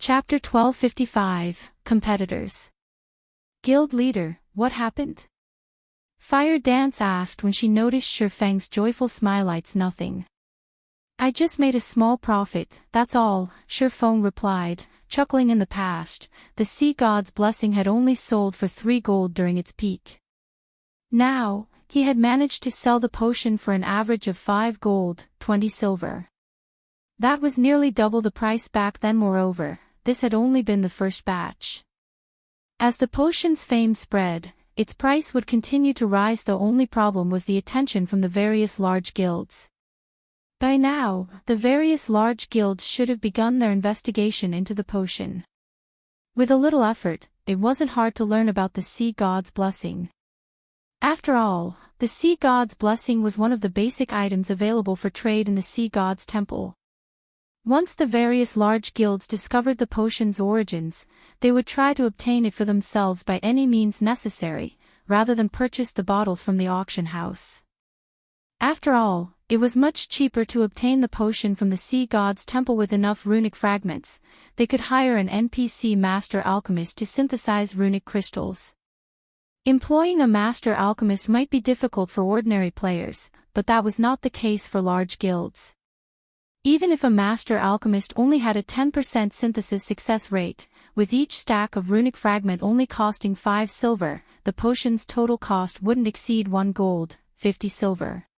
Chapter 1255, Competitors. Guild Leader, what happened? Fire Dance asked when she noticed Shifeng's joyful smilites. Nothing. I just made a small profit, that's all, Shifeng replied, chuckling. In the past, the Sea God's Blessing had only sold for 3 gold during its peak. Now, he had managed to sell the potion for an average of 5 gold, 20 silver. That was nearly double the price back then. Moreover, this had only been the first batch. As the potion's fame spread, its price would continue to rise. The only problem was the attention from the various large guilds. By now, the various large guilds should have begun their investigation into the potion. With a little effort, it wasn't hard to learn about the Sea God's Blessing. After all, the Sea God's Blessing was one of the basic items available for trade in the Sea God's Temple. Once the various large guilds discovered the potion's origins, they would try to obtain it for themselves by any means necessary, rather than purchase the bottles from the auction house. After all, it was much cheaper to obtain the potion from the Sea God's Temple with enough runic fragments. They could hire an NPC master alchemist to synthesize runic crystals. Employing a master alchemist might be difficult for ordinary players, but that was not the case for large guilds. Even if a master alchemist only had a 10% synthesis success rate, with each stack of runic fragment only costing 5 silver, the potion's total cost wouldn't exceed 1 gold, 50 silver.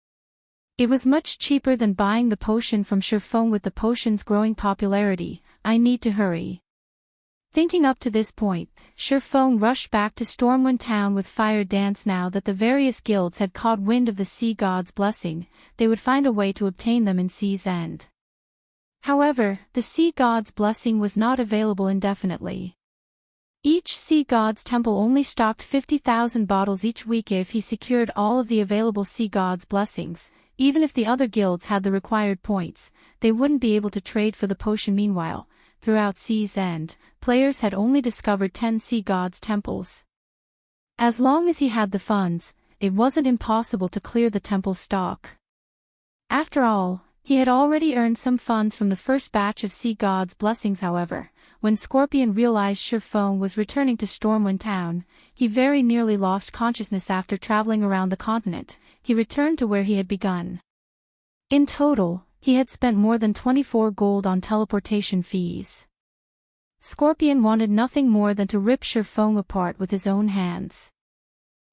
It was much cheaper than buying the potion from Shifeng. With the potion's growing popularity, I need to hurry. Thinking up to this point, Shifeng rushed back to Stormwind Town with Fire Dance. Now that the various guilds had caught wind of the Sea God's Blessing, they would find a way to obtain them in Sea's End. However, the Sea God's Blessing was not available indefinitely. Each Sea God's Temple only stocked 50,000 bottles each week. If he secured all of the available Sea God's Blessings, even if the other guilds had the required points, they wouldn't be able to trade for the potion. Meanwhile, throughout Sea's End, players had only discovered 10 Sea God's Temples. As long as he had the funds, it wasn't impossible to clear the temple stock. After all, he had already earned some funds from the first batch of Sea God's Blessings. However, when Scorpion realized Shifeng was returning to Stormwind Town, he very nearly lost consciousness. After traveling around the continent, he returned to where he had begun. In total, he had spent more than 24 gold on teleportation fees. Scorpion wanted nothing more than to rip Shifeng apart with his own hands.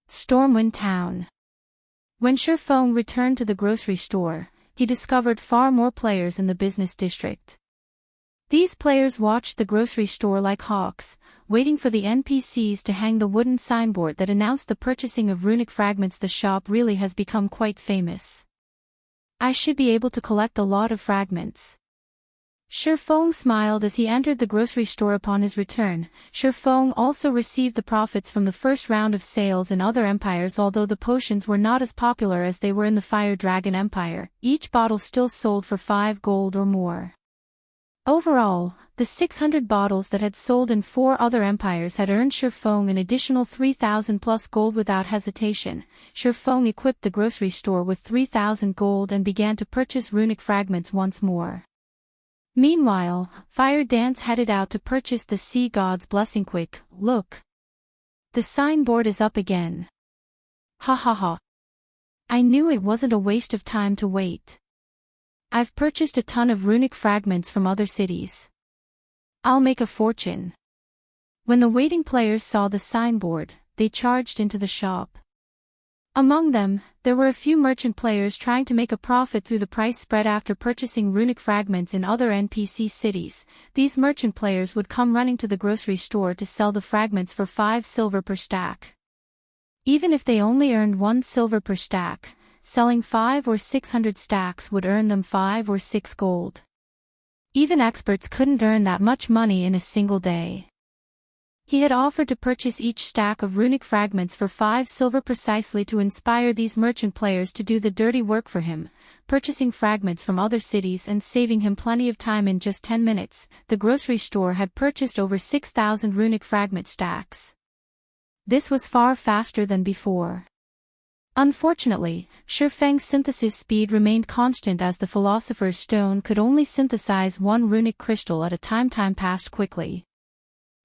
Stormwind Town. When Shifeng returned to the grocery store, he discovered far more players in the business district. These players watched the grocery store like hawks, waiting for the NPCs to hang the wooden signboard that announced the purchasing of runic fragments. The shop really has become quite famous. I should be able to collect a lot of fragments. Shifeng smiled as he entered the grocery store. Upon his return, Shifeng also received the profits from the first round of sales in other empires. Although the potions were not as popular as they were in the Fire Dragon Empire, each bottle still sold for 5 gold or more. Overall, the 600 bottles that had sold in 4 other empires had earned Shifeng an additional 3,000 plus gold. Without hesitation, Shifeng equipped the grocery store with 3,000 gold and began to purchase runic fragments once more. Meanwhile, Fire Dance headed out to purchase the Sea God's Blessing. Quick, look! The signboard is up again. Ha ha ha. I knew it wasn't a waste of time to wait. I've purchased a ton of runic fragments from other cities. I'll make a fortune. When the waiting players saw the signboard, they charged into the shop. Among them, there were a few merchant players trying to make a profit through the price spread. After purchasing runic fragments in other NPC cities, these merchant players would come running to the grocery store to sell the fragments for 5 silver per stack. Even if they only earned 1 silver per stack, selling 5 or 600 stacks would earn them 5 or 6 gold. Even experts couldn't earn that much money in a single day. He had offered to purchase each stack of runic fragments for 5 silver precisely to inspire these merchant players to do the dirty work for him, purchasing fragments from other cities and saving him plenty of time. In just 10 minutes, the grocery store had purchased over 6,000 runic fragment stacks. This was far faster than before. Unfortunately, Shifeng's synthesis speed remained constant as the Philosopher's Stone could only synthesize one runic crystal at a time. Time passed quickly.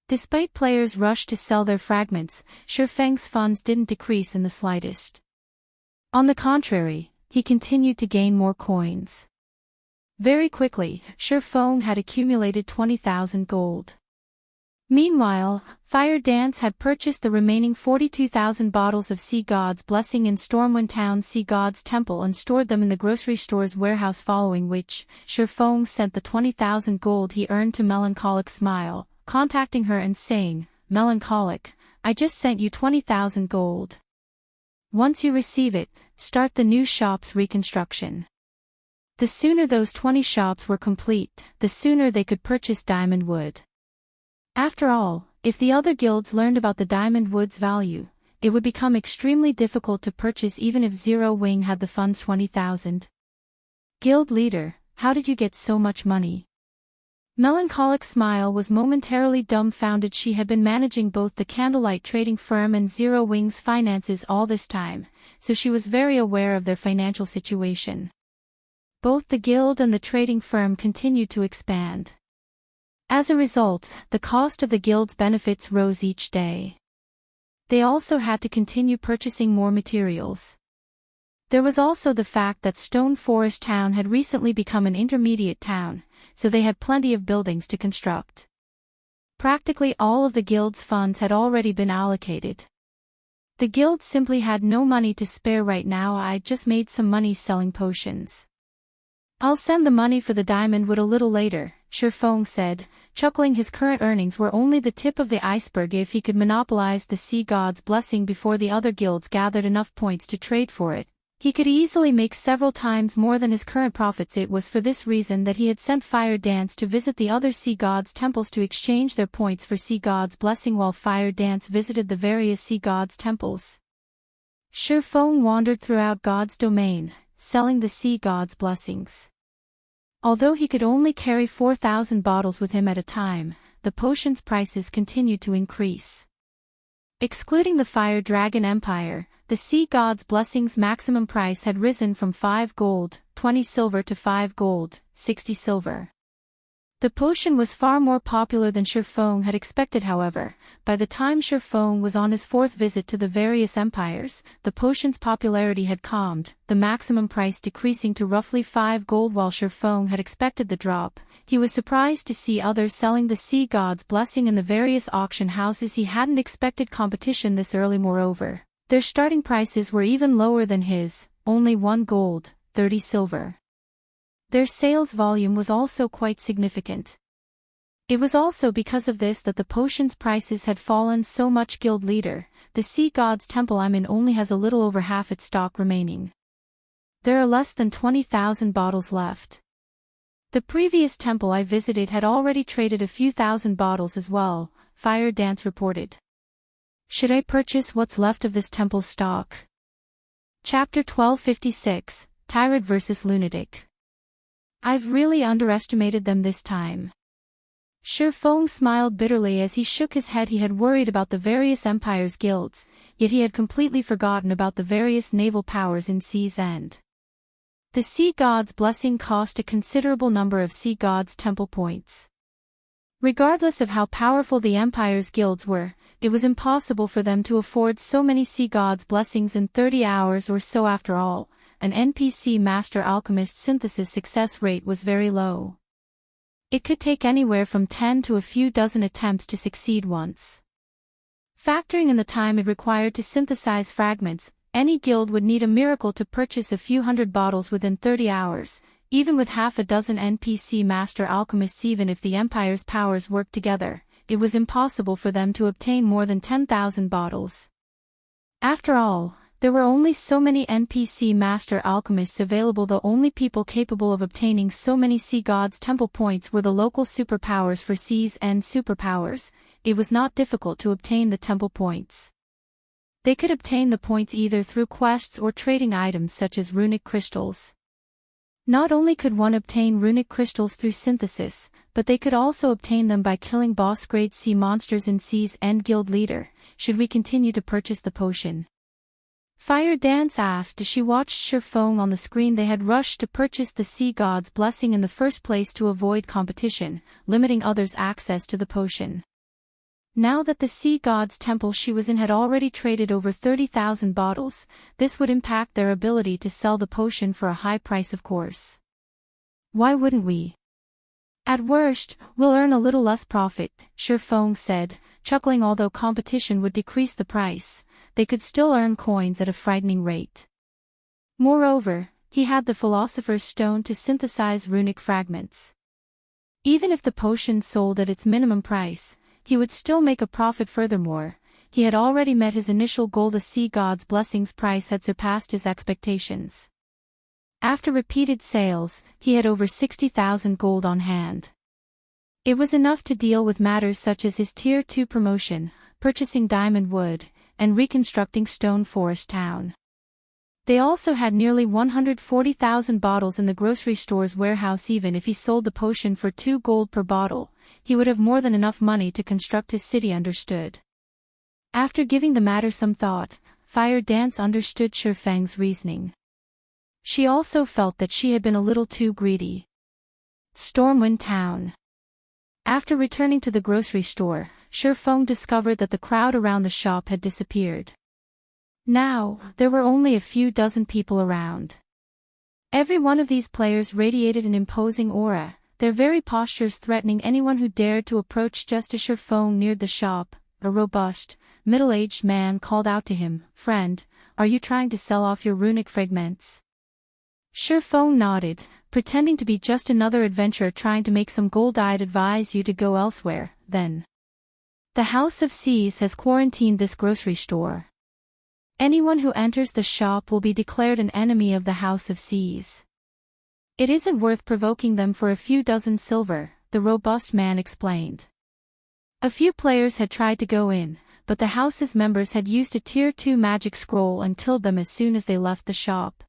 Despite players' rush to sell their fragments, Shifeng's funds didn't decrease in the slightest. On the contrary, he continued to gain more coins. Very quickly, Shifeng had accumulated 20,000 gold. Meanwhile, Fire Dance had purchased the remaining 42,000 bottles of Sea God's Blessing in Stormwind Town's Sea God's Temple and stored them in the grocery store's warehouse, following which, Shifeng sent the 20,000 gold he earned to Melancholic Smile, contacting her and saying, "Melancholic, I just sent you 20,000 gold. Once you receive it, start the new shop's reconstruction." The sooner those 20 shops were complete, the sooner they could purchase diamond wood. After all, if the other guilds learned about the diamond wood's value, it would become extremely difficult to purchase even if Zero Wing had the funds. 20,000. Guild leader, how did you get so much money? Melancholic Smile was momentarily dumbfounded. She had been managing both the Candlelight trading firm and Zero Wing's finances all this time, so she was very aware of their financial situation. Both the guild and the trading firm continued to expand. As a result, the cost of the guild's benefits rose each day. They also had to continue purchasing more materials. There was also the fact that Stone Forest Town had recently become an intermediate town, so they had plenty of buildings to construct. Practically all of the guild's funds had already been allocated. The guild simply had no money to spare right now. "I just made some money selling potions. I'll send the money for the diamond wood a little later," Shifeng said, chuckling. His current earnings were only the tip of the iceberg. If he could monopolize the Sea God's Blessing before the other guilds gathered enough points to trade for it, he could easily make several times more than his current profits. It was for this reason that he had sent Fire Dance to visit the other Sea Gods' temples to exchange their points for Sea God's Blessing while Fire Dance visited the various Sea Gods' temples. Shifeng wandered throughout God's domain, selling the Sea God's Blessings. Although he could only carry 4,000 bottles with him at a time, the potions' prices continued to increase. Excluding the Fire Dragon Empire, the Sea God's Blessing's maximum price had risen from 5 gold, 20 silver to 5 gold, 60 silver. The potion was far more popular than Shifeng had expected. However, by the time Shifeng was on his 4th visit to the various empires, the potion's popularity had calmed, the maximum price decreasing to roughly 5 gold. While Shifeng had expected the drop, he was surprised to see others selling the Sea God's Blessing in the various auction houses. He hadn't expected competition this early. Moreover, their starting prices were even lower than his, only 1 gold, 30 silver. Their sales volume was also quite significant. It was also because of this that the potion's prices had fallen so much. Guild leader, the Sea God's Temple I'm in only has a little over half its stock remaining. There are less than 20,000 bottles left. The previous temple I visited had already traded a few thousand bottles as well, Fire Dance reported. Should I purchase what's left of this temple's stock? Chapter 1256, Tyrant vs. Lunatic. I've really underestimated them this time. Shifeng smiled bitterly as he shook his head. He had worried about the various empires' guilds, yet he had completely forgotten about the various naval powers in Sea's End. The Sea God's Blessing cost a considerable number of Sea God's Temple points. Regardless of how powerful the empire's guilds were, it was impossible for them to afford so many Sea God's Blessings in 30 hours or so. After all, an NPC Master Alchemist synthesis success rate was very low. It could take anywhere from 10 to a few dozen attempts to succeed once. Factoring in the time it required to synthesize fragments, any guild would need a miracle to purchase a few hundred bottles within 30 hours, even with half a dozen NPC Master Alchemists. Even if the Empire's powers worked together, it was impossible for them to obtain more than 10,000 bottles. After all, there were only so many NPC Master Alchemists available. The only people capable of obtaining so many Sea God's Temple points were the local superpowers. For Sea's End superpowers, it was not difficult to obtain the temple points. They could obtain the points either through quests or trading items such as runic crystals. Not only could one obtain runic crystals through synthesis, but they could also obtain them by killing boss-grade sea monsters in Sea's End. Guild leader, should we continue to purchase the potion? Fire Dance asked as she watched Shifeng on the screen. They had rushed to purchase the Sea God's blessing in the first place to avoid competition, limiting others' access to the potion. Now that the Sea God's temple she was in had already traded over 30,000 bottles, this would impact their ability to sell the potion for a high price, of course. Why wouldn't we? At worst, we'll earn a little less profit, Shifeng said, chuckling. Although competition would decrease the price, they could still earn coins at a frightening rate. Moreover, he had the Philosopher's Stone to synthesize runic fragments. Even if the potion sold at its minimum price, he would still make a profit. Furthermore, he had already met his initial goal. The Sea God's blessing's price had surpassed his expectations. After repeated sales, he had over 60,000 gold on hand. It was enough to deal with matters such as his Tier 2 promotion, purchasing diamond wood, and reconstructing Stone Forest Town. They also had nearly 140,000 bottles in the grocery store's warehouse. Even if he sold the potion for 2 gold per bottle, he would have more than enough money to construct his city. Understood. After giving the matter some thought, Fire Dance understood Shifeng's reasoning. She also felt that she had been a little too greedy. Stormwind Town. After returning to the grocery store, Shifeng discovered that the crowd around the shop had disappeared. Now, there were only a few dozen people around. Every one of these players radiated an imposing aura, their very postures threatening anyone who dared to approach. Just as Shifeng neared the shop, a robust, middle-aged man called out to him, "Friend, are you trying to sell off your runic fragments?" Shifeng nodded, pretending to be just another adventurer trying to make some gold. "I'd advise you to go elsewhere, then. The House of Seas has quarantined this grocery store. Anyone who enters the shop will be declared an enemy of the House of Seas. It isn't worth provoking them for a few dozen silver," the robust man explained. A few players had tried to go in, but the house's members had used a Tier 2 magic scroll and killed them as soon as they left the shop.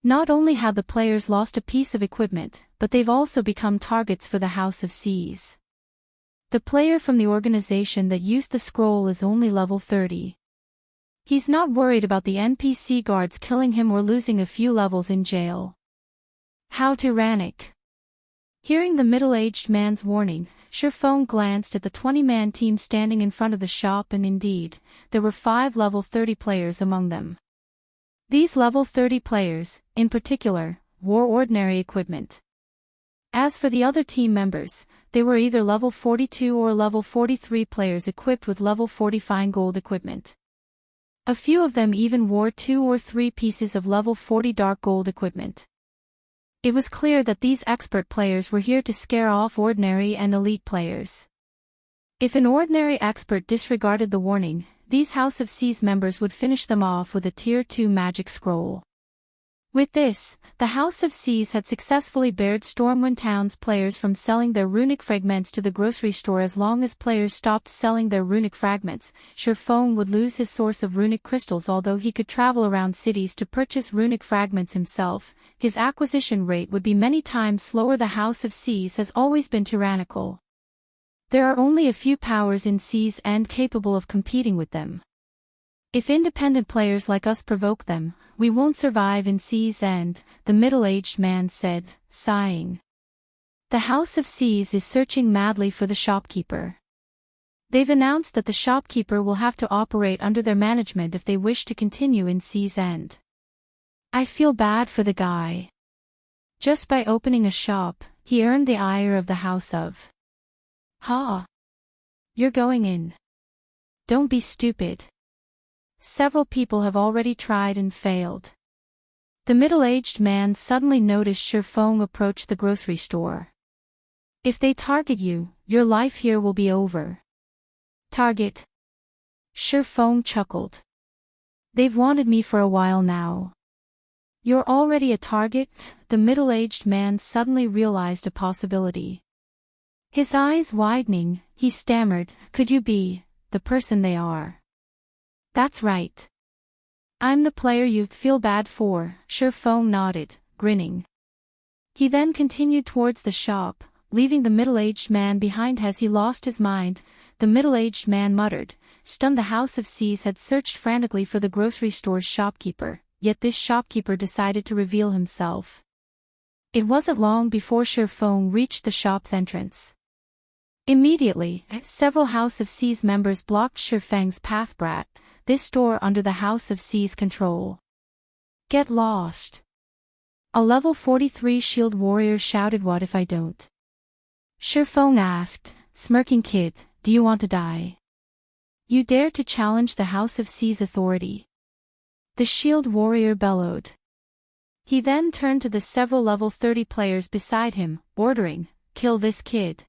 Not only had the players lost a piece of equipment, but they've also become targets for the House of Seas. The player from the organization that used the scroll is only level 30. He's not worried about the NPC guards killing him or losing a few levels in jail. How tyrannic. Hearing the middle-aged man's warning, Shifeng glanced at the 20-man team standing in front of the shop, and indeed, there were 5 level 30 players among them. These level 30 players, in particular, wore ordinary equipment. As for the other team members, they were either level 42 or level 43 players equipped with level 40 fine gold equipment. A few of them even wore 2 or 3 pieces of level 40 dark gold equipment. It was clear that these expert players were here to scare off ordinary and elite players. If an ordinary expert disregarded the warning, these House of Seas members would finish them off with a Tier 2 magic scroll. With this, the House of Seas had successfully barred Stormwind Town's players from selling their runic fragments to the grocery store. As long as players stopped selling their runic fragments, Shifeng would lose his source of runic crystals. Although he could travel around cities to purchase runic fragments himself, his acquisition rate would be many times slower. The House of Seas has always been tyrannical. There are only a few powers in Seas End capable of competing with them. If independent players like us provoke them, we won't survive in Seas End, the middle-aged man said, sighing. The House of Seas is searching madly for the shopkeeper. They've announced that the shopkeeper will have to operate under their management if they wish to continue in Seas End. I feel bad for the guy. Just by opening a shop, he earned the ire of the House of. Ha! You're going in. Don't be stupid. Several people have already tried and failed. The middle-aged man suddenly noticed Shifeng approach the grocery store. If they target you, your life here will be over. Target? Shifeng chuckled. They've wanted me for a while now. You're already a target? The middle-aged man suddenly realized a possibility. His eyes widening, he stammered, could you be the person they are? That's right. I'm the player you feel bad for, Shifeng nodded, grinning. He then continued towards the shop, leaving the middle-aged man behind. Has he lost his mind? The middle-aged man muttered. Stunned, the House of Seas had searched frantically for the grocery store's shopkeeper, yet this shopkeeper decided to reveal himself. It wasn't long before Shifeng reached the shop's entrance. Immediately, several House of Seas members blocked Shifeng's path. Brat, this store under the House of Seas control. Get lost. A level 43 shield warrior shouted. What if I don't? Shifeng asked, smirking. Kid, do you want to die? You dare to challenge the House of Seas authority? The shield warrior bellowed. He then turned to the several level 30 players beside him, ordering, kill this kid.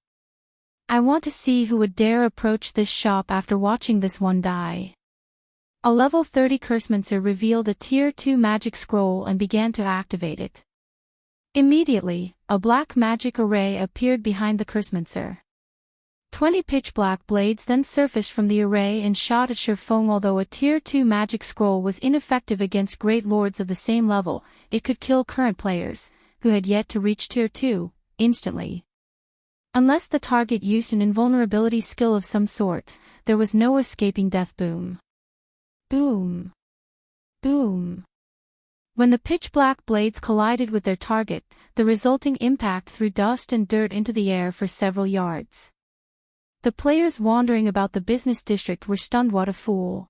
I want to see who would dare approach this shop after watching this one die. A level 30 Cursemancer revealed a tier 2 magic scroll and began to activate it. Immediately, a black magic array appeared behind the Cursemancer. 20 pitch-black blades then surfaced from the array and shot at Shifeng. Although a tier 2 magic scroll was ineffective against great lords of the same level, it could kill current players, who had yet to reach tier 2, instantly. Unless the target used an invulnerability skill of some sort, there was no escaping death. Boom. Boom. Boom. When the pitch-black blades collided with their target, the resulting impact threw dust and dirt into the air for several yards. The players wandering about the business district were stunned. What a fool.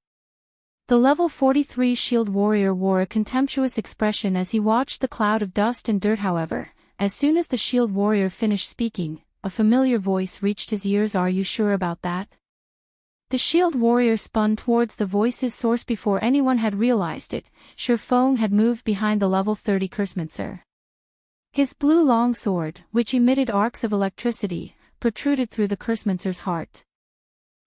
The level 43 shield warrior wore a contemptuous expression as he watched the cloud of dust and dirt. However, as soon as the shield warrior finished speaking, a familiar voice reached his ears. Are you sure about that? The shield warrior spun towards the voice's source. Before anyone had realized it, Shifeng had moved behind the level 30 Cursemancer. His blue longsword, which emitted arcs of electricity, protruded through the Cursemancer's heart.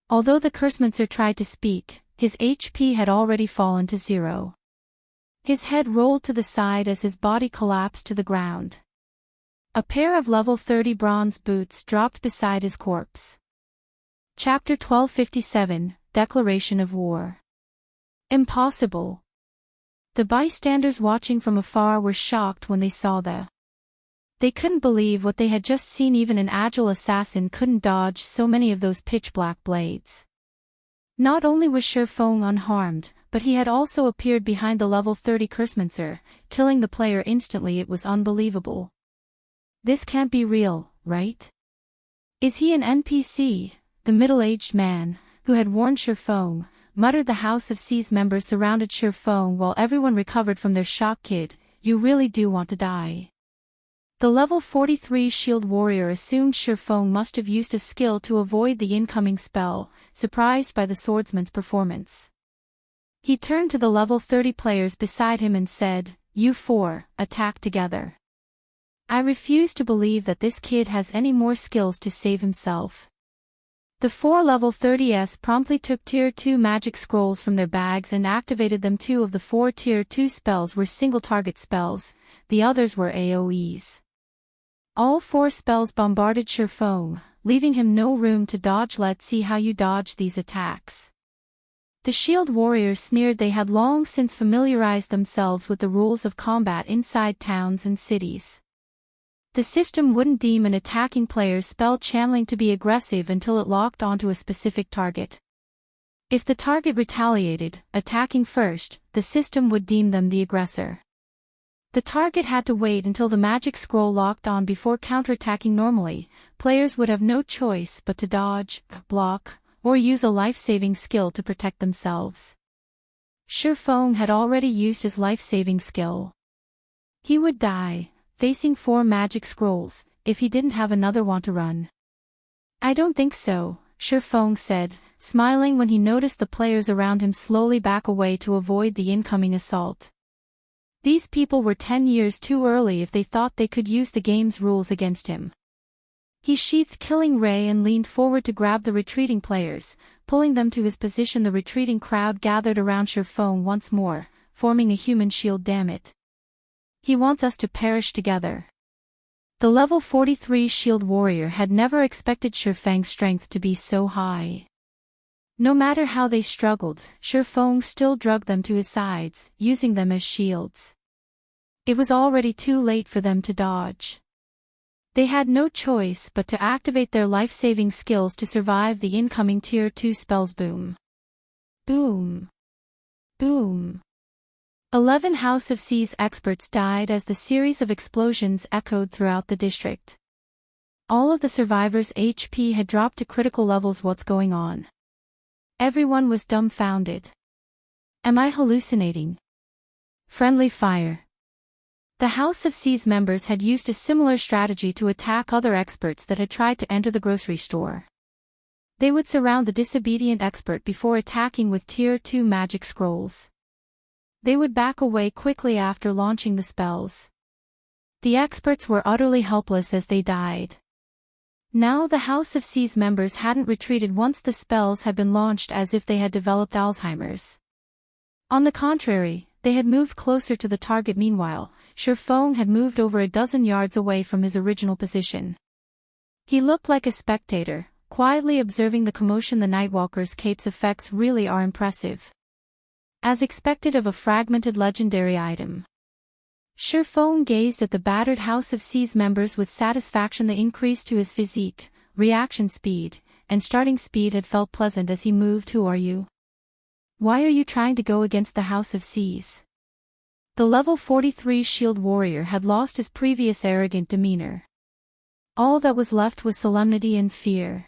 Although the Cursemancer tried to speak, his HP had already fallen to 0. His head rolled to the side as his body collapsed to the ground. A pair of level 30 bronze boots dropped beside his corpse. Chapter 1257, Declaration of War. Impossible. The bystanders watching from afar were shocked when they saw They couldn't believe what they had just seen. Even an agile assassin couldn't dodge so many of those pitch-black blades. Not only was Shifeng unharmed, but he had also appeared behind the level 30 Cursemancer, killing the player instantly. It was unbelievable. This can't be real, right? Is he an NPC? The middle-aged man, who had warned Shifeng, muttered. The House of Seas members surrounded Shifeng while everyone recovered from their shock. Kid, you really do want to die. The level 43 shield warrior assumed Shifeng must have used a skill to avoid the incoming spell, surprised by the swordsman's performance. He turned to the level 30 players beside him and said, "You four, attack together. I refuse to believe that this kid has any more skills to save himself." The 4 level 30s promptly took tier 2 magic scrolls from their bags and activated them. 2 of the 4 tier 2 spells were single target spells, the others were AoEs. All 4 spells bombarded Shifeng, leaving him no room to dodge. Let's see how you dodge these attacks. The shield warriors sneered. They had long since familiarized themselves with the rules of combat inside towns and cities. The system wouldn't deem an attacking player's spell channeling to be aggressive until it locked onto a specific target. If the target retaliated, attacking first, the system would deem them the aggressor. The target had to wait until the magic scroll locked on before counterattacking. Normally, players would have no choice but to dodge, block, or use a life-saving skill to protect themselves. Shifeng had already used his life-saving skill. He would die, facing 4 magic scrolls, if he didn't have another one to run. I don't think so, Shifeng said, smiling when he noticed the players around him slowly back away to avoid the incoming assault. These people were 10 years too early if they thought they could use the game's rules against him. He sheathed Killing Ray and leaned forward to grab the retreating players, pulling them to his position. The retreating crowd gathered around Shifeng once more, forming a human shield. Damn it. He wants us to perish together. The level 43 shield warrior had never expected Shifeng's strength to be so high. No matter how they struggled, Shifeng still dragged them to his sides, using them as shields. It was already too late for them to dodge. They had no choice but to activate their life-saving skills to survive the incoming Tier 2 spells. Boom. Boom. Boom. 11 House of Seas experts died as the series of explosions echoed throughout the district. All of the survivors' HP had dropped to critical levels. What's going on? Everyone was dumbfounded. Am I hallucinating? Friendly fire. The House of Seas members had used a similar strategy to attack other experts that had tried to enter the grocery store. They would surround the disobedient expert before attacking with Tier 2 magic scrolls. They would back away quickly after launching the spells. The experts were utterly helpless as they died. Now the House of Seas members hadn't retreated once the spells had been launched as if they had developed Alzheimer's. On the contrary, they had moved closer to the target. Meanwhile, Shurfong had moved over a dozen yards away from his original position. He looked like a spectator, quietly observing the commotion. The Nightwalker's cape's effects really are impressive. As expected of a fragmented legendary item. Shurfong gazed at the battered House of Seas members with satisfaction. The increase to his physique, reaction speed, and starting speed had felt pleasant as he moved. Who are you? Why are you trying to go against the House of Seas? The level 43 shield warrior had lost his previous arrogant demeanor. All that was left was solemnity and fear.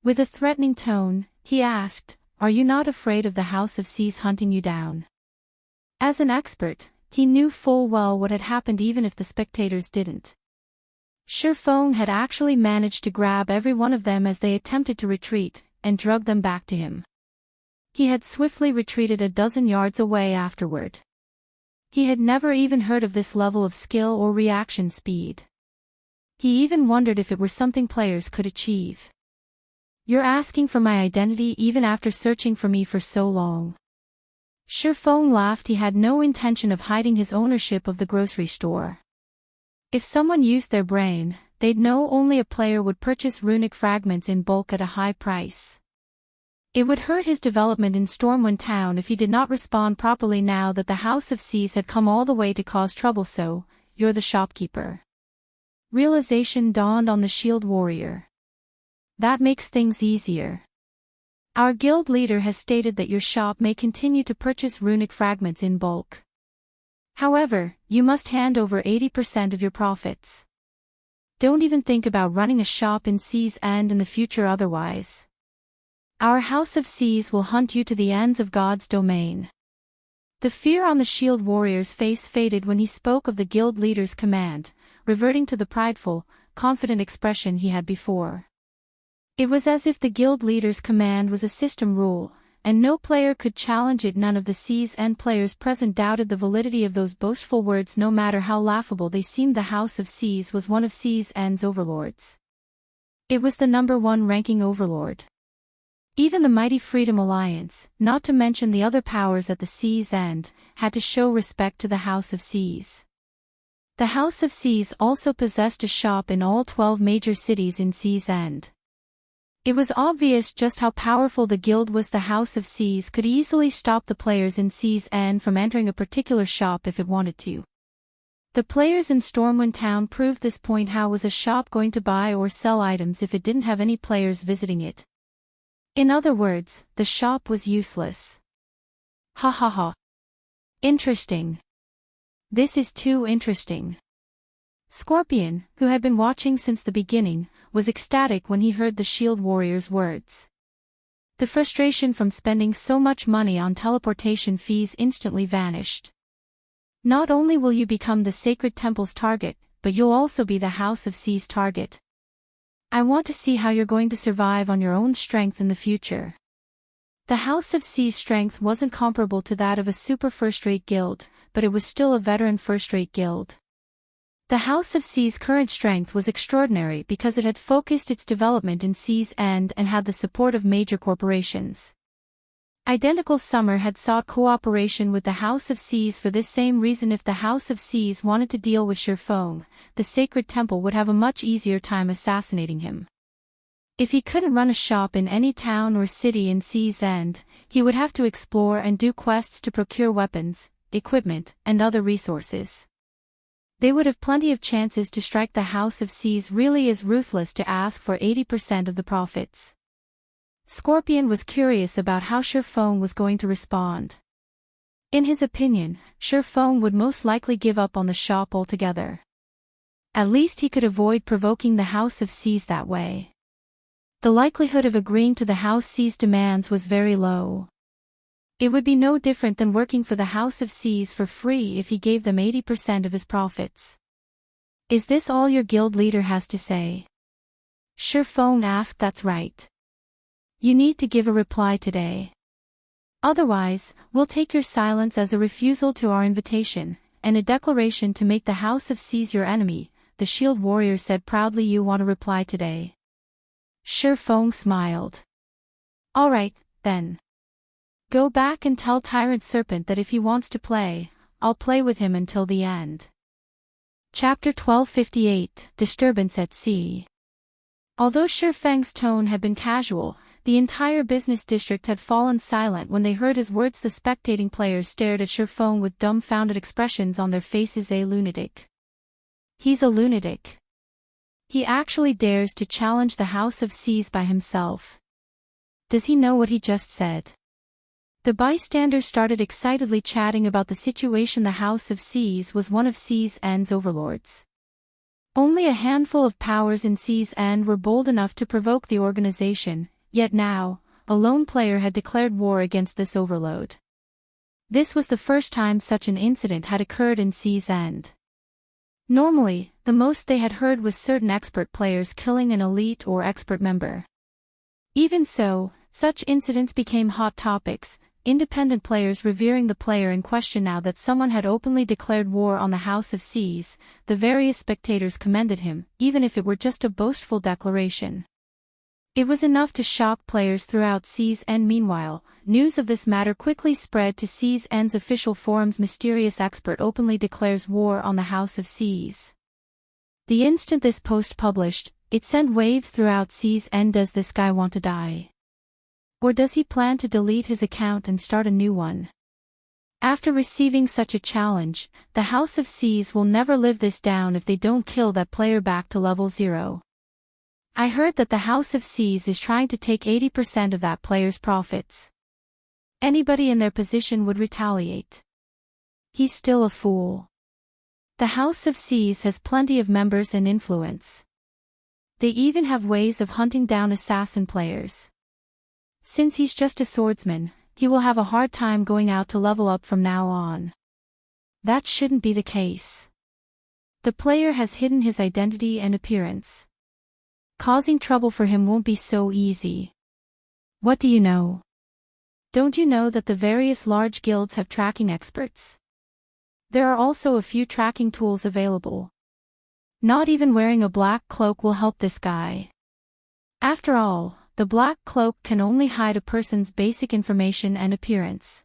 With a threatening tone, he asked, "Are you not afraid of the House of Seas hunting you down?" As an expert, he knew full well what had happened even if the spectators didn't. Shurfong had actually managed to grab every one of them as they attempted to retreat, and drug them back to him. He had swiftly retreated a dozen yards away afterward. He had never even heard of this level of skill or reaction speed. He even wondered if it were something players could achieve. You're asking for my identity even after searching for me for so long. Shurfong laughed. He had no intention of hiding his ownership of the grocery store. If someone used their brain, they'd know only a player would purchase runic fragments in bulk at a high price. It would hurt his development in Stormwind Town if he did not respond properly now that the House of Seas had come all the way to cause trouble. So, you're the shopkeeper. Realization dawned on the shield warrior. That makes things easier. Our guild leader has stated that your shop may continue to purchase runic fragments in bulk. However, you must hand over 80% of your profits. Don't even think about running a shop in Seas End in the future otherwise. Our House of Seas will hunt you to the ends of God's domain. The fear on the shield warrior's face faded when he spoke of the guild leader's command, reverting to the prideful, confident expression he had before. It was as if the guild leader's command was a system rule, and no player could challenge it. None of the Seas End players present doubted the validity of those boastful words, no matter how laughable they seemed. The House of Seas was one of Seas End's overlords. It was the #1 ranking overlord. Even the mighty Freedom Alliance, not to mention the other powers at the Seas End, had to show respect to the House of Seas. The House of Seas also possessed a shop in all 12 major cities in Seas End. It was obvious just how powerful the guild was. The House of Seas could easily stop the players in Seas End from entering a particular shop if it wanted to. The players in Stormwind Town proved this point. How was a shop going to buy or sell items if it didn't have any players visiting it? In other words, the shop was useless. Ha ha ha. Interesting. This is too interesting. Scorpion, who had been watching since the beginning, was ecstatic when he heard the shield warrior's words. The frustration from spending so much money on teleportation fees instantly vanished. Not only will you become the Sacred Temple's target, but you'll also be the House of Seas' target. I want to see how you're going to survive on your own strength in the future. The House of Seas' strength wasn't comparable to that of a super first-rate guild, but it was still a veteran first-rate guild. The House of Seas' current strength was extraordinary because it had focused its development in Seas End and had the support of major corporations. Identical Summer had sought cooperation with the House of Seas for this same reason. If the House of Seas wanted to deal with Shurfong, the Sacred Temple would have a much easier time assassinating him. If he couldn't run a shop in any town or city in Seas End, he would have to explore and do quests to procure weapons, equipment, and other resources. They would have plenty of chances to strike. The House of Seas really is ruthless to ask for 80% of the profits. Scorpion was curious about how Sherfone was going to respond. In his opinion, Sherfone would most likely give up on the shop altogether. At least he could avoid provoking the House of Seas that way. The likelihood of agreeing to the House Seas demands was very low. It would be no different than working for the House of Seas for free if he gave them 80% of his profits. Is this all your guild leader has to say? Sherfone asked. That's right. You need to give a reply today. Otherwise, we'll take your silence as a refusal to our invitation, and a declaration to make the House of Seas your enemy, the shield warrior said proudly. You want a reply today? Sherfone smiled. All right, then. Go back and tell Tyrant Serpent that if he wants to play, I'll play with him until the end. Chapter 1258, Disturbance at Sea. Although Sherfang's tone had been casual, the entire business district had fallen silent when they heard his words. The spectating players stared at Sherfone with dumbfounded expressions on their faces. A lunatic. He's a lunatic. He actually dares to challenge the House of Seas by himself. Does he know what he just said? The bystanders started excitedly chatting about the situation. The House of Seas was one of Seas End's overlords. Only a handful of powers in Seas End were bold enough to provoke the organization, yet now, a lone player had declared war against this overlord. This was the first time such an incident had occurred in Seas End. Normally, the most they had heard was certain expert players killing an elite or expert member. Even so, such incidents became hot topics, independent players revering the player in question. Now that someone had openly declared war on the House of Seas, the various spectators commended him, even if it were just a boastful declaration. It was enough to shock players throughout Seas End. Meanwhile, news of this matter quickly spread to Seas End's official forums. Mysterious expert openly declares war on the House of Seas. The instant this post published, it sent waves throughout Seas End. Does this guy want to die? Or does he plan to delete his account and start a new one? After receiving such a challenge, the House of Seas will never live this down if they don't kill that player back to level 0. I heard that the House of Seas is trying to take 80% of that player's profits. Anybody in their position would retaliate. He's still a fool. The House of Seas has plenty of members and influence. They even have ways of hunting down assassin players. Since he's just a swordsman, he will have a hard time going out to level up from now on. That shouldn't be the case. The player has hidden his identity and appearance. Causing trouble for him won't be so easy. What do you know? Don't you know that the various large guilds have tracking experts? There are also a few tracking tools available. Not even wearing a black cloak will help this guy. After all, the black cloak can only hide a person's basic information and appearance.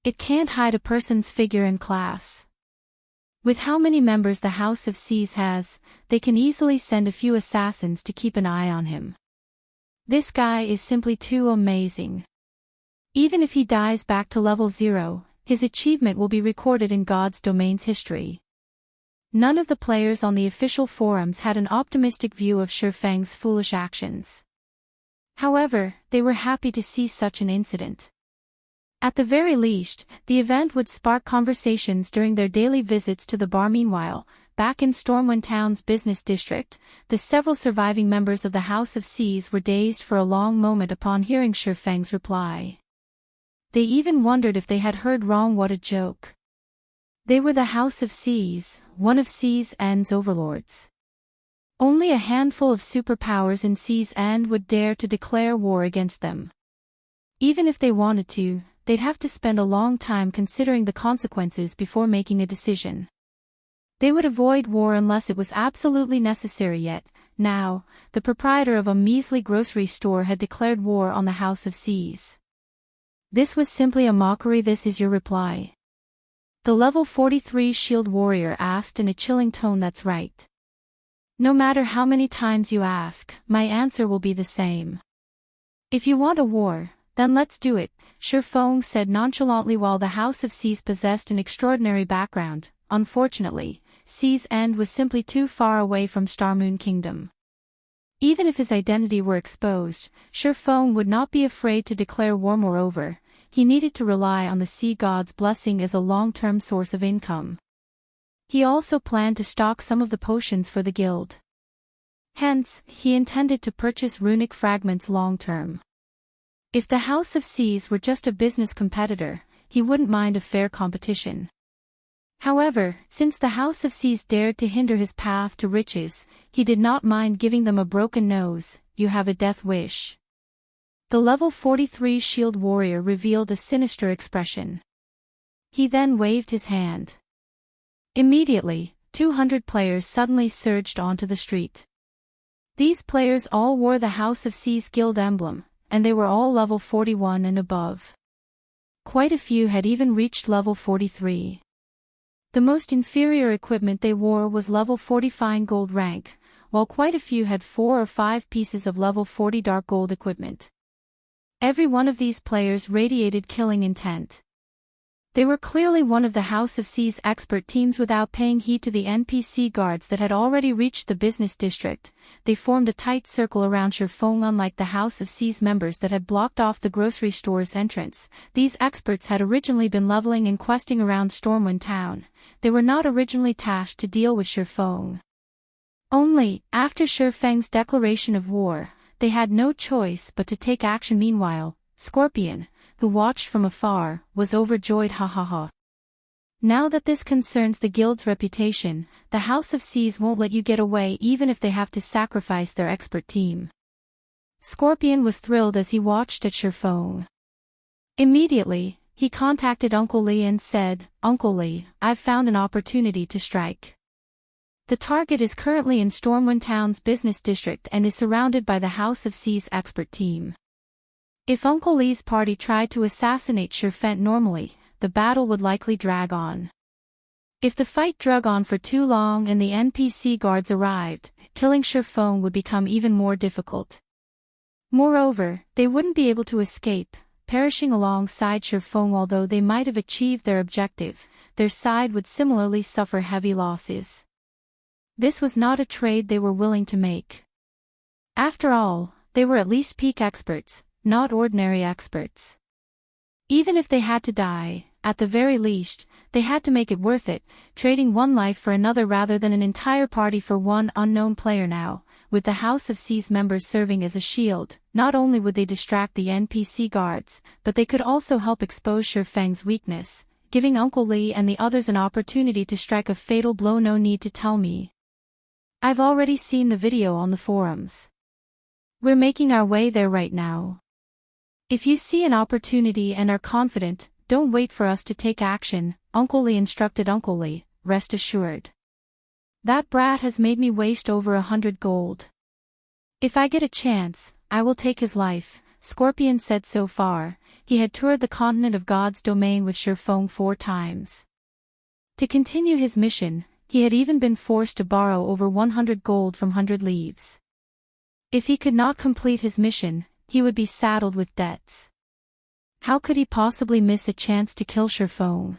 It can't hide a person's figure and class. With how many members the House of Seas has, they can easily send a few assassins to keep an eye on him. This guy is simply too amazing. Even if he dies back to level 0, his achievement will be recorded in God's domain's history. None of the players on the official forums had an optimistic view of Sherfang's foolish actions. However, they were happy to see such an incident. At the very least, the event would spark conversations during their daily visits to the bar. Meanwhile, back in Stormwind Town's business district, the several surviving members of the House of Seas were dazed for a long moment upon hearing Sherfang's reply. They even wondered if they had heard wrong. What a joke. They were the House of Seas, one of Seas End's overlords. Only a handful of superpowers in Seas End would dare to declare war against them. Even if they wanted to, they'd have to spend a long time considering the consequences before making a decision. They would avoid war unless it was absolutely necessary. Yet, now, the proprietor of a measly grocery store had declared war on the House of Seas. This was simply a mockery. This is your reply? The level 43 shield warrior asked in a chilling tone. That's right. No matter how many times you ask, my answer will be the same. If you want a war, then let's do it, Sherfang said nonchalantly. While the House of Seas possessed an extraordinary background, unfortunately, Sea's End was simply too far away from Starmoon Kingdom. Even if his identity were exposed, Shurfeng would not be afraid to declare war. Moreover, he needed to rely on the sea god's blessing as a long-term source of income. He also planned to stock some of the potions for the guild. Hence, he intended to purchase runic fragments long-term. If the House of Seas were just a business competitor, he wouldn't mind a fair competition. However, since the House of Seas dared to hinder his path to riches, he did not mind giving them a broken nose. You have a death wish. The level 43 shield warrior revealed a sinister expression. He then waved his hand. Immediately, 200 players suddenly surged onto the street. These players all wore the House of Seas guild emblem, and they were all level 41 and above. Quite a few had even reached level 43. The most inferior equipment they wore was level 40 fine gold rank, while quite a few had 4 or 5 pieces of level 40 dark gold equipment. Every one of these players radiated killing intent. They were clearly one of the House of Seas expert teams. Without paying heed to the NPC guards that had already reached the business district, they formed a tight circle around Shurfeng. Unlike the House of Seas members that had blocked off the grocery store's entrance, these experts had originally been leveling and questing around Stormwind Town. They were not originally tasked to deal with Shurfeng. Only, after Shurfeng's declaration of war, they had no choice but to take action. Meanwhile, Scorpion, who watched from afar, was overjoyed. Ha ha ha. Now that this concerns the guild's reputation, the House of Seas won't let you get away even if they have to sacrifice their expert team. Scorpion was thrilled as he watched at Shurfeng. Immediately, he contacted Uncle Lee and said, "Uncle Lee, I've found an opportunity to strike. The target is currently in Stormwind Town's business district and is surrounded by the House of Seas expert team. If Uncle Lee's party tried to assassinate Shurfeng normally, the battle would likely drag on. If the fight drug on for too long and the NPC guards arrived, killing Shurfeng would become even more difficult. Moreover, they wouldn't be able to escape, perishing alongside Shurfeng. Although they might have achieved their objective, their side would similarly suffer heavy losses. This was not a trade they were willing to make. After all, they were at least peak experts, not ordinary experts. Even if they had to die, at the very least, they had to make it worth it, trading one life for another rather than an entire party for one unknown player. Now, with the House of Seas members serving as a shield, not only would they distract the NPC guards, but they could also help expose Shurfeng's weakness, giving Uncle Lee and the others an opportunity to strike a fatal blow. No need to tell me. I've already seen the video on the forums. We're making our way there right now. If you see an opportunity and are confident, don't wait for us to take action, Uncle Lee instructed. Uncle Lee, rest assured. That brat has made me waste over 100 gold. If I get a chance, I will take his life, Scorpion said. So far, he had toured the continent of God's domain with Shurfeng 4 times. To continue his mission, he had even been forced to borrow over 100 gold from 100 Leaves. If he could not complete his mission, he would be saddled with debts. How could he possibly miss a chance to kill Shurfeng?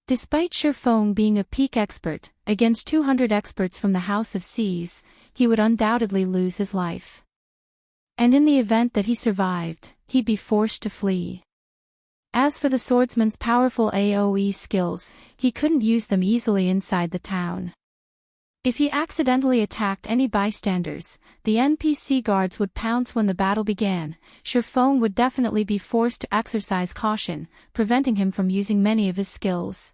Despite Shurfeng being a peak expert, against 200 experts from the House of Seas, he would undoubtedly lose his life. And in the event that he survived, he'd be forced to flee. As for the swordsman's powerful AoE skills, he couldn't use them easily inside the town. If he accidentally attacked any bystanders, the NPC guards would pounce when the battle began. Shurfeng would definitely be forced to exercise caution, preventing him from using many of his skills.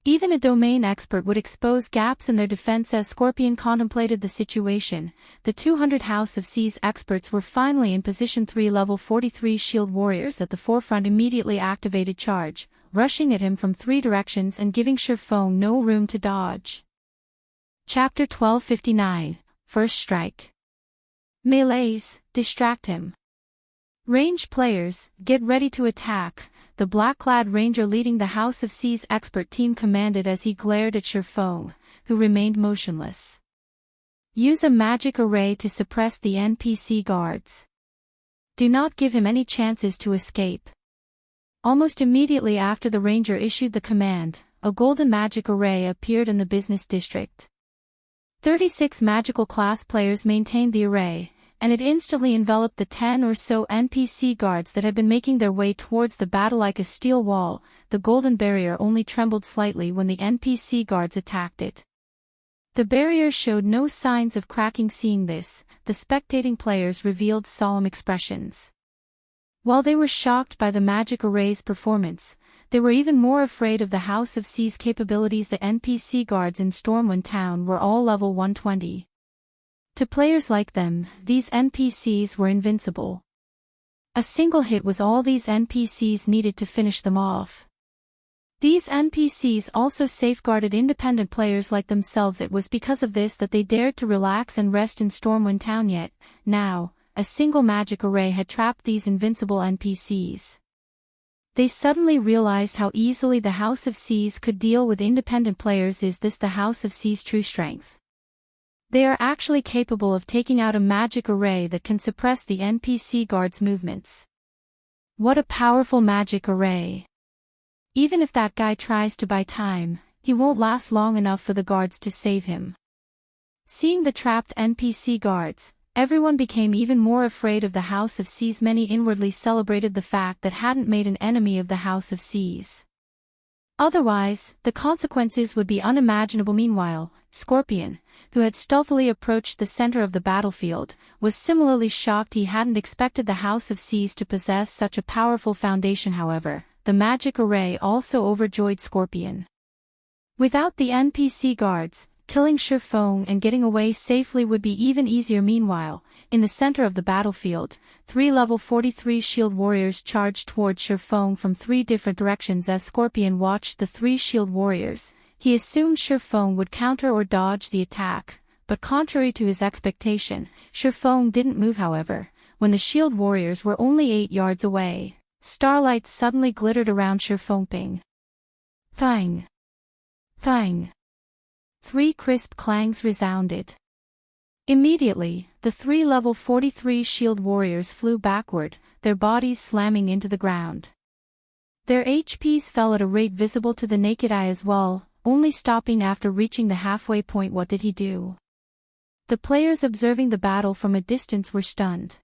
Even a domain expert would expose gaps in their defense. As Scorpion contemplated the situation, the 200 House of Seas experts were finally in position. 3 level 43 shield warriors at the forefront immediately activated charge, rushing at him from 3 directions and giving Shurfeng no room to dodge. Chapter 1259, First Strike. Melees, distract him. Range players, get ready to attack, the black-clad ranger leading the House of Seas expert team commanded as he glared at Shurfeng, who remained motionless. Use a magic array to suppress the NPC guards. Do not give him any chances to escape. Almost immediately after the ranger issued the command, a golden magic array appeared in the business district. 36 magical class players maintained the array, and it instantly enveloped the 10 or so NPC guards that had been making their way towards the battle like a steel wall. The golden barrier only trembled slightly when the NPC guards attacked it. The barrier showed no signs of cracking. Seeing this, the spectating players revealed solemn expressions. While they were shocked by the magic array's performance, they were even more afraid of the House of C's capabilities. The NPC guards in Stormwind Town were all level 120. To players like them, these NPCs were invincible. A single hit was all these NPCs needed to finish them off. These NPCs also safeguarded independent players like themselves. It was because of this that they dared to relax and rest in Stormwind Town. Yet, now, a single magic array had trapped these invincible NPCs. They suddenly realized how easily the House of C's could deal with independent players. Is this the House of C's true strength? They are actually capable of taking out a magic array that can suppress the NPC guards' movements. What a powerful magic array! Even if that guy tries to buy time, he won't last long enough for the guards to save him. Seeing the trapped NPC guards, everyone became even more afraid of the House of C's. Many inwardly celebrated the fact that hadn't made an enemy of the House of C's. Otherwise, the consequences would be unimaginable. Meanwhile, Scorpion, who had stealthily approached the center of the battlefield, was similarly shocked. He hadn't expected the House of C's to possess such a powerful foundation. However, the magic array also overjoyed Scorpion. Without the NPC guards, killing Shifeng and getting away safely would be even easier. Meanwhile, in the center of the battlefield, 3 level 43 shield warriors charged toward Shifeng from 3 different directions. As Scorpion watched the 3 shield warriors, he assumed Shifeng would counter or dodge the attack, but contrary to his expectation, Shifeng didn't move. However, when the shield warriors were only 8 yards away, starlight suddenly glittered around Shifeng. Ping! Pang! Pang! 3 crisp clangs resounded. Immediately, the 3 level 43 shield warriors flew backward, their bodies slamming into the ground. Their HPs fell at a rate visible to the naked eye as well, only stopping after reaching the halfway point. What did he do? The players observing the battle from a distance were stunned.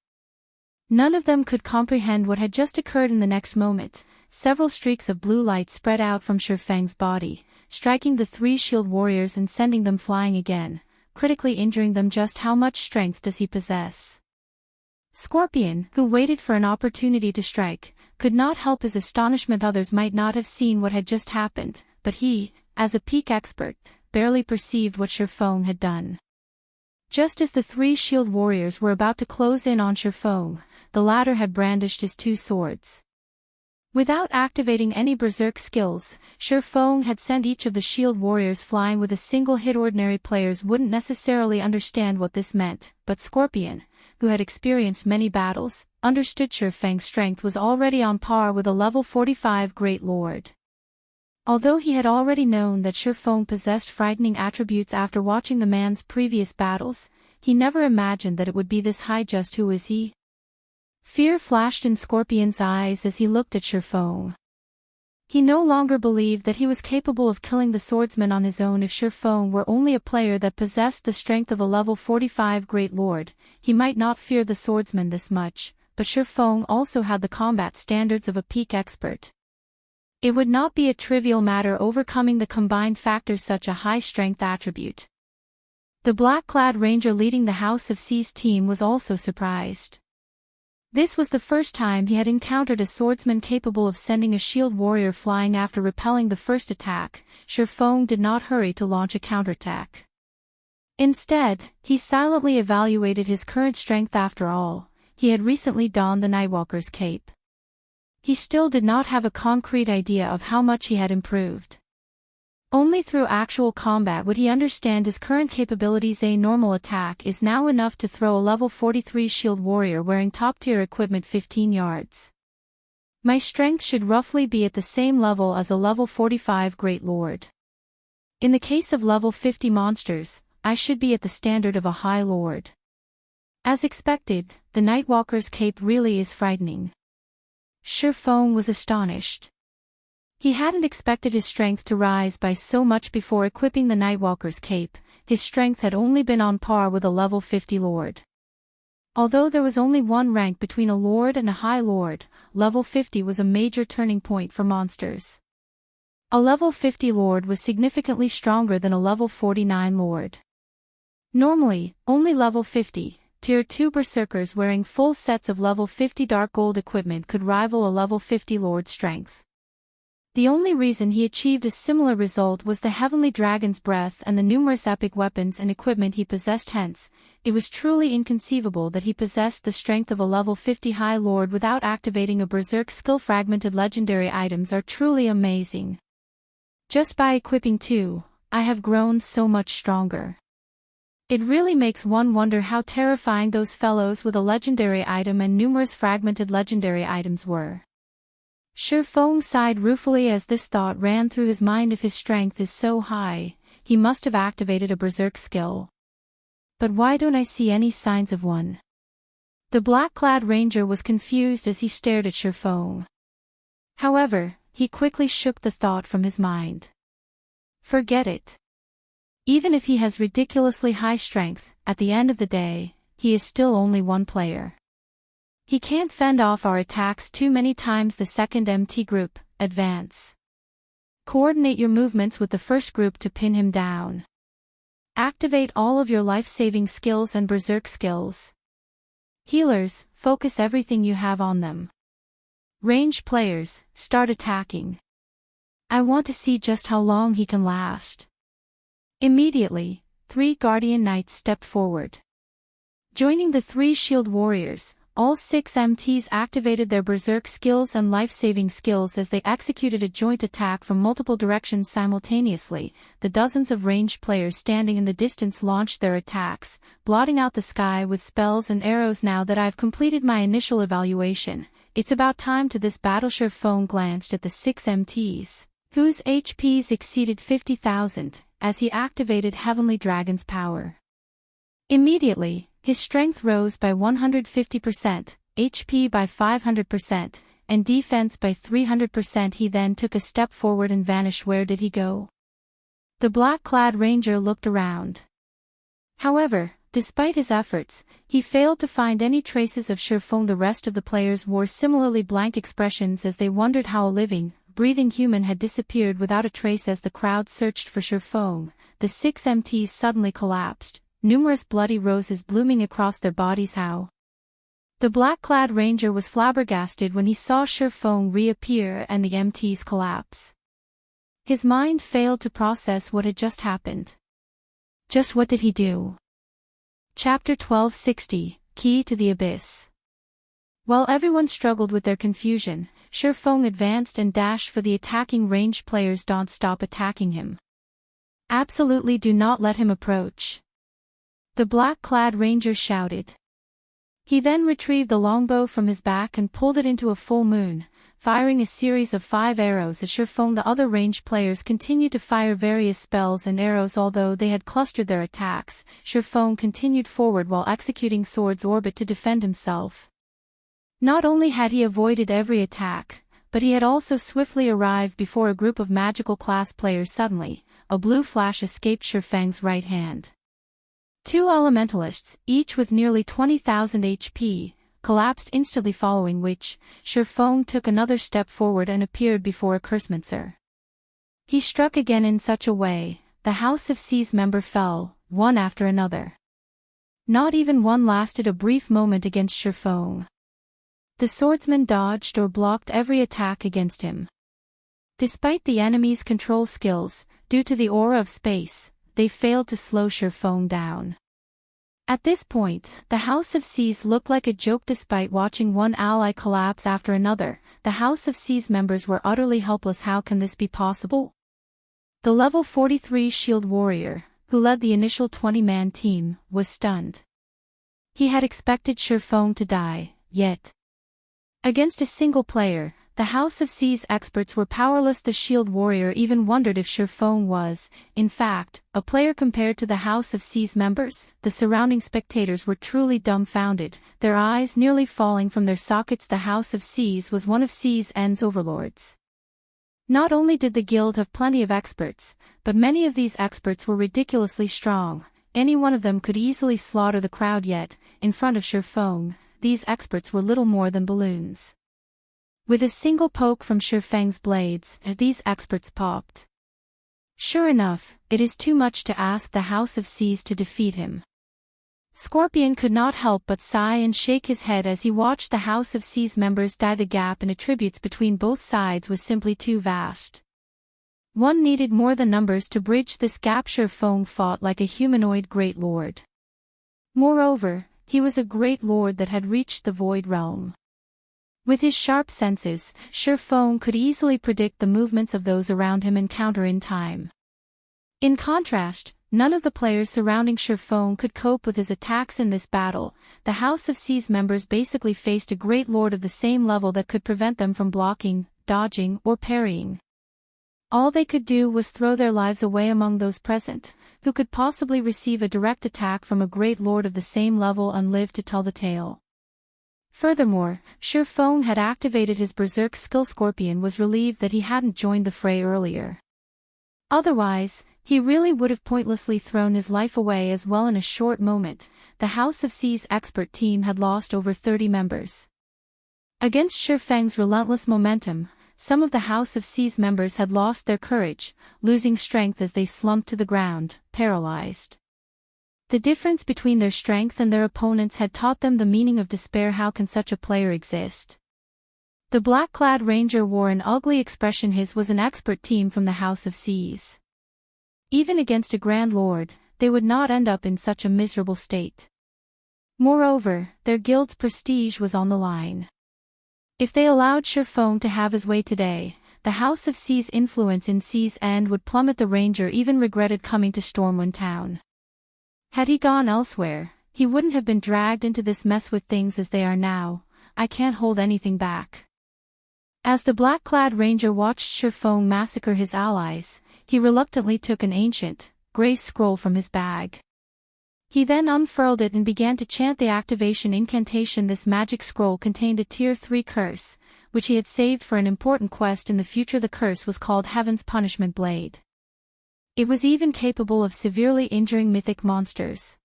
None of them could comprehend what had just occurred. In the next moment, several streaks of blue light spread out from Shifeng's body, striking the 3 shield warriors and sending them flying again, critically injuring them. Just how much strength does he possess? Scorpion, who waited for an opportunity to strike, could not help his astonishment. Others might not have seen what had just happened, but he, as a peak expert, barely perceived what Shifeng had done. Just as the 3 shield warriors were about to close in on Shifeng, the latter had brandished his 2 swords. Without activating any berserk skills, Shifeng had sent each of the shield warriors flying with a single hit. Ordinary players wouldn't necessarily understand what this meant, but Scorpion, who had experienced many battles, understood Shifeng's strength was already on par with a level 45 Great Lord. Although he had already known that Shifeng possessed frightening attributes after watching the man's previous battles, he never imagined that it would be this high. Just who is he? Fear flashed in Scorpion's eyes as he looked at Shifeng. He no longer believed that he was capable of killing the swordsman on his own. If Shifeng were only a player that possessed the strength of a level 45 Great Lord, he might not fear the swordsman this much, but Shifeng also had the combat standards of a peak expert. It would not be a trivial matter overcoming the combined factors such a high strength attribute. The black-clad ranger leading the House of C's team was also surprised. This was the first time he had encountered a swordsman capable of sending a shield warrior flying. After repelling the first attack, Shifeng did not hurry to launch a counterattack. Instead, he silently evaluated his current strength. After all, he had recently donned the Nightwalker's cape. He still did not have a concrete idea of how much he had improved. Only through actual combat would he understand his current capabilities. A normal attack is now enough to throw a level 43 shield warrior wearing top-tier equipment 15 yards. My strength should roughly be at the same level as a level 45 Great Lord. In the case of level 50 monsters, I should be at the standard of a High Lord. As expected, the Nightwalker's cape really is frightening. Shifeng was astonished. He hadn't expected his strength to rise by so much before equipping the Nightwalker's cape. His strength had only been on par with a level 50 lord. Although there was only one rank between a lord and a high lord, level 50 was a major turning point for monsters. A level 50 lord was significantly stronger than a level 49 lord. Normally, only level 50, tier 2 berserkers wearing full sets of level 50 dark gold equipment could rival a level 50 lord's strength. The only reason he achieved a similar result was the Heavenly Dragon's breath and the numerous epic weapons and equipment he possessed. Hence, it was truly inconceivable that he possessed the strength of a level 50 high lord without activating a berserk skill. Fragmented legendary items are truly amazing. Just by equipping two, I have grown so much stronger. It really makes one wonder how terrifying those fellows with a legendary item and numerous fragmented legendary items were. Shifeng sighed ruefully as this thought ran through his mind. If his strength is so high, he must have activated a berserk skill. But why don't I see any signs of one? The black-clad ranger was confused as he stared at Shifeng. However, he quickly shook the thought from his mind. Forget it. Even if he has ridiculously high strength, at the end of the day, he is still only one player. He can't fend off our attacks too many times. The second MT group, advance. Coordinate your movements with the first group to pin him down. Activate all of your life-saving skills and berserk skills. Healers, focus everything you have on them. Range players, start attacking. I want to see just how long he can last. Immediately, 3 Guardian Knights stepped forward. Joining the 3 Shield Warriors, all 6 MTs activated their berserk skills and life-saving skills as they executed a joint attack from multiple directions simultaneously. The dozens of ranged players standing in the distance launched their attacks, blotting out the sky with spells and arrows. Now that I've completed my initial evaluation, it's about time to this battle. Shifeng glanced at the 6 MTs, whose HPs exceeded 50,000, as he activated Heavenly Dragon's power. Immediately, his strength rose by 150%, HP by 500%, and defense by 300%. He then took a step forward and vanished. Where did he go? The black-clad ranger looked around. However, despite his efforts, he failed to find any traces of Shifeng. The rest of the players wore similarly blank expressions as they wondered how a living, breathing human had disappeared without a trace. As the crowd searched for Shifeng, the 6 MTs suddenly collapsed, numerous bloody roses blooming across their bodies. How? The black-clad ranger was flabbergasted when he saw Shifeng reappear and the MTs collapse. His mind failed to process what had just happened. Just what did he do? Chapter 1260, Key to the Abyss. While everyone struggled with their confusion, Shifeng advanced and dashed for the attacking ranged players. Don't stop attacking him. Absolutely do not let him approach. The black-clad ranger shouted. He then retrieved the longbow from his back and pulled it into a full moon, firing a series of 5 arrows at Shifeng. The other ranged players continued to fire various spells and arrows. Although they had clustered their attacks, Shifeng continued forward while executing Sword's Orbit to defend himself. Not only had he avoided every attack, but he had also swiftly arrived before a group of magical class players. Suddenly, a blue flash escaped Shifeng's right hand. 2 elementalists, each with nearly 20,000 HP, collapsed instantly, following which, Shifeng took another step forward and appeared before a Cursemancer. He struck again in such a way, the House of C's member fell, one after another. Not even one lasted a brief moment against Shifeng. The swordsman dodged or blocked every attack against him. Despite the enemy's control skills, due to the aura of space, they failed to slow Shifeng down. At this point, the House of C's looked like a joke. Despite watching one ally collapse after another, the House of C's members were utterly helpless. How can this be possible? The level 43 Shield Warrior, who led the initial 20-man team, was stunned. He had expected Shifeng to die, yet against a single player, the House of C's experts were powerless. The Shield Warrior even wondered if Shifeng was, in fact, a player compared to the House of C's members. The surrounding spectators were truly dumbfounded, their eyes nearly falling from their sockets. The House of C's was one of C's overlords. Not only did the guild have plenty of experts, but many of these experts were ridiculously strong. Any one of them could easily slaughter the crowd, yet, in front of Shifeng, these experts were little more than balloons. With a single poke from Shifeng's blades, these experts popped. Sure enough, it is too much to ask the House of Seas to defeat him. Scorpion could not help but sigh and shake his head as he watched the House of Seas members die. The gap in attributes between both sides was simply too vast. One needed more than numbers to bridge this gap. Shifeng fought like a humanoid great lord. Moreover, he was a great lord that had reached the void realm. With his sharp senses, Shifeng could easily predict the movements of those around him and counter in time. In contrast, none of the players surrounding Shifeng could cope with his attacks in this battle. The House of Seas members basically faced a great lord of the same level that could prevent them from blocking, dodging, or parrying. All they could do was throw their lives away among those present, who could possibly receive a direct attack from a great lord of the same level and live to tell the tale. Furthermore, Shifeng had activated his berserk skill. Scorpion was relieved that he hadn't joined the fray earlier. Otherwise, he really would have pointlessly thrown his life away as well. In a short moment, the House of Seas expert team had lost over 30 members. Against Shifeng's relentless momentum, some of the House of Seas members had lost their courage, losing strength as they slumped to the ground, paralyzed. The difference between their strength and their opponents had taught them the meaning of despair. How can such a player exist? The black-clad ranger wore an ugly expression. His was an expert team from the House of Seas. Even against a Grand Lord, they would not end up in such a miserable state. Moreover, their guild's prestige was on the line. If they allowed Shifeng to have his way today, the House of Seas' influence in Seas End would plummet. The ranger even regretted coming to Stormwind Town. Had he gone elsewhere, he wouldn't have been dragged into this mess. With things as they are now, I can't hold anything back. As the black-clad ranger watched Shifeng massacre his allies, he reluctantly took an ancient, gray scroll from his bag. He then unfurled it and began to chant the activation incantation. This magic scroll contained a Tier 3 curse, which he had saved for an important quest in the future. The curse was called Heaven's Punishment Blade. It was even capable of severely injuring mythic monsters.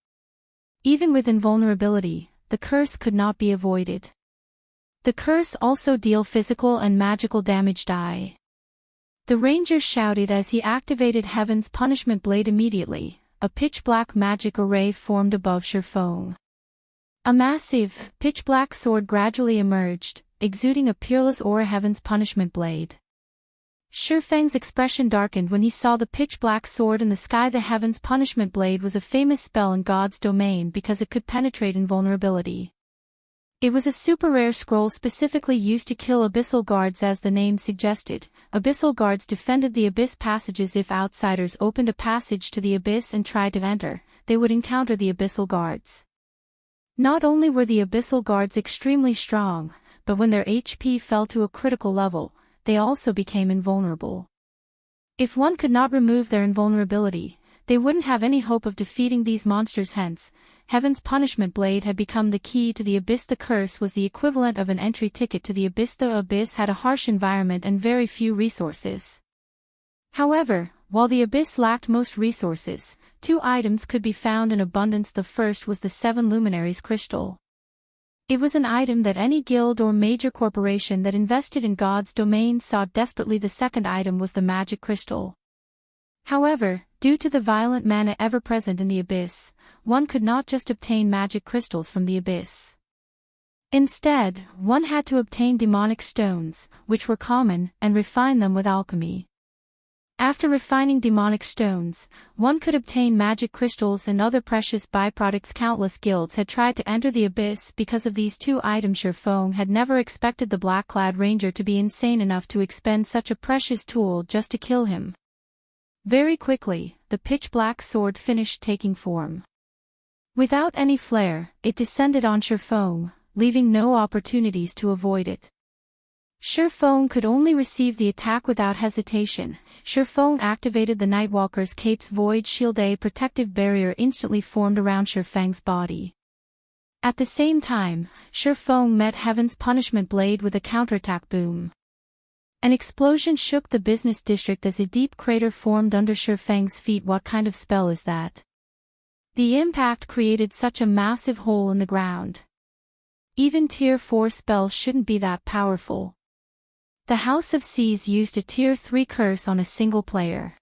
Even with invulnerability, the curse could not be avoided. The curse also deal physical and magical damage. Die. The ranger shouted as he activated Heaven's Punishment Blade. Immediately, a pitch-black magic array formed above Shifeng. A massive, pitch-black sword gradually emerged, exuding a peerless aura. Heaven's Punishment Blade. Shifeng's expression darkened when he saw the pitch-black sword in the sky. The Heaven's Punishment Blade was a famous spell in God's domain because it could penetrate invulnerability. It was a super-rare scroll specifically used to kill abyssal guards. As the name suggested, abyssal guards defended the abyss passages. If outsiders opened a passage to the abyss and tried to enter, they would encounter the abyssal guards. Not only were the abyssal guards extremely strong, but when their HP fell to a critical level, they also became invulnerable. If one could not remove their invulnerability, they wouldn't have any hope of defeating these monsters. Hence, Heaven's Punishment Blade had become the key to the abyss. The curse was the equivalent of an entry ticket to the abyss. The abyss had a harsh environment and very few resources. However, while the abyss lacked most resources, 2 items could be found in abundance. The first was the 7 Luminaries crystal. It was an item that any guild or major corporation that invested in God's domain sought desperately. The second item was the magic crystal. However, due to the violent mana ever present in the abyss, one could not just obtain magic crystals from the abyss. Instead, one had to obtain demonic stones, which were common, and refine them with alchemy. After refining demonic stones, one could obtain magic crystals and other precious byproducts. Countless guilds had tried to enter the abyss because of these 2 items. Shifeng had never expected the black-clad ranger to be insane enough to expend such a precious tool just to kill him. Very quickly, the pitch-black sword finished taking form. Without any flare, it descended on Shifeng, leaving no opportunities to avoid it. Shifeng could only receive the attack without hesitation. Shifeng activated the Nightwalker's Cape's Void Shield. A protective barrier instantly formed around Shifeng's body. At the same time, Shifeng met Heaven's Punishment Blade with a counterattack boom. An explosion shook the business district as a deep crater formed under Feng's feet. What kind of spell is that? The impact created such a massive hole in the ground. Even Tier 4 spells shouldn't be that powerful. The House of Seas used a Tier 3 curse on a single player.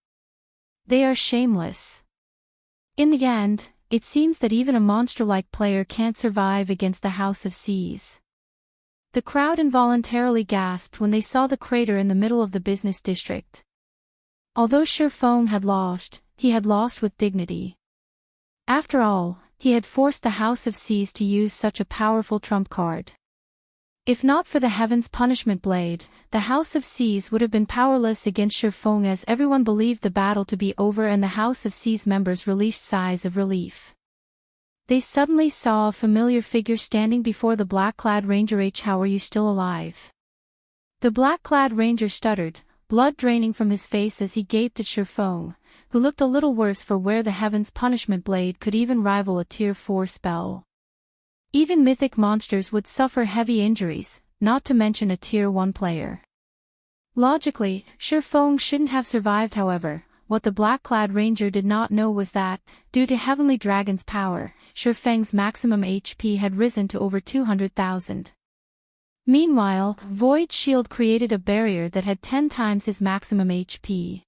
They are shameless. In the end, it seems that even a monster-like player can't survive against the House of Seas. The crowd involuntarily gasped when they saw the crater in the middle of the business district. Although Feng had lost, he had lost with dignity. After all, he had forced the House of Seas to use such a powerful trump card. If not for the Heaven's Punishment Blade, the House of Seas would have been powerless against Feng, as everyone believed the battle to be over, and the House of Seas members released sighs of relief. They suddenly saw a familiar figure standing before the black-clad ranger. How are you still alive? The black-clad ranger stuttered, blood draining from his face as he gaped at Feng, who looked a little worse for wear. The Heaven's Punishment Blade could even rival a Tier 4 spell. Even mythic monsters would suffer heavy injuries, not to mention a Tier 1 player. Logically, Feng shouldn't have survived. However, what the black-clad ranger did not know was that, due to Heavenly Dragon's power, Feng's maximum HP had risen to over 200,000. Meanwhile, Void Shield created a barrier that had 10 times his maximum HP.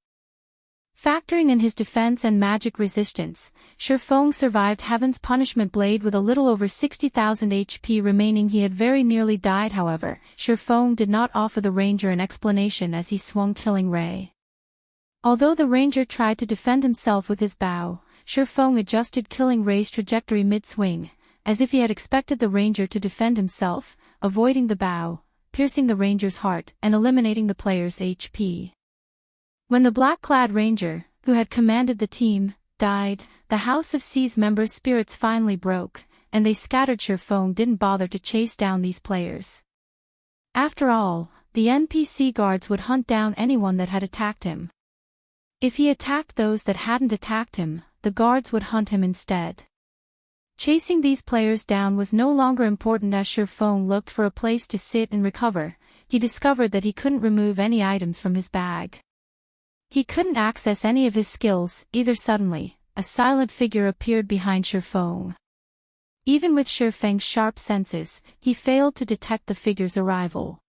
Factoring in his defense and magic resistance, Feng survived Heaven's Punishment Blade with a little over 60,000 HP remaining. He had very nearly died. However, Feng did not offer the ranger an explanation as he swung Killing Ray. Although the ranger tried to defend himself with his bow, Feng adjusted Killing Ray's trajectory mid-swing, as if he had expected the ranger to defend himself, avoiding the bow, piercing the ranger's heart, and eliminating the player's HP. When the black-clad ranger, who had commanded the team, died, the House of Seas members' spirits finally broke, and they scattered. Feng didn't bother to chase down these players. After all, the NPC guards would hunt down anyone that had attacked him. If he attacked those that hadn't attacked him, the guards would hunt him instead. Chasing these players down was no longer important. As Feng looked for a place to sit and recover, he discovered that he couldn't remove any items from his bag. He couldn't access any of his skills, either. Suddenly, a silent figure appeared behind Feng. Even with Feng's sharp senses, he failed to detect the figure's arrival.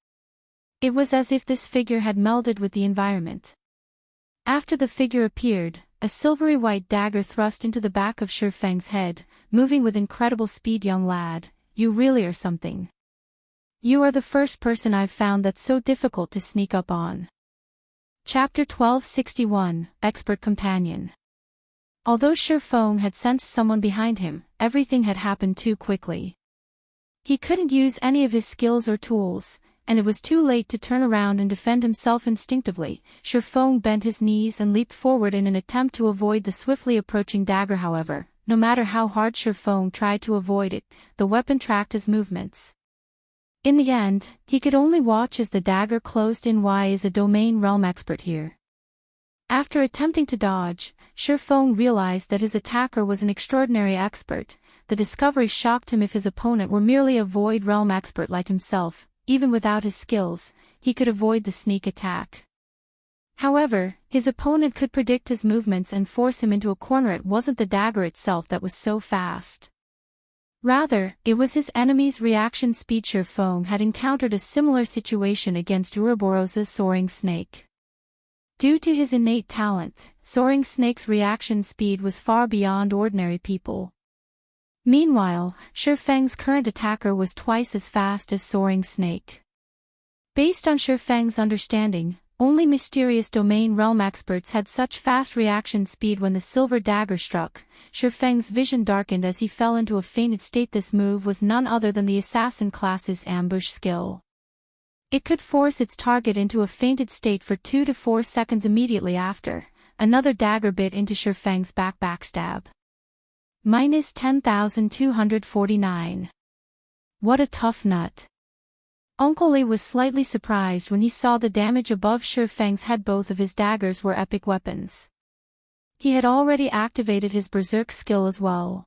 It was as if this figure had melded with the environment. After the figure appeared, a silvery white dagger thrust into the back of Feng's head, moving with incredible speed. Young lad, you really are something. You are the first person I've found that's so difficult to sneak up on. Chapter 1261, Expert Companion. Although Feng had sensed someone behind him, everything had happened too quickly. He couldn't use any of his skills or tools, and it was too late to turn around and defend himself. Instinctively, Feng bent his knees and leaped forward in an attempt to avoid the swiftly approaching dagger. However, no matter how hard Feng tried to avoid it, the weapon tracked his movements. In the end, he could only watch as the dagger closed in. Why is a domain realm expert here? After attempting to dodge, Feng realized that his attacker was an extraordinary expert. The discovery shocked him. If his opponent were merely a void realm expert like himself, even without his skills, he could avoid the sneak attack. However, his opponent could predict his movements and force him into a corner. It wasn't the dagger itself that was so fast. Rather, it was his enemy's reaction speed. Feng had encountered a similar situation against Ouroboros's Soaring Snake. Due to his innate talent, Soaring Snake's reaction speed was far beyond ordinary people. Meanwhile, Feng's current attacker was twice as fast as Soaring Snake. Based on Feng's understanding, only mysterious domain realm experts had such fast reaction speed. When the silver dagger struck, Feng's vision darkened as he fell into a fainted state. This move was none other than the assassin class's ambush skill. It could force its target into a fainted state for 2 to 4 seconds. Immediately after, another dagger bit into Feng's back. Backstab. Minus 10,249. What a tough nut. Uncle Lee was slightly surprised when he saw the damage above Feng's head. Both of his daggers were epic weapons. He had already activated his berserk skill as well.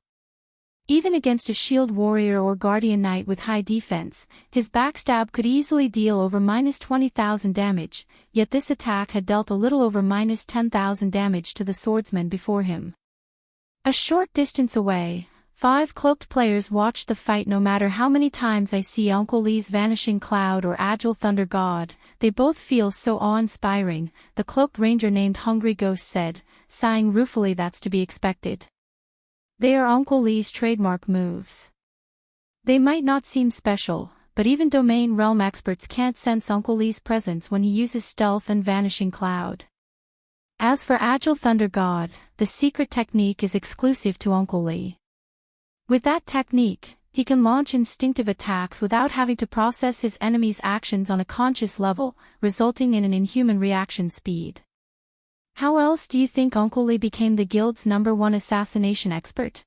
Even against a shield warrior or guardian knight with high defense, his backstab could easily deal over -20,000 damage, yet this attack had dealt a little over -10,000 damage to the swordsman before him. A short distance away, 5 cloaked players watched the fight. No matter how many times I see Uncle Lee's Vanishing Cloud or Agile Thunder God, they both feel so awe-inspiring, the cloaked ranger named Hungry Ghost said, sighing ruefully. That's to be expected. They are Uncle Lee's trademark moves. They might not seem special, but even domain realm experts can't sense Uncle Lee's presence when he uses Stealth and Vanishing Cloud. As for Agile Thunder God, the secret technique is exclusive to Uncle Lee. With that technique, he can launch instinctive attacks without having to process his enemy's actions on a conscious level, resulting in an inhuman reaction speed. How else do you think Uncle Lee became the guild's #1 assassination expert?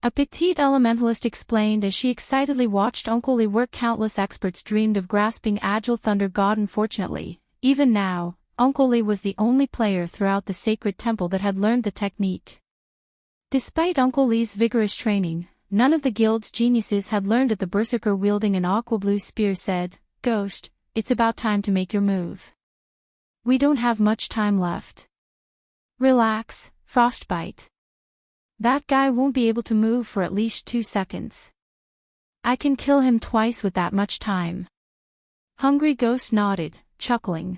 A petite elementalist explained as she excitedly watched Uncle Lee work. Countless experts dreamed of grasping Agile Thunder God. Unfortunately, even now, Uncle Lee was the only player throughout the sacred temple that had learned the technique. Despite Uncle Lee's vigorous training, none of the guild's geniuses had learned it. The berserker wielding an aqua blue spear said, "Ghost, it's about time to make your move. We don't have much time left. Relax, Frostbite. That guy won't be able to move for at least 2 seconds. I can kill him twice with that much time." Hungry Ghost nodded, chuckling.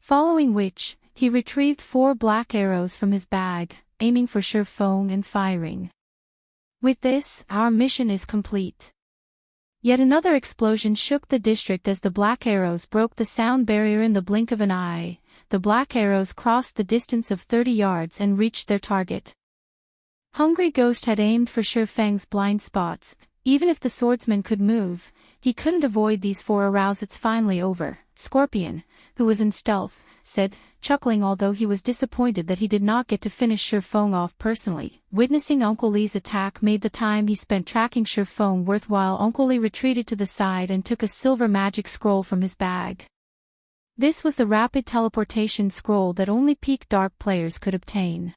Following which, he retrieved 4 black arrows from his bag, aiming for Sherfong and firing. With this, our mission is complete. Yet another explosion shook the district as the black arrows broke the sound barrier in the blink of an eye. The black arrows crossed the distance of 30 yards and reached their target. Hungry Ghost had aimed for Sherfang's blind spots. Even if the swordsman could move, he couldn't avoid these 4 arrows. "It's finally over," Scorpion, who was in stealth, said, chuckling, although he was disappointed that he did not get to finish Sherfong off personally. Witnessing Uncle Lee's attack made the time he spent tracking Sherfong worthwhile. Uncle Lee retreated to the side and took a silver magic scroll from his bag. This was the rapid teleportation scroll that only peak dark players could obtain.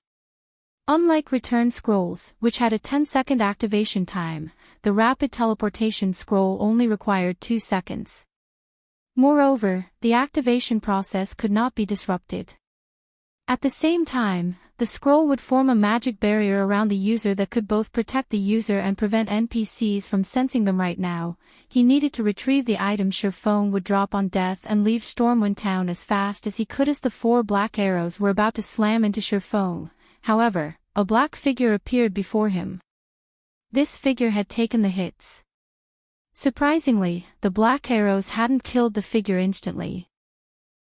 Unlike return scrolls, which had a 10-second activation time, the rapid teleportation scroll only required 2 seconds. Moreover, the activation process could not be disrupted. At the same time, the scroll would form a magic barrier around the user that could both protect the user and prevent NPCs from sensing them. Right now, he needed to retrieve the item Sherfong would drop on death and leave Stormwind Town as fast as he could. As the 4 black arrows were about to slam into Sherfong, however, a black figure appeared before him. This figure had taken the hits. Surprisingly, the black arrows hadn't killed the figure instantly.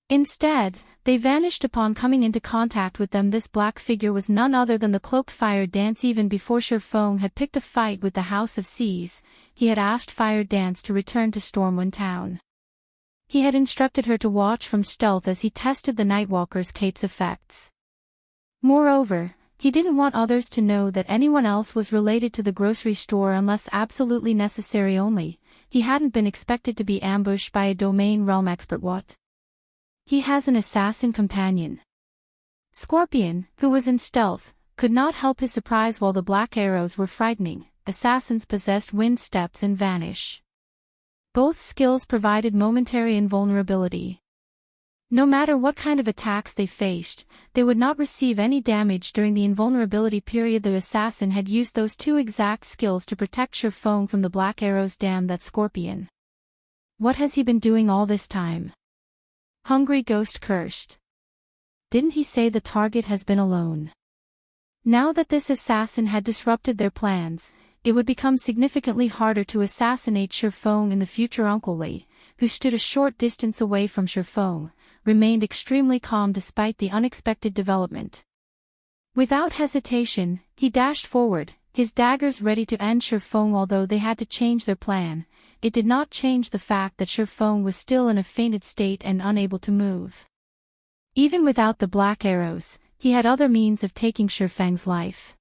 Instead, they vanished upon coming into contact with them. This black figure was none other than the cloaked Fire Dance. Even before Sherfong had picked a fight with the House of Seas, he had asked Fire Dance to return to Stormwind Town. He had instructed her to watch from stealth as he tested the Nightwalker's cape's effects. Moreover, he didn't want others to know that anyone else was related to the grocery store unless absolutely necessary only. He hadn't been expected to be ambushed by a domain realm expert. What? He has an assassin companion. Scorpion, who was in stealth, could not help his surprise. While the black arrows were frightening, assassins possessed wind steps and vanish. Both skills provided momentary invulnerability. No matter what kind of attacks they faced, they would not receive any damage during the invulnerability period. The assassin had used those 2 exact skills to protect Sherfong from the black arrows. Damn that Scorpion. What has he been doing all this time? Hungry Ghost cursed. Didn't he say the target has been alone? Now that this assassin had disrupted their plans, it would become significantly harder to assassinate Sherfong in the future. Uncle Lee, who stood a short distance away from Sherfong, remained extremely calm despite the unexpected development. Without hesitation, he dashed forward, his daggers ready to end Sherfong. Although they had to change their plan, it did not change the fact that Sherfong was still in a fainted state and unable to move. Even without the black arrows, he had other means of taking Sherfang's life.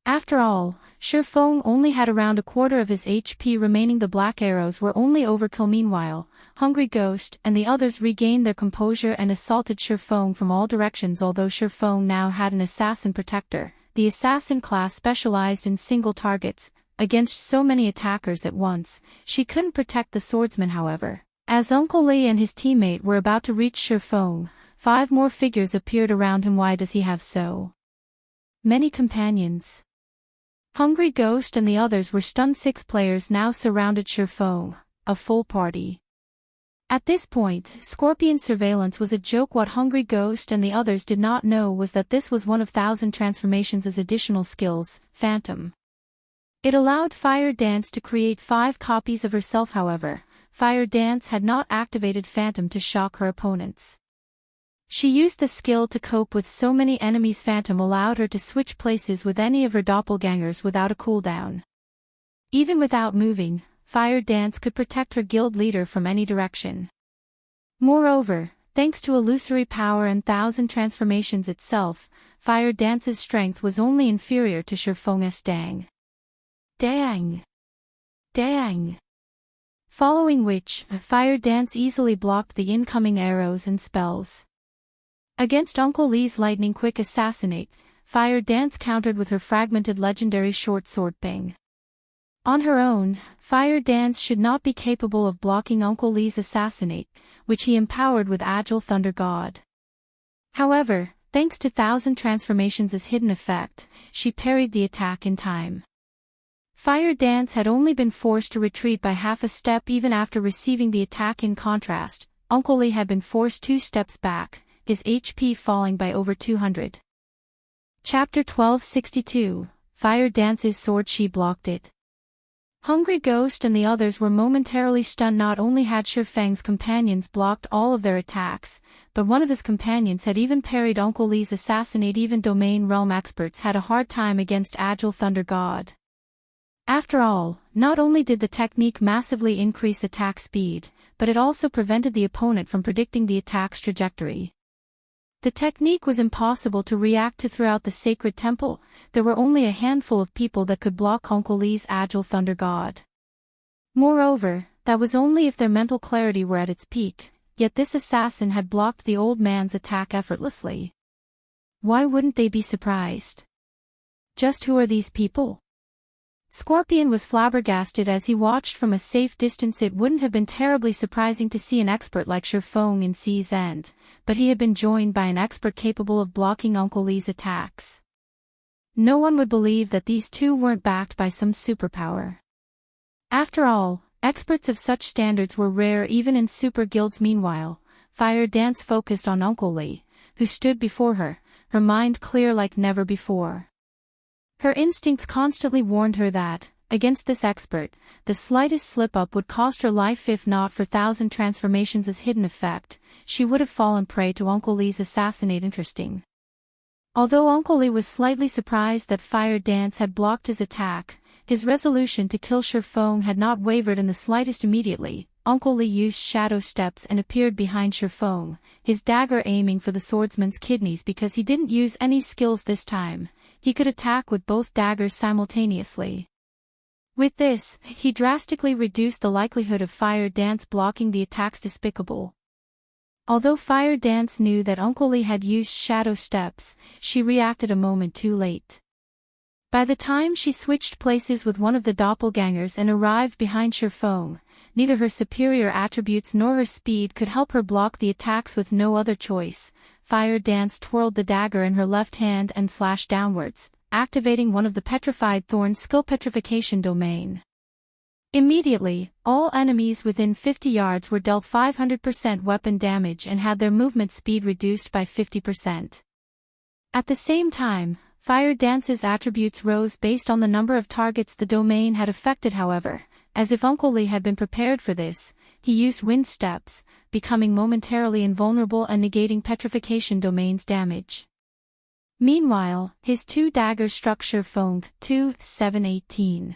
After all, Sherfong only had around a quarter of his HP remaining. The black arrows were only overkill. Meanwhile, Hungry Ghost and the others regained their composure and assaulted Sherfong from all directions. Although Sherfong now had an assassin protector, the assassin class specialized in single targets, against so many attackers at once. She couldn't protect the swordsman however. As Uncle Lee and his teammate were about to reach Shifeng, 5 more figures appeared around him. Why does he have so many companions? Hungry Ghost and the others were stunned. 6 players now surrounded Shifeng, a full party. At this point, Scorpion surveillance was a joke. What Hungry Ghost and the others did not know was that this was one of 1,000 transformations as additional skills, Phantom. It allowed Fire Dance to create 5 copies of herself. However, Fire Dance had not activated Phantom to shock her opponents. She used the skill to cope with so many enemies. Phantom allowed her to switch places with any of her doppelgangers without a cooldown. Even without moving, Fire Dance could protect her guild leader from any direction. Moreover, thanks to illusory power and 1,000 transformations itself, Fire Dance's strength was only inferior to Shifeng's Dang. Dang! Dang! Following which, Fire Dance easily blocked the incoming arrows and spells. Against Uncle Lee's lightning quick assassinate, Fire Dance countered with her fragmented legendary short sword Bang. On her own, Fire Dance should not be capable of blocking Uncle Lee's assassinate, which he empowered with Agile Thunder God. However, thanks to 1,000 transformations as hidden effect, she parried the attack in time. Fire Dance had only been forced to retreat by half a step even after receiving the attack. In contrast, Uncle Lee had been forced 2 steps back, his HP falling by over 200. Chapter 1262, Fire Dance's sword. She blocked it. Hungry Ghost and the others were momentarily stunned. Not only had Shifeng's companions blocked all of their attacks, but one of his companions had even parried Uncle Lee's assassinate. Even Domain Realm experts had a hard time against Agile Thunder God. After all, not only did the technique massively increase attack speed, but it also prevented the opponent from predicting the attack's trajectory. The technique was impossible to react to throughout the sacred temple. There were only a handful of people that could block Uncle Lee's Agile Thunder God. Moreover, that was only if their mental clarity were at its peak, yet this assassin had blocked the old man's attack effortlessly. Why wouldn't they be surprised? Just who are these people? Scorpion was flabbergasted as he watched from a safe distance. It wouldn't have been terribly surprising to see an expert like Shifeng in Sea's End, but he had been joined by an expert capable of blocking Uncle Lee's attacks. No one would believe that these two weren't backed by some superpower. After all, experts of such standards were rare even in super guilds. Meanwhile, Fire Dance focused on Uncle Lee, who stood before her, her mind clear like never before. Her instincts constantly warned her that, against this expert, the slightest slip-up would cost her life. If not for 1,000 transformations as hidden effect, she would have fallen prey to Uncle Lee's assassinate. Interesting. Although Uncle Lee was slightly surprised that Fire Dance had blocked his attack, his resolution to kill Shifeng had not wavered in the slightest. Immediately, Uncle Lee used shadow steps and appeared behind Shifeng, his dagger aiming for the swordsman's kidneys. Because he didn't use any skills this time, he could attack with both daggers simultaneously. With this, he drastically reduced the likelihood of Fire Dance blocking the attacks. Despicable. Although Fire Dance knew that Uncle Lee had used shadow steps, she reacted a moment too late. By the time she switched places with one of the doppelgangers and arrived behind Shifeng, neither her superior attributes nor her speed could help her block the attacks. With no other choice, Fire Dance twirled the dagger in her left hand and slashed downwards, activating one of the Petrified Thorn's skill Petrification Domain. Immediately, all enemies within 50 yards were dealt 500% weapon damage and had their movement speed reduced by 50%. At the same time, Fire Dance's attributes rose based on the number of targets the domain had affected. However, as if Uncle Lee had been prepared for this, he used wind steps, becoming momentarily invulnerable and negating Petrification Domain's damage. Meanwhile, his 2 daggers struck Shifeng, 718.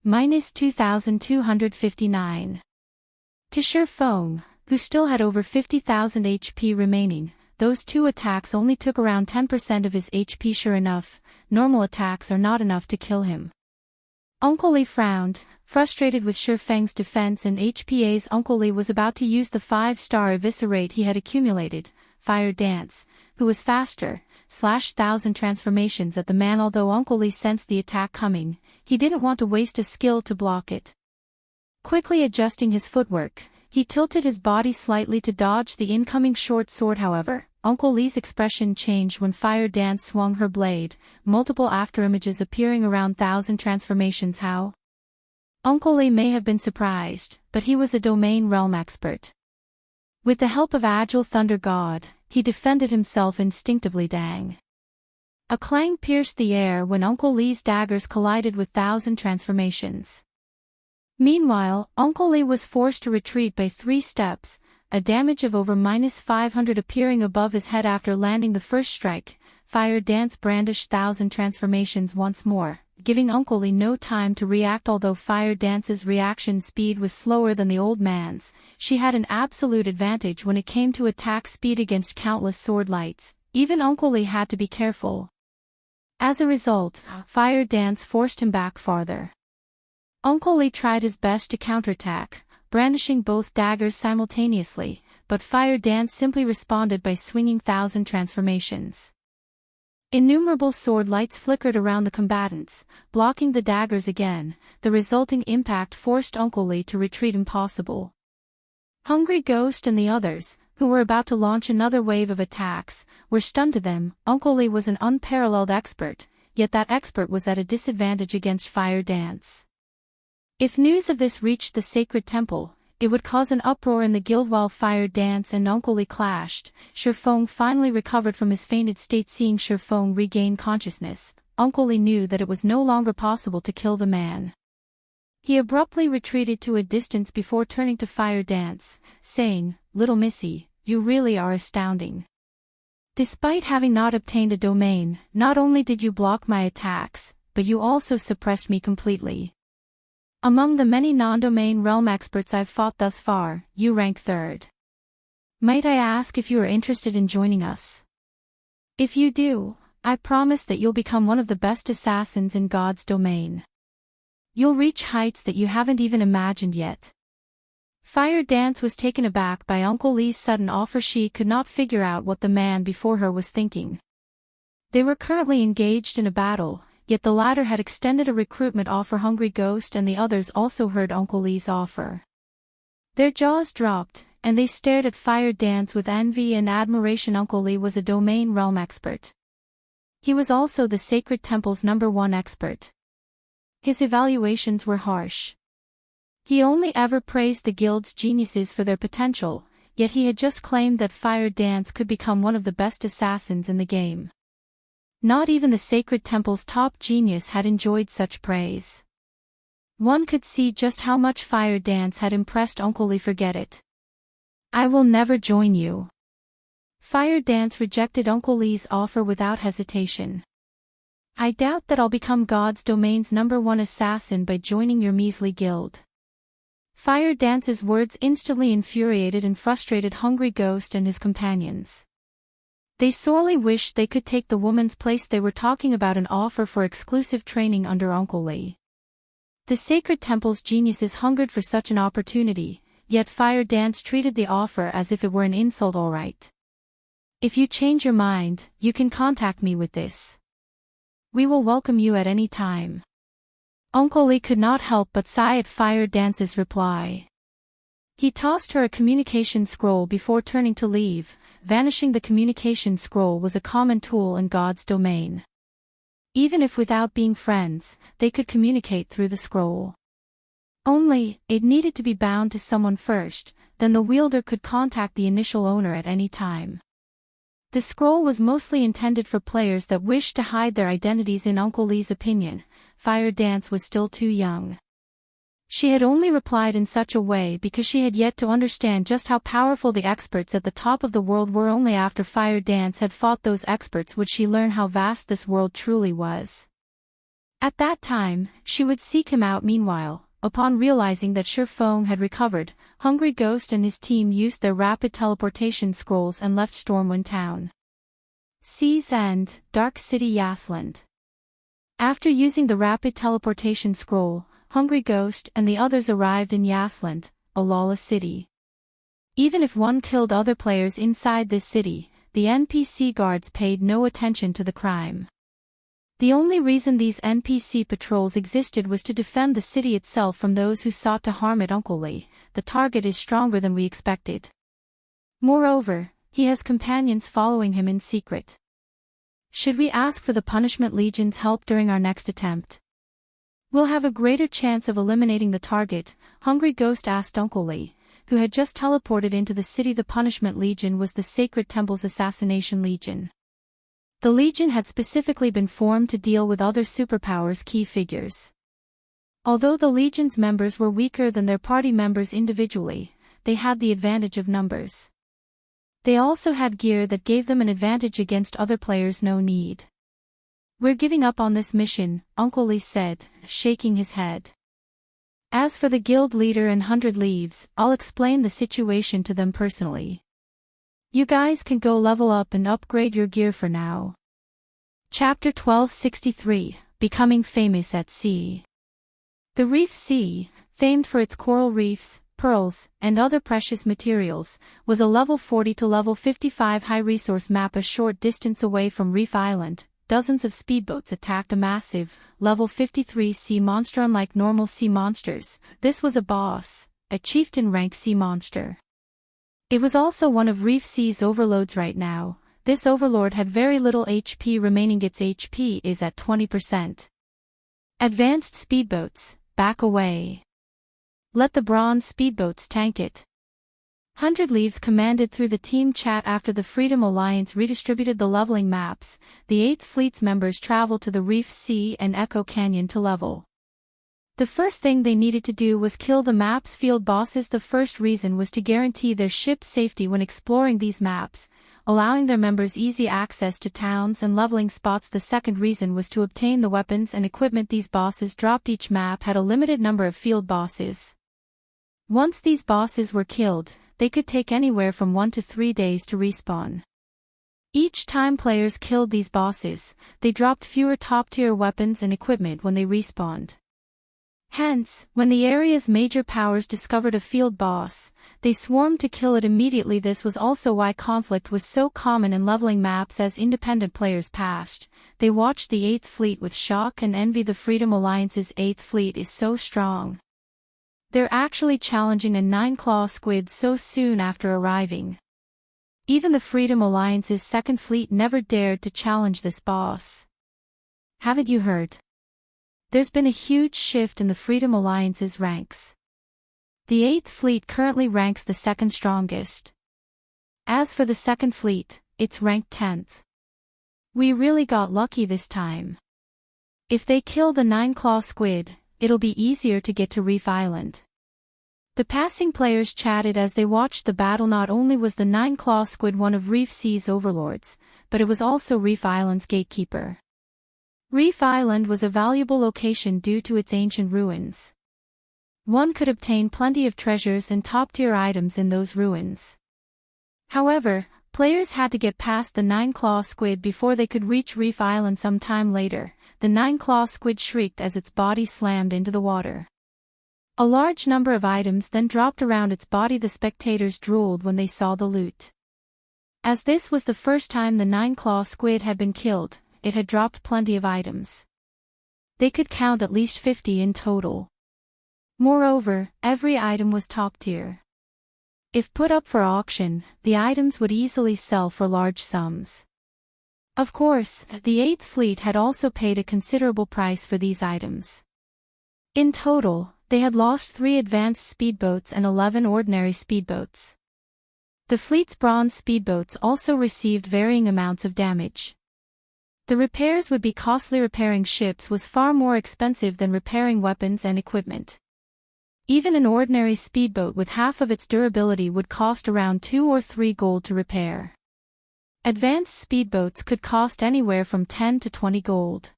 Minus 2,259. To Shifeng, who still had over 50,000 HP remaining, those 2 attacks only took around 10% of his HP. Sure enough, normal attacks are not enough to kill him. Uncle Lee frowned, frustrated with Shifeng's defense and HPAs. Uncle Lee was about to use the 5-star eviscerate he had accumulated, Fire Dance, who was faster, slashed 1,000 transformations at the man. Although Uncle Lee sensed the attack coming, he didn't want to waste a skill to block it. Quickly adjusting his footwork, he tilted his body slightly to dodge the incoming short sword. However, Uncle Lee's expression changed when Fire Dance swung her blade, multiple afterimages appearing around 1,000 transformations. How? Uncle Lee may have been surprised, but he was a domain realm expert. With the help of Agile Thunder God, he defended himself instinctively. Dang. A clang pierced the air when Uncle Lee's daggers collided with 1,000 transformations. Meanwhile, Uncle Lee was forced to retreat by 3 steps, a damage of over -500 appearing above his head after landing the first strike. Fire Dance brandished 1,000 transformations once more, giving Uncle Lee no time to react. Although Fire Dance's reaction speed was slower than the old man's, she had an absolute advantage when it came to attack speed against countless sword lights. Even Uncle Lee had to be careful. As a result, Fire Dance forced him back farther. Uncle Lee tried his best to counterattack, brandishing both daggers simultaneously, but Fire Dance simply responded by swinging 1,000 transformations. Innumerable sword lights flickered around the combatants, blocking the daggers again. The resulting impact forced Uncle Lee to retreat. Impossible. Hungry Ghost and the others, who were about to launch another wave of attacks, were stunned to them. Uncle Lee was an unparalleled expert, yet that expert was at a disadvantage against Fire Dance. If news of this reached the sacred temple, it would cause an uproar in the guild. While Fire Dance and Uncle Lee clashed, Shifeng finally recovered from his fainted state. Seeing Shifeng regain consciousness, Uncle Lee knew that it was no longer possible to kill the man. He abruptly retreated to a distance before turning to Fire Dance, saying, "Little Missy, you really are astounding. Despite having not obtained a domain, not only did you block my attacks, but you also suppressed me completely. Among the many non-domain realm experts I've fought thus far, you rank 3rd. Might I ask if you are interested in joining us? If you do, I promise that you'll become one of the best assassins in God's domain. You'll reach heights that you haven't even imagined yet." Fire Dance was taken aback by Uncle Lee's sudden offer. She could not figure out what the man before her was thinking. They were currently engaged in a battle, yet the latter had extended a recruitment offer. Hungry Ghost and the others also heard Uncle Lee's offer. Their jaws dropped, and they stared at Fire Dance with envy and admiration. Uncle Lee was a domain realm expert. He was also the Sacred Temple's #1 expert. His evaluations were harsh. He only ever praised the guild's geniuses for their potential, yet he had just claimed that Fire Dance could become one of the best assassins in the game. Not even the Sacred Temple's top genius had enjoyed such praise. One could see just how much Fire Dance had impressed Uncle Lee. "Forget it. I will never join you." Fire Dance rejected Uncle Lee's offer without hesitation. "I doubt that I'll become God's domain's #1 assassin by joining your measly guild." Fire Dance's words instantly infuriated and frustrated Hungry Ghost and his companions. They sorely wished they could take the woman's place. They were talking about an offer for exclusive training under Uncle Lee. The Sacred Temple's geniuses hungered for such an opportunity, yet Fire Dance treated the offer as if it were an insult. "All right. If you change your mind, you can contact me with this. We will welcome you at any time." Uncle Lee could not help but sigh at Fire Dance's reply. He tossed her a communication scroll before turning to leave. Vanishing the communication scroll was a common tool in God's domain. Even if without being friends, they could communicate through the scroll. Only, it needed to be bound to someone first, then the wielder could contact the initial owner at any time. The scroll was mostly intended for players that wished to hide their identities. In Uncle Lee's opinion, Fire Dance was still too young. She had only replied in such a way because she had yet to understand just how powerful the experts at the top of the world were. Only after Fire Dance had fought those experts would she learn how vast this world truly was. At that time, she would seek him out. Meanwhile, upon realizing that Shifeng had recovered, Hungry Ghost and his team used their rapid teleportation scrolls and left Stormwind Town. Sea's End, Dark City, Yasland. After using the rapid teleportation scroll, Hungry Ghost and the others arrived in Yasland, a lawless city. Even if one killed other players inside this city, the NPC guards paid no attention to the crime. The only reason these NPC patrols existed was to defend the city itself from those who sought to harm it. Uncle Lee, the target is stronger than we expected. Moreover, he has companions following him in secret. Should we ask for the Punishment Legion's help during our next attempt? We'll have a greater chance of eliminating the target, Hungry Ghost asked Uncle Lee, who had just teleported into the city. The Punishment Legion was the Sacred Temple's Assassination Legion. The Legion had specifically been formed to deal with other superpowers' key figures. Although the Legion's members were weaker than their party members individually, they had the advantage of numbers. They also had gear that gave them an advantage against other players. No need. We're giving up on this mission, Uncle Lee said, shaking his head. As for the guild leader and 100 Leaves, I'll explain the situation to them personally. You guys can go level up and upgrade your gear for now. Chapter 1263, Becoming Famous at Sea. The Reef Sea, famed for its coral reefs, pearls, and other precious materials, was a level 40 to level 55 high-resource map a short distance away from Reef Island. Dozens of speedboats attacked a massive, level 53 sea monster. Unlike normal sea monsters, this was a boss, a chieftain-rank sea monster. It was also one of Reef Sea's overlords right now. This overlord had very little HP remaining. Its HP is at 20%. Advanced speedboats, back away. Let the bronze speedboats tank it. 100 Leaves commanded through the team chat. After the Freedom Alliance redistributed the leveling maps, the 8th Fleet's members traveled to the Reef Sea and Echo Canyon to level. The first thing they needed to do was kill the map's field bosses. The first reason was to guarantee their ship's safety when exploring these maps, allowing their members easy access to towns and leveling spots. The second reason was to obtain the weapons and equipment these bosses dropped. Each map had a limited number of field bosses. Once these bosses were killed, they could take anywhere from 1 to 3 days to respawn. Each time players killed these bosses, they dropped fewer top-tier weapons and equipment when they respawned. Hence, when the area's major powers discovered a field boss, they swarmed to kill it immediately. This was also why conflict was so common in leveling maps. As independent players passed, they watched the 8th Fleet with shock and envy. The Freedom Alliance's 8th Fleet is so strong. They're actually challenging a 9-claw squid so soon after arriving. Even the Freedom Alliance's 2nd Fleet never dared to challenge this boss. Haven't you heard? There's been a huge shift in the Freedom Alliance's ranks. The 8th Fleet currently ranks the 2nd strongest. As for the 2nd Fleet, it's ranked 10th. We really got lucky this time. If they kill the 9-claw squid, it'll be easier to get to Reef Island. The passing players chatted as they watched the battle. Not only was the 9-claw squid one of Reef Sea's overlords, but it was also Reef Island's gatekeeper. Reef Island was a valuable location due to its ancient ruins. One could obtain plenty of treasures and top-tier items in those ruins. However, players had to get past the 9-claw squid before they could reach Reef Island. Some time later, the 9-claw squid shrieked as its body slammed into the water. A large number of items then dropped around its body. The spectators drooled when they saw the loot. As this was the first time the 9-claw squid had been killed, it had dropped plenty of items. They could count at least 50 in total. Moreover, every item was top tier. If put up for auction, the items would easily sell for large sums. Of course, the 8th Fleet had also paid a considerable price for these items. In total, they had lost 3 advanced speedboats and 11 ordinary speedboats. The fleet's bronze speedboats also received varying amounts of damage. The repairs would be costly. Repairing ships was far more expensive than repairing weapons and equipment. Even an ordinary speedboat with half of its durability would cost around 2 or 3 gold to repair. Advanced speedboats could cost anywhere from 10 to 20 gold.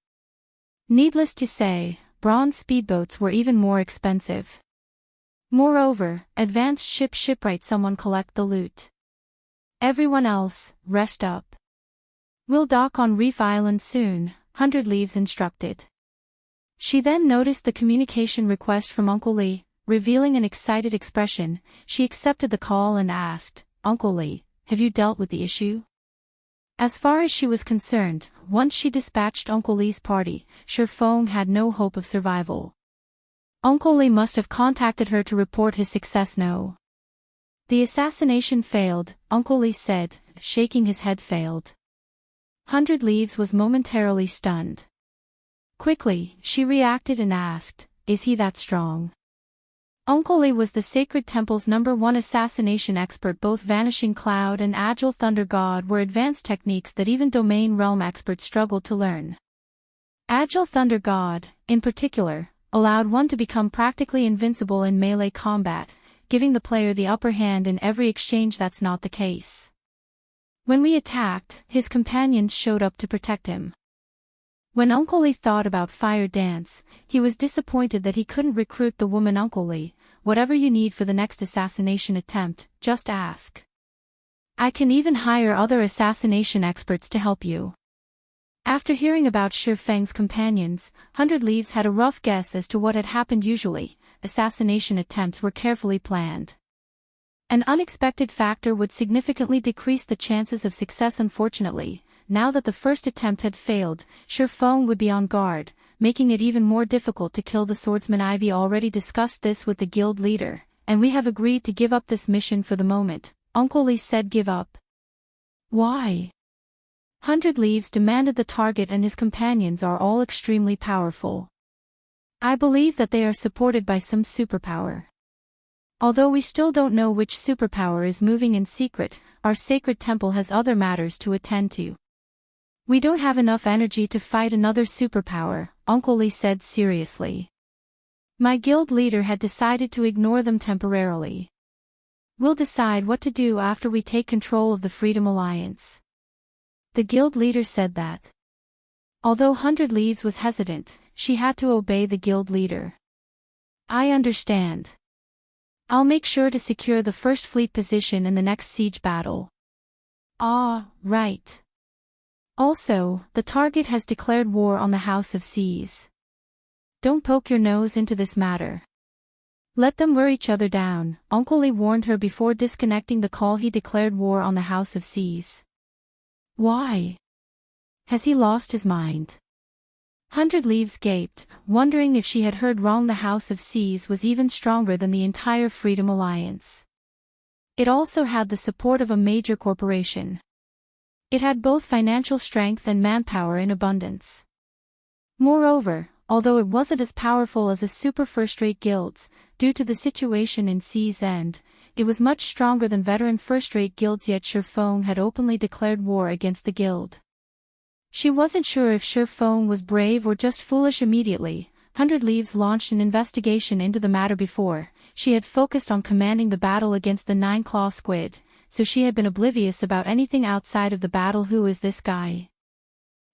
Needless to say, bronze speedboats were even more expensive. Moreover, advanced shipwright someone collect the loot. Everyone else, rest up. We'll dock on Reef Island soon, 100 Leaves instructed. She then noticed the communication request from Uncle Lee. revealing an excited expression. She accepted the call and asked, "Uncle Lee, have you dealt with the issue?" As far as she was concerned, once she dispatched Uncle Lee's party, Shifeng had no hope of survival. Uncle Lee must have contacted her to report his success. No. The assassination failed, Uncle Lee said, shaking his head. Failed. 100 Leaves was momentarily stunned. Quickly, she reacted and asked, "Is he that strong?" Uncle Lee was the Sacred Temple's #1 assassination expert. Both Vanishing Cloud and Agile Thunder God were advanced techniques that even Domain Realm experts struggled to learn. Agile Thunder God, in particular, allowed one to become practically invincible in melee combat, giving the player the upper hand in every exchange. That's not the case. When we attacked, his companions showed up to protect him. When Uncle Lee thought about Fire Dance, he was disappointed that he couldn't recruit the woman. "Uncle Lee, whatever you need for the next assassination attempt, just ask. I can even hire other assassination experts to help you." After hearing about Shifeng's companions, 100 Leaves had a rough guess as to what had happened. Usually, assassination attempts were carefully planned. An unexpected factor would significantly decrease the chances of success. Unfortunately, now that the first attempt had failed, Shifeng would be on guard, making it even more difficult to kill the swordsman. "Ivy already discussed this with the guild leader, and we have agreed to give up this mission for the moment," Uncle Lee said. "Give up? Why?" 100 Leaves demanded. "The target and his companions are all extremely powerful. I believe that they are supported by some superpower. Although we still don't know which superpower is moving in secret, our Sacred Temple has other matters to attend to. We don't have enough energy to fight another superpower," Uncle Lee said seriously. "My guild leader had decided to ignore them temporarily. We'll decide what to do after we take control of the Freedom Alliance." The guild leader said that. Although 100 Leaves was hesitant, she had to obey the guild leader. "I understand. I'll make sure to secure the first fleet position in the next siege battle." "Ah, right. Also, the target has declared war on the House of Seas. Don't poke your nose into this matter. Let them wear each other down," Uncle Lee warned her before disconnecting the call. "He declared war on the House of Seas. Why? Has he lost his mind?" 100 Leaves gaped, wondering if she had heard wrong. The House of Seas was even stronger than the entire Freedom Alliance. It also had the support of a major corporation. It had both financial strength and manpower in abundance. Moreover, although it wasn't as powerful as a super first-rate guilds, due to the situation in Sea's End, it was much stronger than veteran first-rate guilds. Yet Shifeng had openly declared war against the guild. She wasn't sure if Shifeng was brave or just foolish. Immediately, 100 Leaves launched an investigation into the matter. Before, she had focused on commanding the battle against the Nine-Claw Squid, so she had been oblivious about anything outside of the battle. "Who is this guy?"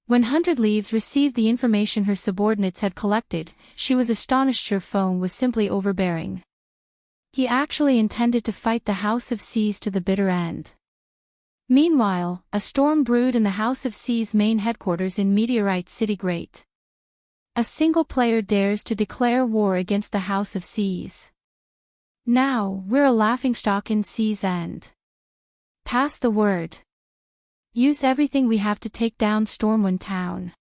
When 100 Leaves received the information her subordinates had collected, she was astonished. Shifeng was simply overbearing. He actually intended to fight the House of Seas to the bitter end. Meanwhile, a storm brewed in the House of Seas main headquarters in Meteorite City. Great. A single player dares to declare war against the House of Seas. Now, we're a laughingstock in Sea's End. Pass the word. Use everything we have to take down Stormwind Town.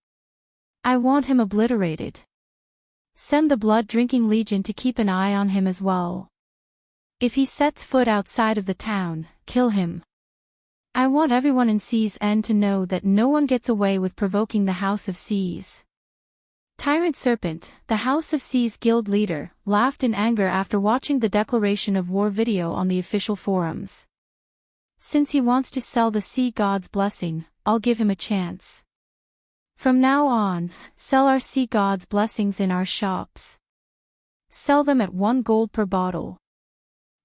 I want him obliterated. Send the Blood-Drinking Legion to keep an eye on him as well. If he sets foot outside of the town, kill him. I want everyone in Sea's End to know that no one gets away with provoking the House of Seas." Tyrant Serpent, the House of Seas guild leader, laughed in anger after watching the declaration of war video on the official forums. "Since he wants to sell the Sea God's blessing, I'll give him a chance. From now on, sell our Sea God's blessings in our shops. Sell them at 1 gold per bottle.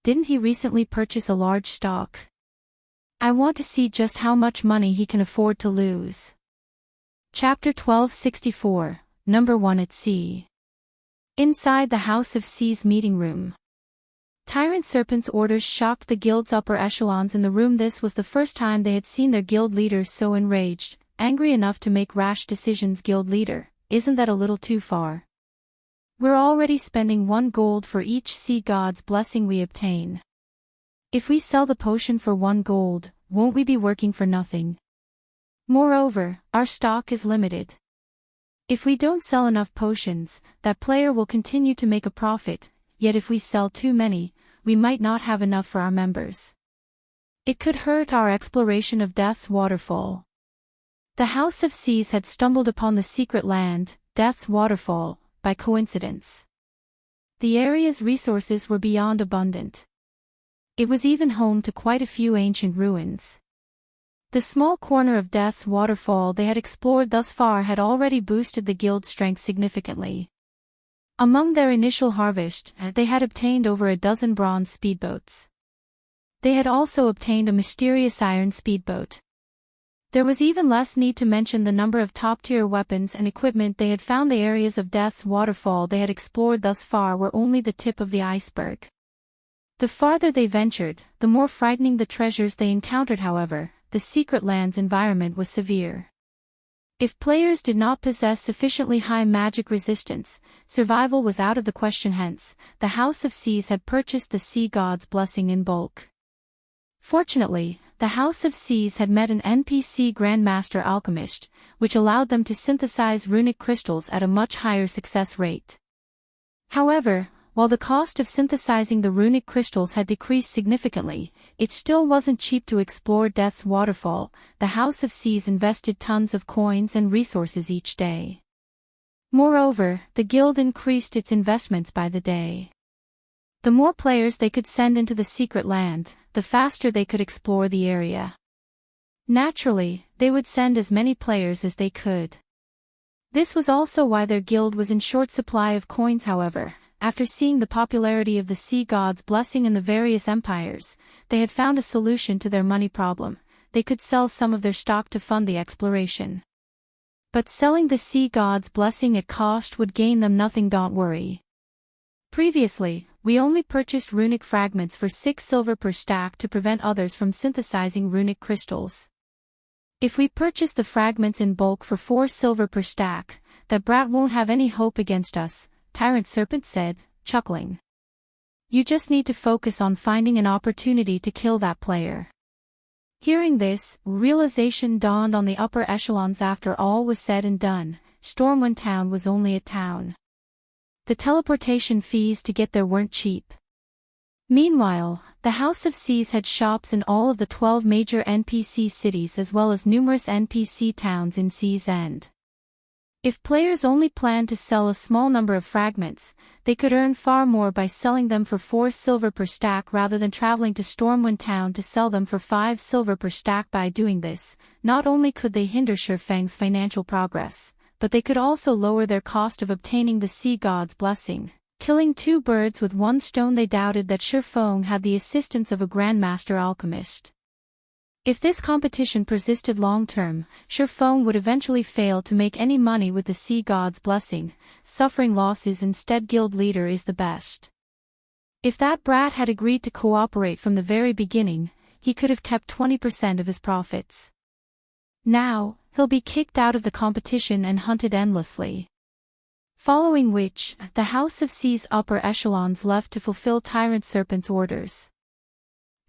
Didn't he recently purchase a large stock? I want to see just how much money he can afford to lose." Chapter 1264, #1 at Sea. Inside the House of Seas meeting room. Tyrant Serpent's orders shocked the guild's upper echelons in the room. This was the first time they had seen their guild leaders so enraged, angry enough to make rash decisions. "Guild leader, isn't that a little too far? We're already spending 1 gold for each sea god's blessing we obtain. If we sell the potion for 1 gold, won't we be working for nothing? Moreover, our stock is limited. If we don't sell enough potions, that player will continue to make a profit, yet if we sell too many, we might not have enough for our members. It could hurt our exploration of Death's Waterfall. The House of Seas had stumbled upon the secret land, Death's Waterfall, by coincidence. The area's resources were beyond abundant. It was even home to quite a few ancient ruins. The small corner of Death's Waterfall they had explored thus far had already boosted the guild's strength significantly. Among their initial harvest, they had obtained over a dozen bronze speedboats. They had also obtained a mysterious iron speedboat. There was even less need to mention the number of top-tier weapons and equipment they had found. The areas of Death's Waterfall they had explored thus far were only the tip of the iceberg. The farther they ventured, the more frightening the treasures they encountered. However, the secret land's environment was severe. If players did not possess sufficiently high magic resistance, survival was out of the question. Hence, the House of Seas had purchased the Sea God's blessing in bulk. Fortunately, the House of Seas had met an NPC Grandmaster Alchemist, which allowed them to synthesize runic crystals at a much higher success rate. However, while the cost of synthesizing the runic crystals had decreased significantly, it still wasn't cheap to explore Death's Waterfall. The House of Seas invested tons of coins and resources each day. Moreover, the guild increased its investments by the day. The more players they could send into the secret land, the faster they could explore the area. Naturally, they would send as many players as they could. This was also why their guild was in short supply of coins. However, after seeing the popularity of the Sea God's blessing in the various empires, they had found a solution to their money problem. They could sell some of their stock to fund the exploration. But selling the Sea God's blessing at cost would gain them nothing. Don't worry. Previously, we only purchased runic fragments for 6 silver per stack to prevent others from synthesizing runic crystals. If we purchase the fragments in bulk for 4 silver per stack, that brat won't have any hope against us, Tyrant Serpent said, chuckling. You just need to focus on finding an opportunity to kill that player. Hearing this, realization dawned on the upper echelons. After all was said and done, Stormwind Town was only a town. The teleportation fees to get there weren't cheap. Meanwhile, the House of Seas had shops in all of the 12 major NPC cities as well as numerous NPC towns in Sea's End. If players only planned to sell a small number of fragments, they could earn far more by selling them for 4 silver per stack rather than traveling to Stormwind Town to sell them for 5 silver per stack. By doing this, not only could they hinder Shurfeng's financial progress, but they could also lower their cost of obtaining the Sea God's blessing, killing 2 birds with 1 stone. They doubted that Shurfeng had the assistance of a Grandmaster Alchemist. If this competition persisted long-term, Shurfeng would eventually fail to make any money with the Sea God's blessing, suffering losses. Instead, guild leader is the best. If that brat had agreed to cooperate from the very beginning, he could have kept 20% of his profits. Now, he'll be kicked out of the competition and hunted endlessly. Following which, the House of Seas upper echelons left to fulfill Tyrant Serpent's orders.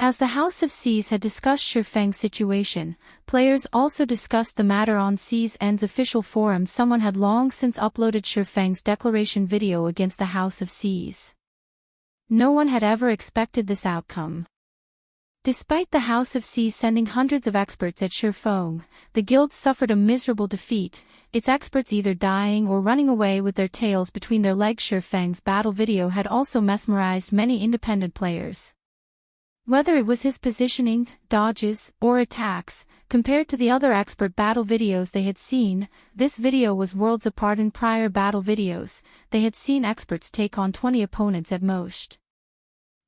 As the House of Seas had discussed Shurfeng's situation, players also discussed the matter on Sea's End's official forum. Someone had long since uploaded Shurfeng's declaration video against the House of Seas. No one had ever expected this outcome. Despite the House of Seas sending hundreds of experts at Shurfeng, the guild suffered a miserable defeat, its experts either dying or running away with their tails between their legs. Shurfeng's battle video had also mesmerized many independent players. Whether it was his positioning, dodges, or attacks, compared to the other expert battle videos they had seen, this video was worlds apart. In prior battle videos, they had seen experts take on 20 opponents at most.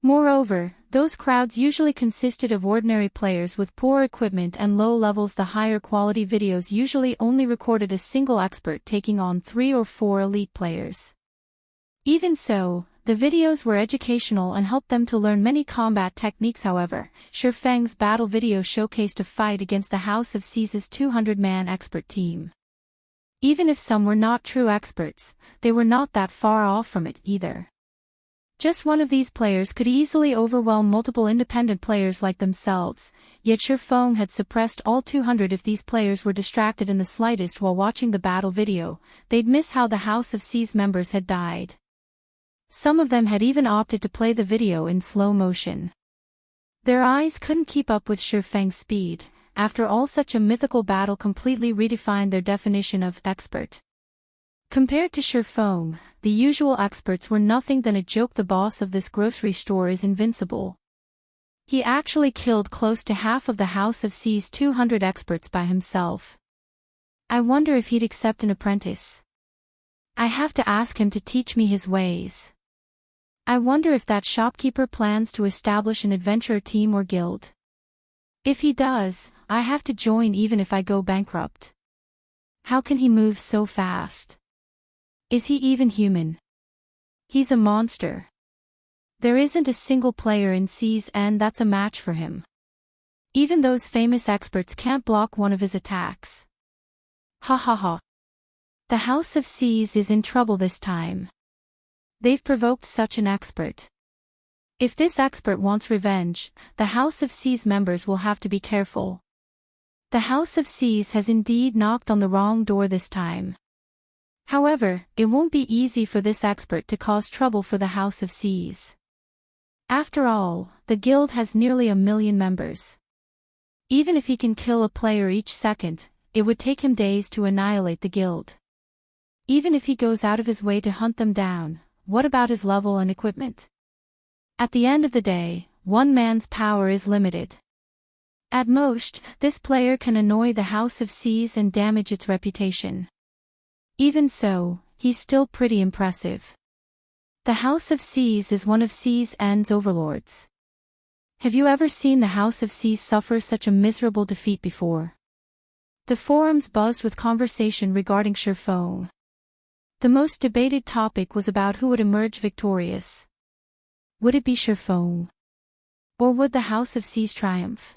Moreover, those crowds usually consisted of ordinary players with poor equipment and low levels. The higher quality videos usually only recorded a single expert taking on 3 or 4 elite players. Even so, the videos were educational and helped them to learn many combat techniques. However, Shurfeng's battle video showcased a fight against the House of Seas' 200-man expert team. Even if some were not true experts, they were not that far off from it either. Just one of these players could easily overwhelm multiple independent players like themselves, yet Shifeng had suppressed all 200. If these players were distracted in the slightest while watching the battle video, they'd miss how the House of C's members had died. Some of them had even opted to play the video in slow motion. Their eyes couldn't keep up with Shifeng's speed. After all, such a mythical battle completely redefined their definition of expert. Compared to Shifeng, the usual experts were nothing than a joke. The boss of this grocery store is invincible. He actually killed close to half of the House of C's 200 experts by himself. I wonder if he'd accept an apprentice. I have to ask him to teach me his ways. I wonder if that shopkeeper plans to establish an adventurer team or guild. If he does, I have to join even if I go bankrupt. How can he move so fast? Is he even human? He's a monster. There isn't a single player in C's and that's a match for him. Even those famous experts can't block one of his attacks. Ha ha ha. The House of C's is in trouble this time. They've provoked such an expert. If this expert wants revenge, the House of C's members will have to be careful. The House of C's has indeed knocked on the wrong door this time. However, it won't be easy for this expert to cause trouble for the House of C's. After all, the guild has nearly 1 million members. Even if he can kill a player each second, it would take him days to annihilate the guild. Even if he goes out of his way to hunt them down, what about his level and equipment? At the end of the day, one man's power is limited. At most, this player can annoy the House of C's and damage its reputation. Even so, he's still pretty impressive. The House of C's is one of C's End's overlords. Have you ever seen the House of C's suffer such a miserable defeat before? The forums buzzed with conversation regarding Shifeng. The most debated topic was about who would emerge victorious. Would it be Shifeng? Or would the House of C's triumph?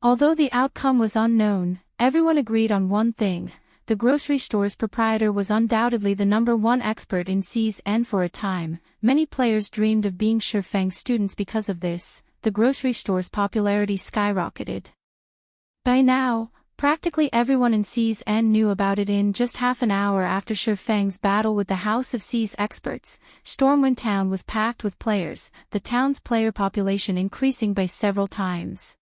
Although the outcome was unknown, everyone agreed on one thing. The grocery store's proprietor was undoubtedly the #1 expert in C's End. For a time, many players dreamed of being Shifeng's students. Because of this, the grocery store's popularity skyrocketed. By now, practically everyone in C's End knew about it. In just half an hour after Shifeng's battle with the House of C's experts, Stormwind Town was packed with players, the town's player population increasing by several times.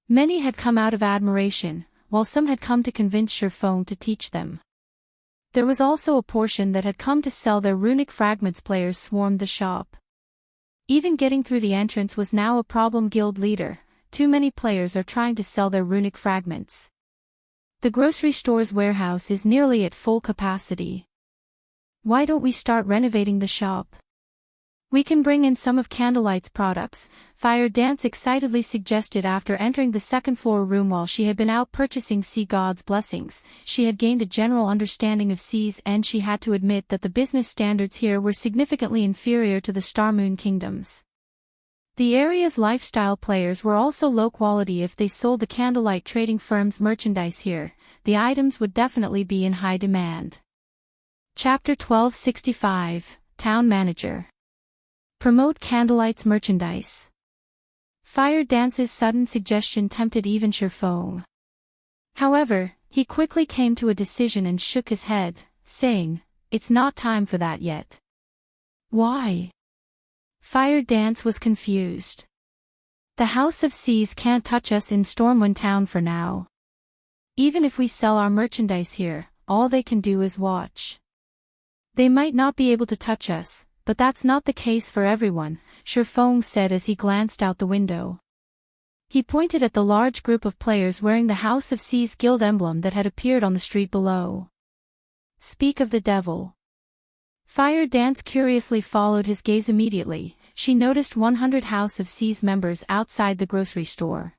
Many had come out of admiration, while some had come to convince Shifeng to teach them. There was also a portion that had come to sell their runic fragments. Players swarmed the shop. Even getting through the entrance was now a problem. Guild leader, too many players are trying to sell their runic fragments. The grocery store's warehouse is nearly at full capacity. Why don't we start renovating the shop? We can bring in some of Candlelight's products, Fire Dance excitedly suggested after entering the second-floor room. While she had been out purchasing Sea God's blessings, she had gained a general understanding of C's End. She had to admit that the business standards here were significantly inferior to the Starmoon Kingdoms. The area's lifestyle players were also low quality. If they sold the Candlelight trading firm's merchandise here, the items would definitely be in high demand. Chapter 1265, Town Manager. Promote Candlelight's merchandise. Fire Dance's sudden suggestion tempted even Shifeng. However, he quickly came to a decision and shook his head, saying, "It's not time for that yet." Why? Fire Dance was confused. The House of C's can't touch us in Stormwind Town for now. Even if we sell our merchandise here, all they can do is watch. They might not be able to touch us, but that's not the case for everyone, Shifeng said as he glanced out the window. He pointed at the large group of players wearing the House of C's guild emblem that had appeared on the street below. Speak of the devil. Fire Dance curiously followed his gaze. Immediately, she noticed 100 House of C's members outside the grocery store.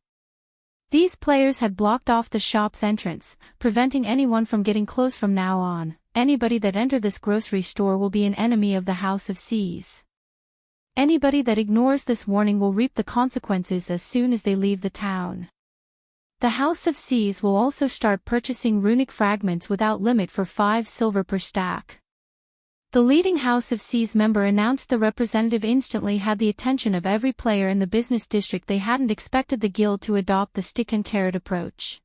These players had blocked off the shop's entrance, preventing anyone from getting close. From now on, anybody that entered this grocery store will be an enemy of the House of C's. Anybody that ignores this warning will reap the consequences as soon as they leave the town. The House of Seas will also start purchasing runic fragments without limit for 5 silver per stack. The leading House of Seas member announced. The representative instantly had the attention of every player in the business district. They hadn't expected the guild to adopt the stick and carrot approach.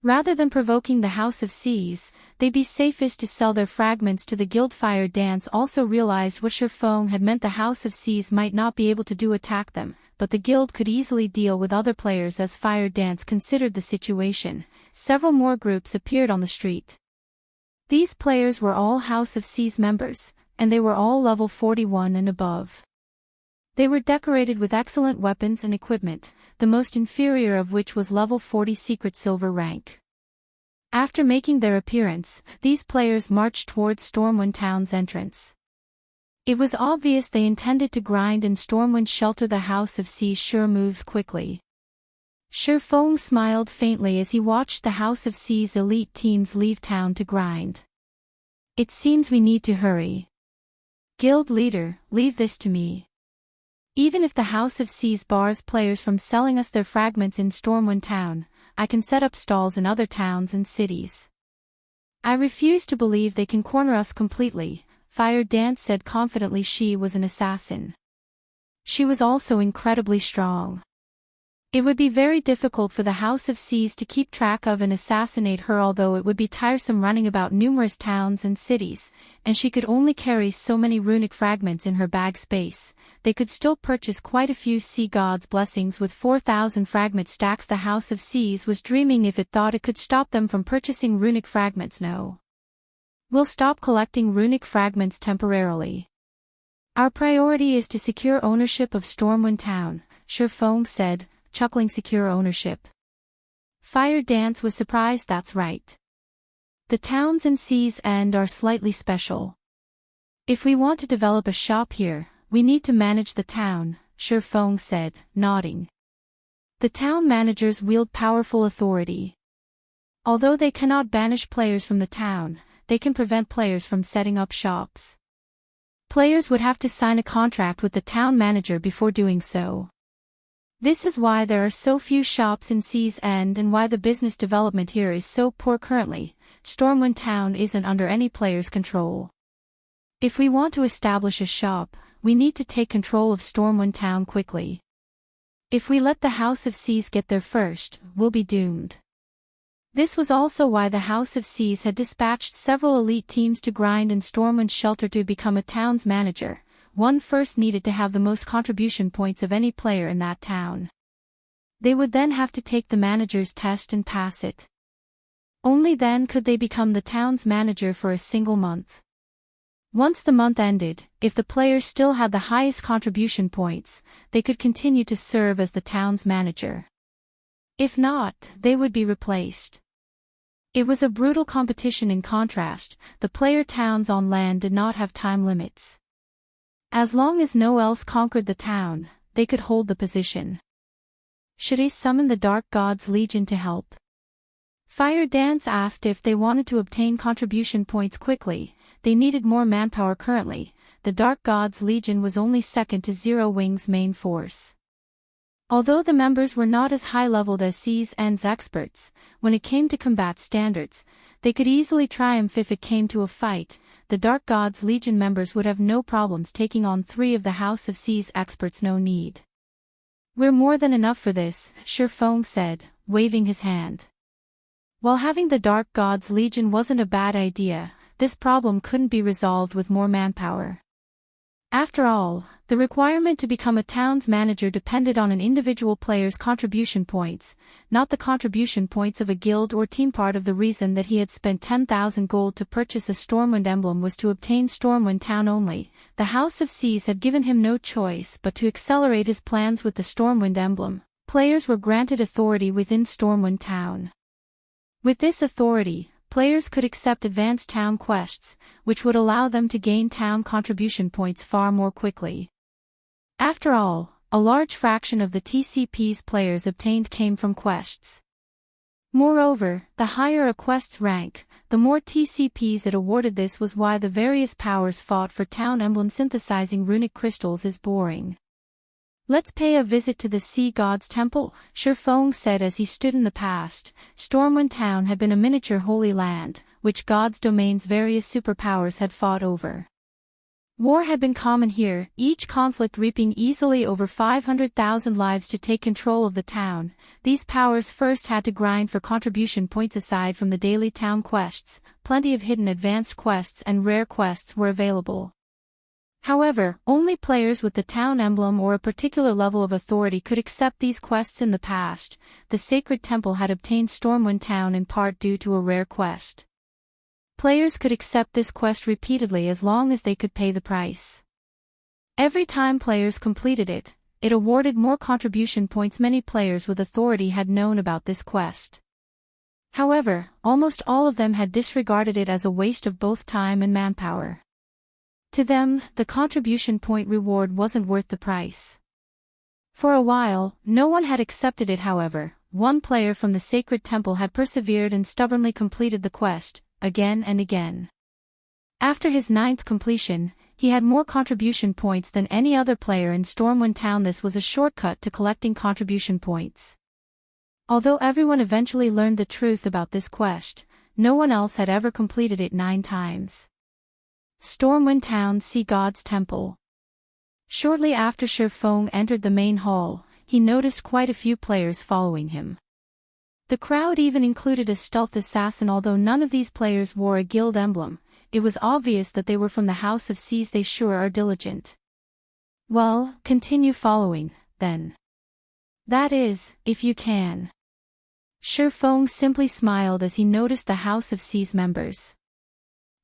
Rather than provoking the House of Seas, they'd be safest to sell their fragments to the guild. Fire Dance also realized what Shifeng had meant. The House of Seas might not be able to attack them, but the guild could easily deal with other players. As Fire Dance considered the situation, several more groups appeared on the street. These players were all House of Seas members, and they were all level 41 and above. They were decorated with excellent weapons and equipment, the most inferior of which was level 40 secret silver rank. After making their appearance, these players marched towards Stormwind Town's entrance. It was obvious they intended to grind in Stormwind Shelter. The House of Seas sure moves quickly. Shifeng smiled faintly as he watched the House of Seas elite teams leave town to grind. It seems we need to hurry. Guild leader, leave this to me. Even if the House of Seas bars players from selling us their fragments in Stormwind Town, I can set up stalls in other towns and cities. I refuse to believe they can corner us completely, Fire Dance said confidently. She was an assassin. She was also incredibly strong. It would be very difficult for the House of Seas to keep track of and assassinate her, although it would be tiresome running about numerous towns and cities, and she could only carry so many runic fragments in her bag space. They could still purchase quite a few Sea God's blessings with 4,000 fragment stacks. The House of Seas was dreaming if it thought it could stop them from purchasing runic fragments. No. We'll stop collecting runic fragments temporarily. Our priority is to secure ownership of Stormwind Town, Shifeng said, chuckling. Secure ownership. Fire Dance was surprised. That's right. The towns in Seas End are slightly special. If we want to develop a shop here, we need to manage the town, Shifeng said, nodding. The town managers wield powerful authority. Although they cannot banish players from the town, they can prevent players from setting up shops. Players would have to sign a contract with the town manager before doing so. This is why there are so few shops in Seas End and why the business development here is so poor currently. Stormwind Town isn't under any player's control. If we want to establish a shop, we need to take control of Stormwind Town quickly. If we let the House of Seas get there first, we'll be doomed. This was also why the House of Seas had dispatched several elite teams to grind in Stormwind Shelter. To become a town's manager, one first needed to have the most contribution points of any player in that town. They would then have to take the manager's test and pass it. Only then could they become the town's manager for a single month. Once the month ended, if the player still had the highest contribution points, they could continue to serve as the town's manager. If not, they would be replaced. It was a brutal competition. In contrast, the player towns on land did not have time limits. As long as no one else conquered the town, they could hold the position. Should I summon the Dark God's Legion to help? Fire Dance asked. If they wanted to obtain contribution points quickly, they needed more manpower. Currently, the Dark God's Legion was only second to Zero Wing's main force. Although the members were not as high-leveled as Seas End's experts, when it came to combat standards, they could easily triumph if it came to a fight. The Dark God's Legion members would have no problems taking on 3 of the House of Seas experts. No need. We're more than enough for this, Shifeng said, waving his hand. While having the Dark God's Legion wasn't a bad idea, this problem couldn't be resolved with more manpower. After all, the requirement to become a town's manager depended on an individual player's contribution points, not the contribution points of a guild or team. Part of the reason that he had spent 10,000 gold to purchase a Stormwind emblem was to obtain Stormwind Town only. The House of Seas had given him no choice but to accelerate his plans with the Stormwind emblem. Players were granted authority within Stormwind Town. With this authority, players could accept advanced town quests, which would allow them to gain town contribution points far more quickly. After all, a large fraction of the TCP's players obtained came from quests. Moreover, the higher a quest's rank, the more TCPs it awarded. This was why the various powers fought for town emblem. Synthesizing runic crystals is boring. Let's pay a visit to the Sea God's Temple, Shurfeng said as he stood in the past. Stormwind Town had been a miniature holy land, which God's domain's various superpowers had fought over. War had been common here, each conflict reaping easily over 500,000 lives to take control of the town. These powers first had to grind for contribution points. Aside from the daily town quests, plenty of hidden advanced quests and rare quests were available. However, only players with the town emblem or a particular level of authority could accept these quests. In the past, the Sacred Temple had obtained Stormwind Town in part due to a rare quest. Players could accept this quest repeatedly as long as they could pay the price. Every time players completed it, it awarded more contribution points. Many players with authority had known about this quest. However, almost all of them had disregarded it as a waste of both time and manpower. To them, the contribution point reward wasn't worth the price. For a while, no one had accepted it. However, one player from the Sacred Temple had persevered and stubbornly completed the quest, again and again. After his 9th completion, he had more contribution points than any other player in Stormwind Town. This was a shortcut to collecting contribution points. Although everyone eventually learned the truth about this quest, no one else had ever completed it 9 times. Stormwind Town Sea God's Temple. Shortly after Shurfeng entered the main hall, he noticed quite a few players following him. The crowd even included a stealth assassin. Although none of these players wore a guild emblem, it was obvious that they were from the House of Seas. They sure are diligent. Well, continue following, then. That is, if you can. Shurfeng simply smiled as he noticed the House of Seas members.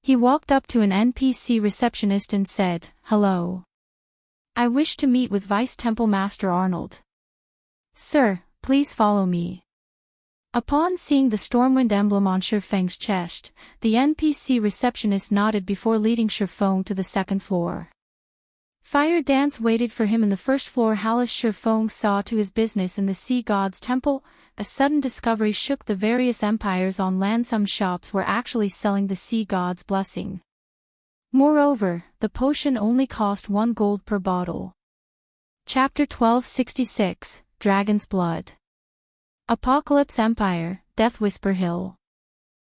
He walked up to an NPC receptionist and said, "Hello. I wish to meet with Vice Temple Master Arnold." "Sir, please follow me." Upon seeing the Stormwind emblem on Shurfeng's chest, the NPC receptionist nodded before leading Shurfeng to the 2nd floor. Fire Dance waited for him in the 1st floor. Hallis Shurfeng saw to his business in the Sea God's Temple. A sudden discovery shook the various empires on land. Some shops were actually selling the Sea God's blessing. Moreover, the potion only cost 1 gold per bottle. Chapter 1266, Dragon's Blood. Apocalypse Empire, Death Whisper Hill.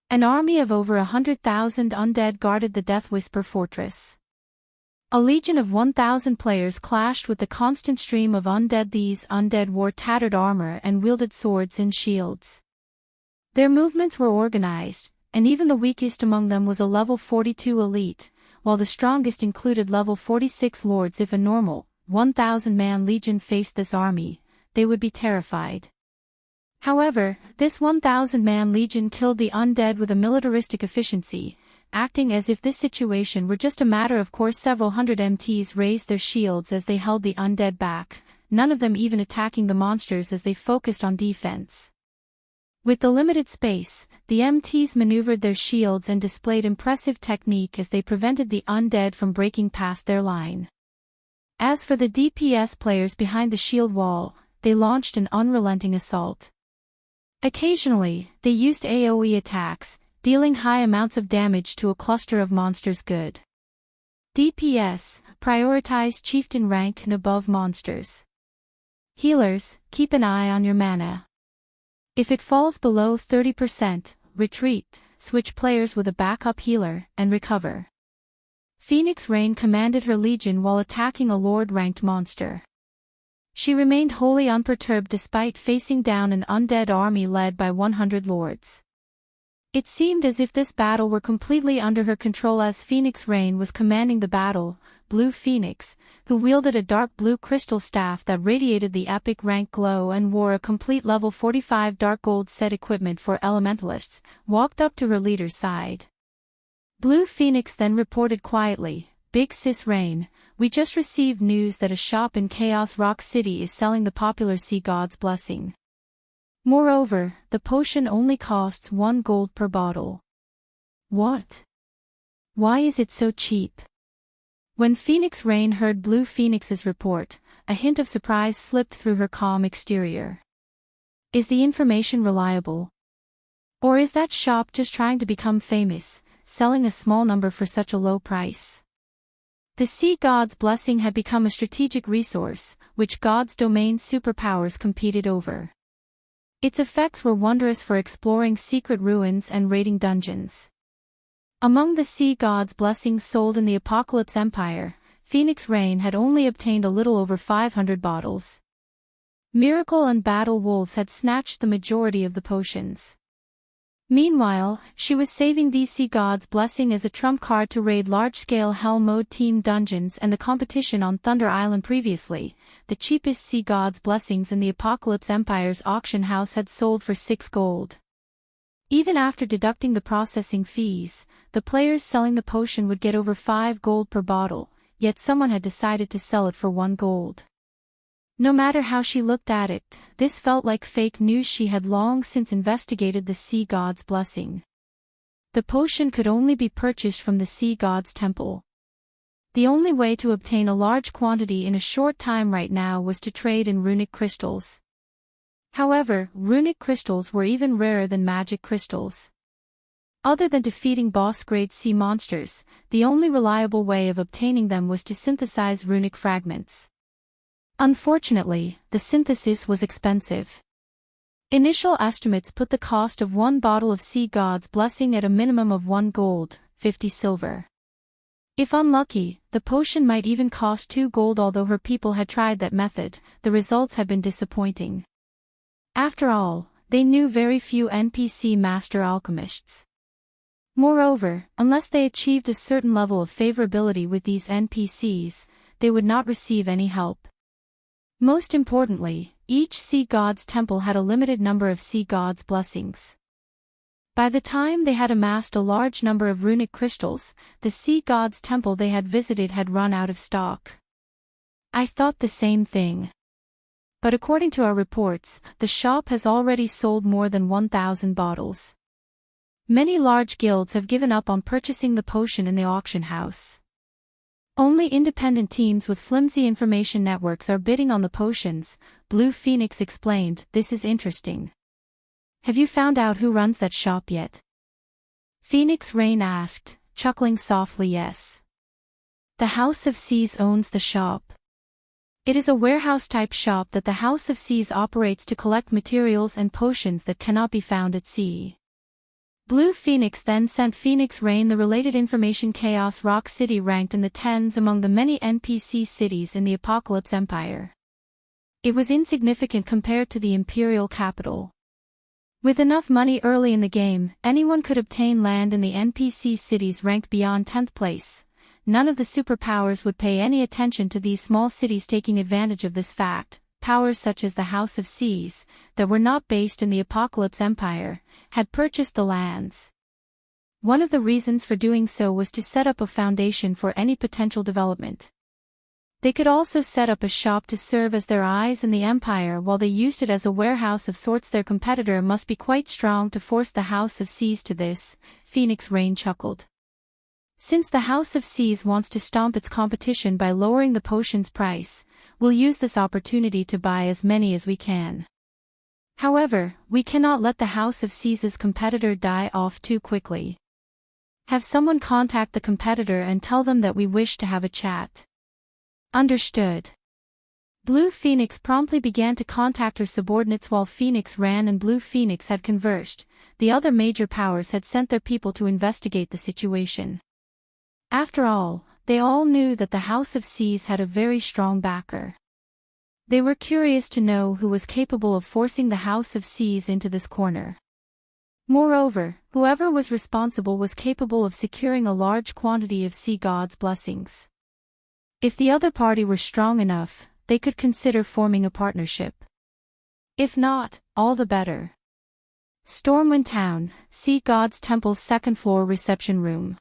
An army of over 100,000 undead guarded the Death Whisper fortress. A legion of 1,000 players clashed with the constant stream of undead. These undead wore tattered armor and wielded swords and shields. Their movements were organized, and even the weakest among them was a level 42 elite, while the strongest included level 46 lords. If a normal, 1,000-man legion faced this army, they would be terrified. However, this 1,000-man legion killed the undead with a militaristic efficiency, acting as if this situation were just a matter of course. Several hundred MTs raised their shields as they held the undead back, none of them even attacking the monsters as they focused on defense. With the limited space, the MTs maneuvered their shields and displayed impressive technique as they prevented the undead from breaking past their line. As for the DPS players behind the shield wall, they launched an unrelenting assault. Occasionally, they used AoE attacks, dealing high amounts of damage to a cluster of monsters. Good DPS, prioritize chieftain rank and above monsters. Healers, keep an eye on your mana. If it falls below 30%, retreat, switch players with a backup healer, and recover. Phoenix Rain commanded her legion while attacking a lord-ranked monster. She remained wholly unperturbed despite facing down an undead army led by 100 lords. It seemed as if this battle were completely under her control. As Phoenix Rain was commanding the battle, Blue Phoenix, who wielded a dark blue crystal staff that radiated the epic rank glow and wore a complete level 45 dark gold set equipment for elementalists, walked up to her leader's side. Blue Phoenix then reported quietly, "Big Sis Rain, we just received news that a shop in Chaos Rock City is selling the popular Sea God's Blessing. Moreover, the potion only costs 1 gold per bottle." "What? Why is it so cheap?" When Phoenix Rain heard Blue Phoenix's report, a hint of surprise slipped through her calm exterior. "Is the information reliable? Or is that shop just trying to become famous, selling a small number for such a low price?" The sea god's blessing had become a strategic resource, which god's domain superpowers competed over. Its effects were wondrous for exploring secret ruins and raiding dungeons. Among the sea god's blessings sold in the Apocalypse Empire, Phoenix Rain had only obtained a little over 500 bottles. Miracle and Battle Wolves had snatched the majority of the potions. Meanwhile, she was saving these sea gods' blessing as a trump card to raid large-scale Hell Mode team dungeons and the competition on Thunder Island previously. The cheapest sea gods' blessings in the Apocalypse Empire's auction house had sold for 6 gold. Even after deducting the processing fees, the players selling the potion would get over 5 gold per bottle, yet someone had decided to sell it for 1 gold. No matter how she looked at it, this felt like fake news. She had long since investigated the sea god's blessing. The potion could only be purchased from the sea god's temple. The only way to obtain a large quantity in a short time right now was to trade in runic crystals. However, runic crystals were even rarer than magic crystals. Other than defeating boss-grade sea monsters, the only reliable way of obtaining them was to synthesize runic fragments. Unfortunately, the synthesis was expensive. Initial estimates put the cost of 1 bottle of sea god's blessing at a minimum of 1 gold, 50 silver. If unlucky, the potion might even cost 2 gold. Although her people had tried that method, the results had been disappointing. After all, they knew very few NPC master alchemists. Moreover, unless they achieved a certain level of favorability with these NPCs, they would not receive any help. Most importantly, each sea god's temple had a limited number of sea god's blessings. By the time they had amassed a large number of runic crystals, the sea god's temple they had visited had run out of stock. I thought the same thing. But according to our reports, the shop has already sold more than 1,000 bottles. Many large guilds have given up on purchasing the potion in the auction house. Only independent teams with flimsy information networks are bidding on the potions, Blue Phoenix explained. This is interesting. Have you found out who runs that shop yet? Phoenix Rain asked, chuckling softly. Yes. The House of Seas owns the shop. It is a warehouse-type shop that the House of Seas operates to collect materials and potions that cannot be found at sea. Blue Phoenix then sent Phoenix Rain the related information. Chaos Rock City ranked in the 10s among the many NPC cities in the Apocalypse Empire. It was insignificant compared to the Imperial capital. With enough money early in the game, anyone could obtain land in the NPC cities ranked beyond 10th place. None of the superpowers would pay any attention to these small cities. Taking advantage of this fact, powers such as the House of Seas, that were not based in the Apocalypse Empire, had purchased the lands. One of the reasons for doing so was to set up a foundation for any potential development. They could also set up a shop to serve as their eyes in the Empire while they used it as a warehouse of sorts. Their competitor must be quite strong to force the House of Seas to this, Phoenix Rain chuckled. Since the House of Seas wants to stomp its competition by lowering the potion's price, we'll use this opportunity to buy as many as we can. However, we cannot let the House of Seas' competitor die off too quickly. Have someone contact the competitor and tell them that we wish to have a chat. Understood. Blue Phoenix promptly began to contact her subordinates. While Phoenix Ran and Blue Phoenix had conversed, the other major powers had sent their people to investigate the situation. After all, they all knew that the House of Seas had a very strong backer. They were curious to know who was capable of forcing the House of Seas into this corner. Moreover, whoever was responsible was capable of securing a large quantity of sea god's blessings. If the other party were strong enough, they could consider forming a partnership. If not, all the better. Stormwind Town, Sea God's Temple's second-floor reception room.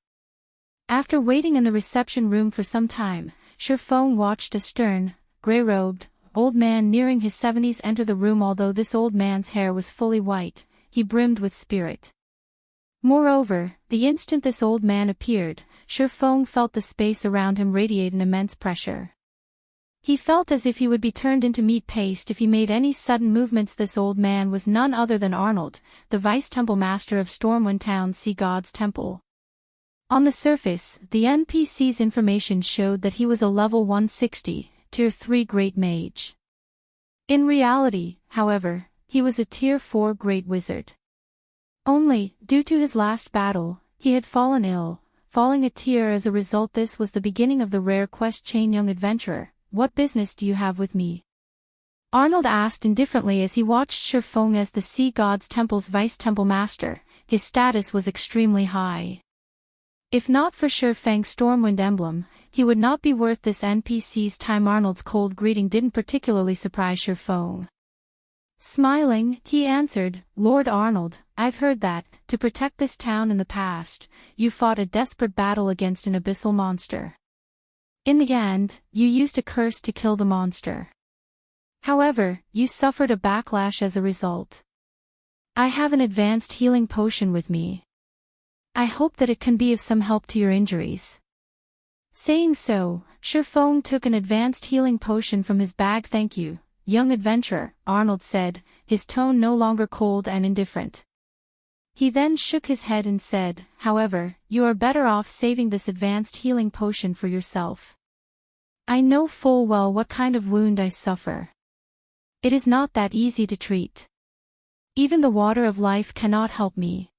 After waiting in the reception room for some time, Sherfone watched a stern, gray-robed, old man nearing his 70s enter the room. Although this old man's hair was fully white, he brimmed with spirit. Moreover, the instant this old man appeared, Sherfone felt the space around him radiate an immense pressure. He felt as if he would be turned into meat paste if he made any sudden movements. This old man was none other than Arnold, the Vice-Temple Master of Stormwind Town's Sea God's Temple. On the surface, the NPC's information showed that he was a level 160, Tier 3 Great Mage. In reality, however, he was a Tier 4 Great Wizard. Only, due to his last battle, he had fallen ill, falling a tier as a result. This was the beginning of the rare quest chain. Young adventurer, what business do you have with me? Arnold asked indifferently as he watched Shifeng as the Sea God's Temple's Vice-Temple Master. His status was extremely high. If not for Shifeng's Stormwind emblem, he would not be worth this NPC's time. Arnold's cold greeting didn't particularly surprise Shifeng. Smiling, he answered, Lord Arnold, I've heard that, to protect this town in the past, you fought a desperate battle against an abyssal monster. In the end, you used a curse to kill the monster. However, you suffered a backlash as a result. I have an advanced healing potion with me. I hope that it can be of some help to your injuries. Saying so, Shifeng took an advanced healing potion from his bag. Thank you, young adventurer, Arnold said, his tone no longer cold and indifferent. He then shook his head and said, however, you are better off saving this advanced healing potion for yourself. I know full well what kind of wound I suffer. It is not that easy to treat. Even the water of life cannot help me.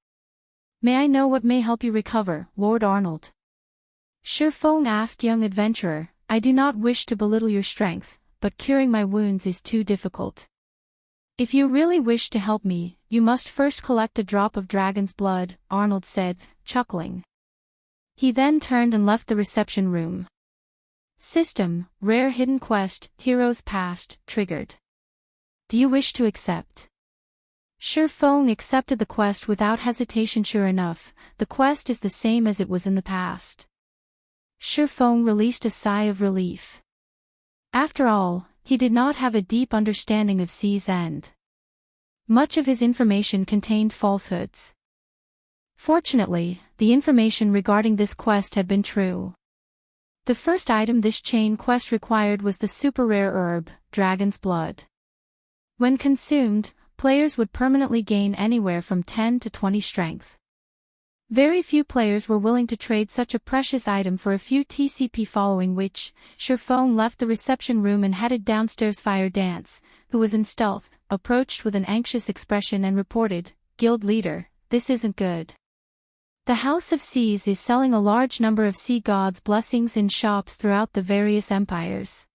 May I know what may help you recover, Lord Arnold? Shifeng asked. Young adventurer, I do not wish to belittle your strength, but curing my wounds is too difficult. If you really wish to help me, you must first collect a drop of dragon's blood, Arnold said, chuckling. He then turned and left the reception room. System, rare hidden quest, Heroes Past, triggered. Do you wish to accept? Shifeng accepted the quest without hesitation. Sure enough, the quest is the same as it was in the past. Shifeng released a sigh of relief. After all, he did not have a deep understanding of Sea's End. Much of his information contained falsehoods. Fortunately, the information regarding this quest had been true. The first item this chain quest required was the super rare herb, Dragon's Blood. When consumed, players would permanently gain anywhere from 10 to 20 strength. Very few players were willing to trade such a precious item for a few TCP, following which, Shifeng left the reception room and headed downstairs. Fire Dance, who was in stealth, approached with an anxious expression and reported, Guild leader, this isn't good. The House of Seas is selling a large number of sea gods' blessings in shops throughout the various empires.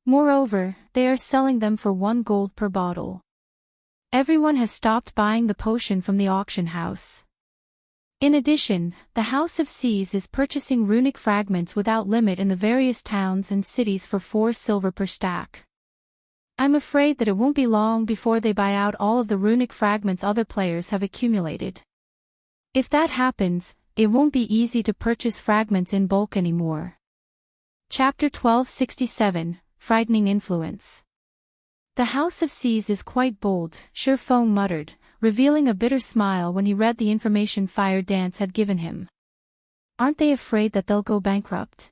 Moreover, they are selling them for 1 gold per bottle. Everyone has stopped buying the potion from the auction house. In addition, the House of Seas is purchasing runic fragments without limit in the various towns and cities for 4 silver per stack. I'm afraid that it won't be long before they buy out all of the runic fragments other players have accumulated. If that happens, it won't be easy to purchase fragments in bulk anymore. Chapter 1267, Frightening Influence. The House of Seas is quite bold, Shifeng muttered, revealing a bitter smile when he read the information Fire Dance had given him. Aren't they afraid that they'll go bankrupt?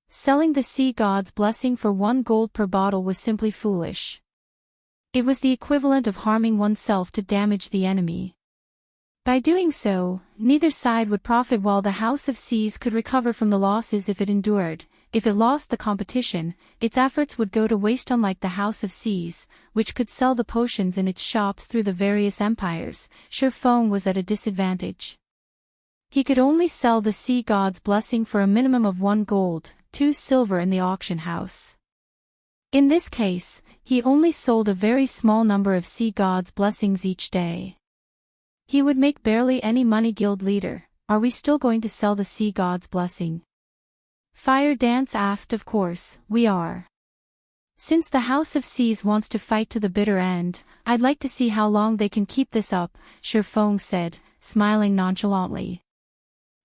Selling the sea god's blessing for 1 gold per bottle was simply foolish. It was the equivalent of harming oneself to damage the enemy. By doing so, neither side would profit while the House of Seas could recover from the losses if it endured. If it lost the competition, its efforts would go to waste. Unlike the House of Seas, which could sell the potions in its shops through the various empires, Shifeng was at a disadvantage. He could only sell the sea god's blessing for a minimum of 1 gold, 2 silver in the auction house. In this case, he only sold a very small number of sea god's blessings each day. He would make barely any money. Guild leader, are we still going to sell the sea god's blessing? Fire Dance asked. Of course, we are. Since the House of Seas wants to fight to the bitter end, I'd like to see how long they can keep this up, Shifeng said, smiling nonchalantly.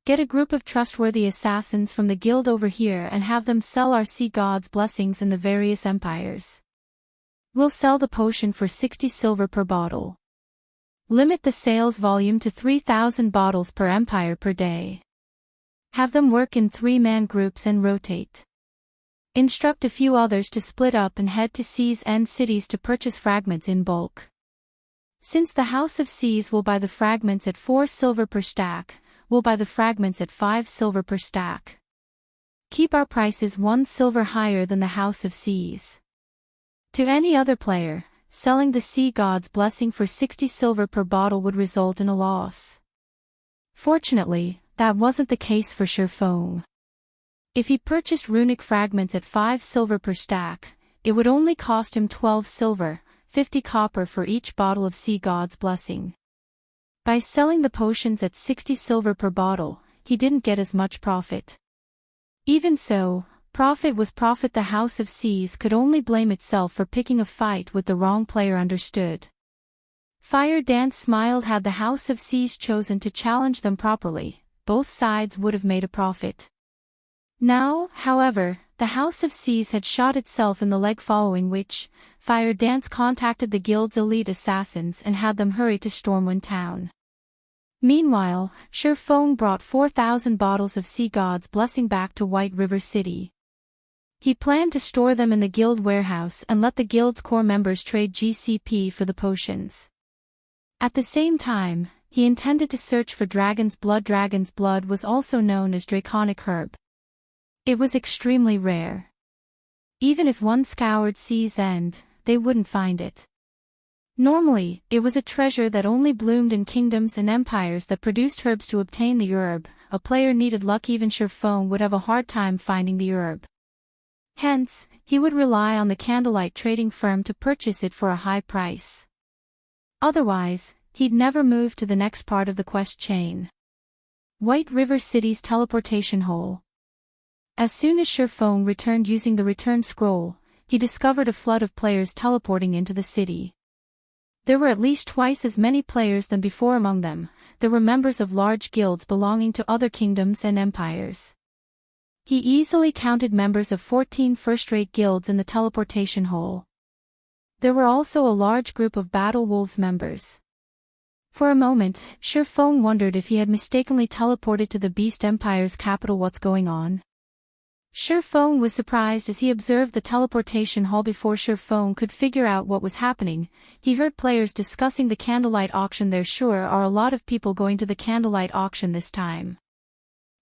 Get a group of trustworthy assassins from the guild over here and have them sell our sea god's blessings in the various empires. We'll sell the potion for 60 silver per bottle. Limit the sales volume to 3,000 bottles per empire per day. Have them work in 3-man groups and rotate. Instruct a few others to split up and head to Seas End cities to purchase fragments in bulk. Since the House of Seas will buy the fragments at 4 silver per stack, we'll buy the fragments at 5 silver per stack. Keep our prices 1 silver higher than the House of Seas. To any other player, selling the Sea God's Blessing for 60 silver per bottle would result in a loss. Fortunately, that wasn't the case for Sherfong. If he purchased runic fragments at 5 silver per stack, it would only cost him 12 silver, 50 copper for each bottle of Sea God's Blessing. By selling the potions at 60 silver per bottle, he didn't get as much profit. Even so, profit was profit. The House of Seas could only blame itself for picking a fight with the wrong player. Understood. Fire Dance smiled. Had the House of Seas chosen to challenge them properly, both sides would have made a profit. Now, however, the House of Seas had shot itself in the leg, following which, Fire Dance contacted the guild's elite assassins and had them hurry to Stormwind Town. Meanwhile, Sherfong brought 4,000 bottles of Sea God's Blessing back to White River City. He planned to store them in the guild warehouse and let the guild's core members trade GCP for the potions. At the same time, he intended to search for Dragon's Blood. Dragon's Blood was also known as Draconic Herb. It was extremely rare. Even if one scoured Sea's End, they wouldn't find it. Normally, it was a treasure that only bloomed in kingdoms and empires that produced herbs. To obtain the herb, a player needed luck. Even Sherfong would have a hard time finding the herb. Hence, he would rely on the candlelight trading firm to purchase it for a high price. Otherwise, he'd never move to the next part of the quest chain. White River City's teleportation hole. As soon as Sherfong returned using the return scroll, he discovered a flood of players teleporting into the city. There were at least twice as many players than before. Among them, there were members of large guilds belonging to other kingdoms and empires. He easily counted members of 14 first-rate guilds in the teleportation hole. There were also a large group of Battle Wolves members. For a moment, Sherfong wondered if he had mistakenly teleported to the Beast Empire's capital. What's going on? Sherfong was surprised as he observed the teleportation hall. Before Sherfong could figure out what was happening, he heard players discussing the candlelight auction. There sure are a lot of people going to the candlelight auction this time.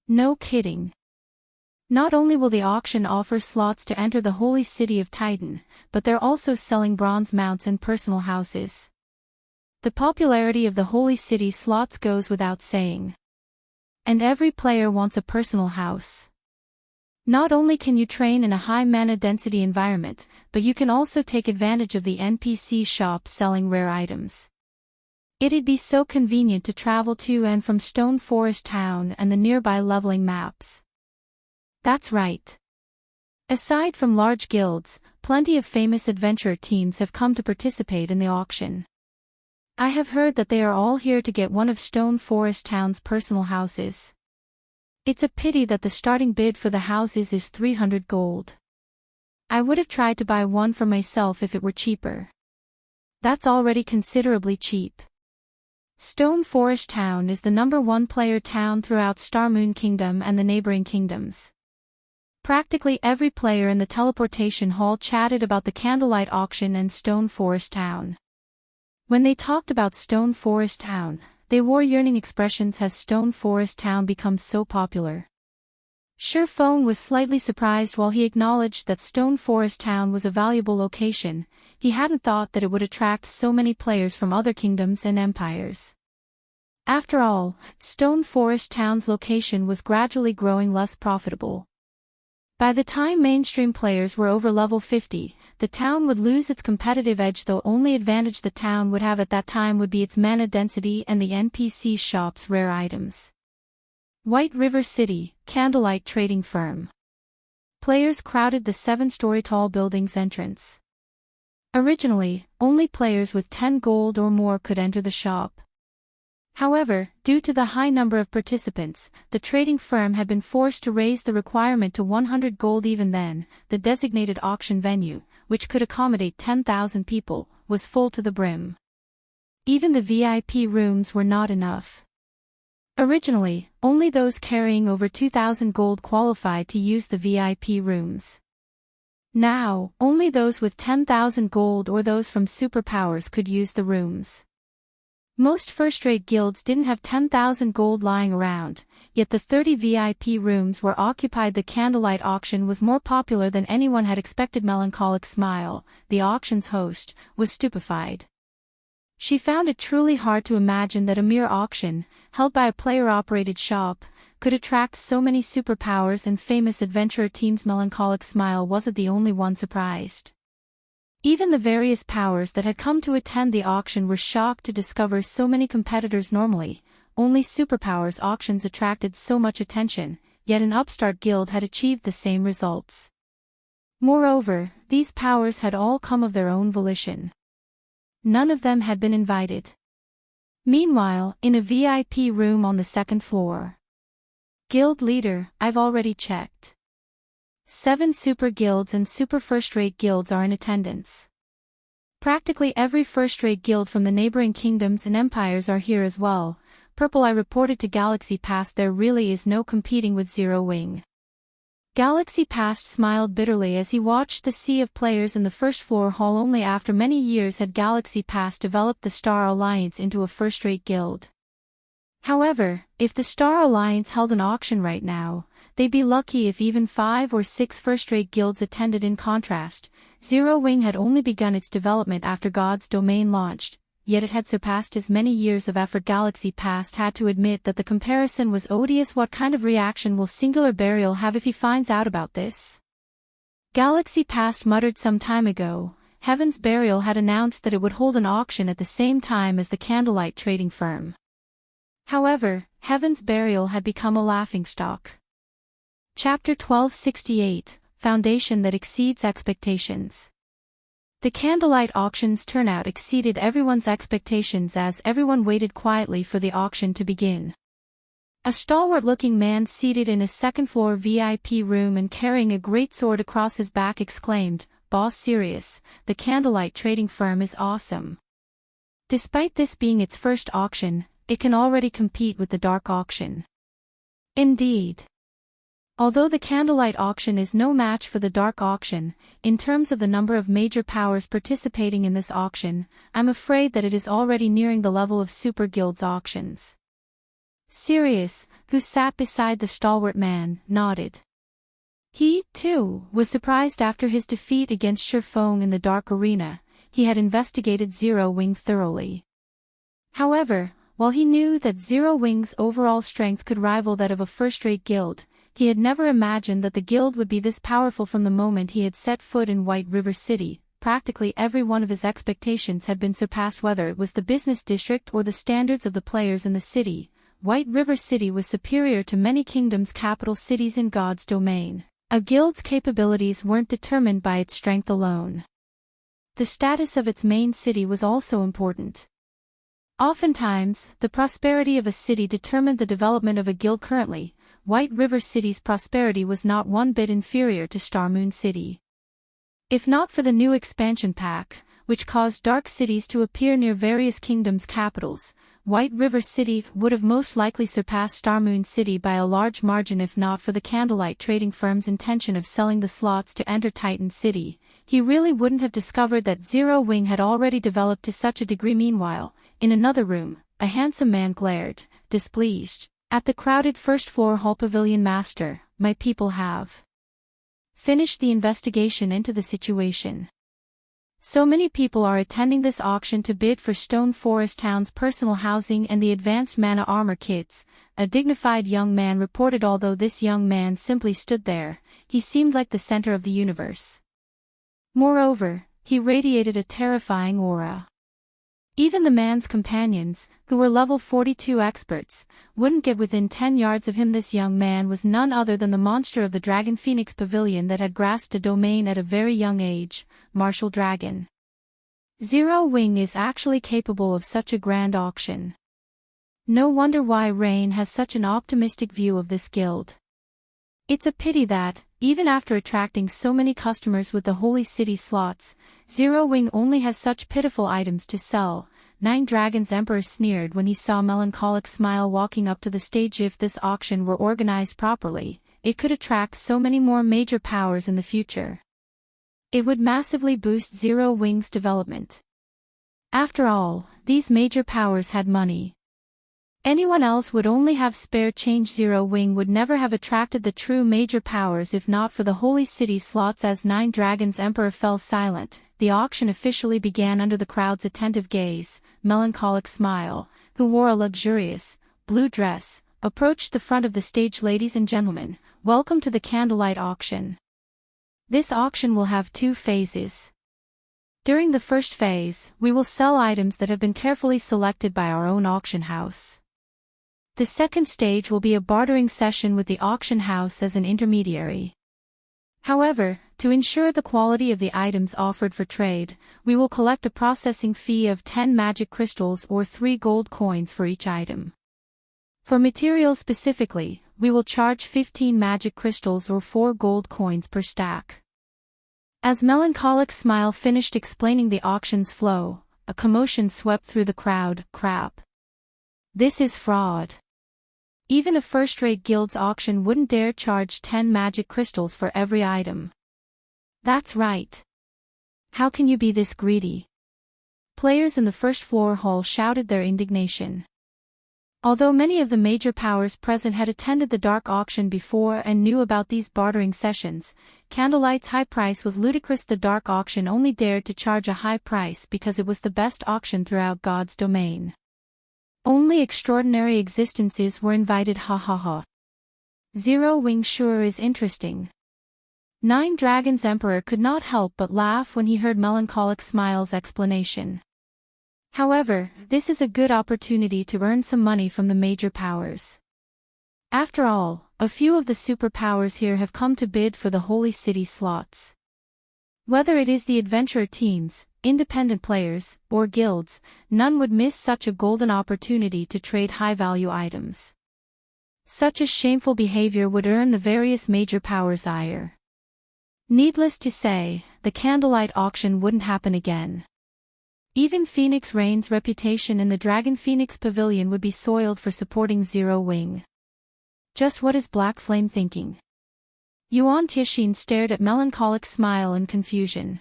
No kidding. Not only will the auction offer slots to enter the holy city of Titan, but they're also selling bronze mounts and personal houses. The popularity of the holy city slots goes without saying. And every player wants a personal house. Not only can you train in a high mana density environment, but you can also take advantage of the NPC shops selling rare items. It'd be so convenient to travel to and from Stone Forest Town and the nearby leveling maps. That's right. Aside from large guilds, plenty of famous adventurer teams have come to participate in the auction. I have heard that they are all here to get one of Stone Forest Town's personal houses. It's a pity that the starting bid for the houses is 300 gold. I would have tried to buy one for myself if it were cheaper. That's already considerably cheap. Stone Forest Town is the #1 player town throughout Starmoon Kingdom and the neighboring kingdoms. Practically every player in the teleportation hall chatted about the candlelight auction and Stone Forest Town. When they talked about Stone Forest Town, they wore yearning expressions. Has Stone Forest Town become so popular? Sherfong was slightly surprised. While he acknowledged that Stone Forest Town was a valuable location, he hadn't thought that it would attract so many players from other kingdoms and empires. After all, Stone Forest Town's location was gradually growing less profitable. By the time mainstream players were over level 50, the town would lose its competitive edge. The only advantage the town would have at that time would be its mana density and the NPC shop's rare items. White River City, Candlelight Trading Firm. Players crowded the 7-story tall building's entrance. Originally, only players with 10 gold or more could enter the shop. However, due to the high number of participants, the trading firm had been forced to raise the requirement to 100 gold. Even then, the designated auction venue, which could accommodate 10,000 people, was full to the brim. Even the VIP rooms were not enough. Originally, only those carrying over 2,000 gold qualified to use the VIP rooms. Now, only those with 10,000 gold or those from superpowers could use the rooms. Most first-rate guilds didn't have 10,000 gold lying around, yet the 30 VIP rooms where occupied the candlelight auction was more popular than anyone had expected. Melancholic Smile, the auction's host, was stupefied. She found it truly hard to imagine that a mere auction, held by a player-operated shop, could attract so many superpowers and famous adventurer teams. Melancholic Smile wasn't the only one surprised. Even the various powers that had come to attend the auction were shocked to discover so many competitors. Normally, only superpowers auctions attracted so much attention, yet an upstart guild had achieved the same results. Moreover, these powers had all come of their own volition. None of them had been invited. Meanwhile, in a VIP room on the second floor. Guild leader, I've already checked. 7 super guilds and super first-rate guilds are in attendance. Practically every first-rate guild from the neighboring kingdoms and empires are here as well. Purple, I reported to Galaxy Past. There really is no competing with Zero Wing. Galaxy Past smiled bitterly as he watched the sea of players in the first floor hall. Only after many years had Galaxy Past developed the Star Alliance into a first-rate guild. However, if the Star Alliance held an auction right now, they'd be lucky if even 5 or 6 first-rate guilds attended. In contrast, Zero Wing had only begun its development after God's Domain launched, yet it had surpassed his many years of effort. Galaxy Past had to admit that the comparison was odious. What kind of reaction will Singular Burial have if he finds out about this? Galaxy Past muttered. Some time ago, Heaven's Burial had announced that it would hold an auction at the same time as the candlelight trading firm. However, Heaven's Burial had become a laughingstock. Chapter 1268, Foundation that Exceeds Expectations. The candlelight auction's turnout exceeded everyone's expectations as everyone waited quietly for the auction to begin. A stalwart-looking man seated in a second-floor VIP room and carrying a great sword across his back exclaimed, "Boss Sirius, the candlelight trading firm is awesome. Despite this being its first auction, it can already compete with the dark auction." Indeed. Although the candlelight auction is no match for the dark auction, in terms of the number of major powers participating in this auction, I'm afraid that it is already nearing the level of Super Guild's auctions. Sirius, who sat beside the stalwart man, nodded. He, too, was surprised. After his defeat against Shurfeng in the Dark Arena. He had investigated Zero Wing thoroughly. However, while he knew that Zero Wing's overall strength could rival that of a first-rate guild, he had never imagined that the guild would be this powerful. From the moment he had set foot in White River City, practically every one of his expectations had been surpassed. Whether it was the business district or the standards of the players in the city, White River City was superior to many kingdoms' capital cities in God's domain. A guild's capabilities weren't determined by its strength alone. The status of its main city was also important. Oftentimes, the prosperity of a city determined the development of a guild. Currently, White River City's prosperity was not one bit inferior to Starmoon City. If not for the new expansion pack, which caused dark cities to appear near various kingdoms' capitals, White River City would have most likely surpassed Starmoon City by a large margin. If not for the candlelight trading firm's intention of selling the slots to enter Titan City, he really wouldn't have discovered that Zero Wing had already developed to such a degree. Meanwhile, in another room, a handsome man glared, displeased, at the crowded first-floor hall. Pavilion Master, my people have finished the investigation into the situation. So many people are attending this auction to bid for Stone Forest Town's personal housing and the advanced mana armor kits, a dignified young man reported. Although this young man simply stood there, he seemed like the center of the universe. Moreover, he radiated a terrifying aura. Even the man's companions, who were level 42 experts, wouldn't get within 10 yards of him. This young man was none other than the monster of the Dragon Phoenix Pavilion that had grasped a domain at a very young age, Martial Dragon. Zero Wing is actually capable of such a grand auction. No wonder why Rain has such an optimistic view of this guild. It's a pity that, even after attracting so many customers with the Holy City slots, Zero Wing only has such pitiful items to sell. Nine Dragons Emperor sneered when he saw Melancholic Smile walking up to the stage. If this auction were organized properly, it could attract so many more major powers in the future. It would massively boost Zero Wing's development. After all, these major powers had money. Anyone else would only have spare change. Zero Wing would never have attracted the true major powers if not for the Holy City slots. As Nine Dragons Emperor fell silent, the auction officially began under the crowd's attentive gaze. Melancholic Smile, who wore a luxurious, blue dress, approached the front of the stage. Ladies and gentlemen, welcome to the candlelight auction. This auction will have 2 phases. During the first phase, we will sell items that have been carefully selected by our own auction house. The second stage will be a bartering session with the auction house as an intermediary. However, to ensure the quality of the items offered for trade, we will collect a processing fee of 10 magic crystals or 3 gold coins for each item. For materials specifically, we will charge 15 magic crystals or 4 gold coins per stack. As Melancholic Smile finished explaining the auction's flow, a commotion swept through the crowd. Crap. This is fraud. Even a first-rate guild's auction wouldn't dare charge 10 magic crystals for every item. That's right. How can you be this greedy? Players in the first floor hall shouted their indignation. Although many of the major powers present had attended the dark auction before and knew about these bartering sessions, Candlelight's high price was ludicrous. The dark auction only dared to charge a high price because it was the best auction throughout God's domain. Only extraordinary existences were invited. Ha ha ha. Zero Wing sure is interesting. Nine Dragons Emperor could not help but laugh when he heard Melancholic Smile's explanation. However, this is a good opportunity to earn some money from the major powers. After all, a few of the superpowers here have come to bid for the Holy City slots. Whether it is the adventurer teams, independent players, or guilds, none would miss such a golden opportunity to trade high-value items. Such a shameful behavior would earn the various major powers' ire. Needless to say, the candlelight auction wouldn't happen again. Even Phoenix Rain's reputation in the Dragon Phoenix Pavilion would be soiled for supporting Zero Wing. Just what is Black Flame thinking? Yuan Tixin stared at Melancholic Smile in confusion.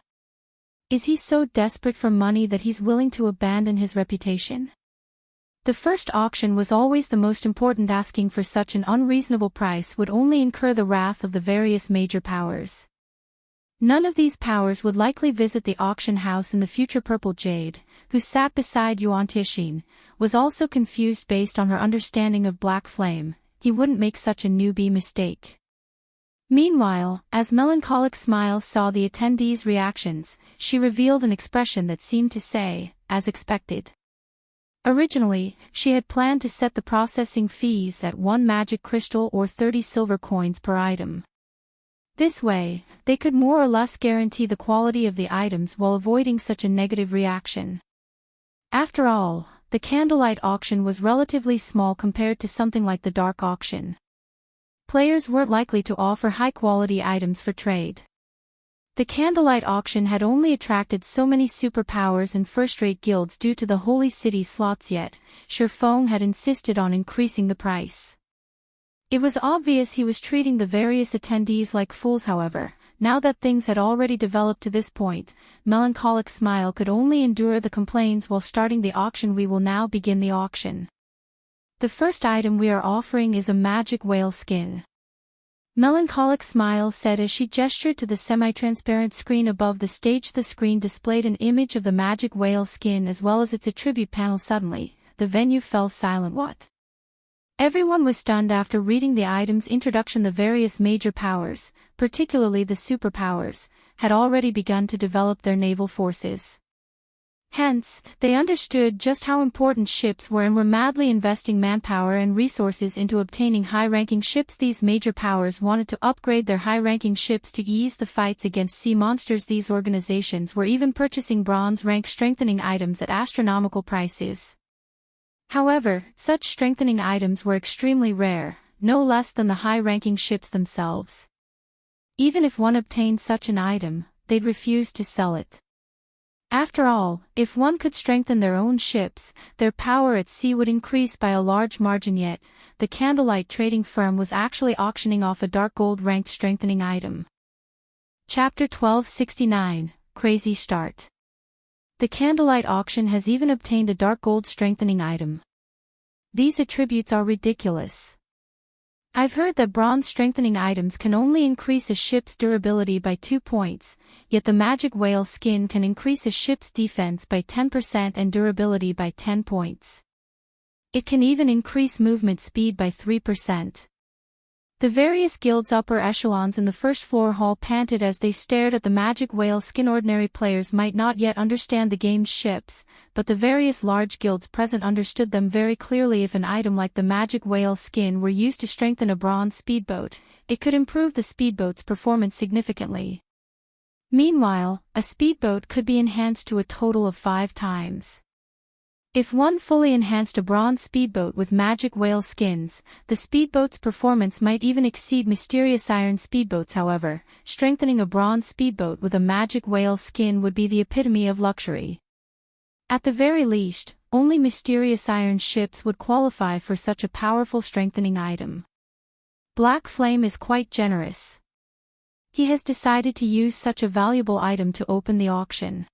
Is he so desperate for money that he's willing to abandon his reputation? The first auction was always the most important. Asking for such an unreasonable price would only incur the wrath of the various major powers. None of these powers would likely visit the auction house. In the future Purple Jade, who sat beside Yuan Tixin, was also confused based on her understanding of Black Flame. He wouldn't make such a newbie mistake. Meanwhile, as Melancholic Smile saw the attendees' reactions, she revealed an expression that seemed to say, as expected. Originally, she had planned to set the processing fees at 1 magic crystal or 30 silver coins per item. This way, they could more or less guarantee the quality of the items while avoiding such a negative reaction. After all, the candlelight auction was relatively small compared to something like the dark auction. Players weren't likely to offer high-quality items for trade. The candlelight auction had only attracted so many superpowers and first-rate guilds due to the Holy City slots, yet Shifeng had insisted on increasing the price. It was obvious he was treating the various attendees like fools. However, now that things had already developed to this point, Melancholic Smile could only endure the complaints while starting the auction. We will now begin the auction. The first item we are offering is a magic whale skin. Melancholic Smile said as she gestured to the semi-transparent screen above the stage. The screen displayed an image of the magic whale skin as well as its attribute panel. Suddenly, the venue fell silent. What? Everyone was stunned after reading the item's introduction. The various major powers, particularly the superpowers, had already begun to develop their naval forces. Hence, they understood just how important ships were and were madly investing manpower and resources into obtaining high-ranking ships. These major powers wanted to upgrade their high-ranking ships to ease the fights against sea monsters. These organizations were even purchasing bronze-rank strengthening items at astronomical prices. However, such strengthening items were extremely rare, no less than the high-ranking ships themselves. Even if one obtained such an item, they'd refuse to sell it. After all, if one could strengthen their own ships, their power at sea would increase by a large margin. Yet, the candlelight trading firm was actually auctioning off a dark gold-ranked strengthening item. Chapter 1269, Crazy Start. The Candlelight auction has even obtained a dark gold strengthening item. These attributes are ridiculous. I've heard that bronze strengthening items can only increase a ship's durability by 2 points, yet the magic whale skin can increase a ship's defense by 10% and durability by 10 points. It can even increase movement speed by 3%. The various guilds' upper echelons in the first floor hall panted as they stared at the magic whale skin. Ordinary players might not yet understand the game's ships, but the various large guilds present understood them very clearly. If an item like the magic whale skin were used to strengthen a bronze speedboat, it could improve the speedboat's performance significantly. Meanwhile, a speedboat could be enhanced to a total of 5 times. If one fully enhanced a bronze speedboat with magic whale skins, the speedboat's performance might even exceed mysterious iron speedboats. However, strengthening a bronze speedboat with a magic whale skin would be the epitome of luxury. At the very least, only mysterious iron ships would qualify for such a powerful strengthening item. Black Flame is quite generous. He has decided to use such a valuable item to open the auction.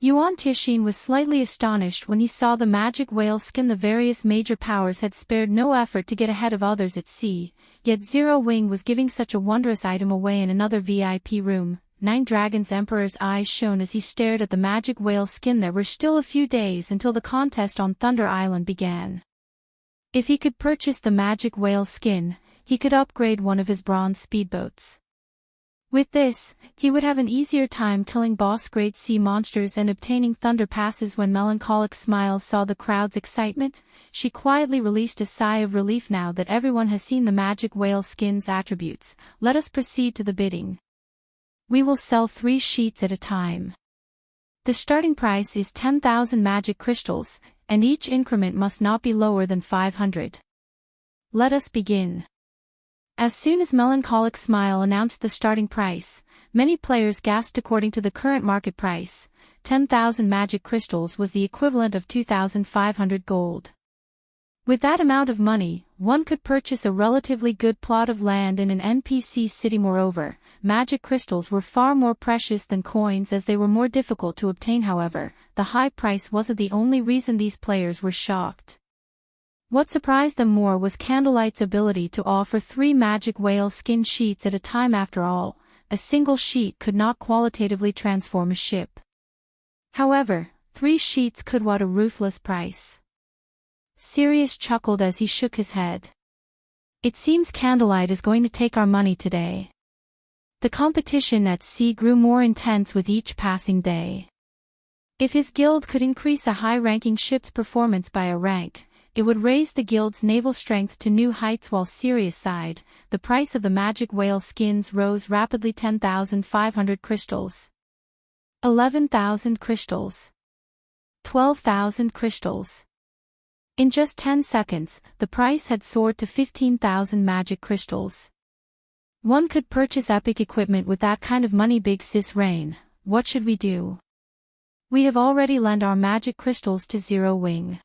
Yuan Tixin was slightly astonished when he saw the magic whale skin. The various major powers had spared no effort to get ahead of others at sea, yet Zero Wing was giving such a wondrous item away in another VIP room. Nine Dragons Emperor's eyes shone as he stared at the magic whale skin. There were still a few days until the contest on Thunder Island began. If he could purchase the magic whale skin, he could upgrade one of his bronze speedboats. With this, he would have an easier time killing boss-grade sea monsters and obtaining thunder passes. When Melancholic Smile saw the crowd's excitement, she quietly released a sigh of relief. Now that everyone has seen the magic whale skin's attributes, let us proceed to the bidding. We will sell 3 sheets at a time. The starting price is 10,000 magic crystals, and each increment must not be lower than 500. Let us begin. As soon as Melancholic Smile announced the starting price, many players gasped. According to the current market price, 10,000 magic crystals was the equivalent of 2,500 gold. With that amount of money, one could purchase a relatively good plot of land in an NPC city. Moreover, magic crystals were far more precious than coins as they were more difficult to obtain. However, the high price wasn't the only reason these players were shocked. What surprised them more was Candlelight's ability to offer 3 magic whale skin sheets at a time. After all, a single sheet could not qualitatively transform a ship. However, 3 sheets could. What a ruthless price. Sirius chuckled as he shook his head. It seems Candlelight is going to take our money today. The competition at sea grew more intense with each passing day. If his guild could increase a high-ranking ship's performance by a rank, it would raise the guild's naval strength to new heights. While Sirius sighed, the price of the magic whale skins rose rapidly. 10,500 crystals. 11,000 crystals. 12,000 crystals. In just 10 seconds, the price had soared to 15,000 magic crystals. One could purchase epic equipment with that kind of money. Big Sis Rain, what should we do? We have already lent our magic crystals to Zero Wing.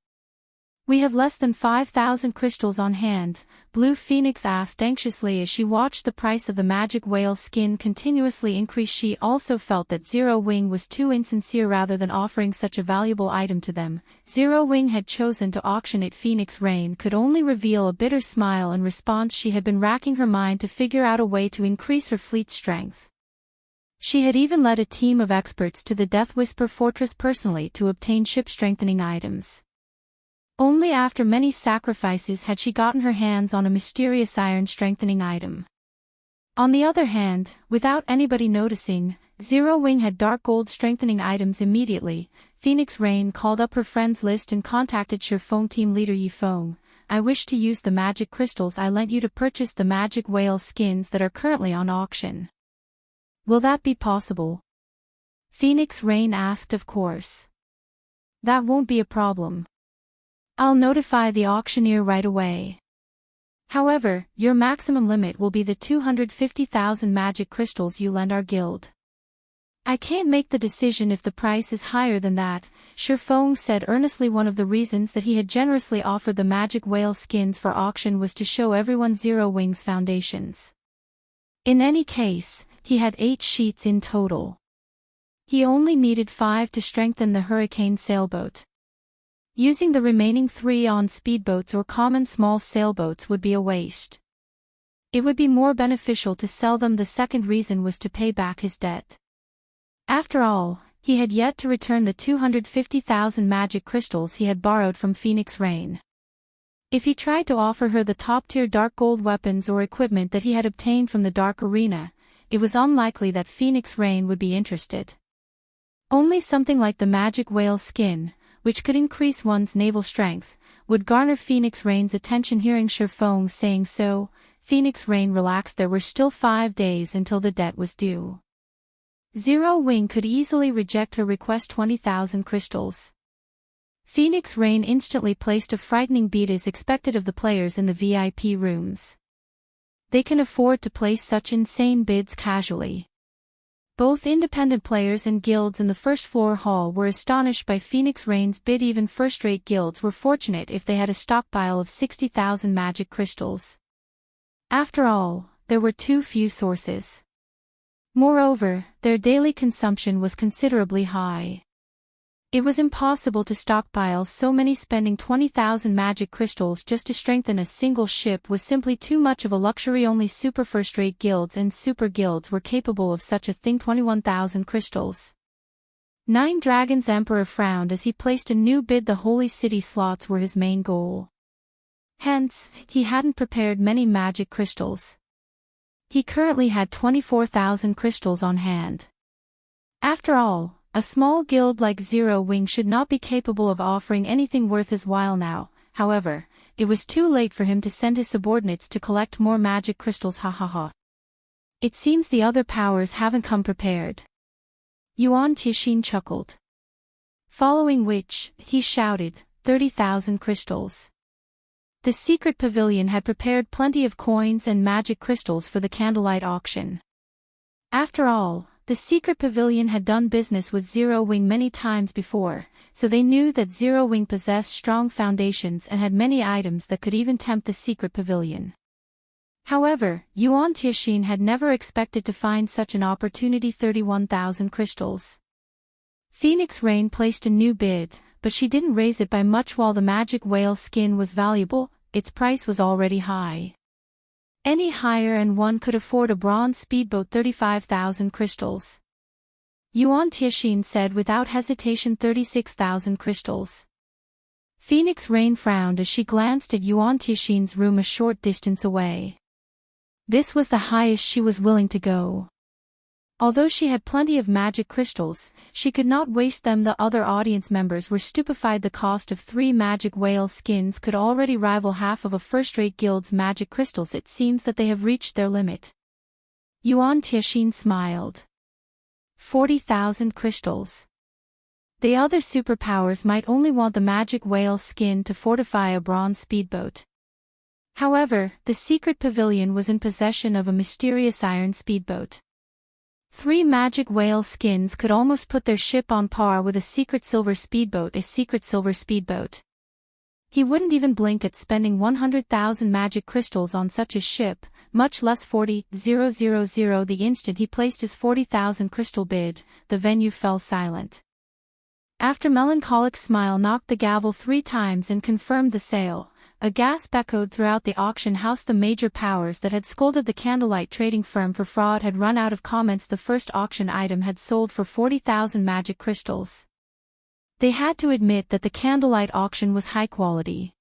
We have less than 5,000 crystals on hand, Blue Phoenix asked anxiously as she watched the price of the magic whale skin continuously increase. She also felt that Zero Wing was too insincere. Rather than offering such a valuable item to them, Zero Wing had chosen to auction it. Phoenix Rain could only reveal a bitter smile in response. She had been racking her mind to figure out a way to increase her fleet's strength. She had even led a team of experts to the Death Whisper Fortress personally to obtain ship-strengthening items. Only after many sacrifices had she gotten her hands on a mysterious iron-strengthening item. On the other hand, without anybody noticing, Zero Wing had dark gold strengthening items immediately. Phoenix Rain called up her friends list and contacted Shifeng team leader Yifeng. I wish to use the magic crystals I lent you to purchase the magic whale skins that are currently on auction. Will that be possible? Phoenix Rain asked. Of course. That won't be a problem. I'll notify the auctioneer right away. However, your maximum limit will be the 250,000 magic crystals you lend our guild. I can't make the decision if the price is higher than that, Shifeng said earnestly. One of the reasons that he had generously offered the magic whale skins for auction was to show everyone Zero Wing's foundations. In any case, he had 8 sheets in total. He only needed 5 to strengthen the Hurricane sailboat. Using the remaining 3 on speedboats or common small sailboats would be a waste. It would be more beneficial to sell them. The second reason was to pay back his debt. After all, he had yet to return the 250,000 magic crystals he had borrowed from Phoenix Rain. If he tried to offer her the top-tier dark gold weapons or equipment that he had obtained from the Dark Arena, it was unlikely that Phoenix Rain would be interested. Only something like the magic whale skin, which could increase one's naval strength, would garner Phoenix Rain's attention. Hearing Sherfong saying so, Phoenix Rain relaxed. There were still 5 days until the debt was due. Zero Wing could easily reject her request. 20,000 crystals. Phoenix Rain instantly placed a frightening bid as expected of the players in the VIP rooms. They can afford to place such insane bids casually. Both independent players and guilds in the first floor hall were astonished by Phoenix Rain's bid. Even first-rate guilds were fortunate if they had a stockpile of 60,000 magic crystals. After all, there were too few sources. Moreover, their daily consumption was considerably high. It was impossible to stockpile so many. Spending 20,000 magic crystals just to strengthen a single ship was simply too much of a luxury. Only super first-rate guilds and super guilds were capable of such a thing. 21,000 crystals. Nine Dragons Emperor frowned as he placed a new bid. The Holy City slots were his main goal. Hence, he hadn't prepared many magic crystals. He currently had 24,000 crystals on hand. After all, a small guild like Zero Wing should not be capable of offering anything worth his while now. However, it was too late for him to send his subordinates to collect more magic crystals. It seems the other powers haven't come prepared. Yuan Tixin chuckled. Following which, he shouted, 30,000 crystals. The secret pavilion had prepared plenty of coins and magic crystals for the candlelight auction. After all, the secret pavilion had done business with Zero Wing many times before, so they knew that Zero Wing possessed strong foundations and had many items that could even tempt the secret pavilion. However, Yuan Tixin had never expected to find such an opportunity. 31,000 crystals. Phoenix Rain placed a new bid, but she didn't raise it by much. While the magic whale skin was valuable, its price was already high. Any higher and one could afford a bronze speedboat. 35,000 crystals. Yuan Tixin said without hesitation. 36,000 crystals. Phoenix Rain frowned as she glanced at Yuan Tixin's room a short distance away. This was the highest she was willing to go. Although she had plenty of magic crystals, she could not waste them. The other audience members were stupefied. The cost of 3 magic whale skins could already rival half of a first-rate guild's magic crystals. It seems that they have reached their limit. Yuan Tixin smiled. 40,000 crystals. The other superpowers might only want the magic whale skin to fortify a bronze speedboat. However, the secret pavilion was in possession of a mysterious iron speedboat. 3 magic whale skins could almost put their ship on par with a secret silver speedboat. A secret silver speedboat. He wouldn't even blink at spending 100,000 magic crystals on such a ship, much less 40,000. The instant he placed his 40,000 crystal bid, the venue fell silent. After melancholic smile knocked the gavel 3 times and confirmed the sale, a gasp echoed throughout the auction house. The major powers that had scolded the Candlelight trading firm for fraud had run out of comments. The first auction item had sold for 40,000 magic crystals. They had to admit that the Candlelight auction was high quality.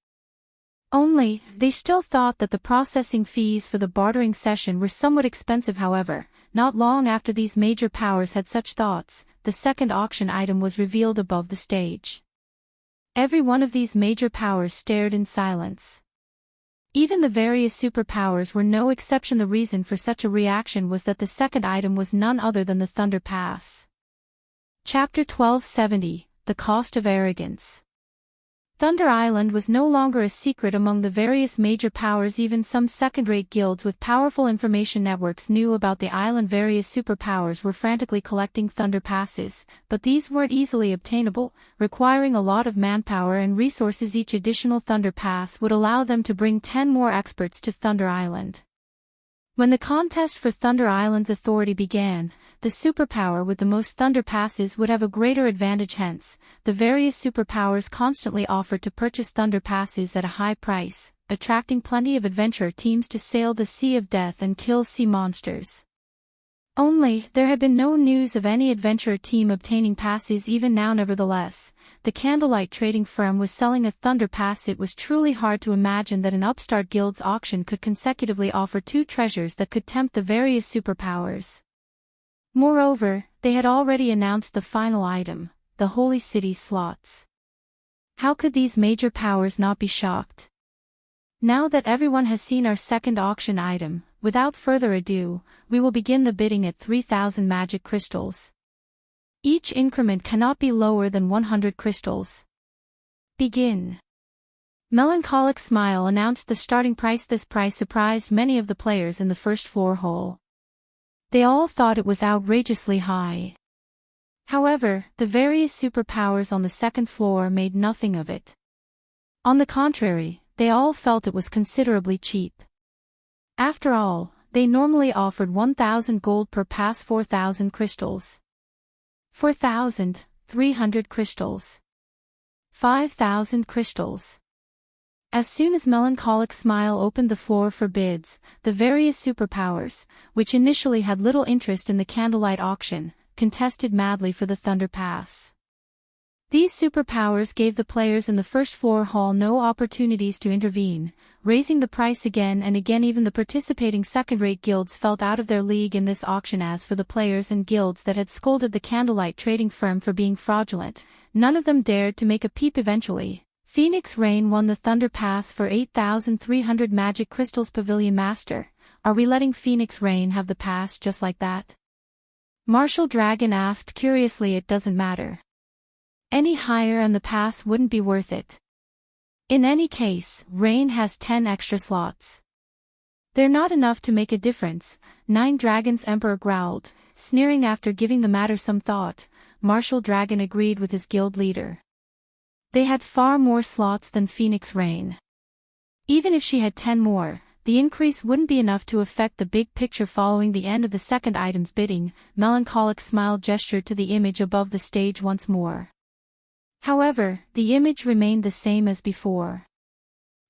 Only, they still thought that the processing fees for the bartering session were somewhat expensive. However, not long after these major powers had such thoughts, the second auction item was revealed above the stage. Every one of these major powers stared in silence. Even the various superpowers were no exception. The reason for such a reaction was that the second item was none other than the Thunder Pass. Chapter 1270, The Cost of Arrogance. Thunder Island was no longer a secret among the various major powers. Even some second-rate guilds with powerful information networks knew about the island. Various superpowers were frantically collecting Thunder Passes, but these weren't easily obtainable, requiring a lot of manpower and resources. Each additional Thunder Pass would allow them to bring 10 more experts to Thunder Island. When the contest for Thunder Island's authority began, the superpower with the most Thunder passes would have a greater advantage. Hence, the various superpowers constantly offered to purchase Thunder passes at a high price, attracting plenty of adventurer teams to sail the Sea of Death and kill sea monsters. Only, there had been no news of any adventurer team obtaining passes even now. Nevertheless, the Candlelight trading firm was selling a Thunder pass. It was truly hard to imagine that an upstart guild's auction could consecutively offer two treasures that could tempt the various superpowers. Moreover, they had already announced the final item, the Holy City slots. How could these major powers not be shocked? Now that everyone has seen our second auction item, without further ado, we will begin the bidding at 3,000 magic crystals. Each increment cannot be lower than 100 crystals. Begin. Melancholic Smile announced the starting price. This price surprised many of the players in the first floor hall. They all thought it was outrageously high. However, the various superpowers on the second floor made nothing of it. On the contrary, they all felt it was considerably cheap. After all, they normally offered 1,000 gold per pass, 4,000 crystals. 4,000, 300 crystals. 5,000 crystals. As soon as Melancholic Smile opened the floor for bids, the various superpowers, which initially had little interest in the Candlelight auction, contested madly for the Thunder Pass. These superpowers gave the players in the first floor hall no opportunities to intervene, raising the price again and again. Even the participating second-rate guilds felt out of their league in this auction. As for the players and guilds that had scolded the Candlelight trading firm for being fraudulent, none of them dared to make a peep. Eventually, Phoenix Rain won the Thunder Pass for 8,300 magic crystals. Pavilion Master, are we letting Phoenix Rain have the pass just like that? Martial Dragon asked curiously. It doesn't matter. Any higher and the pass wouldn't be worth it. In any case, Rain has 10 extra slots. They're not enough to make a difference, Nine Dragons Emperor growled, sneering. After giving the matter some thought, Martial Dragon agreed with his guild leader. They had far more slots than Phoenix Rain. Even if she had 10 more, the increase wouldn't be enough to affect the big picture. Following the end of the second item's bidding, Melancholic Smile gestured to the image above the stage once more. However, the image remained the same as before.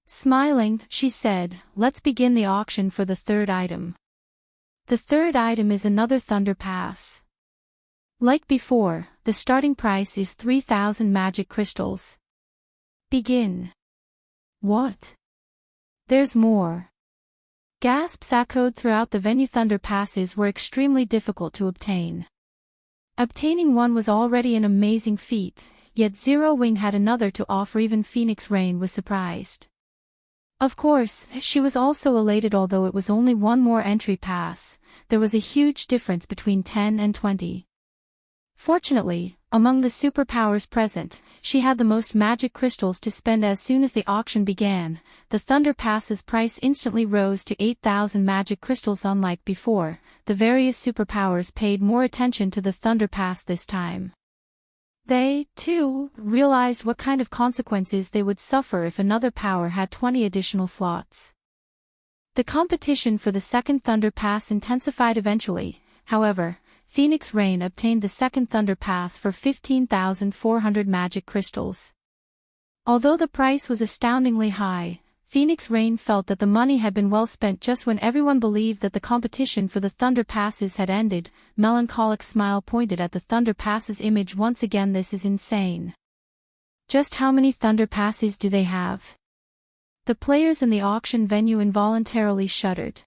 Smiling, she said, "Let's begin the auction for the third item." The third item is another Thunder Pass. Like before, the starting price is 3,000 magic crystals. Begin. What? There's more. Gasps echoed throughout the venue. Thunder passes were extremely difficult to obtain. Obtaining one was already an amazing feat, yet Zero Wing had another to offer. Even Phoenix Rain was surprised. Of course, she was also elated. Although it was only one more entry pass, there was a huge difference between 10 and 20. Fortunately, among the superpowers present, she had the most magic crystals to spend. As soon as the auction began, the Thunder Pass's price instantly rose to 8,000 magic crystals. Unlike before, the various superpowers paid more attention to the Thunder Pass this time. They, too, realized what kind of consequences they would suffer if another power had 20 additional slots. The competition for the second Thunder Pass intensified. Eventually, however, Phoenix Rain obtained the second Thunder Pass for 15,400 magic crystals. Although the price was astoundingly high, Phoenix Rain felt that the money had been well spent. Just when everyone believed that the competition for the Thunder Passes had ended, Melancholic Smile pointed at the Thunder Passes image once again. This is insane. Just how many Thunder Passes do they have? The players in the auction venue involuntarily shuddered.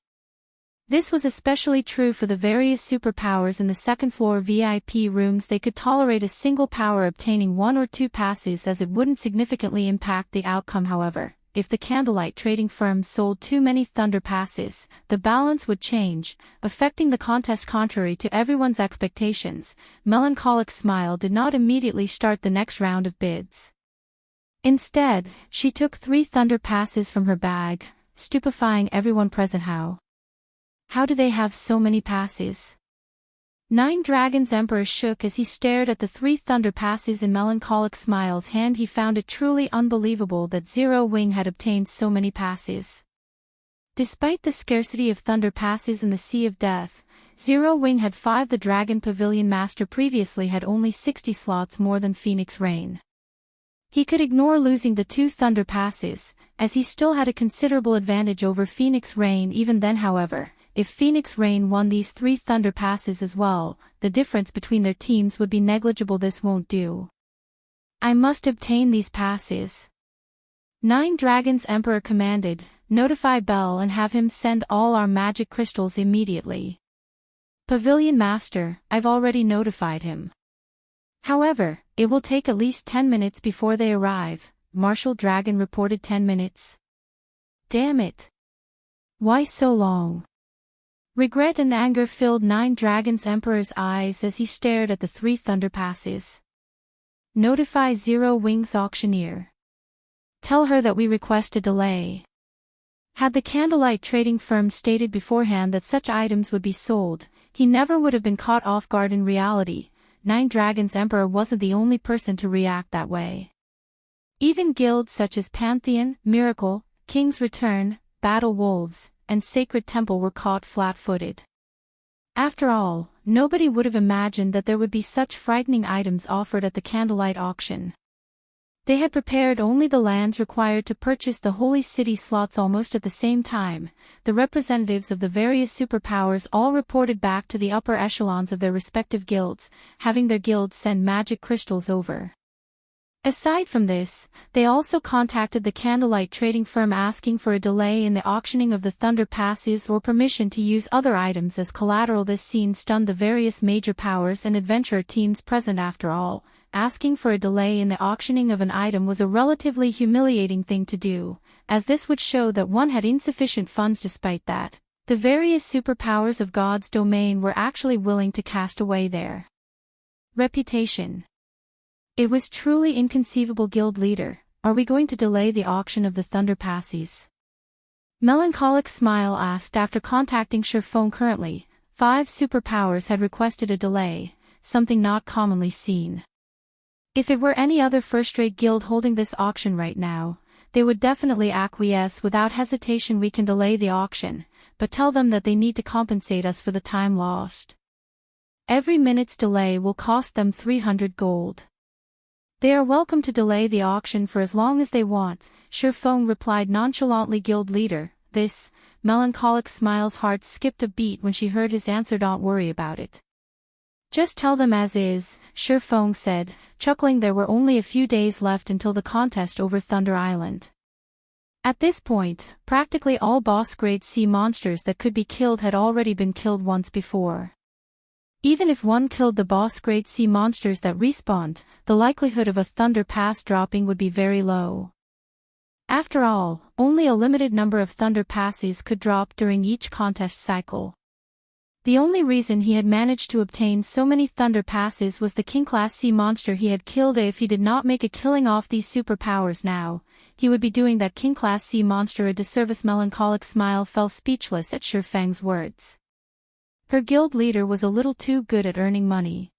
This was especially true for the various superpowers in the second floor VIP rooms. They could tolerate a single power obtaining 1 or 2 passes as it wouldn't significantly impact the outcome. However, if the Candlelight trading firm sold too many Thunder passes, the balance would change, affecting the contest. Contrary to everyone's expectations, Melancholic Smile did not immediately start the next round of bids. Instead, she took 3 Thunder passes from her bag, stupefying everyone present. How do they have so many passes? Nine Dragons Emperor shook as he stared at the 3 Thunder passes in Melancholic Smile's hand. He found it truly unbelievable that Zero Wing had obtained so many passes. Despite the scarcity of thunder passes in the Sea of Death, Zero Wing had 5. The Dragon Pavilion Master previously had only 60 slots more than Phoenix Rain. He could ignore losing the 2 thunder passes, as he still had a considerable advantage over Phoenix Rain. Even then, however, if Phoenix Rain won these 3 thunder passes as well, the difference between their teams would be negligible. This won't do. I must obtain these passes. 9 Dragons Emperor commanded, notify Bell and have him send all our magic crystals immediately. Pavilion Master, I've already notified him. However, it will take at least 10 minutes before they arrive. Martial Dragon reported 10 minutes. Damn it. Why so long? Regret and anger filled 9 Dragons Emperor's eyes as he stared at the 3 thunder passes. Notify Zero Wing's auctioneer. Tell her that we request a delay. Had the candlelight trading firm stated beforehand that such items would be sold, he never would have been caught off guard. In reality, 9 Dragons Emperor wasn't the only person to react that way. Even guilds such as Pantheon, Miracle, King's Return, Battle Wolves, and Sacred Temple were caught flat-footed. After all, nobody would have imagined that there would be such frightening items offered at the candlelight auction. They had prepared only the lands required to purchase the Holy City slots almost at the same time. The representatives of the various superpowers all reported back to the upper echelons of their respective guilds, having their guilds send magic crystals over. Aside from this, they also contacted the candlelight trading firm asking for a delay in the auctioning of the thunder passes or permission to use other items as collateral. This scene stunned the various major powers and adventurer teams present. After all, asking for a delay in the auctioning of an item was a relatively humiliating thing to do, as this would show that one had insufficient funds. Despite that, the various superpowers of God's domain were actually willing to cast away their reputation. It was truly inconceivable. Guild leader, are we going to delay the auction of the thunder passes? Melancholic Smile asked after contacting Sherphone. Currently, 5 superpowers had requested a delay, something not commonly seen. If it were any other first-rate guild holding this auction right now, they would definitely acquiesce without hesitation. We can delay the auction, but tell them that they need to compensate us for the time lost. Every minute's delay will cost them 300 gold. They are welcome to delay the auction for as long as they want, Sherphone replied nonchalantly. Guild leader, this, Melancholic Smile's heart skipped a beat when she heard his answer. Don't worry about it. Just tell them as is, Sherphone said, chuckling. There were only a few days left until the contest over Thunder Island. At this point, practically all boss-grade sea monsters that could be killed had already been killed once before. Even if one killed the boss-grade sea monsters that respawned, the likelihood of a thunder pass dropping would be very low. After all, only a limited number of thunder passes could drop during each contest cycle. The only reason he had managed to obtain so many thunder passes was the king-class sea monster he had killed. If he did not make a killing off these superpowers now, he would be doing that king-class sea monster a disservice. Melancholic Smile fell speechless at Sherfang's words. Her guild leader was a little too good at earning money.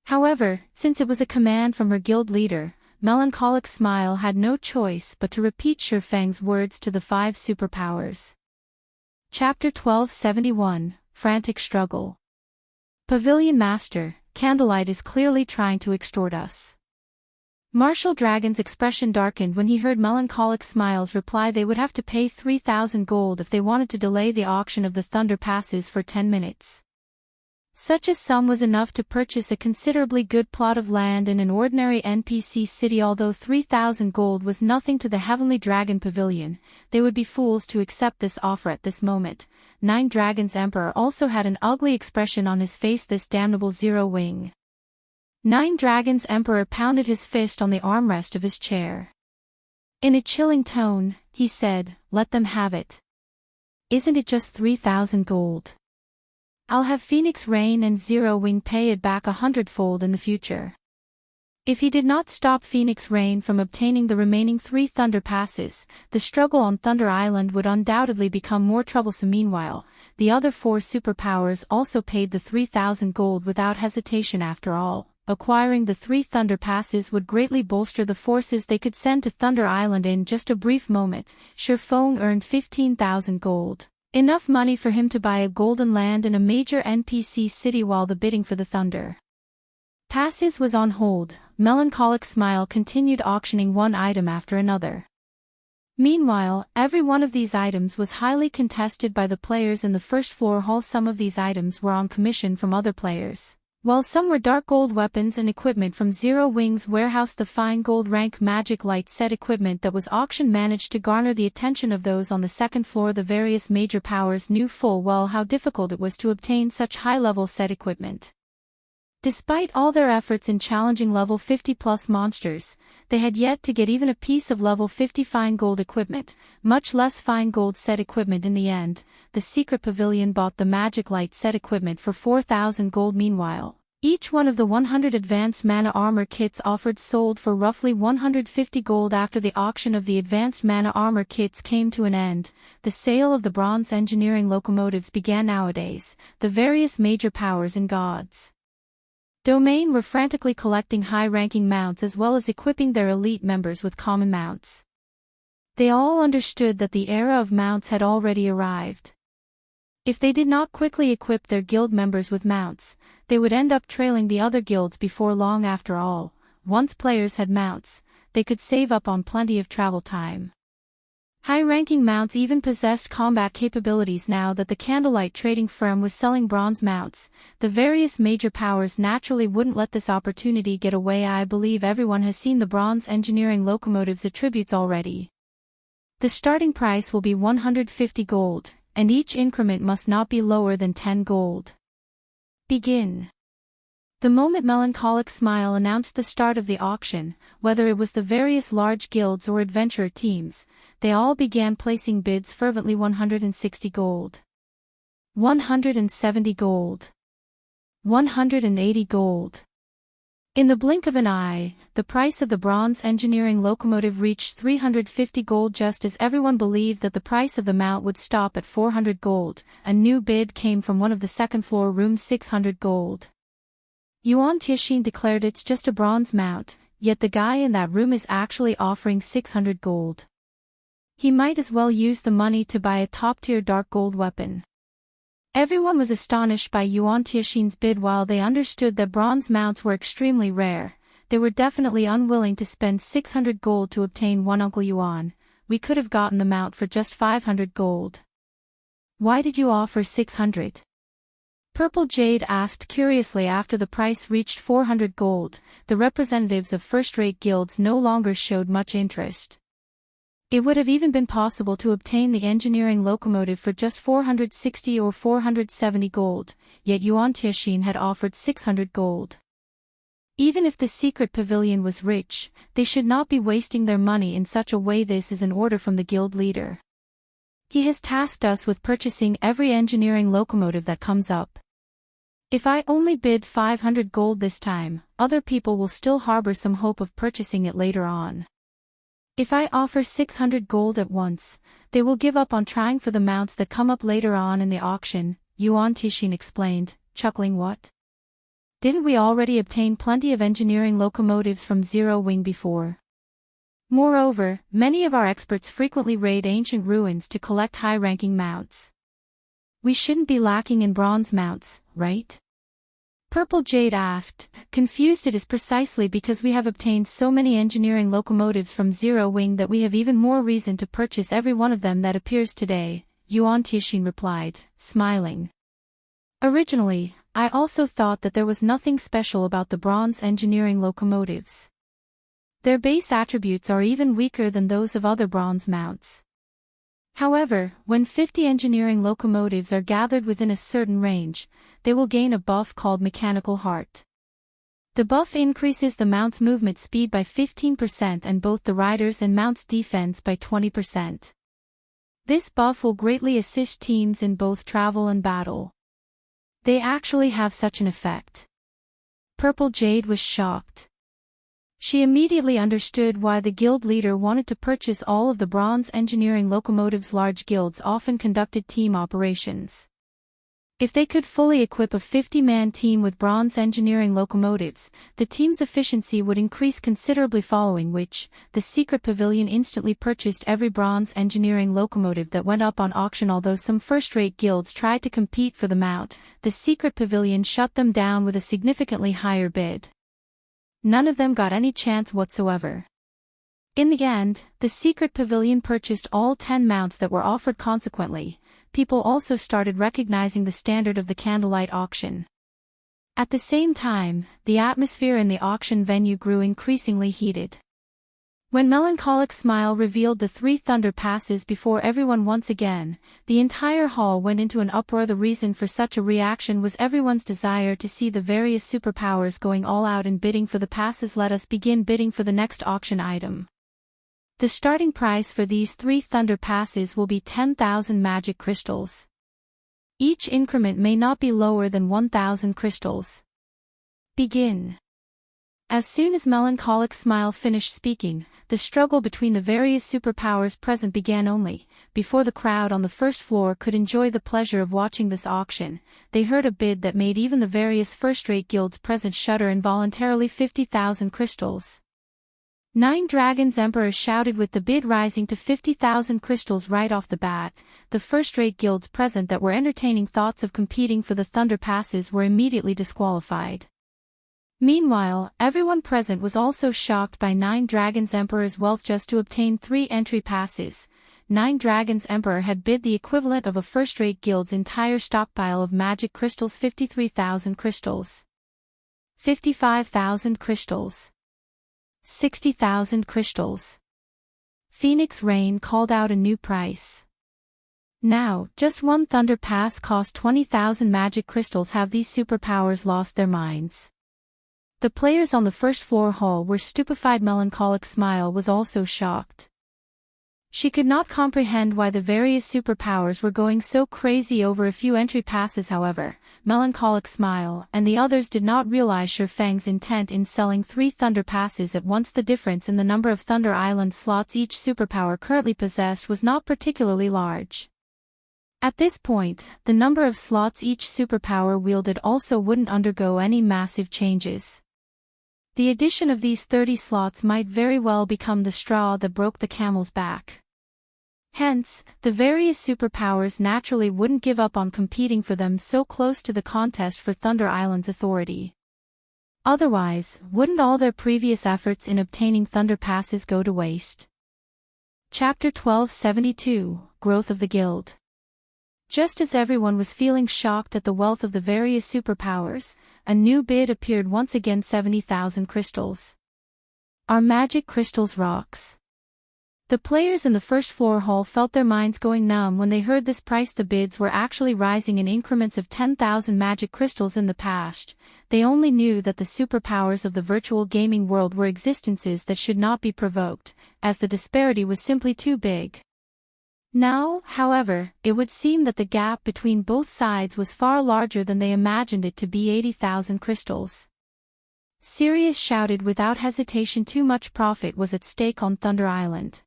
However, since it was a command from her guild leader, Melancholic Smile had no choice but to repeat Sherfang's words to the 5 superpowers. Chapter 1271, Frantic Struggle. Pavilion Master, Candlelight is clearly trying to extort us. Martial Dragon's expression darkened when he heard Melancholic Smile's reply. They would have to pay 3,000 gold if they wanted to delay the auction of the thunder passes for 10 minutes. Such a sum was enough to purchase a considerably good plot of land in an ordinary NPC city. Although 3,000 gold was nothing to the Heavenly Dragon Pavilion, they would be fools to accept this offer at this moment. 9 Dragons Emperor also had an ugly expression on his face. This damnable Zero Wing. 9 Dragons Emperor pounded his fist on the armrest of his chair. In a chilling tone, he said, let them have it. Isn't it just 3,000 gold? I'll have Phoenix Rain and Zero Wing pay it back 100-fold in the future. If he did not stop Phoenix Rain from obtaining the remaining 3 thunder passes, the struggle on Thunder Island would undoubtedly become more troublesome. Meanwhile, the other 4 superpowers also paid the 3,000 gold without hesitation. After all, acquiring the 3 Thunder Passes would greatly bolster the forces they could send to Thunder Island in just a brief moment. Shifeng earned 15,000 gold. Enough money for him to buy a golden land in a major NPC city while the bidding for the Thunder Passes was on hold. Melancholic Smile continued auctioning one item after another. Meanwhile, every one of these items was highly contested by the players in the first floor hall. Some of these items were on commission from other players, while some were dark gold weapons and equipment from Zero Wing's warehouse. The fine gold rank magic light set equipment that was auctioned managed to garner the attention of those on the second floor. The various major powers knew full well how difficult it was to obtain such high-level set equipment. Despite all their efforts in challenging level 50+ monsters, they had yet to get even a piece of level 50 fine gold equipment, much less fine gold set equipment. In the end, the Secret Pavilion bought the Magic Light set equipment for 4,000 gold. Meanwhile, each one of the 100 advanced mana armor kits offered sold for roughly 150 gold. After the auction of the advanced mana armor kits came to an end, the sale of the bronze engineering locomotives began. Nowadays, the various major powers and gods domain were frantically collecting high-ranking mounts as well as equipping their elite members with common mounts. They all understood that the era of mounts had already arrived. If they did not quickly equip their guild members with mounts, they would end up trailing the other guilds before long. After all, once players had mounts, they could save up on plenty of travel time. High-ranking mounts even possessed combat capabilities. Now that the Candlelight trading firm was selling bronze mounts, the various major powers naturally wouldn't let this opportunity get away. I believe everyone has seen the bronze engineering locomotives attributes already. The starting price will be 150 gold, and each increment must not be lower than 10 gold. Begin. The moment Melancholic Smile announced the start of the auction, whether it was the various large guilds or adventurer teams, they all began placing bids fervently. 160 gold. 170 gold. 180 gold. In the blink of an eye, the price of the bronze engineering locomotive reached 350 gold. Just as everyone believed that the price of the mount would stop at 400 gold, a new bid came from one of the second-floor rooms. 600 gold. Yuan Tixin declared it's just a bronze mount, yet the guy in that room is actually offering 600 gold. He might as well use the money to buy a top-tier dark gold weapon. Everyone was astonished by Yuan Tixin's bid. While they understood that bronze mounts were extremely rare, they were definitely unwilling to spend 600 gold to obtain one. Uncle Yuan, we could have gotten the mount for just 500 gold. Why did you offer 600? Purple Jade asked curiously. After the price reached 400 gold, the representatives of first-rate guilds no longer showed much interest. It would have even been possible to obtain the engineering locomotive for just 460 or 470 gold, yet Yuan Tixin had offered 600 gold. Even if the secret pavilion was rich, they should not be wasting their money in such a way. This is an order from the guild leader. He has tasked us with purchasing every engineering locomotive that comes up. If I only bid 500 gold this time, other people will still harbor some hope of purchasing it later on. If I offer 600 gold at once, they will give up on trying for the mounts that come up later on in the auction, Yuan Tixin explained, chuckling. What? Didn't we already obtain plenty of engineering locomotives from Zero Wing before? Moreover, many of our experts frequently raid ancient ruins to collect high-ranking mounts. We shouldn't be lacking in bronze mounts, right? Purple Jade asked, confused. It is precisely because we have obtained so many engineering locomotives from Zero Wing that we have even more reason to purchase every one of them that appears today, Yuan Tixin replied, smiling. Originally, I also thought that there was nothing special about the bronze engineering locomotives. Their base attributes are even weaker than those of other bronze mounts. However, when 50 engineering locomotives are gathered within a certain range, they will gain a buff called Mechanical Heart. The buff increases the mount's movement speed by 15% and both the rider's and mount's defense by 20%. This buff will greatly assist teams in both travel and battle. They actually have such an effect. Purple Jade was shocked. She immediately understood why the guild leader wanted to purchase all of the bronze engineering locomotives. Large guilds often conducted team operations. If they could fully equip a 50-man team with bronze engineering locomotives, the team's efficiency would increase considerably, following which, the secret pavilion instantly purchased every bronze engineering locomotive that went up on auction. Although some first-rate guilds tried to compete for the mount, the secret pavilion shut them down with a significantly higher bid. None of them got any chance whatsoever. In the end, the secret pavilion purchased all 10 mounts that were offered. Consequently, people also started recognizing the standard of the candlelight auction. At the same time, the atmosphere in the auction venue grew increasingly heated. When Melancholic Smile revealed the 3 Thunder Passes before everyone once again, the entire hall went into an uproar. The reason for such a reaction was everyone's desire to see the various superpowers going all out in bidding for the passes. Let us begin bidding for the next auction item. The starting price for these 3 Thunder Passes will be 10,000 magic crystals. Each increment may not be lower than 1,000 crystals. Begin. As soon as Melancholic Smile finished speaking, the struggle between the various superpowers present began. Only before the crowd on the first floor could enjoy the pleasure of watching this auction, they heard a bid that made even the various first-rate guilds present shudder involuntarily. 50,000 crystals. 9 Dragons Emperor shouted, with the bid rising to 50,000 crystals right off the bat. The first-rate guilds present that were entertaining thoughts of competing for the Thunder Passes were immediately disqualified. Meanwhile, everyone present was also shocked by 9 Dragons Emperor's wealth. Just to obtain 3 entry passes, 9 Dragons Emperor had bid the equivalent of a first-rate guild's entire stockpile of magic crystals. 53,000 crystals. 55,000 crystals. 60,000 crystals. Phoenix Rain called out a new price. Now, just one Thunder Pass cost 20,000 magic crystals. Have these superpowers lost their minds? The players on the first floor hall were stupefied. Melancholic Smile was also shocked. She could not comprehend why the various superpowers were going so crazy over a few entry passes. However, Melancholic Smile and the others did not realize Shifang's intent in selling 3 Thunder Passes at once. The difference in the number of Thunder Island slots each superpower currently possessed was not particularly large. At this point, the number of slots each superpower wielded also wouldn't undergo any massive changes. The addition of these 30 slots might very well become the straw that broke the camel's back. Hence, the various superpowers naturally wouldn't give up on competing for them so close to the contest for Thunder Island's authority. Otherwise, wouldn't all their previous efforts in obtaining Thunder Passes go to waste? Chapter 1272, Growth of the Guild. Just as everyone was feeling shocked at the wealth of the various superpowers, a new bid appeared once again. 70,000 crystals. Are magic crystals rocks? The players in the first floor hall felt their minds going numb when they heard this price. The bids were actually rising in increments of 10,000 magic crystals. In the past, they only knew that the superpowers of the virtual gaming world were existences that should not be provoked, as the disparity was simply too big. Now, however, it would seem that the gap between both sides was far larger than they imagined it to be. 80,000 crystals. Sirius shouted without hesitation. Too much profit was at stake on Thunder Island.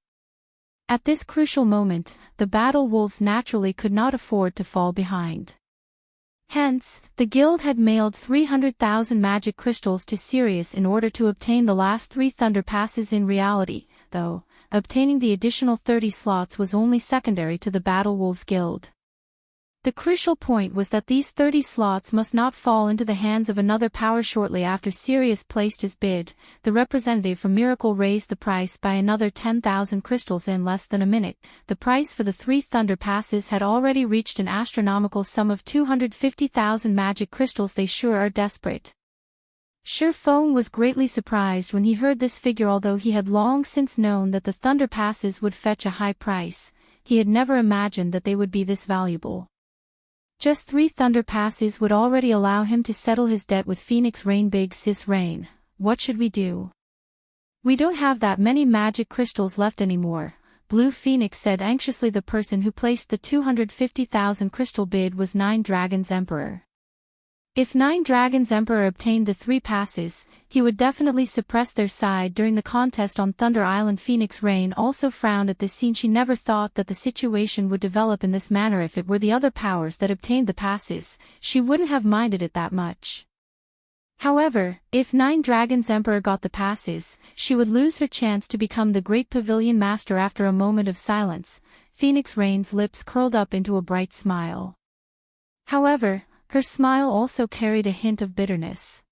At this crucial moment, the battle wolves naturally could not afford to fall behind. Hence, the guild had mailed 300,000 magic crystals to Sirius in order to obtain the last 3 Thunder Passes. In reality, though, obtaining the additional 30 slots was only secondary to the Battle Wolves Guild. The crucial point was that these 30 slots must not fall into the hands of another power. Shortly after Sirius placed his bid, the representative from Miracle raised the price by another 10,000 crystals. In less than a minute, the price for the 3 Thunder Passes had already reached an astronomical sum of 250,000 magic crystals. They sure are desperate. Shifang was greatly surprised when he heard this figure. Although he had long since known that the Thunder Passes would fetch a high price, he had never imagined that they would be this valuable. Just 3 Thunder Passes would already allow him to settle his debt with Phoenix Rain. Big Sis Rain, what should we do? We don't have that many magic crystals left anymore, Blue Phoenix said anxiously. The person who placed the 250,000 crystal bid was 9 Dragons Emperor. If Nine Dragons Emperor obtained the 3 passes, he would definitely suppress their side during the contest on Thunder Island. Phoenix Rain also frowned at this scene. She never thought that the situation would develop in this manner. If it were the other powers that obtained the passes, she wouldn't have minded it that much. However, if Nine Dragons Emperor got the passes, she would lose her chance to become the Great Pavilion Master. After a moment of silence, Phoenix Rain's lips curled up into a bright smile. However, her smile also carried a hint of bitterness.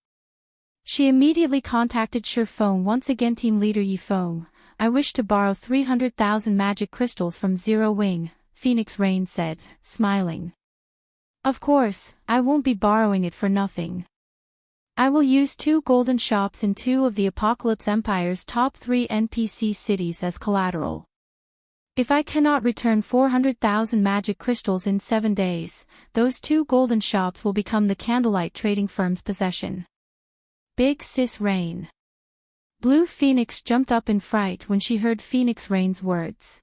She immediately contacted Shifeng once again. Team leader Yifeng, I wish to borrow 300,000 magic crystals from Zero Wing, Phoenix Rain said, smiling. Of course, I won't be borrowing it for nothing. I will use 2 golden shops in 2 of the Apocalypse Empire's top 3 NPC cities as collateral. If I cannot return 400,000 magic crystals in 7 days, those 2 golden shops will become the Candlelight trading firm's possession. Big Sis Rain. Blue Phoenix jumped up in fright when she heard Phoenix Rain's words.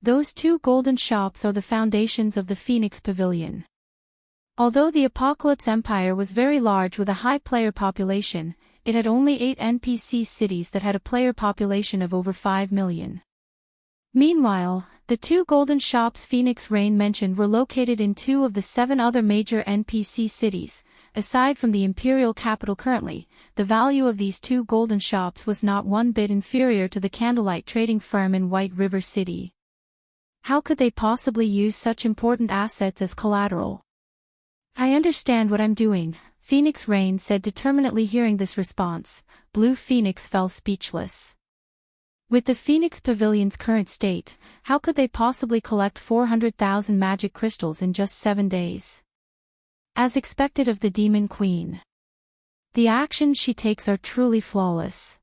Those 2 golden shops are the foundations of the Phoenix Pavilion. Although the Apocalypse Empire was very large with a high player population, it had only 8 NPC cities that had a player population of over 5 million. Meanwhile, the 2 golden shops Phoenix Rain mentioned were located in 2 of the 7 other major NPC cities. Aside from the imperial capital currently, the value of these 2 golden shops was not one bit inferior to the Candlelight trading firm in White River City. How could they possibly use such important assets as collateral? I understand what I'm doing, Phoenix Rain said determinedly. Hearing this response, Blue Phoenix fell speechless. With the Phoenix Pavilion's current state, how could they possibly collect 400,000 magic crystals in just 7 days? As expected of the Demon Queen, the actions she takes are truly flawless.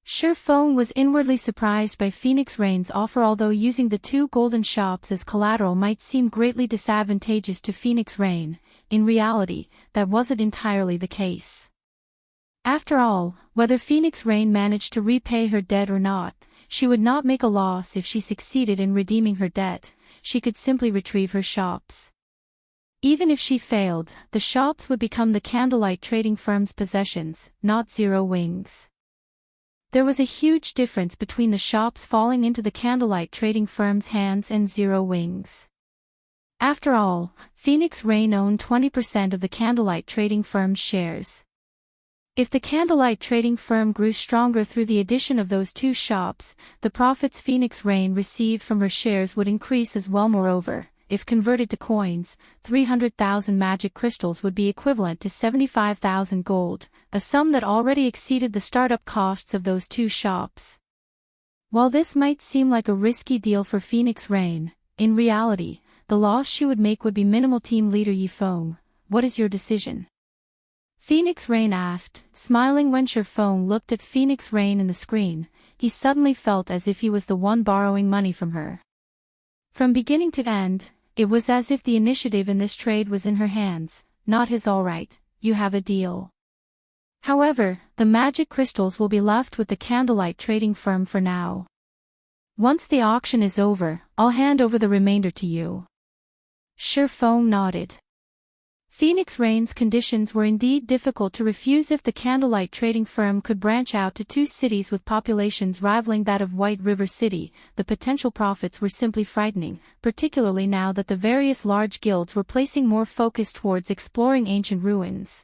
Shifeng was inwardly surprised by Phoenix Rain's offer. Although using the 2 golden shops as collateral might seem greatly disadvantageous to Phoenix Rain, in reality, that wasn't entirely the case. After all, whether Phoenix Rain managed to repay her debt or not, she would not make a loss if she succeeded in redeeming her debt. She could simply retrieve her shops. Even if she failed, the shops would become the Candlelight trading firm's possessions, not Zero Wing's. There was a huge difference between the shops falling into the Candlelight trading firm's hands and Zero Wing's. After all, Phoenix Rain owned 20% of the Candlelight trading firm's shares. If the Candlelight trading firm grew stronger through the addition of those 2 shops, the profits Phoenix Rain received from her shares would increase as well. Moreover, if converted to coins, 300,000 magic crystals would be equivalent to 75,000 gold, a sum that already exceeded the startup costs of those 2 shops. While this might seem like a risky deal for Phoenix Rain, in reality, the loss she would make would be minimal. Team leader Yifeng, what is your decision? Phoenix Rain asked, smiling. When Shifeng looked at Phoenix Rain in the screen, he suddenly felt as if he was the one borrowing money from her. From beginning to end, it was as if the initiative in this trade was in her hands, not his. All right, you have a deal. However, the magic crystals will be left with the Candlelight trading firm for now. Once the auction is over, I'll hand over the remainder to you. Shifeng nodded. Phoenix Rain's conditions were indeed difficult to refuse. If the Candlelight trading firm could branch out to 2 cities with populations rivaling that of White River City, the potential profits were simply frightening, particularly now that the various large guilds were placing more focus towards exploring ancient ruins.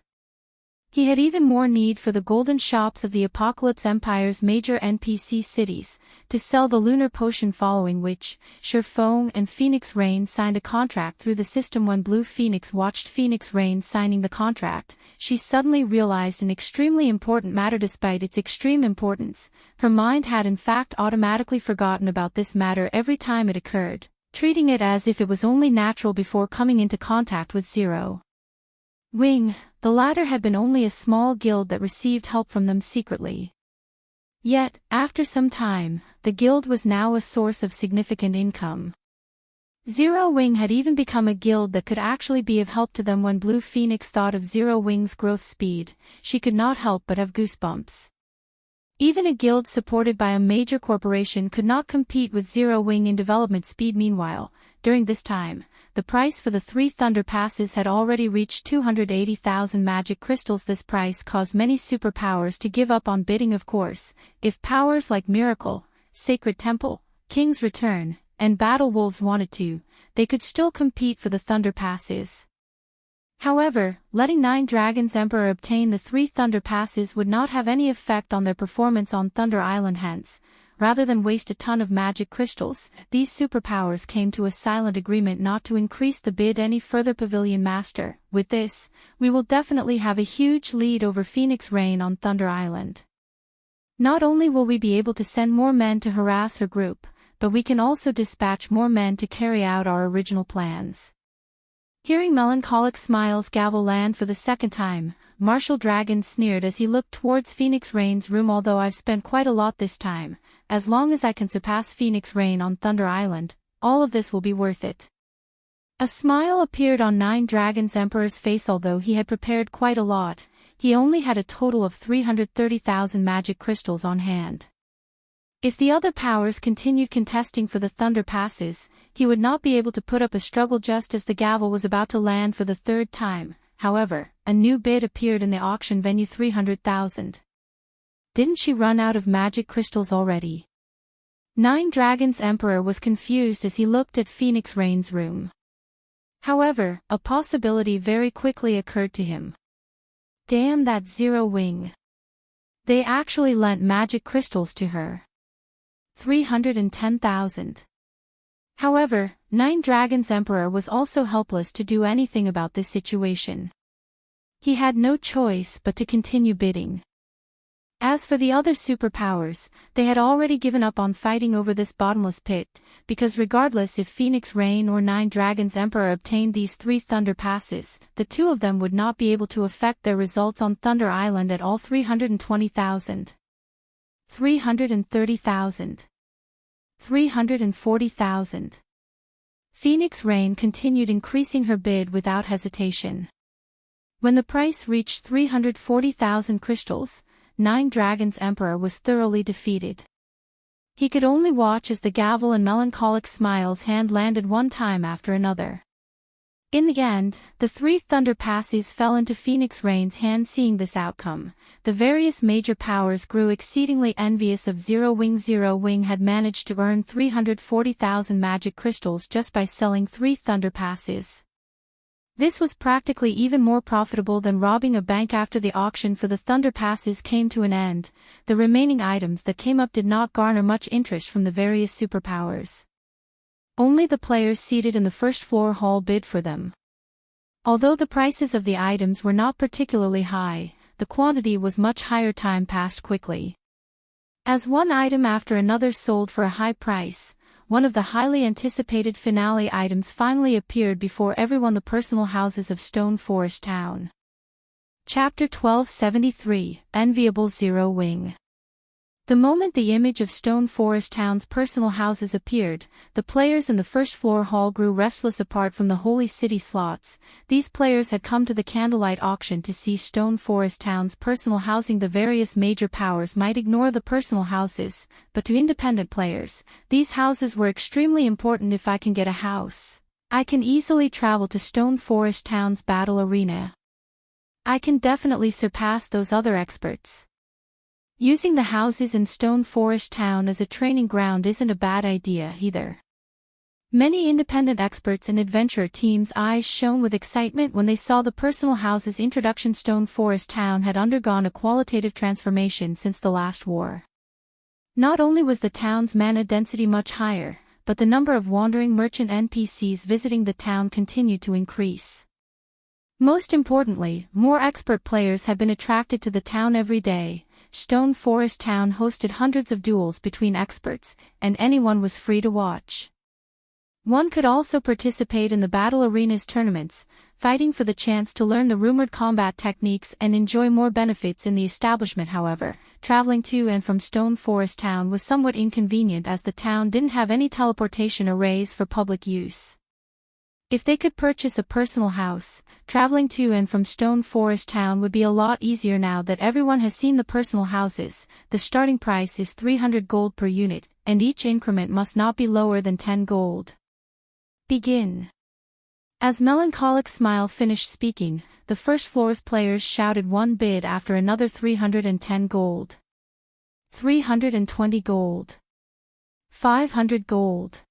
He had even more need for the golden shops of the Apocalypse Empire's major NPC cities, to sell the lunar potion, following which, Shifeng and Phoenix Rain signed a contract through the system. When Blue Phoenix watched Phoenix Rain signing the contract, she suddenly realized an extremely important matter. Despite its extreme importance, her mind had in fact automatically forgotten about this matter every time it occurred, treating it as if it was only natural before coming into contact with Zero Wing. The latter had been only a small guild that received help from them secretly. Yet, after some time, the guild was now a source of significant income. Zero Wing had even become a guild that could actually be of help to them. When Blue Phoenix thought of Zero Wing's growth speed, she could not help but have goosebumps. Even a guild supported by a major corporation could not compete with Zero Wing in development speed. Meanwhile, during this time, the price for the 3 Thunder Passes had already reached 280,000 magic crystals. This price caused many superpowers to give up on bidding. Of course, if powers like Miracle, Sacred Temple, King's Return, and Battle Wolves wanted to, they could still compete for the Thunder Passes. However, letting 9 Dragons Emperor obtain the 3 Thunder Passes would not have any effect on their performance on Thunder Island. Hence, rather than waste a ton of magic crystals, these superpowers came to a silent agreement not to increase the bid any further. Pavilion Master, with this, we will definitely have a huge lead over Phoenix Rain on Thunder Island. Not only will we be able to send more men to harass her group, but we can also dispatch more men to carry out our original plans. Hearing Melancholic Smiles' gavel land for the second time, Marshal Dragon sneered as he looked towards Phoenix Rain's room. Although I've spent quite a lot this time, as long as I can surpass Phoenix Rain on Thunder Island, all of this will be worth it. A smile appeared on 9 Dragons Emperor's face. Although he had prepared quite a lot, he only had a total of 330,000 magic crystals on hand. If the other powers continued contesting for the Thunder Passes, he would not be able to put up a struggle. Just as the gavel was about to land for the 3rd time, however, a new bid appeared in the auction venue. 300,000. Didn't she run out of magic crystals already? 9 Dragons Emperor was confused as he looked at Phoenix Rain's room. However, a possibility very quickly occurred to him. Damn that Zero Wing. They actually lent magic crystals to her. 310,000. However, 9 Dragons Emperor was also helpless to do anything about this situation. He had no choice but to continue bidding. As for the other superpowers, they had already given up on fighting over this bottomless pit, because regardless if Phoenix Rain or 9 Dragons Emperor obtained these 3 Thunder Passes, the two of them would not be able to affect their results on Thunder Island at all. 320,000. 330,000. 340,000. Phoenix Rain continued increasing her bid without hesitation. When the price reached 340,000 crystals, 9 Dragons Emperor was thoroughly defeated. He could only watch as the gavel and Melancholic Smiles' hand landed one time after another. In the end, the 3 Thunder Passes fell into Phoenix Rain's hand. Seeing this outcome, the various major powers grew exceedingly envious of Zero Wing. Zero Wing had managed to earn 340,000 magic crystals just by selling 3 Thunder Passes. This was practically even more profitable than robbing a bank. After the auction for the Thunder Passes came to an end, the remaining items that came up did not garner much interest from the various superpowers. Only the players seated in the first floor hall bid for them. Although the prices of the items were not particularly high, the quantity was much higher. Time passed quickly. As one item after another sold for a high price, one of the highly anticipated finale items finally appeared before everyone: the personal houses of Stone Forest Town. Chapter 1273, Enviable Zero Wing. The moment the image of Stone Forest Town's personal houses appeared, the players in the first floor hall grew restless. Apart from the Holy City slots, these players had come to the candlelight auction to see Stone Forest Town's personal housing. The various major powers might ignore the personal houses, but to independent players, these houses were extremely important. If I can get a house, I can easily travel to Stone Forest Town's battle arena. I can definitely surpass those other experts. Using the houses in Stone Forest Town as a training ground isn't a bad idea either. Many independent experts and adventurer teams' eyes shone with excitement when they saw the personal houses introduction. Stone Forest Town had undergone a qualitative transformation since the last war. Not only was the town's mana density much higher, but the number of wandering merchant NPCs visiting the town continued to increase. Most importantly, more expert players had been attracted to the town every day. Stone Forest Town hosted hundreds of duels between experts, and anyone was free to watch. One could also participate in the battle arenas tournaments, fighting for the chance to learn the rumored combat techniques and enjoy more benefits in the establishment. However, traveling to and from Stone Forest Town was somewhat inconvenient as the town didn't have any teleportation arrays for public use. If they could purchase a personal house, traveling to and from Stone Forest Town would be a lot easier now that everyone has seen the personal houses. The starting price is 300 gold per unit, and each increment must not be lower than 10 gold. Begin. As Melancholic Smile finished speaking, the first floor's players shouted one bid after another. 310 gold. 320 gold. 500 gold.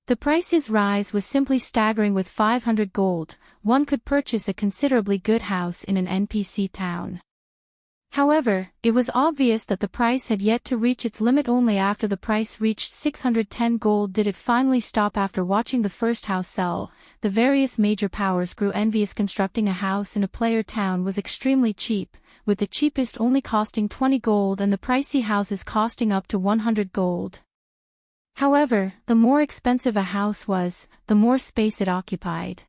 The price's rise was simply staggering. With 500 gold, one could purchase a considerably good house in an NPC town. However, it was obvious that the price had yet to reach its limit. Only after the price reached 610 gold did it finally stop. After watching the first house sell, the various major powers grew envious. Constructing a house in a player town was extremely cheap, with the cheapest only costing 20 gold and the pricey houses costing up to 100 gold. However, the more expensive a house was, the more space it occupied.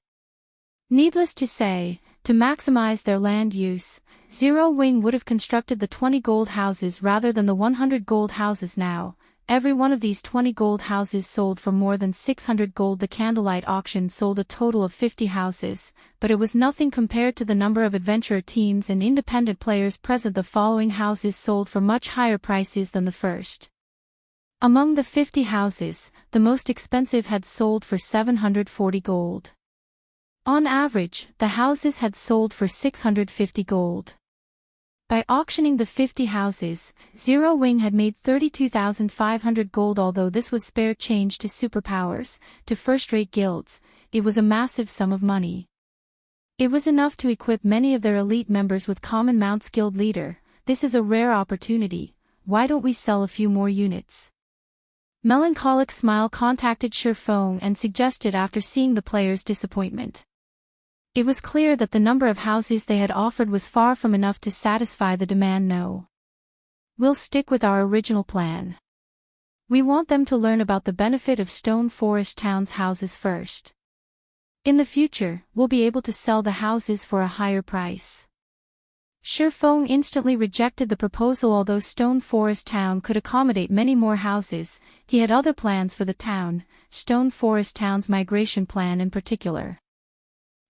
Needless to say, to maximize their land use, Zero Wing would have constructed the 20 gold houses rather than the 100 gold houses. Now, every one of these 20 gold houses sold for more than 600 gold. The candlelight auction sold a total of 50 houses, but it was nothing compared to the number of adventurer teams and independent players present. The following houses sold for much higher prices than the first. Among the 50 houses, the most expensive had sold for 740 gold. On average, the houses had sold for 650 gold. By auctioning the 50 houses, Zero Wing had made 32,500 gold. Although this was spare change to superpowers, to first-rate guilds, it was a massive sum of money. It was enough to equip many of their elite members with common mounts. Guild leader, this is a rare opportunity. Why don't we sell a few more units? Melancholic Smile contacted Shurfeng and suggested after seeing the players' disappointment. It was clear that the number of houses they had offered was far from enough to satisfy the demand. No. We'll stick with our original plan. We want them to learn about the benefit of Stone Forest Town's houses first. In the future, we'll be able to sell the houses for a higher price. Shurfeng instantly rejected the proposal. Although Stone Forest Town could accommodate many more houses, he had other plans for the town, Stone Forest Town's migration plan in particular.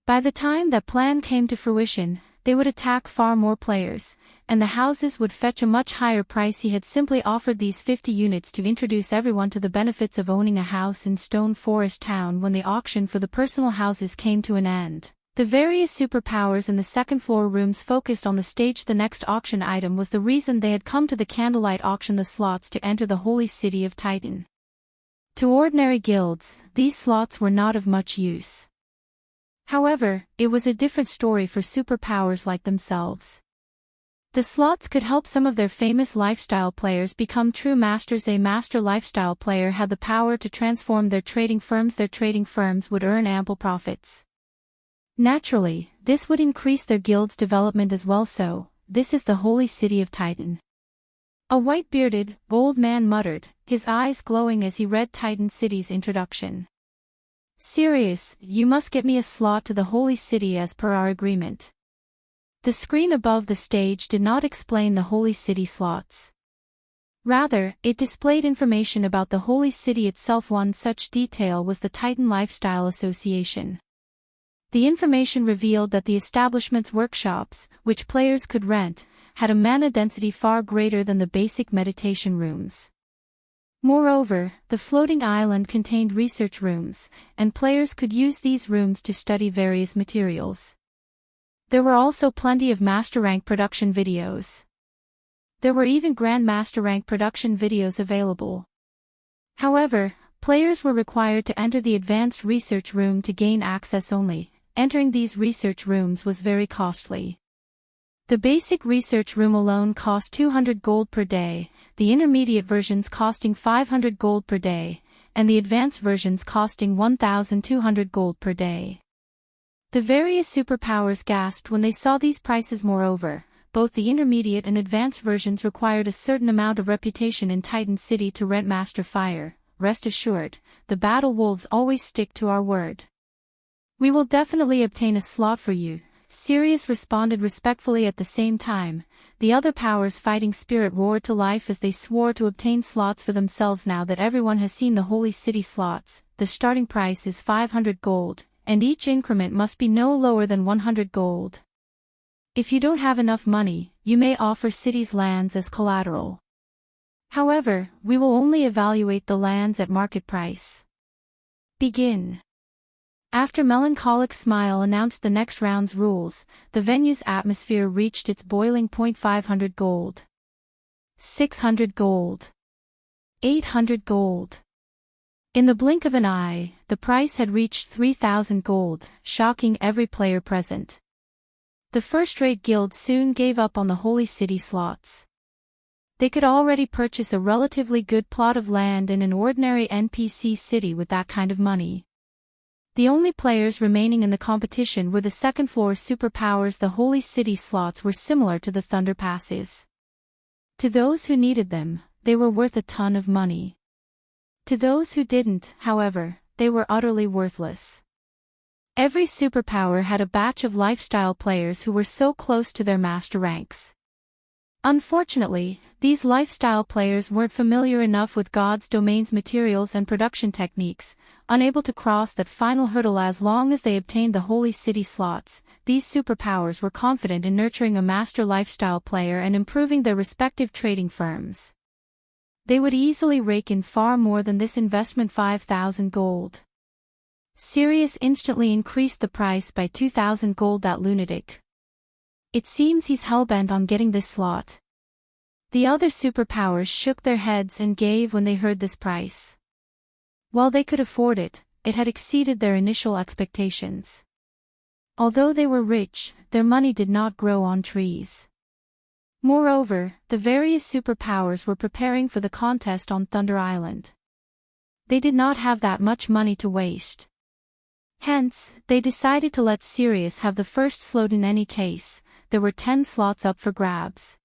By the time that plan came to fruition, they would attack far more players, and the houses would fetch a much higher price. He had simply offered these 50 units to introduce everyone to the benefits of owning a house in Stone Forest Town. When the auction for the personal houses came to an end, the various superpowers in the second-floor rooms focused on the stage. The next auction item was the reason they had come to the candlelight auction: the slots to enter the holy city of Titan. To ordinary guilds, these slots were not of much use. However, it was a different story for superpowers like themselves. The slots could help some of their famous lifestyle players become true masters. A master lifestyle player had the power to transform their trading firms. Their trading firms would earn ample profits. Naturally, this would increase their guild's development as well. So, this is the holy city of Titan. A white-bearded, old man muttered, his eyes glowing as he read Titan City's introduction. Sirius, you must get me a slot to the holy city as per our agreement. The screen above the stage did not explain the holy city slots. Rather, it displayed information about the holy city itself. One such detail was the Titan Lifestyle Association. The information revealed that the establishment's workshops, which players could rent, had a mana density far greater than the basic meditation rooms. Moreover, the floating island contained research rooms, and players could use these rooms to study various materials. There were also plenty of Master Rank production videos. There were even Grand Master Rank production videos available. However, players were required to enter the advanced research room to gain access. Only entering these research rooms was very costly. The basic research room alone cost 200 gold per day, the intermediate versions costing 500 gold per day, and the advanced versions costing 1,200 gold per day. The various superpowers gasped when they saw these prices. Moreover, both the intermediate and advanced versions required a certain amount of reputation in Titan City to rent. Master Fire, rest assured, the Battle Wolves always stick to our word. We will definitely obtain a slot for you, Sirius responded respectfully. At the same time, the other powers' fighting spirit roared to life as they swore to obtain slots for themselves. Now that everyone has seen the holy city slots, the starting price is 500 gold, and each increment must be no lower than 100 gold. If you don't have enough money, you may offer cities' lands as collateral. However, we will only evaluate the lands at market price. Begin. After Melancholic Smile announced the next round's rules, the venue's atmosphere reached its boiling point. 500 gold. 600 gold. 800 gold. In the blink of an eye, the price had reached 3,000 gold, shocking every player present. The first-rate guilds soon gave up on the Holy City slots. They could already purchase a relatively good plot of land in an ordinary NPC city with that kind of money. The only players remaining in the competition were the second-floor superpowers. The Holy City slots were similar to the Thunder Passes. To those who needed them, they were worth a ton of money. To those who didn't, however, they were utterly worthless. Every superpower had a batch of lifestyle players who were so close to their master ranks. Unfortunately, these lifestyle players weren't familiar enough with God's domain's materials and production techniques, unable to cross that final hurdle. As long as they obtained the Holy City slots, these superpowers were confident in nurturing a master lifestyle player and improving their respective trading firms. They would easily rake in far more than this investment. 5,000 gold. Sirius instantly increased the price by 2,000 gold. That lunatic. It seems he's hellbent on getting this slot. The other superpowers shook their heads and gave when they heard this price. While they could afford it, it had exceeded their initial expectations. Although they were rich, their money did not grow on trees. Moreover, the various superpowers were preparing for the contest on Thunder Island. They did not have that much money to waste. Hence, they decided to let Sirius have the first slot. In any case, there were 10 slots up for grabs.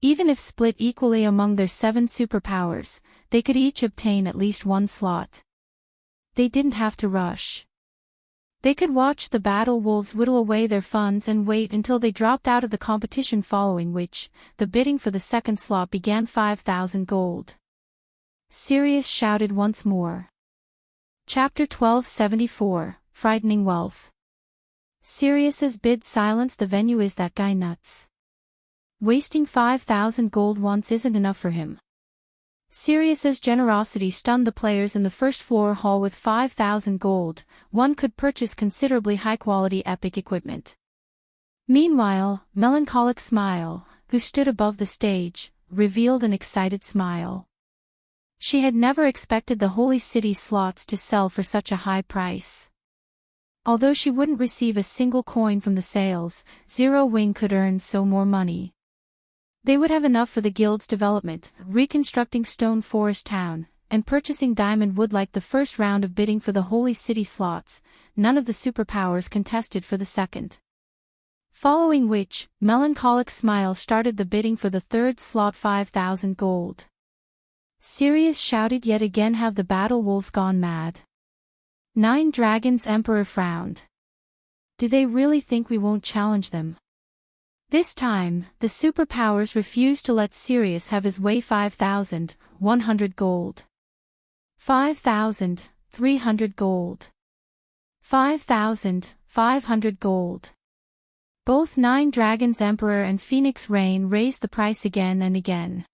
Even if split equally among their 7 superpowers, they could each obtain at least 1 slot. They didn't have to rush. They could watch the battle wolves whittle away their funds and wait until they dropped out of the competition, following which, the bidding for the second slot began. 5,000 gold. Sirius shouted once more. Chapter 1274, Frightening Wealth. Sirius's bid silenced the venue. Is that guy nuts? Wasting 5,000 gold once isn't enough for him. Sirius's generosity stunned the players in the first floor hall. With 5,000 gold, one could purchase considerably high-quality epic equipment. Meanwhile, Melancholic Smile, who stood above the stage, revealed an excited smile. She had never expected the Holy City slots to sell for such a high price. Although she wouldn't receive a single coin from the sales, Zero Wing could earn so more money. They would have enough for the guild's development, reconstructing Stone Forest Town, and purchasing Diamond Wood. Like the first round of bidding for the Holy City slots, none of the superpowers contested for the second. Following which, Melancholic Smile started the bidding for the third slot. 5,000 gold. Sirius shouted yet again. Have the battle wolves gone mad? 9 Dragons Emperor frowned. Do they really think we won't challenge them? This time, the superpowers refused to let Sirius have his way. 5,100 gold. 5,300 gold. 5,500 gold. Both 9 Dragons Emperor and Phoenix Rain raised the price again and again.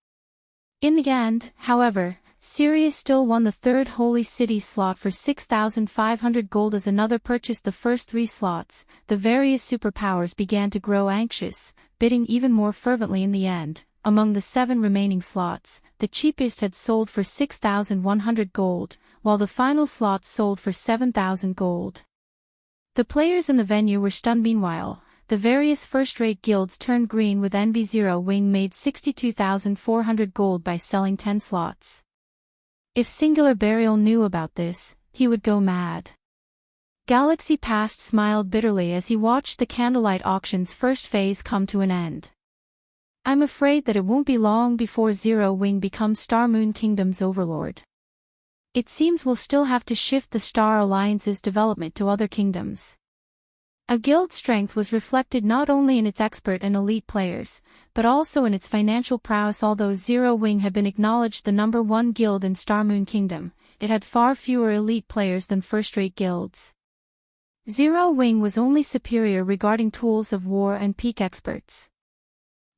In the end, however, Sirius still won the third Holy City slot for 6,500 gold. As another purchased the first 3 slots, the various superpowers began to grow anxious, bidding even more fervently. In the end, among the 7 remaining slots, the cheapest had sold for 6,100 gold, while the final slots sold for 7,000 gold. The players in the venue were stunned. Meanwhile, the various first-rate guilds turned green with envy. Zero Wing made 62,400 gold by selling 10 slots. If Singular Burial knew about this, he would go mad. Galaxy Past smiled bitterly as he watched the candlelight auction's first phase come to an end. I'm afraid that it won't be long before Zero Wing becomes Star Moon Kingdom's overlord. It seems we'll still have to shift the Star Alliance's development to other kingdoms. A guild's strength was reflected not only in its expert and elite players, but also in its financial prowess. Although Zero Wing had been acknowledged the #1 guild in Star Moon Kingdom, it had far fewer elite players than first-rate guilds. Zero Wing was only superior regarding tools of war and peak experts.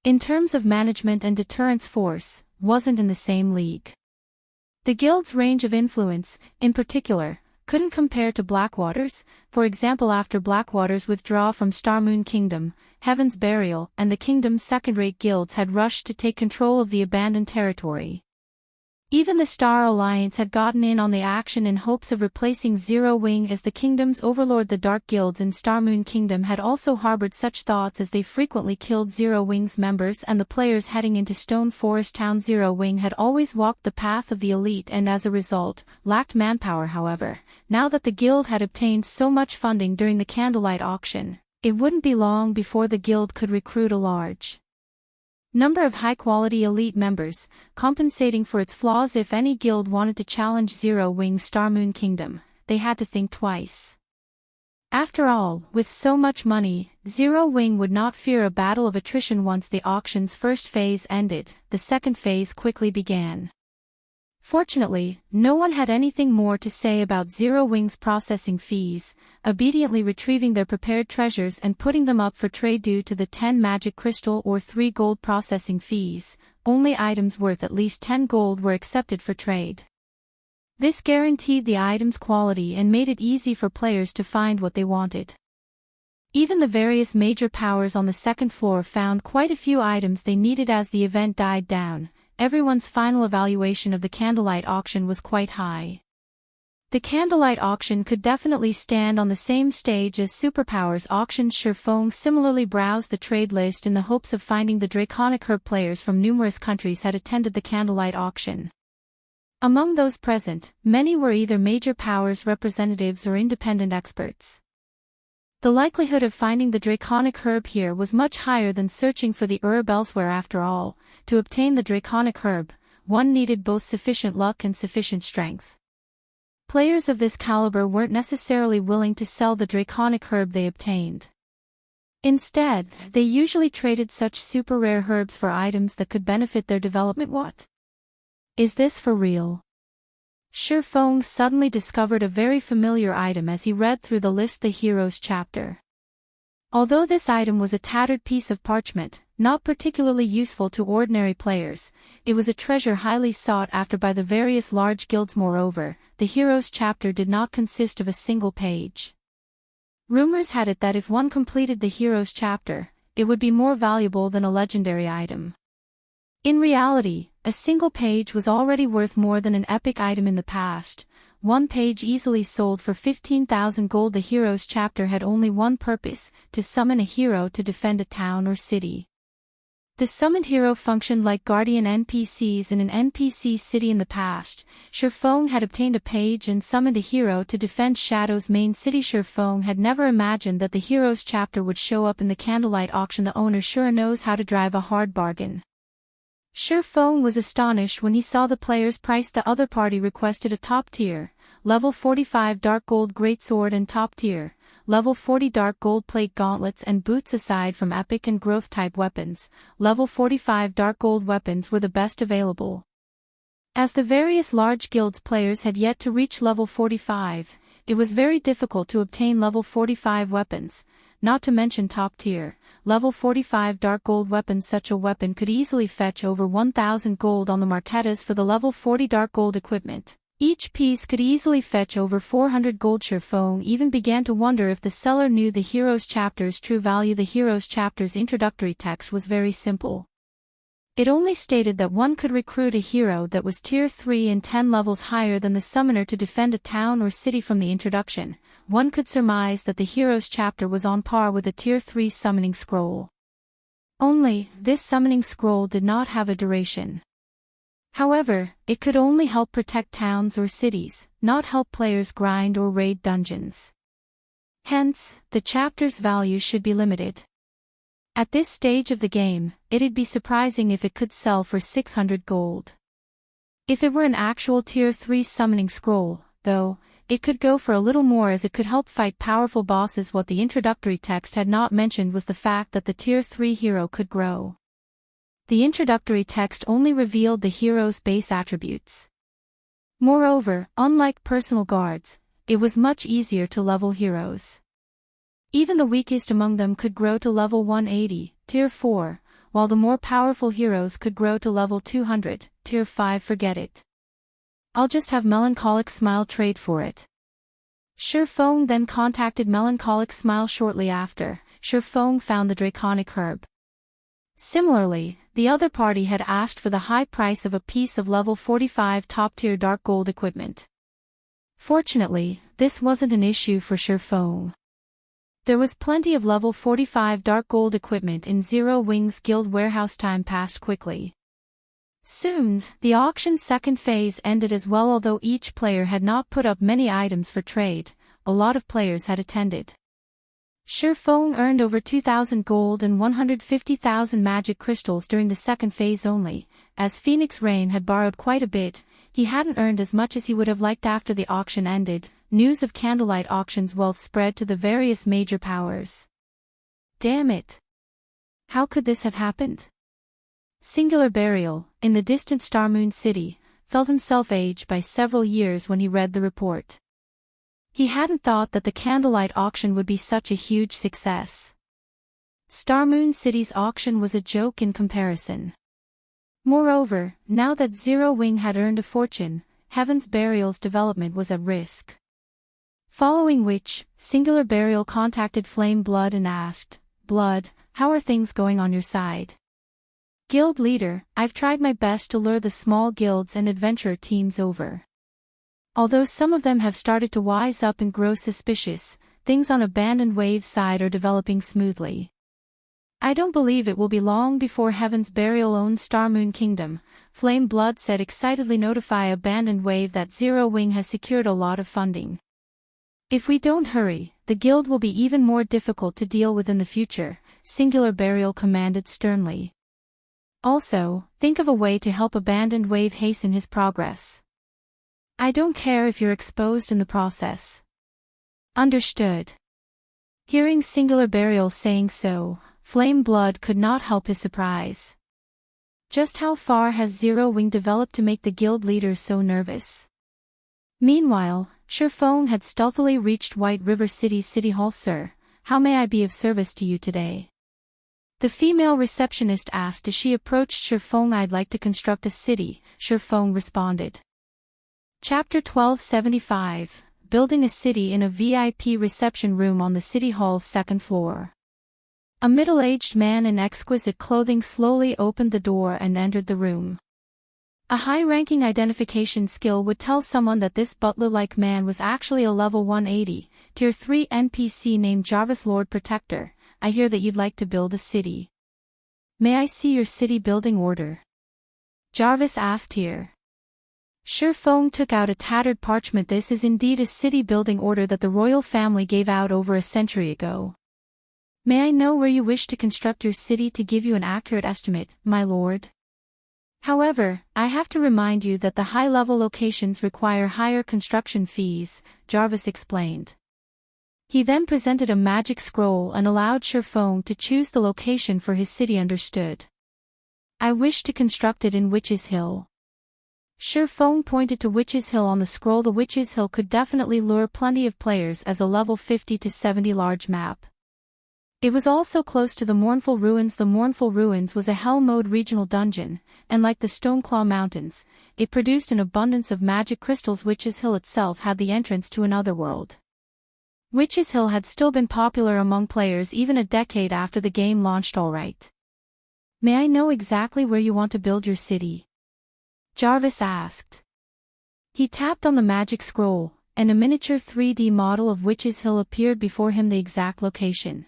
In terms of management and deterrence force, wasn't in the same league. The guild's range of influence, in particular, couldn't compare to Blackwater's. For example, after Blackwater's withdrawal from Starmoon Kingdom, Heaven's Burial and the kingdom's second-rate guilds had rushed to take control of the abandoned territory. Even the Star Alliance had gotten in on the action in hopes of replacing Zero Wing as the kingdom's overlord. The Dark Guilds in Starmoon Kingdom had also harbored such thoughts, as they frequently killed Zero Wing's members, and the players heading into Stone Forest Town. Zero Wing had always walked the path of the elite and as a result, lacked manpower. However, now that the guild had obtained so much funding during the Candlelight auction, it wouldn't be long before the guild could recruit a large number of high-quality elite members, compensating for its flaws. If any guild wanted to challenge Zero Wing's Starmoon Kingdom, they had to think twice. After all, with so much money, Zero Wing would not fear a battle of attrition. Once the auction's first phase ended, the second phase quickly began. Fortunately, no one had anything more to say about Zero Wing's processing fees, obediently retrieving their prepared treasures and putting them up for trade. Due to the 10 magic crystal or 3 gold processing fees, only items worth at least 10 gold were accepted for trade. This guaranteed the item's quality and made it easy for players to find what they wanted. Even the various major powers on the second floor found quite a few items they needed. As the event died down, everyone's final evaluation of the Candlelight auction was quite high. The Candlelight auction could definitely stand on the same stage as Superpowers auctions. Shurfeng similarly browsed the trade list in the hopes of finding the Draconic Herb. Players from numerous countries had attended the Candlelight auction. Among those present, many were either major powers representatives or independent experts. The likelihood of finding the Draconic Herb here was much higher than searching for the herb elsewhere. After all, to obtain the Draconic Herb, one needed both sufficient luck and sufficient strength. Players of this caliber weren't necessarily willing to sell the Draconic Herb they obtained. Instead, they usually traded such super rare herbs for items that could benefit their development. What? Is this for real? Shurfeng suddenly discovered a very familiar item as he read through the list. The Heroes chapter. Although this item was a tattered piece of parchment, not particularly useful to ordinary players, it was a treasure highly sought after by the various large guilds. Moreover, the Heroes chapter did not consist of a single page. Rumors had it that if one completed the Heroes chapter, it would be more valuable than a legendary item. In reality, a single page was already worth more than an epic item in the past. One page easily sold for 15,000 gold. The Heroes chapter had only one purpose: to summon a hero to defend a town or city. The summoned hero functioned like guardian NPCs in an NPC city. In the past, Shurfeng had obtained a page and summoned a hero to defend Shadow's main city. Shurfeng had never imagined that the Heroes chapter would show up in the Candlelight auction. The owner sure knows how to drive a hard bargain. Shurfeng was astonished when he saw the player's price. The other party requested a top-tier, level 45 dark gold greatsword and top-tier, level 40 dark gold plate gauntlets and boots. Aside from epic and growth-type weapons, level 45 dark gold weapons were the best available. As the various large guilds players had yet to reach level 45, it was very difficult to obtain level 45 weapons, not to mention top-tier, level 45 dark gold weapons. Such a weapon could easily fetch over 1,000 gold on the marketas for the level 40 dark gold equipment. Each piece could easily fetch over 400 gold. Shurfeng even began to wonder if the seller knew the Heroes chapter's true value. The Heroes chapter's introductory text was very simple. It only stated that one could recruit a hero that was tier 3 and 10 levels higher than the summoner to defend a town or city. From the introduction, one could surmise that the Heroes chapter was on par with a tier 3 summoning scroll. Only, this summoning scroll did not have a duration. However, it could only help protect towns or cities, not help players grind or raid dungeons. Hence, the chapter's value should be limited. At this stage of the game, it'd be surprising if it could sell for 600 gold. If it were an actual tier 3 summoning scroll, though, it could go for a little more as it could help fight powerful bosses. What the introductory text had not mentioned was the fact that the tier 3 hero could grow. The introductory text only revealed the hero's base attributes. Moreover, unlike personal guards, it was much easier to level heroes. Even the weakest among them could grow to level 180, tier 4, while the more powerful heroes could grow to level 200, tier 5. Forget it. I'll just have Melancholic Smile trade for it. Shurfeng then contacted Melancholic Smile shortly after. Shurfeng found the Draconic Herb. Similarly, the other party had asked for the high price of a piece of level 45 top-tier dark gold equipment. Fortunately, this wasn't an issue for Shurfeng. There was plenty of level 45 dark gold equipment in Zero Wing's guild warehouse. Time passed quickly. Soon, the auction's second phase ended as well. Although each player had not put up many items for trade, a lot of players had attended. Shurfeng earned over 2,000 gold and 150,000 magic crystals during the second phase only. As Phoenix Rain had borrowed quite a bit, he hadn't earned as much as he would have liked. After the auction ended, news of Candlelight Auction's wealth spread to the various major powers. Damn it! How could this have happened? Singular Burial, in the distant Starmoon City, felt himself aged by several years when he read the report. He hadn't thought that the Candlelight Auction would be such a huge success. Starmoon City's auction was a joke in comparison. Moreover, now that Zero Wing had earned a fortune, Heaven's Burial's development was at risk. Following which, Singular Burial contacted Flame Blood and asked, "Blood, how are things going on your side?" Guild leader, I've tried my best to lure the small guilds and adventurer teams over. Although some of them have started to wise up and grow suspicious, things on Abandoned Wave's side are developing smoothly. I don't believe it will be long before Heaven's Burial owns Starmoon Kingdom, Flame Blood said excitedly. Notify Abandoned Wave that Zero Wing has secured a lot of funding. If we don't hurry, the guild will be even more difficult to deal with in the future, Singular Burial commanded sternly. Also, think of a way to help Abandoned Wave hasten his progress. I don't care if you're exposed in the process. Understood. Hearing Singular Burial saying so, Flame Blood could not help his surprise. Just how far has Zero Wing developed to make the guild leader so nervous? Meanwhile, Shurfeng had stealthily reached White River City's City Hall. Sir, how may I be of service to you today? The female receptionist asked as she approached Shurfeng. I'd like to construct a city, Shurfeng responded. Chapter 1275, Building a City. In a VIP reception room on the City Hall's second floor. A middle-aged man in exquisite clothing slowly opened the door and entered the room. A high-ranking identification skill would tell someone that this butler-like man was actually a level 180, tier 3 NPC named Jarvis. Lord Protector, I hear that you'd like to build a city. May I see your city building order? Jarvis asked here. Shurfeng took out a tattered parchment. This is indeed a city building order that the royal family gave out over a century ago. May I know where you wish to construct your city to give you an accurate estimate, my lord? However, I have to remind you that the high-level locations require higher construction fees, Jarvis explained. He then presented a magic scroll and allowed Shurfeng to choose the location for his city. Understood. I wish to construct it in Witch's Hill. Shurfeng pointed to Witch's Hill on the scroll. The Witch's Hill could definitely lure plenty of players as a level 50 to 70 large map. It was also close to the Mournful Ruins. The Mournful Ruins was a Hell Mode regional dungeon, and like the Stoneclaw Mountains, it produced an abundance of magic crystals. Witch's Hill itself had the entrance to another world. Witch's Hill had still been popular among players even a decade after the game launched. Alright. May I know exactly where you want to build your city? Jarvis asked. He tapped on the magic scroll, and a miniature 3D model of Witch's Hill appeared before him. The exact location.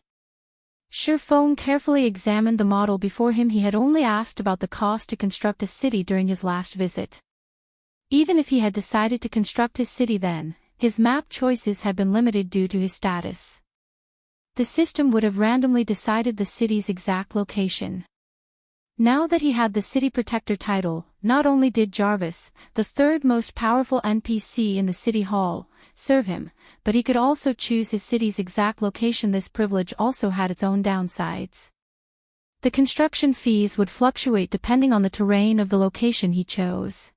Shurfeng carefully examined the model before him. He had only asked about the cost to construct a city during his last visit. Even if he had decided to construct his city then, his map choices had been limited due to his status. The system would have randomly decided the city's exact location. Now that he had the City Protector title, not only did Jarvis, the third most powerful NPC in the City Hall, serve him, but he could also choose his city's exact location. This privilege also had its own downsides. The construction fees would fluctuate depending on the terrain of the location he chose.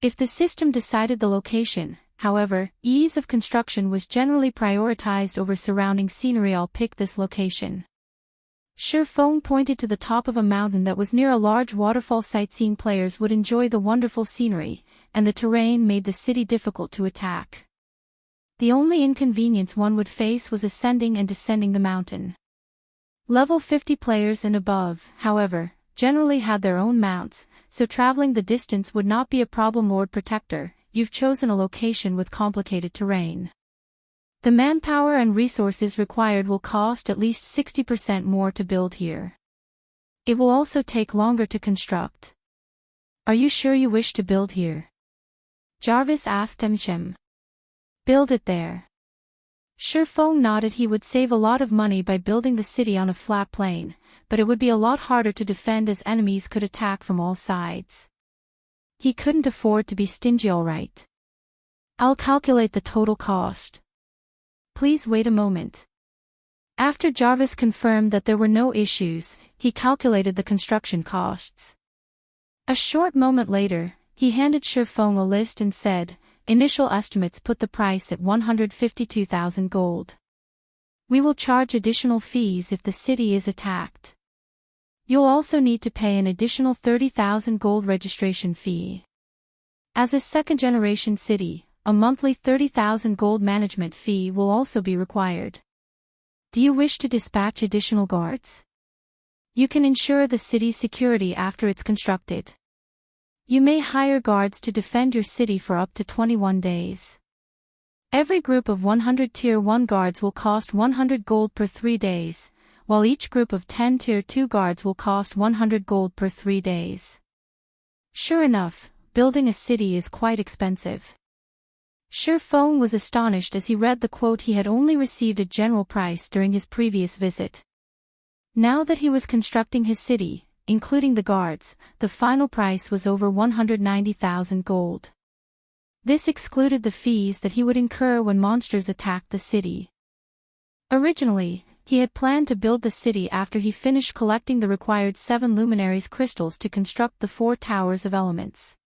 If the system decided the location, however, ease of construction was generally prioritized over surrounding scenery. I'll pick this location. Feng pointed to the top of a mountain that was near a large waterfall. Sightseeing players would enjoy the wonderful scenery, and the terrain made the city difficult to attack. The only inconvenience one would face was ascending and descending the mountain. Level 50 players and above, however, generally had their own mounts, so traveling the distance would not be a problem. Lord Protector, you've chosen a location with complicated terrain. The manpower and resources required will cost at least 60% more to build here. It will also take longer to construct. Are you sure you wish to build here? Jarvis asked Emchem. Build it there. Feng nodded. He would save a lot of money by building the city on a flat plain, but it would be a lot harder to defend as enemies could attack from all sides. He couldn't afford to be stingy. All right. I'll calculate the total cost. Please wait a moment. After Jarvis confirmed that there were no issues, he calculated the construction costs. A short moment later, he handed Feng a list and said, initial estimates put the price at 152,000 gold. We will charge additional fees if the city is attacked. You'll also need to pay an additional 30,000 gold registration fee. As a second-generation city, a monthly 30,000 gold management fee will also be required. Do you wish to dispatch additional guards? You can ensure the city's security after it's constructed. You may hire guards to defend your city for up to 21 days. Every group of 100 Tier 1 guards will cost 100 gold per 3 days, while each group of 10 Tier 2 guards will cost 100 gold per 3 days. Sure enough, building a city is quite expensive. Feng was astonished as he read the quote. He had only received a general price during his previous visit. Now that he was constructing his city, including the guards, the final price was over 190,000 gold. This excluded the fees that he would incur when monsters attacked the city. Originally, he had planned to build the city after he finished collecting the required 7 luminaries crystals to construct the 4 towers of elements.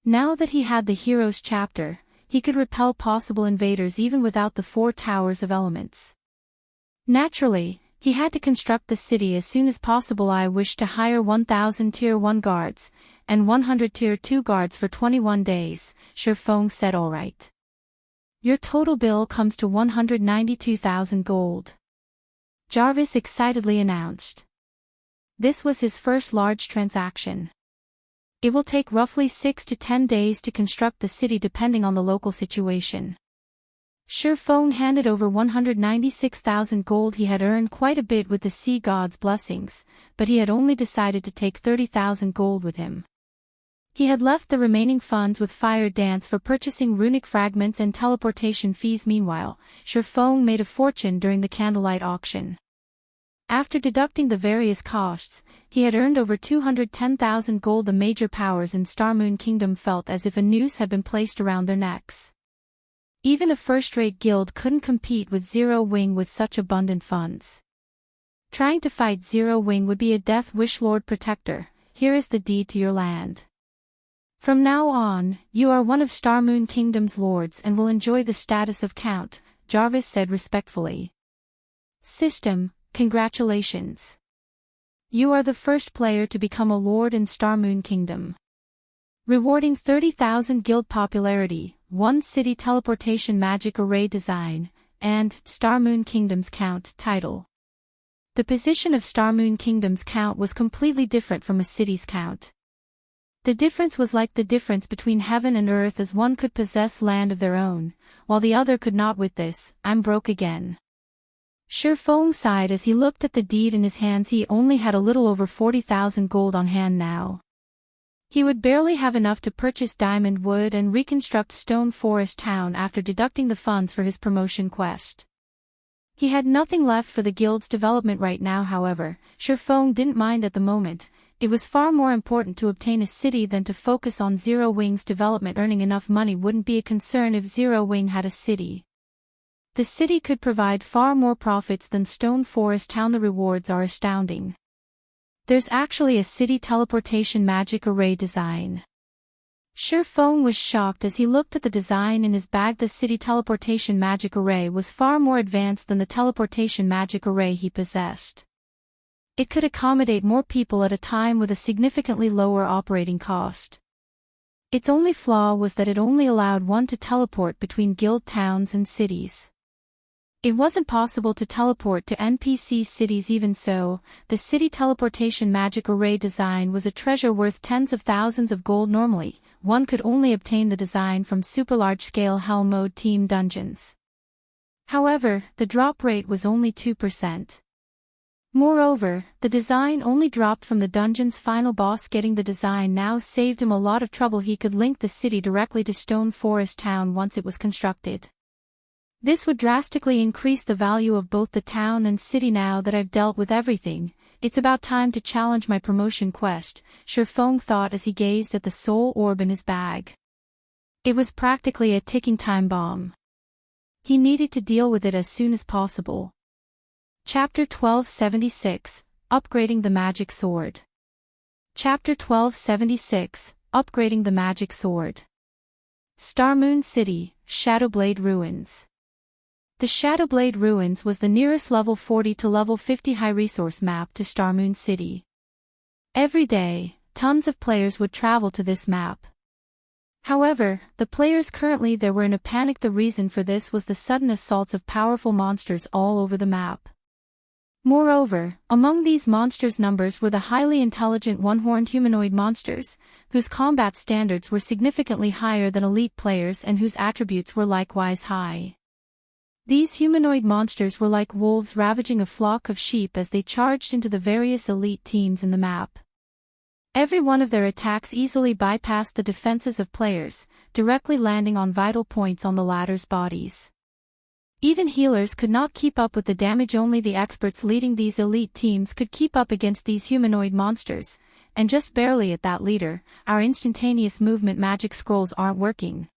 Now that he had the heroes chapter, he could repel possible invaders even without the 4 towers of elements. Naturally, he had to construct the city as soon as possible. I wish to hire 1,000 Tier 1 guards, and 100 Tier 2 guards for 21 days, Feng said. All right. Your total bill comes to 192,000 gold. Jarvis excitedly announced. This was his first large transaction. It will take roughly 6 to 10 days to construct the city depending on the local situation. Feng handed over 196,000 gold. He had earned quite a bit with the sea god's blessings, but he had only decided to take 30,000 gold with him. He had left the remaining funds with Fire Dance for purchasing runic fragments and teleportation fees. Meanwhile, Feng made a fortune during the candlelight auction. After deducting the various costs, he had earned over 210,000 gold. The major powers in Starmoon Kingdom felt as if a noose had been placed around their necks. Even a first-rate guild couldn't compete with Zero Wing with such abundant funds. Trying to fight Zero Wing would be a death wish. Lord Protector, here is the deed to your land. From now on, you are one of Starmoon Kingdom's lords and will enjoy the status of Count, Jarvis said respectfully. System, congratulations. You are the first player to become a lord in Starmoon Kingdom. Rewarding 30,000 guild popularity, 1 city teleportation magic array design, and Starmoon Kingdom's Count title. The position of Starmoon Kingdom's Count was completely different from a city's count. The difference was like the difference between heaven and earth, as one could possess land of their own, while the other could not. With this, I'm broke again. Feng sighed as he looked at the deed in his hands. He only had a little over 40,000 gold on hand now. He would barely have enough to purchase diamond wood and reconstruct Stone Forest Town after deducting the funds for his promotion quest. He had nothing left for the guild's development right now. However, Feng didn't mind at the moment. It was far more important to obtain a city than to focus on Zero Wing's development. Earning enough money wouldn't be a concern if Zero Wing had a city. The city could provide far more profits than Stone Forest Town. The rewards are astounding. There's actually a city teleportation magic array design. Feng was shocked as he looked at the design in his bag. The city teleportation magic array was far more advanced than the teleportation magic array he possessed. It could accommodate more people at a time with a significantly lower operating cost. Its only flaw was that it only allowed one to teleport between guild towns and cities. It wasn't possible to teleport to NPC cities. Even so, the city teleportation magic array design was a treasure worth tens of thousands of gold. Normally, one could only obtain the design from super large-scale Hell Mode team dungeons. However, the drop rate was only 2%. Moreover, the design only dropped from the dungeon's final boss. Getting the design now saved him a lot of trouble. He could link the city directly to Stone Forest Town once it was constructed. This would drastically increase the value of both the town and city. Now that I've dealt with everything, it's about time to challenge my promotion quest, Feng thought as he gazed at the soul orb in his bag. It was practically a ticking time bomb. He needed to deal with it as soon as possible. Chapter 1276, Upgrading the Magic Sword. Chapter 1276, Upgrading the Magic Sword. Starmoon City, Shadowblade Ruins. The Shadowblade Ruins was the nearest level 40 to level 50 high-resource map to Starmoon City. Every day, tons of players would travel to this map. However, the players currently there were in a panic. The reason for this was the sudden assaults of powerful monsters all over the map. Moreover, among these monsters' numbers were the highly intelligent one-horned humanoid monsters, whose combat standards were significantly higher than elite players and whose attributes were likewise high. These humanoid monsters were like wolves ravaging a flock of sheep as they charged into the various elite teams in the map. Every one of their attacks easily bypassed the defenses of players, directly landing on vital points on the latter's bodies. Even healers could not keep up with the damage. Only the experts leading these elite teams could keep up against these humanoid monsters, and just barely at that. Leader, our instantaneous movement magic scrolls aren't working.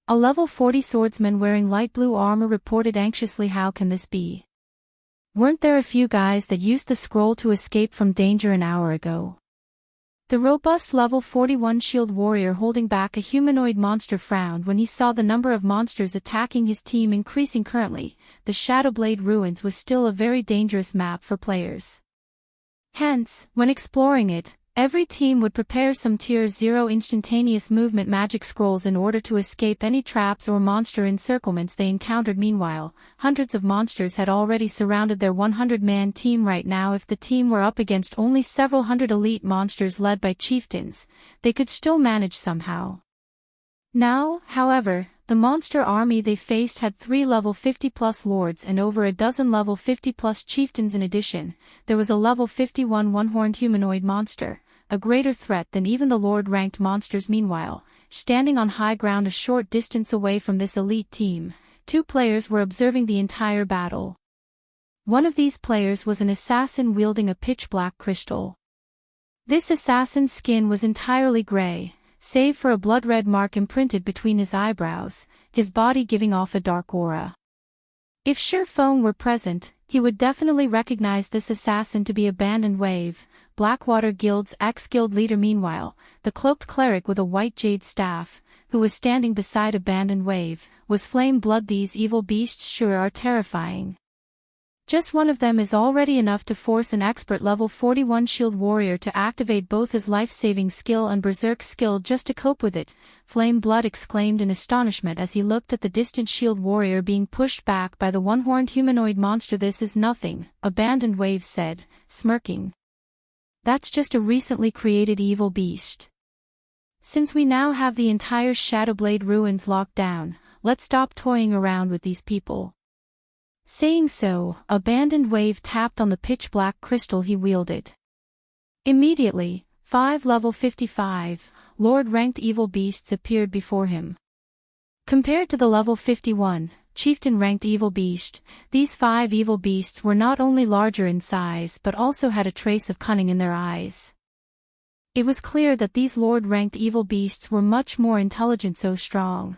A level 40 swordsman wearing light blue armor reported anxiously. How can this be? Weren't there a few guys that used the scroll to escape from danger an hour ago? The robust level 41 shield warrior holding back a humanoid monster frowned when he saw the number of monsters attacking his team increasing. Currently, the Shadowblade Ruins was still a very dangerous map for players. Hence, when exploring it, every team would prepare some Tier 0 instantaneous movement magic scrolls in order to escape any traps or monster encirclements they encountered. Meanwhile, hundreds of monsters had already surrounded their 100-man team. Right now, if the team were up against only several hundred elite monsters led by chieftains, they could still manage somehow. Now, however, the monster army they faced had 3 level 50+ lords and over a dozen level 50+ chieftains. In addition, there was a level 51 one-horned humanoid monster, a greater threat than even the lord-ranked monsters. Meanwhile, standing on high ground a short distance away from this elite team, 2 players were observing the entire battle. One of these players was an assassin wielding a pitch-black crystal. This assassin's skin was entirely gray, save for a blood-red mark imprinted between his eyebrows, his body giving off a dark aura. If Feng were present, he would definitely recognize this assassin to be Abandoned Wave, Blackwater Guild's ex-guild leader. Meanwhile, the cloaked cleric with a white jade staff, who was standing beside Abandoned Wave, was Flame Blood. These evil beasts sure are terrifying. Just one of them is already enough to force an expert level 41 shield warrior to activate both his life-saving skill and berserk skill just to cope with it, Flame Blood exclaimed in astonishment as he looked at the distant shield warrior being pushed back by the one-horned humanoid monster. This is nothing, Abandoned Wave said, smirking. That's just a recently created evil beast. Since we now have the entire Shadowblade Ruins locked down, let's stop toying around with these people. Saying so, Abandoned Wave tapped on the pitch-black crystal he wielded. Immediately, 5 level 55, Lord-ranked evil beasts appeared before him. Compared to the level 51, Chieftain-ranked evil beast, these 5 evil beasts were not only larger in size but also had a trace of cunning in their eyes. It was clear that these Lord-ranked evil beasts were much more intelligent. So strong.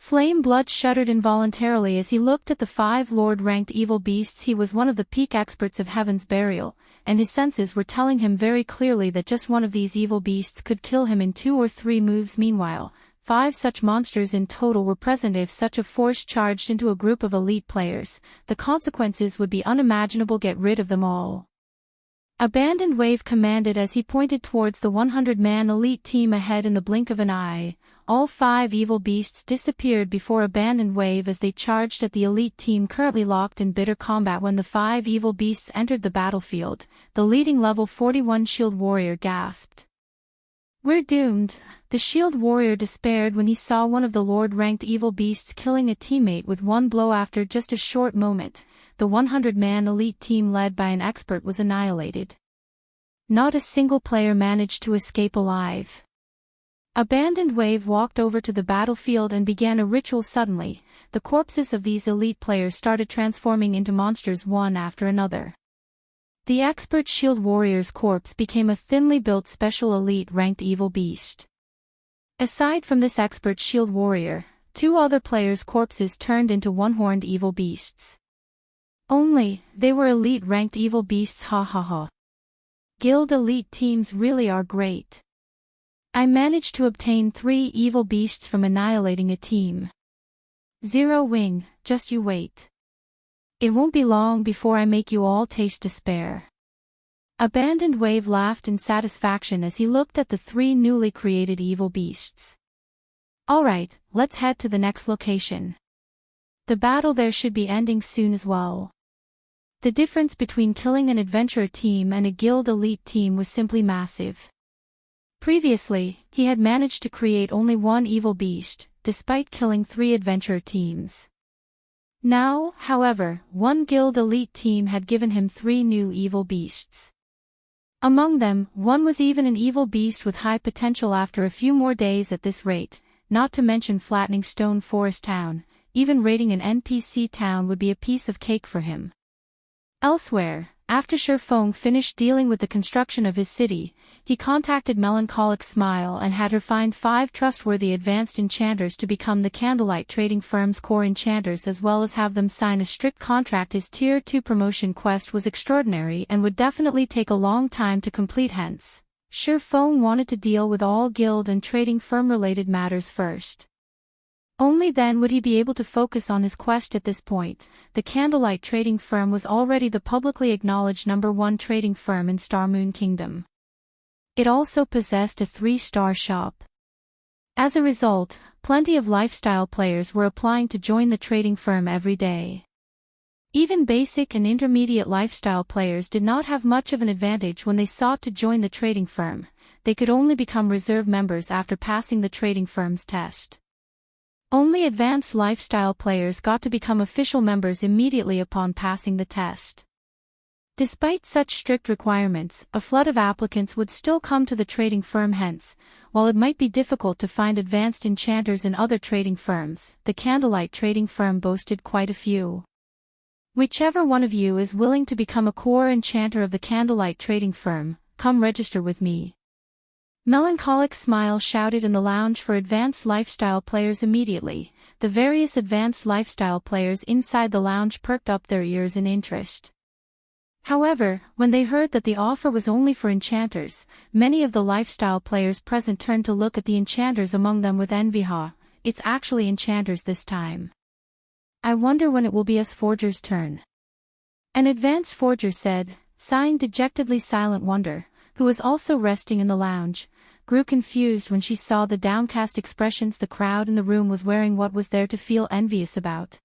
Flame Blood shuddered involuntarily as he looked at the 5 Lord-ranked evil beasts. He was one of the peak experts of Heaven's Burial, and his senses were telling him very clearly that just one of these evil beasts could kill him in 2 or 3 moves. Meanwhile, 5 such monsters in total were present. If such a force charged into a group of elite players, the consequences would be unimaginable. Get rid of them all. Abandoned Wave commanded as he pointed towards the 100-man elite team ahead. In the blink of an eye, all 5 evil beasts disappeared before Abandoned Wave as they charged at the elite team currently locked in bitter combat. When the 5 evil beasts entered the battlefield, the leading level 41 shield warrior gasped. "We're doomed." The shield warrior despaired when he saw one of the Lord-ranked evil beasts killing a teammate with one blow. After just a short moment, the 100-man elite team led by an expert was annihilated. Not a single player managed to escape alive. Abandoned Wave walked over to the battlefield and began a ritual. Suddenly, the corpses of these elite players started transforming into monsters one after another. The expert shield warrior's corpse became a thinly built special elite-ranked evil beast. Aside from this expert shield warrior, 2 other players' corpses turned into one-horned evil beasts. Only, they were elite-ranked evil beasts. Ha ha ha. Guild elite teams really are great. I managed to obtain 3 evil beasts from annihilating a team. Zero Wing, just you wait. It won't be long before I make you all taste despair. Abandoned Wave laughed in satisfaction as he looked at the 3 newly created evil beasts. Alright, let's head to the next location. The battle there should be ending soon as well. The difference between killing an adventurer team and a guild elite team was simply massive. Previously, he had managed to create only 1 evil beast, despite killing 3 adventurer teams. Now, however, 1 guild elite team had given him 3 new evil beasts. Among them, one was even an evil beast with high potential. After a few more days at this rate, not to mention flattening Stone Forest Town, even raiding an NPC town would be a piece of cake for him. Elsewhere, after Sherfong finished dealing with the construction of his city, he contacted Melancholic Smile and had her find 5 trustworthy advanced enchanters to become the Candlelight Trading Firm's core enchanters, as well as have them sign a strict contract. His Tier 2 promotion quest was extraordinary and would definitely take a long time to complete. Hence, Sherfong wanted to deal with all guild and trading firm related matters first. Only then would he be able to focus on his quest. At this point, the Candlelight Trading Firm was already the publicly acknowledged #1 trading firm in Starmoon Kingdom. It also possessed a 3-star shop. As a result, plenty of lifestyle players were applying to join the trading firm every day. Even basic and intermediate lifestyle players did not have much of an advantage when they sought to join the trading firm. They could only become reserve members after passing the trading firm's test. Only advanced lifestyle players got to become official members immediately upon passing the test. Despite such strict requirements, a flood of applicants would still come to the trading firm. Hence, while it might be difficult to find advanced enchanters in other trading firms, the Candlelight Trading Firm boasted quite a few. Whichever one of you is willing to become a core enchanter of the Candlelight Trading Firm, come register with me. Melancholic Smile shouted in the lounge for advanced lifestyle players. Immediately, the various advanced lifestyle players inside the lounge perked up their ears in interest. However, when they heard that the offer was only for enchanters, many of the lifestyle players present turned to look at the enchanters among them with envy. Ha, it's actually enchanters this time. I wonder when it will be us forgers' turn. An advanced forger said, sighing dejectedly. Silent Wonder, who was also resting in the lounge, grew confused when she saw the downcast expressions the crowd in the room was wearing. What was there to feel envious about?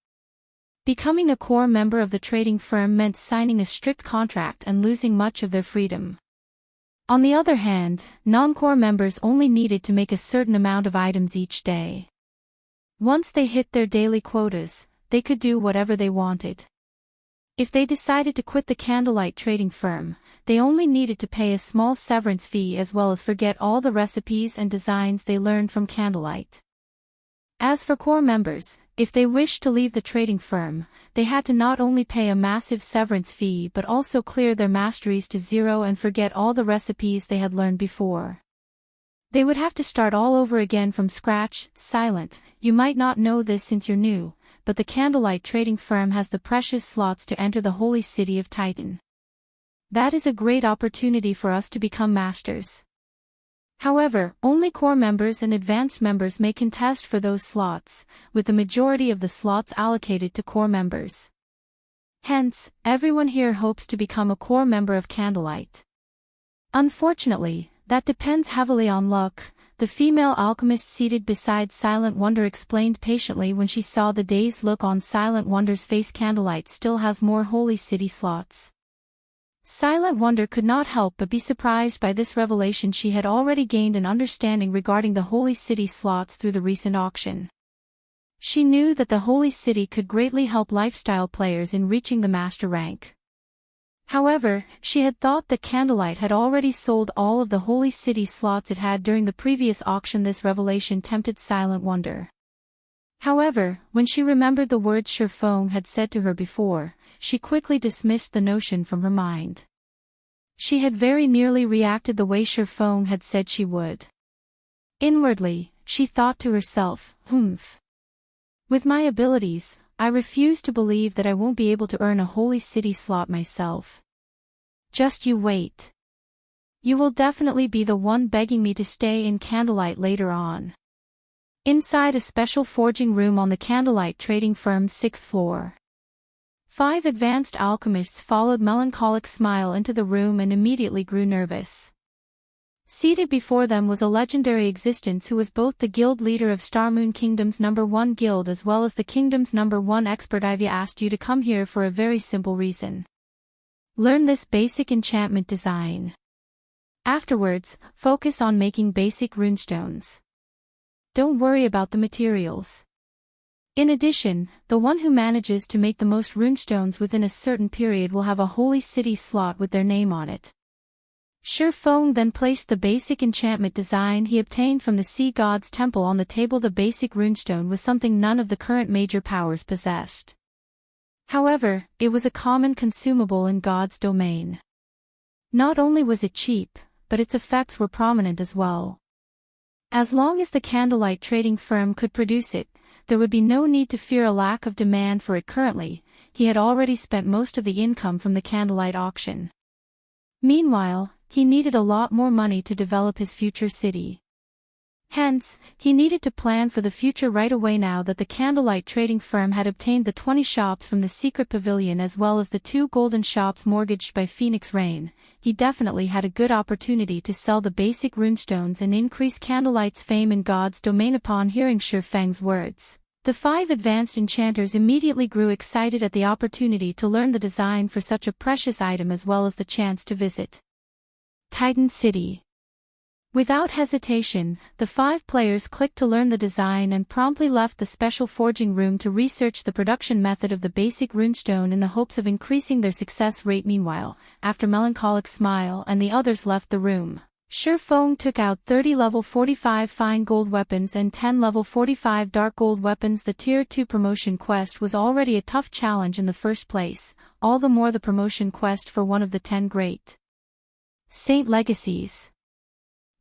Becoming a core member of the trading firm meant signing a strict contract and losing much of their freedom. On the other hand, non-core members only needed to make a certain amount of items each day. Once they hit their daily quotas, they could do whatever they wanted. If they decided to quit the Candlelight Trading Firm, they only needed to pay a small severance fee as well as forget all the recipes and designs they learned from Candlelight. As for core members, if they wished to leave the trading firm, they had to not only pay a massive severance fee but also clear their masteries to 0 and forget all the recipes they had learned before. They would have to start all over again from scratch. Silent, you might not know this since you're new, but the candlelight trading firm has the precious slots to enter the holy city of Titan. That is a great opportunity for us to become masters. However, only core members and advanced members may contest for those slots, with the majority of the slots allocated to core members. Hence, everyone here hopes to become a core member of Candlelight. Unfortunately, that depends heavily on luck, the female alchemist seated beside Silent Wonder explained patiently when she saw the dazed look on Silent Wonder's face. Candlelight still has more holy city slots. Silent Wonder could not help but be surprised by this revelation. She had already gained an understanding regarding the holy city slots through the recent auction. She knew that the holy city could greatly help lifestyle players in reaching the master rank. However, she had thought that Candlelight had already sold all of the holy city slots it had during the previous auction. This revelation tempted Silent Wonder. However, when she remembered the words Shifeng had said to her before, she quickly dismissed the notion from her mind. She had very nearly reacted the way Shifeng had said she would. Inwardly, she thought to herself, "Humph. With my abilities, I refuse to believe that I won't be able to earn a holy city slot myself. Just you wait. You will definitely be the one begging me to stay in Candlelight later on." Inside a special forging room on the Candlelight trading firm's 6th floor. 5 advanced alchemists followed Melancholic Smile into the room and immediately grew nervous. Seated before them was a legendary existence who was both the guild leader of Starmoon Kingdom's #1 guild as well as the kingdom's #1 expert. "I've asked you to come here for a very simple reason. Learn this basic enchantment design. Afterwards, focus on making basic runestones. Don't worry about the materials. In addition, the one who manages to make the most runestones within a certain period will have a holy city slot with their name on it." Shifeng then placed the basic enchantment design he obtained from the Sea God's Temple on the table. The basic runestone was something none of the current major powers possessed. However, it was a common consumable in God's domain. Not only was it cheap, but its effects were prominent as well. As long as the Candlelight trading firm could produce it, there would be no need to fear a lack of demand for it. Currently, he had already spent most of the income from the Candlelight auction. Meanwhile, he needed a lot more money to develop his future city. Hence, he needed to plan for the future right away. Now that the Candlelight trading firm had obtained the 20 shops from the secret pavilion as well as the 2 golden shops mortgaged by Phoenix Rain, he definitely had a good opportunity to sell the basic runestones and increase Candlelight's fame in God's domain. Upon hearing Shifeng's words, the 5 advanced enchanters immediately grew excited at the opportunity to learn the design for such a precious item as well as the chance to visit Titan City. Without hesitation, the 5 players clicked to learn the design and promptly left the special forging room to research the production method of the basic runestone in the hopes of increasing their success rate. Meanwhile, after Melancholic Smile and the others left the room, Shifeng took out 30 level 45 fine gold weapons and 10 level 45 dark gold weapons. The Tier 2 promotion quest was already a tough challenge in the first place, all the more the promotion quest for one of the 10 great Saint legacies.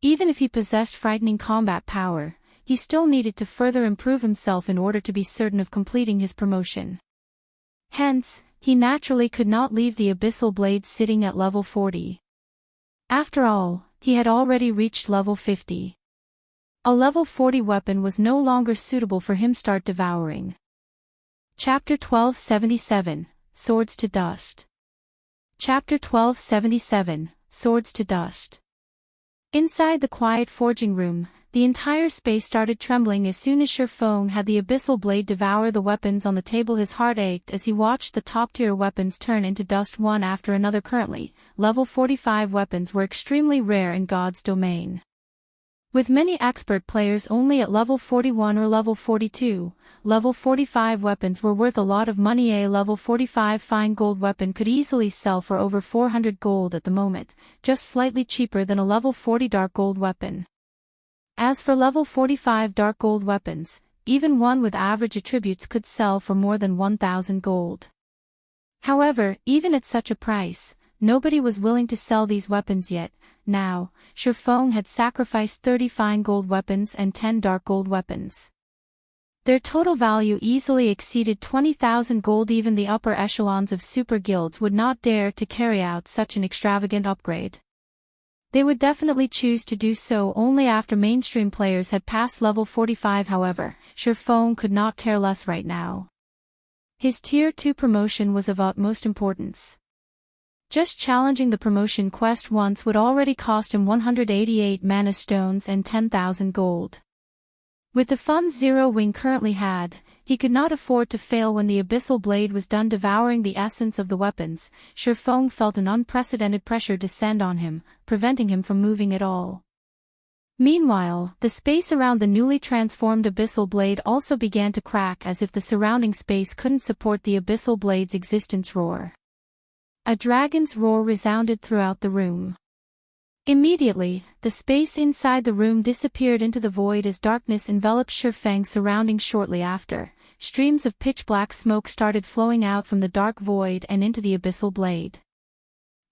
Even if he possessed frightening combat power, he still needed to further improve himself in order to be certain of completing his promotion. Hence, he naturally could not leave the Abyssal Blade sitting at level 40. After all, he had already reached level 50. A level 40 weapon was no longer suitable for him. Start devouring. Chapter 1277, Swords to Dust. Chapter 1277, Swords to Dust. Inside the quiet forging room, the entire space started trembling as soon as Shifeng had the Abyssal Blade devour the weapons on the table. His heart ached as he watched the top-tier weapons turn into dust one after another. Currently, level 45 weapons were extremely rare in God's domain. With many expert players only at level 41 or level 42, level 45 weapons were worth a lot of money. A level 45 fine gold weapon could easily sell for over 400 gold at the moment, just slightly cheaper than a level 40 dark gold weapon. As for level 45 dark gold weapons, even one with average attributes could sell for more than 1,000 gold. However, even at such a price, nobody was willing to sell these weapons yet. Now, Shifeng had sacrificed 30 fine gold weapons and 10 dark gold weapons. Their total value easily exceeded 20,000 gold. Even the upper echelons of super guilds would not dare to carry out such an extravagant upgrade. They would definitely choose to do so only after mainstream players had passed level 45. However, Shifeng could not care less right now. His Tier 2 promotion was of utmost importance. Just challenging the promotion quest once would already cost him 188 mana stones and 10,000 gold. With the funds Zero Wing currently had, he could not afford to fail. When the Abyssal Blade was done devouring the essence of the weapons, Shifeng felt an unprecedented pressure descend on him, preventing him from moving at all. Meanwhile, the space around the newly transformed Abyssal Blade also began to crack, as if the surrounding space couldn't support the Abyssal Blade's existence. Roar. A dragon's roar resounded throughout the room. Immediately, the space inside the room disappeared into the void as darkness enveloped Shifeng's surroundings. Shortly after, streams of pitch-black smoke started flowing out from the dark void and into the Abyssal Blade.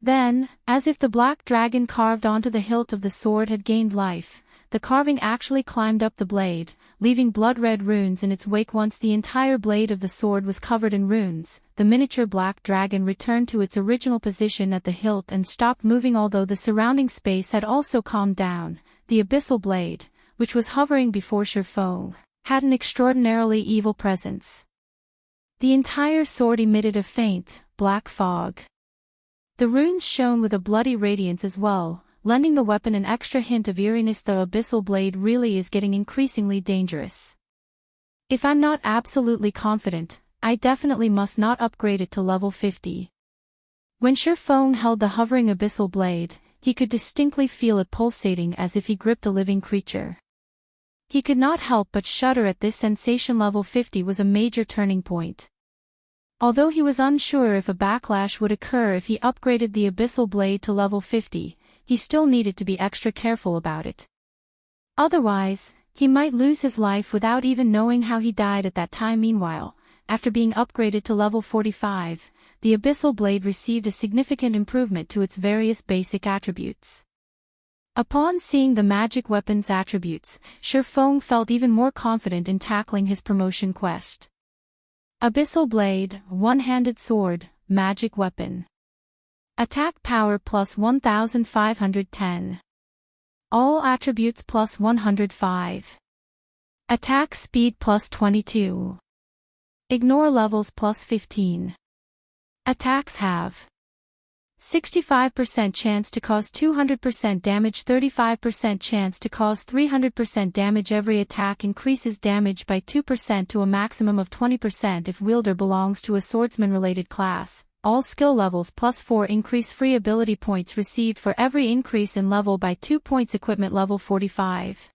Then, as if the black dragon carved onto the hilt of the sword had gained life, the carving actually climbed up the blade, leaving blood-red runes in its wake. Once the entire blade of the sword was covered in runes, the miniature black dragon returned to its original position at the hilt and stopped moving. Although the surrounding space had also calmed down, the Abyssal Blade, which was hovering before Shifeng, had an extraordinarily evil presence. The entire sword emitted a faint, black fog. The runes shone with a bloody radiance as well, lending the weapon an extra hint of eeriness. The Abyssal Blade really is getting increasingly dangerous. If I'm not absolutely confident, I definitely must not upgrade it to level 50. When Shifeng held the hovering Abyssal Blade, he could distinctly feel it pulsating as if he gripped a living creature. He could not help but shudder at this sensation. Level 50 was a major turning point. Although he was unsure if a backlash would occur if he upgraded the Abyssal Blade to level 50, he still needed to be extra careful about it. Otherwise, he might lose his life without even knowing how he died at that time. Meanwhile, after being upgraded to level 45, the Abyssal Blade received a significant improvement to its various basic attributes. Upon seeing the magic weapon's attributes, Shifeng felt even more confident in tackling his promotion quest. Abyssal Blade, one-handed sword, magic weapon. Attack power plus 1510. All attributes plus 105. Attack speed plus 22. Ignore levels plus 15. Attacks have 65% chance to cause 200% damage, 35% chance to cause 300% damage. Every attack increases damage by 2% to a maximum of 20% if wielder belongs to a swordsman-related class. All skill levels plus 4 increase free ability points received for every increase in level by 2 points. Equipment level 45.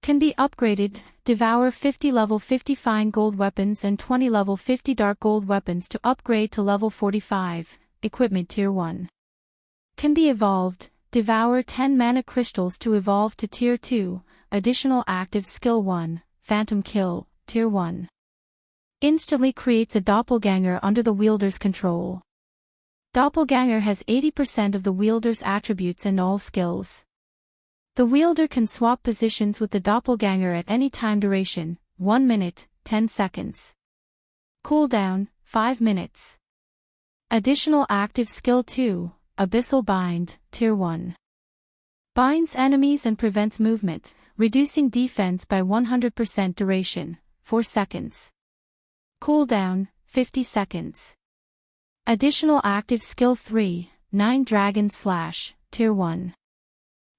Can be upgraded. Devour 50 level 50 fine gold weapons and 20 level 50 dark gold weapons to upgrade to level 45. Equipment Tier 1. Can be evolved. Devour 10 mana crystals to evolve to Tier 2. Additional active skill 1. Phantom Kill, Tier 1. Instantly creates a doppelganger under the wielder's control. Doppelganger has 80% of the wielder's attributes and all skills. The wielder can swap positions with the doppelganger at any time. Duration, 1 minute, 10 seconds. Cooldown, 5 minutes. Additional active skill 2, Abyssal Bind, Tier 1. Binds enemies and prevents movement, reducing defense by 100%. Duration, 4 seconds. Cooldown, 50 seconds. Additional active skill 3, 9 Dragon Slash, Tier 1.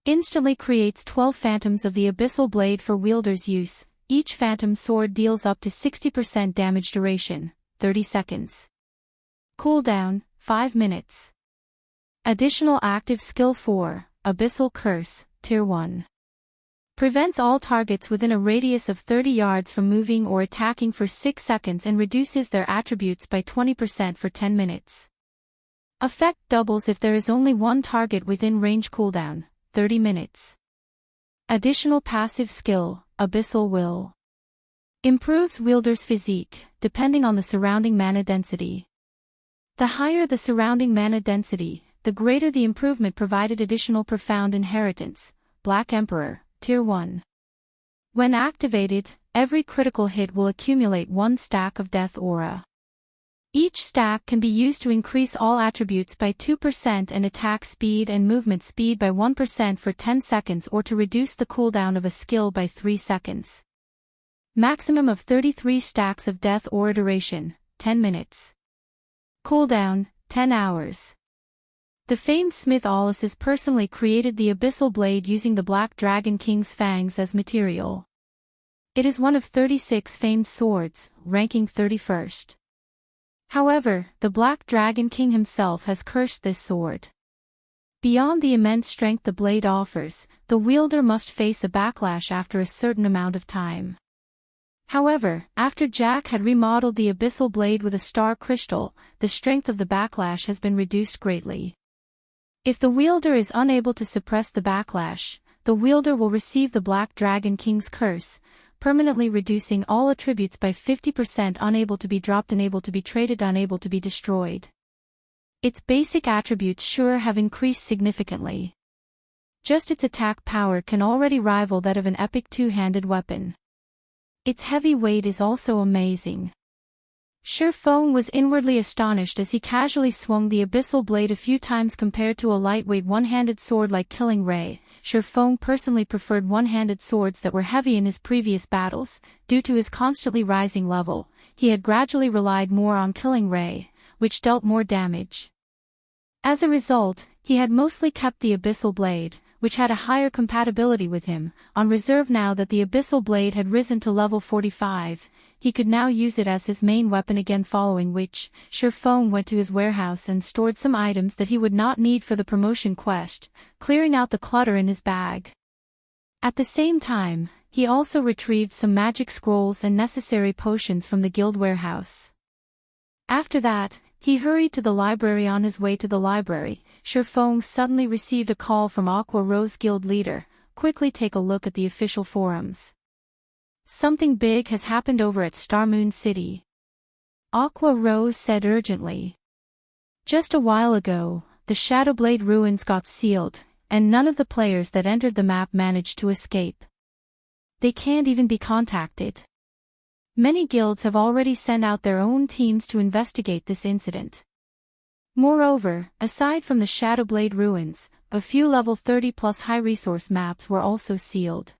Instantly creates 12 phantoms of the Abyssal Blade for wielder's use. Each phantom sword deals up to 60% damage. Duration, 30 seconds. Cooldown, 5 minutes. Additional active skill 4, Abyssal Curse, Tier 1. Prevents all targets within a radius of 30 yards from moving or attacking for 6 seconds and reduces their attributes by 20% for 10 minutes. Effect doubles if there is only one target within range. Cooldown, 30 minutes. Additional passive skill, Abyssal Will. Improves wielder's physique, depending on the surrounding mana density. The higher the surrounding mana density, the greater the improvement provided. Additional Profound Inheritance, Black Emperor, Tier 1. When activated, every critical hit will accumulate 1 stack of Death Aura. Each stack can be used to increase all attributes by 2% and attack speed and movement speed by 1% for 10 seconds, or to reduce the cooldown of a skill by 3 seconds. Maximum of 33 stacks of Death Aura. Duration, 10 minutes. Cooldown, 10 hours. The famed Smith Ollises personally created the Abyssal Blade using the Black Dragon King's fangs as material. It is one of 36 famed swords, ranking 31st. However, the Black Dragon King himself has cursed this sword. Beyond the immense strength the blade offers, the wielder must face a backlash after a certain amount of time. However, after Jack had remodeled the Abyssal Blade with a star crystal, the strength of the backlash has been reduced greatly. If the wielder is unable to suppress the backlash, the wielder will receive the Black Dragon King's curse, permanently reducing all attributes by 50%. Unable to be dropped, unable to be traded, unable to be destroyed. Its basic attributes sure have increased significantly. Just its attack power can already rival that of an epic two-handed weapon. Its heavy weight is also amazing. Shurfong was inwardly astonished as he casually swung the Abyssal Blade a few times compared to a lightweight one-handed sword like Killing Ray. Shurfong personally preferred one-handed swords that were heavy in his previous battles. Due to his constantly rising level, he had gradually relied more on Killing Ray, which dealt more damage. As a result, he had mostly kept the Abyssal Blade, which had a higher compatibility with him, on reserve. Now that the Abyssal Blade had risen to level 45, he could now use it as his main weapon again, following which, Shurfong went to his warehouse and stored some items that he would not need for the promotion quest, clearing out the clutter in his bag. At the same time, he also retrieved some magic scrolls and necessary potions from the guild warehouse. After that, he hurried to the library. On his way to the library, Shurfong suddenly received a call from Aqua Rose guild leader. Quickly take a look at the official forums. Something big has happened over at Starmoon City. Aqua Rose said urgently. Just a while ago, the Shadowblade ruins got sealed, and none of the players that entered the map managed to escape. They can't even be contacted. Many guilds have already sent out their own teams to investigate this incident. Moreover, aside from the Shadowblade ruins, a few level 30+ high-resource maps were also sealed.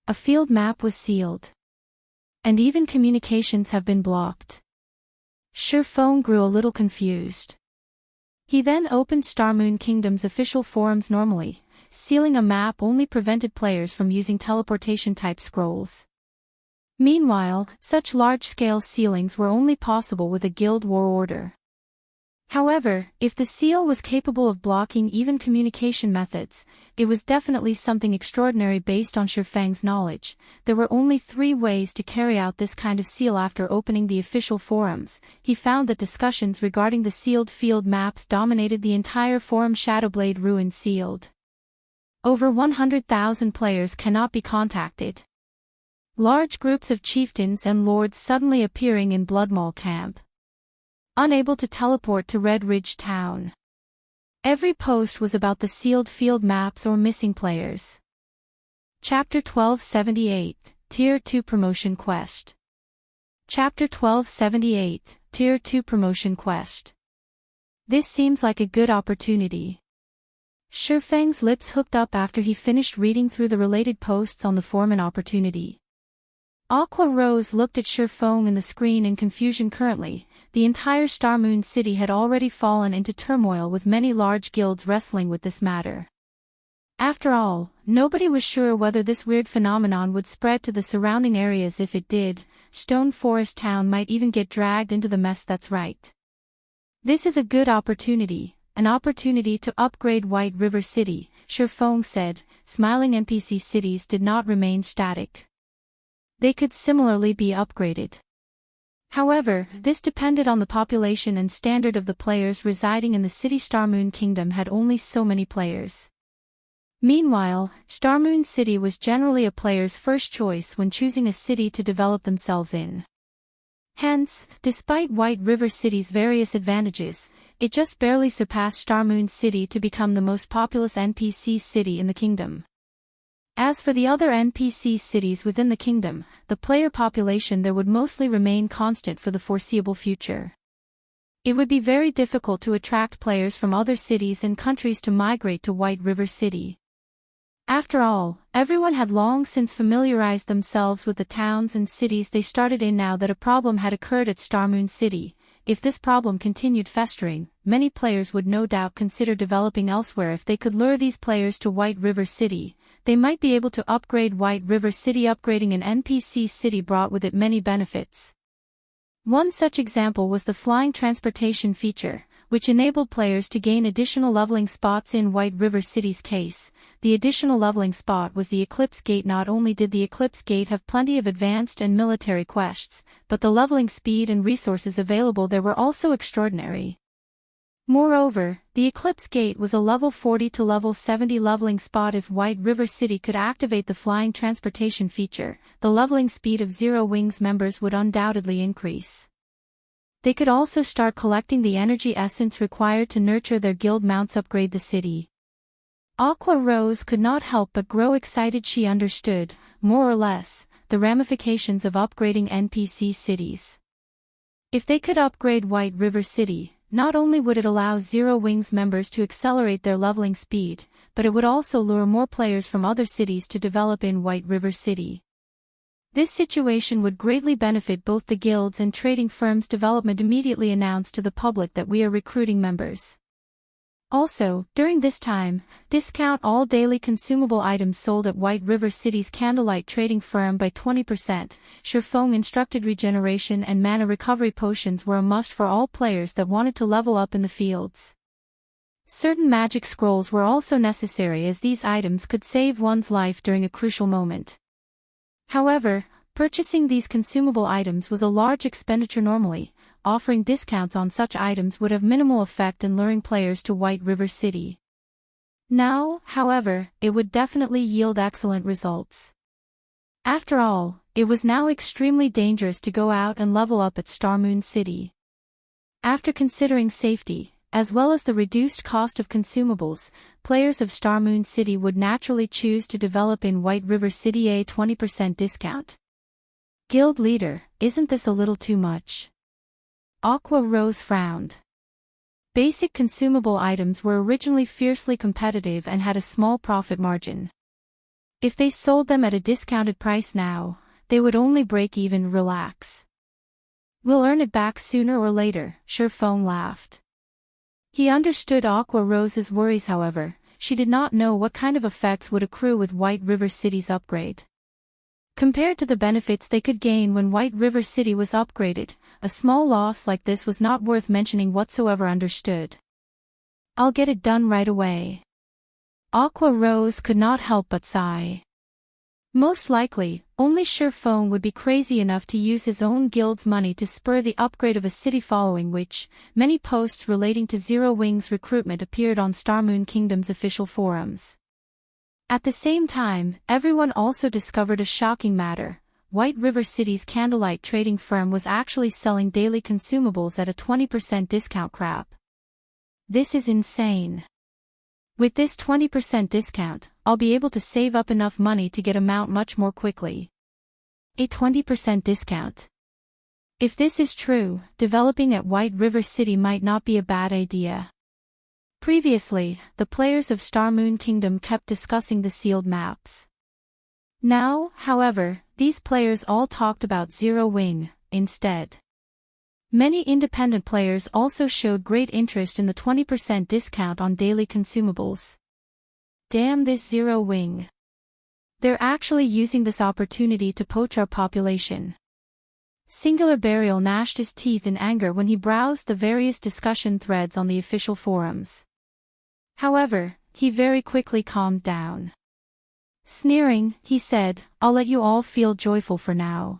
A field map was sealed. And even communications have been blocked. Shurfong grew a little confused. He then opened Starmoon Kingdom's official forums normally. Sealing a map only prevented players from using teleportation-type scrolls. Meanwhile, such large-scale sealings were only possible with a guild war order. However, if the seal was capable of blocking even communication methods, it was definitely something extraordinary based on Shurfang's knowledge. There were only 3 ways to carry out this kind of seal. After opening the official forums, he found that discussions regarding the sealed field maps dominated the entire forum. Shadowblade ruin sealed. Over 100,000 players cannot be contacted. Large groups of chieftains and lords suddenly appearing in Bloodmaw camp. Unable to teleport to Red Ridge Town. Every post was about the sealed field maps or missing players. Chapter 1278, Tier 2 Promotion Quest. Chapter 1278, Tier 2 Promotion Quest. This seems like a good opportunity. Shurfang's lips hooked up after he finished reading through the related posts on the forum. An opportunity. Aqua Rose looked at Shurfong in the screen in confusion. Currently, the entire Starmoon City had already fallen into turmoil, with many large guilds wrestling with this matter. After all, nobody was sure whether this weird phenomenon would spread to the surrounding areas. If it did, Stone Forest Town might even get dragged into the mess. That's right. This is a good opportunity, an opportunity to upgrade White River City, Shurfong said. Smiling. NPC cities did not remain static. They could similarly be upgraded. However, this depended on the population and standard of the players residing in the city. Starmoon Kingdom had only so many players. Meanwhile, Starmoon City was generally a player's first choice when choosing a city to develop themselves in. Hence, despite White River City's various advantages, it just barely surpassed Starmoon City to become the most populous NPC city in the kingdom. As for the other NPC cities within the kingdom, the player population there would mostly remain constant for the foreseeable future. It would be very difficult to attract players from other cities and countries to migrate to White River City. After all, everyone had long since familiarized themselves with the towns and cities they started in. Now that a problem had occurred at Starmoon City, if this problem continued festering, many players would no doubt consider developing elsewhere. If they could lure these players to White River City, they might be able to upgrade White River City. Upgrading an NPC city brought with it many benefits. One such example was the flying transportation feature, which enabled players to gain additional leveling spots. In White River City's case, the additional leveling spot was the Eclipse Gate. Not only did the Eclipse Gate have plenty of advanced and military quests, but the leveling speed and resources available there were also extraordinary. Moreover, the Eclipse Gate was a level 40 to level 70 leveling spot. If White River City could activate the flying transportation feature, the leveling speed of Zero Wings members would undoubtedly increase. They could also start collecting the energy essence required to nurture their guild mounts. Upgrade the city. Aqua Rose could not help but grow excited. She understood, more or less, the ramifications of upgrading NPC cities. If they could upgrade White River City, not only would it allow Zero Wings members to accelerate their leveling speed, but it would also lure more players from other cities to develop in White River City. This situation would greatly benefit both the guilds and trading firms. Development immediately announced to the public that we are recruiting members. Also, during this time, discount all daily consumable items sold at White River City's Candlelight Trading Firm by 20%. Shurfeng instructed regeneration and mana recovery potions were a must for all players that wanted to level up in the fields. Certain magic scrolls were also necessary, as these items could save one's life during a crucial moment. However, purchasing these consumable items was a large expenditure. Normally, offering discounts on such items would have minimal effect in luring players to White River City. Now, however, it would definitely yield excellent results. After all, it was now extremely dangerous to go out and level up at Starmoon City. After considering safety, as well as the reduced cost of consumables, players of Starmoon City would naturally choose to develop in White River City. A 20% discount. Guild leader, isn't this a little too much? Aqua Rose frowned. Basic consumable items were originally fiercely competitive and had a small profit margin. If they sold them at a discounted price now, they would only break even. Relax. We'll earn it back sooner or later, Shurfeng laughed. He understood Aqua Rose's worries. However, she did not know what kind of effects would accrue with White River City's upgrade. Compared to the benefits they could gain when White River City was upgraded, a small loss like this was not worth mentioning whatsoever. Understood. I'll get it done right away. Aqua Rose could not help but sigh. Most likely, only Shurfeng would be crazy enough to use his own guild's money to spur the upgrade of a city. Following which, many posts relating to Zero Wings recruitment appeared on Starmoon Kingdom's official forums. At the same time, everyone also discovered a shocking matter. White River City's Candlelight Trading Firm was actually selling daily consumables at a 20% discount. Crap. This is insane. With this 20% discount, I'll be able to save up enough money to get a mount much more quickly. A 20% discount. If this is true, developing at White River City might not be a bad idea. Previously, the players of Starmoon Kingdom kept discussing the sealed maps. Now, however, these players all talked about Zero Wing, instead. Many independent players also showed great interest in the 20% discount on daily consumables. Damn this Zero Wing. They're actually using this opportunity to poach our population. Singular Burial gnashed his teeth in anger when he browsed the various discussion threads on the official forums. However, he very quickly calmed down. Sneering, he said, I'll let you all feel joyful for now.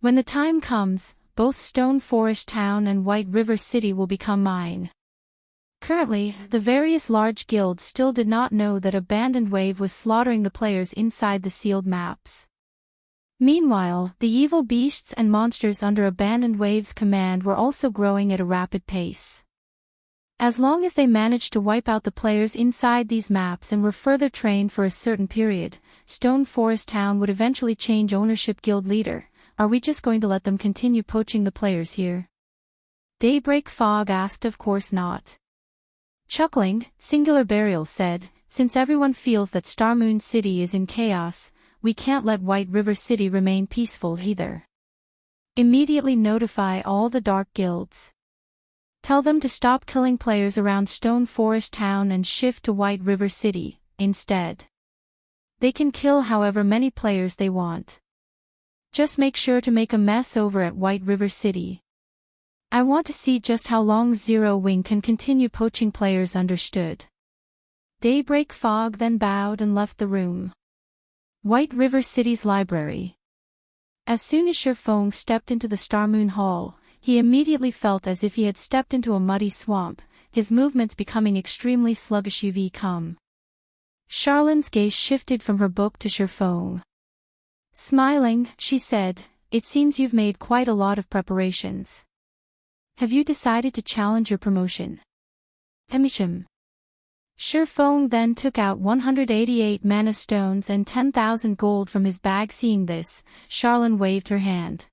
When the time comes, both Stone Forest Town and White River City will become mine. Currently, the various large guilds still did not know that Abandoned Wave was slaughtering the players inside the sealed maps. Meanwhile, the evil beasts and monsters under Abandoned Wave's command were also growing at a rapid pace. As long as they managed to wipe out the players inside these maps and were further trained for a certain period, Stone Forest Town would eventually change ownership. Guild leader, are we just going to let them continue poaching the players here? Daybreak Fog asked. Of course not. Chuckling, Singular Burial said, since everyone feels that Starmoon City is in chaos, we can't let White River City remain peaceful either. Immediately notify all the Dark Guilds. Tell them to stop killing players around Stone Forest Town and shift to White River City, instead. They can kill however many players they want. Just make sure to make a mess over at White River City. I want to see just how long Zero Wing can continue poaching players. Understood. Daybreak Fog then bowed and left the room. White River City's library. As soon as Shurfong stepped into the Starmoon Hall, he immediately felt as if he had stepped into a muddy swamp, his movements becoming extremely sluggish. Come. Charlone's gaze shifted from her book to Shurfong. Smiling, she said, it seems you've made quite a lot of preparations. Have you decided to challenge your promotion? Emisham. Shurfong then took out 188 mana stones and 10,000 gold from his bag. Seeing this, Charlone waved her hand.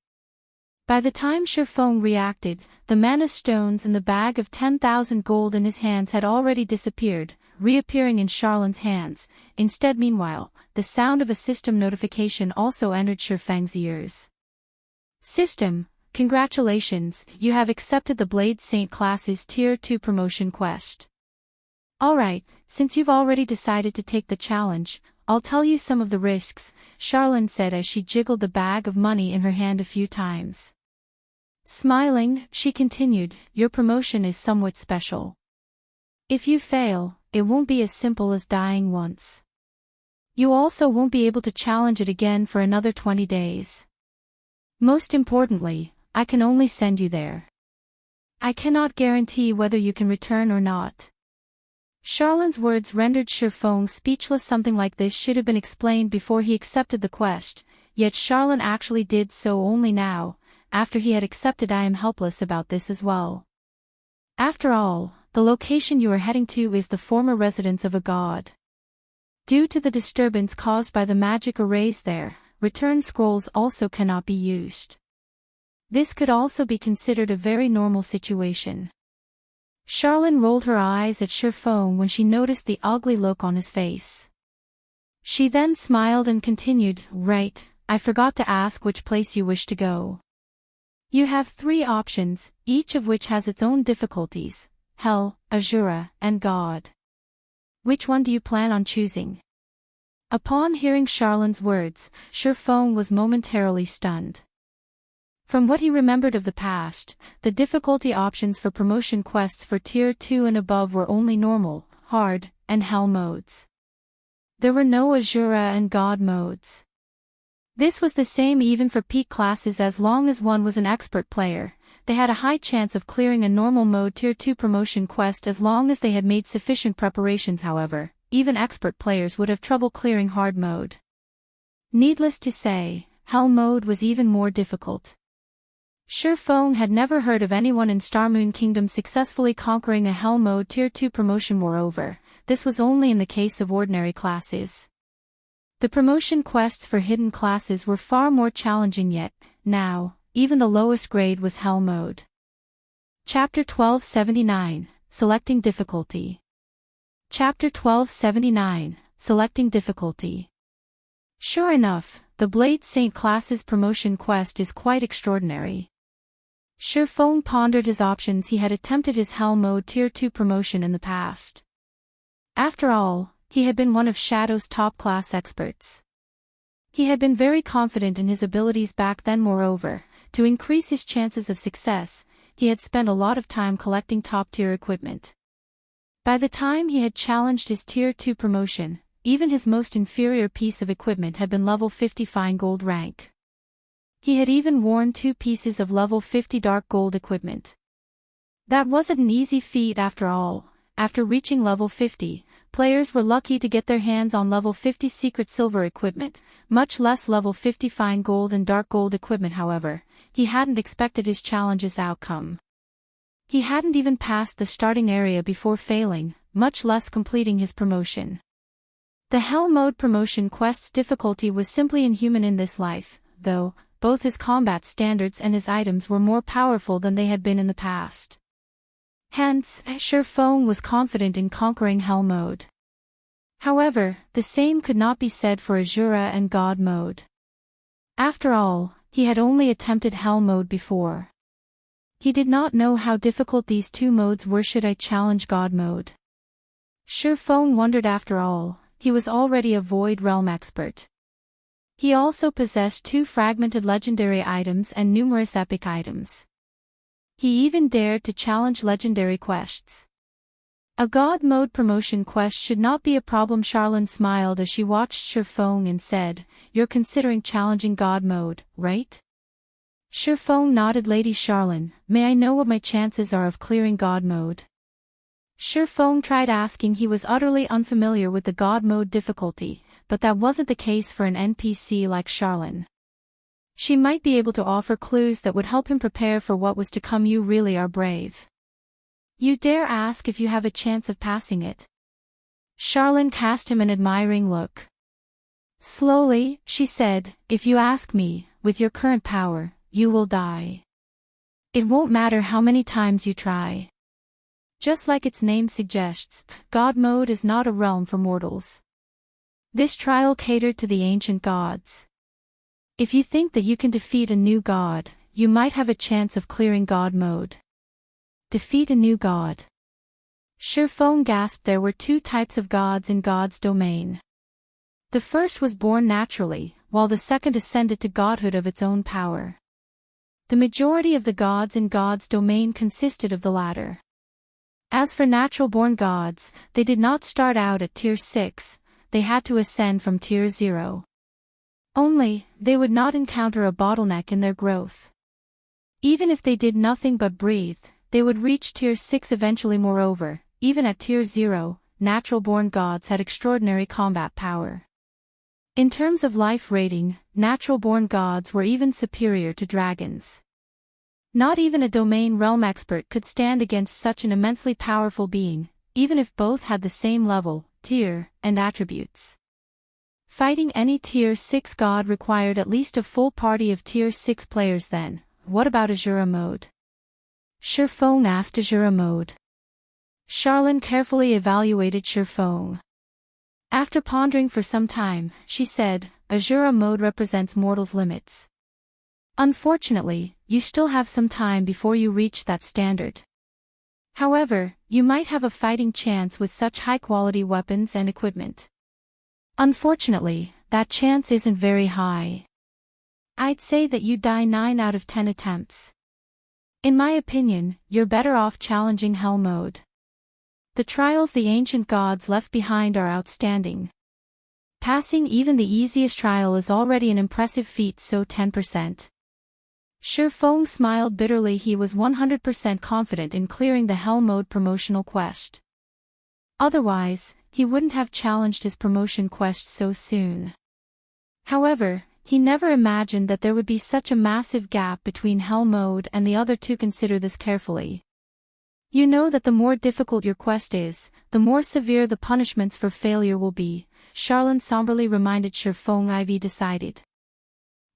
By the time Shurfong reacted, the mana stones and the bag of 10,000 gold in his hands had already disappeared, reappearing in Charlone's hands. Instead, meanwhile, the sound of a system notification also entered Shurfang's ears. System, congratulations, you have accepted the Blade Saint class's Tier 2 promotion quest. Alright, since you've already decided to take the challenge, I'll tell you some of the risks, Charlone said as she jiggled the bag of money in her hand a few times. Smiling, she continued, your promotion is somewhat special. If you fail, it won't be as simple as dying once. You also won't be able to challenge it again for another 20 days. Most importantly, I can only send you there. I cannot guarantee whether you can return or not. Charlone's words rendered Shurfong speechless. Something like this should have been explained before he accepted the quest, yet Charlone actually did so only now, after he had accepted. I am helpless about this as well. After all, the location you are heading to is the former residence of a god. Due to the disturbance caused by the magic arrays there, return scrolls also cannot be used. This could also be considered a very normal situation. Charlone rolled her eyes at Shurfong when she noticed the ugly look on his face. She then smiled and continued, right, I forgot to ask which place you wish to go. You have 3 options, each of which has its own difficulties, Hell, Azura, and God. Which one do you plan on choosing? Upon hearing Charlone's words, Shurfong was momentarily stunned. From what he remembered of the past, the difficulty options for promotion quests for Tier 2 and above were only normal, hard, and Hell modes. There were no Azura and God modes. This was the same even for peak classes. As long as one was an expert player, they had a high chance of clearing a normal mode Tier 2 promotion quest as long as they had made sufficient preparations. However, even expert players would have trouble clearing hard mode. Needless to say, Hell mode was even more difficult. Shurfong had never heard of anyone in Starmoon Kingdom successfully conquering a Hell mode Tier 2 promotion. Moreover, this was only in the case of ordinary classes. The promotion quests for hidden classes were far more challenging, yet, now, even the lowest grade was Hell mode. Chapter 1279, Selecting Difficulty. Chapter 1279, Selecting Difficulty. Sure enough, the Blade Saint class's promotion quest is quite extraordinary. Shurfong pondered his options. He had attempted his Hell mode Tier 2 promotion in the past. After all, he had been one of Shadow's top-class experts. He had been very confident in his abilities back then. Moreover, to increase his chances of success, he had spent a lot of time collecting top-tier equipment. By the time he had challenged his Tier 2 promotion, even his most inferior piece of equipment had been level 50 fine gold rank. He had even worn 2 pieces of level 50 dark gold equipment. That wasn't an easy feat after all. After reaching level 50, players were lucky to get their hands on level 50 secret silver equipment, much less level 50 fine gold and dark gold equipment. However, he hadn't expected his challenge's outcome. He hadn't even passed the starting area before failing, much less completing his promotion. The Hell Mode promotion quest's difficulty was simply inhuman in this life, though both his combat standards and his items were more powerful than they had been in the past. Hence, Shurfeng was confident in conquering Hell Mode. However, the same could not be said for Azura and God Mode. After all, he had only attempted Hell Mode before. He did not know how difficult these two modes were should I challenge God Mode. Shurfeng wondered. After all, he was already a Void Realm expert. He also possessed 2 fragmented legendary items and numerous epic items. He even dared to challenge legendary quests. A God Mode promotion quest should not be a problem. Charlene smiled as she watched Shurfeng and said, "You're considering challenging God Mode, right?" Shurfeng nodded. "Lady Charlene, may I know what my chances are of clearing God Mode?" Shurfeng tried asking. He was utterly unfamiliar with the God Mode difficulty, but that wasn't the case for an NPC like Charlene. She might be able to offer clues that would help him prepare for what was to come. "You really are brave. You dare ask if you have a chance of passing it?" Charlene cast him an admiring look. Slowly, she said, "If you ask me, with your current power, you will die. It won't matter how many times you try. Just like its name suggests, God Mode is not a realm for mortals. This trial catered to the ancient gods. If you think that you can defeat a new god, you might have a chance of clearing God Mode." Defeat a new god. Shurfeng gasped. There were 2 types of gods in God's domain. The first was born naturally, while the second ascended to godhood of its own power. The majority of the gods in God's domain consisted of the latter. As for natural-born gods, they did not start out at tier 6, they had to ascend from tier 0. Only, they would not encounter a bottleneck in their growth. Even if they did nothing but breathe, they would reach tier 6 eventually. Moreover, even at tier 0, natural-born gods had extraordinary combat power. In terms of life rating, natural-born gods were even superior to dragons. Not even a domain realm expert could stand against such an immensely powerful being, even if both had the same level, tier, and attributes. Fighting any tier 6 god required at least a full party of tier 6 players. Then, what about Azura Mode? Shurfeng asked. Azura Mode. Charlene carefully evaluated Shurfeng. After pondering for some time, she said, "Azura Mode represents mortals' limits. Unfortunately, you still have some time before you reach that standard. However, you might have a fighting chance with such high-quality weapons and equipment. Unfortunately, that chance isn't very high. I'd say that you die 9 out of 10 attempts. In my opinion, you're better off challenging Hell Mode. The trials the ancient gods left behind are outstanding. Passing even the easiest trial is already an impressive feat, so 10%. Shurfeng smiled bitterly. He was 100% confident in clearing the Hell Mode promotional quest. Otherwise, he wouldn't have challenged his promotion quest so soon. However, he never imagined that there would be such a massive gap between Hell Mode and the other two. Consider this carefully. You know that the more difficult your quest is, the more severe the punishments for failure will be, Charlene somberly reminded Shurfeng. I've decided.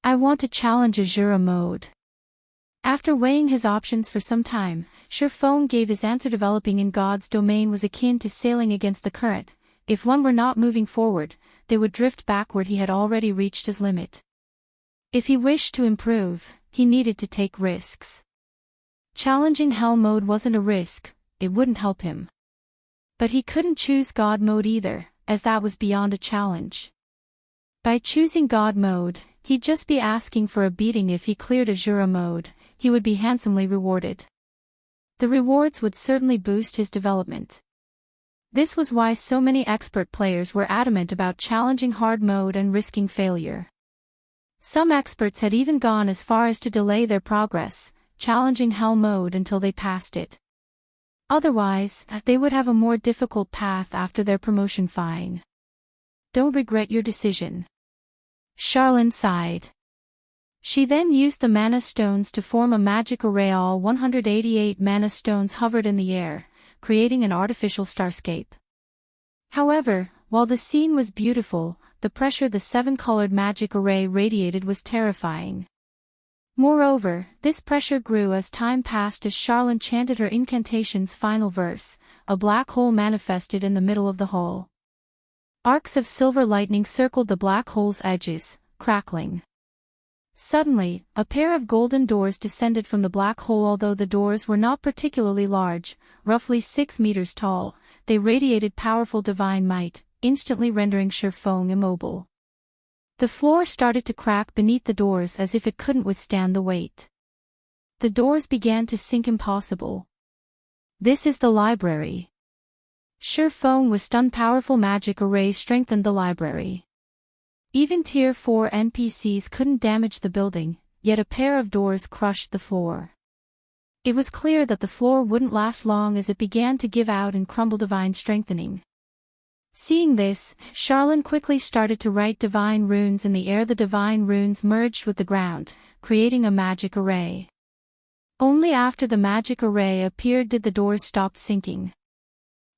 I want to challenge Azura Mode. After weighing his options for some time, Shurfeng gave his answer. Developing in God's domain was akin to sailing against the current. If one were not moving forward, they would drift backward. He had already reached his limit. If he wished to improve, he needed to take risks. Challenging Hell Mode wasn't a risk, it wouldn't help him. But he couldn't choose God Mode either, as that was beyond a challenge. By choosing God Mode, he'd just be asking for a beating. If he cleared Azura Mode, he would be handsomely rewarded. The rewards would certainly boost his development. This was why so many expert players were adamant about challenging hard mode and risking failure. Some experts had even gone as far as to delay their progress, challenging Hell Mode until they passed it. Otherwise, they would have a more difficult path after their promotion. Fine. Don't regret your decision. Charlene sighed. She then used the mana stones to form a magic array. All 188 mana stones hovered in the air, creating an artificial starscape. However, while the scene was beautiful, the pressure the 7-colored magic array radiated was terrifying. Moreover, this pressure grew as time passed. As Charlene chanted her incantation's final verse, a black hole manifested in the middle of the hall. Arcs of silver lightning circled the black hole's edges, crackling. Suddenly, a pair of golden doors descended from the black hole. Although the doors were not particularly large, roughly 6 meters tall, they radiated powerful divine might, instantly rendering Shifeng immobile. The floor started to crack beneath the doors as if it couldn't withstand the weight. The doors began to sink. Impossible. This is the library. Shifeng was stunned. Powerful magic arrays strengthened the library. Even Tier 4 NPCs couldn't damage the building, yet a pair of doors crushed the floor. It was clear that the floor wouldn't last long as it began to give out and crumble. Divine strengthening. Seeing this, Charlene quickly started to write divine runes in the air. The divine runes merged with the ground, creating a magic array. Only after the magic array appeared did the doors stop sinking.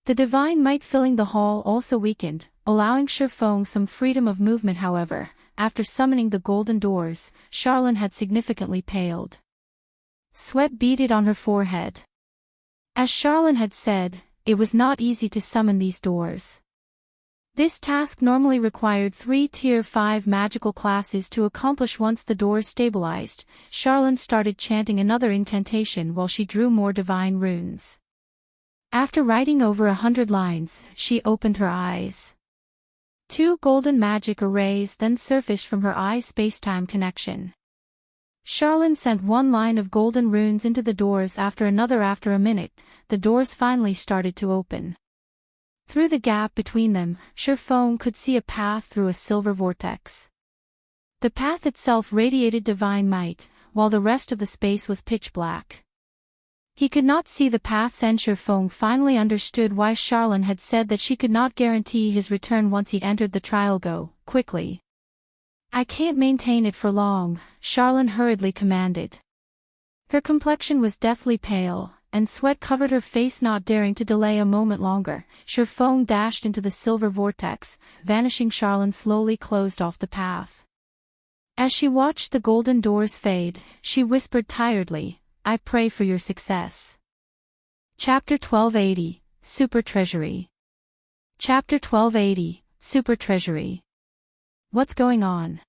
The divine might filling the hall also weakened, allowing Shifeng some freedom of movement. However, after summoning the golden doors, Charlene had significantly paled. Sweat beaded on her forehead. As Charlene had said, it was not easy to summon these doors. This task normally required 3 Tier 5 magical classes to accomplish. Once the doors stabilized, Charlene started chanting another incantation while she drew more divine runes. After writing over 100 lines, she opened her eyes. 2 golden magic arrays then surfaced from her eyes. Space-time connection. Charlene sent 1 line of golden runes into the doors after another. After a minute, the doors finally started to open. Through the gap between them, Shifeng could see a path through a silver vortex. The path itself radiated divine might, while the rest of the space was pitch black. He could not see the path's end. Shifeng finally understood why Charlene had said that she could not guarantee his return once he entered the trial. Go, quickly. I can't maintain it for long, Charlene hurriedly commanded. Her complexion was deathly pale, and sweat covered her face. Not daring to delay a moment longer, Shifeng dashed into the silver vortex, vanishing. Charlene slowly closed off the path. As she watched the golden doors fade, she whispered tiredly, I pray for your success. Chapter 1280, Super Treasury. Chapter 1280, Super Treasury. What's going on?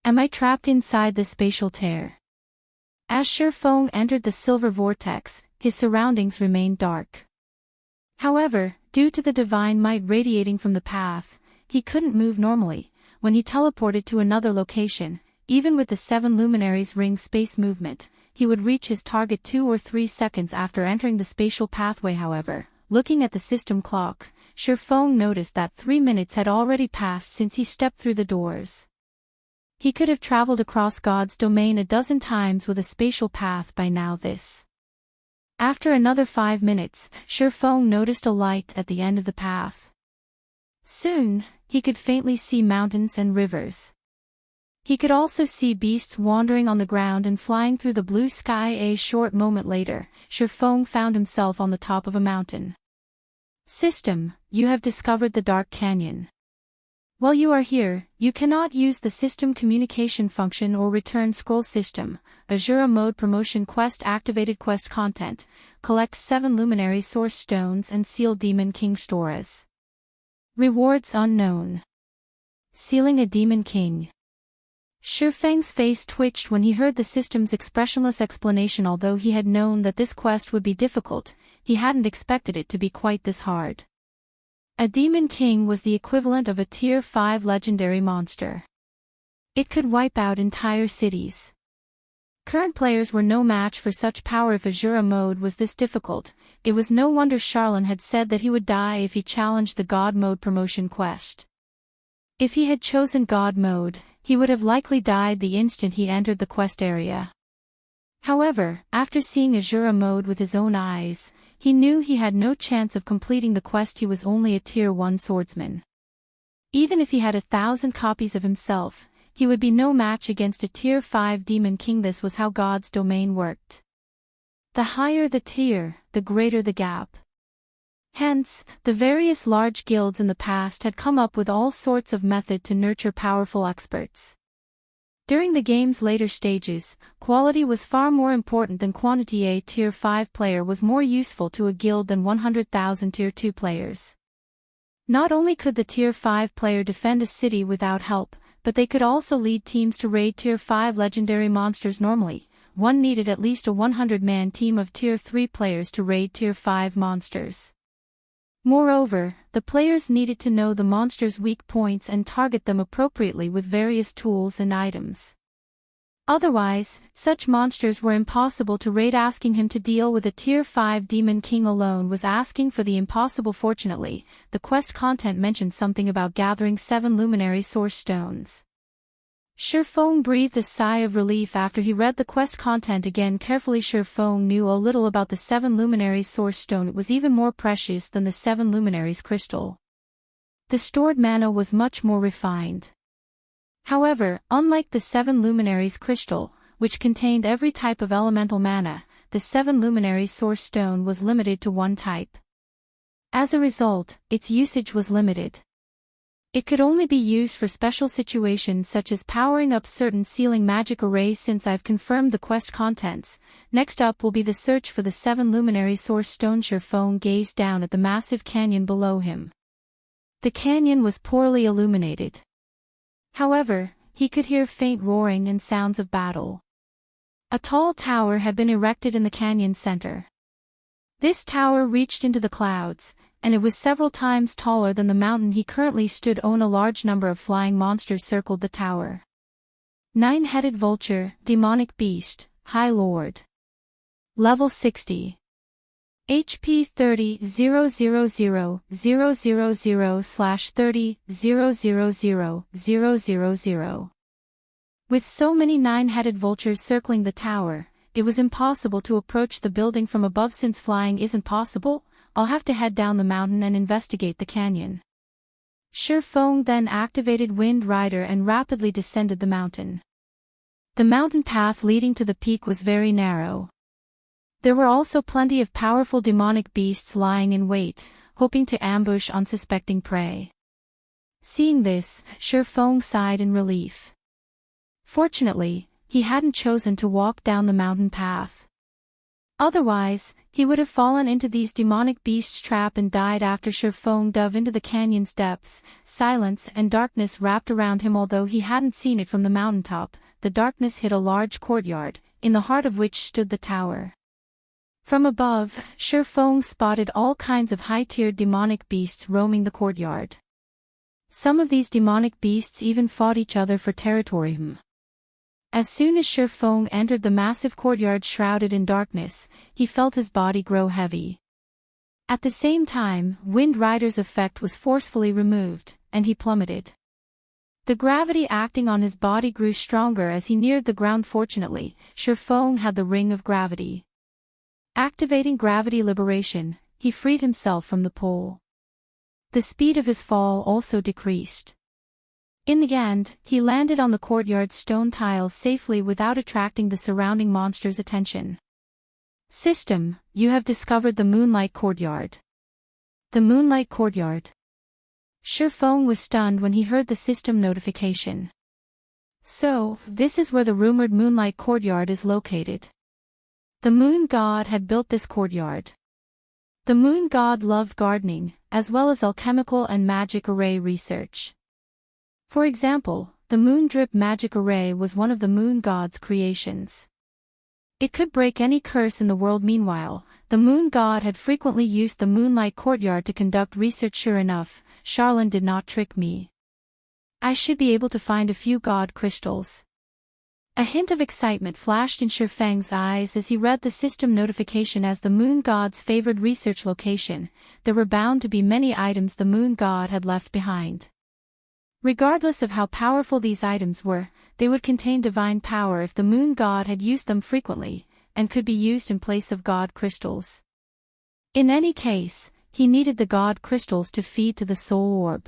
Am I trapped inside the spatial tear? As Shifeng entered the silver vortex, his surroundings remained dark. However, due to the divine might radiating from the path, he couldn't move normally. When he teleported to another location, even with the 7 luminaries ring space movement, he would reach his target 2 or 3 seconds after entering the spatial pathway. However, looking at the system clock, Shifeng noticed that 3 minutes had already passed since he stepped through the doors. He could have traveled across God's domain a dozen times with a spatial path by now. After another 5 minutes, Shifeng noticed a light at the end of the path. Soon, he could faintly see mountains and rivers. He could also see beasts wandering on the ground and flying through the blue sky. A short moment later, Shifeng found himself on the top of a mountain. System, you have discovered the Dark Canyon. While you are here, you cannot use the system communication function or return scroll. System, Azura mode promotion quest activated. Quest content, collect 7 luminary source stones and seal Demon King Storas. Rewards unknown. Sealing a Demon King. Shifeng's face twitched when he heard the system's expressionless explanation. Although he had known that this quest would be difficult, he hadn't expected it to be quite this hard. A Demon King was the equivalent of a Tier 5 legendary monster. It could wipe out entire cities. Current players were no match for such power. If Azura mode was this difficult, it was no wonder Charlene had said that he would die if he challenged the God mode promotion quest. If he had chosen God mode, he would have likely died the instant he entered the quest area. However, after seeing Azura mode with his own eyes, he knew he had no chance of completing the quest. He was only a Tier 1 swordsman. Even if he had 1,000 copies of himself, he would be no match against a Tier 5 Demon King. This was how God's domain worked. The higher the tier, the greater the gap. Hence, the various large guilds in the past had come up with all sorts of method to nurture powerful experts. During the game's later stages, quality was far more important than quantity. A Tier 5 player was more useful to a guild than 100,000 Tier 2 players. Not only could the Tier 5 player defend a city without help, but they could also lead teams to raid Tier 5 legendary monsters. Normally, one needed at least a 100-man team of Tier 3 players to raid Tier 5 monsters. Moreover, the players needed to know the monsters' weak points and target them appropriately with various tools and items. Otherwise, such monsters were impossible to raid. Asking him to deal with a Tier 5 Demon King alone was asking for the impossible. Fortunately, the quest content mentioned something about gathering 7 luminary source stones. Shurfeng breathed a sigh of relief after he read the quest content again carefully. Shurfeng knew a little about the 7 luminaries source stone. It was even more precious than the 7 luminaries crystal. The stored mana was much more refined. However, unlike the 7 luminaries crystal, which contained every type of elemental mana, the 7 luminaries source stone was limited to one type. As a result, its usage was limited. It could only be used for special situations such as powering up certain sealing magic arrays. Since I've confirmed the quest contents, next up will be the search for the 7 luminary source stone. Shurfeng gazed down at the massive canyon below him. The canyon was poorly illuminated. However, he could hear faint roaring and sounds of battle. A tall tower had been erected in the canyon center. This tower reached into the clouds, and it was several times taller than the mountain he currently stood on. A large number of flying monsters circled the tower. 9-headed vulture, demonic beast, high lord. Level 60. HP 30,000/30,000,000. With so many 9-headed vultures circling the tower, it was impossible to approach the building from above. Since flying isn't possible, I'll have to head down the mountain and investigate the canyon. Shurfeng then activated Wind Rider and rapidly descended the mountain. The mountain path leading to the peak was very narrow. There were also plenty of powerful demonic beasts lying in wait, hoping to ambush unsuspecting prey. Seeing this, Shurfeng sighed in relief. Fortunately, he hadn't chosen to walk down the mountain path. Otherwise, he would have fallen into these demonic beasts' trap and died. After Shurfeng dove into the canyon's depths, silence and darkness wrapped around him. Although he hadn't seen it from the mountaintop, the darkness hid a large courtyard, in the heart of which stood the tower. From above, Shurfeng spotted all kinds of high-tiered demonic beasts roaming the courtyard. Some of these demonic beasts even fought each other for territory. As soon as Shurfeng entered the massive courtyard shrouded in darkness, he felt his body grow heavy. At the same time, Wind Rider's effect was forcefully removed, and he plummeted. The gravity acting on his body grew stronger as he neared the ground. Fortunately, Shurfeng had the ring of gravity. Activating gravity liberation, he freed himself from the pole. The speed of his fall also decreased. In the end, he landed on the courtyard's stone tiles safely without attracting the surrounding monsters' attention. System, you have discovered the Moonlight Courtyard. The Moonlight Courtyard. Shurfeng was stunned when he heard the system notification. So, this is where the rumored Moonlight Courtyard is located. The moon god had built this courtyard. The moon god loved gardening, as well as alchemical and magic array research. For example, the moon drip magic array was one of the moon god's creations. It could break any curse in the world. Meanwhile, the moon god had frequently used the moonlight courtyard to conduct research. Sure enough, Charlene did not trick me. I should be able to find a few god crystals. A hint of excitement flashed in Shurfeng's eyes as he read the system notification. As the moon god's favored research location, there were bound to be many items the moon god had left behind. Regardless of how powerful these items were, they would contain divine power if the moon god had used them frequently, and could be used in place of god crystals. In any case, he needed the god crystals to feed to the soul orb.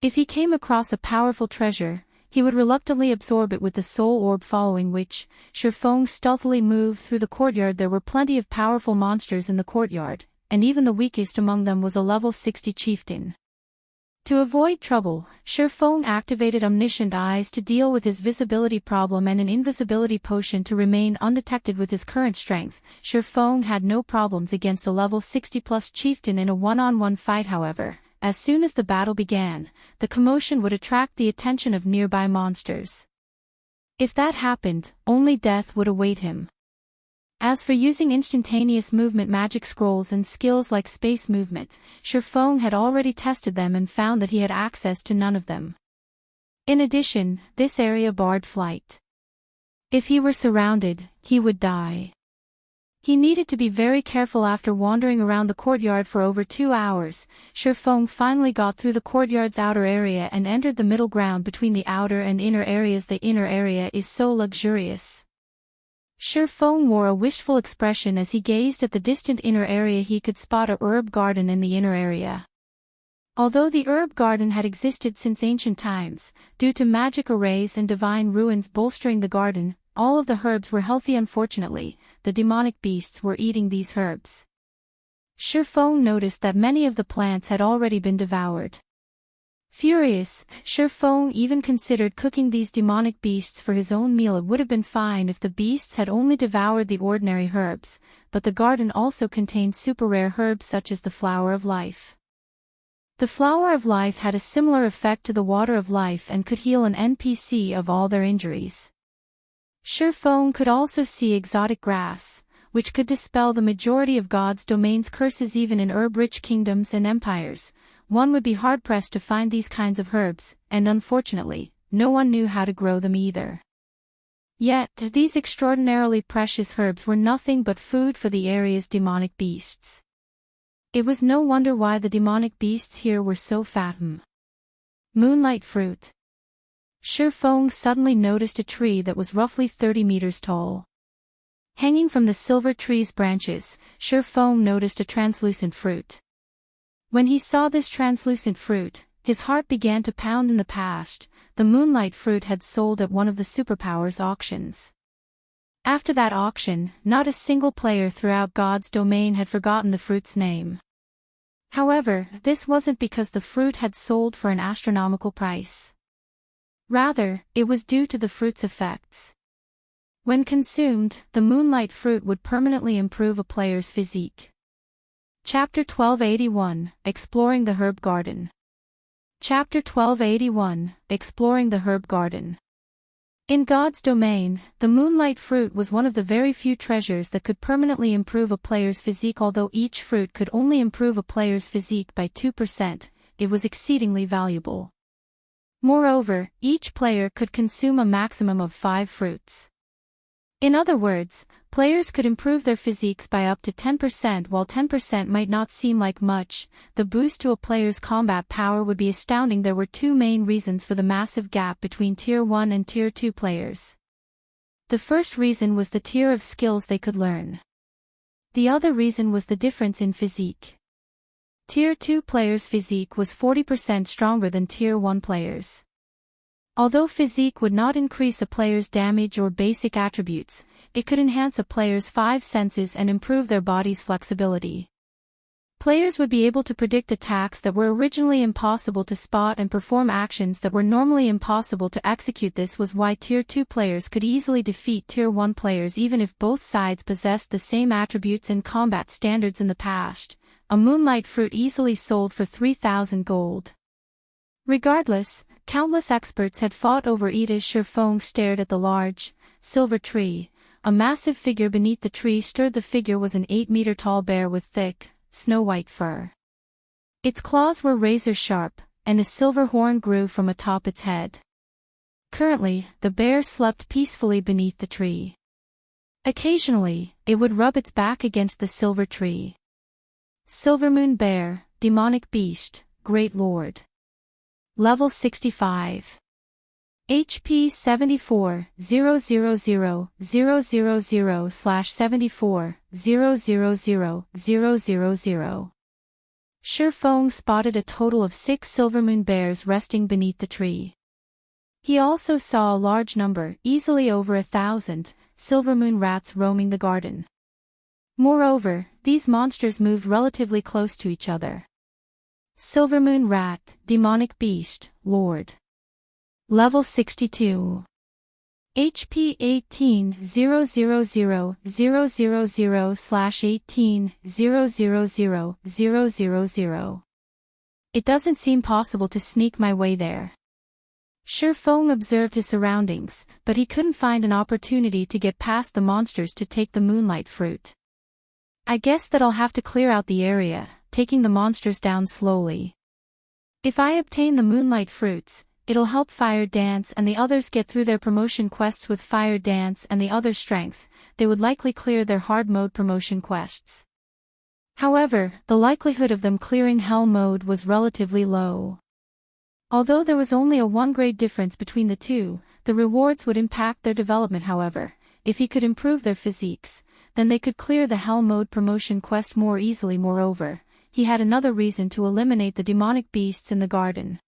If he came across a powerful treasure, he would reluctantly absorb it with the soul orb, following which, Shifeng stealthily moved through the courtyard. There were plenty of powerful monsters in the courtyard, and even the weakest among them was a level 60 chieftain. To avoid trouble, Shifeng activated Omniscient Eyes to deal with his visibility problem and an invisibility potion to remain undetected. With his current strength, Shifeng had no problems against a level 60+ chieftain in a one-on-one fight. However, as soon as the battle began, the commotion would attract the attention of nearby monsters. If that happened, only death would await him. As for using instantaneous movement magic scrolls and skills like space movement, Shifeng had already tested them and found that he had access to none of them. In addition, this area barred flight. If he were surrounded, he would die. He needed to be very careful. After wandering around the courtyard for over 2 hours, Shifeng finally got through the courtyard's outer area and entered the middle ground between the outer and inner areas. The inner area is so luxurious. Shifeng wore a wistful expression as he gazed at the distant inner area. He could spot a herb garden in the inner area. Although the herb garden had existed since ancient times, due to magic arrays and divine ruins bolstering the garden, all of the herbs were healthy. Unfortunately, the demonic beasts were eating these herbs. Shifeng noticed that many of the plants had already been devoured. Furious, Shifeng even considered cooking these demonic beasts for his own meal. It would have been fine if the beasts had only devoured the ordinary herbs, but the garden also contained super rare herbs such as the Flower of Life. The Flower of Life had a similar effect to the Water of Life and could heal an NPC of all their injuries. Shifeng could also see exotic grass, which could dispel the majority of God's domain's curses. Even in herb-rich kingdoms and empires, one would be hard-pressed to find these kinds of herbs, and unfortunately, no one knew how to grow them either. Yet, these extraordinarily precious herbs were nothing but food for the area's demonic beasts. It was no wonder why the demonic beasts here were so fat. Moonlight fruit. Shifeng suddenly noticed a tree that was roughly 30 meters tall. Hanging from the silver tree's branches, Shifeng noticed a translucent fruit. When he saw this translucent fruit, his heart began to pound. In the past, the moonlight fruit had sold at one of the superpowers auctions. After that auction, not a single player throughout God's domain had forgotten the fruit's name. However, this wasn't because the fruit had sold for an astronomical price. Rather, it was due to the fruit's effects. When consumed, the moonlight fruit would permanently improve a player's physique. Chapter 1281, Exploring the Herb Garden. Chapter 1281, Exploring the Herb Garden. In God's domain, the moonlight fruit was one of the very few treasures that could permanently improve a player's physique. Although each fruit could only improve a player's physique by 2%, it was exceedingly valuable. Moreover, each player could consume a maximum of 5 fruits. In other words, players could improve their physiques by up to 10%. While 10% might not seem like much, the boost to a player's combat power would be astounding. There were 2 main reasons for the massive gap between Tier 1 and Tier 2 players. The first reason was the tier of skills they could learn. The other reason was the difference in physique. Tier 2 players' physique was 40% stronger than Tier 1 players. Although physique would not increase a player's damage or basic attributes, it could enhance a player's 5 senses and improve their body's flexibility. Players would be able to predict attacks that were originally impossible to spot and perform actions that were normally impossible to execute. This was why Tier 2 players could easily defeat Tier 1 players even if both sides possessed the same attributes and combat standards. In the past, a moonlight fruit easily sold for 3,000 gold. Regardless, countless experts had fought over it. As Shifeng stared at the large, silver tree, a massive figure beneath the tree stirred. The figure was an 8-meter-tall bear with thick, snow-white fur. Its claws were razor-sharp, and a silver horn grew from atop its head. Currently, the bear slept peacefully beneath the tree. Occasionally, it would rub its back against the silver tree. Silvermoon Bear, Demonic Beast, Great Lord. Level 65. HP 74-000-000/74-000-000. Shifeng spotted a total of 6 silvermoon bears resting beneath the tree. He also saw a large number, easily over 1,000, silvermoon rats roaming the garden. Moreover, these monsters moved relatively close to each other. Silvermoon rat, demonic beast, lord. Level 62. HP 18-000-000/18-000-000. It doesn't seem possible to sneak my way there. Shifeng observed his surroundings, but he couldn't find an opportunity to get past the monsters to take the moonlight fruit. I guess that I'll have to clear out the area, taking the monsters down slowly. If I obtain the moonlight fruits, it'll help Fire Dance and the others get through their promotion quests with Fire Dance and the other strength. They would likely clear their hard mode promotion quests. However, the likelihood of them clearing hell mode was relatively low. Although there was only a 1-grade difference between the two, the rewards would impact their development. However, if he could improve their physiques, then they could clear the hell mode promotion quest more easily. Moreover, he had another reason to eliminate the demonic beasts in the garden.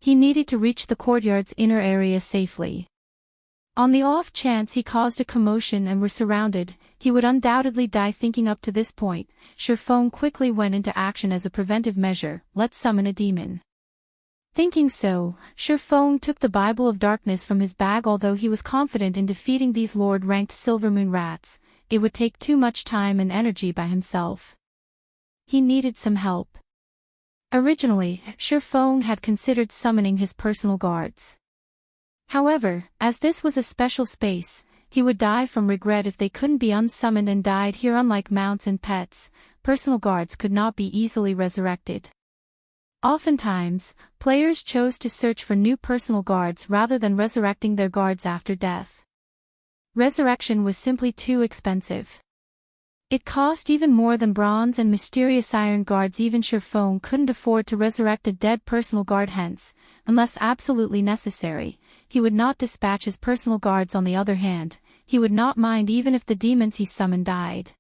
He needed to reach the courtyard's inner area safely. On the off chance he caused a commotion and were surrounded, he would undoubtedly die. Thinking up to this point, Shifeng quickly went into action as a preventive measure. Let's summon a demon. Thinking so, Shifeng took the Bible of Darkness from his bag. Although he was confident in defeating these Lord-ranked silvermoon rats, it would take too much time and energy by himself. He needed some help. Originally, Shifeng had considered summoning his personal guards. However, as this was a special space, he would die from regret if they couldn't be unsummoned and died here. Unlike mounts and pets, personal guards could not be easily resurrected. Oftentimes, players chose to search for new personal guards rather than resurrecting their guards after death. Resurrection was simply too expensive. It cost even more than bronze and mysterious iron guards. Even Shifeng couldn't afford to resurrect a dead personal guard. Hence, unless absolutely necessary, he would not dispatch his personal guards. On the other hand, he would not mind even if the demons he summoned died.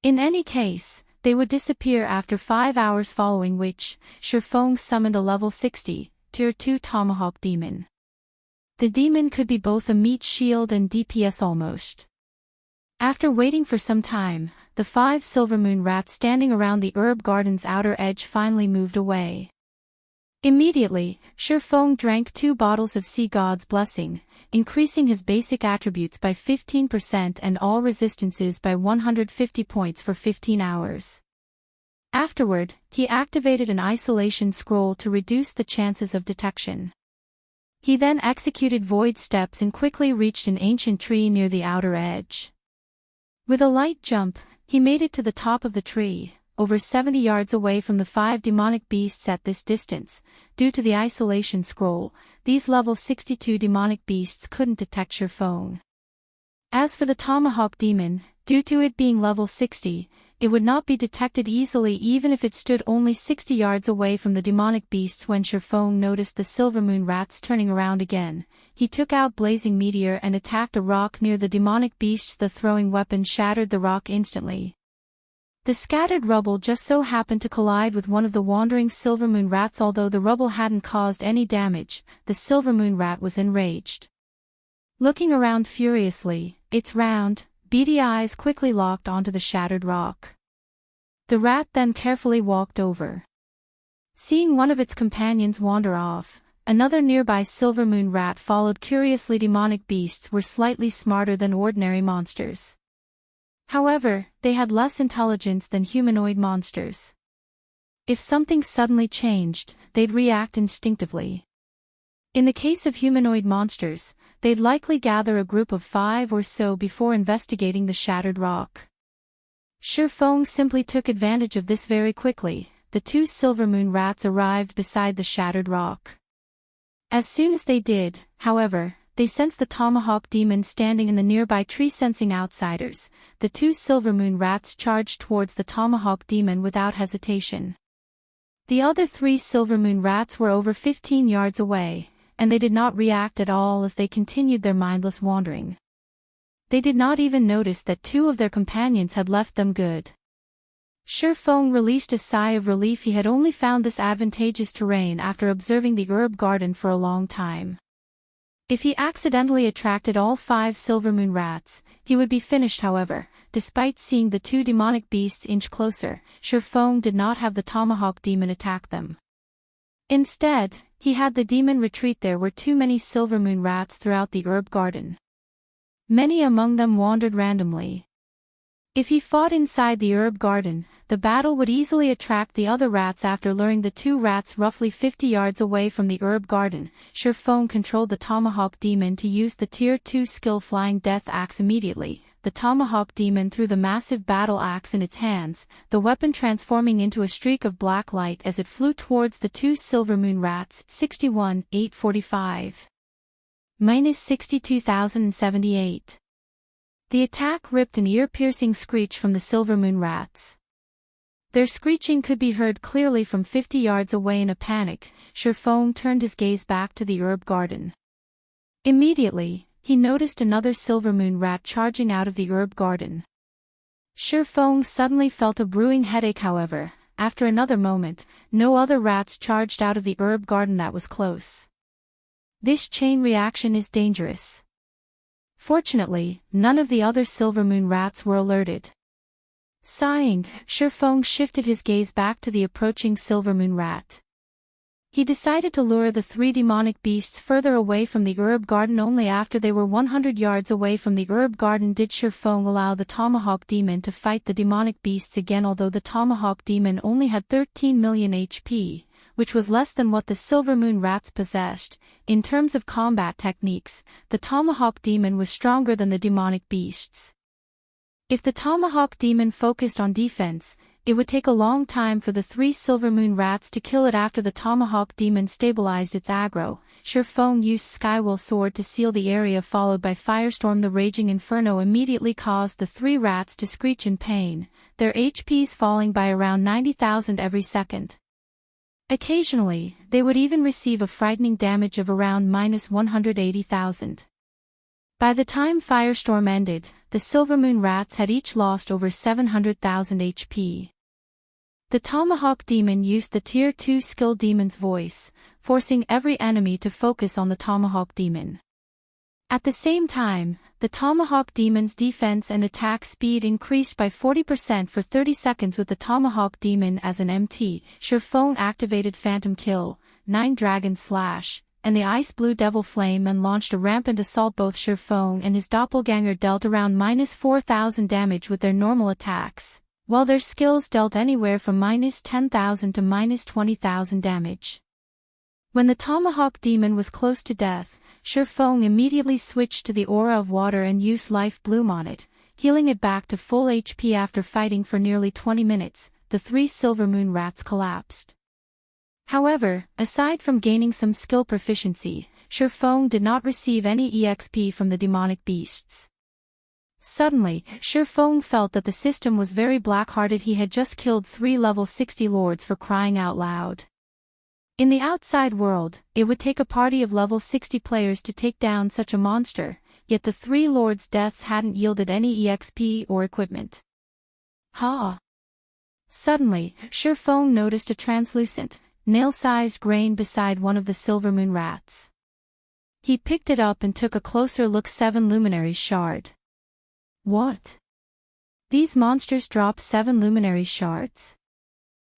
In any case, they would disappear after 5 hours, following which, Shifeng summoned a level 60, Tier 2 Tomahawk Demon. The demon could be both a meat shield and DPS almost. After waiting for some time, the 5 silvermoon rats standing around the herb garden's outer edge finally moved away. Immediately, Shifeng drank 2 bottles of Sea God's Blessing, increasing his basic attributes by 15% and all resistances by 150 points for 15 hours. Afterward, he activated an isolation scroll to reduce the chances of detection. He then executed void steps and quickly reached an ancient tree near the outer edge. With a light jump, he made it to the top of the tree, over 70 yards away from the 5 demonic beasts. At this distance, due to the isolation scroll, these level 62 demonic beasts couldn't detect Shifeng. As for the Tomahawk Demon, due to it being level 60, it would not be detected easily even if it stood only 60 yards away from the demonic beasts. When Shifeng noticed the silvermoon rats turning around again, he took out Blazing Meteor and attacked a rock near the demonic beasts. The throwing weapon shattered the rock instantly. The scattered rubble just so happened to collide with one of the wandering silvermoon rats. Although the rubble hadn't caused any damage, the silvermoon rat was enraged. Looking around furiously, its round, beady eyes quickly locked onto the shattered rock. The rat then carefully walked over. Seeing one of its companions wander off, another nearby silvermoon rat followed curiously. Demonic beasts were slightly smarter than ordinary monsters. However, they had less intelligence than humanoid monsters. If something suddenly changed, they'd react instinctively. In the case of humanoid monsters, they'd likely gather a group of 5 or so before investigating the shattered rock. Shifeng simply took advantage of this very quickly. The 2 silvermoon rats arrived beside the shattered rock. As soon as they did, however, they sensed the Tomahawk Demon standing in the nearby tree. Sensing outsiders, the 2 silvermoon rats charged towards the Tomahawk Demon without hesitation. The other 3 silvermoon rats were over 15 yards away, and they did not react at all as they continued their mindless wandering. They did not even notice that two of their companions had left them good. Shifeng released a sigh of relief. He had only found this advantageous terrain after observing the herb garden for a long time. If he accidentally attracted all 5 silvermoon rats, he would be finished. However, despite seeing the 2 demonic beasts inch closer, Shifeng did not have the tomahawk demon attack them. Instead, he had the demon retreat. There were too many silvermoon rats throughout the herb garden. Many among them wandered randomly. If he fought inside the herb garden, the battle would easily attract the other rats. After luring the 2 rats roughly 50 yards away from the herb garden, Shifeng controlled the tomahawk demon to use the tier 2 skill Flying Death Axe. Immediately, the tomahawk demon threw the massive battle axe in its hands, the weapon transforming into a streak of black light as it flew towards the 2 silvermoon rats. 61,845. -62,078. The attack ripped an ear-piercing screech from the silvermoon rats. Their screeching could be heard clearly from 50 yards away. In a panic, Shifeng turned his gaze back to the herb garden. Immediately, he noticed another silvermoon rat charging out of the herb garden. Shifeng suddenly felt a brewing headache. However, after another moment, no other rats charged out of the herb garden that was close. This chain reaction is dangerous. Fortunately, none of the other silvermoon rats were alerted. Sighing, Shifeng shifted his gaze back to the approaching silvermoon rat. He decided to lure the 3 demonic beasts further away from the herb garden. Only after they were 100 yards away from the herb garden did Shifeng allow the tomahawk demon to fight the demonic beasts again. Although the tomahawk demon only had 13 million HP, which was less than what the silvermoon rats possessed, in terms of combat techniques, the tomahawk demon was stronger than the demonic beasts. If the tomahawk demon focused on defense, it would take a long time for the 3 silvermoon rats to kill it. After the tomahawk demon stabilized its aggro, Shifeng used Skywell Sword to seal the area, followed by Firestorm. The raging inferno immediately caused the 3 rats to screech in pain, their HPs falling by around 90,000 every second. Occasionally, they would even receive a frightening damage of around -180,000. By the time Firestorm ended, the silvermoon rats had each lost over 700,000 HP. The tomahawk demon used the tier 2 skill Demon's Voice, forcing every enemy to focus on the tomahawk demon. At the same time, the tomahawk demon's defense and attack speed increased by 40% for 30 seconds with the tomahawk demon as an MT. Shifeng activated Phantom Kill, 9 Dragon Slash, and the Ice Blue Devil Flame and launched a rampant assault. Both Shifeng and his doppelganger dealt around -4,000 damage with their normal attacks, while their skills dealt anywhere from -10,000 to -20,000 damage. When the tomahawk demon was close to death, Shifeng immediately switched to the Aura of Water and used Life Bloom on it, healing it back to full HP. After fighting for nearly 20 minutes, the 3 silvermoon rats collapsed. However, aside from gaining some skill proficiency, Shifeng did not receive any EXP from the demonic beasts. Suddenly, Shifeng felt that the system was very black-hearted. He had just killed 3 level 60 lords, for crying out loud. In the outside world, it would take a party of level 60 players to take down such a monster, yet the 3 lords' deaths hadn't yielded any EXP or equipment. Ha! Suddenly, Shifeng noticed a translucent, nail-sized grain beside one of the silvermoon rats. He picked it up and took a closer look. 7 luminaries shard. What? These monsters drop 7 luminary shards?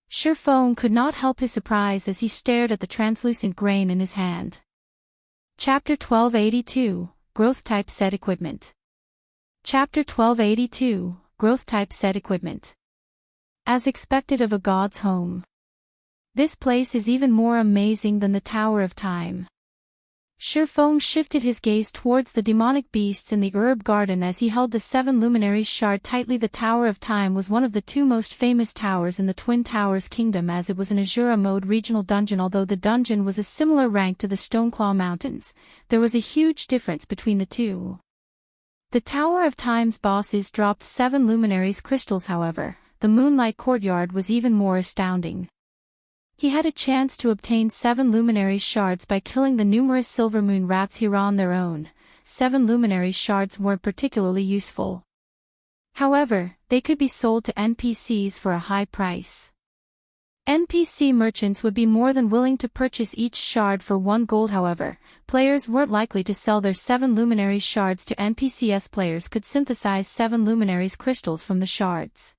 Shifeng could not help his surprise as he stared at the translucent grain in his hand. Chapter 1282, Growth Type Set Equipment. Chapter 1282, Growth Type Set Equipment. As expected of a god's home. This place is even more amazing than the Tower of Time. Shifeng shifted his gaze towards the demonic beasts in the herb garden as he held the 7 luminaries shard tightly. The Tower of Time was one of the 2 most famous towers in the Twin Towers Kingdom, as it was an Azura mode regional dungeon. Although the dungeon was a similar rank to the Stoneclaw Mountains, there was a huge difference between the 2. The Tower of Time's bosses dropped 7 luminaries crystals. However, the Moonlight Courtyard was even more astounding. He had a chance to obtain 7 luminary shards by killing the numerous silver moon rats here on their own. 7 luminary shards weren't particularly useful. However, they could be sold to NPCs for a high price. NPC merchants would be more than willing to purchase each shard for 1 gold. However, players weren't likely to sell their 7 luminary shards to NPCs. Players could synthesize 7 luminaries crystals from the shards.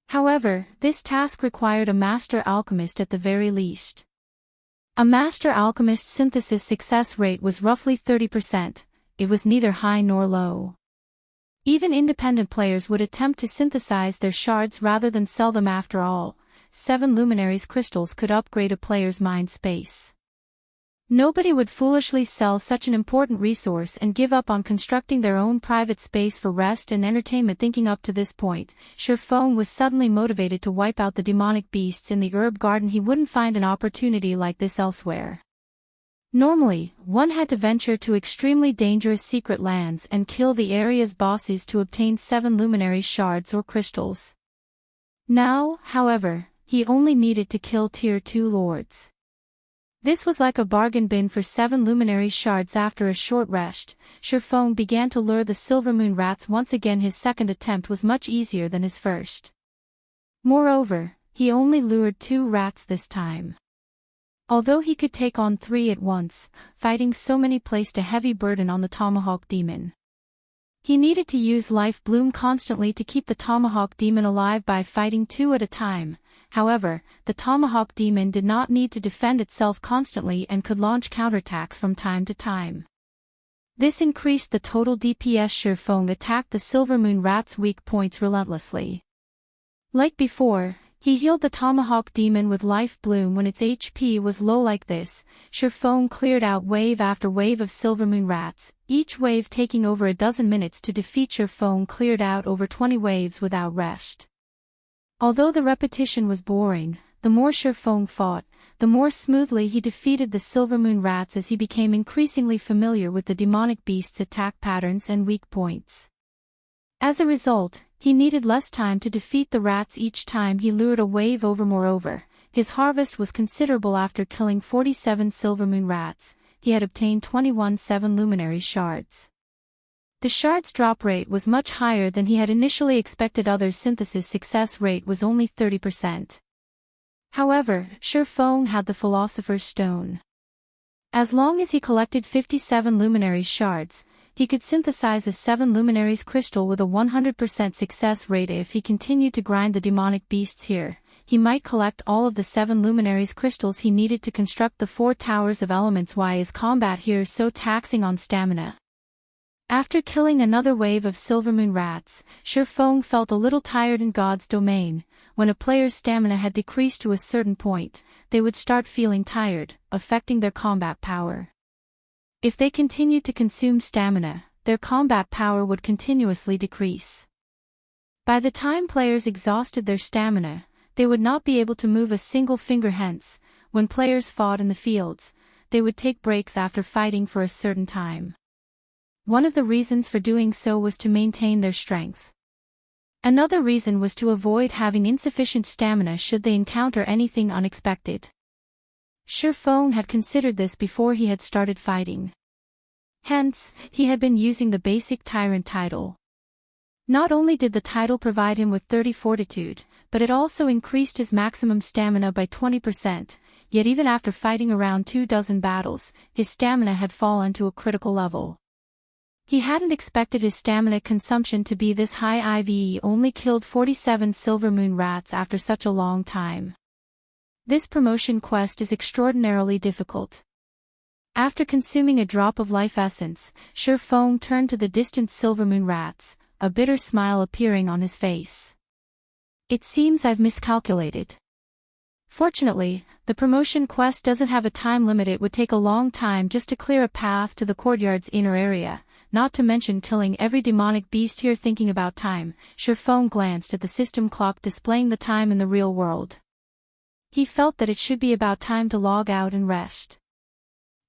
However, this task required a master alchemist at the very least. A master alchemist's synthesis success rate was roughly 30%, it was neither high nor low. Even independent players would attempt to synthesize their shards rather than sell them. After all, 7 luminaries crystals could upgrade a player's mind space. Nobody would foolishly sell such an important resource and give up on constructing their own private space for rest and entertainment. Thinking up to this point, Sherfone was suddenly motivated to wipe out the demonic beasts in the herb garden. He wouldn't find an opportunity like this elsewhere. Normally, one had to venture to extremely dangerous secret lands and kill the area's bosses to obtain 7 luminary shards or crystals. Now, however, he only needed to kill Tier 2 lords. This was like a bargain bin for 7 luminary shards. After a short rest, Sherfone began to lure the silver moon rats once again. His second attempt was much easier than his first. Moreover, he only lured 2 rats this time. Although he could take on 3 at once, fighting so many placed a heavy burden on the Tomahawk Demon. He needed to use Life Bloom constantly to keep the Tomahawk Demon alive by fighting 2 at a time. However, the Tomahawk Demon did not need to defend itself constantly and could launch counterattacks from time to time. This increased the total DPS. Sherfone attacked the Silver Moon Rat's weak points relentlessly. Like before, he healed the Tomahawk Demon with Life Bloom when its HP was low. Like this, Sherfone cleared out wave after wave of Silver Moon Rats, each wave taking over a dozen minutes to defeat. Sherfone cleared out over 20 waves without rest. Although the repetition was boring, the more Sherfone fought, the more smoothly he defeated the Silver Moon Rats as he became increasingly familiar with the demonic beast's attack patterns and weak points. As a result, he needed less time to defeat the rats each time he lured a wave over. Moreover, his harvest was considerable. After killing 47 Silver Moon Rats, he had obtained 21 7 luminary shards. The shard's drop rate was much higher than he had initially expected. Others' synthesis success rate was only 30%. However, Sherfone had the Philosopher's Stone. As long as he collected 57 luminary shards, he could synthesize a 7 luminaries crystal with a 100% success rate. If he continued to grind the demonic beasts here, he might collect all of the 7 luminaries crystals he needed to construct the 4 towers of elements. Why is combat here so taxing on stamina? After killing another wave of Silver Moon Rats, Sherfone felt a little tired. In God's domain, when a player's stamina had decreased to a certain point, they would start feeling tired, affecting their combat power. If they continued to consume stamina, their combat power would continuously decrease. By the time players exhausted their stamina, they would not be able to move a single finger. Hence, when players fought in the fields, they would take breaks after fighting for a certain time. One of the reasons for doing so was to maintain their strength. Another reason was to avoid having insufficient stamina should they encounter anything unexpected. Sherfone had considered this before he had started fighting. Hence, he had been using the basic Tyrant title. Not only did the title provide him with 30 fortitude, but it also increased his maximum stamina by 20%, yet even after fighting around 24 battles, his stamina had fallen to a critical level. He hadn't expected his stamina consumption to be this high. IVE only killed 47 Silver Moon Rats after such a long time. This promotion quest is extraordinarily difficult. After consuming a drop of life essence, Sherfone turned to the distant Silver Moon Rats, a bitter smile appearing on his face. It seems I've miscalculated. Fortunately, the promotion quest doesn't have a time limit. It would take a long time just to clear a path to the courtyard's inner area, not to mention killing every demonic beast here. Thinking about time, Sherfone glanced at the system clock displaying the time in the real world. He felt that it should be about time to log out and rest.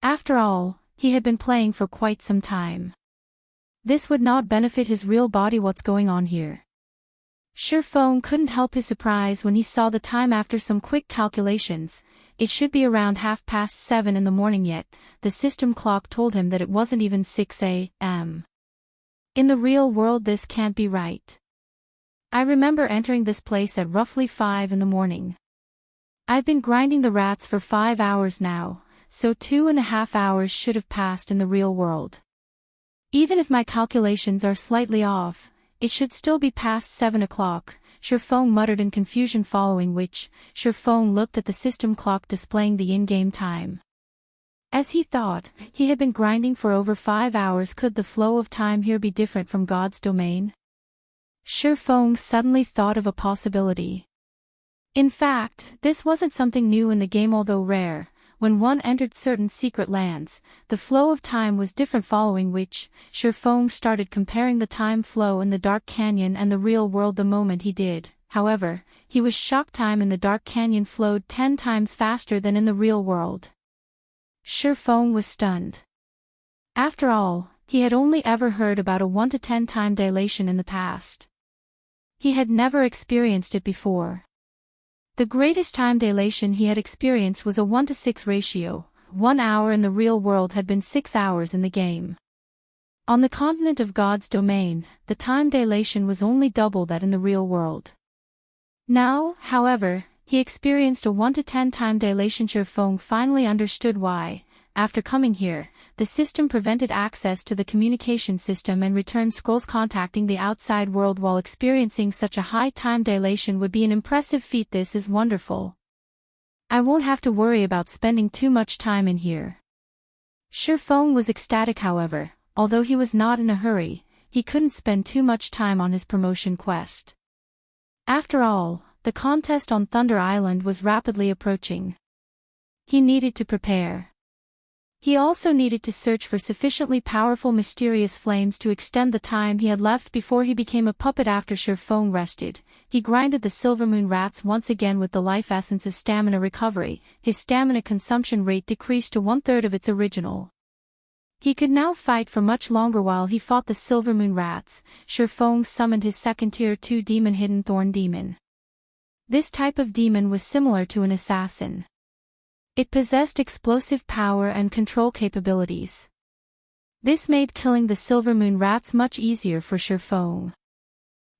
After all, he had been playing for quite some time. This would not benefit his real body. What's going on here? Feng couldn't help his surprise when he saw the time after some quick calculations. It should be around 7:30 in the morning yet. The system clock told him that it wasn't even 6 a.m. In the real world this can't be right. I remember entering this place at roughly 5 in the morning. I've been grinding the rats for 5 hours now, so 2.5 hours should have passed in the real world. Even if my calculations are slightly off, it should still be past 7 o'clock, Feng muttered in confusion, following which, Feng looked at the system clock displaying the in-game time. As he thought, he had been grinding for over 5 hours. Could the flow of time here be different from God's domain? Feng suddenly thought of a possibility. In fact, this wasn't something new in the game, although rare. When one entered certain secret lands, the flow of time was different, following which, Feng started comparing the time flow in the Dark Canyon and the real world. The moment he did, however, he was shocked. Time in the Dark Canyon flowed 10 times faster than in the real world. Feng was stunned. After all, he had only ever heard about a 1 to 10 time dilation in the past. He had never experienced it before. The greatest time dilation he had experienced was a 1 to 6 ratio. 1 hour in the real world had been 6 hours in the game. On the continent of God's domain, the time dilation was only double that in the real world. Now, however, he experienced a 1 to 10 time dilation. Feng finally understood why. After coming here, the system prevented access to the communication system and returned scrolls. Contacting the outside world while experiencing such a high time dilation would be an impressive feat. This is wonderful. I won't have to worry about spending too much time in here. Feng was ecstatic. However, although he was not in a hurry, he couldn't spend too much time on his promotion quest. After all, the contest on Thunder Island was rapidly approaching. He needed to prepare. He also needed to search for sufficiently powerful mysterious flames to extend the time he had left before he became a puppet. After Feng rested, he grinded the Silvermoon rats once again with the life essence of stamina recovery. His stamina consumption rate decreased to 1/3 of its original. He could now fight for much longer. While he fought the Silvermoon rats, Feng summoned his second tier 2 demon, Hidden Thorn Demon. This type of demon was similar to an assassin. It possessed explosive power and control capabilities. This made killing the Silvermoon rats much easier for Feng.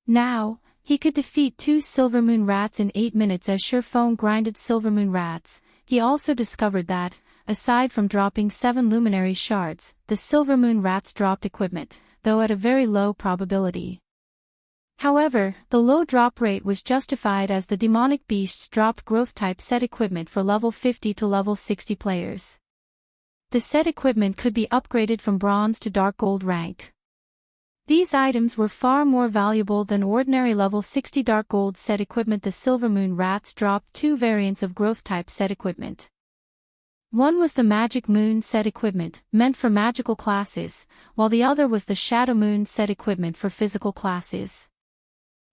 Now, he could defeat 2 Silvermoon rats in 8 minutes. As Feng grinded Silvermoon rats, he also discovered that, aside from dropping 7 luminary shards, the Silvermoon rats dropped equipment, though at a very low probability. However, the low drop rate was justified as the demonic beasts dropped growth-type set equipment for level 50 to level 60 players. The set equipment could be upgraded from bronze to dark gold rank. These items were far more valuable than ordinary level 60 dark gold set equipment. The Silvermoon rats dropped 2 variants of growth-type set equipment. One was the Magic Moon set equipment, meant for magical classes, while the other was the Shadow Moon set equipment for physical classes.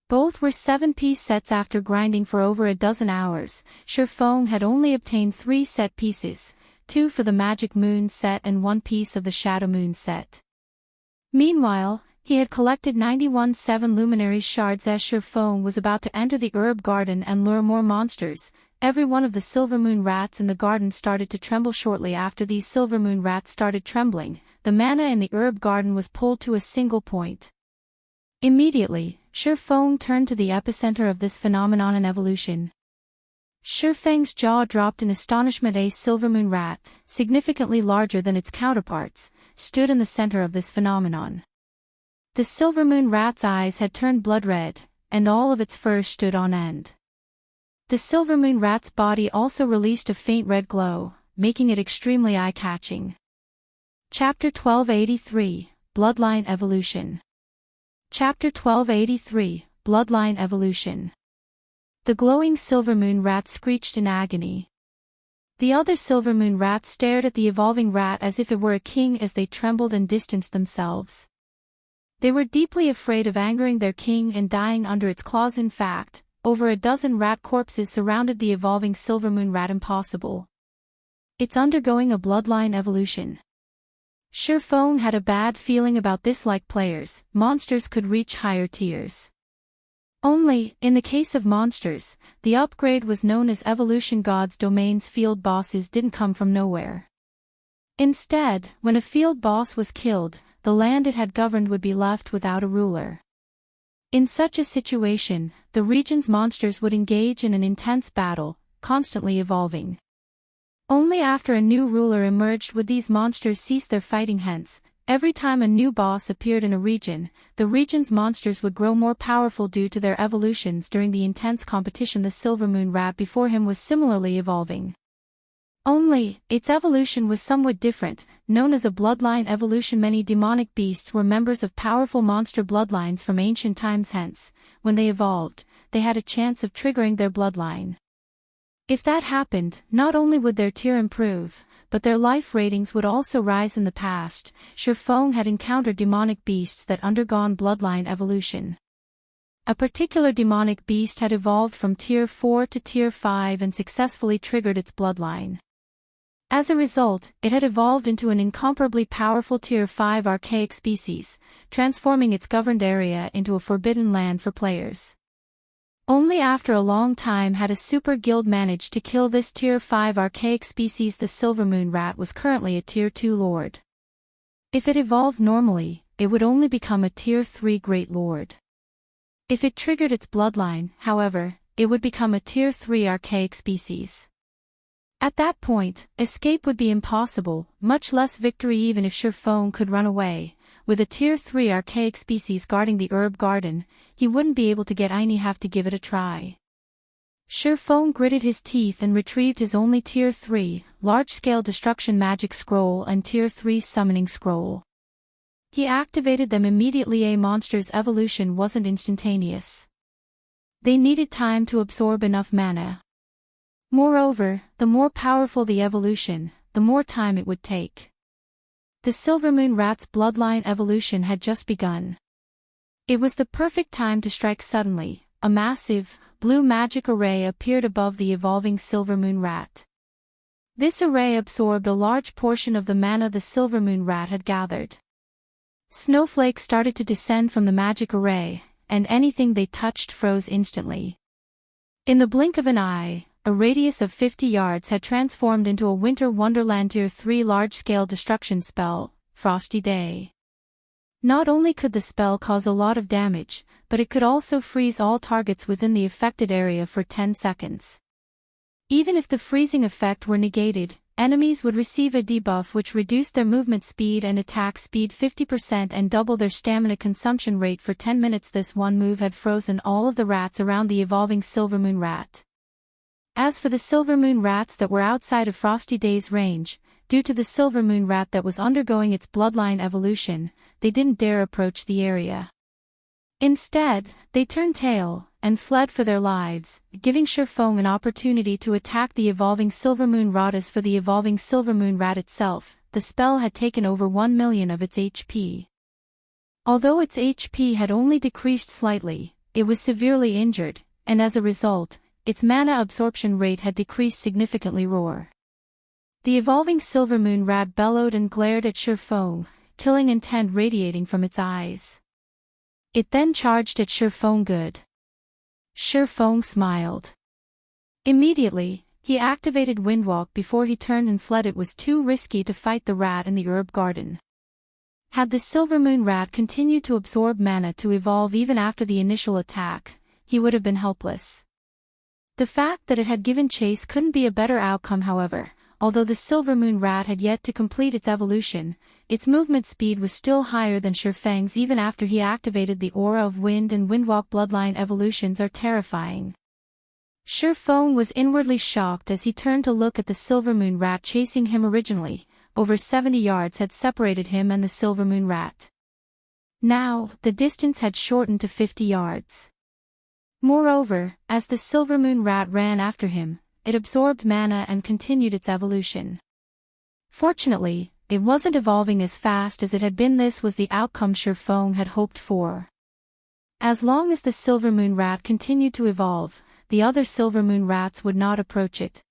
Both were 7-piece sets. After grinding for over a dozen hours, Feng had only obtained 3 set pieces, 2 for the Magic Moon set and 1 piece of the Shadow Moon set. Meanwhile, he had collected 91 7 luminary shards. As Feng was about to enter the herb garden and lure more monsters, every one of the Silvermoon rats in the garden started to tremble. Shortly after these Silvermoon rats started trembling, the mana in the herb garden was pulled to a single point. Immediately, Feng turned to the epicenter of this phenomenon and evolution. Feng's jaw dropped in astonishment. A Silvermoon rat, significantly larger than its counterparts, stood in the center of this phenomenon. The Silvermoon rat's eyes had turned blood red, and all of its fur stood on end. The Silvermoon rat's body also released a faint red glow, making it extremely eye-catching. Chapter 1283, Bloodline Evolution. Chapter 1283, Bloodline Evolution. The glowing Silvermoon rat screeched in agony. The other Silvermoon rats stared at the evolving rat as if it were a king as they trembled and distanced themselves. They were deeply afraid of angering their king and dying under its claws. In fact, over a dozen rat corpses surrounded the evolving Silvermoon rat. Impossible. It's undergoing a bloodline evolution. Feng had a bad feeling about this. Like players, monsters could reach higher tiers. Only, in the case of monsters, the upgrade was known as Evolution. God's domain's field bosses didn't come from nowhere. Instead, when a field boss was killed, the land it had governed would be left without a ruler. In such a situation, the region's monsters would engage in an intense battle, constantly evolving. Only after a new ruler emerged would these monsters cease their fighting. Hence, every time a new boss appeared in a region, the region's monsters would grow more powerful due to their evolutions. During the intense competition, the Silvermoon rat before him was similarly evolving. Only, its evolution was somewhat different, known as a bloodline evolution. Many demonic beasts were members of powerful monster bloodlines from ancient times. Hence, when they evolved, they had a chance of triggering their bloodline. If that happened, not only would their tier improve, but their life ratings would also rise. In the past, Shifeng had encountered demonic beasts that undergone bloodline evolution. A particular demonic beast had evolved from Tier 4 to Tier 5 and successfully triggered its bloodline. As a result, it had evolved into an incomparably powerful Tier 5 archaic species, transforming its governed area into a forbidden land for players. Only after a long time had a super guild managed to kill this Tier 5 archaic species. The Silvermoon rat was currently a Tier 2 lord. If it evolved normally, it would only become a Tier 3 great lord. If it triggered its bloodline, however, it would become a Tier 3 archaic species. At that point, escape would be impossible, much less victory. Even if Shifeng could run away, with a Tier 3 archaic species guarding the herb garden, he wouldn't be able to get in. He'd have to give it a try. Shifeng gritted his teeth and retrieved his only Tier 3, large-scale destruction magic scroll and Tier 3 summoning scroll. He activated them immediately. A monster's evolution wasn't instantaneous. They needed time to absorb enough mana. Moreover, the more powerful the evolution, the more time it would take. The Silvermoon rat's bloodline evolution had just begun. It was the perfect time to strike. Suddenly, a massive, blue magic array appeared above the evolving Silvermoon rat. This array absorbed a large portion of the mana the Silvermoon rat had gathered. Snowflakes started to descend from the magic array, and anything they touched froze instantly. In the blink of an eye, a radius of 50 yards had transformed into a winter wonderland Tier 3 large-scale destruction spell, Frosty Day. Not only could the spell cause a lot of damage, but it could also freeze all targets within the affected area for 10 seconds. Even if the freezing effect were negated, enemies would receive a debuff which reduced their movement speed and attack speed 50% and double their stamina consumption rate for 10 minutes. This one move had frozen all of the rats around the evolving Silvermoon rat. As for the Silvermoon rats that were outside of Frosty Day's range, due to the Silvermoon rat that was undergoing its bloodline evolution, they didn't dare approach the area. Instead, they turned tail and fled for their lives, giving Shifeng an opportunity to attack the evolving Silvermoon rat. As for the evolving Silvermoon rat itself, the spell had taken over 1 million of its HP. Although its HP had only decreased slightly, it was severely injured, and as a result, its mana absorption rate had decreased significantly. Roar. The evolving Silvermoon rat bellowed and glared at Shifeng, killing intent radiating from its eyes. It then charged at Shifeng. Good. Shifeng smiled. Immediately, he activated Windwalk before he turned and fled. It was too risky to fight the rat in the herb garden. Had the Silvermoon rat continued to absorb mana to evolve even after the initial attack, he would have been helpless. The fact that it had given chase couldn't be a better outcome. However, although the Silvermoon rat had yet to complete its evolution, its movement speed was still higher than Shifeng's even after he activated the Aura of Wind, and Windwalk bloodline evolutions are terrifying. Shifeng was inwardly shocked as he turned to look at the Silvermoon rat chasing him. Originally, over 70 yards had separated him and the Silvermoon rat. Now, the distance had shortened to 50 yards. Moreover, as the Silvermoon rat ran after him, it absorbed mana and continued its evolution. Fortunately, it wasn't evolving as fast as it had been. This was the outcome Shifeng had hoped for. As long as the Silvermoon rat continued to evolve, the other Silvermoon rats would not approach it.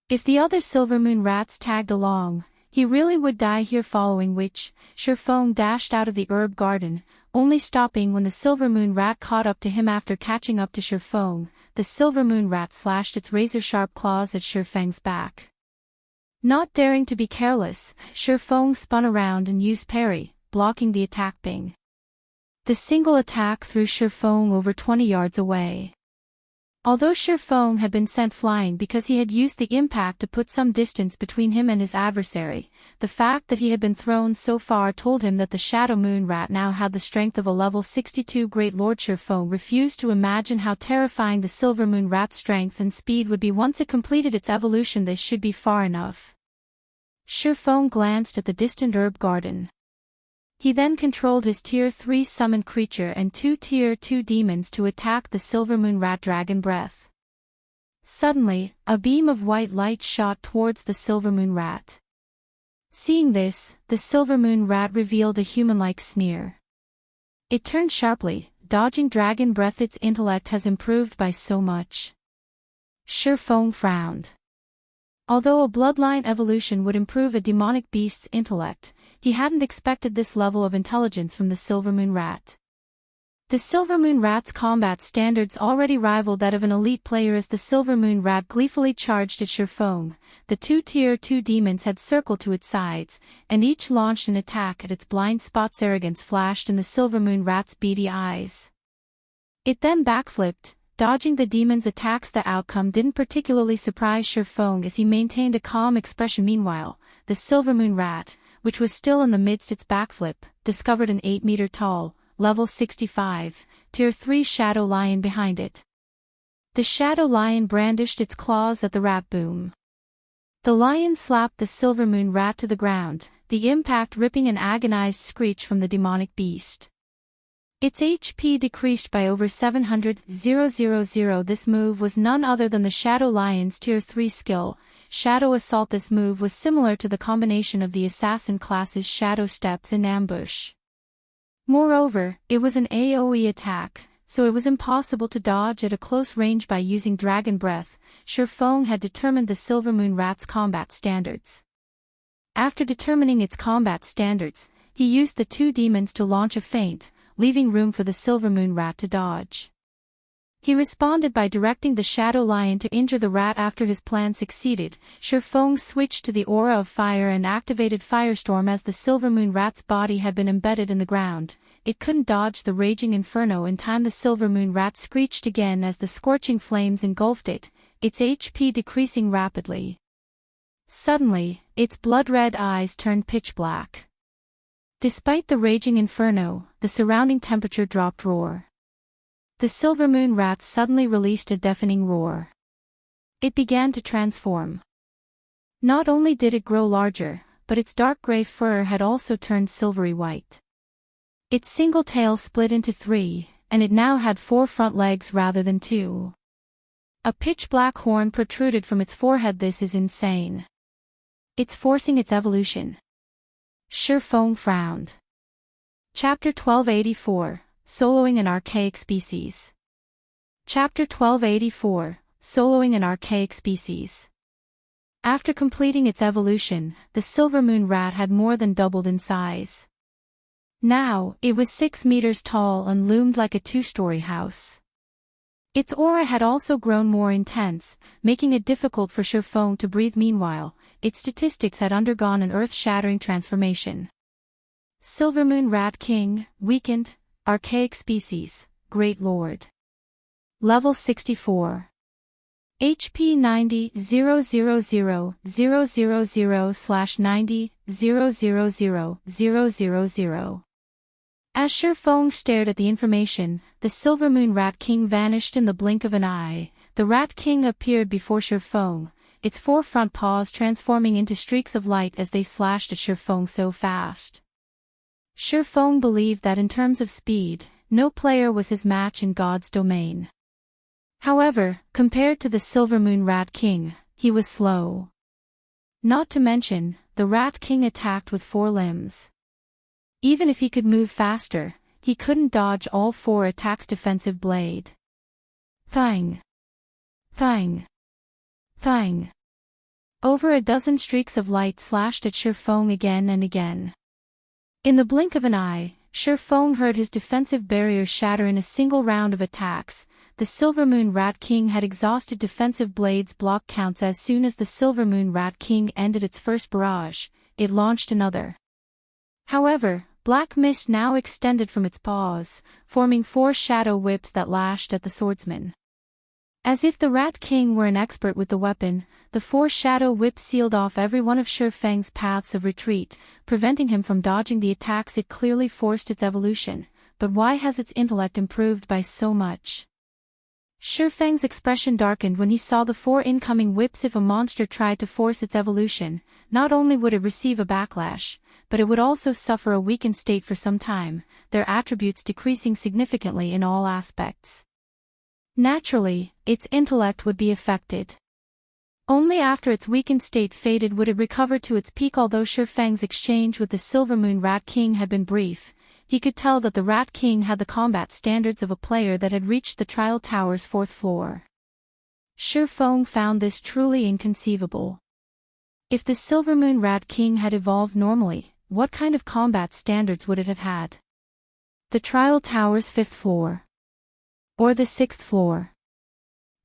If the other Silvermoon rats tagged along, he really would die here. Following which, Shifeng dashed out of the herb garden, only stopping when the Silver Moon Rat caught up to him after catching up to Shifeng. The Silver Moon Rat slashed its razor-sharp claws at Shifeng's back. Not daring to be careless, Shifeng spun around and used parry, blocking the attack bing. The single attack threw Shifeng over 20 yards away. Although Shifeng had been sent flying because he had used the impact to put some distance between him and his adversary, the fact that he had been thrown so far told him that the Shadow Moon Rat now had the strength of a level 62 Great Lord. Shifeng refused to imagine how terrifying the Silver Moon Rat's strength and speed would be once it completed its evolution. This should be far enough. Shifeng glanced at the distant herb garden. He then controlled his Tier 3 summoned creature and 2 Tier 2 demons to attack the Silver Moon Rat. Dragon Breath. Suddenly, a beam of white light shot towards the Silver Moon Rat. Seeing this, the Silver Moon Rat revealed a human-like sneer. It turned sharply, dodging Dragon Breath. Its intellect has improved by so much. Shifeng frowned. Although a bloodline evolution would improve a demonic beast's intellect, he hadn't expected this level of intelligence from the Silver Moon Rat. The Silver Moon Rat's combat standards already rivaled that of an elite player as the Silver Moon Rat gleefully charged at Shifeng. The 2 Tier 2 demons had circled to its sides, and each launched an attack at its blind spots. Arrogance flashed in the Silver Moon Rat's beady eyes. It then backflipped, dodging the demon's attacks. The outcome didn't particularly surprise Shifeng as he maintained a calm expression. Meanwhile, the Silver Moon Rat, which was still in the midst its backflip, discovered an 8-meter-tall, level 65, Tier 3 Shadow Lion behind it. The Shadow Lion brandished its claws at the rat. Boom. The lion slapped the Silver Moon Rat to the ground, the impact ripping an agonized screech from the demonic beast. Its HP decreased by over 700,000. This move was none other than the Shadow Lion's Tier 3 skill, Shadow Assault. This move was similar to the combination of the Assassin class's Shadow Steps and Ambush. Moreover, it was an AoE attack, so it was impossible to dodge at a close range by using Dragon Breath. Shifeng had determined the Silver Moon Rat's combat standards. After determining its combat standards, he used the 2 demons to launch a feint, leaving room for the Silver Moon Rat to dodge. He responded by directing the Shadow Lion to injure the rat. After his plan succeeded, Shifeng switched to the Aura of Fire and activated Firestorm. As the Silver Moon Rat's body had been embedded in the ground, it couldn't dodge the raging inferno in time. The Silver Moon Rat screeched again as the scorching flames engulfed it, its HP decreasing rapidly. Suddenly, its blood-red eyes turned pitch black. Despite the raging inferno, the surrounding temperature dropped. Roar. The Silver Moon Rat suddenly released a deafening roar. It began to transform. Not only did it grow larger, but its dark gray fur had also turned silvery white. Its single tail split into 3, and it now had 4 front legs rather than 2. A pitch-black horn protruded from its forehead. This is insane. It's forcing its evolution. Shifeng frowned. Chapter 1284, Soloing an Archaic Species. Chapter 1284, Soloing an Archaic Species. After completing its evolution, the Silver Moon Rat had more than doubled in size. Now, it was 6 meters tall and loomed like a 2-story house. Its aura had also grown more intense, making it difficult for Shifeng to breathe. Meanwhile, its statistics had undergone an earth-shattering transformation. Silver Moon Rat King, weakened, Archaic Species, Great Lord. Level 64. HP 90,000/90,000,000. As Shifeng stared at the information, the Silver Moon Rat King vanished in the blink of an eye. The Rat King appeared before Shifeng, its 4 front paws transforming into streaks of light as they slashed at Shifeng so fast. Shifeng believed that in terms of speed, no player was his match in God's domain. However, compared to the Silver Moon Rat King, he was slow. Not to mention, the Rat King attacked with 4 limbs. Even if he could move faster, he couldn't dodge all 4 attacks. Defensive blade. Thang. Thang. Thang. Over a dozen streaks of light slashed at Shifeng again and again. In the blink of an eye, Feng heard his defensive barrier shatter in a single round of attacks. The Silver Moon Rat King had exhausted defensive blades block counts. As soon as the Silver Moon Rat King ended its first barrage, it launched another. However, black mist now extended from its paws, forming 4 shadow whips that lashed at the swordsman. As if the Rat King were an expert with the weapon, the 4 shadow whips sealed off every one of Feng's paths of retreat, preventing him from dodging the attacks. It clearly forced its evolution, but why has its intellect improved by so much? Feng's expression darkened when he saw the 4 incoming whips. If a monster tried to force its evolution, not only would it receive a backlash, but it would also suffer a weakened state for some time, their attributes decreasing significantly in all aspects. Naturally, its intellect would be affected. Only after its weakened state faded would it recover to its peak. Although Feng's exchange with the Silver Moon Rat King had been brief, he could tell that the Rat King had the combat standards of a player that had reached the Trial Tower's 4th floor. Feng found this truly inconceivable. If the Silver Moon Rat King had evolved normally, what kind of combat standards would it have had? The Trial Tower's 5th floor? Or the 6th floor?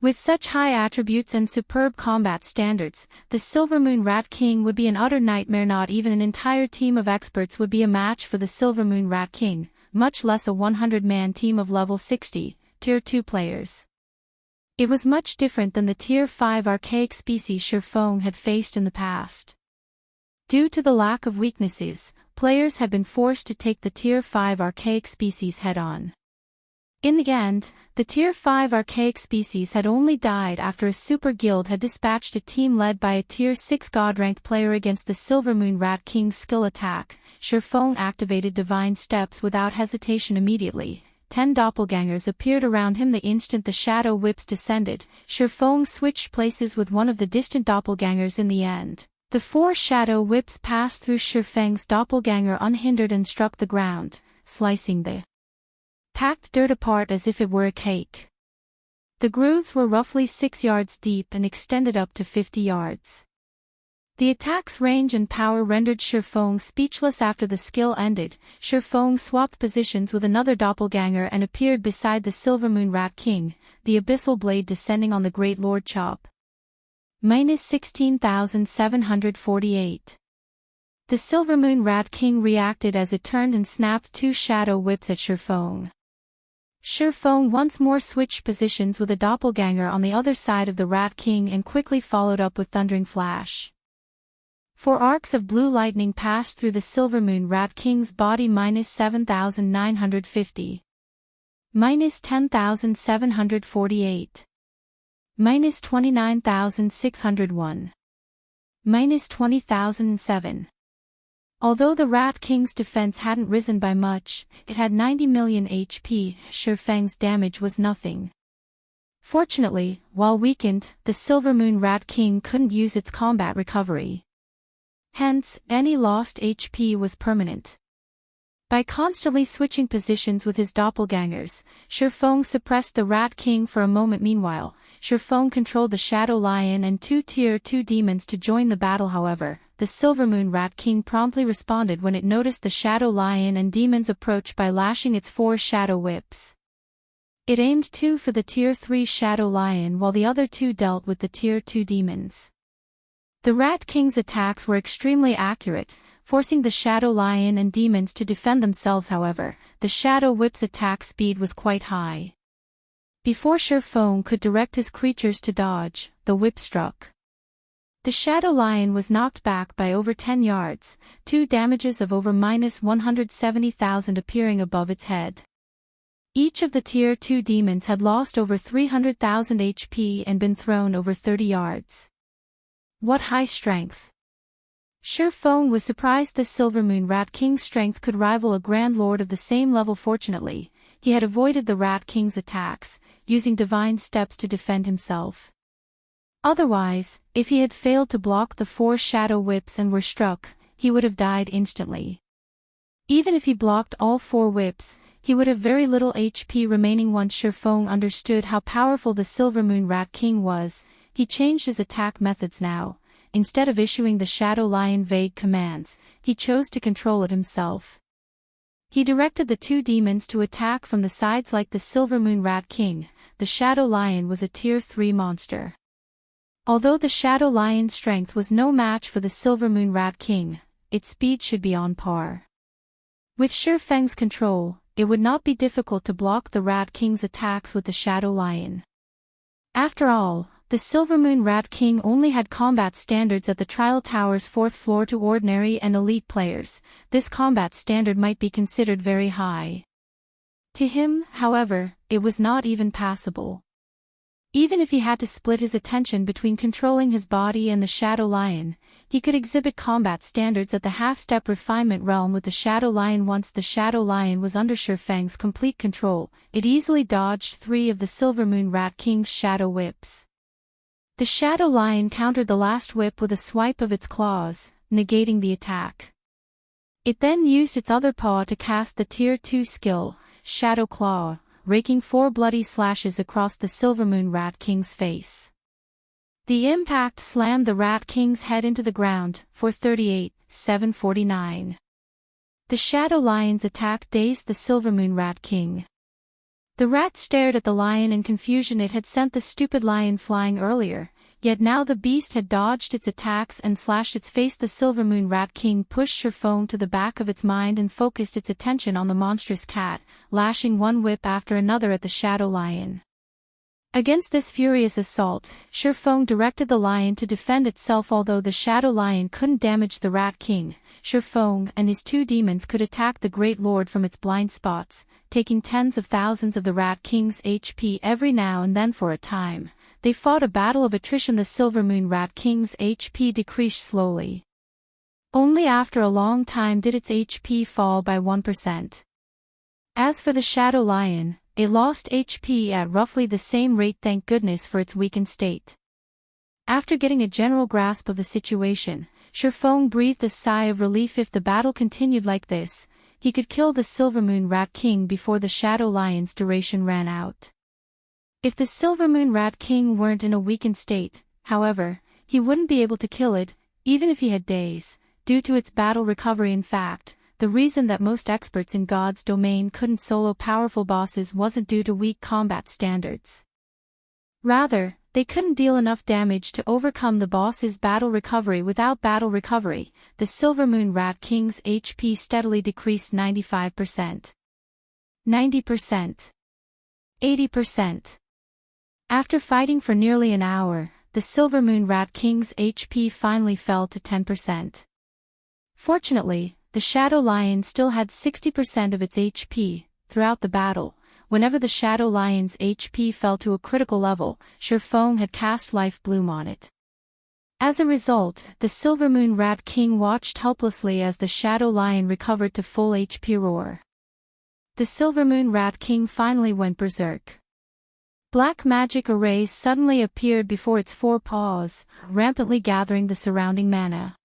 With such high attributes and superb combat standards, the Silver Moon Rat King would be an utter nightmare. Not even an entire team of experts would be a match for the Silver Moon Rat King, much less a 100-man team of level 60, Tier 2 players. It was much different than the Tier 5 archaic species Feng had faced in the past. Due to the lack of weaknesses, players had been forced to take the Tier 5 archaic species head-on. In the end, the Tier 5 archaic species had only died after a super guild had dispatched a team led by a Tier 6 god-ranked player against the Silver Moon Rat King's skill attack. Feng activated Divine Steps without hesitation immediately. 10 doppelgangers appeared around him the instant the shadow whips descended. Feng switched places with one of the distant doppelgangers. In the end, the 4 shadow whips passed through Feng's doppelganger unhindered and struck the ground, slicing the packed dirt apart as if it were a cake. The grooves were roughly 6 yards deep and extended up to 50 yards. The attack's range and power rendered Feng speechless. After the skill ended, Feng swapped positions with another doppelganger and appeared beside the Silver Moon Rat King, the abyssal blade descending on the Great Lord Chop. -16,748. The Silver Moon Rat King reacted as it turned and snapped 2 shadow whips at Feng. Feng once more switched positions with a doppelganger on the other side of the Rat King and quickly followed up with Thundering Flash. 4 arcs of blue lightning passed through the Silver Moon Rat King's body. -7,950. -10,748. -29,601. -20,007. Although the Rat King's defense hadn't risen by much, it had 90 million HP, Feng's damage was nothing. Fortunately, while weakened, the Silver Moon Rat King couldn't use its combat recovery. Hence, any lost HP was permanent. By constantly switching positions with his doppelgangers, Feng suppressed the Rat King for a moment. Meanwhile, Feng controlled the Shadow Lion and 2 Tier 2 demons to join the battle. However, the Silver Moon Rat King promptly responded when it noticed the Shadow Lion and demons approach by lashing its 4 shadow whips. It aimed 2 for the Tier 3 Shadow Lion while the other 2 dealt with the Tier 2 demons. The Rat King's attacks were extremely accurate, forcing the Shadow Lion and demons to defend themselves. However, the Shadow Whip's attack speed was quite high. Before Feng could direct his creatures to dodge, the whip struck. The Shadow Lion was knocked back by over 10 yards, 2 damages of over -170,000 appearing above its head. Each of the Tier 2 demons had lost over 300,000 HP and been thrown over 30 yards. What high strength! Feng was surprised the Silver Moon Rat King's strength could rival a Grand Lord of the same level. Fortunately, he had avoided the Rat King's attacks, using Divine Steps to defend himself. Otherwise, if he had failed to block the 4 shadow whips and were struck, he would have died instantly. Even if he blocked all 4 whips, he would have very little HP remaining. Once Feng understood how powerful the Silver Moon Rat King was, he changed his attack methods now. Instead of issuing the Shadow Lion vague commands, he chose to control it himself. He directed the two demons to attack from the sides like the Silver Moon Rat King. The Shadow Lion was a Tier 3 monster. Although the Shadow Lion's strength was no match for the Silver Moon Rat King, its speed should be on par. With Shifeng's control, it would not be difficult to block the Rat King's attacks with the Shadow Lion. After all, the Silver Moon Rat King only had combat standards at the Trial Tower's 4th floor to ordinary and elite players. This combat standard might be considered very high. To him, however, it was not even passable. Even if he had to split his attention between controlling his body and the Shadow Lion, he could exhibit combat standards at the half-step refinement realm with the Shadow Lion. Once the Shadow Lion was under Shifeng's complete control, it easily dodged 3 of the Silver Moon Rat King's shadow whips. The Shadow Lion countered the last whip with a swipe of its claws, negating the attack. It then used its other paw to cast the Tier 2 skill, Shadow Claw, raking 4 bloody slashes across the Silver Moon Rat King's face. The impact slammed the Rat King's head into the ground, for 38,749. The Shadow Lion's attack dazed the Silver Moon Rat King. The rat stared at the lion in confusion. It had sent the stupid lion flying earlier, yet now the beast had dodged its attacks and slashed its face. The Silver Moon Rat King pushed Shifeng to the back of its mind and focused its attention on the monstrous cat, lashing one whip after another at the Shadow Lion. Against this furious assault, Shifeng directed the lion to defend itself. Although the Shadow Lion couldn't damage the Rat King, Shifeng and his 2 demons could attack the Great Lord from its blind spots, taking tens of thousands of the Rat King's HP every now and then. For a time, they fought a battle of attrition. The Silver Moon Rat King's HP decreased slowly. Only after a long time did its HP fall by 1%. As for the Shadow Lion, it lost HP at roughly the same rate. Thank goodness for its weakened state. After getting a general grasp of the situation, Shifeng breathed a sigh of relief. If the battle continued like this, he could kill the Silver Moon Rat King before the Shadow Lion's duration ran out. If the Silver Moon Rat King weren't in a weakened state, however, he wouldn't be able to kill it, even if he had days, due to its battle recovery. In fact, the reason that most experts in God's domain couldn't solo powerful bosses wasn't due to weak combat standards. Rather, they couldn't deal enough damage to overcome the boss's battle recovery. Without battle recovery, the Silver Moon Rat King's HP steadily decreased 95%. 90%. 80%. After fighting for nearly an hour, the Silver Moon Rat King's HP finally fell to 10%. Fortunately, the Shadow Lion still had 60% of its HP. Throughout the battle, whenever the Shadow Lion's HP fell to a critical level, Shifeng had cast Life Bloom on it. As a result, the Silver Moon Rat King watched helplessly as the Shadow Lion recovered to full HP. Roar. The Silver Moon Rat King finally went berserk. Black magic arrays suddenly appeared before its 4 paws, rampantly gathering the surrounding mana.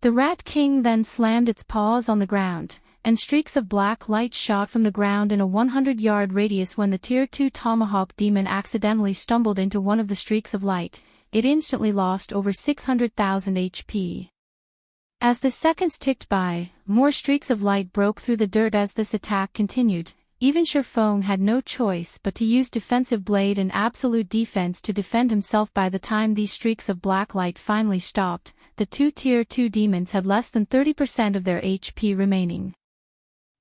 The Rat King then slammed its paws on the ground, and streaks of black light shot from the ground in a 100-yard radius. When the Tier 2 Tomahawk Demon accidentally stumbled into one of the streaks of light, it instantly lost over 600,000 HP. As the seconds ticked by, more streaks of light broke through the dirt. As this attack continued, even Shifeng had no choice but to use Defensive Blade and Absolute Defense to defend himself. By the time these streaks of black light finally stopped, the 2 Tier 2 demons had less than 30% of their HP remaining.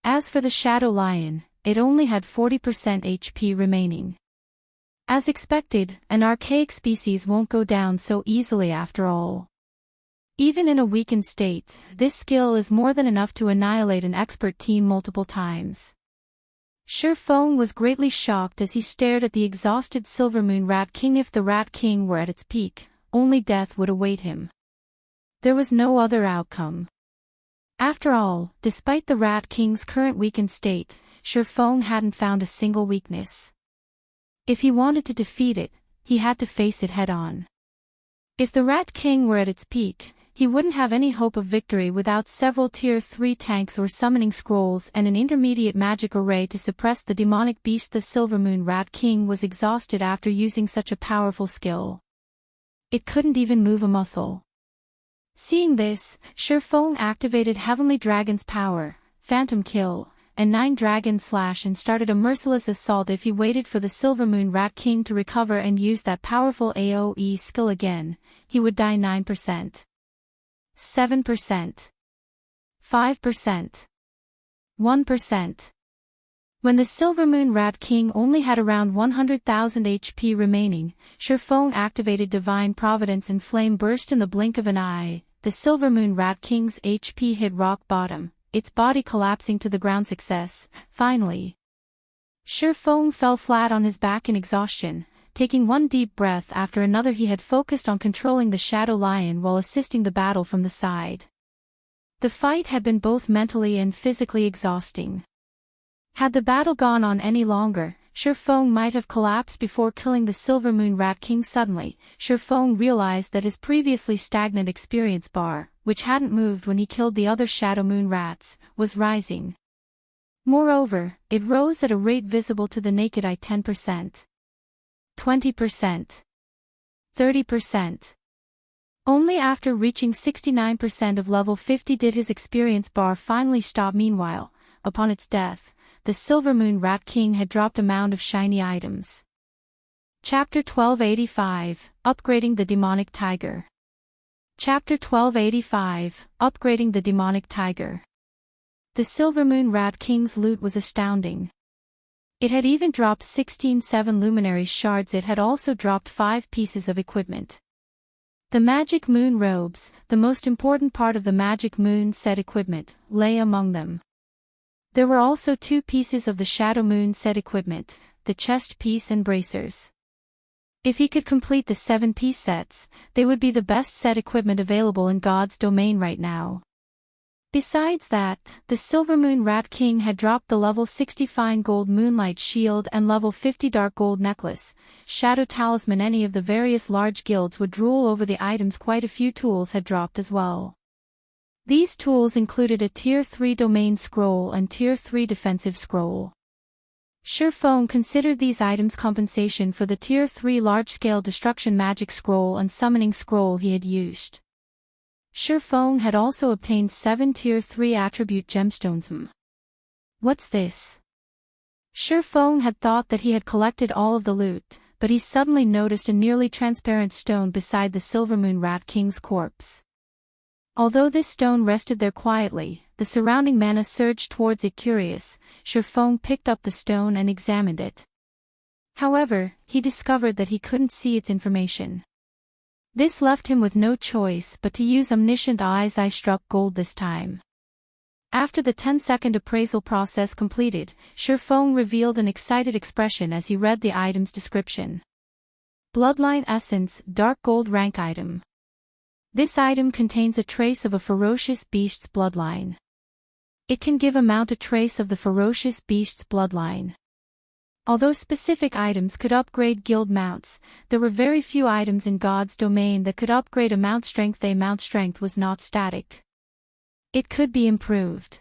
As for the Shadow Lion, it only had 40% HP remaining. As expected, an archaic species won't go down so easily after all. Even in a weakened state, this skill is more than enough to annihilate an expert team multiple times. Shifeng was greatly shocked as he stared at the exhausted Silver Moon Rat King. If the Rat King were at its peak, only death would await him. There was no other outcome. After all, despite the Rat King's current weakened state, Shifeng hadn't found a single weakness. If he wanted to defeat it, he had to face it head-on. If the Rat King were at its peak, he wouldn't have any hope of victory without several Tier 3 tanks or summoning scrolls and an intermediate magic array to suppress the demonic beast. The Silver Moon Rat King was exhausted after using such a powerful skill. It couldn't even move a muscle. Seeing this, Shifeng activated Heavenly Dragon's power, Phantom Kill, and 9 dragon slash and started a merciless assault. If he waited for the Silver Moon Rat King to recover and use that powerful AoE skill again, he would die. 9%. 7%. 5%. 1%. When the Silver Moon Rat King only had around 100,000 HP remaining, Shifeng activated Divine Providence and Flame Burst in the blink of an eye. The Silver Moon Rat King's HP hit rock bottom, its body collapsing to the ground. Success, finally. Shifeng fell flat on his back in exhaustion, taking one deep breath after another. He had focused on controlling the Shadow Lion while assisting the battle from the side. The fight had been both mentally and physically exhausting. Had the battle gone on any longer, Shifeng might have collapsed before killing the Silver Moon Rat King. Suddenly, Shifeng realized that his previously stagnant experience bar, which hadn't moved when he killed the other Shadow Moon Rats, was rising. Moreover, it rose at a rate visible to the naked eye. 10%. 20%. 30%. Only after reaching 69% of level 50 did his experience bar finally stop. Meanwhile, upon its death, the Silver Moon Rat King had dropped a mound of shiny items. Chapter 1285, Upgrading the Demonic Tiger. Chapter 1285, Upgrading the Demonic Tiger. The Silver Moon Rat King's loot was astounding. It had even dropped 16 Luminary shards. It had also dropped 5 pieces of equipment. The Magic Moon robes, the most important part of the Magic Moon set equipment, lay among them. There were also 2 pieces of the Shadow Moon set equipment, the chest piece and bracers. If he could complete the 7-piece sets, they would be the best set equipment available in God's domain right now. Besides that, the Silver Moon Rat King had dropped the level 60 Fine Gold Moonlight Shield and level 50 Dark Gold Necklace, Shadow Talisman. Any of the various large guilds would drool over the items. Quite a few tools had dropped as well. These tools included a Tier 3 Domain Scroll and Tier 3 Defensive Scroll. Shifeng considered these items compensation for the Tier 3 Large-Scale Destruction Magic Scroll and Summoning Scroll he had used. Shifeng had also obtained 7 Tier 3 Attribute Gemstones. What's this? Shifeng had thought that he had collected all of the loot, but he suddenly noticed a nearly transparent stone beside the Silver Moon Rat King's corpse. Although this stone rested there quietly, the surrounding mana surged towards it. Curious, Shifeng picked up the stone and examined it. However, he discovered that he couldn't see its information. This left him with no choice but to use Omniscient Eyes. I struck gold this time. After the 10-second appraisal process completed, Shifeng revealed an excited expression as he read the item's description. Bloodline Essence, Dark Gold Rank Item. This item contains a trace of a ferocious beast's bloodline. It can give a mount a trace of the ferocious beast's bloodline. Although specific items could upgrade guild mounts, there were very few items in God's domain that could upgrade a mount strength. A mount strength was not static. It could be improved.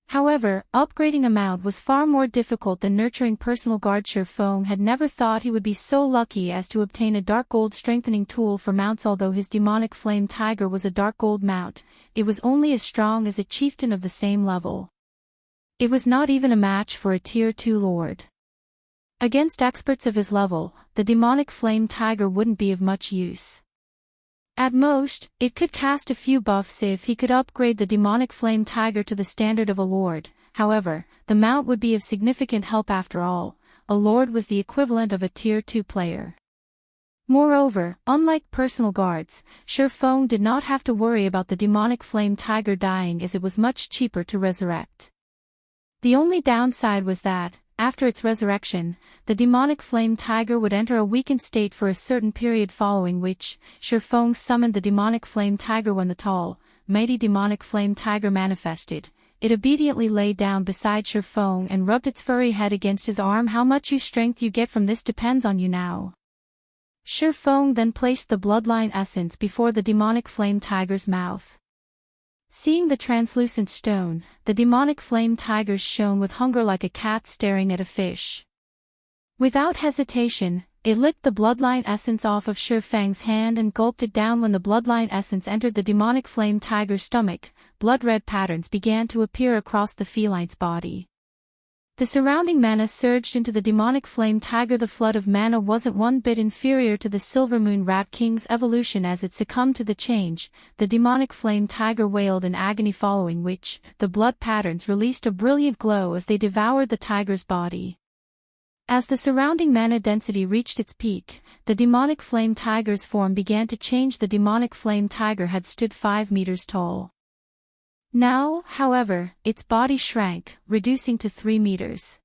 However, upgrading a mount was far more difficult than nurturing personal guard. Shifeng had never thought he would be so lucky as to obtain a dark gold strengthening tool for mounts. Although his demonic flame tiger was a dark gold mount, it was only as strong as a chieftain of the same level. It was not even a match for a Tier 2 lord. Against experts of his level, the demonic flame tiger wouldn't be of much use. At most, it could cast a few buffs if he could upgrade the demonic flame tiger to the standard of a lord. However, the mount would be of significant help. After all, a lord was the equivalent of a Tier 2 player. Moreover, unlike personal guards, Shifeng did not have to worry about the demonic flame tiger dying, as it was much cheaper to resurrect. The only downside was that, after its resurrection, the demonic flame tiger would enter a weakened state for a certain period, following which, Shifeng summoned the demonic flame tiger. When the tall, mighty demonic flame tiger manifested, it obediently lay down beside Shifeng and rubbed its furry head against his arm. How much strength you get from this depends on you now. Shifeng then placed the bloodline essence before the demonic flame tiger's mouth. Seeing the translucent stone, the demonic flame tiger shone with hunger like a cat staring at a fish. Without hesitation, It licked the bloodline essence off of Shi Feng's hand and gulped it down. When the bloodline essence entered the demonic flame tiger's stomach, blood-red patterns began to appear across the feline's body. The surrounding mana surged into the demonic flame tiger. The flood of mana wasn't one bit inferior to the Silver Moon Rat King's evolution. As it succumbed to the change, the demonic flame tiger wailed in agony, following which, the blood patterns released a brilliant glow as they devoured the tiger's body. As the surrounding mana density reached its peak, the demonic flame tiger's form began to change. The demonic flame tiger had stood 5 meters tall. Now, however, its body shrank, reducing to 3 meters.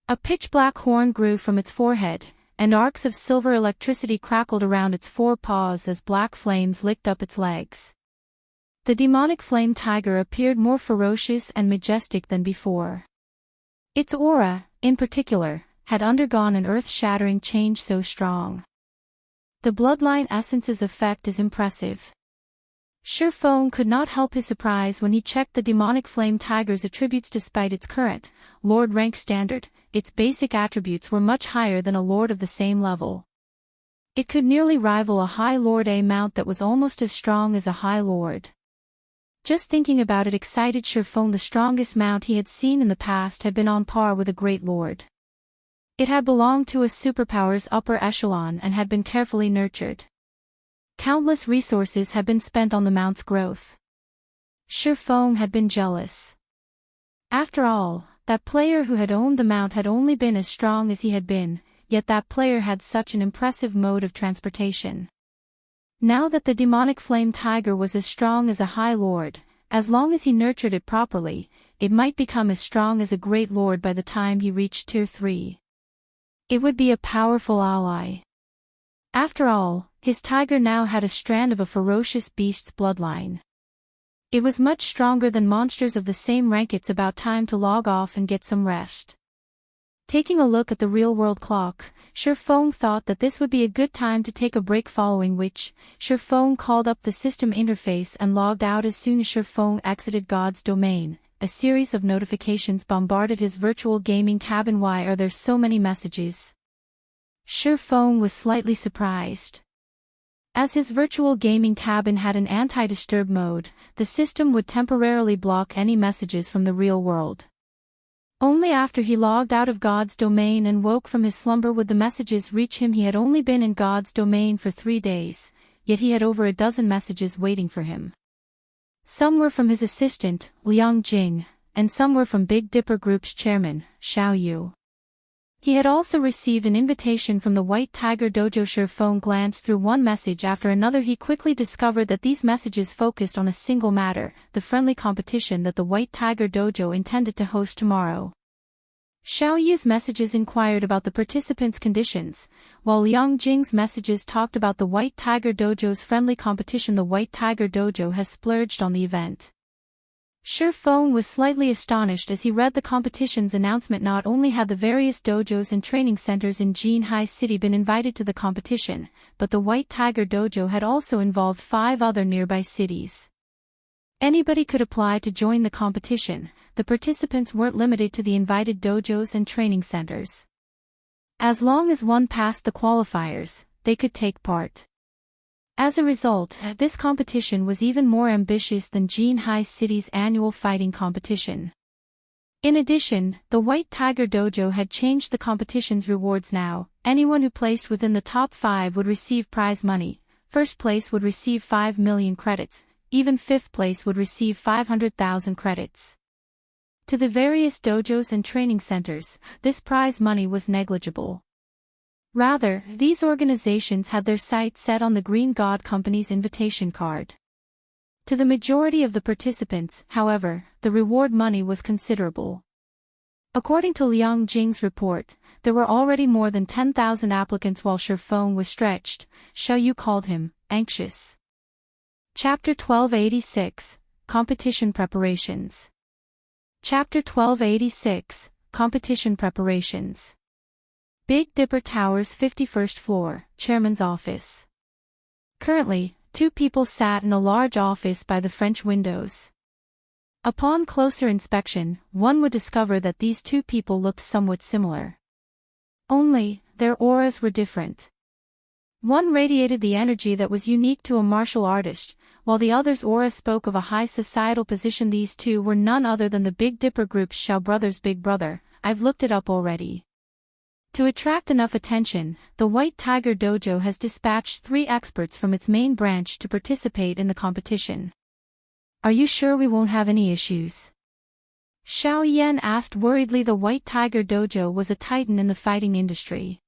A pitch-black horn grew from its forehead, and arcs of silver electricity crackled around its 4 paws as black flames licked up its legs. The demonic flame tiger appeared more ferocious and majestic than before. Its aura, in particular, had undergone an earth-shattering change so strong. The bloodline essence's effect is impressive. Shi Feng could not help his surprise when he checked the demonic flame tiger's attributes. Despite its current, Lord rank standard, its basic attributes were much higher than a Lord of the same level. It could nearly rival a High Lord, a mount that was almost as strong as a High Lord. Just thinking about it excited Shi Feng. The strongest mount he had seen in the past had been on par with a Great Lord. It had belonged to a superpower's upper echelon and had been carefully nurtured. Countless resources had been spent on the mount's growth. Shi Feng had been jealous. After all, that player who had owned the mount had only been as strong as he had been, yet that player had such an impressive mode of transportation. Now that the demonic flame tiger was as strong as a High Lord, as long as he nurtured it properly, it might become as strong as a Great Lord by the time he reached Tier 3. It would be a powerful ally. After all, his tiger now had a strand of a ferocious beast's bloodline. It was much stronger than monsters of the same rank. It's about time to log off and get some rest. Taking a look at the real-world clock, Shi Feng thought that this would be a good time to take a break, following which, Shi Feng called up the system interface and logged out. As soon as Shi Feng exited God's domain, a series of notifications bombarded his virtual gaming cabin. Why are there so many messages? Shi Feng was slightly surprised. As his virtual gaming cabin had an anti-disturb mode, the system would temporarily block any messages from the real world. Only after he logged out of God's domain and woke from his slumber would the messages reach him. He had only been in God's domain for 3 days, yet he had over a dozen messages waiting for him. Some were from his assistant, Liang Jing, and some were from Big Dipper Group's chairman, Xiao Yu. He had also received an invitation from the White Tiger Dojo. Shi Feng glanced through one message after another. He quickly discovered that these messages focused on a single matter, the friendly competition that the White Tiger Dojo intended to host tomorrow. Xiao Yu's messages inquired about the participants' conditions, while Liang Jing's messages talked about the White Tiger Dojo's friendly competition. The White Tiger Dojo has splurged on the event. Shi Feng was slightly astonished as he read the competition's announcement. Not only had the various dojos and training centers in Jinhai City been invited to the competition, but the White Tiger Dojo had also involved 5 other nearby cities. Anybody could apply to join the competition. The participants weren't limited to the invited dojos and training centers. As long as one passed the qualifiers, they could take part. As a result, this competition was even more ambitious than Jinhai City's annual fighting competition. In addition, the White Tiger Dojo had changed the competition's rewards now. Anyone who placed within the top 5 would receive prize money. First place would receive 5 million credits, even 5th place would receive 500,000 credits. To the various dojos and training centers, this prize money was negligible. Rather, these organizations had their sights set on the Green God Company's invitation card. To the majority of the participants, however, the reward money was considerable. According to Liang Jing's report, there were already more than 10,000 applicants. While Shi Feng was stretched, Xiao Yu called him anxious. Chapter 1286, Competition Preparations. Chapter 1286, Competition Preparations. Big Dipper Tower's 51st floor, Chairman's office. Currently, 2 people sat in a large office by the French windows. Upon closer inspection, one would discover that these 2 people looked somewhat similar. Only, their auras were different. One radiated the energy that was unique to a martial artist, while the other's aura spoke of a high societal position. These two were none other than the Big Dipper Group's Shao Brothers' big brother. I've looked it up already. To attract enough attention, the White Tiger Dojo has dispatched 3 experts from its main branch to participate in the competition. Are you sure we won't have any issues? Xiao Yan asked worriedly. The White Tiger Dojo was a titan in the fighting industry.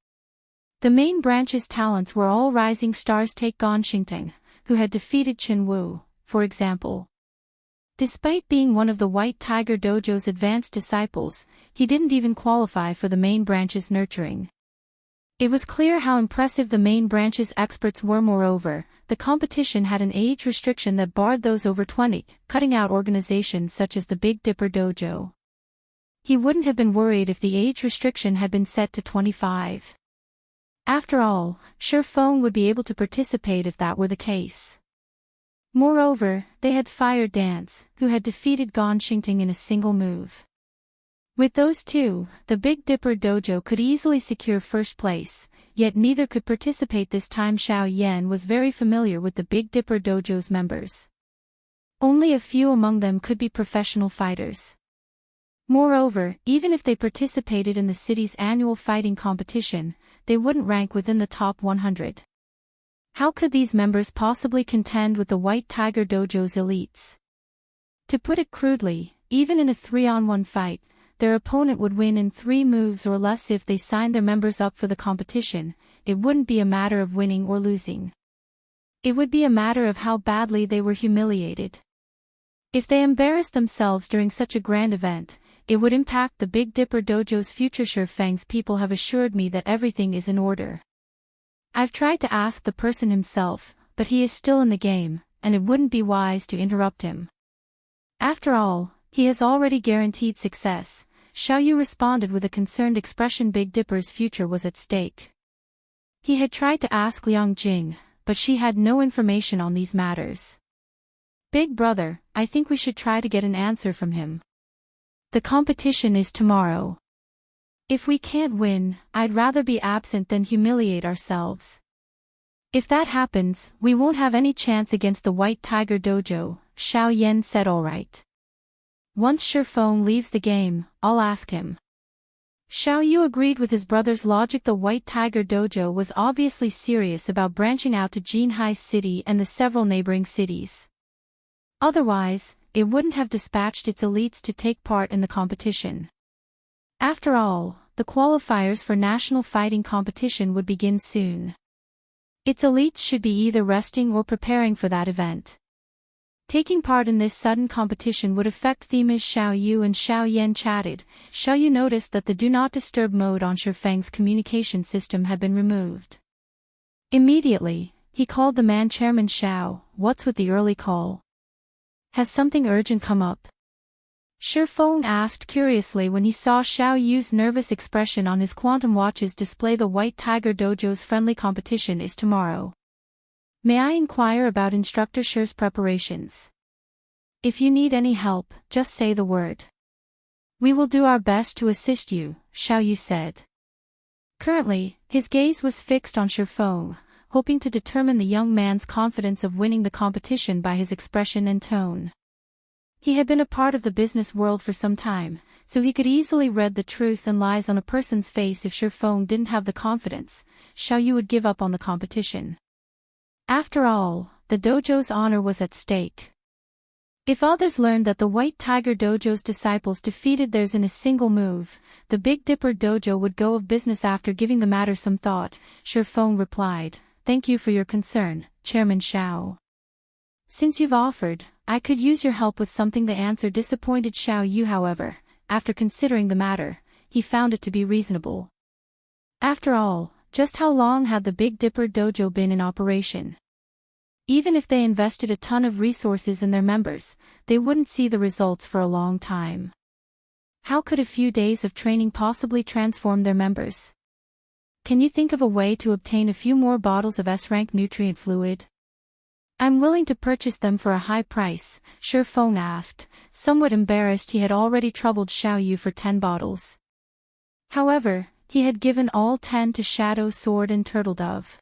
The main branch's talents were all rising stars. Take Enchanting, who had defeated Qin Wu, for example. Despite being one of the White Tiger Dojo's advanced disciples, he didn't even qualify for the main branch's nurturing. It was clear how impressive the main branch's experts were. Moreover, the competition had an age restriction that barred those over 20, cutting out organizations such as the Big Dipper Dojo. He wouldn't have been worried if the age restriction had been set to 25. After all, Shi Feng would be able to participate if that were the case. Moreover, they had Fire Dance, who had defeated Enchanting in a single move. With those two, the Big Dipper Dojo could easily secure first place, yet neither could participate this time. Xiao Yan was very familiar with the Big Dipper Dojo's members. Only a few among them could be professional fighters. Moreover, even if they participated in the city's annual fighting competition, they wouldn't rank within the top 100. How could these members possibly contend with the White Tiger Dojo's elites? To put it crudely, even in a 3-on-1 fight, their opponent would win in 3 moves or less. If they signed their members up for the competition, it wouldn't be a matter of winning or losing. It would be a matter of how badly they were humiliated. If they embarrassed themselves during such a grand event, it would impact the Big Dipper Dojo's future. Shi Feng's people have assured me that everything is in order. I've tried to ask the person himself, but he is still in the game, and it wouldn't be wise to interrupt him. After all, he has already guaranteed success. Xiao Yu responded with a concerned expression. Big Dipper's future was at stake. He had tried to ask Liang Jing, but she had no information on these matters. Big brother, I think we should try to get an answer from him. The competition is tomorrow. If we can't win, I'd rather be absent than humiliate ourselves. If that happens, we won't have any chance against the White Tiger Dojo, Xiao Yan said. All right. Once Shi Feng leaves the game, I'll ask him. Xiao Yu agreed with his brother's logic. The White Tiger Dojo was obviously serious about branching out to Jinhai City and the several neighboring cities. Otherwise, it wouldn't have dispatched its elites to take part in the competition. After all, the qualifiers for national fighting competition would begin soon. Its elites should be either resting or preparing for that event. Taking part in this sudden competition would affect them. As Xiao Yu and Xiao Yan chatted, Xiao Yu noticed that the Do Not Disturb mode on Shi Feng's communication system had been removed. Immediately, he called the man Chairman Xiao. What's with the early call? Has something urgent come up? Shi Feng asked curiously when he saw Xiao Yu's nervous expression on his quantum watch's display. The White Tiger Dojo's friendly competition is tomorrow. May I inquire about Instructor Shi's preparations? If you need any help, just say the word. We will do our best to assist you, Xiao Yu said. Currently, his gaze was fixed on Shi Feng, hoping to determine the young man's confidence of winning the competition by his expression and tone. He had been a part of the business world for some time, so he could easily read the truth and lies on a person's face. If Shi Feng didn't have the confidence, Xiao Yu would give up on the competition. After all, the dojo's honor was at stake. If others learned that the White Tiger Dojo's disciples defeated theirs in a single move, the Big Dipper Dojo would go of business. After giving the matter some thought, Shi Feng replied, "Thank you for your concern, Chairman Xiao. Since you've offered, I could use your help with something." The answer disappointed Xiao Yu. However, after considering the matter, he found it to be reasonable. After all, just how long had the Big Dipper Dojo been in operation? Even if they invested a ton of resources in their members, they wouldn't see the results for a long time. How could a few days of training possibly transform their members? Can you think of a way to obtain a few more bottles of S-rank nutrient fluid? I'm willing to purchase them for a high price, Shi Feng asked, somewhat embarrassed. He had already troubled Xiao Yu for 10 bottles. However, he had given all 10 to Shadow Sword and Turtledove.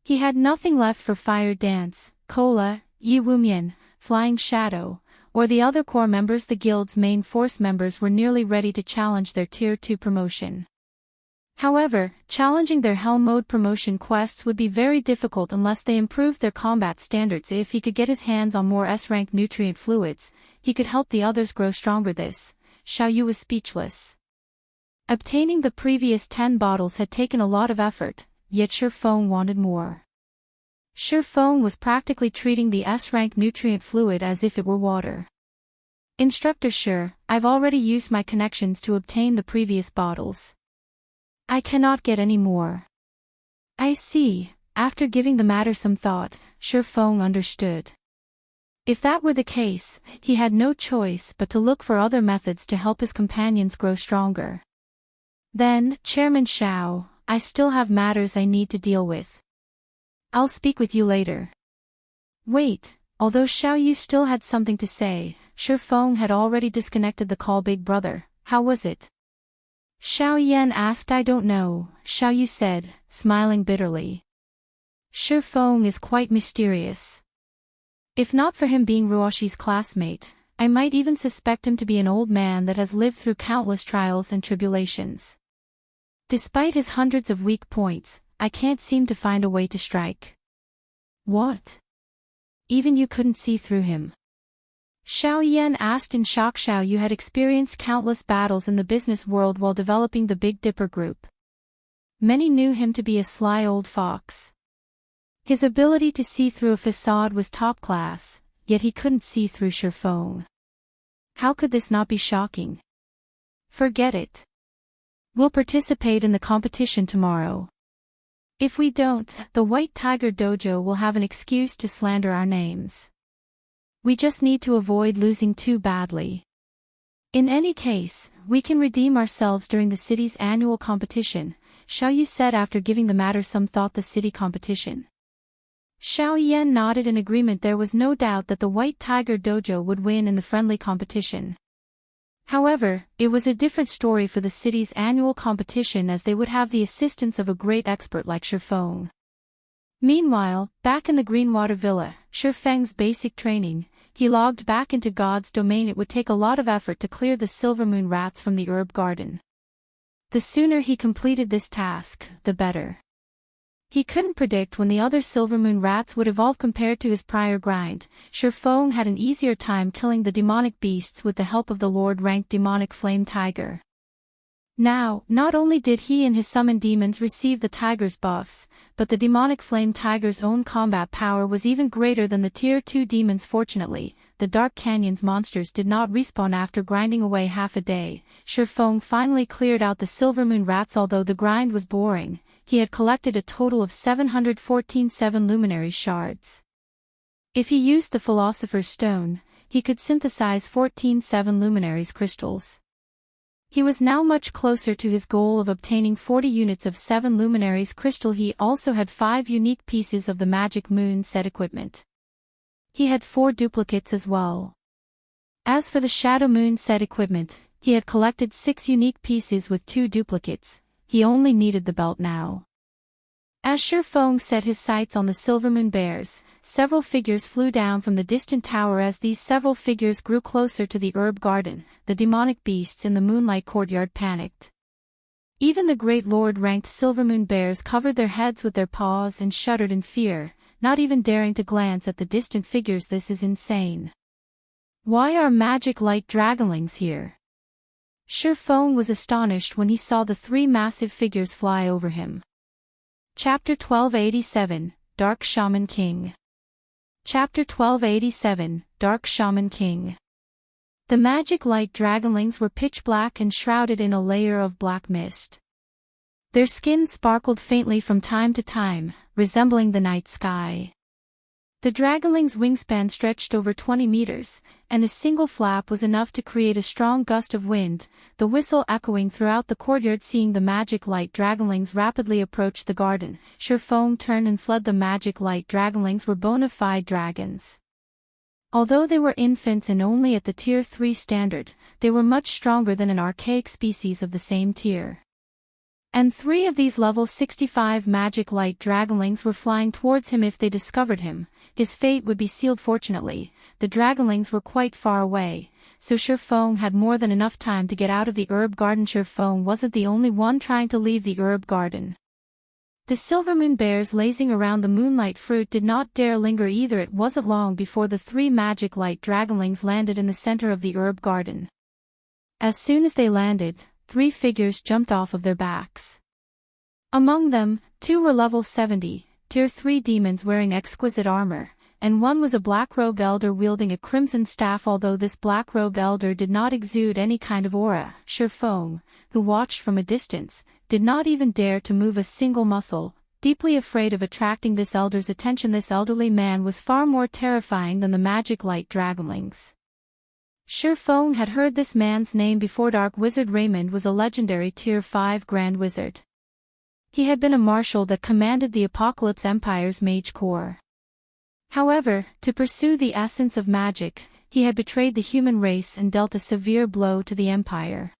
He had nothing left for Fire Dance, Cola, Yi Wumian, Flying Shadow, or the other core members. The guild's main force members were nearly ready to challenge their Tier 2 promotion. However, challenging their Hell Mode promotion quests would be very difficult unless they improved their combat standards. If he could get his hands on more S-rank nutrient fluids, he could help the others grow stronger. This, Xiaoyu was speechless. Obtaining the previous 10 bottles had taken a lot of effort, yet Shifeng wanted more. Shifeng was practically treating the S-rank nutrient fluid as if it were water. Instructor Shi, I've already used my connections to obtain the previous bottles. I cannot get any more. I see. After giving the matter some thought, Shifeng understood. If that were the case, he had no choice but to look for other methods to help his companions grow stronger. Then, Chairman Xiao, I still have matters I need to deal with. I'll speak with you later. Wait, although Xiaoyu still had something to say, Shifeng had already disconnected the call. Big brother, how was it? Xiao Yan asked. I don't know, Xiaoyu said, smiling bitterly. Shifeng is quite mysterious. If not for him being Ruoshi's classmate, I might even suspect him to be an old man that has lived through countless trials and tribulations. Despite his hundreds of weak points, I can't seem to find a way to strike. What? Even you couldn't see through him? Xiao Yan asked in shock. Xiaoyu had experienced countless battles in the business world while developing the Big Dipper Group. Many knew him to be a sly old fox. His ability to see through a facade was top class, yet he couldn't see through Shifeng. How could this not be shocking? Forget it. We'll participate in the competition tomorrow. If we don't, the White Tiger Dojo will have an excuse to slander our names. We just need to avoid losing too badly. In any case, we can redeem ourselves during the city's annual competition, Xiaoyu said after giving the matter some thought. The city competition. Xiao Yan nodded in agreement. There was no doubt that the White Tiger Dojo would win in the friendly competition. However, it was a different story for the city's annual competition, as they would have the assistance of a great expert like Shifeng. Meanwhile, back in the Greenwater Villa, Shifeng's basic training, he logged back into God's domain. It would take a lot of effort to clear the Silver Moon rats from the herb garden. The sooner he completed this task, the better. He couldn't predict when the other Silver Moon rats would evolve compared to his prior grind. Shifeng had an easier time killing the demonic beasts with the help of the Lord-ranked demonic flame tiger. Now, not only did he and his summoned demons receive the tiger's buffs, but the demonic flame tiger's own combat power was even greater than the Tier 2 demons. Fortunately, the Dark Canyon's monsters did not respawn after grinding away half a day. Shifeng finally cleared out the Silver Moon rats. Although the grind was boring, he had collected a total of 714 luminary shards. If he used the Philosopher's Stone, he could synthesize 14 luminaries crystals. He was now much closer to his goal of obtaining 40 units of 7 luminaries crystal. He also had 5 unique pieces of the Magic Moon set equipment. He had 4 duplicates as well. As for the Shadow Moon set equipment, he had collected 6 unique pieces with 2 duplicates. He only needed the belt now. As Shifeng set his sights on the Silver Moon bears, several figures flew down from the distant tower. As these several figures grew closer to the herb garden, the demonic beasts in the moonlight courtyard panicked. Even the great Lord-ranked Silver Moon bears covered their heads with their paws and shuddered in fear, not even daring to glance at the distant figures. This is insane. Why are magic light dragonlings here? Shifeng was astonished when he saw the 3 massive figures fly over him. Chapter 1287, Dark Shaman King. Chapter 1287, Dark Shaman King. The magic light dragonlings were pitch black and shrouded in a layer of black mist. Their skin sparkled faintly from time to time, resembling the night sky. The dragonling's wingspan stretched over 20 meters, and a single flap was enough to create a strong gust of wind, the whistle echoing throughout the courtyard. Seeing the magic light dragonlings rapidly approach the garden, Shifeng turned and fled. The magic light dragonlings were bona fide dragons. Although they were infants and only at the Tier 3 standard, they were much stronger than an archaic species of the same tier. And 3 of these level 65 magic light dragonlings were flying towards him. If they discovered him, his fate would be sealed. Fortunately, the dragonlings were quite far away, so Shifeng had more than enough time to get out of the herb garden. Shifeng wasn't the only one trying to leave the herb garden. The silver moon bears lazing around the moonlight fruit did not dare linger either. It wasn't long before the 3 magic light dragonlings landed in the center of the herb garden. As soon as they landed, 3 figures jumped off of their backs. Among them, 2 were level 70, tier 3 demons wearing exquisite armor, and 1 was a black-robed elder wielding a crimson staff. Although this black-robed elder did not exude any kind of aura, Shifeng, who watched from a distance, did not even dare to move a single muscle, deeply afraid of attracting this elder's attention. This elderly man was far more terrifying than the magic light dragonlings. Shifeng had heard this man's name before. Dark Wizard Raymond was a legendary tier 5 Grand Wizard. He had been a marshal that commanded the Apocalypse Empire's Mage Corps. However, to pursue the essence of magic, he had betrayed the human race and dealt a severe blow to the Empire.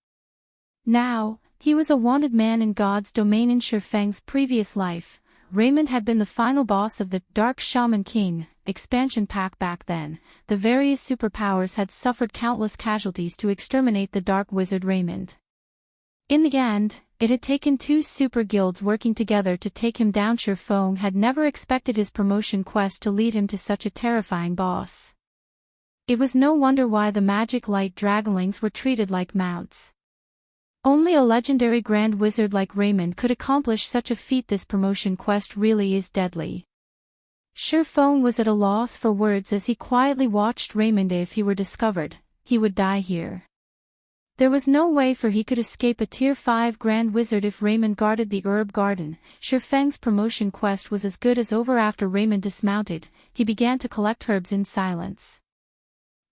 Now, he was a wanted man in God's domain. In Shifeng's previous life, Raymond had been the final boss of the Dark Shaman King expansion pack. Back then, the various superpowers had suffered countless casualties to exterminate the Dark Wizard Raymond. In the end, it had taken 2 super guilds working together to take him down. Shifeng had never expected his promotion quest to lead him to such a terrifying boss. It was no wonder why the magic light dragonlings were treated like mounts. Only a legendary Grand Wizard like Raymond could accomplish such a feat. This promotion quest really is deadly. Shifeng was at a loss for words as he quietly watched Raymond. If he were discovered, he would die here. There was no way for he could escape a tier 5 Grand Wizard if Raymond guarded the herb garden. Shifeng's promotion quest was as good as over. After Raymond dismounted, he began to collect herbs in silence.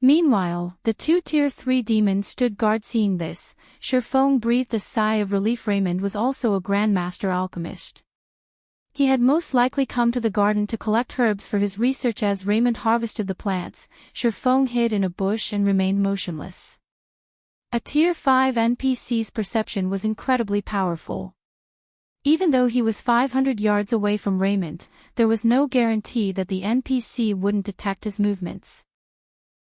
Meanwhile, the 2 tier 3 demons stood guard. Seeing this, Shifeng breathed a sigh of relief. Raymond was also a Grandmaster alchemist. He had most likely come to the garden to collect herbs for his research. As Raymond harvested the plants, Shifeng hid in a bush and remained motionless. A tier 5 NPC's perception was incredibly powerful. Even though he was 500 yards away from Raymond, there was no guarantee that the NPC wouldn't detect his movements.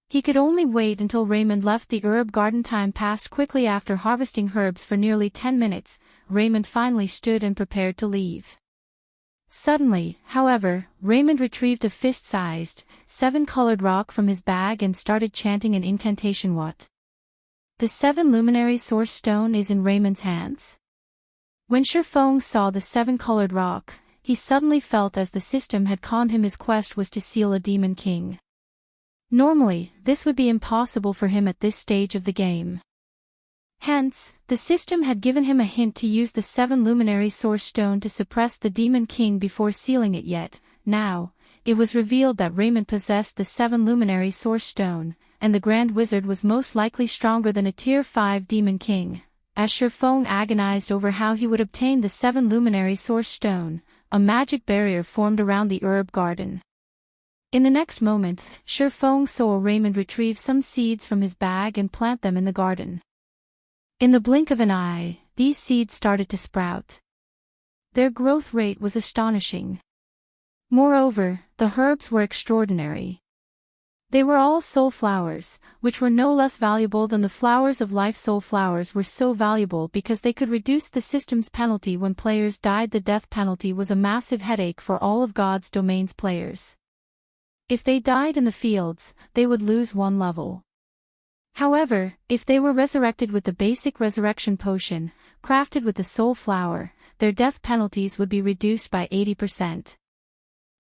He could only wait until Raymond left the herb garden. Time passed quickly. After harvesting herbs for nearly 10 minutes, Raymond finally stood and prepared to leave. Suddenly, however, Raymond retrieved a fist-sized, 7-colored rock from his bag and started chanting an incantation. What? The 7 luminary source stone is in Raymond's hands. When Shifeng saw the 7-colored rock, he suddenly felt as the system had conned him. His quest was to seal a demon king. Normally, this would be impossible for him at this stage of the game. Hence, the system had given him a hint to use the 7 luminary source stone to suppress the demon king before sealing it. Yet, now, it was revealed that Raymond possessed the 7 luminary source stone, and the Grand Wizard was most likely stronger than a tier 5 demon king. As Shifeng agonized over how he would obtain the 7 luminary source stone, a magic barrier formed around the herb garden. In the next moment, Shifeng saw Raymond retrieve some seeds from his bag and plant them in the garden. In the blink of an eye, these seeds started to sprout. Their growth rate was astonishing. Moreover, the herbs were extraordinary. They were all soul flowers, which were no less valuable than the flowers of life. Soul flowers were so valuable because they could reduce the system's penalty when players died. The death penalty was a massive headache for all of God's domain's players. If they died in the fields, they would lose 1 level. However, if they were resurrected with the basic resurrection potion, crafted with the soul flower, their death penalties would be reduced by 80%.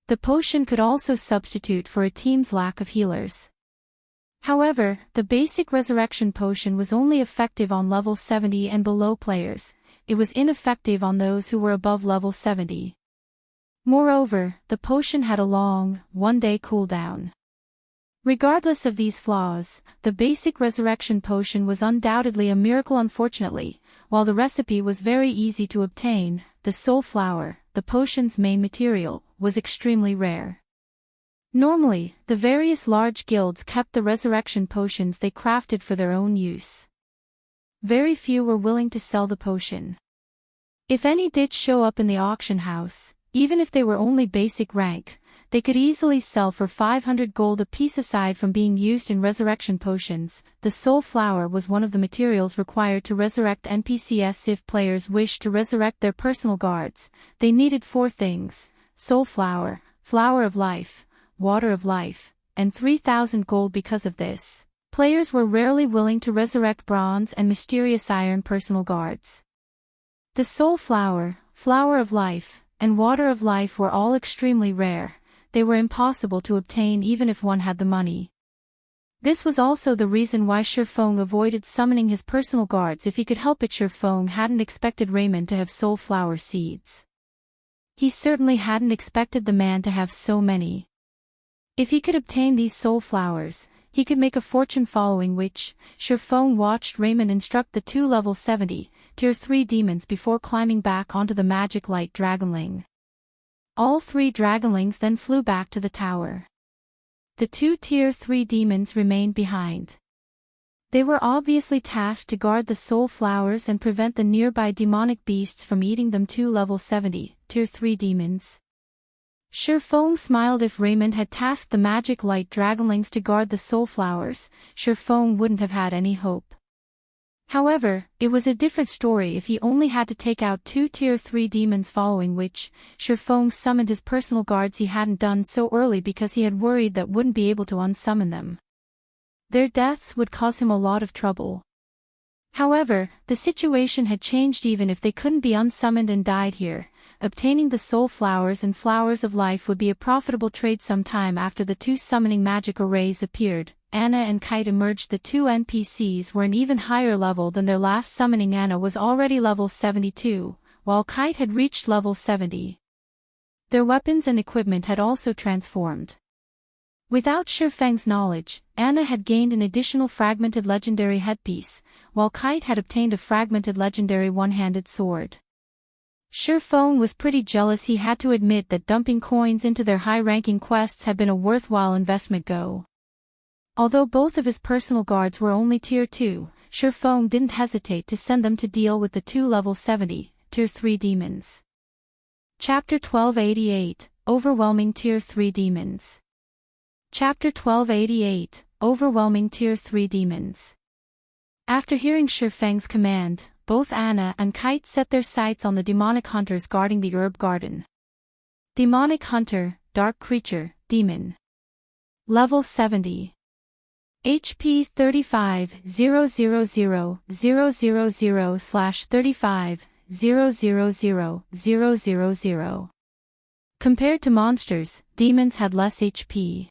The potion could also substitute for a team's lack of healers. However, the basic resurrection potion was only effective on level 70 and below players. It was ineffective on those who were above level 70. Moreover, the potion had a long, 1-day cooldown. Regardless of these flaws, the basic resurrection potion was undoubtedly a miracle. Unfortunately, while the recipe was very easy to obtain, the soul flower, the potion's main material, was extremely rare. Normally, the various large guilds kept the resurrection potions they crafted for their own use. Very few were willing to sell the potion. If any did show up in the auction house, even if they were only basic rank, they could easily sell for 500 gold a piece. Aside from being used in resurrection potions, the soul flower was one of the materials required to resurrect NPCs. If players wished to resurrect their personal guards, they needed 4 things: soul flower, flower of life, water of life, and 3,000 gold. Because of this, players were rarely willing to resurrect bronze and mysterious iron personal guards. The soul flower, flower of life, and water of life were all extremely rare. They were impossible to obtain even if one had the money. This was also the reason why Shifeng avoided summoning his personal guards if he could help it. Shifeng hadn't expected Raymond to have soul flower seeds. He certainly hadn't expected the man to have so many. If he could obtain these soul flowers, he could make a fortune. Following which, Shifeng watched Raymond instruct the 2 level 70, tier 3 demons before climbing back onto the magic light dragonling. All 3 dragonlings then flew back to the tower. The 2 tier 3 demons remained behind. They were obviously tasked to guard the soul flowers and prevent the nearby demonic beasts from eating them. 2 level 70, tier 3 demons. Shifeng smiled. If Raymond had tasked the magic light dragonlings to guard the soul flowers, Shifeng wouldn't have had any hope. However, it was a different story if he only had to take out 2 tier 3 demons. Following which, Shifeng summoned his personal guards. He hadn't done so early because he had worried that wouldn't be able to unsummon them. Their deaths would cause him a lot of trouble. However, the situation had changed. Even if they couldn't be unsummoned and died here, obtaining the soul flowers and flowers of life would be a profitable trade. Sometime after the 2 summoning magic arrays appeared, Anna and Kite emerged. The 2 NPCs were an even higher level than their last summoning. Anna was already level 72, while Kite had reached level 70. Their weapons and equipment had also transformed. Without Shifeng's knowledge, Anna had gained an additional fragmented legendary headpiece, while Kite had obtained a fragmented legendary one-handed sword. Shifeng was pretty jealous. He had to admit that dumping coins into their high-ranking quests had been a worthwhile investment. Although both of his personal guards were only tier 2, Shifeng didn't hesitate to send them to deal with the 2 level 70, tier 3 demons. Chapter 1288, Overwhelming Tier 3 Demons. Chapter 1288, Overwhelming Tier 3 Demons. After hearing Shifeng's command, both Anna and Kite set their sights on the demonic hunters guarding the herb garden. Demonic hunter, dark creature, demon. Level 70. HP 35,000,000/35,000,000. Compared to monsters, demons had less HP.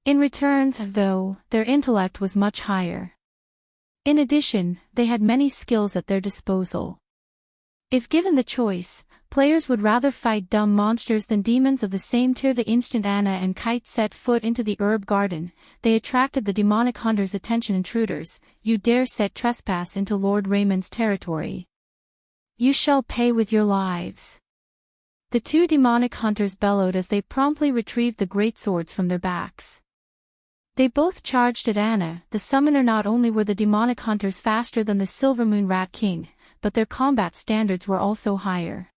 In return, though, their intellect was much higher. In addition, they had many skills at their disposal. If given the choice, players would rather fight dumb monsters than demons of the same tier. The instant Anna and Kite set foot into the herb garden, they attracted the demonic hunter's attention. Intruders, you dare set trespass into Lord Raymond's territory. You shall pay with your lives. The 2 demonic hunters bellowed as they promptly retrieved the greatswords from their backs. They both charged at Anna, the summoner. Not only were the demonic hunters faster than the Silvermoon Rat King, but their combat standards were also higher.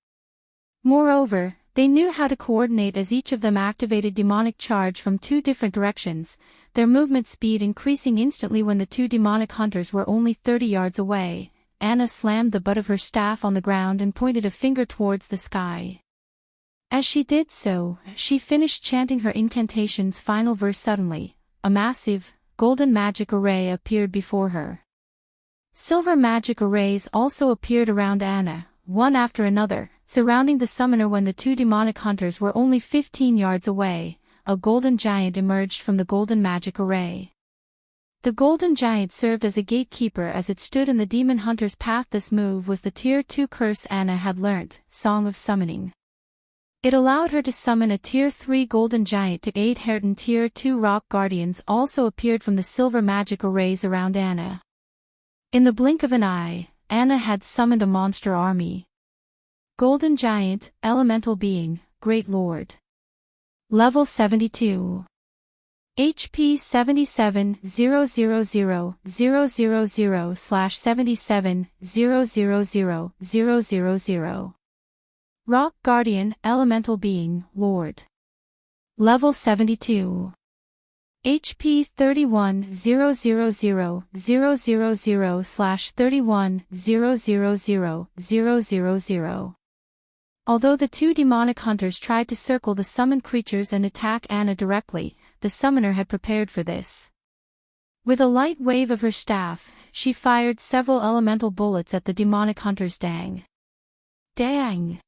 Moreover, they knew how to coordinate as each of them activated demonic charge from 2 different directions, their movement speed increasing instantly. When the 2 demonic hunters were only 30 yards away, Anna slammed the butt of her staff on the ground and pointed a finger towards the sky. As she did so, she finished chanting her incantation's final verse. Suddenly, a massive, golden magic array appeared before her. Silver magic arrays also appeared around Anna, one after another, surrounding the summoner. When the 2 demonic hunters were only 15 yards away, a golden giant emerged from the golden magic array. The golden giant served as a gatekeeper as it stood in the demon hunter's path. This move was the tier 2 curse Anna had learnt, Song of Summoning. It allowed her to summon a tier 3 golden giant to aid her. Tier 2 rock guardians also appeared from the silver magic arrays around Anna. In the blink of an eye, Anna had summoned a monster army. Golden Giant, Elemental Being, Great Lord. Level 72. HP 770000/77000000. Rock Guardian, Elemental Being, Lord. Level 72. HP 31000/3100000. Although the two demonic hunters tried to circle the summoned creatures and attack Anna directly, the summoner had prepared for this. With a light wave of her staff, she fired several elemental bullets at the demonic hunters. Dang! Dang!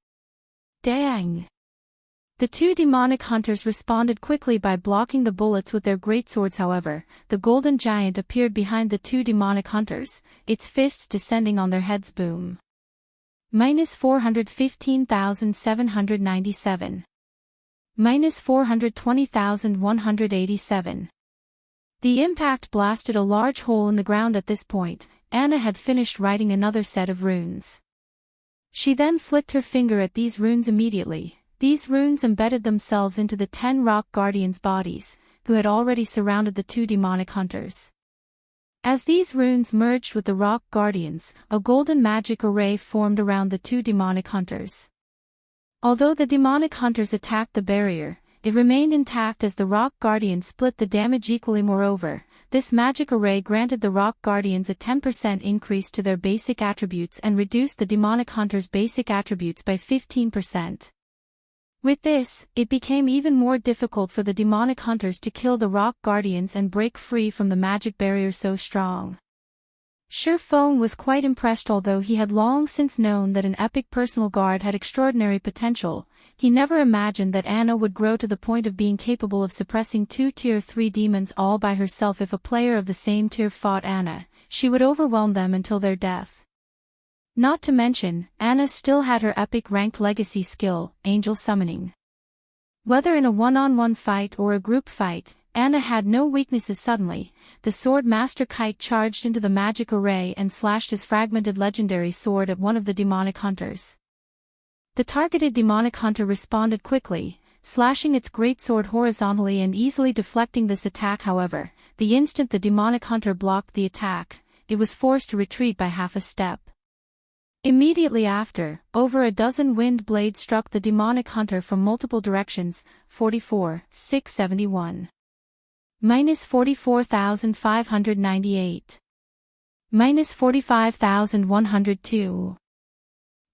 Dang! The two demonic hunters responded quickly by blocking the bullets with their greatswords. However, the golden giant appeared behind the two demonic hunters, its fists descending on their heads. Boom. -415,797. -420,187. The impact blasted a large hole in the ground. At this point, Anna had finished writing another set of runes. She then flicked her finger at these runes. Immediately, these runes embedded themselves into the 10 rock guardians' bodies, who had already surrounded the two demonic hunters. As these runes merged with the rock guardians, a golden magic array formed around the two demonic hunters. Although the demonic hunters attacked the barrier, it remained intact as the rock guardians split the damage equally. Moreover, this magic array granted the rock guardians a 10% increase to their basic attributes and reduced the demonic hunters' basic attributes by 15%. With this, it became even more difficult for the demonic hunters to kill the rock guardians and break free from the magic barrier so strong. Feng was quite impressed. Although he had long since known that an epic personal guard had extraordinary potential, he never imagined that Anna would grow to the point of being capable of suppressing two Tier 3 demons all by herself. If a player of the same tier fought Anna, she would overwhelm them until their death. Not to mention, Anna still had her epic ranked legacy skill, Angel Summoning. Whether in a one-on-one fight or a group fight, Anna had no weaknesses. Suddenly, the Sword Master Kite charged into the magic array and slashed his fragmented legendary sword at one of the demonic hunters. The targeted demonic hunter responded quickly, slashing its greatsword horizontally and easily deflecting this attack. However, the instant the demonic hunter blocked the attack, it was forced to retreat by half a step. Immediately after, over a dozen wind blades struck the demonic hunter from multiple directions. 44,671. -44,598. -45,102.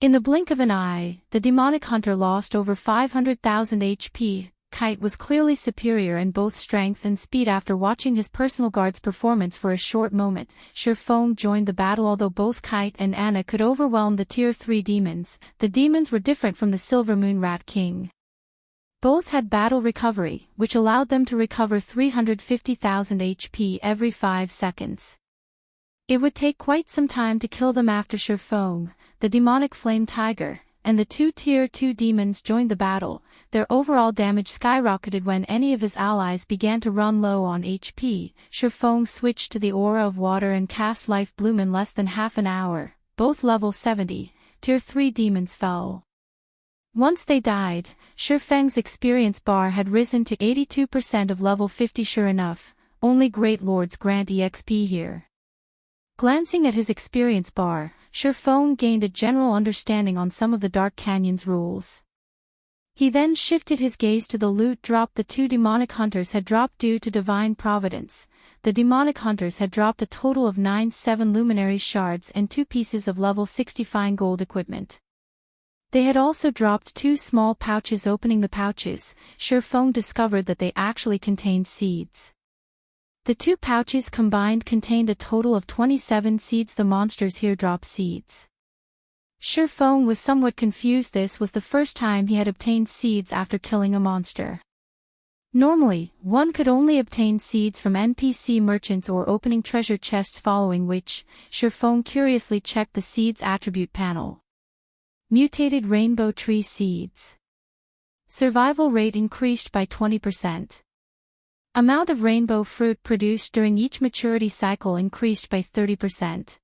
In the blink of an eye, the demonic hunter lost over 500,000 HP. Kite was clearly superior in both strength and speed. After watching his personal guard's performance for a short moment, Feng joined the battle. Although both Kite and Anna could overwhelm the Tier 3 demons, the demons were different from the Silver Moon Rat King. Both had battle recovery, which allowed them to recover 350,000 HP every 5 seconds. It would take quite some time to kill them. After Feng, the demonic flame tiger, and the two Tier 2 demons joined the battle, their overall damage skyrocketed. When any of his allies began to run low on HP, Feng switched to the Aura of Water and cast Life Bloom. In less than half an hour, both level 70, Tier 3 demons fell. Once they died, Feng's experience bar had risen to 82% of level 50. Sure enough, only Great Lords grant EXP here. Glancing at his experience bar, Feng gained a general understanding on some of the Dark Canyon's rules. He then shifted his gaze to the loot drop the two demonic hunters had dropped. Due to divine providence, the demonic hunters had dropped a total of 9 7 luminary shards and 2 pieces of level 60 fine gold equipment. They had also dropped 2 small pouches. Opening the pouches, Feng discovered that they actually contained seeds. The 2 pouches combined contained a total of 27 seeds. The monsters here drop seeds. Feng was somewhat confused. This was the first time he had obtained seeds after killing a monster. Normally, one could only obtain seeds from NPC merchants or opening treasure chests, following which, Feng curiously checked the seeds attribute panel. Mutated rainbow tree seeds. Survival rate increased by 20%. Amount of rainbow fruit produced during each maturity cycle increased by 30%.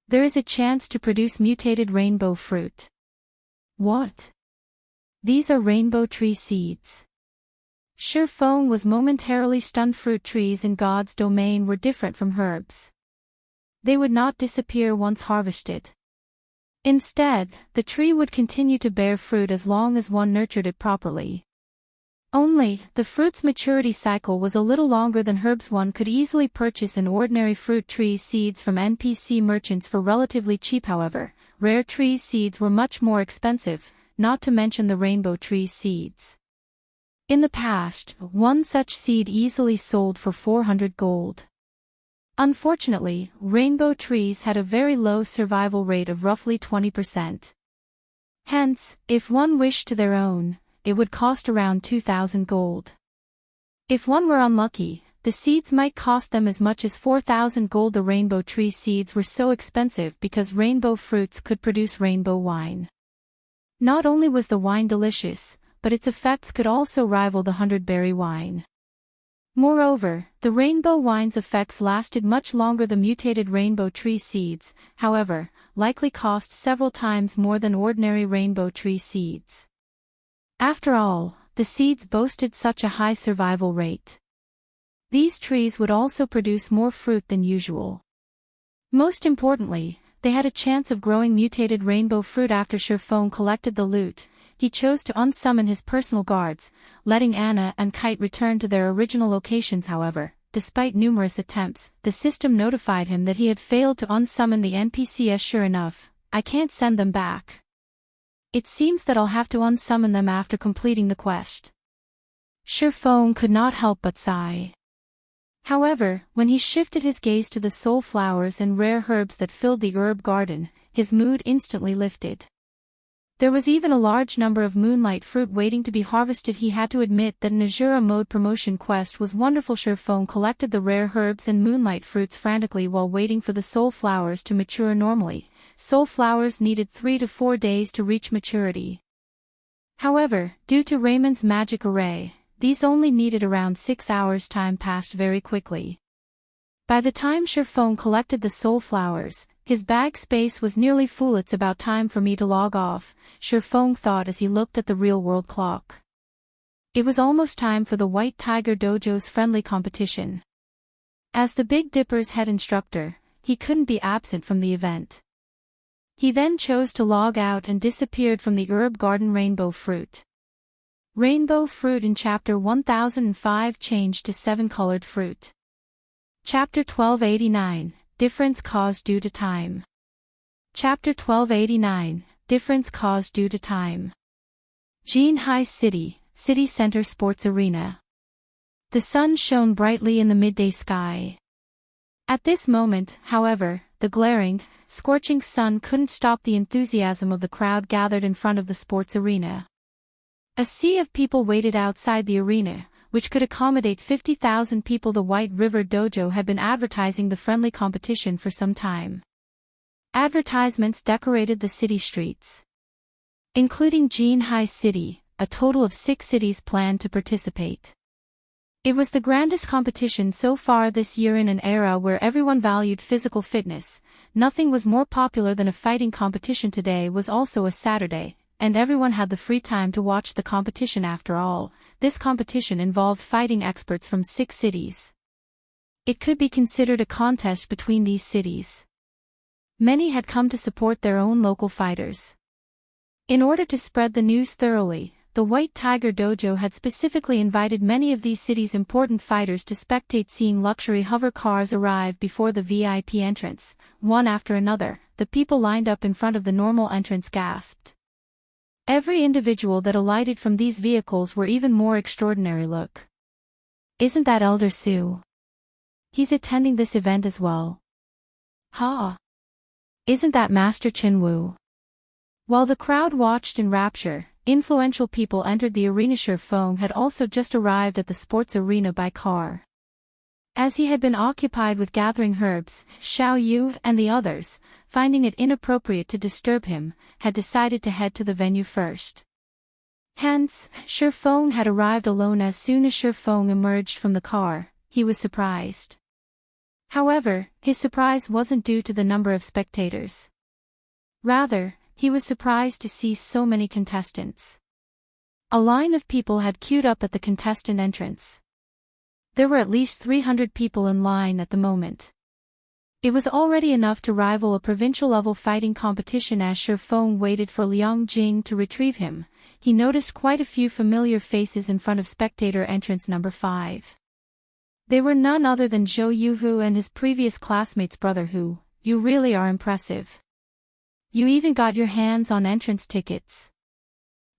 There is a chance to produce mutated rainbow fruit. What? These are rainbow tree seeds. Feng was momentarily stunned. Fruit trees in God's domain were different from herbs. They would not disappear once harvested. Instead, the tree would continue to bear fruit as long as one nurtured it properly. Only, the fruit's maturity cycle was a little longer than herbs. One could easily purchase an ordinary fruit tree's seeds from NPC merchants for relatively cheap. However, rare trees' seeds were much more expensive, not to mention the rainbow tree's seeds. In the past, one such seed easily sold for 400 gold. Unfortunately, rainbow trees had a very low survival rate of roughly 20%. Hence, if one wished to their own, it would cost around 2,000 gold. If one were unlucky, the seeds might cost them as much as 4,000 gold. The rainbow tree seeds were so expensive because rainbow fruits could produce rainbow wine. Not only was the wine delicious, but its effects could also rival the 100-berry wine. Moreover, the rainbow wine's effects lasted much longer. The mutated rainbow tree seeds, however, likely cost several times more than ordinary rainbow tree seeds. After all, the seeds boasted such a high survival rate. These trees would also produce more fruit than usual. Most importantly, they had a chance of growing mutated rainbow fruit. After Feng collected the loot, he chose to unsummon his personal guards, letting Anna and Kite return to their original locations. However, despite numerous attempts, the system notified him that he had failed to unsummon the NPCs. Sure enough, I can't send them back. It seems that I'll have to unsummon them after completing the quest. Feng could not help but sigh. However, when he shifted his gaze to the soul flowers and rare herbs that filled the herb garden, his mood instantly lifted. There was even a large number of moonlight fruit waiting to be harvested. He had to admit that an Azura mode promotion quest was wonderful. Feng collected the rare herbs and moonlight fruits frantically while waiting for the soul flowers to mature normally. Soul flowers needed 3 to 4 days to reach maturity. However, due to Raymond's magic array, these only needed around 6 hours. Time passed very quickly. By the time Feng collected the soul flowers, his bag space was nearly full. It's about time for me to log off, Feng thought as he looked at the real-world clock. It was almost time for the White Tiger Dojo's friendly competition. As the Big Dipper's head instructor, he couldn't be absent from the event. He then chose to log out and disappeared from the herb garden. Rainbow fruit. Rainbow fruit in Chapter 1005 changed to 7-colored fruit. Chapter 1289, Difference caused due to time. Chapter 1289, Difference caused due to time. Jinhai City, City Center Sports Arena. The sun shone brightly in the midday sky. At this moment, however, the glaring, scorching sun couldn't stop the enthusiasm of the crowd gathered in front of the sports arena. A sea of people waited outside the arena, which could accommodate 50,000 people. The White River Dojo had been advertising the friendly competition for some time. Advertisements decorated the city streets. Including Jinhai City, a total of 6 cities planned to participate. It was the grandest competition so far this year. In an era where everyone valued physical fitness, nothing was more popular than a fighting competition. Today was also a Saturday, and everyone had the free time to watch the competition. After all, this competition involved fighting experts from 6 cities. It could be considered a contest between these cities. Many had come to support their own local fighters. In order to spread the news thoroughly, the White Tiger Dojo had specifically invited many of these cities' important fighters to spectate. Seeing luxury hover cars arrive before the VIP entrance, one after another, the people lined up in front of the normal entrance gasped. Every individual that alighted from these vehicles were even more extraordinary. Look. Isn't that Elder Sue? He's attending this event as well. Ha! Isn't that Master Chinwu? While the crowd watched in rapture, influential people entered the arena. Feng had also just arrived at the sports arena by car. As he had been occupied with gathering herbs, Xiao Yu and the others, finding it inappropriate to disturb him, had decided to head to the venue first. Hence, Feng had arrived alone. As soon as Feng emerged from the car, he was surprised. However, his surprise wasn't due to the number of spectators. Rather, he was surprised to see so many contestants. A line of people had queued up at the contestant entrance. There were at least 300 people in line at the moment. It was already enough to rival a provincial-level fighting competition. As Shifeng waited for Liang Jing to retrieve him, he noticed quite a few familiar faces in front of spectator entrance number 5. They were none other than Zhou Yuhu and his previous classmate's brother Hu. You really are impressive. You even got your hands on entrance tickets.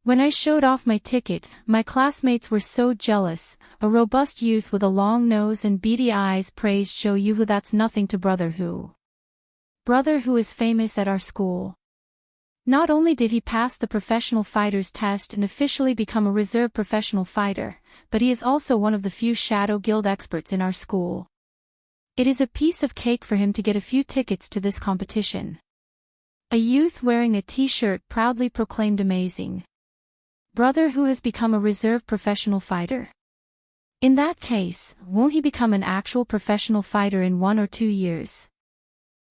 When I showed off my ticket, my classmates were so jealous. A robust youth with a long nose and beady eyes praised Zhou Yuhu. That's nothing to Brother Hu. Brother Hu is famous at our school. Not only did he pass the professional fighter's test and officially become a reserve professional fighter, but he is also one of the few Shadow Guild experts in our school. It is a piece of cake for him to get a few tickets to this competition. A youth wearing a t-shirt proudly proclaimed, amazing. Brother Hu has become a reserve professional fighter? In that case, won't he become an actual professional fighter in 1 or 2 years?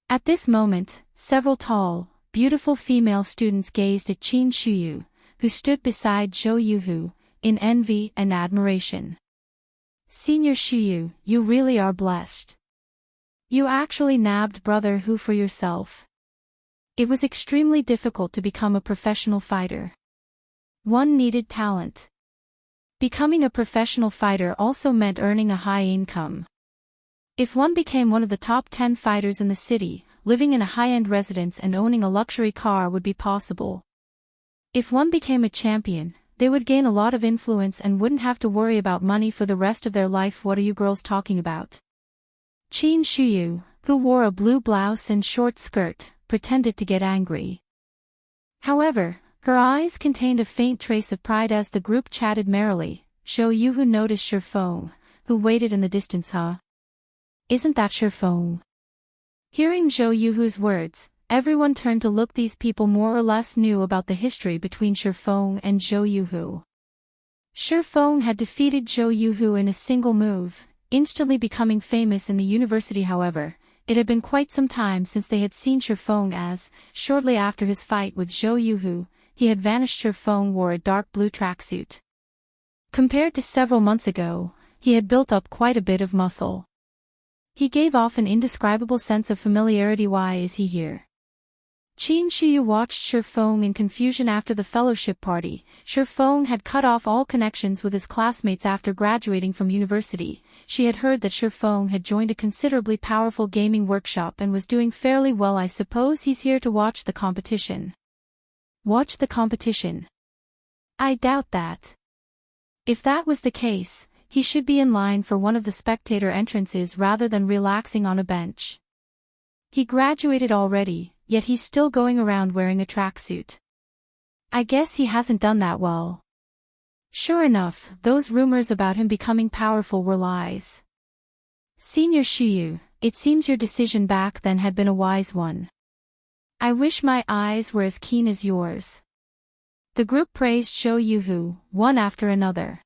At this moment, several tall, beautiful female students gazed at Qin Shuyu, who stood beside Zhou Yuhu, in envy and admiration. Senior Shuyu, you really are blessed. You actually nabbed Brother Hu for yourself. It was extremely difficult to become a professional fighter. One needed talent. Becoming a professional fighter also meant earning a high income. If one became one of the top 10 fighters in the city, living in a high-end residence and owning a luxury car would be possible. If one became a champion, they would gain a lot of influence and wouldn't have to worry about money for the rest of their life. What are you girls talking about? Qin Shuyu, who wore a blue blouse and short skirt, pretended to get angry. However, her eyes contained a faint trace of pride as the group chatted merrily. Zhou Yuhu noticed Shifeng, who waited in the distance. Huh? Isn't that Shifeng? Hearing Zhou Yuhu's words, everyone turned to look. These people more or less knew about the history between Shifeng and Zhou Yuhu. Shifeng had defeated Zhou Yuhu in a single move, instantly becoming famous in the university. However, it had been quite some time since they had seen Shifeng, as, shortly after his fight with Zhou Yuhu, he had vanished. Shifeng wore a dark blue tracksuit. Compared to several months ago, he had built up quite a bit of muscle. He gave off an indescribable sense of familiarity. Why is he here? Qin Shuyu watched Shifeng in confusion. After the fellowship party, Shifeng had cut off all connections with his classmates after graduating from university. She had heard that Shifeng had joined a considerably powerful gaming workshop and was doing fairly well. I suppose he's here to watch the competition. Watch the competition? I doubt that. If that was the case, he should be in line for one of the spectator entrances rather than relaxing on a bench. He graduated already, yet he's still going around wearing a tracksuit. I guess he hasn't done that well. Sure enough, those rumors about him becoming powerful were lies. Senior Shuyu, it seems your decision back then had been a wise one. I wish my eyes were as keen as yours. The group praised Zhou Yuhu, one after another.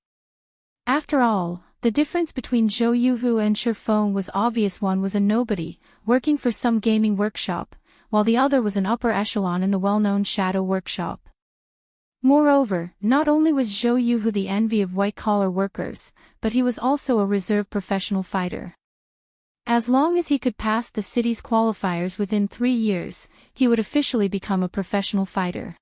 After all, the difference between Zhou Yuhu and Shifeng was obvious. One was a nobody, working for some gaming workshop, while the other was an upper echelon in the well-known Shadow workshop. Moreover, not only was Zhou Yuhu the envy of white-collar workers, but he was also a reserve professional fighter. As long as he could pass the city's qualifiers within 3 years, he would officially become a professional fighter.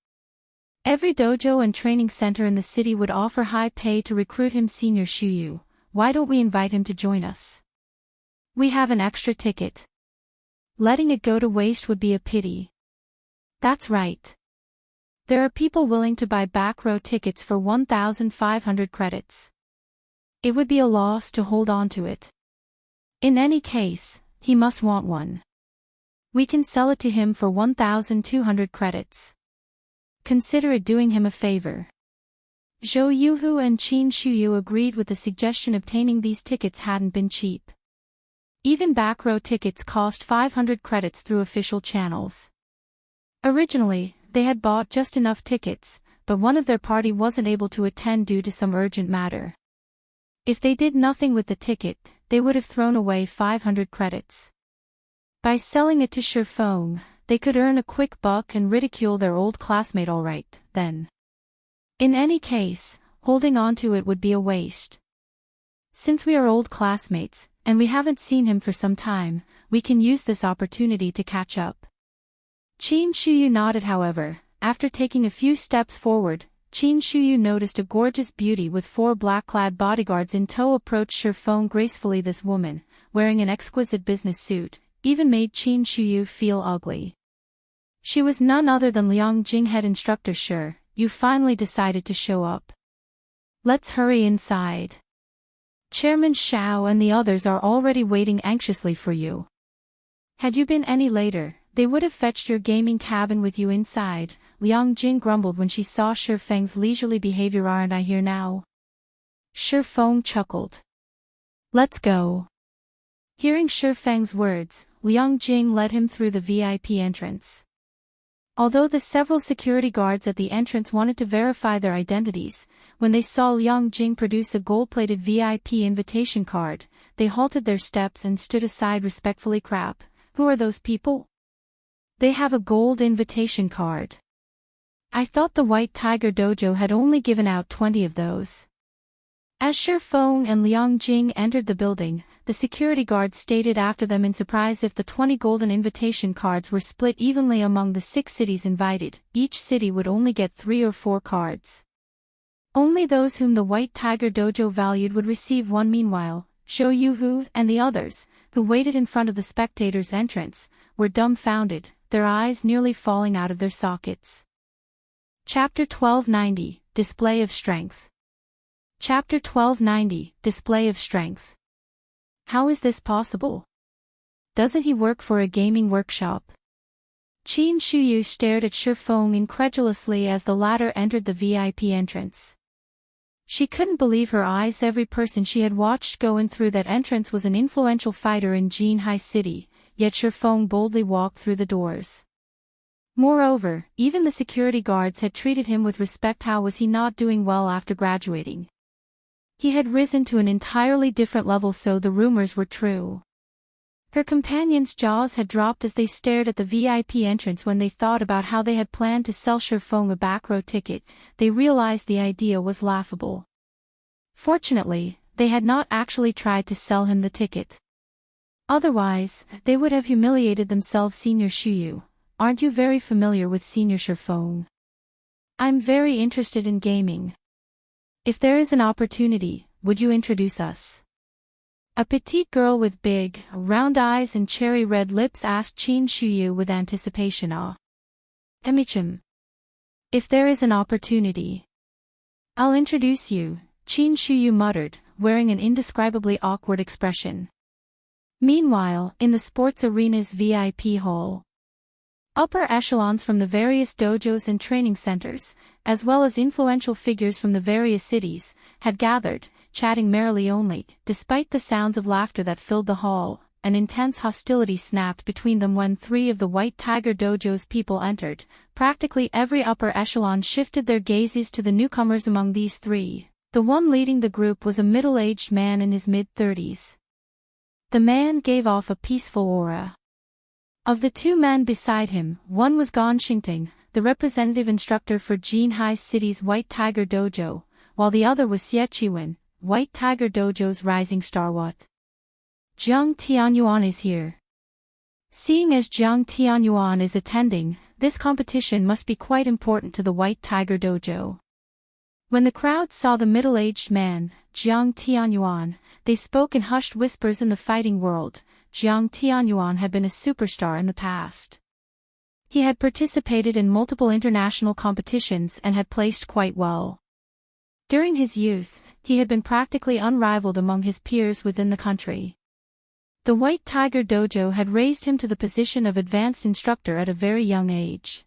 Every dojo and training center in the city would offer high pay to recruit him. Senior Shuyu, why don't we invite him to join us? We have an extra ticket. Letting it go to waste would be a pity. That's right. There are people willing to buy back row tickets for 1,500 credits. It would be a loss to hold on to it. In any case, he must want one. We can sell it to him for 1,200 credits. Consider it doing him a favor. Zhou Yuhu and Qin Shuyu agreed with the suggestion. Obtaining these tickets hadn't been cheap. Even back row tickets cost 500 credits through official channels. Originally, they had bought just enough tickets, but one of their party wasn't able to attend due to some urgent matter. If they did nothing with the ticket, they would have thrown away 500 credits. By selling it to Shifeng, they could earn a quick buck and ridicule their old classmate. Alright, then. In any case, holding on to it would be a waste. Since we are old classmates, and we haven't seen him for some time, we can use this opportunity to catch up. Qin Shuyu nodded. However, after taking a few steps forward, Qin Shuyu noticed a gorgeous beauty with 4 black-clad bodyguards in tow approach Shifeng gracefully. This woman, wearing an exquisite business suit, even made Qin Shuyu feel ugly. She was none other than Liang Jing, head instructor. Sure, you finally decided to show up. Let's hurry inside. Chairman Shao and the others are already waiting anxiously for you. Had you been any later, they would have fetched your gaming cabin with you inside, Liang Jing grumbled when she saw Shifeng's leisurely behavior. Aren't I here now? Shifeng chuckled. Let's go. Hearing Shifeng's words, Liang Jing led him through the VIP entrance. Although the several security guards at the entrance wanted to verify their identities, when they saw Liang Jing produce a gold-plated VIP invitation card, they halted their steps and stood aside respectfully. Crap, who are those people? They have a gold invitation card. I thought the White Tiger Dojo had only given out 20 of those. As Shifeng and Liang Jing entered the building, the security guard stated after them in surprise if the 20 golden invitation cards were split evenly among the 6 cities invited, each city would only get 3 or 4 cards. Only those whom the White Tiger Dojo valued would receive one. Meanwhile, Shou Yuhu and the others, who waited in front of the spectators' entrance, were dumbfounded, their eyes nearly falling out of their sockets. Chapter 1290, Display of Strength. Chapter 1290, Display of Strength. How is this possible? Doesn't he work for a gaming workshop? Qin Shuyu stared at Shifeng incredulously as the latter entered the VIP entrance. She couldn't believe her eyes. Every person she had watched go in through that entrance was an influential fighter in Jinhai City, yet Shifeng boldly walked through the doors. Moreover, even the security guards had treated him with respect. How was he not doing well after graduating? He had risen to an entirely different level, so the rumors were true. Her companions' jaws had dropped as they stared at the VIP entrance. When they thought about how they had planned to sell Shifeng a back row ticket, they realized the idea was laughable. Fortunately, they had not actually tried to sell him the ticket. Otherwise, they would have humiliated themselves. Senior Shuyu, aren't you very familiar with Senior Shifeng? I'm very interested in gaming. If there is an opportunity, would you introduce us? A petite girl with big, round eyes and cherry-red lips asked Qin Shuyu with anticipation. Emichim. If there is an opportunity, I'll introduce you, Qin Shuyu muttered, wearing an indescribably awkward expression. Meanwhile, in the sports arena's VIP hall, upper echelons from the various dojos and training centers, as well as influential figures from the various cities, had gathered, chatting merrily. Only, despite the sounds of laughter that filled the hall, an intense hostility snapped between them when 3 of the White Tiger Dojo's people entered. Practically every upper echelon shifted their gazes to the newcomers. Among these 3, the one leading the group was a middle-aged man in his mid-30s. The man gave off a peaceful aura. Of the 2 men beside him, one was Gan Xingting, the representative instructor for Jinhai City's White Tiger Dojo, while the other was Xie Chiwen, White Tiger Dojo's rising star. What? Jiang Tianyuan is here. Seeing as Jiang Tianyuan is attending, this competition must be quite important to the White Tiger Dojo. When the crowd saw the middle-aged man, Jiang Tianyuan, they spoke in hushed whispers. In the fighting world, Jiang Tianyuan had been a superstar in the past. He had participated in multiple international competitions and had placed quite well. During his youth, he had been practically unrivaled among his peers within the country. The White Tiger Dojo had raised him to the position of advanced instructor at a very young age.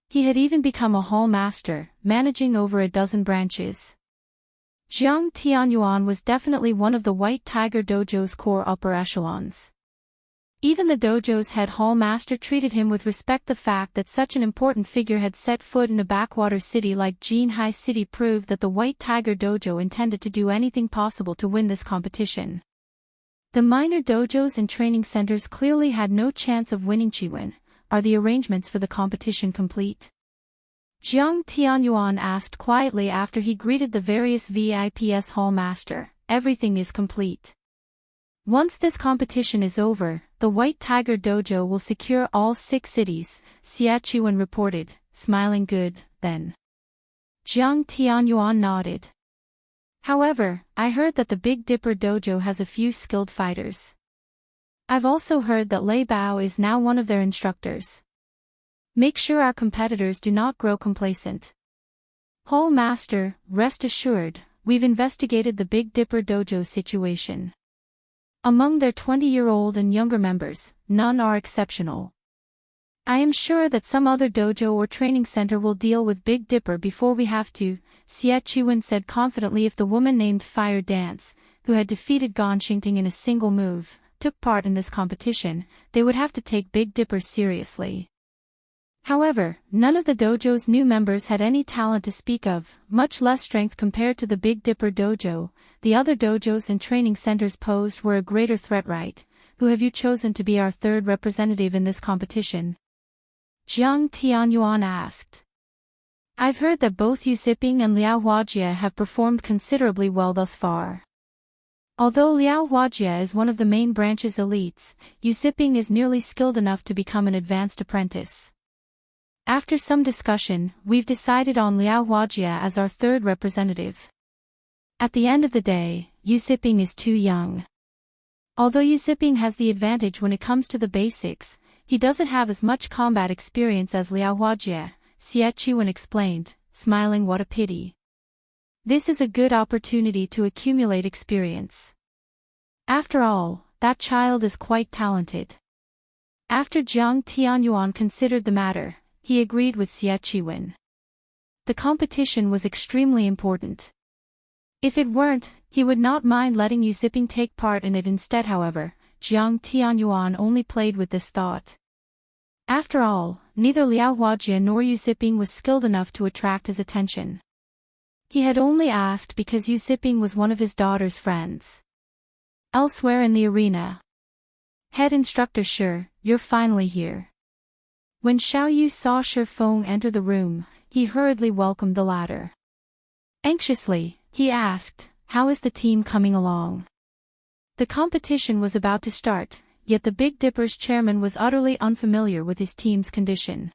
He had even become a hall master, managing over a dozen branches. Jiang Tianyuan was definitely one of the White Tiger Dojo's core upper echelons. Even the dojo's head hall master treated him with respect. The fact that such an important figure had set foot in a backwater city like Jinhai City proved that the White Tiger Dojo intended to do anything possible to win this competition. The minor dojos and training centers clearly had no chance of winning. Chiwen, are the arrangements for the competition complete? Jiang Tianyuan asked quietly after he greeted the various VIPs hall master. Everything is complete. Once this competition is over, the White Tiger Dojo will secure all 6 cities, Xia Qiwen reported, smiling good, then. Jiang Tianyuan nodded. However, I heard that the Big Dipper Dojo has a few skilled fighters. I've also heard that Lei Bao is now one of their instructors. Make sure our competitors do not grow complacent. Hall Master, rest assured, we've investigated the Big Dipper Dojo situation. Among their 20-year-old and younger members, none are exceptional. I am sure that some other dojo or training center will deal with Big Dipper before we have to, Xia Qiwen said confidently. If the woman named Fire Dance, who had defeated Gonxingting in a single move, took part in this competition, they would have to take Big Dipper seriously. However, none of the dojo's new members had any talent to speak of, much less strength compared to the Big Dipper Dojo. The other dojos and training centers posed were a greater threat, right? Who have you chosen to be our third representative in this competition? Jiang Tianyuan asked. I've heard that both Yu Ziping and Liao Huajie have performed considerably well thus far. Although Liao Huajie is one of the main branch's elites, Yu Ziping is nearly skilled enough to become an advanced apprentice. After some discussion, we've decided on Liao Huajie as our third representative. At the end of the day, Yu Ziping is too young. Although Yu Ziping has the advantage when it comes to the basics, he doesn't have as much combat experience as Liao Huajie, Xia Qiwen explained, smiling. What a pity. This is a good opportunity to accumulate experience. After all, that child is quite talented. After Jiang Tianyuan considered the matter, he agreed with Xia Qiwen. The competition was extremely important. If it weren't, he would not mind letting Yu Ziping take part in it instead. However, Jiang Tianyuan only played with this thought. After all, neither Liao Huajie nor Yu Ziping was skilled enough to attract his attention. He had only asked because Yu Ziping was one of his daughter's friends. Elsewhere in the arena. Head instructor Shi, you're finally here. When Xiaoyu saw Shi Feng enter the room, he hurriedly welcomed the latter. Anxiously, he asked, how is the team coming along? The competition was about to start, yet the Big Dipper's chairman was utterly unfamiliar with his team's condition.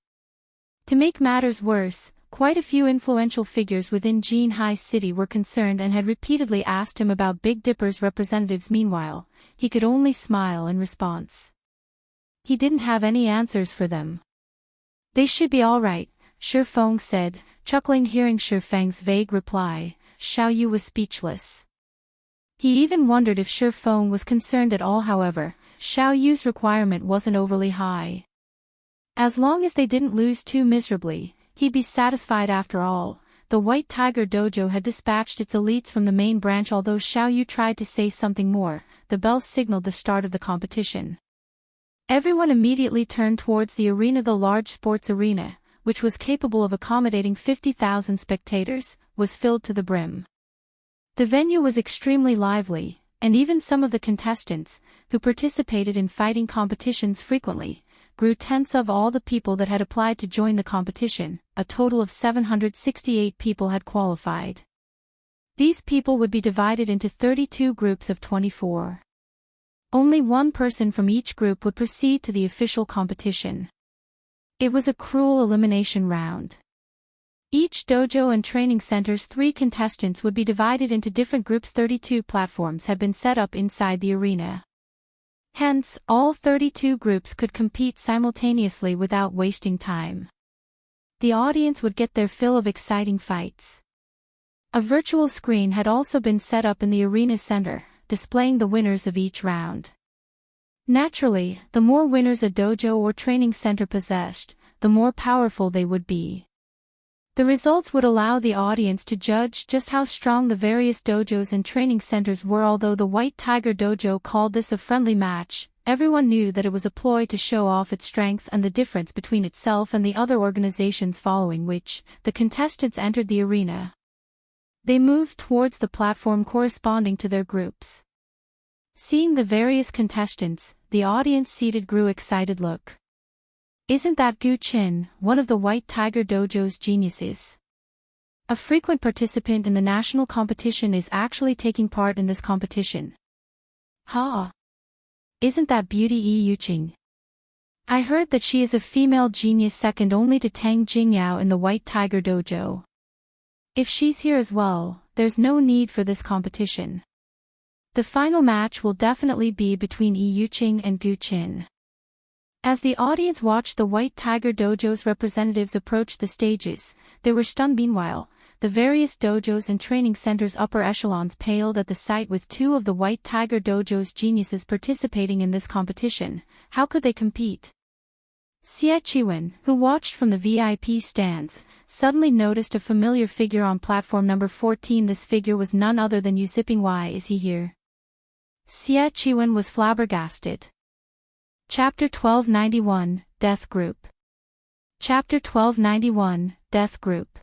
To make matters worse, quite a few influential figures within Jinhai City were concerned and had repeatedly asked him about Big Dipper's representatives. Meanwhile, he could only smile in response. He didn't have any answers for them. They should be all right, Shi Feng said, chuckling. Hearing Shi Feng's vague reply, Xiaoyu was speechless. He even wondered if Shi Feng was concerned at all. However, Xiaoyu's requirement wasn't overly high. As long as they didn't lose too miserably, he'd be satisfied. After all, the White Tiger Dojo had dispatched its elites from the main branch. Although Xiaoyu tried to say something more, the bell signaled the start of the competition. Everyone immediately turned towards the arena. The large sports arena, which was capable of accommodating 50,000 spectators, was filled to the brim. The venue was extremely lively, and even some of the contestants, who participated in fighting competitions frequently, grew tense. Of all the people that had applied to join the competition, a total of 768 people had qualified. These people would be divided into 32 groups of 24. Only one person from each group would proceed to the official competition. It was a cruel elimination round. Each dojo and training center's 3 contestants would be divided into different groups. 32 platforms had been set up inside the arena. Hence, all 32 groups could compete simultaneously without wasting time. The audience would get their fill of exciting fights. A virtual screen had also been set up in the arena center, displaying the winners of each round. Naturally, the more winners a dojo or training center possessed, the more powerful they would be. The results would allow the audience to judge just how strong the various dojos and training centers were. Although the White Tiger Dojo called this a friendly match, everyone knew that it was a ploy to show off its strength and the difference between itself and the other organizations. Following which, the contestants entered the arena. They moved towards the platform corresponding to their groups. Seeing the various contestants, the audience seated grew excited. Look. Isn't that Gu Qin, one of the White Tiger Dojo's geniuses? A frequent participant in the national competition is actually taking part in this competition. Ha! Isn't that Beauty Yi Yuqing? I heard that she is a female genius second only to Tang Jingyao in the White Tiger Dojo. If she's here as well, there's no need for this competition. The final match will definitely be between Yi Yuqing and Gu Qin. As the audience watched the White Tiger Dojo's representatives approach the stages, they were stunned. Meanwhile, the various dojos and training centers' upper echelons paled at the sight with two of the White Tiger Dojo's geniuses participating in this competition. How could they compete? Xie Chiwen, who watched from the VIP stands, suddenly noticed a familiar figure on platform number 14. This figure was none other than Yu Ziping. Why is he here? Xie Chiwen was flabbergasted. Chapter 1291, Death Group. Chapter 1291, Death Group.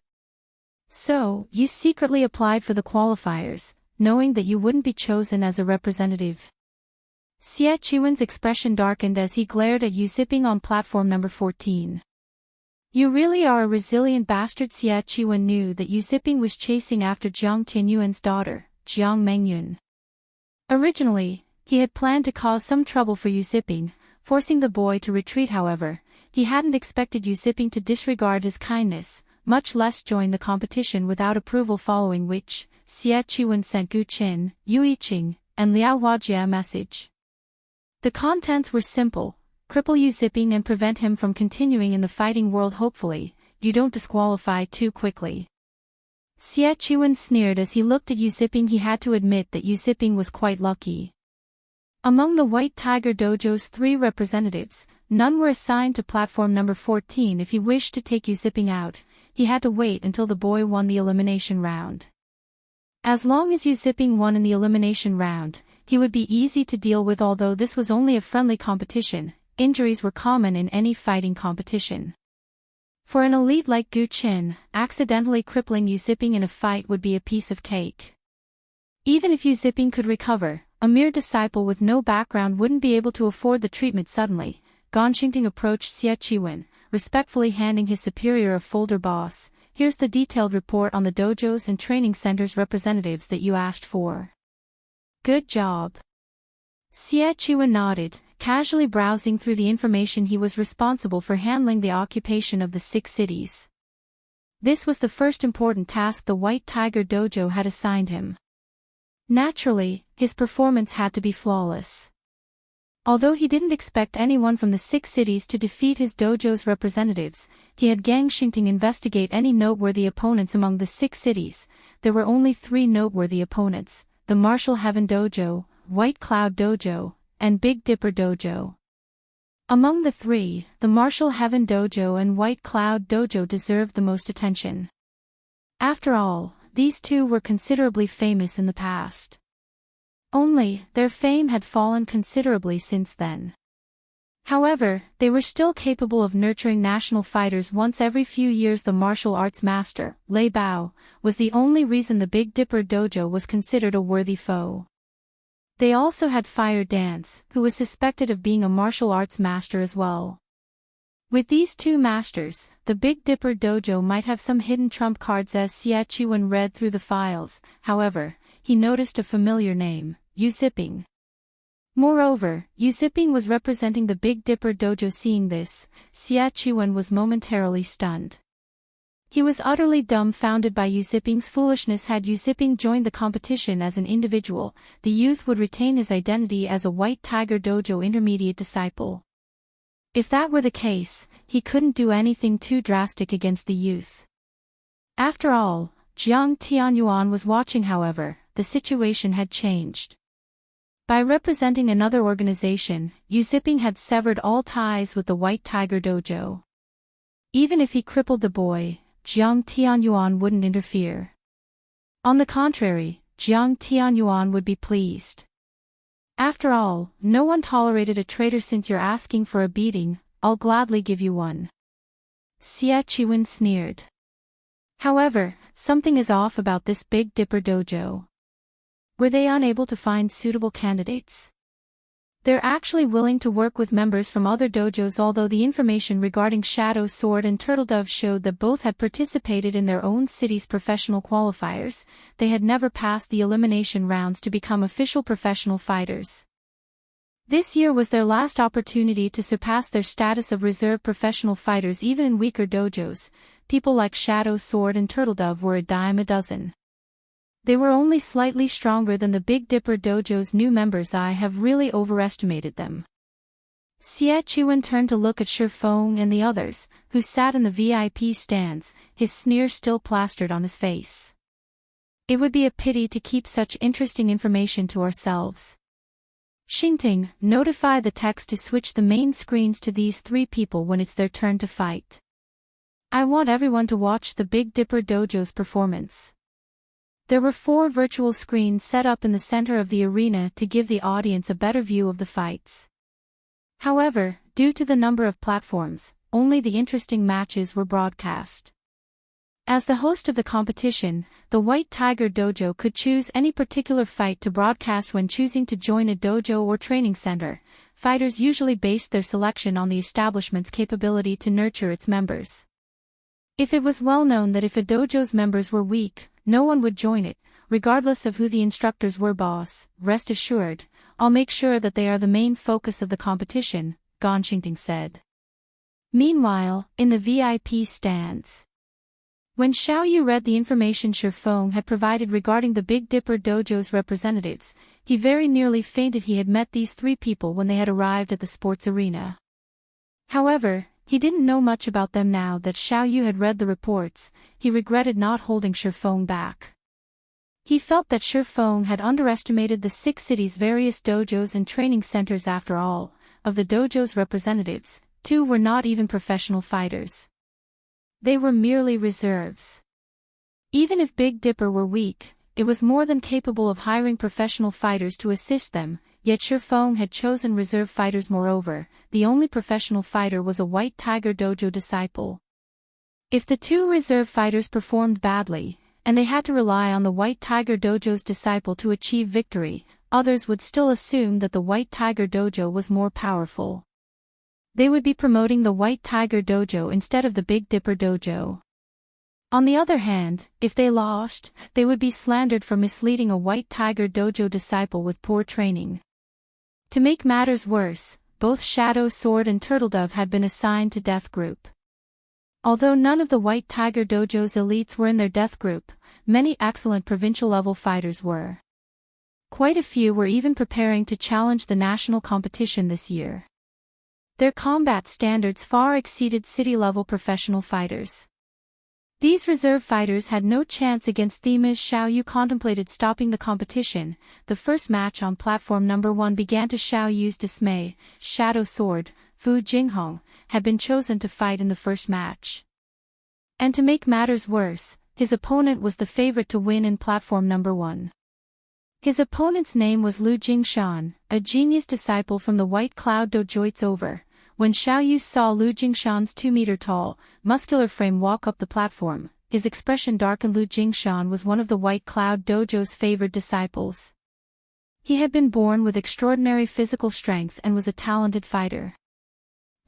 So, you secretly applied for the qualifiers, knowing that you wouldn't be chosen as a representative. Xie Chiwen's expression darkened as he glared at Yu Ziping on platform number 14. You really are a resilient bastard. Xie Chiwen knew that Yu Ziping was chasing after Jiang Tianyuan's daughter, Jiang Mengyun. Originally, he had planned to cause some trouble for Yu Ziping, forcing the boy to retreat. However, he hadn't expected Yu Ziping to disregard his kindness, much less join the competition without approval, following which, Xie Chiwen sent Gu Qin, Yu Yiqing, and Liao Huajie a message. The contents were simple: cripple Yu Ziping and prevent him from continuing in the fighting world. Hopefully, you don't disqualify too quickly. Xie Chiwen sneered as he looked at Yu Ziping. He had to admit that Yu Ziping was quite lucky. Among the White Tiger Dojo's 3 representatives, none were assigned to platform number 14. If he wished to take Yu Ziping out, he had to wait until the boy won the elimination round. As long as Yu Ziping won in the elimination round, he would be easy to deal with. Although this was only a friendly competition, injuries were common in any fighting competition. For an elite like Gu Qin, accidentally crippling Yu Ziping in a fight would be a piece of cake. Even if Yu Ziping could recover, a mere disciple with no background wouldn't be able to afford the treatment. Suddenly, Xingting approached Xie Chiwen, respectfully handing his superior a folder. Boss, here's the detailed report on the dojos and training centers representatives that you asked for. Good job. Xie Chiwen nodded, casually browsing through the information. He was responsible for handling the occupation of the 6 cities. This was the first important task the White Tiger Dojo had assigned him. Naturally, his performance had to be flawless. Although he didn't expect anyone from the 6 cities to defeat his dojo's representatives, he had Xingting investigate any noteworthy opponents among the 6 cities. There were only 3 noteworthy opponents: the Martial Heaven Dojo, White Cloud Dojo, and Big Dipper Dojo. Among the 3, the Martial Heaven Dojo and White Cloud Dojo deserved the most attention. After all, these 2 were considerably famous in the past. Only, their fame had fallen considerably since then. However, they were still capable of nurturing national fighters once every few years. The martial arts master, Lei Bao, was the only reason the Big Dipper Dojo was considered a worthy foe. They also had Fire Dance, who was suspected of being a martial arts master as well. With these 2 masters, the Big Dipper Dojo might have some hidden trump cards. As Xie Chiwen read through the files, however, he noticed a familiar name: Yu Ziping. Moreover, Yu Ziping was representing the Big Dipper Dojo. Seeing this, Xie Chiwen was momentarily stunned. He was utterly dumbfounded by Yu Ziping's foolishness. Had Yu Ziping joined the competition as an individual, the youth would retain his identity as a White Tiger Dojo intermediate disciple. If that were the case, he couldn't do anything too drastic against the youth. After all, Jiang Tianyuan was watching. However, the situation had changed. By representing another organization, Yu Ziping had severed all ties with the White Tiger Dojo. Even if he crippled the boy, Jiang Tianyuan wouldn't interfere. On the contrary, Jiang Tianyuan would be pleased. After all, no one tolerated a traitor. Since you're asking for a beating, I'll gladly give you one. Xie Chiwen sneered. However, something is off about this Big Dipper Dojo. Were they unable to find suitable candidates? They're actually willing to work with members from other dojos, although the information regarding Shadow Sword and Turtledove showed that both had participated in their own city's professional qualifiers. They had never passed the elimination rounds to become official professional fighters. This year was their last opportunity to surpass their status of reserve professional fighters even in weaker dojos. People like Shadow Sword and Turtledove were a dime a dozen. They were only slightly stronger than the Big Dipper dojo's new members. I have really overestimated them. Xie Chuan turned to look at Shifeng and the others, who sat in the VIP stands, his sneer still plastered on his face. It would be a pity to keep such interesting information to ourselves. Xingting, notify the text to switch the main screens to these three people when it's their turn to fight. I want everyone to watch the Big Dipper dojo's performance. There were 4 virtual screens set up in the center of the arena to give the audience a better view of the fights. However, due to the number of platforms, only the interesting matches were broadcast. As the host of the competition, the White Tiger Dojo could choose any particular fight to broadcast when choosing to join a dojo or training center. Fighters usually based their selection on the establishment's capability to nurture its members. If it was well known that if a dojo's members were weak, no one would join it, regardless of who the instructors were. Boss, rest assured, I'll make sure that they are the main focus of the competition, Xingting said. Meanwhile, in the VIP stands. When Xiaoyu read the information Shifeng had provided regarding the Big Dipper dojo's representatives, he very nearly fainted. He had met these 3 people when they had arrived at the sports arena. However, he didn't know much about them. Now that Xiaoyu had read the reports, he regretted not holding Shifeng back. He felt that Shifeng had underestimated the 6 cities' various dojos and training centers. After all, of the dojo's representatives, 2 were not even professional fighters. They were merely reserves. Even if Big Dipper were weak, it was more than capable of hiring professional fighters to assist them, yet Shifeng had chosen reserve fighters. Moreover, the only professional fighter was a White Tiger Dojo disciple. If the 2 reserve fighters performed badly, and they had to rely on the White Tiger Dojo's disciple to achieve victory, others would still assume that the White Tiger Dojo was more powerful. They would be promoting the White Tiger Dojo instead of the Big Dipper Dojo. On the other hand, if they lost, they would be slandered for misleading a White Tiger Dojo disciple with poor training. To make matters worse, both Shadow Sword and Turtledove had been assigned to Death Group. Although none of the White Tiger Dojo's elites were in their Death Group, many excellent provincial-level fighters were. Quite a few were even preparing to challenge the national competition this year. Their combat standards far exceeded city-level professional fighters. These reserve fighters had no chance against them. As Xiaoyu contemplated stopping the competition, the first match on platform number 1 began. To Xiaoyu's dismay, Shadow Sword, Fu Jinghong, had been chosen to fight in the first match. And to make matters worse, his opponent was the favorite to win in platform number 1. His opponent's name was Lu Jingshan, a genius disciple from the White Cloud Dojo. It's over. When Xiaoyu saw Lu Jingshan's 2-meter-tall, muscular frame walk up the platform, his expression darkened. Lu Jingshan was one of the White Cloud Dojo's favored disciples. He had been born with extraordinary physical strength and was a talented fighter.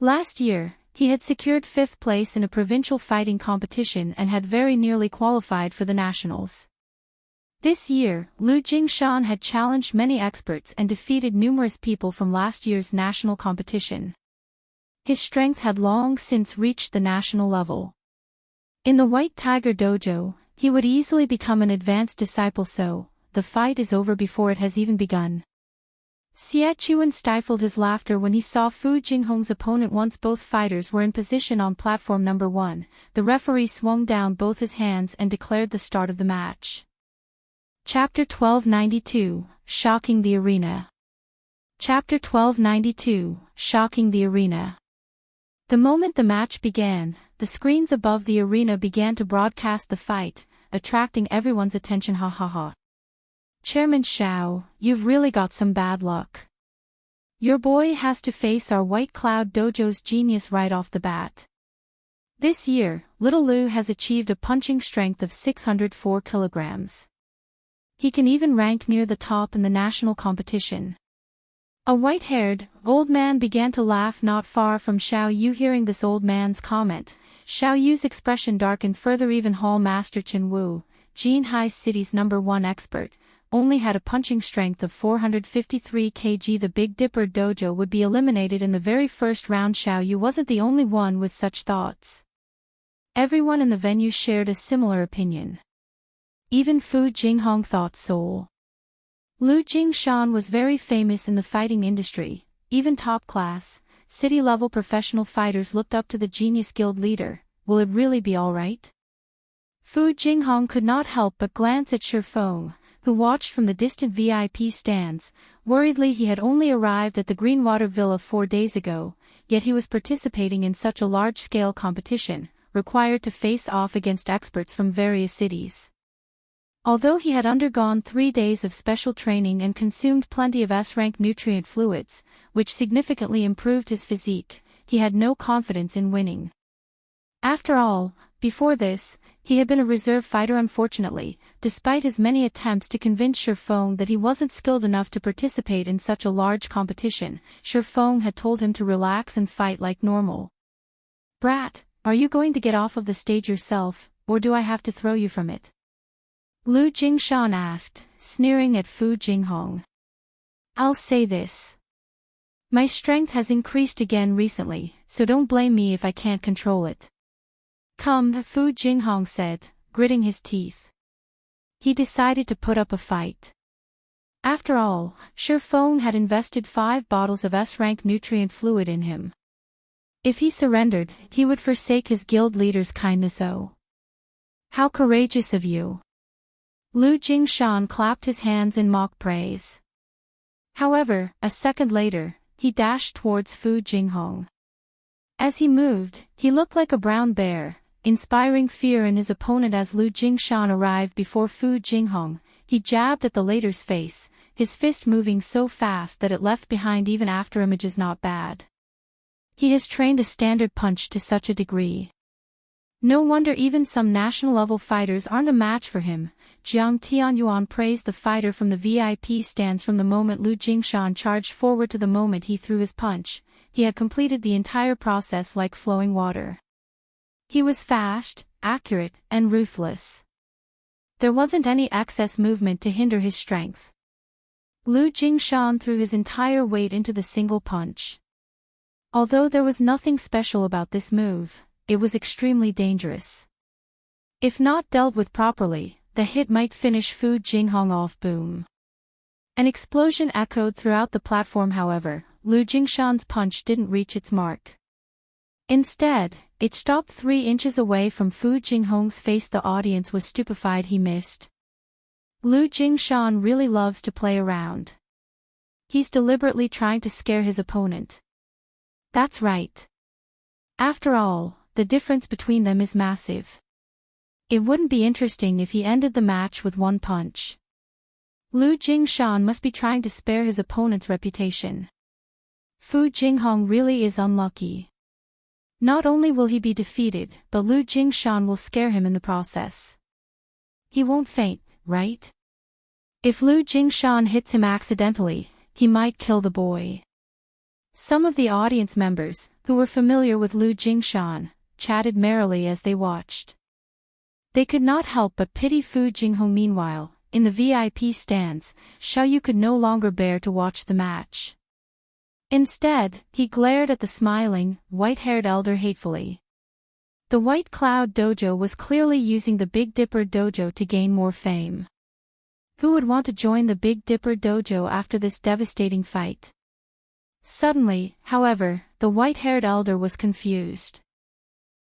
Last year, he had secured 5th place in a provincial fighting competition and had very nearly qualified for the nationals. This year, Lu Jingshan had challenged many experts and defeated numerous people from last year's national competition. His strength had long since reached the national level. In the White Tiger Dojo, he would easily become an advanced disciple. So, the fight is over before it has even begun. Xie Chuan stifled his laughter when he saw Fu Jinghong's opponent. Once both fighters were in position on platform number 1, the referee swung down both his hands and declared the start of the match. Chapter 1292, Shocking the Arena. Chapter 1292, Shocking the Arena. The moment the match began, the screens above the arena began to broadcast the fight, attracting everyone's attention. Ha ha ha. Chairman Xiao, you've really got some bad luck. Your boy has to face our White Cloud Dojo's genius right off the bat. This year, little Lu has achieved a punching strength of 604 kilograms. He can even rank near the top in the national competition. A white-haired, old man began to laugh not far from Xiao Yu. Hearing this old man's comment, Xiao Yu's expression darkened further. Even Hall Master Chen Wu, Jinhai City's #1 expert, only had a punching strength of 453 kg. The Big Dipper dojo would be eliminated in the very first round. Xiao Yu wasn't the only one with such thoughts. Everyone in the venue shared a similar opinion. Even Fu Jinghong thought so. Lu Jingshan was very famous in the fighting industry. Even top-class, city-level professional fighters looked up to the genius guild leader. Will it really be alright? Fu Jinghong could not help but glance at Shi Feng, who watched from the distant VIP stands. Worriedly, he had only arrived at the Greenwater Villa 4 days ago, yet he was participating in such a large-scale competition, required to face off against experts from various cities. Although he had undergone 3 days of special training and consumed plenty of S-rank nutrient fluids, which significantly improved his physique, he had no confidence in winning. After all, before this, he had been a reserve fighter. Unfortunately, despite his many attempts to convince Shi Feng that he wasn't skilled enough to participate in such a large competition, Shi Feng had told him to relax and fight like normal. "Brat, are you going to get off of the stage yourself, or do I have to throw you from it?" Lu Jingshan asked, sneering at Fu Jinghong. "I'll say this. My strength has increased again recently, so don't blame me if I can't control it." "Come," Fu Jinghong said, gritting his teeth. He decided to put up a fight. After all, Shi Feng had invested 5 bottles of S-rank nutrient fluid in him. If he surrendered, he would forsake his guild leader's kindness. "Oh, how courageous of you!" Lu Jingshan clapped his hands in mock praise. However, a second later, he dashed towards Fu Jinghong. As he moved, he looked like a brown bear, inspiring fear in his opponent. As Lu Jingshan arrived before Fu Jinghong, he jabbed at the latter's face, his fist moving so fast that it left behind even after images. Not bad. He has trained a standard punch to such a degree. No wonder even some national-level fighters aren't a match for him. Jiang Tianyuan praised the fighter from the VIP stands. From the moment Lu Jingshan charged forward to the moment he threw his punch, he had completed the entire process like flowing water. He was fast, accurate, and ruthless. There wasn't any excess movement to hinder his strength. Lu Jingshan threw his entire weight into the single punch. Although there was nothing special about this move, it was extremely dangerous. If not dealt with properly, the hit might finish Fu Jinghong off. Boom. An explosion echoed throughout the platform. However, Lu Jingshan's punch didn't reach its mark. Instead, it stopped 3 inches away from Fu Jinghong's face. The audience was stupefied. He missed. Lu Jingshan really loves to play around. He's deliberately trying to scare his opponent. That's right. After all, the difference between them is massive. It wouldn't be interesting if he ended the match with 1 punch. Lu Jingshan must be trying to spare his opponent's reputation. Fu Jinghong really is unlucky. Not only will he be defeated, but Lu Jingshan will scare him in the process. He won't faint, right? If Lu Jingshan hits him accidentally, he might kill the boy. Some of the audience members, who were familiar with Lu Jingshan, chatted merrily as they watched. They could not help but pity Fu Jinghong. Meanwhile, in the VIP stands, Xiao Yu could no longer bear to watch the match. Instead, he glared at the smiling, white-haired elder hatefully. The White Cloud Dojo was clearly using the Big Dipper Dojo to gain more fame. Who would want to join the Big Dipper Dojo after this devastating fight? Suddenly, however, the white-haired elder was confused.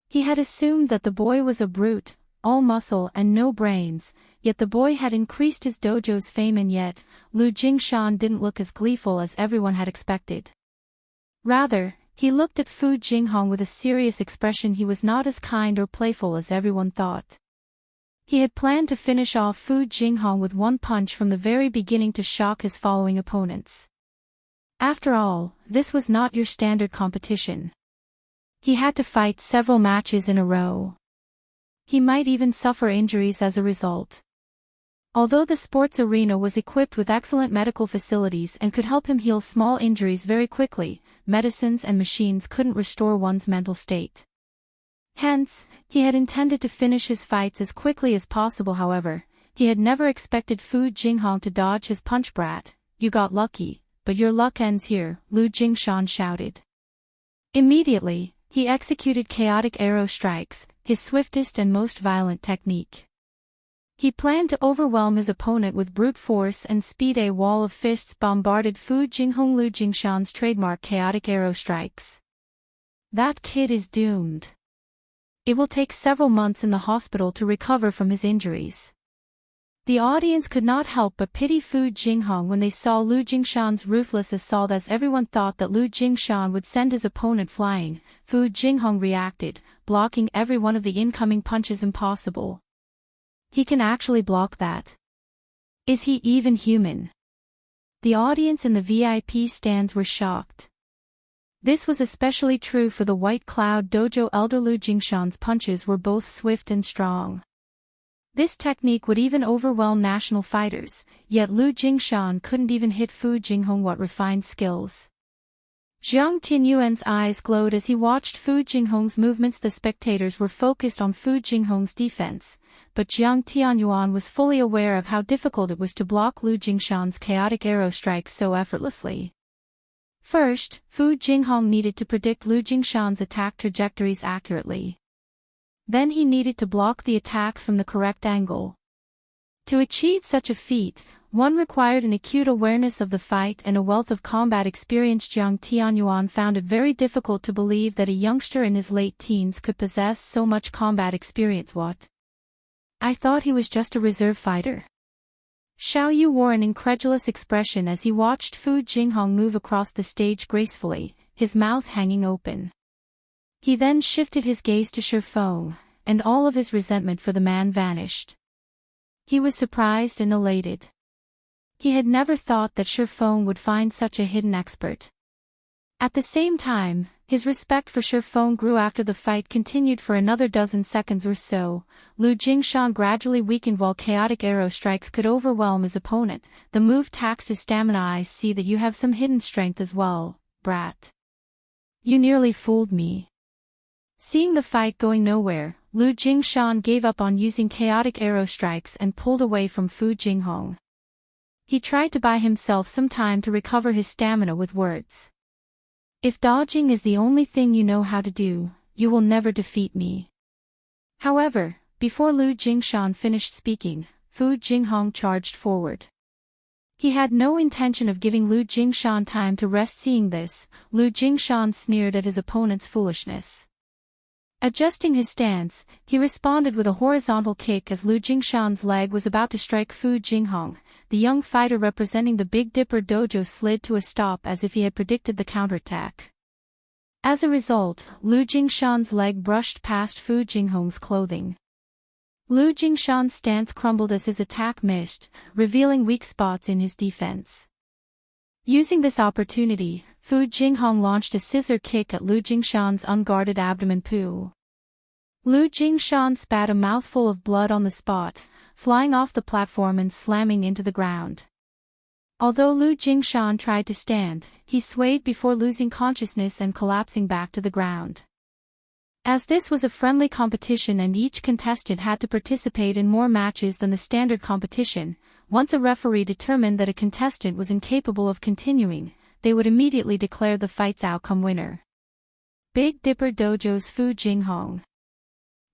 He had assumed that the boy was a brute, all muscle and no brains, yet the boy had increased his dojo's fame, and yet, Lu Jingshan didn't look as gleeful as everyone had expected. Rather, he looked at Fu Jinghong with a serious expression. He was not as kind or playful as everyone thought. He had planned to finish off Fu Jinghong with 1 punch from the very beginning to shock his following opponents. After all, this was not your standard competition. He had to fight several matches in a row. He might even suffer injuries as a result. Although the sports arena was equipped with excellent medical facilities and could help him heal small injuries very quickly, medicines and machines couldn't restore one's mental state. Hence, he had intended to finish his fights as quickly as possible. However, he had never expected Fu Jinghong to dodge his punch. Brat, you got lucky, but your luck ends here, Lu Jingshan shouted. Immediately, he executed chaotic arrow strikes, his swiftest and most violent technique. He planned to overwhelm his opponent with brute force and speed. A wall of fists bombarded Fu Jinghong. Lu Jingshan's trademark chaotic arrow strikes. That kid is doomed. It will take several months in the hospital to recover from his injuries. The audience could not help but pity Fu Jinghong when they saw Lu Jingshan's ruthless assault. As everyone thought that Lu Jingshan would send his opponent flying, Fu Jinghong reacted, blocking every one of the incoming punches. Impossible. He can actually block that. Is he even human? The audience in the VIP stands were shocked. This was especially true for the White Cloud Dojo elder. Lu Jingshan's punches were both swift and strong. This technique would even overwhelm national fighters, yet Lu Jingshan couldn't even hit Fu Jinghong. What refined skills. Jiang Tianyuan's eyes glowed as he watched Fu Jinghong's movements. The spectators were focused on Fu Jinghong's defense, but Jiang Tianyuan was fully aware of how difficult it was to block Lu Jingshan's chaotic arrow strikes so effortlessly. First, Fu Jinghong needed to predict Lu Jingshan's attack trajectories accurately. Then he needed to block the attacks from the correct angle. To achieve such a feat, one required an acute awareness of the fight and a wealth of combat experience. Jiang Tianyuan found it very difficult to believe that a youngster in his late teens could possess so much combat experience. What? I thought he was just a reserve fighter. Xiao Yu wore an incredulous expression as he watched Fu Jinghong move across the stage gracefully, his mouth hanging open. He then shifted his gaze to Shi Feng, and all of his resentment for the man vanished. He was surprised and elated. He had never thought that Shi Feng would find such a hidden expert. At the same time, his respect for Shi Feng grew. After the fight continued for another dozen seconds or so, Lu Jingshan gradually weakened while chaotic arrow strikes could overwhelm his opponent. The move taxed his stamina. I see that you have some hidden strength as well, brat. You nearly fooled me. Seeing the fight going nowhere, Lu Jingshan gave up on using chaotic arrow strikes and pulled away from Fu Jinghong. He tried to buy himself some time to recover his stamina with words. If dodging is the only thing you know how to do, you will never defeat me. However, before Lu Jingshan finished speaking, Fu Jinghong charged forward. He had no intention of giving Lu Jingshan time to rest. Seeing this, Lu Jingshan sneered at his opponent's foolishness. Adjusting his stance, he responded with a horizontal kick as Lu Jingshan's leg was about to strike Fu Jinghong. The young fighter representing the Big Dipper Dojo slid to a stop as if he had predicted the counterattack. As a result, Lu Jingshan's leg brushed past Fu Jinghong's clothing. Lu Jingshan's stance crumbled as his attack missed, revealing weak spots in his defense. Using this opportunity, Fu Jinghong launched a scissor kick at Lu Jingshan's unguarded abdomen. Poo. Lu Jingshan spat a mouthful of blood on the spot, flying off the platform and slamming into the ground. Although Lu Jingshan tried to stand, he swayed before losing consciousness and collapsing back to the ground. As this was a friendly competition and each contestant had to participate in more matches than the standard competition, once a referee determined that a contestant was incapable of continuing, they would immediately declare the fight's outcome winner. Big Dipper Dojo's Fu Jinghong.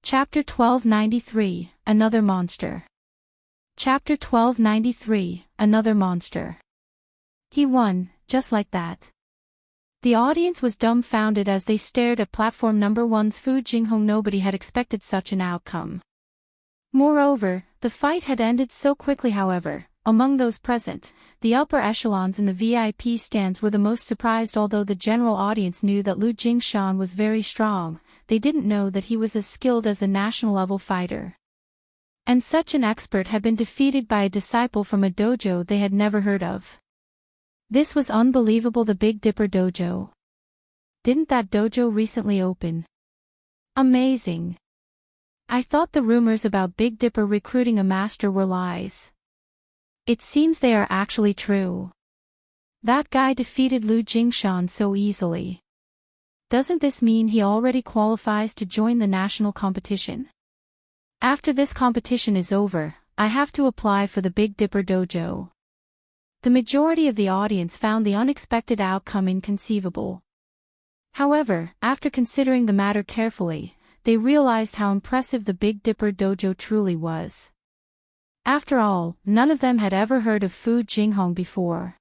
Chapter 1293, Another Monster. Chapter 1293, Another Monster. He won, just like that. The audience was dumbfounded as they stared at platform number 1's Fu Jinghong. Nobody had expected such an outcome. Moreover, the fight had ended so quickly. However, among those present, the upper echelons in the VIP stands were the most surprised. Although the general audience knew that Lu Jingshan was very strong, they didn't know that he was as skilled as a national-level fighter. And such an expert had been defeated by a disciple from a dojo they had never heard of. This was unbelievable. The Big Dipper Dojo. Didn't that dojo recently open? Amazing. I thought the rumors about Big Dipper recruiting a master were lies. It seems they are actually true. That guy defeated Lu Jingshan so easily. Doesn't this mean he already qualifies to join the national competition? After this competition is over, I have to apply for the Big Dipper Dojo. The majority of the audience found the unexpected outcome inconceivable. However, after considering the matter carefully, they realized how impressive the Big Dipper Dojo truly was. After all, none of them had ever heard of Fu Jinghong before.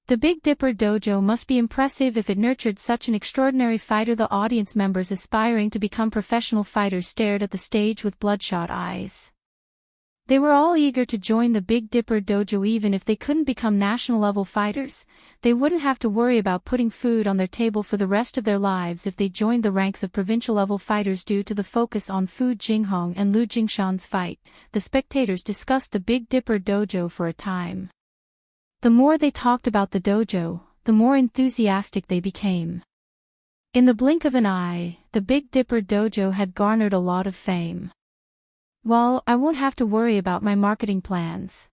The Big Dipper Dojo must be impressive if it nurtured such an extraordinary fighter. The audience members aspiring to become professional fighters stared at the stage with bloodshot eyes. They were all eager to join the Big Dipper Dojo. Even if they couldn't become national-level fighters, they wouldn't have to worry about putting food on their table for the rest of their lives if they joined the ranks of provincial-level fighters. Due to the focus on Fu Jinghong and Lu Jingshan's fight, the spectators discussed the Big Dipper Dojo for a time. The more they talked about the dojo, the more enthusiastic they became. In the blink of an eye, the Big Dipper Dojo had garnered a lot of fame. Well, I won't have to worry about my marketing plans.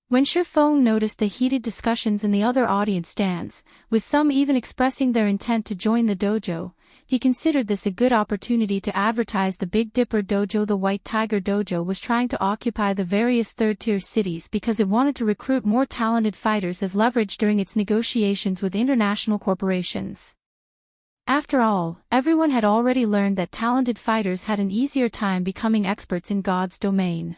When Shifeng noticed the heated discussions in the other audience stands, with some even expressing their intent to join the dojo, he considered this a good opportunity to advertise the Big Dipper Dojo. The White Tiger Dojo was trying to occupy the various third-tier cities because it wanted to recruit more talented fighters as leverage during its negotiations with international corporations. After all, everyone had already learned that talented fighters had an easier time becoming experts in God's domain.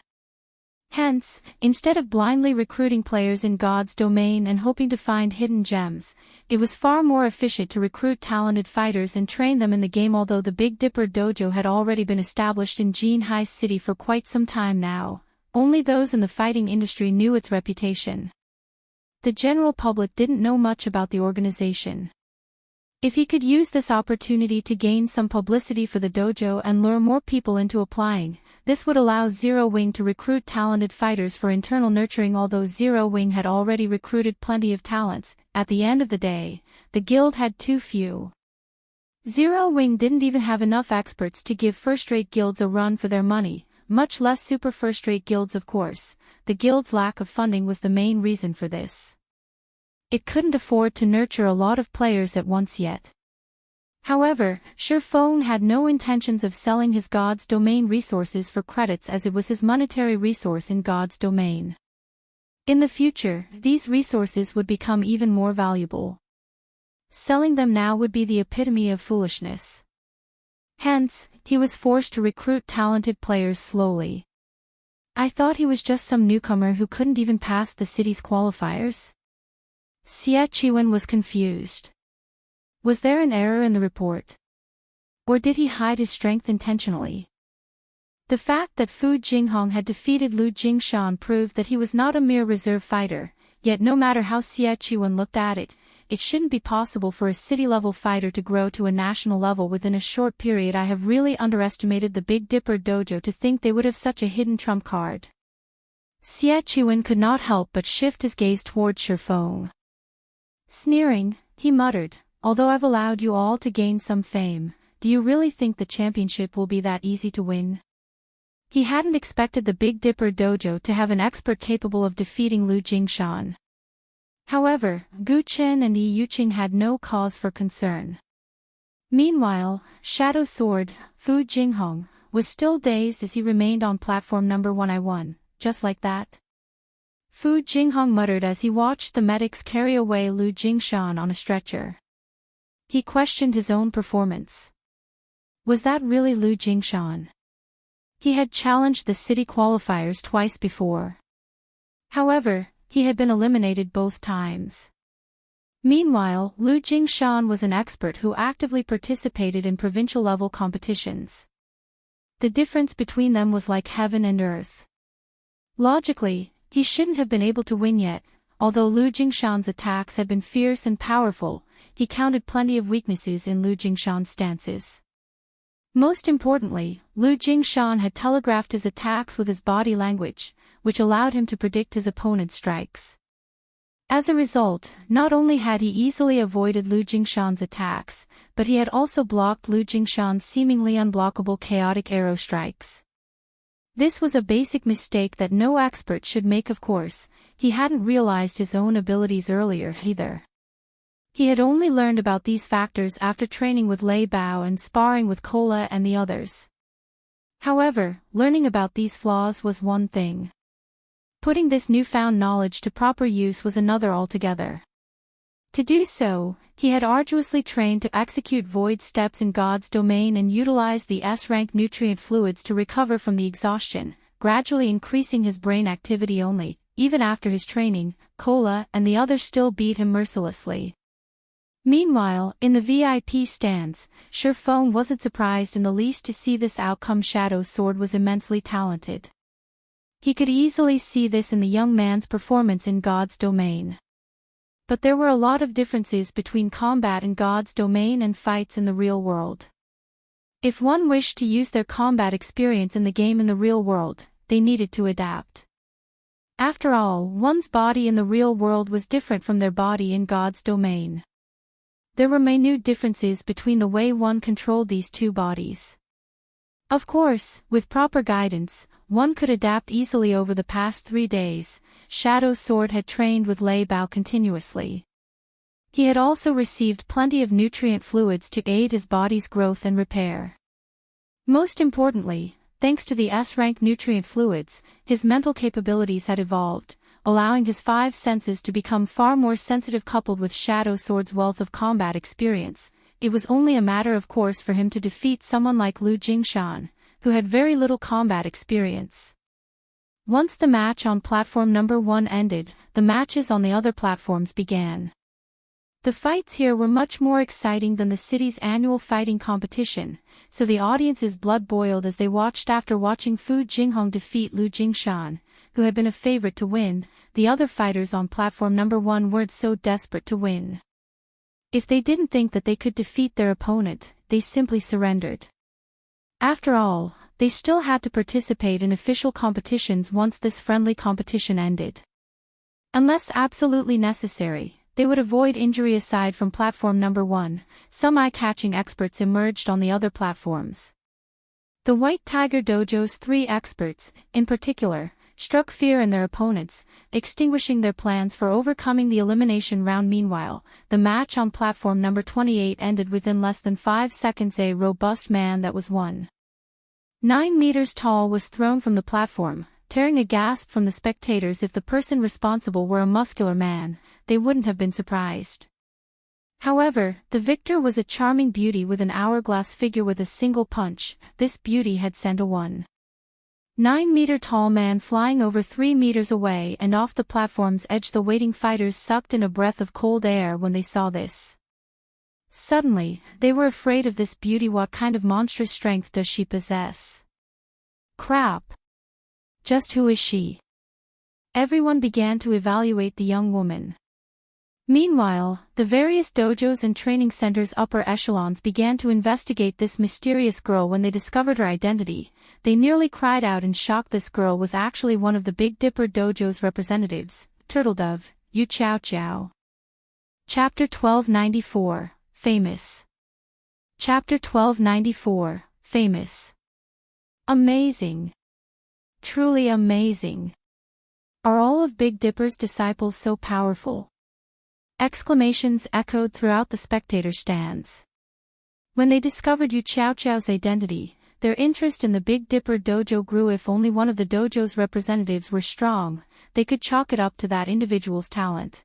Hence, instead of blindly recruiting players in God's domain and hoping to find hidden gems, it was far more efficient to recruit talented fighters and train them in the game. Although the Big Dipper Dojo had already been established in Jinhai City for quite some time now, only those in the fighting industry knew its reputation. The general public didn't know much about the organization. If he could use this opportunity to gain some publicity for the dojo and lure more people into applying, this would allow Zero Wing to recruit talented fighters for internal nurturing. Although Zero Wing had already recruited plenty of talents, at the end of the day, the guild had too few. Zero Wing didn't even have enough experts to give first-rate guilds a run for their money, much less super first-rate guilds. Of course, the guild's lack of funding was the main reason for this. It couldn't afford to nurture a lot of players at once yet. However, Shifeng had no intentions of selling his God's domain resources for credits, as it was his monetary resource in God's domain. In the future, these resources would become even more valuable. Selling them now would be the epitome of foolishness. Hence, he was forced to recruit talented players slowly. I thought he was just some newcomer who couldn't even pass the city's qualifiers. Xie Qiwen was confused. Was there an error in the report? Or did he hide his strength intentionally? The fact that Fu Jinghong had defeated Lu Jingshan proved that he was not a mere reserve fighter, yet no matter how Xie Qiwen looked at it, it shouldn't be possible for a city-level fighter to grow to a national level within a short period. I have really underestimated the Big Dipper Dojo to think they would have such a hidden trump card. Xie Qiwen could not help but shift his gaze toward Shifeng. Sneering, he muttered, "Although I've allowed you all to gain some fame, do you really think the championship will be that easy to win?" He hadn't expected the Big Dipper Dojo to have an expert capable of defeating Lu Jingshan. However, Gu Chen and Yi Yuqing had no cause for concern. Meanwhile, Shadow Sword, Fu Jinghong, was still dazed as he remained on platform number 1. "I won, just like that?" Fu Jinghong muttered as he watched the medics carry away Lu Jingshan on a stretcher. He questioned his own performance. Was that really Lu Jingshan? He had challenged the city qualifiers twice before. However, he had been eliminated both times. Meanwhile, Lu Jingshan was an expert who actively participated in provincial-level competitions. The difference between them was like heaven and earth. Logically, he shouldn't have been able to win yet. Although Lu Jingshan's attacks had been fierce and powerful, he counted plenty of weaknesses in Lu Jingshan's stances. Most importantly, Lu Jingshan had telegraphed his attacks with his body language, which allowed him to predict his opponent's strikes. As a result, not only had he easily avoided Lu Jingshan's attacks, but he had also blocked Lu Jingshan's seemingly unblockable chaotic arrow strikes. This was a basic mistake that no expert should make, of course. He hadn't realized his own abilities earlier either. He had only learned about these factors after training with Lei Bao and sparring with Cola and the others. However, learning about these flaws was one thing. Putting this newfound knowledge to proper use was another altogether. To do so, he had arduously trained to execute void steps in God's domain and utilize the S-rank nutrient fluids to recover from the exhaustion, gradually increasing his brain activity only. Even after his training, Cola and the others still beat him mercilessly. Meanwhile, in the VIP stands, Shifeng wasn't surprised in the least to see this outcome. Shadow Sword was immensely talented. He could easily see this in the young man's performance in God's domain. But there were a lot of differences between combat in God's domain and fights in the real world. If one wished to use their combat experience in the game in the real world, they needed to adapt. After all, one's body in the real world was different from their body in God's domain. There were minute differences between the way one controlled these two bodies. Of course, with proper guidance, one could adapt easily. Over the past 3 days, Shadow Sword had trained with Lei Bao continuously. He had also received plenty of nutrient fluids to aid his body's growth and repair. Most importantly, thanks to the S-rank nutrient fluids, his mental capabilities had evolved, allowing his 5 senses to become far more sensitive. Coupled with Shadow Sword's wealth of combat experience, it was only a matter of course for him to defeat someone like Lu Jingshan, who had very little combat experience. Once the match on platform number 1 ended, the matches on the other platforms began. The fights here were much more exciting than the city's annual fighting competition, so the audience's blood boiled as they watched. After watching Fu Jinghong defeat Lu Jingshan, who had been a favorite to win, the other fighters on platform number 1 weren't so desperate to win. If they didn't think that they could defeat their opponent, they simply surrendered. After all, they still had to participate in official competitions once this friendly competition ended. Unless absolutely necessary, they would avoid injury. Aside from platform number 1, some eye-catching experts emerged on the other platforms. The White Tiger Dojo's 3 experts, in particular, struck fear in their opponents, extinguishing their plans for overcoming the elimination round. Meanwhile, the match on platform number 28 ended within less than 5 seconds. A robust man that was 1.9 meters tall was thrown from the platform, tearing a gasp from the spectators. If the person responsible were a muscular man, they wouldn't have been surprised. However, the victor was a charming beauty with an hourglass figure. With a single punch, this beauty had sent a 1.9-meter-tall man flying over 3 meters away and off the platform's edge. The waiting fighters sucked in a breath of cold air when they saw this. Suddenly, they were afraid of this beauty. What kind of monstrous strength does she possess? Crap! Just who is she? Everyone began to evaluate the young woman. Meanwhile, the various dojos and training centers' upper echelons began to investigate this mysterious girl. When they discovered her identity, they nearly cried out in shock. This girl was actually one of the Big Dipper Dojo's representatives, Turtledove, Yu Chao Chao. Chapter 1294, Famous. Chapter 1294, Famous. Amazing. Truly amazing. Are all of Big Dipper's disciples so powerful? Exclamations echoed throughout the spectator stands. When they discovered Yu Chao Chao's identity, their interest in the Big Dipper Dojo grew. If only one of the dojo's representatives were strong, they could chalk it up to that individual's talent.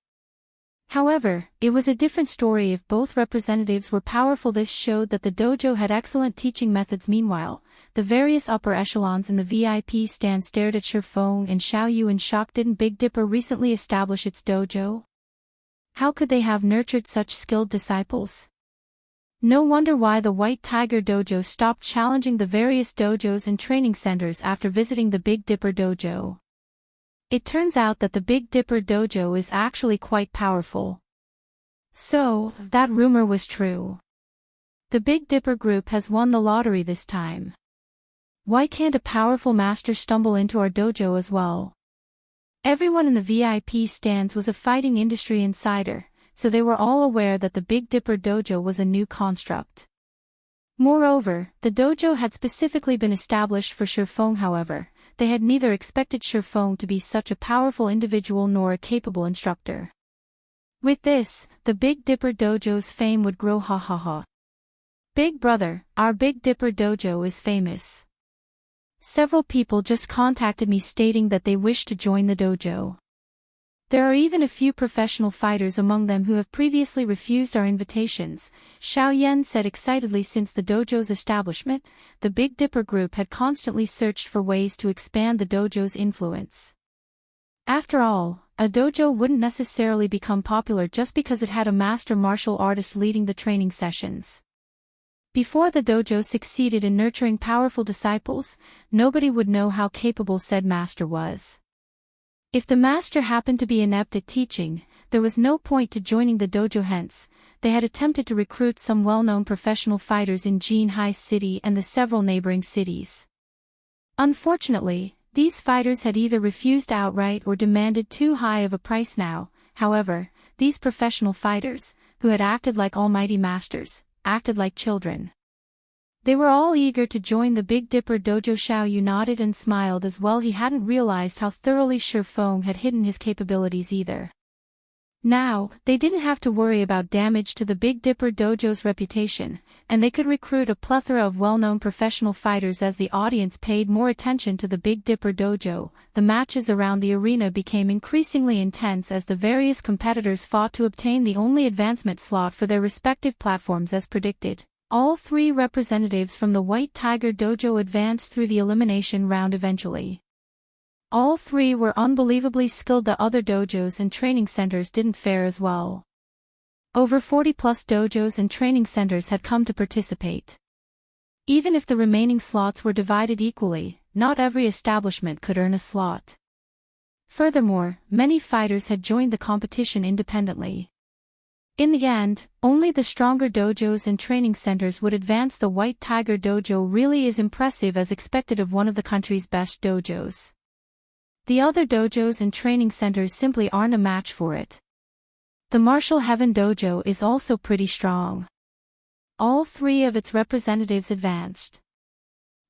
However, it was a different story if both representatives were powerful. This showed that the dojo had excellent teaching methods. Meanwhile, the various upper echelons in the VIP stand stared at Shifeng and Xiaoyu in shock. Didn't Big Dipper recently establish its dojo? How could they have nurtured such skilled disciples? No wonder why the White Tiger Dojo stopped challenging the various dojos and training centers after visiting the Big Dipper Dojo. It turns out that the Big Dipper Dojo is actually quite powerful. So, that rumor was true. The Big Dipper group has won the lottery this time. Why can't a powerful master stumble into our dojo as well? Everyone in the VIP stands was a fighting industry insider, so they were all aware that the Big Dipper Dojo was a new construct. Moreover, the dojo had specifically been established for Shifeng. However, they had neither expected Shifeng to be such a powerful individual nor a capable instructor. With this, the Big Dipper Dojo's fame would grow. Ha ha ha. Big brother, our Big Dipper Dojo is famous. Several people just contacted me stating that they wish to join the dojo. There are even a few professional fighters among them who have previously refused our invitations, Xiao Yan said excitedly. Since the dojo's establishment, the Big Dipper group had constantly searched for ways to expand the dojo's influence. After all, a dojo wouldn't necessarily become popular just because it had a master martial artist leading the training sessions. Before the dojo succeeded in nurturing powerful disciples, nobody would know how capable said master was. If the master happened to be inept at teaching, there was no point to joining the dojo. Hence, they had attempted to recruit some well-known professional fighters in Jinhai City and the several neighboring cities. Unfortunately, these fighters had either refused outright or demanded too high of a price. Now, however, these professional fighters, who had acted like almighty masters, acted like children. They were all eager to join the Big Dipper Dojo. Xiao Yu nodded and smiled as well. He hadn't realized how thoroughly Shifeng had hidden his capabilities either. Now, they didn't have to worry about damage to the Big Dipper Dojo's reputation, and they could recruit a plethora of well-known professional fighters. As the audience paid more attention to the Big Dipper Dojo, the matches around the arena became increasingly intense as the various competitors fought to obtain the only advancement slot for their respective platforms. As predicted, all three representatives from the White Tiger Dojo advanced through the elimination round eventually. All three were unbelievably skilled. The other dojos and training centers didn't fare as well. Over 40+ dojos and training centers had come to participate. Even if the remaining slots were divided equally, not every establishment could earn a slot. Furthermore, many fighters had joined the competition independently. In the end, only the stronger dojos and training centers would advance. The White Tiger Dojo really is impressive as expected of one of the country's best dojos. The other dojos and training centers simply aren't a match for it. The Martial Heaven Dojo is also pretty strong. All three of its representatives advanced.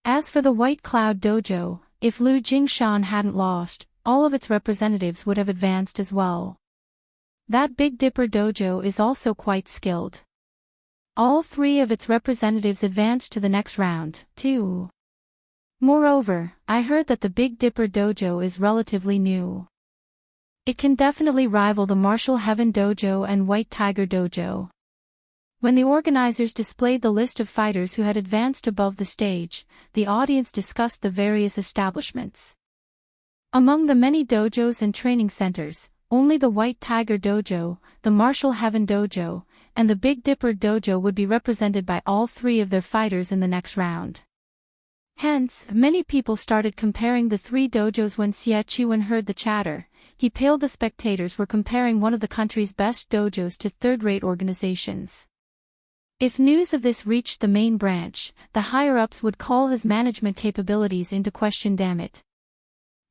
As for the White Cloud Dojo, if Lu Jingshan hadn't lost, all of its representatives would have advanced as well. That Big Dipper Dojo is also quite skilled. All three of its representatives advanced to the next round, too. Moreover, I heard that the Big Dipper Dojo is relatively new. It can definitely rival the Martial Heaven Dojo and White Tiger Dojo. When the organizers displayed the list of fighters who had advanced above the stage, the audience discussed the various establishments. Among the many dojos and training centers, only the White Tiger Dojo, the Martial Heaven Dojo, and the Big Dipper Dojo would be represented by all three of their fighters in the next round. Hence, many people started comparing the three dojos. When Xie Qiwen heard the chatter, he paled. The spectators were comparing one of the country's best dojos to third-rate organizations. If news of this reached the main branch, the higher-ups would call his management capabilities into question. Damn it.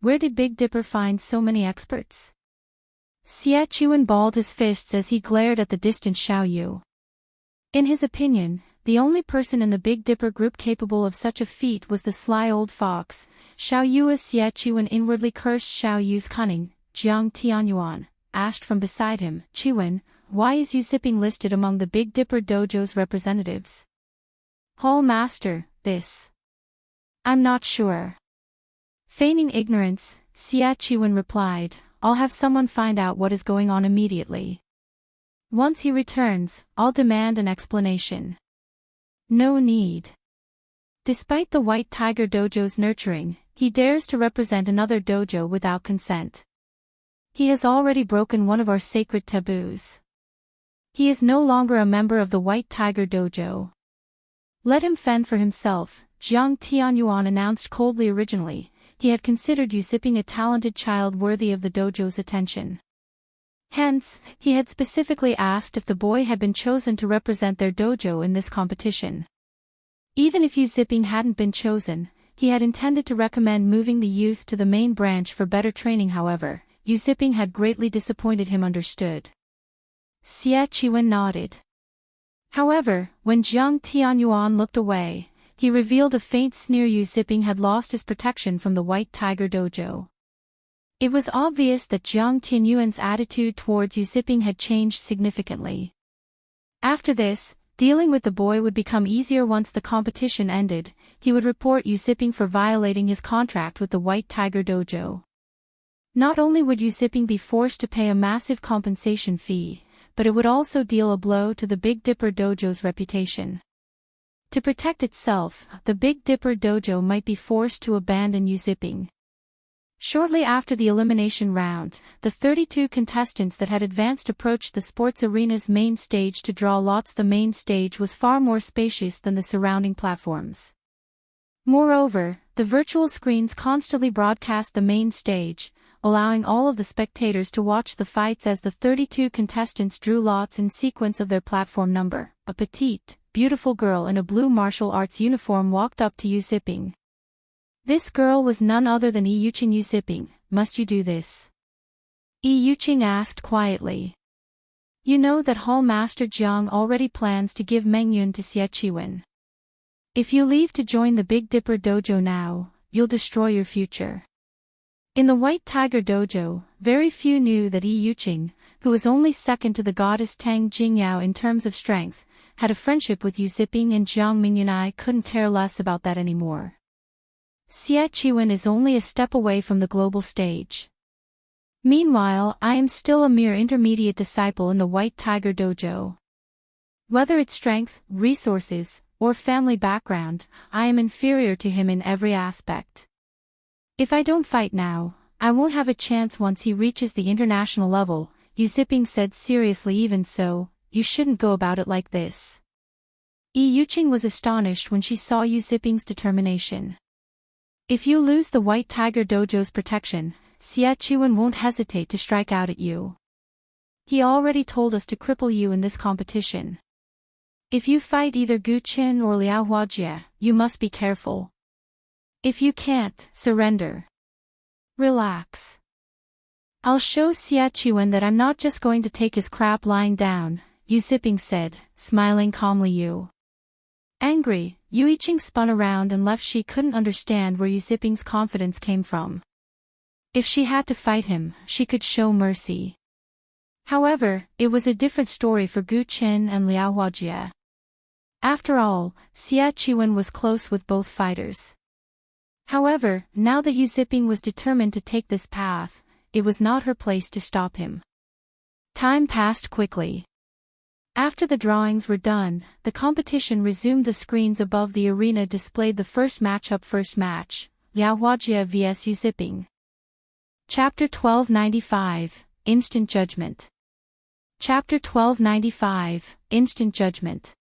Where did Big Dipper find so many experts? Xie Qiwen balled his fists as he glared at the distant Xiao Yu. In his opinion, the only person in the Big Dipper group capable of such a feat was the sly old fox, Xiao Yu. As Xie Qiwen inwardly cursed Xiao Yu's cunning, Jiang Tianyuan asked from beside him, "Qiwen, why is Yu Zipping listed among the Big Dipper Dojo's representatives?" "Hall Master, this. I'm not sure." Feigning ignorance, Xie Qiwen replied, "I'll have someone find out what is going on immediately. Once he returns, I'll demand an explanation." "No need." Despite the White Tiger Dojo's nurturing, he dares to represent another dojo without consent. He has already broken one of our sacred taboos. He is no longer a member of the White Tiger Dojo. Let him fend for himself, Jiang Tianyuan announced coldly. Originally, he had considered Yu Zipping a talented child worthy of the dojo's attention. Hence, he had specifically asked if the boy had been chosen to represent their dojo in this competition. Even if Yu Zipping hadn't been chosen, he had intended to recommend moving the youth to the main branch for better training. However, Yu Zipping had greatly disappointed him. Understood. Xie Qiwen nodded. However, when Jiang Tianyuan looked away, he revealed a faint sneer. Yu Ziping had lost his protection from the White Tiger Dojo. It was obvious that Jiang Tianyuan's attitude towards Yu Ziping had changed significantly. After this, dealing with the boy would become easier. Once the competition ended, he would report Yu Ziping for violating his contract with the White Tiger Dojo. Not only would Yu Ziping be forced to pay a massive compensation fee, but it would also deal a blow to the Big Dipper Dojo's reputation. To protect itself, the Big Dipper Dojo might be forced to abandon Yu Ziping. Shortly after the elimination round, the 32 contestants that had advanced approached the sports arena's main stage to draw lots. The main stage was far more spacious than the surrounding platforms. Moreover, the virtual screens constantly broadcast the main stage, allowing all of the spectators to watch the fights as the 32 contestants drew lots in sequence of their platform number. A petite, beautiful girl in a blue martial arts uniform walked up to Yu Ziping. This girl was none other than Yi Yuqing. Yu Ziping, must you do this? Yi Yuqing asked quietly. You know that Hall Master Jiang already plans to give Mengyun to Xie Qiwen. If you leave to join the Big Dipper Dojo now, you'll destroy your future. In the White Tiger Dojo, very few knew that Yi Yuqing, who was only second to the goddess Tang Jingyao in terms of strength, had a friendship with Yu Ziping and Jiang Mingyun. I couldn't care less about that anymore. Xie Qiwen is only a step away from the global stage. Meanwhile, I am still a mere intermediate disciple in the White Tiger Dojo. Whether it's strength, resources, or family background, I am inferior to him in every aspect. If I don't fight now, I won't have a chance once he reaches the international level, Yu Ziping said seriously. Even so, you shouldn't go about it like this. Yi Yuqing was astonished when she saw Yu Ziping's determination. If you lose the White Tiger Dojo's protection, Xie Qiwen won't hesitate to strike out at you. He already told us to cripple you in this competition. If you fight either Gu Qin or Liao Huajie, you must be careful. If you can't, surrender. Relax. I'll show Xie Qiwen that I'm not just going to take his crap lying down, Yu Ziping said, smiling calmly. Angry, Yu Yuqing spun around and left. She couldn't understand where Yu Ziping's confidence came from. If she had to fight him, she could show mercy. However, it was a different story for Gu Qin and Liao Huajie. After all, Xie Qiwen was close with both fighters. However, now that Yu Ziping was determined to take this path, it was not her place to stop him. Time passed quickly. After the drawings were done, the competition resumed. The screens above the arena displayed the first matchup. First match, Liao Huajie vs Yu Ziping. Chapter 1295, Instant Judgment. Chapter 1295, Instant Judgment.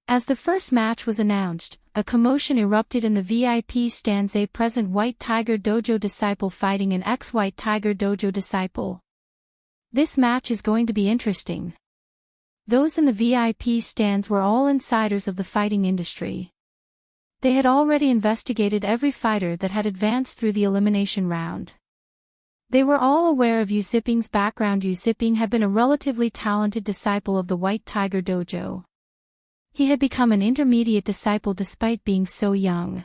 As the first match was announced, a commotion erupted in the VIP stands. A present White Tiger Dojo disciple fighting an ex-White Tiger Dojo disciple. This match is going to be interesting. Those in the VIP stands were all insiders of the fighting industry. They had already investigated every fighter that had advanced through the elimination round. They were all aware of Yu Ziping's background. Yu Ziping had been a relatively talented disciple of the White Tiger Dojo. He had become an intermediate disciple despite being so young.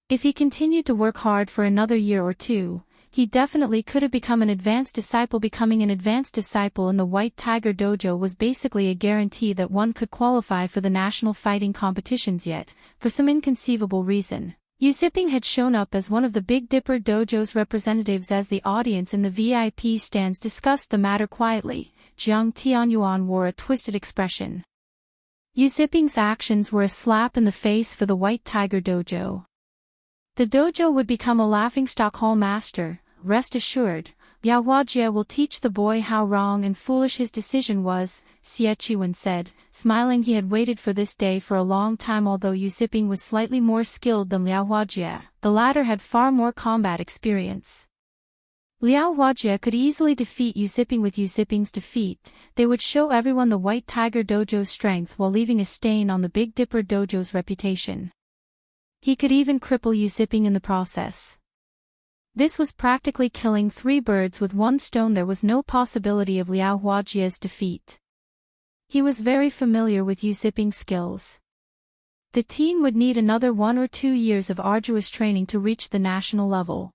If he continued to work hard for another year or two, he definitely could have become an advanced disciple. Becoming an advanced disciple in the White Tiger Dojo was basically a guarantee that one could qualify for the national fighting competitions. Yet, for some inconceivable reason, Yu Ziping had shown up as one of the Big Dipper Dojo's representatives. As the audience in the VIP stands discussed the matter quietly, Jiang Tianyuan wore a twisted expression. Yu Ziping's actions were a slap in the face for the White Tiger Dojo. The dojo would become a laughingstock. Hall Master, rest assured, Liao Huajie will teach the boy how wrong and foolish his decision was, Xie Qiwen said, smiling. He had waited for this day for a long time. Although Yu Ziping was slightly more skilled than Liao Huajie, the latter had far more combat experience. Liao Huajie could easily defeat Yu Ziping. With Yu Ziping's defeat, they would show everyone the White Tiger Dojo's strength while leaving a stain on the Big Dipper Dojo's reputation. He could even cripple Yu Ziping in the process. This was practically killing three birds with one stone. There was no possibility of Liao Huajie's defeat. He was very familiar with Yu Ziping's skills. The team would need another 1 or 2 years of arduous training to reach the national level.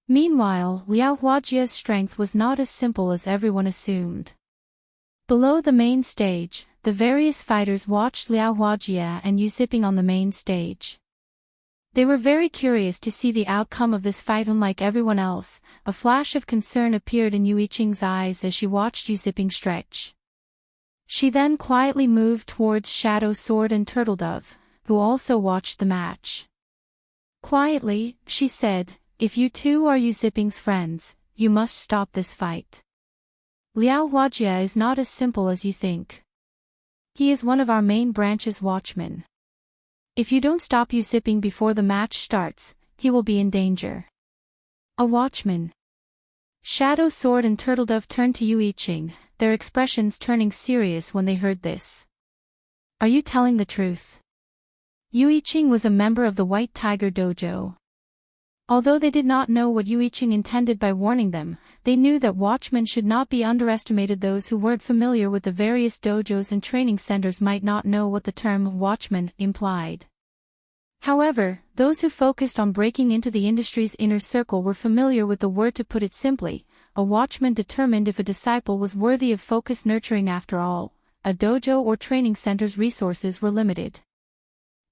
Meanwhile, Liao Huajia's strength was not as simple as everyone assumed. Below the main stage, the various fighters watched Liao Huajia and Yu Ziping on the main stage. They were very curious to see the outcome of this fight. Unlike everyone else, a flash of concern appeared in Yu Yiqing's eyes as she watched Yu Ziping stretch. She then quietly moved towards Shadow Sword and Turtledove, who also watched the match. Quietly, she said, "If you two are Yu Ziping's friends, you must stop this fight. Liao Huajia is not as simple as you think. He is one of our main branch's watchmen. If you don't stop Yu Ziping before the match starts, he will be in danger." A watchman. Shadow Sword and Turtledove turned to Yu Yiqing, their expressions turning serious when they heard this. "Are you telling the truth?" Yu Yiqing was a member of the White Tiger Dojo. Although they did not know what Yu Yiqing intended by warning them, they knew that watchmen should not be underestimated. Those who weren't familiar with the various dojos and training centers might not know what the term watchman implied. However, those who focused on breaking into the industry's inner circle were familiar with the word. To put it simply, a watchman determined if a disciple was worthy of focused nurturing. After all, a dojo or training center's resources were limited.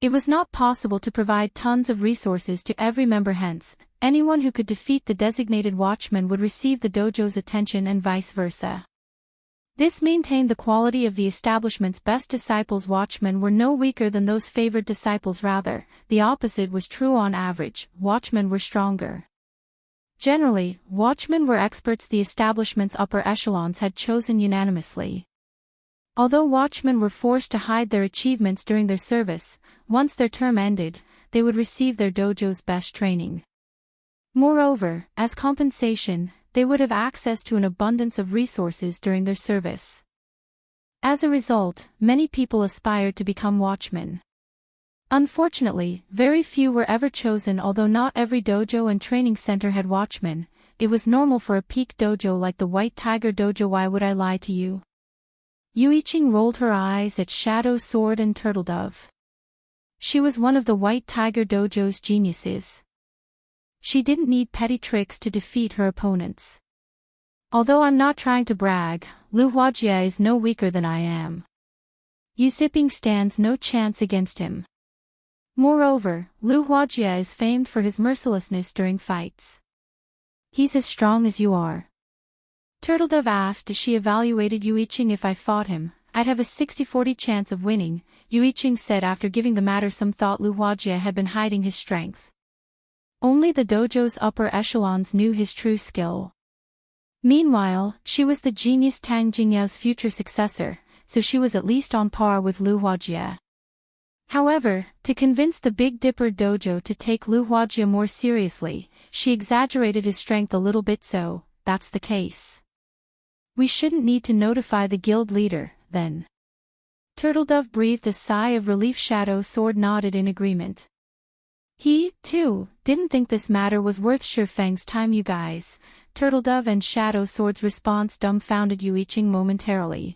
It was not possible to provide tons of resources to every member. Hence, anyone who could defeat the designated watchman would receive the dojo's attention and vice versa. This maintained the quality of the establishment's best disciples. Watchmen were no weaker than those favored disciples. Rather, the opposite was true. On average, watchmen were stronger. Generally, watchmen were experts the establishment's upper echelons had chosen unanimously. Although watchmen were forced to hide their achievements during their service, once their term ended, they would receive their dojo's best training. Moreover, as compensation, they would have access to an abundance of resources during their service. As a result, many people aspired to become watchmen. Unfortunately, very few were ever chosen. Although not every dojo and training center had watchmen, it was normal for a peak dojo like the White Tiger Dojo. Why would I lie to you? Yu Yiqing rolled her eyes at Shadow Sword and Turtledove. She was one of the White Tiger Dojo's geniuses. She didn't need petty tricks to defeat her opponents. Although I'm not trying to brag, Liao Huajia is no weaker than I am. Yu Ziping stands no chance against him. Moreover, Liao Huajia is famed for his mercilessness during fights. He's as strong as you are. Turtledove asked as she evaluated Yu Yiqing. If I fought him, I'd have a 60-40 chance of winning, Yu Yiqing said after giving the matter some thought. Liao Huajia had been hiding his strength. Only the dojo's upper echelons knew his true skill. Meanwhile, she was the genius Tang Jingyao's future successor, so she was at least on par with Liao Huajia. However, to convince the Big Dipper dojo to take Liao Huajia more seriously, she exaggerated his strength a little bit. So, that's the case. We shouldn't need to notify the guild leader, then. Turtledove breathed a sigh of relief. Shadow Sword nodded in agreement. He, too, didn't think this matter was worth Shifeng's time. You guys. Turtledove and Shadow Sword's response dumbfounded Yu Yiqing momentarily.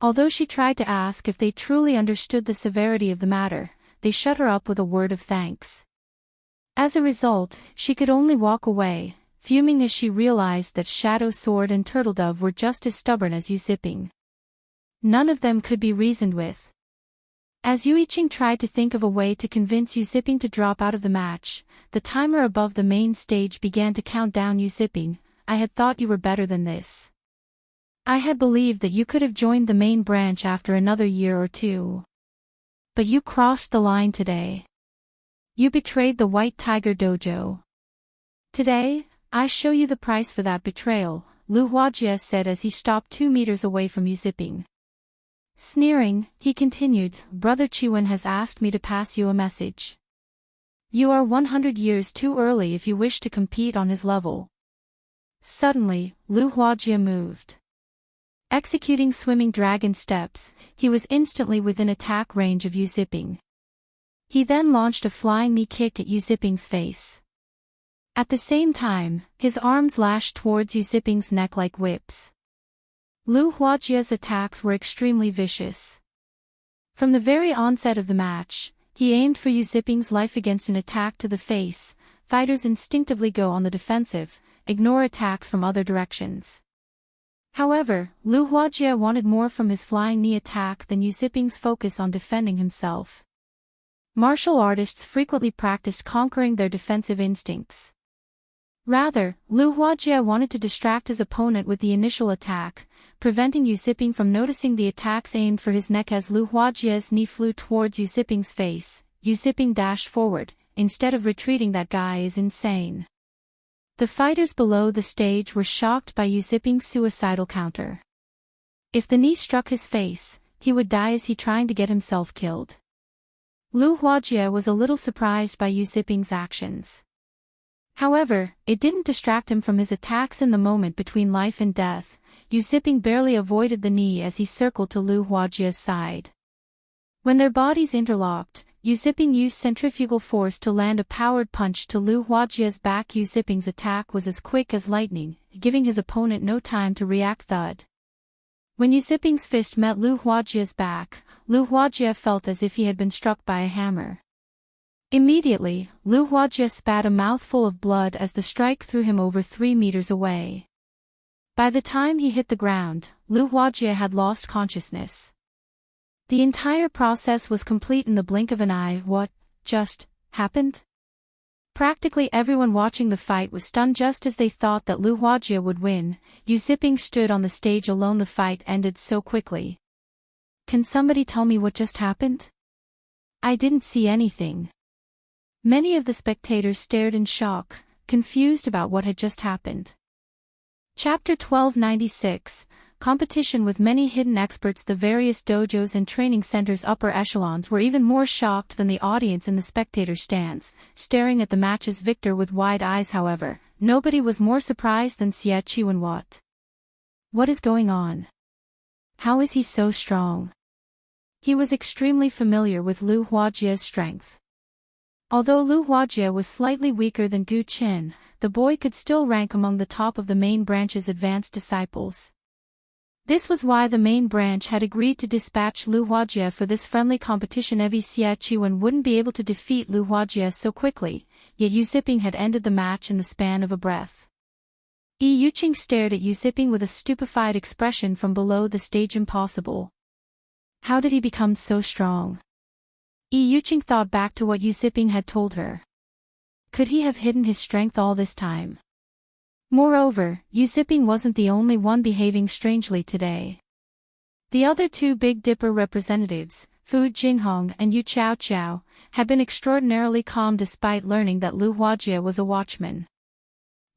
Although she tried to ask if they truly understood the severity of the matter, they shut her up with a word of thanks. As a result, she could only walk away, fuming as she realized that Shadow Sword and Turtledove were just as stubborn as Yu Ziping. None of them could be reasoned with. As Yu Yiqing tried to think of a way to convince Yu Ziping to drop out of the match, the timer above the main stage began to count down. Yu Ziping, I had thought you were better than this. I had believed that you could have joined the main branch after another year or two. But you crossed the line today. You betrayed the White Tiger Dojo. Today, I show you the price for that betrayal, Liao Huajia said as he stopped 2 meters away from Yu Ziping. Sneering, he continued, Brother Chiwen has asked me to pass you a message. You are 100 years too early if you wish to compete on his level. Suddenly, Liao Huajia moved. Executing swimming dragon steps, he was instantly within attack range of Yu Ziping. He then launched a flying knee kick at Yu Ziping's face. At the same time, his arms lashed towards Yu Ziping's neck like whips. Liao Huajia's attacks were extremely vicious. From the very onset of the match, he aimed for Yu Ziping's life against an attack to the face. Fighters instinctively go on the defensive, ignore attacks from other directions. However, Lu Huajie wanted more from his flying knee attack than Yu Ziping's focus on defending himself. Martial artists frequently practiced conquering their defensive instincts. Rather, Lu Huajie wanted to distract his opponent with the initial attack, preventing Yu Ziping from noticing the attacks aimed for his neck. As Lu Huajie's knee flew towards Yu Ziping's face, Yu Ziping dashed forward, instead of retreating. That guy is insane. The fighters below the stage were shocked by Yu Ziping's suicidal counter. If the knee struck his face, he would die. Is he trying to get himself killed? Lu Huajie was a little surprised by Yu Ziping's actions. However, it didn't distract him from his attacks. In the moment between life and death, Yu Ziping barely avoided the knee as he circled to Lu Huajie's side. When their bodies interlocked, Yu Ziping used centrifugal force to land a powered punch to Lu Huajie's back. Yu Ziping's attack was as quick as lightning, giving his opponent no time to react. Thud. When Yu Ziping's fist met Lu Huajie's back, Lu Huajie felt as if he had been struck by a hammer. Immediately, Lu Huajie spat a mouthful of blood as the strike threw him over 3 meters away. By the time he hit the ground, Lu Huajie had lost consciousness. The entire process was complete in the blink of an eye. What just happened? Practically everyone watching the fight was stunned. Just as they thought that Lu Huajie would win, Yu Ziping stood on the stage alone. The fight ended so quickly. Can somebody tell me what just happened? I didn't see anything. Many of the spectators stared in shock, confused about what had just happened. Chapter 1296, Competition with many hidden experts. The various dojos and training centers' upper echelons were even more shocked than the audience in the spectator stands, staring at the match's victor with wide eyes. However, nobody was more surprised than Xie Qiwen. What is going on? How is he so strong? He was extremely familiar with Lu Huajie's strength. Although Lu Huajie was slightly weaker than Gu Qin, the boy could still rank among the top of the main branch's advanced disciples. This was why the main branch had agreed to dispatch Lu Huajie for this friendly competition. Xie Qiwen wouldn't be able to defeat Lu Huajie so quickly, yet Yu Ziping had ended the match in the span of a breath. Yi Yuqing stared at Yu Ziping with a stupefied expression from below the stage. Impossible. How did he become so strong? Yi Yuqing thought back to what Yu Ziping had told her. Could he have hidden his strength all this time? Moreover, Yu Ziping wasn't the only one behaving strangely today. The other two Big Dipper representatives, Fu Jinghong and Yu Chaoqiao, had been extraordinarily calm despite learning that Lu Huajie was a watchman.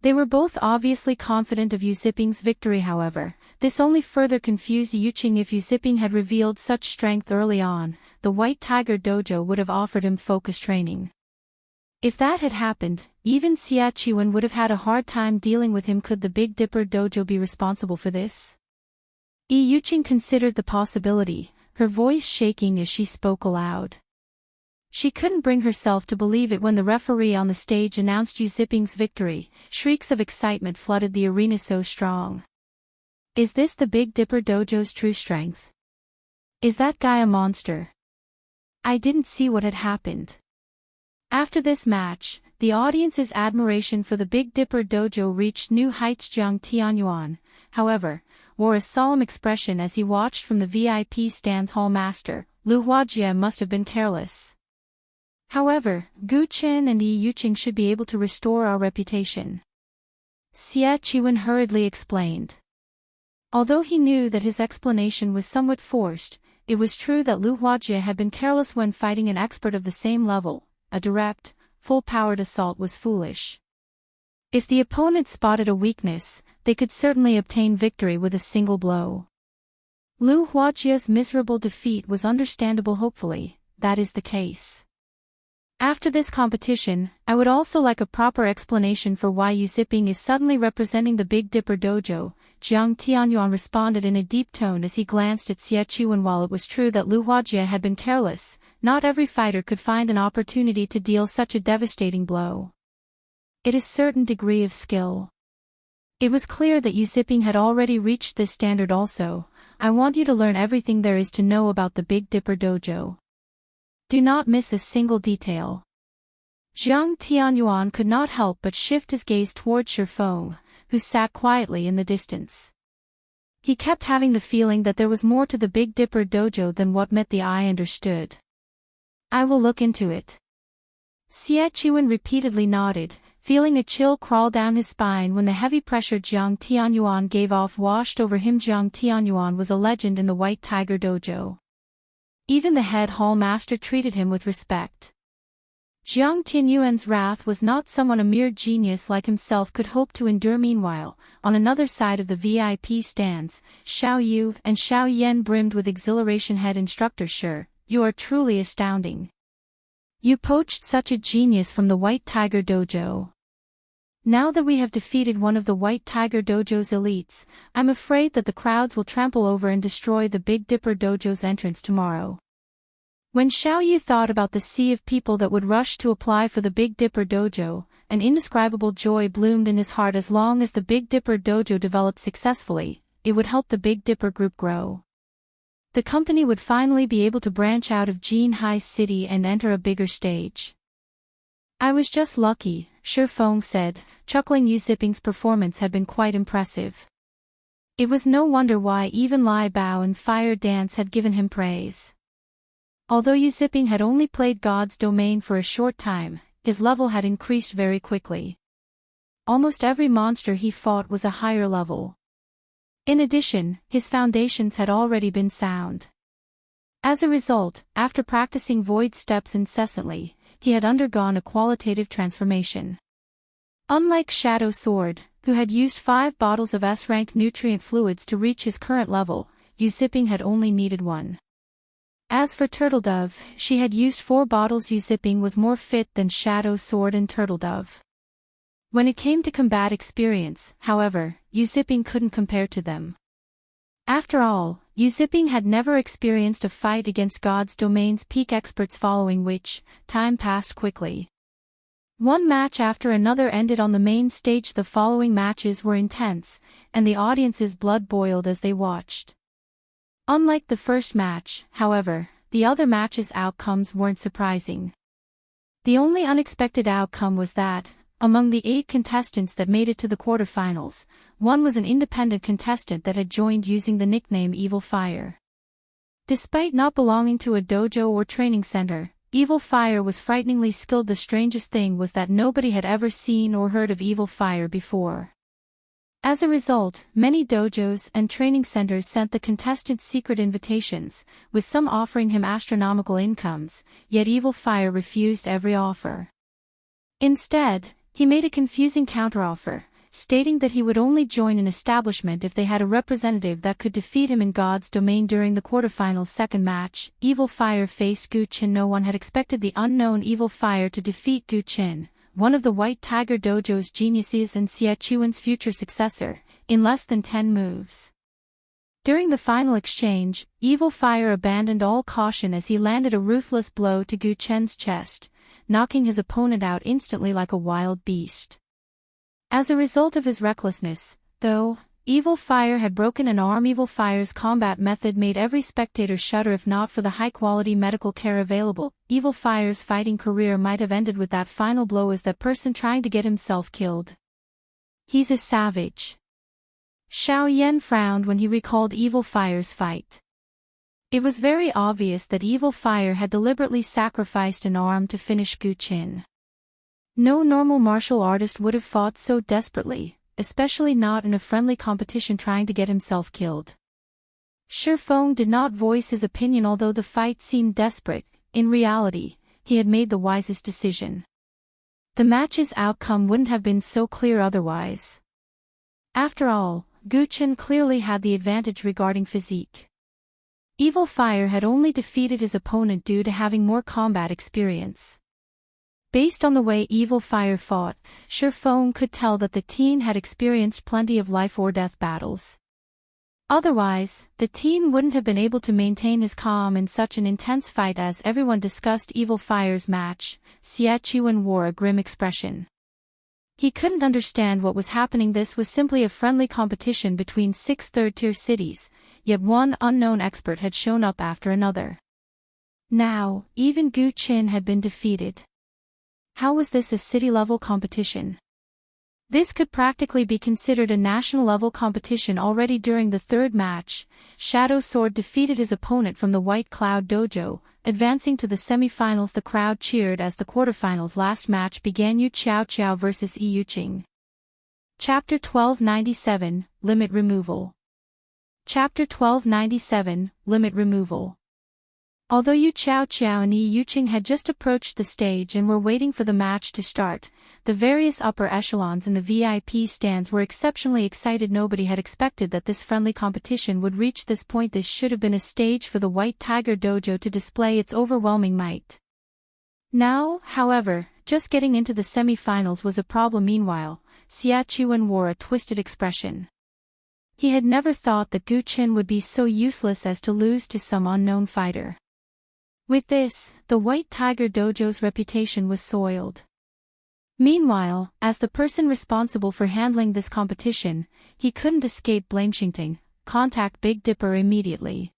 They were both obviously confident of Yu Ziping's victory. However, this only further confused Yi Yuqing. If Yu Ziping had revealed such strength early on, the White Tiger Dojo would have offered him focus training. If that had happened, even Xie Qiwen would have had a hard time dealing with him. Could the Big Dipper Dojo be responsible for this? Yi Yuqing considered the possibility, her voice shaking as she spoke aloud. She couldn't bring herself to believe it when the referee on the stage announced Yu Ziping's victory. Shrieks of excitement flooded the arena. So strong. Is this the Big Dipper Dojo's true strength? Is that guy a monster? I didn't see what had happened. After this match, the audience's admiration for the Big Dipper Dojo reached new heights. Jiang Tianyuan, however, wore a solemn expression as he watched from the VIP stands. Hall Master, Lu Huajie must have been careless. However, Gu Qin and Yi Yuqing should be able to restore our reputation. Xie Qiwen hurriedly explained. Although he knew that his explanation was somewhat forced, it was true that Lu Huajie had been careless when fighting an expert of the same level. A direct, full-powered assault was foolish. If the opponent spotted a weakness, they could certainly obtain victory with a single blow. Lu Huajie's miserable defeat was understandable. Hopefully, that is the case. After this competition, I would also like a proper explanation for why Yu Ziping is suddenly representing the Big Dipper Dojo. Jiang Tianyuan responded in a deep tone as he glanced at Xie Qiwen. While it was true that Lu Huajie had been careless, not every fighter could find an opportunity to deal such a devastating blow. It is a certain degree of skill. It was clear that Zipping had already reached this standard also. I want you to learn everything there is to know about the Big Dipper Dojo. Do not miss a single detail. Jiang Tianyuan could not help but shift his gaze toward Shifeng, who sat quietly in the distance. He kept having the feeling that there was more to the Big Dipper Dojo than what met the eye understood. I will look into it. Xie Chuan repeatedly nodded, feeling a chill crawl down his spine when the heavy pressure Jiang Tianyuan gave off washed over him. Jiang Tianyuan was a legend in the White Tiger Dojo. Even the head hall master treated him with respect. Jiang Tianyuan's wrath was not someone a mere genius like himself could hope to endure. Meanwhile, on another side of the VIP stands, Xiao Yu and Xiao Yan brimmed with exhilaration. Head instructor, sure, you are truly astounding. You poached such a genius from the White Tiger Dojo. Now that we have defeated one of the White Tiger Dojo's elites, I'm afraid that the crowds will trample over and destroy the Big Dipper Dojo's entrance tomorrow. When Xiao Yu thought about the sea of people that would rush to apply for the Big Dipper Dojo, an indescribable joy bloomed in his heart. As long as the Big Dipper Dojo developed successfully, it would help the Big Dipper Group grow. The company would finally be able to branch out of Jinhai City and enter a bigger stage. I was just lucky, Shifeng said, chuckling. Zipping's performance had been quite impressive. It was no wonder why even Lai Bao and Fire Dance had given him praise. Although Zipping had only played God's Domain for a short time, his level had increased very quickly. Almost every monster he fought was a higher level. In addition, his foundations had already been sound. As a result, after practicing void steps incessantly, he had undergone a qualitative transformation. Unlike Shadow Sword, who had used 5 bottles of S-rank nutrient fluids to reach his current level, Zipping had only needed 1. As for Turtledove, she had used 4 bottles. Zipping was more fit than Shadow Sword and Turtledove. When it came to combat experience, however, Zipping couldn't compare to them. After all, Zipping had never experienced a fight against God's Domain's peak experts, following which, time passed quickly. One match after another ended on the main stage. The following matches were intense, and the audience's blood boiled as they watched. Unlike the first match, however, the other matches' outcomes weren't surprising. The only unexpected outcome was that, among the 8 contestants that made it to the quarterfinals, one was an independent contestant that had joined using the nickname Evil Fire. Despite not belonging to a dojo or training center, Evil Fire was frighteningly skilled. The strangest thing was that nobody had ever seen or heard of Evil Fire before. As a result, many dojos and training centers sent the contestant secret invitations, with some offering him astronomical incomes, yet Evil Fire refused every offer. Instead, he made a confusing counteroffer, stating that he would only join an establishment if they had a representative that could defeat him in God's Domain. During the quarterfinals' second match, Evil Fire faced Gu Qin. No one had expected the unknown Evil Fire to defeat Gu Qin, one of the White Tiger Dojo's geniuses and Xie Chuan's future successor, in less than 10 moves. During the final exchange, Evil Fire abandoned all caution as he landed a ruthless blow to Gu Chen's chest, knocking his opponent out instantly like a wild beast. As a result of his recklessness, though, Evil Fire had broken an arm. Evil Fire's combat method made every spectator shudder. If not for the high-quality medical care available, Evil Fire's fighting career might have ended with that final blow as that person trying to get himself killed. He's a savage. Xiao Yan frowned when he recalled Evil Fire's fight. It was very obvious that Evil Fire had deliberately sacrificed an arm to finish Gu Qin. No normal martial artist would have fought so desperately, especially not in a friendly competition trying to get himself killed. Shifeng did not voice his opinion. Although the fight seemed desperate, in reality, he had made the wisest decision. The match's outcome wouldn't have been so clear otherwise. After all, Gu Qin clearly had the advantage regarding physique. Evil Fire had only defeated his opponent due to having more combat experience. Based on the way Evil Fire fought, Shifeng could tell that the teen had experienced plenty of life-or-death battles. Otherwise, the teen wouldn't have been able to maintain his calm in such an intense fight. As everyone discussed Evil Fire's match, Xie Chuan wore a grim expression. He couldn't understand what was happening. This was simply a friendly competition between 6 third-tier cities, yet one unknown expert had shown up after another. Now, even Gu Qin had been defeated. How was this a city-level competition? This could practically be considered a national-level competition. Already during the third match, Shadow Sword defeated his opponent from the White Cloud Dojo, advancing to the semi-finals. The crowd cheered as the quarterfinals last match began. Yu Qiao Qiao vs. Yi Yuqing. Chapter 1297, Limit Removal. Chapter 1297, Limit Removal. Although Yu Qiao Qiao and Yi Yuqing had just approached the stage and were waiting for the match to start, the various upper echelons in the VIP stands were exceptionally excited. Nobody had expected that this friendly competition would reach this point. This should have been a stage for the White Tiger Dojo to display its overwhelming might. Now, however, just getting into the semi-finals was a problem. Meanwhile, Xia Chuan wore a twisted expression. He had never thought that Gu Qin would be so useless as to lose to some unknown fighter. With this, the White Tiger Dojo's reputation was soiled. Meanwhile, as the person responsible for handling this competition, he couldn't escape blame. Enchanting, contact Big Dipper immediately.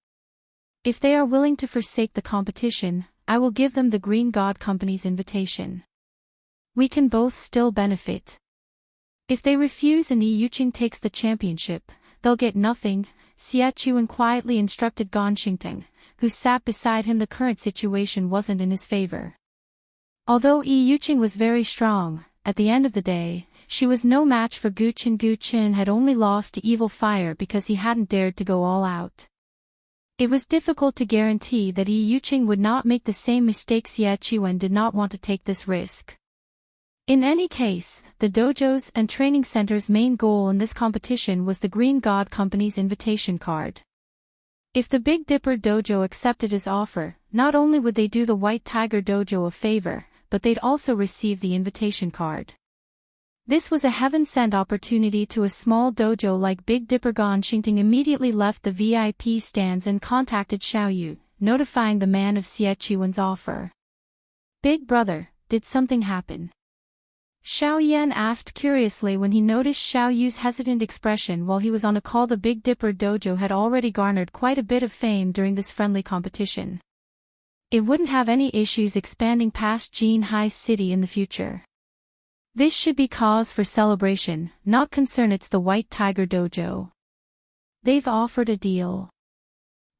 If they are willing to forsake the competition, I will give them the Green God Company's invitation. We can both still benefit. If they refuse and Yi Yuqing takes the championship, they'll get nothing. Xia Chuan quietly instructed Enchanting, who sat beside him. The current situation wasn't in his favor. Although Yi Yuqing was very strong, at the end of the day, she was no match for Gu Qin. Gu Qin had only lost to Evil Fire because he hadn't dared to go all out. It was difficult to guarantee that Yi Yuqing would not make the same mistake. Xia Chuan did not want to take this risk. In any case, the dojo's and training center's main goal in this competition was the Green God Company's invitation card. If the Big Dipper Dojo accepted his offer, not only would they do the White Tiger Dojo a favor, but they'd also receive the invitation card. This was a heaven-sent opportunity to a small dojo like Big Dipper. Enchanting immediately left the VIP stands and contacted Xiaoyu, notifying the man of Xia Chuan's offer. Big brother, did something happen? Xiao Yan asked curiously when he noticed Xiao Yu's hesitant expression while he was on a call. The Big Dipper Dojo had already garnered quite a bit of fame during this friendly competition. It wouldn't have any issues expanding past Jinhai City in the future. This should be cause for celebration, not concern. It's the White Tiger Dojo. They've offered a deal.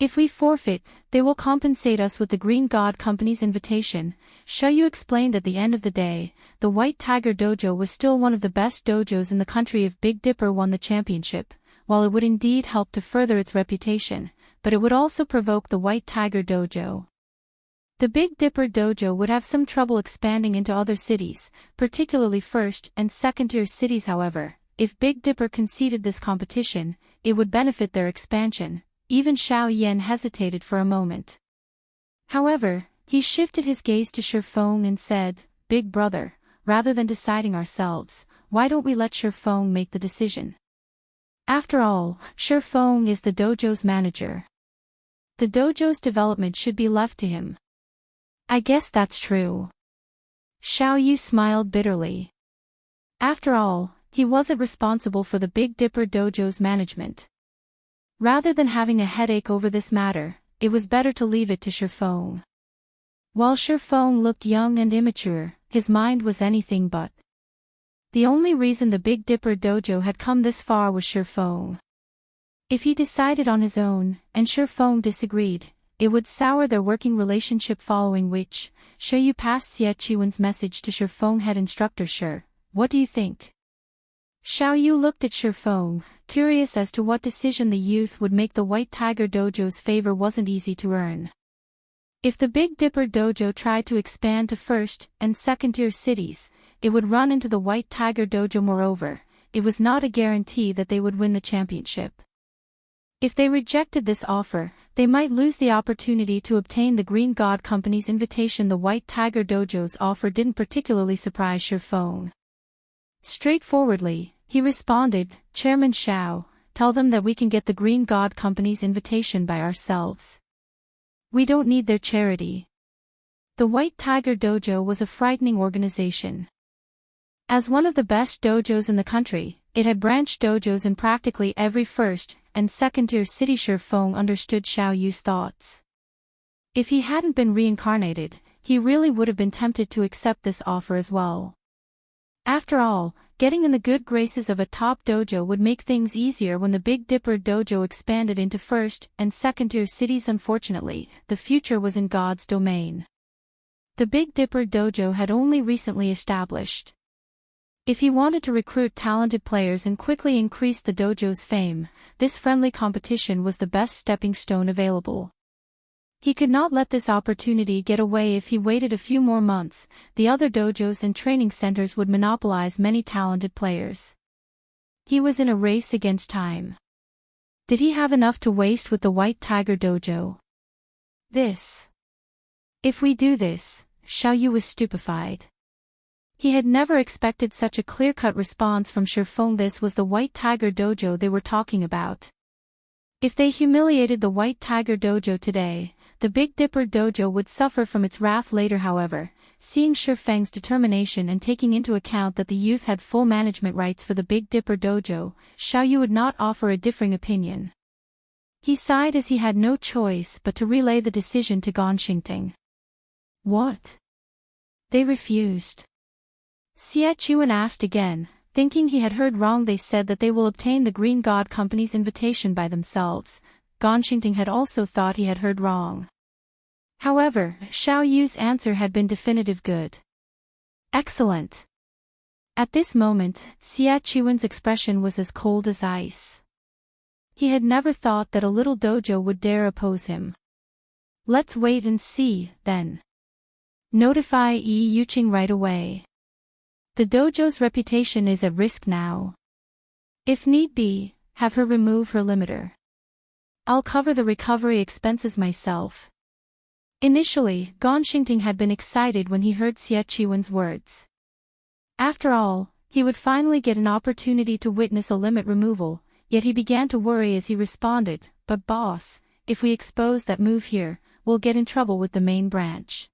If we forfeit, they will compensate us with the Green God Company's invitation. Xiaoyu explained. At the end of the day, the White Tiger Dojo was still one of the best dojos in the country. If Big Dipper won the championship, while it would indeed help to further its reputation, but it would also provoke the White Tiger Dojo. The Big Dipper Dojo would have some trouble expanding into other cities, particularly first and second-tier cities. However, if Big Dipper conceded this competition, it would benefit their expansion. Even Xiao Yan hesitated for a moment. However, he shifted his gaze to Shifeng and said, Big brother, rather than deciding ourselves, why don't we let Shifeng make the decision? After all, Shifeng is the dojo's manager. The dojo's development should be left to him. I guess that's true. Xiao Yu smiled bitterly. After all, he wasn't responsible for the Big Dipper Dojo's management. Rather than having a headache over this matter, it was better to leave it to Shifeng. While Shifeng looked young and immature, his mind was anything but. The only reason the Big Dipper Dojo had come this far was Shifeng. If he decided on his own, and Shifeng disagreed, it would sour their working relationship. Following which, Xiaoyu passed Xia Chuan's message to Shifeng. Head instructor Shi, what do you think? Xiaoyu looked at Shifeng, curious as to what decision the youth would make. The White Tiger Dojo's favor wasn't easy to earn. If the Big Dipper Dojo tried to expand to first and second-tier cities, it would run into the White Tiger Dojo. Moreover, it was not a guarantee that they would win the championship. If they rejected this offer, they might lose the opportunity to obtain the Green God Company's invitation. The White Tiger Dojo's offer didn't particularly surprise Shifeng. Straightforwardly, he responded, Chairman Xiao, tell them that we can get the Green God Company's invitation by ourselves. We don't need their charity. The White Tiger Dojo was a frightening organization. As one of the best dojos in the country, it had branched dojos in practically every first and second-tier city. Feng understood Xiao Yu's thoughts. If he hadn't been reincarnated, he really would have been tempted to accept this offer as well. After all, getting in the good graces of a top dojo would make things easier when the Big Dipper dojo expanded into first and second-tier cities. Unfortunately, the future was in God's domain. The Big Dipper dojo had only recently established. If he wanted to recruit talented players and quickly increase the dojo's fame, this friendly competition was the best stepping stone available. He could not let this opportunity get away. If he waited a few more months, the other dojos and training centers would monopolize many talented players. He was in a race against time. Did he have enough to waste with the White Tiger dojo? If we do this, Xiao Yu was stupefied. He had never expected such a clear-cut response from Feng. This was the White Tiger dojo they were talking about. If they humiliated the White Tiger dojo today, the Big Dipper dojo would suffer from its wrath later. However, seeing Feng's determination and taking into account that the youth had full management rights for the Big Dipper dojo, Xiao Yu would not offer a differing opinion. He sighed as he had no choice but to relay the decision to Enchanting. What? They refused. Xie Chuan asked again, thinking he had heard wrong. They said that they will obtain the Green God Company's invitation by themselves. Enchanting had also thought he had heard wrong. However, Xiao Yu's answer had been definitive. Good. Excellent. At this moment, Xie Chuan's expression was as cold as ice. He had never thought that a little dojo would dare oppose him. Let's wait and see, then. Notify Yi Yuqing right away. The dojo's reputation is at risk now. If need be, have her remove her limiter. I'll cover the recovery expenses myself. Initially, Enchanting had been excited when he heard Xie Chuan's words. After all, he would finally get an opportunity to witness a limit removal, yet he began to worry as he responded, "But boss, if we expose that move here, we'll get in trouble with the main branch.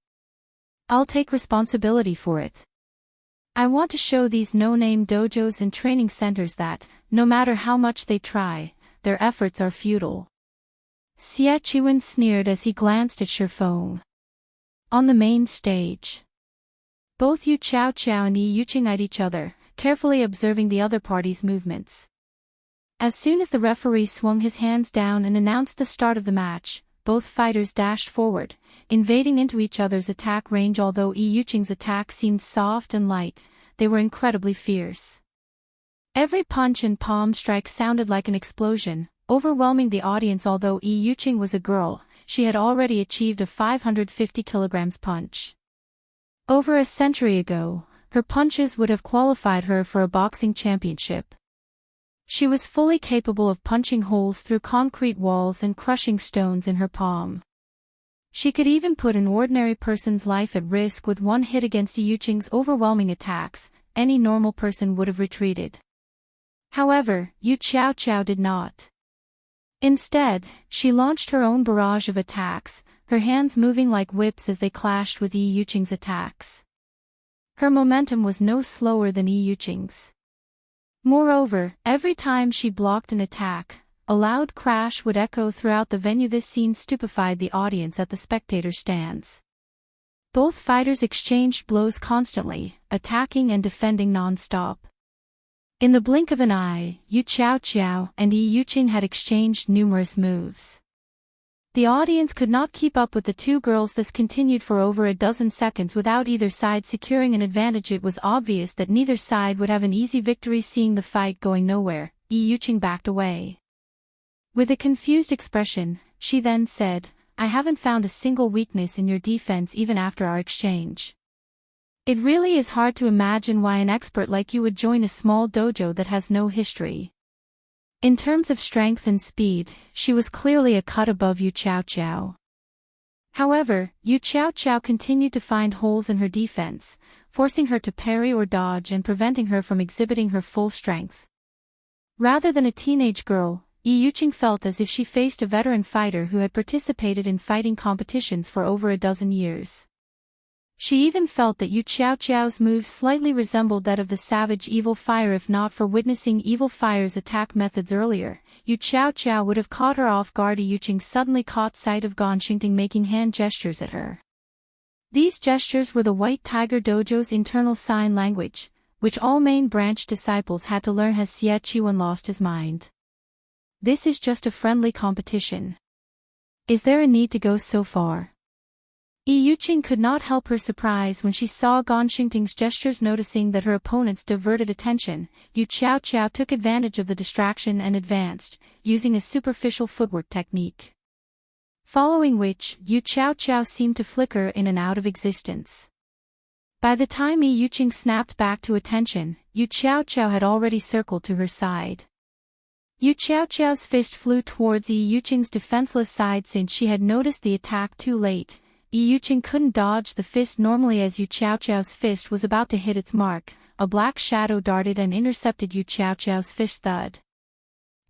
I'll take responsibility for it. I want to show these no-name dojos and training centers that, no matter how much they try, their efforts are futile." Xie Chuan sneered as he glanced at Feng. On the main stage, both Yu Chao and Yi Yuqing eyed each other, carefully observing the other party's movements. As soon as the referee swung his hands down and announced the start of the match, both fighters dashed forward, invading into each other's attack range. Although Yi Yuqing's attack seemed soft and light, they were incredibly fierce. Every punch and palm strike sounded like an explosion, overwhelming the audience. Although Yi Yuqing was a girl, she had already achieved a 550 kilograms punch. Over a century ago, her punches would have qualified her for a boxing championship. She was fully capable of punching holes through concrete walls and crushing stones in her palm. She could even put an ordinary person's life at risk with one hit. Against Yi Yuqing's overwhelming attacks, any normal person would have retreated. However, Yu Chao did not. Instead, she launched her own barrage of attacks, her hands moving like whips as they clashed with Yi Yuqing's attacks. Her momentum was no slower than Yi Yuqing's. Moreover, every time she blocked an attack, a loud crash would echo throughout the venue. This scene stupefied the audience at the spectator stands. Both fighters exchanged blows constantly, attacking and defending non-stop. In the blink of an eye, Yu Chao and Yi Yuqing had exchanged numerous moves. The audience could not keep up with the two girls. This continued for over a dozen seconds without either side securing an advantage. It was obvious that neither side would have an easy victory. Seeing the fight going nowhere, Yi Yuqing backed away. With a confused expression, she then said, "I haven't found a single weakness in your defense even after our exchange. It really is hard to imagine why an expert like you would join a small dojo that has no history." In terms of strength and speed, she was clearly a cut above Yu Chao. However, Yu Chao continued to find holes in her defense, forcing her to parry or dodge and preventing her from exhibiting her full strength. Rather than a teenage girl, Yi Yuqing felt as if she faced a veteran fighter who had participated in fighting competitions for over a dozen years. She even felt that Yu Xiao's moves slightly resembled that of the savage Evil Fire. If not for witnessing Evil Fire's attack methods earlier, Yu Xiao would have caught her off guard. Yu Qing suddenly caught sight of Encanting making hand gestures at her. These gestures were the White Tiger Dojo's internal sign language, which all main branch disciples had to learn. Has Xie Qiwen lost his mind? This is just a friendly competition. Is there a need to go so far? Yu Qing could not help her surprise when she saw Encanting's gestures. Noticing that her opponents diverted attention, Yu Xiao took advantage of the distraction and advanced, using a superficial footwork technique. Following which, Yu Xiao seemed to flicker in and out of existence. By the time Yu Qing snapped back to attention, Yu Xiao had already circled to her side. Yu Xiao's fist flew towards Yu Qing's defenseless side. Since she had noticed the attack too late, Yu Qing couldn't dodge the fist normally. As Yu Xiao's fist was about to hit its mark, a black shadow darted and intercepted Yu Xiao's fist. Thud.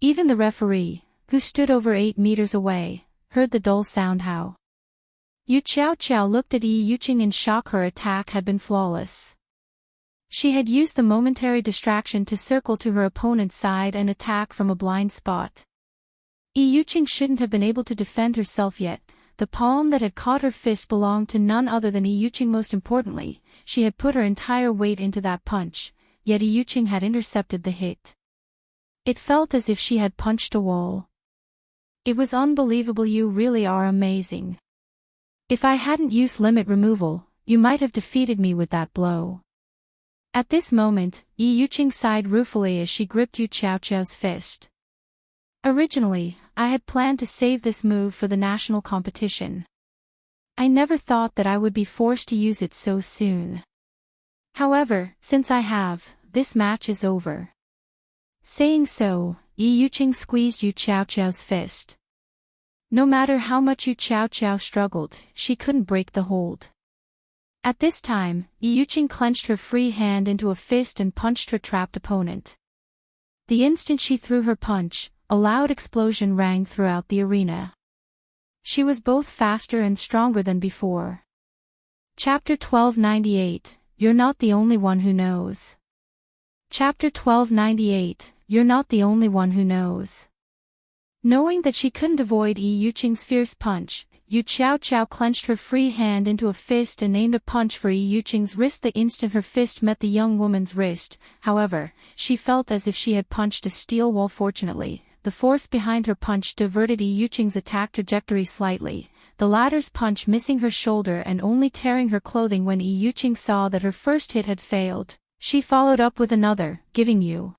Even the referee, who stood over 8 meters away, heard the dull sound. How? Yu Xiao looked at Yu Qing in shock. Her attack had been flawless. She had used the momentary distraction to circle to her opponent's side and attack from a blind spot. Yu Qing shouldn't have been able to defend herself yet. The palm that had caught her fist belonged to none other than Yu Qing. Most importantly, she had put her entire weight into that punch, yet Yu Qing had intercepted the hit. It felt as if she had punched a wall. It was unbelievable. You really are amazing. If I hadn't used limit removal, you might have defeated me with that blow. At this moment, Yu Qing sighed ruefully as she gripped Yu Xiao's fist. Originally, I had planned to save this move for the national competition. I never thought that I would be forced to use it so soon. However, since I have, this match is over. Saying so, Yu Qing squeezed Yu Xiao's fist. No matter how much Yu Xiao struggled, she couldn't break the hold. At this time, Yu Qing clenched her free hand into a fist and punched her trapped opponent. The instant she threw her punch, a loud explosion rang throughout the arena. She was both faster and stronger than before. Chapter 1298, You're Not the Only One Who Knows. Chapter 1298, You're Not the Only One Who Knows. Knowing that she couldn't avoid Yu Qing's fierce punch, Yu Xiao clenched her free hand into a fist and aimed a punch for Yu Qing's wrist. The instant her fist met the young woman's wrist, however, she felt as if she had punched a steel wall. Fortunately, the force behind her punch diverted Yu Qing's attack trajectory slightly, the latter's punch missing her shoulder and only tearing her clothing. When Yu Qing saw that her first hit had failed, she followed up with another, giving Yu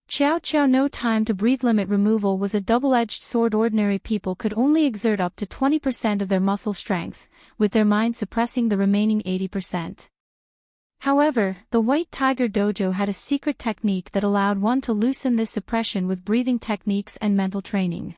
Xiao no time to breathe. Limit removal was a double-edged sword. Ordinary people could only exert up to 20% of their muscle strength, with their mind suppressing the remaining 80%. However, the White Tiger Dojo had a secret technique that allowed one to loosen this suppression with breathing techniques and mental training.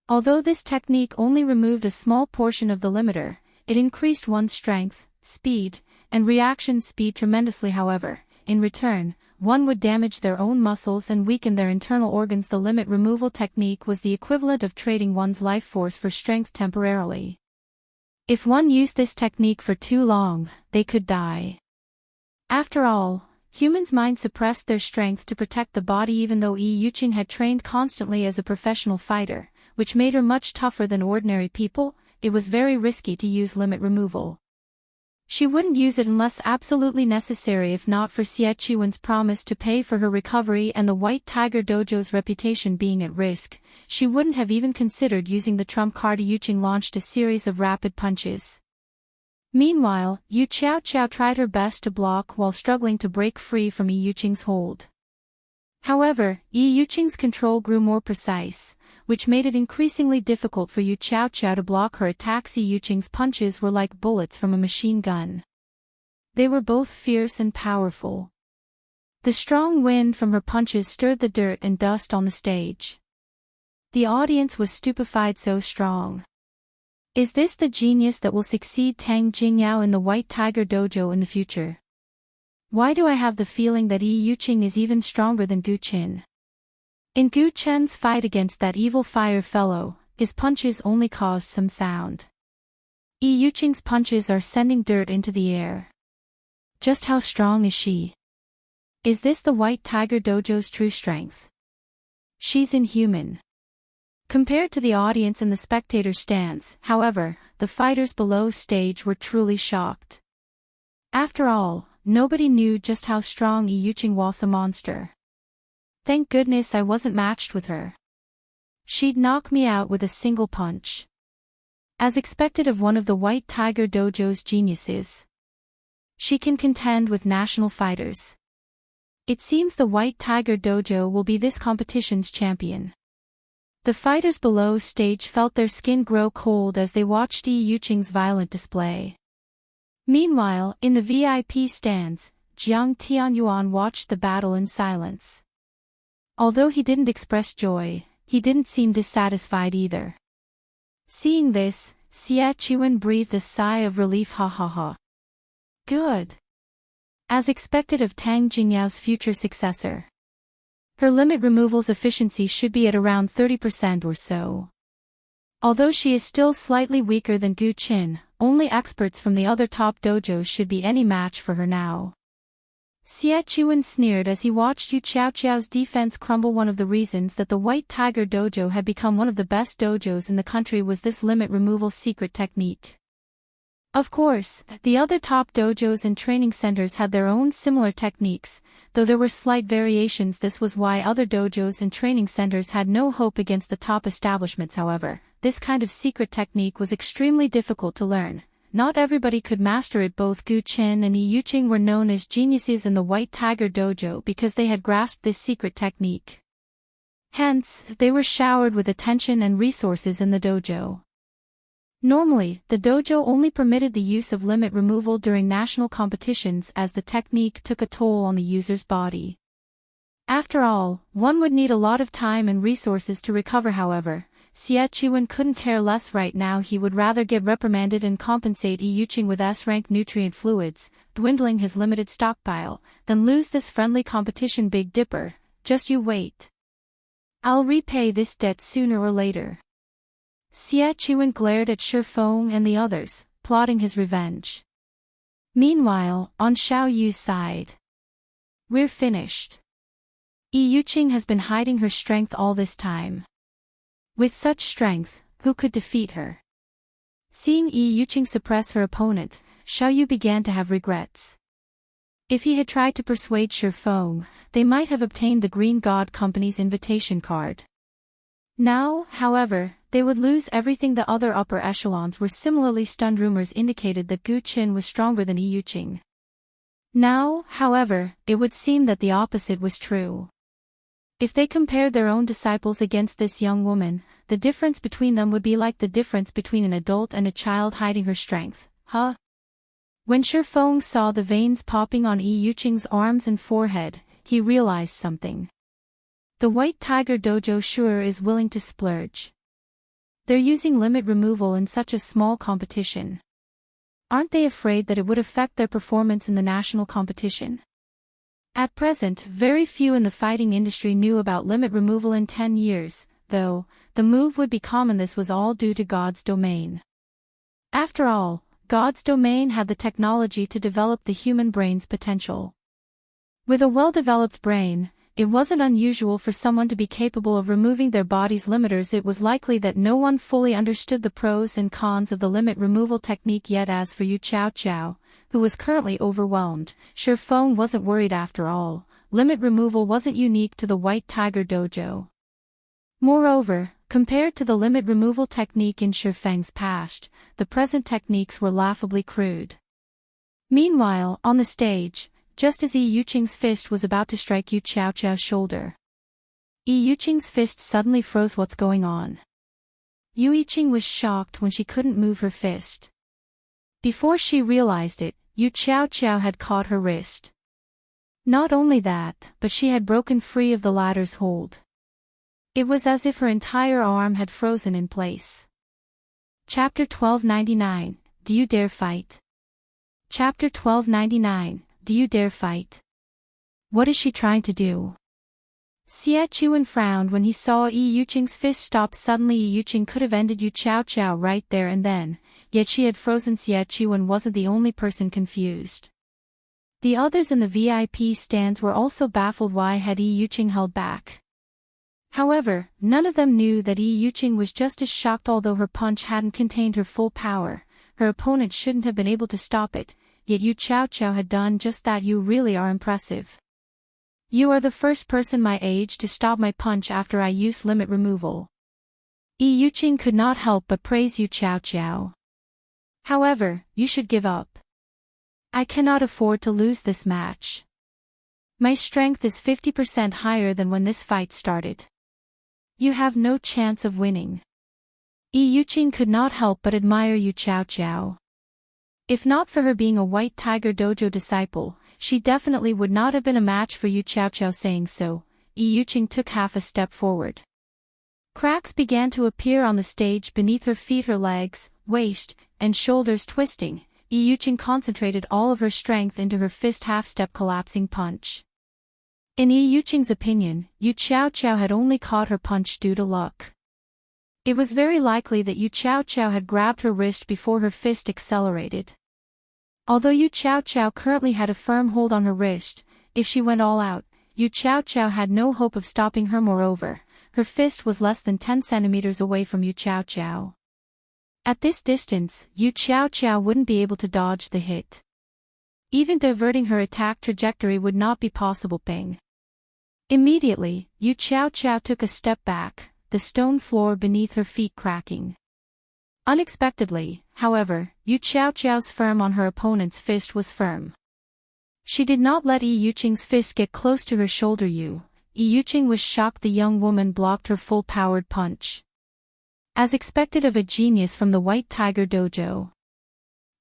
Although this technique only removed a small portion of the limiter, it increased one's strength, speed, and reaction speed tremendously. However, in return, one would damage their own muscles and weaken their internal organs. The limit removal technique was the equivalent of trading one's life force for strength temporarily. If one used this technique for too long, they could die. After all, humans' minds suppressed their strength to protect the body. Even though Yu Qing had trained constantly as a professional fighter, which made her much tougher than ordinary people, it was very risky to use limit removal. She wouldn't use it unless absolutely necessary. If not for Xie Qiwen's promise to pay for her recovery and the White Tiger Dojo's reputation being at risk, she wouldn't have even considered using the trump card. Yu Qing launched a series of rapid punches. Meanwhile, Yu Xiao tried her best to block while struggling to break free from Yu Qing's hold. However, Yu Qing's control grew more precise, which made it increasingly difficult for Yu Xiao to block her attacks. Yu Qing's punches were like bullets from a machine gun. They were both fierce and powerful. The strong wind from her punches stirred the dirt and dust on the stage. The audience was stupefied. So strong. Is this the genius that will succeed Tang Jingyao in the White Tiger Dojo in the future? Why do I have the feeling that Yu Qing is even stronger than Gu Qin? In Gu Chen's fight against that evil fire fellow, his punches only caused some sound. Yuqing's punches are sending dirt into the air. Just how strong is she? Is this the White Tiger Dojo's true strength? She's inhuman. Compared to the audience and the spectator stands, however, the fighters below stage were truly shocked. After all, nobody knew just how strong Yuqing was a monster. Thank goodness I wasn't matched with her. She'd knock me out with a single punch. As expected of one of the White Tiger Dojo's geniuses. She can contend with national fighters. It seems the White Tiger Dojo will be this competition's champion. The fighters below stage felt their skin grow cold as they watched Yuqing's violent display. Meanwhile, in the VIP stands, Jiang Tianyuan watched the battle in silence. Although he didn't express joy, he didn't seem dissatisfied either. Seeing this, Xie Chuan breathed a sigh of relief. Ha ha ha. Good. As expected of Tang Jingyao's future successor. Her limit removal's efficiency should be at around 30% or so. Although she is still slightly weaker than Gu Qin, only experts from the other top dojos should be any match for her now. Xie Chuan sneered as he watched Yu Qiaoqiao's defense crumble. One of the reasons that the White Tiger Dojo had become one of the best dojos in the country was this limit removal secret technique. Of course, the other top dojos and training centers had their own similar techniques, though there were slight variations. This was why other dojos and training centers had no hope against the top establishments. However, this kind of secret technique was extremely difficult to learn. Not everybody could master it. Both Gu Qin and Yuqing were known as geniuses in the White Tiger Dojo because they had grasped this secret technique. Hence, they were showered with attention and resources in the dojo. Normally, the dojo only permitted the use of limit removal during national competitions as the technique took a toll on the user's body. After all, one would need a lot of time and resources to recover. However, Xie Chuan couldn't care less right now. He would rather get reprimanded and compensate Yuqing with S-rank nutrient fluids, dwindling his limited stockpile, than lose this friendly competition. Big Dipper, just you wait. I'll repay this debt sooner or later. Xie Chuan glared at Shi Feng and the others, plotting his revenge. Meanwhile, on Xiao Yu's side. We're finished. Yuqing has been hiding her strength all this time. With such strength, who could defeat her? Seeing Yuqing suppress her opponent, Xiao Yu began to have regrets. If he had tried to persuade Shi Feng, they might have obtained the Green God Company's invitation card. Now, however, they would lose everything. The other upper echelons were similarly stunned. Rumors indicated that Gu Qin was stronger than Yuqing. Now, however, it would seem that the opposite was true. If they compared their own disciples against this young woman, the difference between them would be like the difference between an adult and a child hiding her strength. Huh? When Shi Feng saw the veins popping on Yuqing's arms and forehead, he realized something. The White Tiger Dojo sure is willing to splurge. They're using limit removal in such a small competition. Aren't they afraid that it would affect their performance in the national competition? At present, very few in the fighting industry knew about limit removal. In 10 years, though, the move would be common. This was all due to God's domain. After all, God's domain had the technology to develop the human brain's potential. With a well-developed brain, it wasn't unusual for someone to be capable of removing their body's limiters. It was likely that no one fully understood the pros and cons of the limit removal technique yet. As for Yu Qiaoqiao, who was currently overwhelmed, Shi Feng wasn't worried. After all, limit removal wasn't unique to the White Tiger Dojo. Moreover, compared to the limit removal technique in Shi Feng's past, the present techniques were laughably crude. Meanwhile, on the stage, just as Yuqing's fist was about to strike Yu Qiaoqiao's shoulder, Yuqing's fist suddenly froze. What's going on? Yuqing was shocked when she couldn't move her fist. Before she realized it, Yu Qiaoqiao had caught her wrist. Not only that, but she had broken free of the latter's hold. It was as if her entire arm had frozen in place. Chapter 1299, Do You Dare Fight? Chapter 1299, Do you dare fight? What is she trying to do? Xie Chuan frowned when he saw Yi Yuqing's fist stop suddenly. Yi Yuqing could have ended Yu Chao Chao right there and then, yet she had frozen. Xie Chuan wasn't the only person confused. The others in the VIP stands were also baffled. Why had Yi Yuqing held back? However, none of them knew that Yi Yuqing was just as shocked. Although her punch hadn't contained her full power, her opponent shouldn't have been able to stop it, yet Yu Chao Chao had done just that. You really are impressive. You are the first person my age to stop my punch after I use limit removal. Yi Yuqing could not help but praise Yu Chao Chao. However, you should give up. I cannot afford to lose this match. My strength is 50% higher than when this fight started. You have no chance of winning. Yi Yuqing could not help but admire Yu Chao Chao. If not for her being a White Tiger Dojo disciple, she definitely would not have been a match for Yu Chao Chao. Saying so, Yi Yuqing took half a step forward. Cracks began to appear on the stage beneath her feet, her legs, waist, and shoulders twisting. Yi Yuqing concentrated all of her strength into her fist half-step collapsing punch. In Yi Yuqing's opinion, Yu Chao Chao had only caught her punch due to luck. It was very likely that Yu Chao Chao had grabbed her wrist before her fist accelerated. Although Yu Chao Chao currently had a firm hold on her wrist, if she went all out, Yu Chao Chao had no hope of stopping her. Moreover, her fist was less than 10 centimeters away from Yu Chao Chao. At this distance, Yu Chao Chao wouldn't be able to dodge the hit. Even diverting her attack trajectory would not be possible. Bang! Immediately, Yu Chao Chao took a step back, the stone floor beneath her feet cracking. Unexpectedly, however, Yu Chao Chao's firm on her opponent's fist was firm. She did not let Yi Yuqing's fist get close to her shoulder. Yi Yuqing was shocked the young woman blocked her full-powered punch. As expected of a genius from the White Tiger Dojo.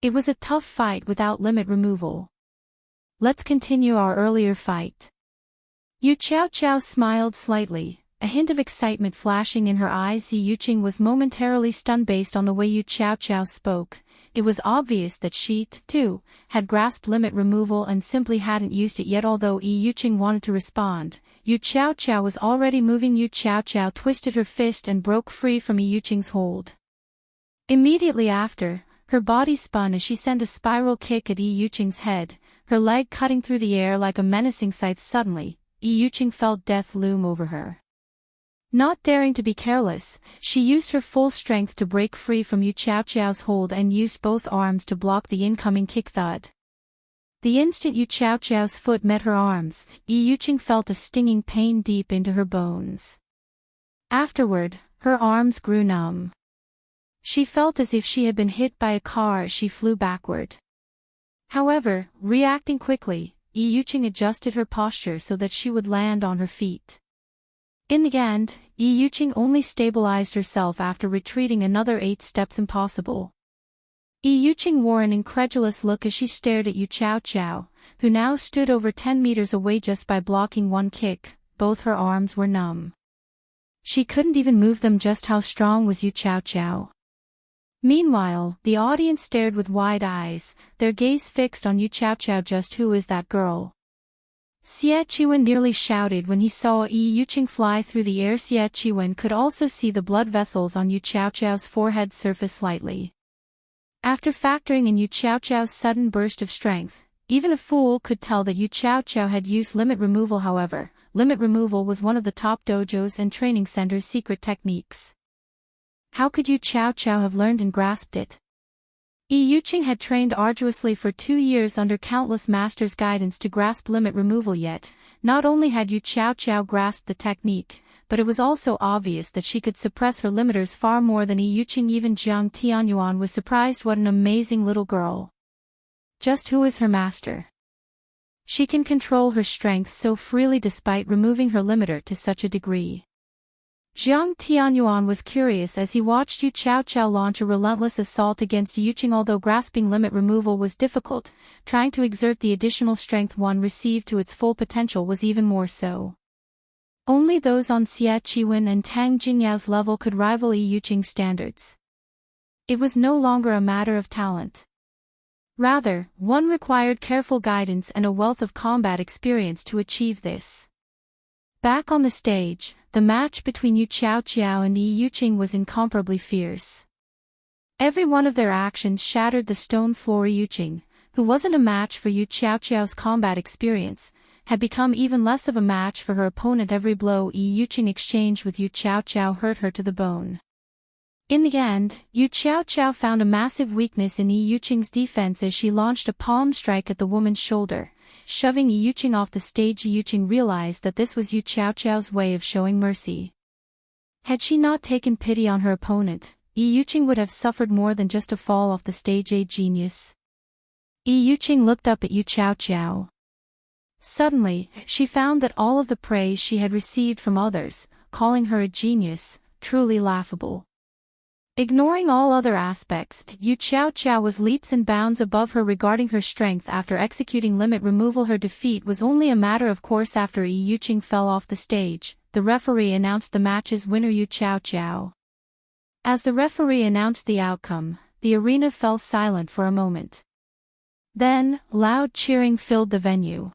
It was a tough fight without limit removal. Let's continue our earlier fight. Yu Chao Chao smiled slightly, a hint of excitement flashing in her eyes. Yi Yuqing was momentarily stunned based on the way Yu Chao Chao spoke. It was obvious that she, too, had grasped limit removal and simply hadn't used it yet. Although Yi Yuqing wanted to respond, Yu Chao Chao was already moving. Yu Chao Chao twisted her fist and broke free from Yi Yuqing's hold. Immediately after, her body spun as she sent a spiral kick at Yi Yuqing's head, her leg cutting through the air like a menacing scythe. Suddenly, Yi Yuqing felt death loom over her. Not daring to be careless, she used her full strength to break free from Yu Chao Chao's hold and used both arms to block the incoming kick. Thud. The instant Yu Chao Chao's foot met her arms, Yi Yuqing felt a stinging pain deep into her bones. Afterward, her arms grew numb. She felt as if she had been hit by a car as she flew backward. However, reacting quickly, Yi Yuqing adjusted her posture so that she would land on her feet. In the end, Yi Yuqing only stabilized herself after retreating another 8 steps. Impossible. Yi Yuqing wore an incredulous look as she stared at Yu Chao Chao, who now stood over 10 meters away. Just by blocking one kick, both her arms were numb. She couldn't even move them. Just how strong was Yu Chao Chao? Meanwhile, the audience stared with wide eyes, their gaze fixed on Yu Chao Chao. Just who is that girl? Xie Chuan nearly shouted when he saw Yi Yuqing fly through the air. Xie Chuan could also see the blood vessels on Yu Chao Chao's forehead surface slightly. After factoring in Yu Chao Chao's sudden burst of strength, even a fool could tell that Yu Chao Chao had used limit removal. However, limit removal was one of the top dojos and training centers' secret techniques. How could Yu Chao Chao have learned and grasped it? Yi Yuqing had trained arduously for 2 years under countless masters' guidance to grasp limit removal. Yet, not only had Yu Chao Chao grasped the technique, but it was also obvious that she could suppress her limiters far more than Yi Yuqing. Even Jiang Tianyuan was surprised. What an amazing little girl. Just who is her master? She can control her strength so freely despite removing her limiter to such a degree. Jiang Tianyuan was curious as he watched Yu Chao Chao launch a relentless assault against Yi Yuqing. Although grasping limit removal was difficult, trying to exert the additional strength one received to its full potential was even more so. Only those on Xie Chuan and Tang Jingyao's level could rival Yi Yuqing's standards. It was no longer a matter of talent. Rather, one required careful guidance and a wealth of combat experience to achieve this. Back on the stage, the match between Yu Qiao and Yi Yuqing was incomparably fierce. Every one of their actions shattered the stone floor. Yuqing, who wasn't a match for Yu Qiao's combat experience, had become even less of a match for her opponent. Every blow Yi Yuqing exchanged with Yu Qiao hurt her to the bone. In the end, Yu Qiao found a massive weakness in Yi Yuqing's defense as she launched a palm strike at the woman's shoulder, shoving Yi Yuqing off the stage. Yi Yuqing realized that this was Yu Qiao's way of showing mercy. Had she not taken pity on her opponent, Yi Yuqing would have suffered more than just a fall off the stage. A genius. Yi Yuqing looked up at Yu Qiao. Suddenly, she found that all of the praise she had received from others, calling her a genius, truly laughable. Ignoring all other aspects, Yu Qiao was leaps and bounds above her regarding her strength. After executing limit removal, her defeat was only a matter of course. After Yi Yuqing fell off the stage, the referee announced the match's winner, Yu Qiao. As the referee announced the outcome, the arena fell silent for a moment. Then, loud cheering filled the venue.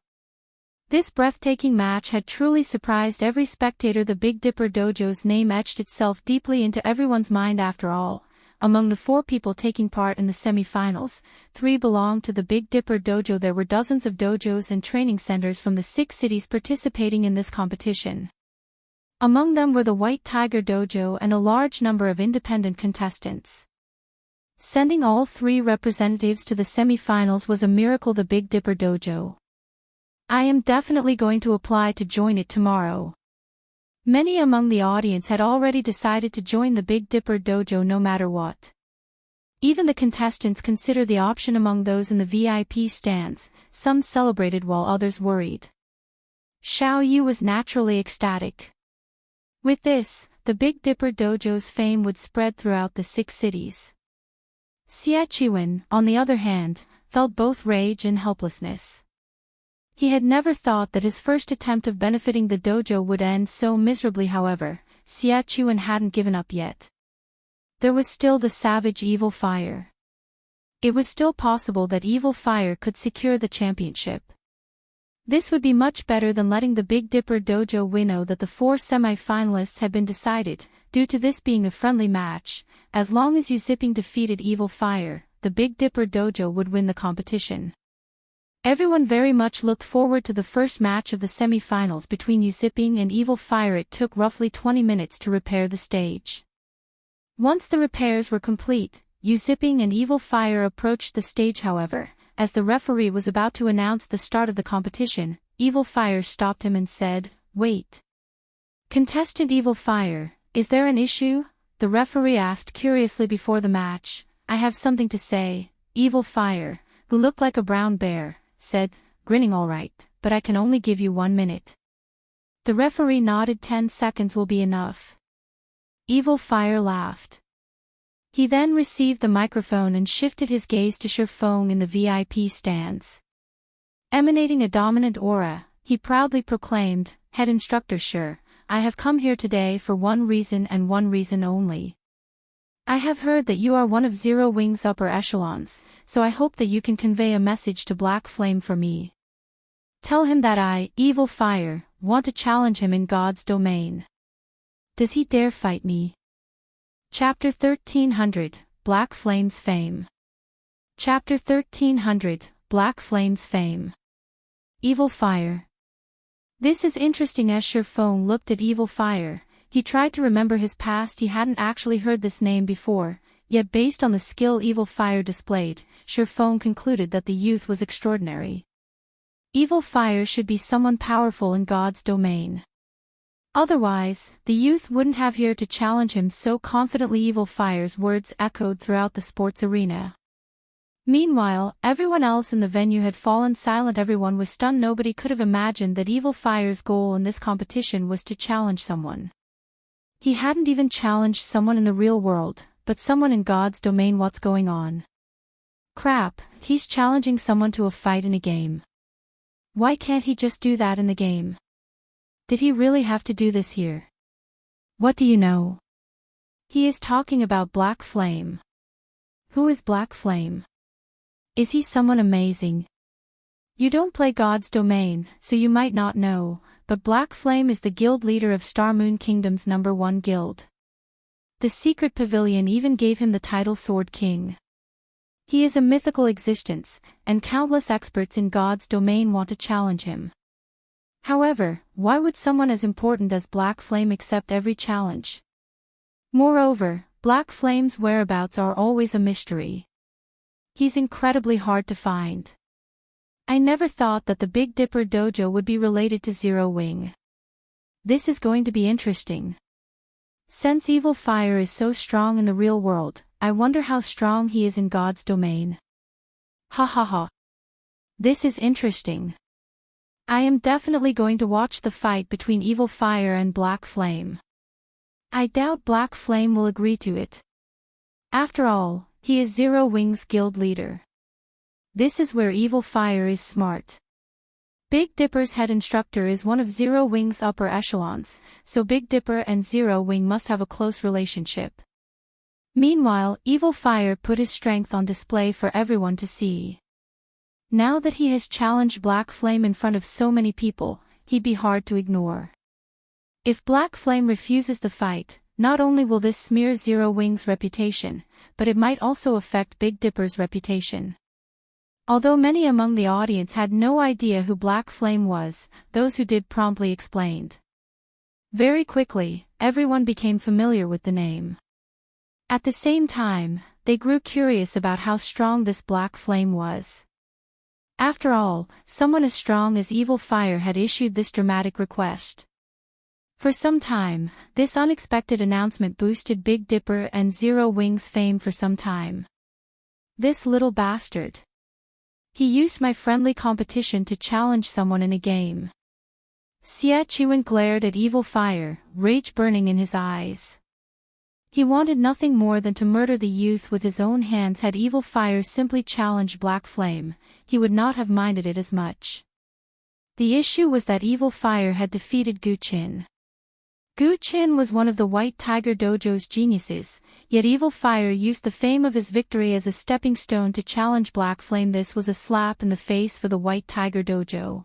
This breathtaking match had truly surprised every spectator. The Big Dipper Dojo's name etched itself deeply into everyone's mind. After all, among the 4 people taking part in the semi-finals, 3 belonged to the Big Dipper Dojo. There were dozens of dojos and training centers from the 6 cities participating in this competition. Among them were the White Tiger Dojo and a large number of independent contestants. Sending all 3 representatives to the semi-finals was a miracle. The Big Dipper Dojo. I am definitely going to apply to join it tomorrow. Many among the audience had already decided to join the Big Dipper Dojo no matter what. Even the contestants considered the option. Among those in the VIP stands, some celebrated while others worried. Xiao Yu was naturally ecstatic. With this, the Big Dipper Dojo's fame would spread throughout the 6 cities. Xie Qiwen, on the other hand, felt both rage and helplessness. He had never thought that his first attempt of benefiting the dojo would end so miserably. However, Xie Qiwen hadn't given up yet. There was still the savage Evil Fire. It was still possible that Evil Fire could secure the championship. This would be much better than letting the Big Dipper Dojo know that the 4 semi-finalists had been decided. Due to this being a friendly match, as long as Yu Zipping defeated Evil Fire, the Big Dipper Dojo would win the competition. Everyone very much looked forward to the first match of the semi-finals between Yu Zipping and Evil Fire. It took roughly 20 minutes to repair the stage. Once the repairs were complete, Yu Zipping and Evil Fire approached the stage. However, as the referee was about to announce the start of the competition, Evil Fire stopped him and said, "Wait. Contestant Evil Fire, is there an issue?" The referee asked curiously before the match. "I have something to say," Evil Fire, who looked like a brown bear, said, grinning. "All right, but I can only give you 1 minute." The referee nodded. 10 seconds will be enough. Evil Fire laughed. He then received the microphone and shifted his gaze to Shi Feng in the VIP stands. Emanating a dominant aura, he proudly proclaimed, "Head Instructor Shi, I have come here today for one reason and one reason only. I have heard that you are one of Zero Wing's upper echelons, so I hope that you can convey a message to Black Flame for me. Tell him that I, Evil Fire, want to challenge him in God's domain. Does he dare fight me?" Chapter 1300, Black Flame's Fame. Chapter 1300, Black Flame's Fame. Evil Fire. This is interesting. As Shi Feng looked at Evil Fire, he tried to remember his past. He hadn't actually heard this name before, yet based on the skill Evil Fire displayed, Shi Feng concluded that the youth was extraordinary. Evil Fire should be someone powerful in God's domain. Otherwise, the youth wouldn't have here to challenge him so confidently. Evil Fire's words echoed throughout the sports arena. Meanwhile, everyone else in the venue had fallen silent. Everyone was stunned. Nobody could have imagined that Evil Fire's goal in this competition was to challenge someone. He hadn't even challenged someone in the real world, but someone in God's domain. What's going on? Crap, he's challenging someone to a fight in a game. Why can't he just do that in the game? Did he really have to do this here? What do you know? He is talking about Black Flame. Who is Black Flame? Is he someone amazing? You don't play God's domain, so you might not know, but Black Flame is the guild leader of Star Moon Kingdom's #1 guild. The secret pavilion even gave him the title Sword King. He is a mythical existence, and countless experts in God's domain want to challenge him. However, why would someone as important as Black Flame accept every challenge? Moreover, Black Flame's whereabouts are always a mystery. He's incredibly hard to find. I never thought that the Big Dipper dojo would be related to Zero Wing. This is going to be interesting. Since Evil Fire is so strong in the real world, I wonder how strong he is in God's domain. Ha ha ha. This is interesting. I am definitely going to watch the fight between Evil Fire and Black Flame. I doubt Black Flame will agree to it. After all, he is Zero Wing's guild leader. This is where Evil Fire is smart. Big Dipper's head instructor is one of Zero Wing's upper echelons, so Big Dipper and Zero Wing must have a close relationship. Meanwhile, Evil Fire put his strength on display for everyone to see. Now that he has challenged Black Flame in front of so many people, he'd be hard to ignore. If Black Flame refuses the fight, not only will this smear Zero Wing's reputation, but it might also affect Big Dipper's reputation. Although many among the audience had no idea who Black Flame was, those who did promptly explained. Very quickly, everyone became familiar with the name. At the same time, they grew curious about how strong this Black Flame was. After all, someone as strong as Evil Fire had issued this dramatic request. For some time, this unexpected announcement boosted Big Dipper and Zero Wing's fame for some time. This little bastard. He used my friendly competition to challenge someone in a game. Xie Chiwen glared at Evil Fire, rage burning in his eyes. He wanted nothing more than to murder the youth with his own hands. Had Evil Fire simply challenged Black Flame, he would not have minded it as much. The issue was that Evil Fire had defeated Gu Qin. Gu Qin was one of the White Tiger Dojo's geniuses, yet Evil Fire used the fame of his victory as a stepping stone to challenge Black Flame. This was a slap in the face for the White Tiger Dojo.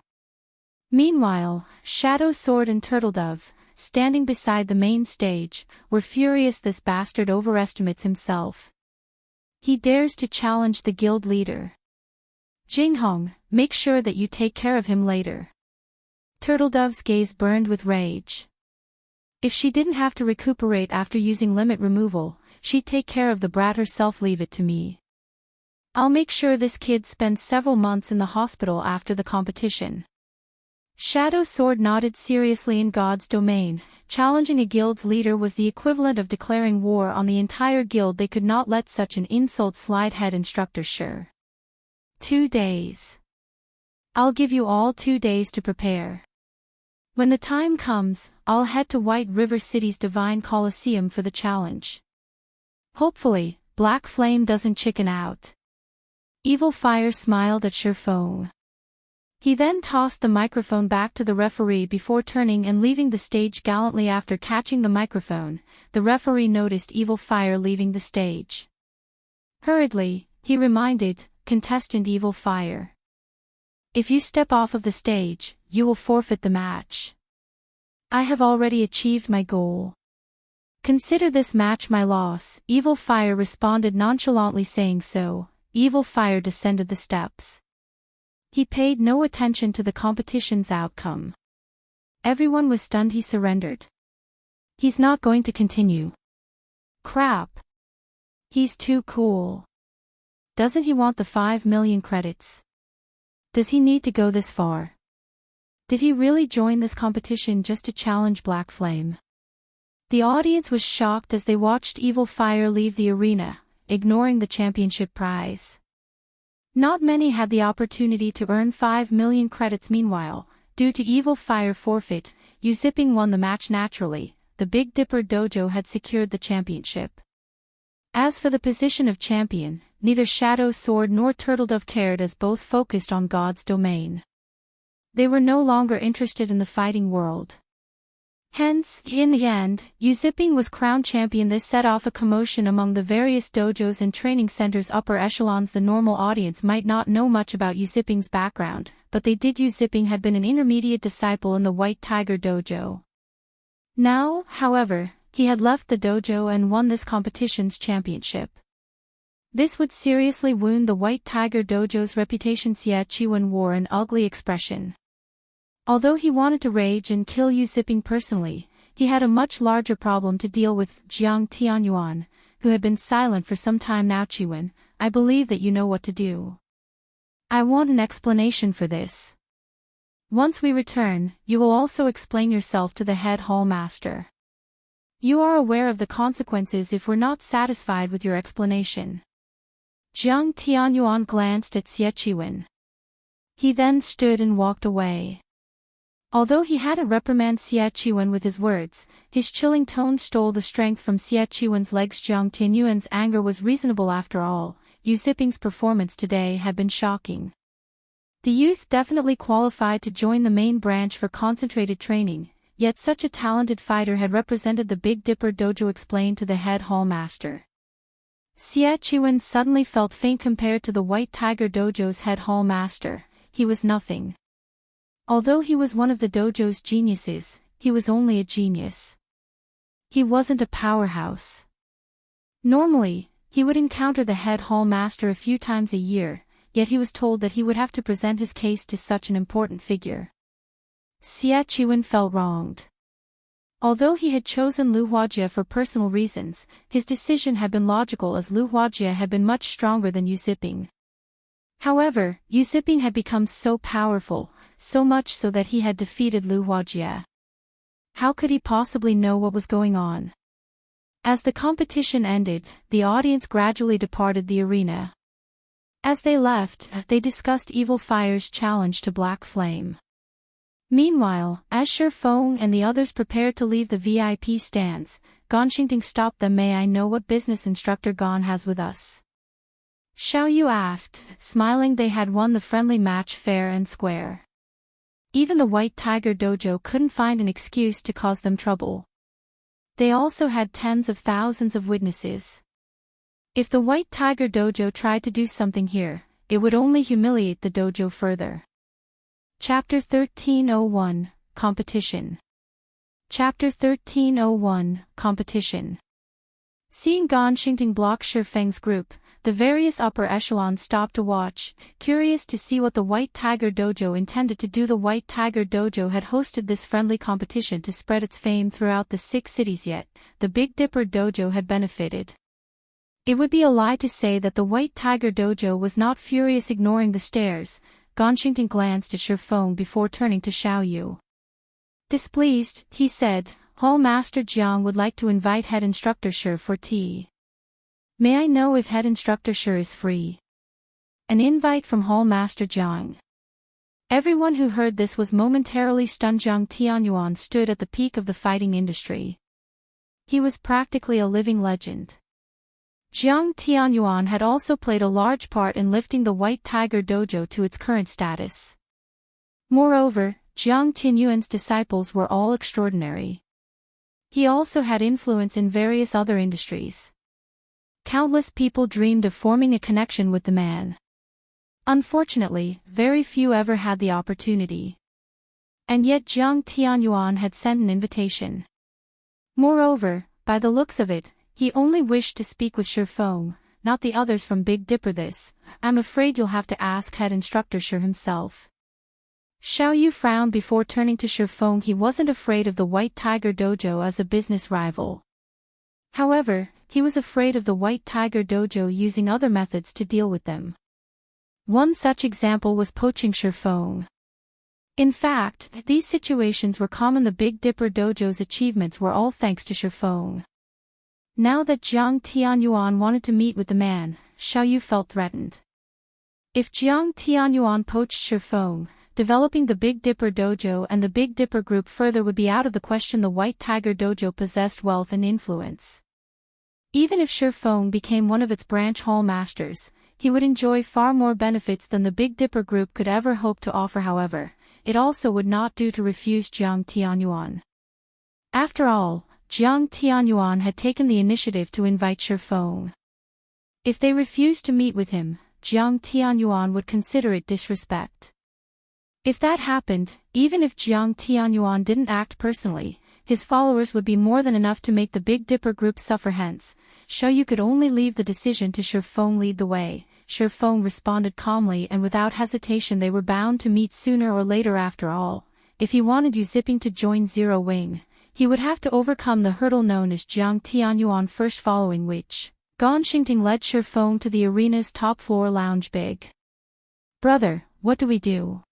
Meanwhile, Shadow Sword and Turtledove, standing beside the main stage, were furious. This bastard overestimates himself. He dares to challenge the guild leader. Jinghong, make sure that you take care of him later. Turtledove's gaze burned with rage. If she didn't have to recuperate after using limit removal, she'd take care of the brat herself. Leave it to me. I'll make sure this kid spends several months in the hospital after the competition. Shadow Sword nodded seriously. In God's domain, challenging a guild's leader was the equivalent of declaring war on the entire guild. They could not let such an insult slide. Head instructor sure. 2 days. I'll give you all 2 days to prepare. When the time comes, I'll head to White River City's Divine Coliseum for the challenge. Hopefully, Black Flame doesn't chicken out. Evil Fire smiled at Shifeng. He then tossed the microphone back to the referee before turning and leaving the stage gallantly. After catching the microphone, the referee noticed Evil Fire leaving the stage. Hurriedly, he reminded contestant Evil Fire. If you step off of the stage, you will forfeit the match. I have already achieved my goal. Consider this match my loss. Evil Fire responded nonchalantly. Saying so, Evil Fire descended the steps. He paid no attention to the competition's outcome. Everyone was stunned. He surrendered. He's not going to continue. Crap. He's too cool. Doesn't he want the 5 million credits? Does he need to go this far? Did he really join this competition just to challenge Black Flame? The audience was shocked as they watched Evil Fire leave the arena, ignoring the championship prize. Not many had the opportunity to earn 5 million credits. Meanwhile, due to Evil Fire forfeit, Yu Zipping won the match. Naturally, the Big Dipper Dojo had secured the championship. As for the position of champion, neither Shadow Sword nor Turtledove cared, as both focused on God's domain. They were no longer interested in the fighting world. Hence, in the end, Yuziping was crowned champion. This set off a commotion among the various dojos and training centers upper echelons. The normal audience might not know much about Yuziping's background, but they did. Yuziping had been an intermediate disciple in the White Tiger Dojo. Now, however, he had left the dojo and won this competition's championship. This would seriously wound the White Tiger Dojo's reputation. Xie Qiwen wore an ugly expression. Although he wanted to rage and kill Yuziping personally, he had a much larger problem to deal with. Jiang Tianyuan, who had been silent for some time now. Qiwen, I believe that you know what to do. I want an explanation for this. Once we return, you will also explain yourself to the head hall master. You are aware of the consequences if we're not satisfied with your explanation. Jiang Tianyuan glanced at Xie Qiwen. He then stood and walked away. Although he hadn't reprimanded Xie Qiwen with his words, his chilling tone stole the strength from Xie Qiwen's legs. Jiang Tianyuan's anger was reasonable after all. Yuziping's performance today had been shocking. The youth definitely qualified to join the main branch for concentrated training, yet such a talented fighter had represented the Big Dipper Dojo. Explained to the head hall master. Xie Qiwen suddenly felt faint compared to the White Tiger Dojo's head hall master. He was nothing. Although he was one of the dojo's geniuses, he was only a genius. He wasn't a powerhouse. Normally, he would encounter the head hall master a few times a year, yet he was told that he would have to present his case to such an important figure. Xie Qiwen felt wronged. Although he had chosen Lu Huajie for personal reasons, his decision had been logical as Lu Huajie had been much stronger than Yuziping. However, Yuziping had become so powerful, so much so that he had defeated Lu Huajie. How could he possibly know what was going on? As the competition ended, the audience gradually departed the arena. As they left, they discussed Evil Fire's challenge to Black Flame. Meanwhile, as Shifeng and the others prepared to leave the VIP stands, Enchanting stopped them. May I know what business Instructor Gon has with us? Xiao Yu asked, smiling. They had won the friendly match fair and square. Even the White Tiger Dojo couldn't find an excuse to cause them trouble. They also had tens of thousands of witnesses. If the White Tiger Dojo tried to do something here, it would only humiliate the dojo further. Chapter 1301, Competition. Chapter 1301, Competition. Seeing Enchanting block Shifeng's group, the various upper echelons stopped to watch, curious to see what the White Tiger Dojo intended to do. The White Tiger Dojo had hosted this friendly competition to spread its fame throughout the 6 cities, yet the Big Dipper Dojo had benefited. It would be a lie to say that the White Tiger Dojo was not furious. Ignoring the stares, Enchanting glanced at Shifeng before turning to Xiao Yu. Displeased, he said, Hall Master Jiang would like to invite Head Instructor Shi for tea. May I know if Head Instructor Shi is free? An invite from Hall Master Jiang. Everyone who heard this was momentarily stunned. Jiang Tianyuan stood at the peak of the fighting industry. He was practically a living legend. Jiang Tianyuan had also played a large part in lifting the White Tiger Dojo to its current status. Moreover, Jiang Tianyuan's disciples were all extraordinary. He also had influence in various other industries. Countless people dreamed of forming a connection with the man. Unfortunately, very few ever had the opportunity. And yet Jiang Tianyuan had sent an invitation. Moreover, by the looks of it, he only wished to speak with Shifeng, not the others from Big Dipper. This, I'm afraid you'll have to ask Head Instructor Shi himself. Xiao Yu frowned before turning to Shifeng. He wasn't afraid of the White Tiger Dojo as a business rival. However, he was afraid of the White Tiger Dojo using other methods to deal with them. One such example was poaching Shifeng. In fact, these situations were common. The Big Dipper Dojo's achievements were all thanks to Shifeng. Now that Jiang Tianyuan wanted to meet with the man, Xiao Yu felt threatened. If Jiang Tianyuan poached Shifeng, developing the Big Dipper Dojo and the Big Dipper Group further would be out of the question. The White Tiger Dojo possessed wealth and influence. Even if Shifeng became one of its branch hall masters, he would enjoy far more benefits than the Big Dipper Group could ever hope to offer. However, it also would not do to refuse Jiang Tianyuan. After all, Jiang Tianyuan had taken the initiative to invite Shifeng. If they refused to meet with him, Jiang Tianyuan would consider it disrespect. If that happened, even if Jiang Tianyuan didn't act personally, his followers would be more than enough to make the Big Dipper group suffer. Hence, Xiaoyu could only leave the decision to Shifeng lead the way. Shifeng responded calmly, and without hesitation they were bound to meet sooner or later. After all, if he wanted Yu Zipping to join Zero Wing, he would have to overcome the hurdle known as Jiang Tianyuan first, following which, Gan Xingting led Shifeng to the arena's top floor lounge. Big brother, what do we do?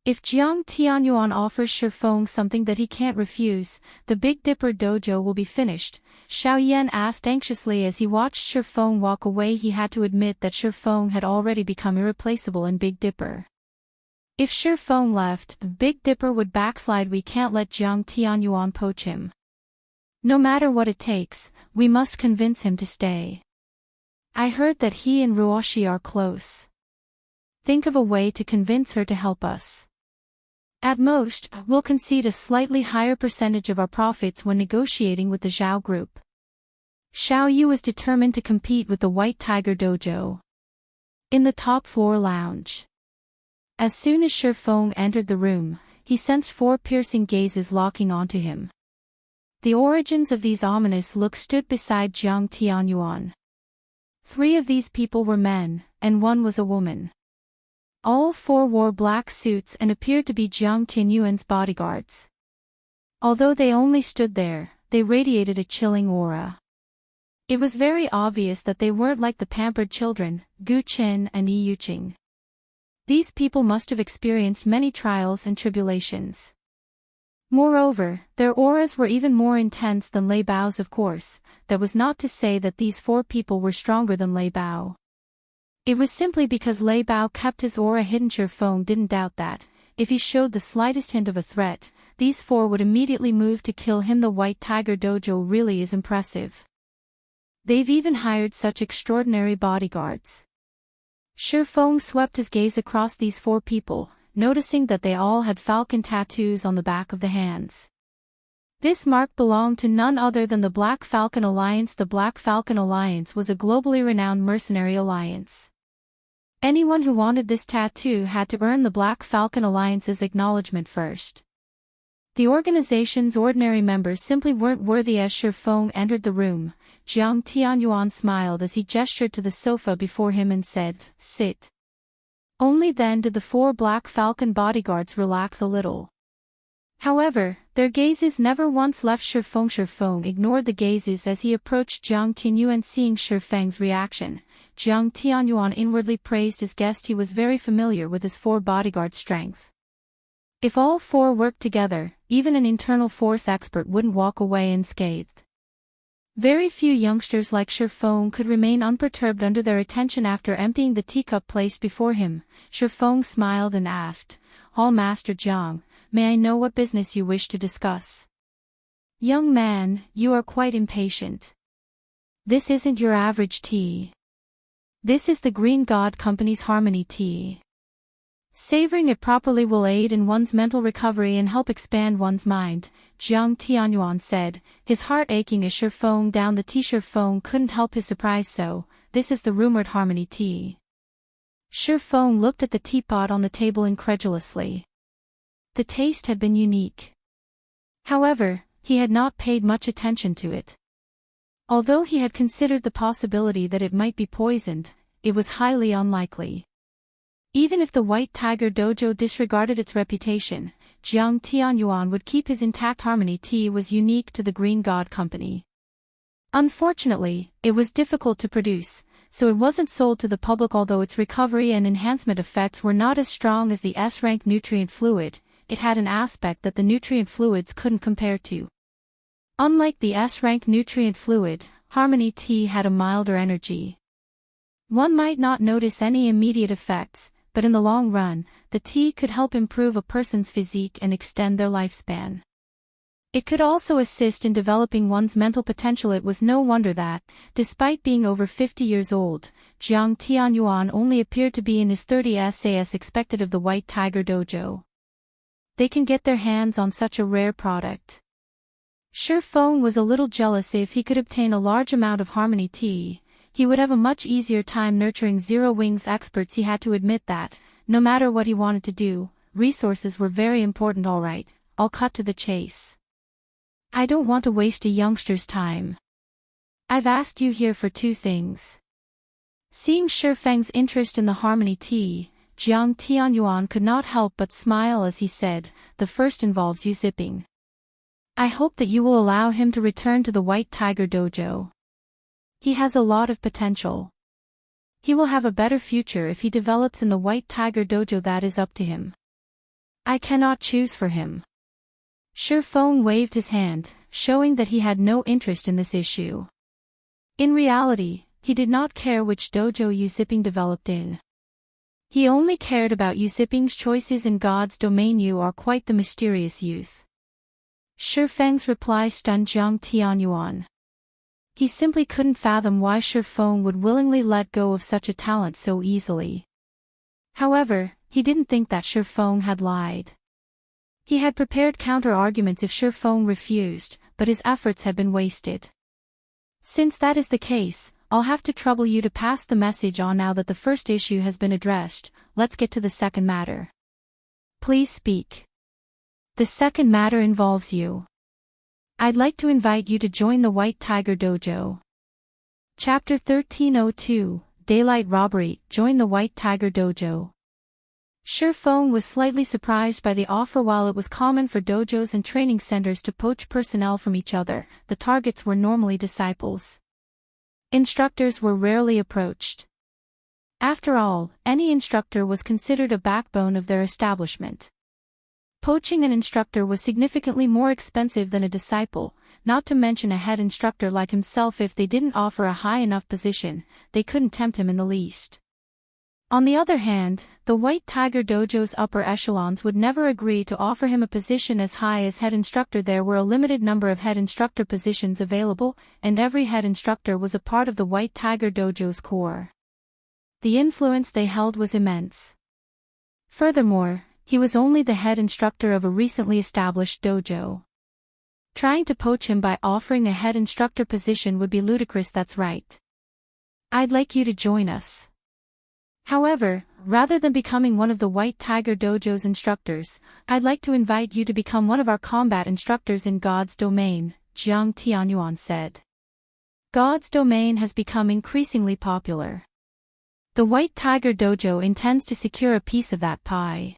If Jiang Tianyuan offers Shifeng something that he can't refuse, the Big Dipper dojo will be finished, Xiao Yan asked anxiously as he watched Shifeng walk away. He had to admit that Shifeng had already become irreplaceable in Big Dipper. If Shifeng left, Big Dipper would backslide. We can't let Jiang Tianyuan poach him. No matter what it takes, we must convince him to stay. I heard that he and Ruoshi are close. Think of a way to convince her to help us. At most, we'll concede a slightly higher percentage of our profits when negotiating with the Zhao group. Xiao Yu was determined to compete with the White Tiger Dojo. In the top floor lounge. As soon as Shifeng entered the room, he sensed 4 piercing gazes locking onto him. The origins of these ominous looks stood beside Jiang Tianyuan. 3 of these people were men, and 1 was a woman. All 4 wore black suits and appeared to be Jiang Tianyuan's bodyguards. Although they only stood there, they radiated a chilling aura. It was very obvious that they weren't like the pampered children, Gu Qin and Yi Yuqing. These people must have experienced many trials and tribulations. Moreover, their auras were even more intense than Lei Bao's. Of course, that was not to say that these 4 people were stronger than Lei Bao. It was simply because Lei Bao kept his aura hidden. Shifeng didn't doubt that, if he showed the slightest hint of a threat, these 4 would immediately move to kill him. The White Tiger Dojo really is impressive. They've even hired such extraordinary bodyguards. Shifeng swept his gaze across these 4 people, noticing that they all had falcon tattoos on the back of the hands. This mark belonged to none other than the Black Falcon Alliance. The Black Falcon Alliance was a globally renowned mercenary alliance. Anyone who wanted this tattoo had to earn the Black Falcon Alliance's acknowledgement first. The organization's ordinary members simply weren't worthy. As Shifeng entered the room, Jiang Tianyuan smiled as he gestured to the sofa before him and said, "Sit." Only then did the 4 Black Falcon bodyguards relax a little. However, their gazes never once left Shifeng. Shifeng ignored the gazes as he approached Jiang Tianyuan. Seeing Shifeng's reaction, Jiang Tianyuan inwardly praised his guest. He was very familiar with his 4 bodyguard strength. If all 4 worked together, even an internal force expert wouldn't walk away unscathed. Very few youngsters like Shifeng could remain unperturbed under their attention. After emptying the teacup placed before him, Shifeng smiled and asked, "Hall Master Jiang, may I know what business you wish to discuss?" "Young man, you are quite impatient. This isn't your average tea. This is the Green God Company's Harmony tea. Savoring it properly will aid in one's mental recovery and help expand one's mind," Jiang Tianyuan said, his heart aching as Shifeng downed the tea. Shifeng couldn't help his surprise. "So, this is the rumored Harmony tea." Shifeng looked at the teapot on the table incredulously. The taste had been unique. However, he had not paid much attention to it. Although he had considered the possibility that it might be poisoned, it was highly unlikely. Even if the White Tiger Dojo disregarded its reputation, Jiang Tianyuan would keep his intact. Harmony tea was unique to the Green God Company. Unfortunately, it was difficult to produce, so it wasn't sold to the public. Although its recovery and enhancement effects were not as strong as the S-rank nutrient fluid, it had an aspect that the nutrient fluids couldn't compare to. Unlike the S-rank nutrient fluid, Harmony tea had a milder energy. One might not notice any immediate effects, but in the long run, the tea could help improve a person's physique and extend their lifespan. It could also assist in developing one's mental potential. It was no wonder that, despite being over 50 years old, Jiang Tianyuan only appeared to be in his 30s as expected of the White Tiger Dojo. They can get their hands on such a rare product. Shi Feng was a little jealous. If he could obtain a large amount of harmony tea, he would have a much easier time nurturing Zero Wings experts. He had to admit that, no matter what he wanted to do, resources were very important. Alright, I'll cut to the chase. I don't want to waste a youngster's time. I've asked you here for two things. Seeing Shi Feng's interest in the harmony tea, Jiang Tianyuan could not help but smile as he said, the first involves you zipping. I hope that you will allow him to return to the White Tiger Dojo. He has a lot of potential. He will have a better future if he develops in the White Tiger Dojo. That is up to him. I cannot choose for him. Shi Feng waved his hand, showing that he had no interest in this issue. In reality, he did not care which dojo Yu Zipping developed in. He only cared about Yu Zipping's choices in God's domain. You are quite the mysterious youth. Shi Feng's reply stunned Jiang Tianyuan. He simply couldn't fathom why Shi Feng would willingly let go of such a talent so easily. However, he didn't think that Shi Feng had lied. He had prepared counter-arguments if Shi Feng refused, but his efforts had been wasted. Since that is the case, I'll have to trouble you to pass the message on. Now that the first issue has been addressed, let's get to the second matter. Please speak. The second matter involves you. I'd like to invite you to join the White Tiger Dojo. Chapter 1302, Daylight Robbery. Join the White Tiger Dojo. Shi Feng was slightly surprised by the offer. While it was common for dojos and training centers to poach personnel from each other, the targets were normally disciples. Instructors were rarely approached. After all, any instructor was considered a backbone of their establishment. Poaching an instructor was significantly more expensive than a disciple, not to mention a head instructor like himself. If they didn't offer a high enough position, they couldn't tempt him in the least. On the other hand, the White Tiger Dojo's upper echelons would never agree to offer him a position as high as head instructor. There were a limited number of head instructor positions available, and every head instructor was a part of the White Tiger Dojo's core. The influence they held was immense. Furthermore, he was only the head instructor of a recently established dojo. Trying to poach him by offering a head instructor position would be ludicrous. That's right. I'd like you to join us. However, rather than becoming one of the White Tiger Dojo's instructors, I'd like to invite you to become one of our combat instructors in God's domain, Jiang Tianyuan said. God's domain has become increasingly popular. The White Tiger Dojo intends to secure a piece of that pie.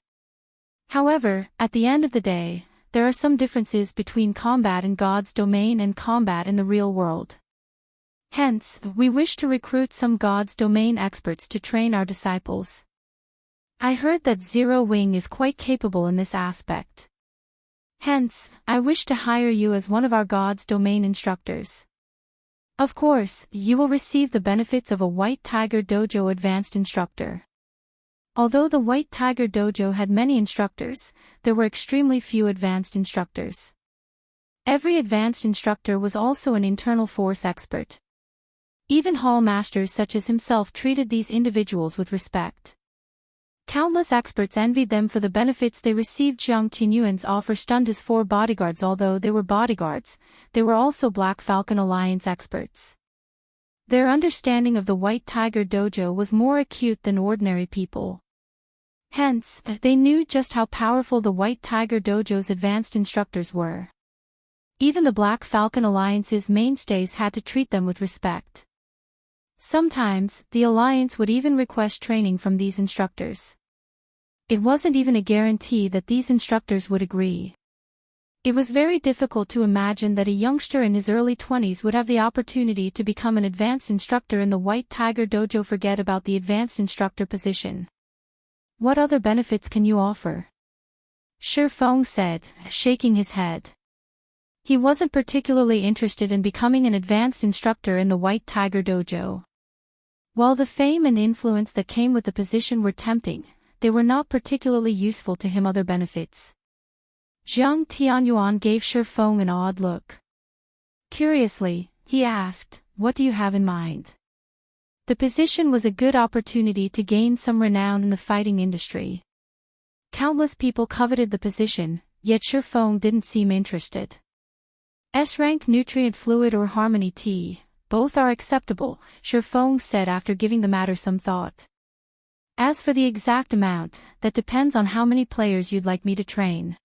However, at the end of the day, there are some differences between combat in God's domain and combat in the real world. Hence, we wish to recruit some God's domain experts to train our disciples. I heard that Zero Wing is quite capable in this aspect. Hence, I wish to hire you as one of our God's domain instructors. Of course, you will receive the benefits of a White Tiger Dojo advanced instructor. Although the White Tiger Dojo had many instructors, there were extremely few advanced instructors. Every advanced instructor was also an internal force expert. Even hall masters such as himself treated these individuals with respect. Countless experts envied them for the benefits they received. Jiang Tianyuan's offer stunned his 4 bodyguards. Although they were bodyguards, they were also Black Falcon Alliance experts. Their understanding of the White Tiger Dojo was more acute than ordinary people. Hence, they knew just how powerful the White Tiger Dojo's advanced instructors were. Even the Black Falcon Alliance's mainstays had to treat them with respect. Sometimes, the Alliance would even request training from these instructors. It wasn't even a guarantee that these instructors would agree. It was very difficult to imagine that a youngster in his early 20s would have the opportunity to become an advanced instructor in the White Tiger Dojo. Forget about the advanced instructor position. What other benefits can you offer? Shi Feng said, shaking his head. He wasn't particularly interested in becoming an advanced instructor in the White Tiger Dojo. While the fame and influence that came with the position were tempting, they were not particularly useful to him. Other benefits. Jiang Tianyuan gave Shi Feng an odd look. Curiously, he asked, "What do you have in mind?" The position was a good opportunity to gain some renown in the fighting industry. Countless people coveted the position, yet Shi Feng didn't seem interested. S-rank nutrient fluid or harmony tea, both are acceptable, Shifeng said after giving the matter some thought. As for the exact amount, that depends on how many players you'd like me to train.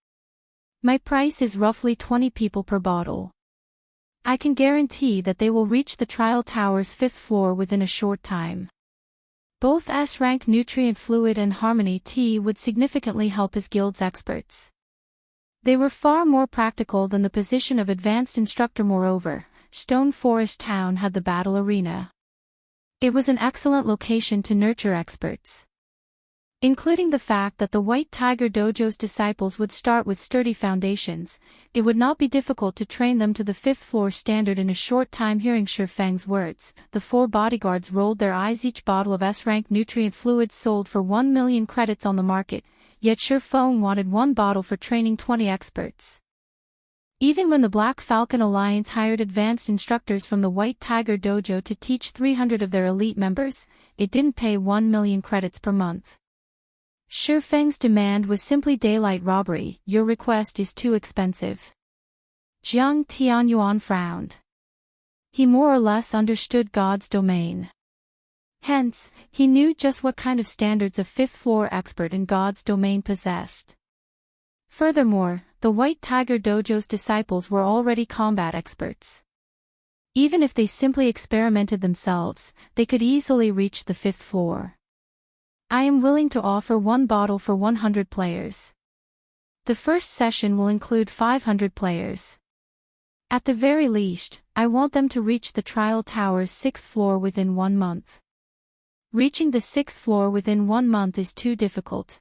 My price is roughly 20 people per bottle. I can guarantee that they will reach the trial tower's 5th floor within a short time. Both S-rank nutrient fluid and harmony tea would significantly help his guild's experts. They were far more practical than the position of advanced instructor. Moreover, Stone Forest Town had the battle arena. It was an excellent location to nurture experts. Including the fact that the White Tiger Dojo's disciples would start with sturdy foundations, it would not be difficult to train them to the 5th floor standard in a short time. Hearing Shifeng's words, the 4 bodyguards rolled their eyes. Each bottle of S-rank nutrient fluid sold for 1 million credits on the market, yet Shifeng wanted 1 bottle for training 20 experts. Even when the Black Falcon Alliance hired advanced instructors from the White Tiger Dojo to teach 300 of their elite members, it didn't pay 1 million credits per month. Shifeng's demand was simply daylight robbery. Your request is too expensive. Jiang Tianyuan frowned. He more or less understood God's domain. Hence, he knew just what kind of standards a 5th floor expert in God's domain possessed. Furthermore, the White Tiger Dojo's disciples were already combat experts. Even if they simply experimented themselves, they could easily reach the 5th floor. I am willing to offer 1 bottle for 100 players. The first session will include 500 players. At the very least, I want them to reach the trial tower's 6th floor within 1 month. Reaching the 6th floor within 1 month is too difficult.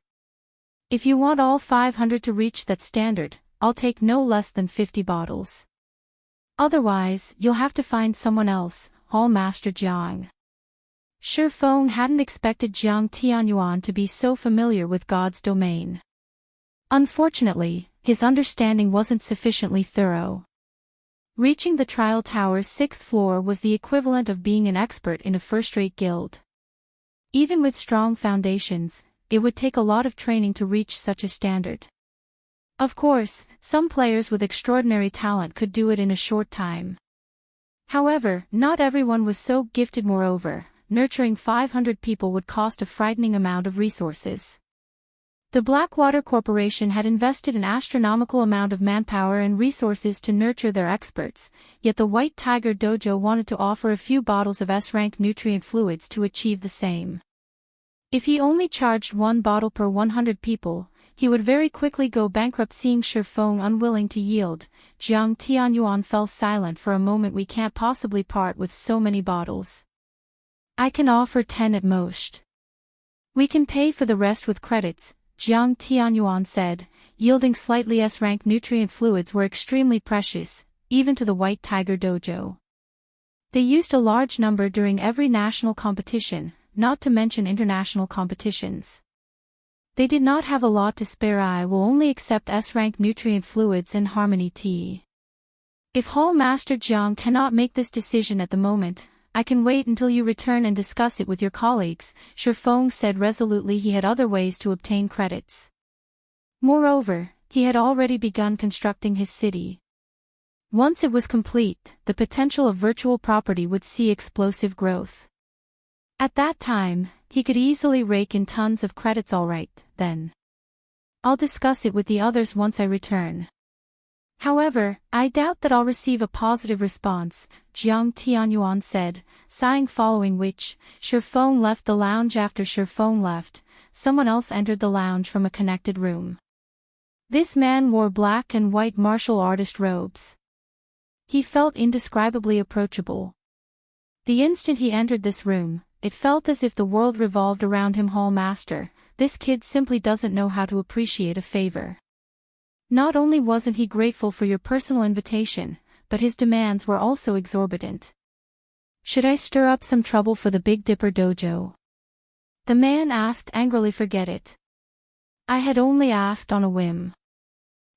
If you want all 500 to reach that standard, I'll take no less than 50 bottles. Otherwise, you'll have to find someone else, Hall Master Jiang. Shifeng hadn't expected Jiang Tianyuan to be so familiar with God's domain. Unfortunately, his understanding wasn't sufficiently thorough. Reaching the trial tower's 6th floor was the equivalent of being an expert in a first-rate guild. Even with strong foundations, it would take a lot of training to reach such a standard. Of course, some players with extraordinary talent could do it in a short time. However, not everyone was so gifted. Moreover, nurturing 500 people would cost a frightening amount of resources. The Blackwater Corporation had invested an astronomical amount of manpower and resources to nurture their experts, yet the White Tiger Dojo wanted to offer a few bottles of S-rank nutrient fluids to achieve the same. If he only charged 1 bottle per 100 people, he would very quickly go bankrupt. Seeing Shifeng unwilling to yield, Jiang Tianyuan fell silent for a moment. We can't possibly part with so many bottles. I can offer 10 at most. We can pay for the rest with credits, Jiang Tianyuan said, yielding slightly. S-rank nutrient fluids were extremely precious, even to the White Tiger Dojo. They used a large number during every national competition, not to mention international competitions. They did not have a lot to spare. I will only accept S-rank nutrient fluids and harmony tea. If Hall Master Jiang cannot make this decision at the moment, I can wait until you return and discuss it with your colleagues, Shifeng said resolutely. He had other ways to obtain credits. Moreover, he had already begun constructing his city. Once it was complete, the potential of virtual property would see explosive growth. At that time, he could easily rake in tons of credits. All right, then. I'll discuss it with the others once I return. However, I doubt that I'll receive a positive response, Jiang Tianyuan said, sighing, following which, Shifeng left the lounge. After Shifeng left, someone else entered the lounge from a connected room. This man wore black and white martial artist robes. He felt indescribably approachable. The instant he entered this room, it felt as if the world revolved around him. Hall Master, this kid simply doesn't know how to appreciate a favor. Not only wasn't he grateful for your personal invitation, but his demands were also exorbitant. Should I stir up some trouble for the Big Dipper Dojo? The man asked angrily. Forget it. I had only asked on a whim.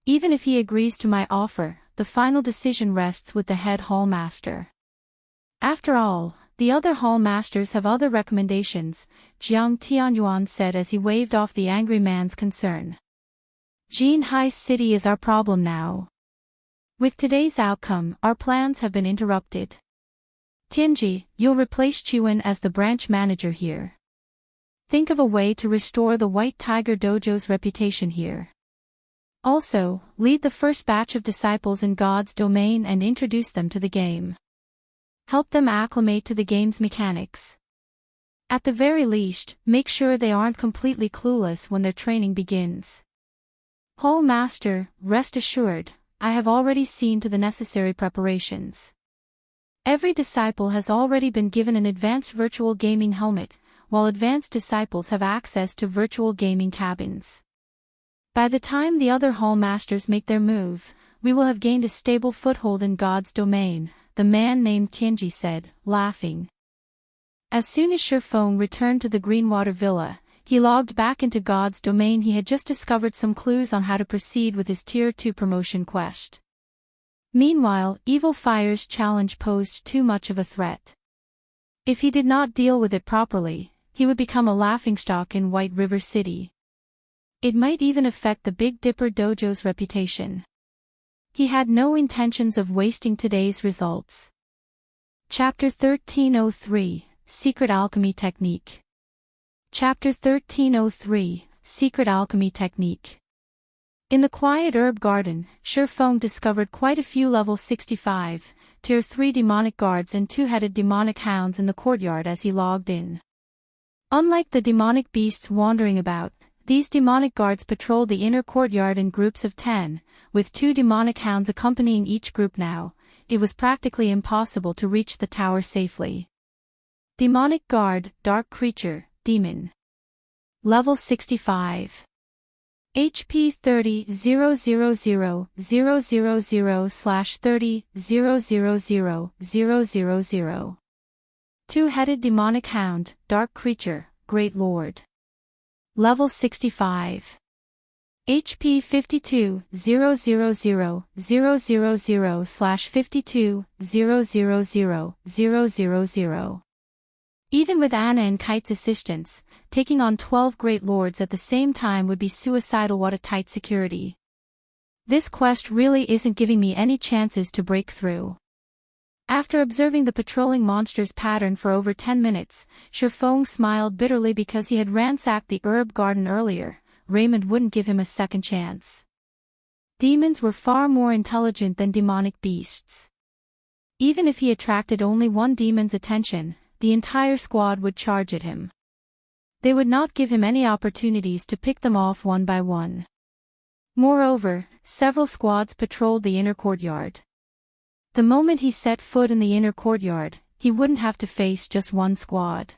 Even if he agrees to my offer, the final decision rests with the head hall master. After all, the other hall masters have other recommendations, Jiang Tianyuan said as he waved off the angry man's concern. Jinhai City is our problem now. With today's outcome, our plans have been interrupted. Tianji, you'll replace Chuan as the branch manager here. Think of a way to restore the White Tiger Dojo's reputation here. Also, lead the first batch of disciples in God's domain and introduce them to the game. Help them acclimate to the game's mechanics. At the very least, make sure they aren't completely clueless when their training begins. Whole Master, rest assured, I have already seen to the necessary preparations. Every disciple has already been given an advanced virtual gaming helmet, while advanced disciples have access to virtual gaming cabins. By the time the other Hall Masters make their move, we will have gained a stable foothold in God's domain, the man named Tianji said, laughing. As soon as Shifeng returned to the Greenwater Villa, he logged back into God's domain. He had just discovered some clues on how to proceed with his Tier 2 promotion quest. Meanwhile, Evil Fire's challenge posed too much of a threat. If he did not deal with it properly, he would become a laughingstock in White River City. It might even affect the Big Dipper Dojo's reputation. He had no intentions of wasting today's results. Chapter 1303, Secret Alchemy Technique. Chapter 1303, Secret Alchemy Technique. In the quiet herb garden, Shifeng discovered quite a few level 65, Tier 3 demonic guards and two-headed demonic hounds in the courtyard as he logged in. Unlike the demonic beasts wandering about, these demonic guards patrolled the inner courtyard in groups of 10, with two demonic hounds accompanying each group now. It was practically impossible to reach the tower safely. Demonic Guard, Dark Creature, Demon. Level 65. HP 30-000-000/30-000-000. Two-headed demonic hound, Dark Creature, Great Lord. Level 65. HP 52-000-000/52-000-000. Even with Anna and Kite's assistance, taking on 12 Great Lords at the same time would be suicidal. What a tight security. This quest really isn't giving me any chances to break through. After observing the patrolling monster's pattern for over 10 minutes, Shifeng smiled bitterly because he had ransacked the herb garden earlier. Raymond wouldn't give him a second chance. Demons were far more intelligent than demonic beasts. Even if he attracted only one demon's attention, the entire squad would charge at him. They would not give him any opportunities to pick them off one by one. Moreover, several squads patrolled the inner courtyard. The moment he set foot in the inner courtyard, he wouldn't have to face just one squad.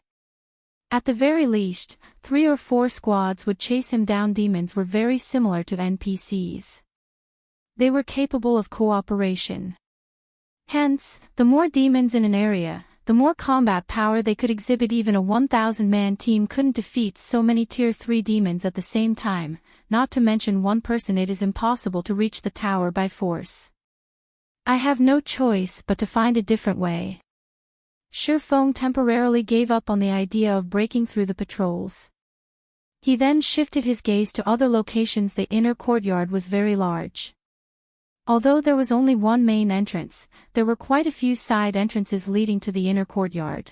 At the very least, 3 or 4 squads would chase him down. Demons were very similar to NPCs. They were capable of cooperation. Hence, the more demons in an area, the more combat power they could exhibit. Even a 1,000-man team couldn't defeat so many Tier 3 demons at the same time, not to mention one person. It is impossible to reach the tower by force. I have no choice but to find a different way. Shifeng temporarily gave up on the idea of breaking through the patrols. He then shifted his gaze to other locations. The inner courtyard was very large. Although there was only one main entrance, there were quite a few side entrances leading to the inner courtyard.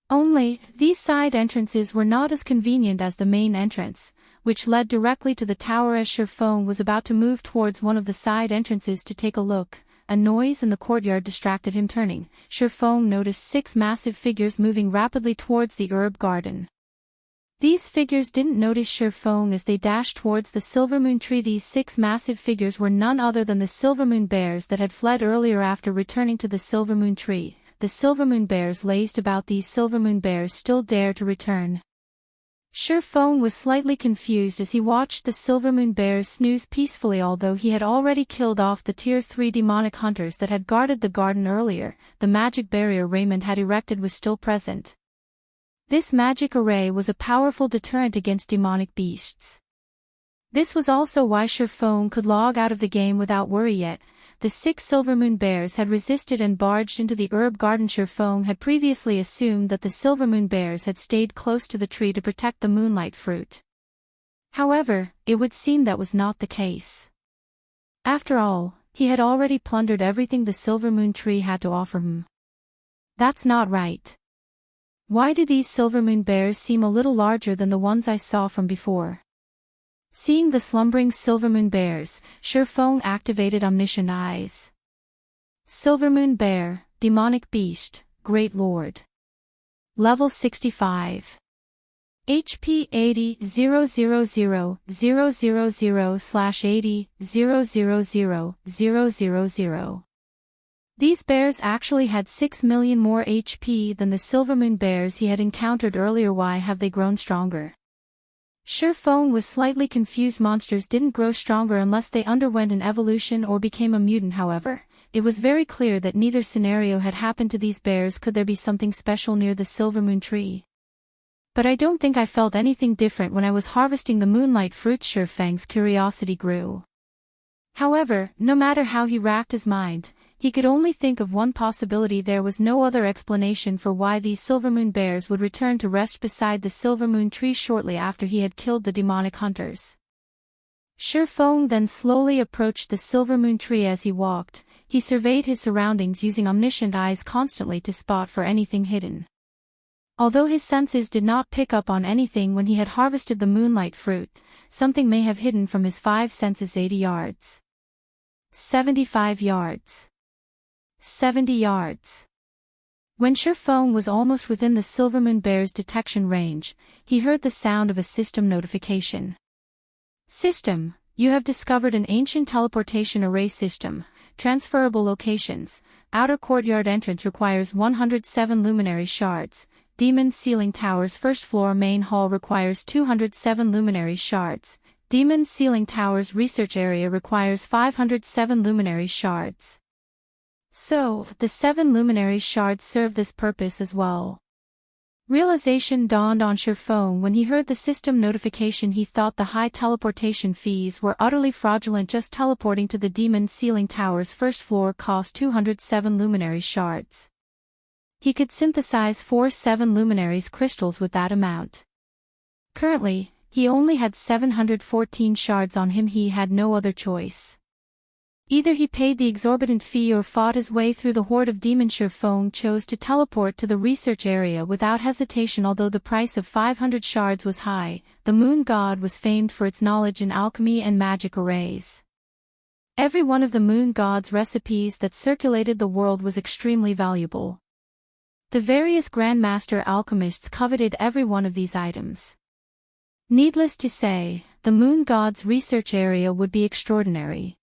Only, these side entrances were not as convenient as the main entrance, which led directly to the tower. As Shifeng was about to move towards one of the side entrances to take a look, a noise in the courtyard distracted him. Turning, Shifeng noticed 6 massive figures moving rapidly towards the herb garden. These figures didn't notice Shifeng as they dashed towards the Silvermoon tree. These 6 massive figures were none other than the Silvermoon bears that had fled earlier after returning to the Silvermoon tree. The Silvermoon bears lazed about. These Silvermoon bears still dare to return. Shifeng was slightly confused as he watched the Silvermoon bears snooze peacefully. Although he had already killed off the Tier 3 demonic hunters that had guarded the garden earlier, the magic barrier Raymond had erected was still present. This magic array was a powerful deterrent against demonic beasts. This was also why Shifeng could log out of the game without worry. Yet, the 6 Silvermoon bears had resisted and barged into the herb garden. Shifeng had previously assumed that the Silvermoon bears had stayed close to the tree to protect the moonlight fruit. However, it would seem that was not the case. After all, he had already plundered everything the Silver Moon Tree had to offer him. That's not right. Why do these Silver Moon bears seem a little larger than the ones I saw from before? Seeing the slumbering Silver Moon bears, Shifeng activated Omniscient Eyes. Silver Moon Bear, Demonic Beast, Great Lord. Level 65. HP 80,000,000/80,000,000. These bears actually had 6 million more HP than the Silver Moon bears he had encountered earlier. Why have they grown stronger? Shifeng was slightly confused. Monsters didn't grow stronger unless they underwent an evolution or became a mutant. However, it was very clear that neither scenario had happened to these bears. Could there be something special near the Silver Moon Tree? But I don't think I felt anything different when I was harvesting the moonlight fruits. Shifeng's curiosity grew. However, no matter how he racked his mind, he could only think of one possibility. There was no other explanation for why these Silver Moon bears would return to rest beside the Silver Moon Tree shortly after he had killed the demonic hunters. Shifeng then slowly approached the Silver Moon Tree. As he walked, he surveyed his surroundings using Omniscient Eyes constantly to spot for anything hidden. Although his senses did not pick up on anything when he had harvested the moonlight fruit, something may have hidden from his 5 senses. 80 yards. 75 yards. 70 yards. When Shifeng was almost within the Silver Moon bear's detection range, he heard the sound of a system notification. System, you have discovered an ancient teleportation array system. Transferable locations. Outer courtyard entrance requires 107 luminary shards. Demon Ceiling Towers first floor main hall requires 207 luminary shards. Demon Ceiling Towers research area requires 507 luminary shards. So, the 7 luminary shards serve this purpose as well. Realization dawned on Shifeng when he heard the system notification. He thought the high teleportation fees were utterly fraudulent. Just teleporting to the Demon Ceiling Towers first floor cost 207 luminary shards. He could synthesize 4 7 luminaries crystals with that amount. Currently, he only had 714 shards on him. He had no other choice. Either he paid the exorbitant fee or fought his way through the horde of demons. Shifeng chose to teleport to the research area without hesitation. Although the price of 500 shards was high, the moon god was famed for its knowledge in alchemy and magic arrays. Every one of the moon god's recipes that circulated the world was extremely valuable. The various grandmaster alchemists coveted every one of these items. Needless to say, the moon god's research area would be extraordinary.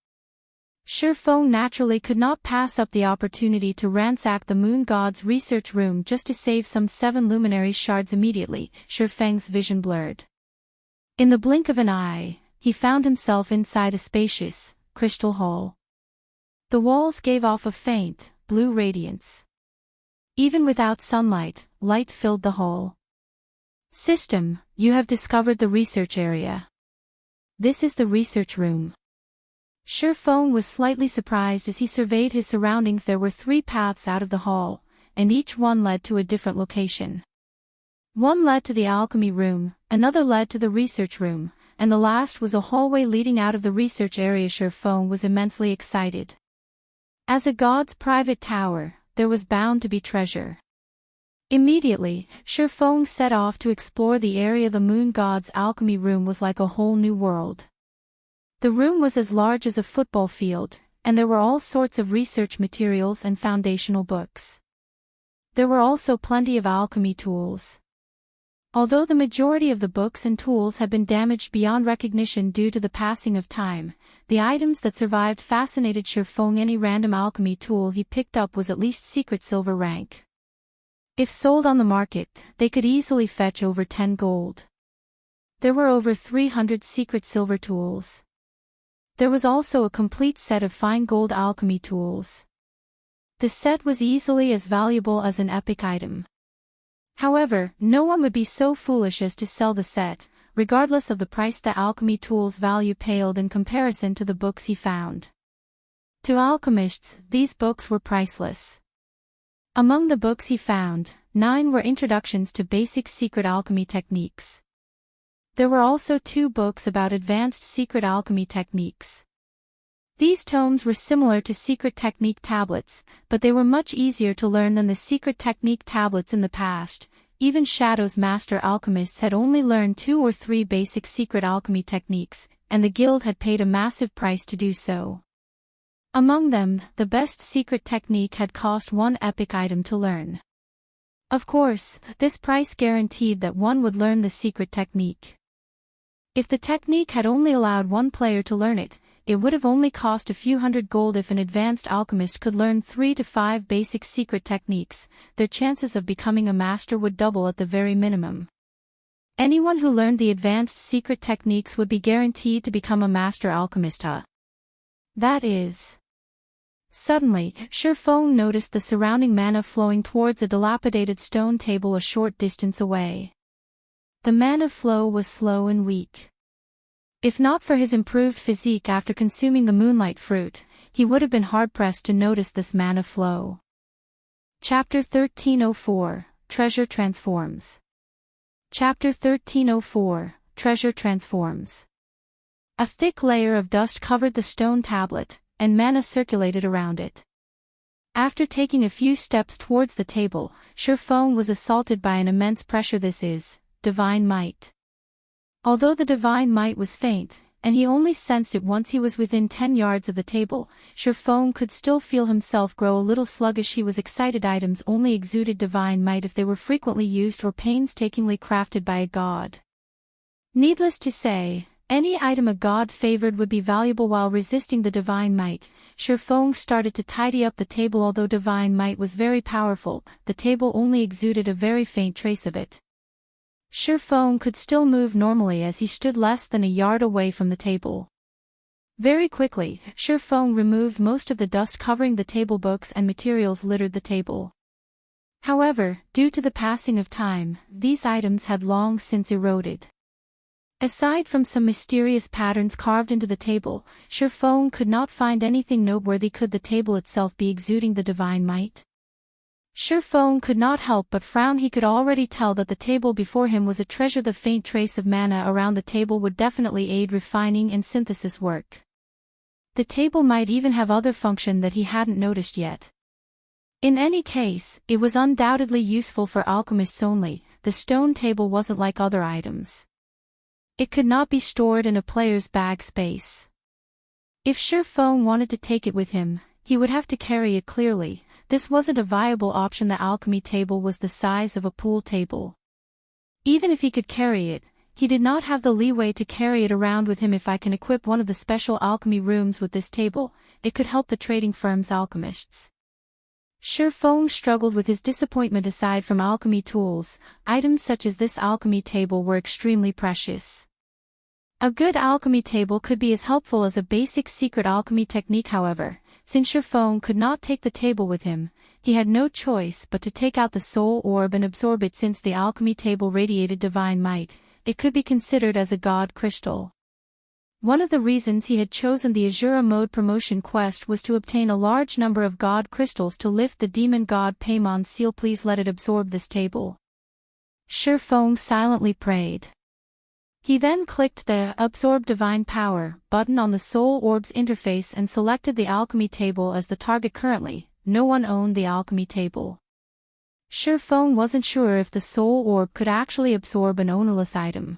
Shifeng naturally could not pass up the opportunity to ransack the moon god's research room just to save some 7 luminary shards. Immediately, Shifeng's vision blurred. In the blink of an eye, he found himself inside a spacious, crystal hall. The walls gave off a faint, blue radiance. Even without sunlight, light filled the hall. System, you have discovered the research area. This is the research room. Shifeng was slightly surprised as he surveyed his surroundings. There were 3 paths out of the hall, and each one led to a different location. One led to the alchemy room, another led to the research room, and the last was a hallway leading out of the research area. Shifeng was immensely excited. As a god's private tower, there was bound to be treasure. Immediately, Shifeng set off to explore the area. The moon god's alchemy room was like a whole new world. The room was as large as a football field, and there were all sorts of research materials and foundational books. There were also plenty of alchemy tools. Although the majority of the books and tools had been damaged beyond recognition due to the passing of time, the items that survived fascinated Shifeng. Any random alchemy tool he picked up was at least secret silver rank. If sold on the market, they could easily fetch over 10 gold. There were over 300 secret silver tools. There was also a complete set of fine gold alchemy tools. The set was easily as valuable as an epic item. However, no one would be so foolish as to sell the set, regardless of the price. The alchemy tool's value paled in comparison to the books he found. To alchemists, these books were priceless. Among the books he found, 9 were introductions to basic secret alchemy techniques. There were also 2 books about advanced secret alchemy techniques. These tomes were similar to secret technique tablets, but they were much easier to learn than the secret technique tablets in the past. Even Shadow's master alchemists had only learned 2 or 3 basic secret alchemy techniques, and the guild had paid a massive price to do so. Among them, the best secret technique had cost 1 epic item to learn. Of course, this price guaranteed that one would learn the secret technique. If the technique had only allowed 1 player to learn it, it would have only cost a few hundred gold. If an advanced alchemist could learn 3 to 5 basic secret techniques, their chances of becoming a master would double at the very minimum. Anyone who learned the advanced secret techniques would be guaranteed to become a master alchemist. That is. Suddenly, Shurfong noticed the surrounding mana flowing towards a dilapidated stone table a short distance away. The mana flow was slow and weak. If not for his improved physique after consuming the moonlight fruit, he would have been hard-pressed to notice this mana flow. Chapter 1304, Treasure Transforms. Chapter 1304, Treasure Transforms. A thick layer of dust covered the stone tablet, and mana circulated around it. After taking a few steps towards the table, Shurfong was assaulted by an immense pressure. This is divine might. Although the divine might was faint, and he only sensed it once he was within 10 yards of the table, Shurfong could still feel himself grow a little sluggish. He was excited. Items only exuded divine might if they were frequently used or painstakingly crafted by a god. Needless to say, any item a god favored would be valuable. While resisting the divine might, Shurfong started to tidy up the table. Although divine might was very powerful, the table only exuded a very faint trace of it. Shurfong could still move normally as he stood less than a yard away from the table. Very quickly, Shurfong removed most of the dust covering the table. Books and materials littered the table. However, due to the passing of time, these items had long since eroded. Aside from some mysterious patterns carved into the table, Shurfong could not find anything noteworthy. Could the table itself be exuding the divine might? Shurfong could not help but frown. He could already tell that the table before him was a treasure. The faint trace of mana around the table would definitely aid refining and synthesis work. The table might even have other function that he hadn't noticed yet. In any case, it was undoubtedly useful for alchemists only. The stone table wasn't like other items. It could not be stored in a player's bag space. If Shurfong wanted to take it with him, he would have to carry it. Clearly, this wasn't a viable option. The alchemy table was the size of a pool table. Even if he could carry it, he did not have the leeway to carry it around with him. If I can equip one of the special alchemy rooms with this table, it could help the trading firm's alchemists. Shurfong struggled with his disappointment. Aside from alchemy tools, items such as this alchemy table were extremely precious. A good alchemy table could be as helpful as a basic secret alchemy technique. However, since Shurfong could not take the table with him, he had no choice but to take out the soul orb and absorb it. Since the alchemy table radiated divine might, it could be considered as a god crystal. One of the reasons he had chosen the Azura mode promotion quest was to obtain a large number of god crystals to lift the demon god Paymon's seal. Please let it absorb this table. Shurfong silently prayed. He then clicked the Absorb Divine Power button on the Soul Orb's interface and selected the alchemy table as the target. Currently, no one owned the alchemy table. Shurfong wasn't sure if the Soul Orb could actually absorb an ownerless item.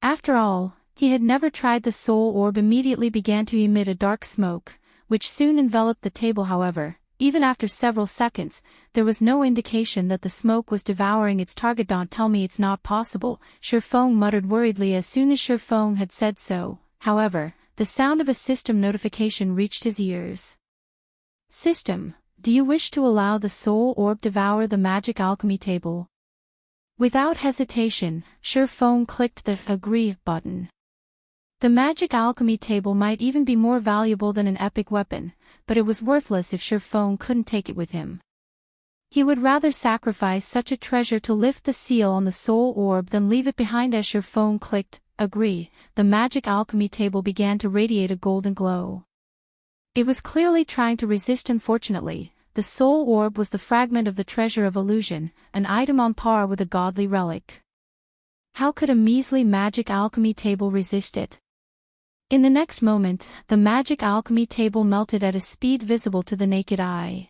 After all, he had never tried. The Soul Orb immediately began to emit a dark smoke, which soon enveloped the table. However, even after several seconds, there was no indication that the smoke was devouring its target. Don't tell me it's not possible, Shurfong muttered worriedly. As soon as Shurfong had said so, however, the sound of a system notification reached his ears. System, do you wish to allow the soul orb devour the magic alchemy table? Without hesitation, Shurfong clicked the Agree button. The magic alchemy table might even be more valuable than an epic weapon, but it was worthless if Shurfong couldn't take it with him. He would rather sacrifice such a treasure to lift the seal on the soul orb than leave it behind. As Shurfong clicked Agree, the magic alchemy table began to radiate a golden glow. It was clearly trying to resist. Unfortunately, the soul orb was the fragment of the treasure of illusion, an item on par with a godly relic. How could a measly magic alchemy table resist it? In the next moment, the magic alchemy table melted at a speed visible to the naked eye.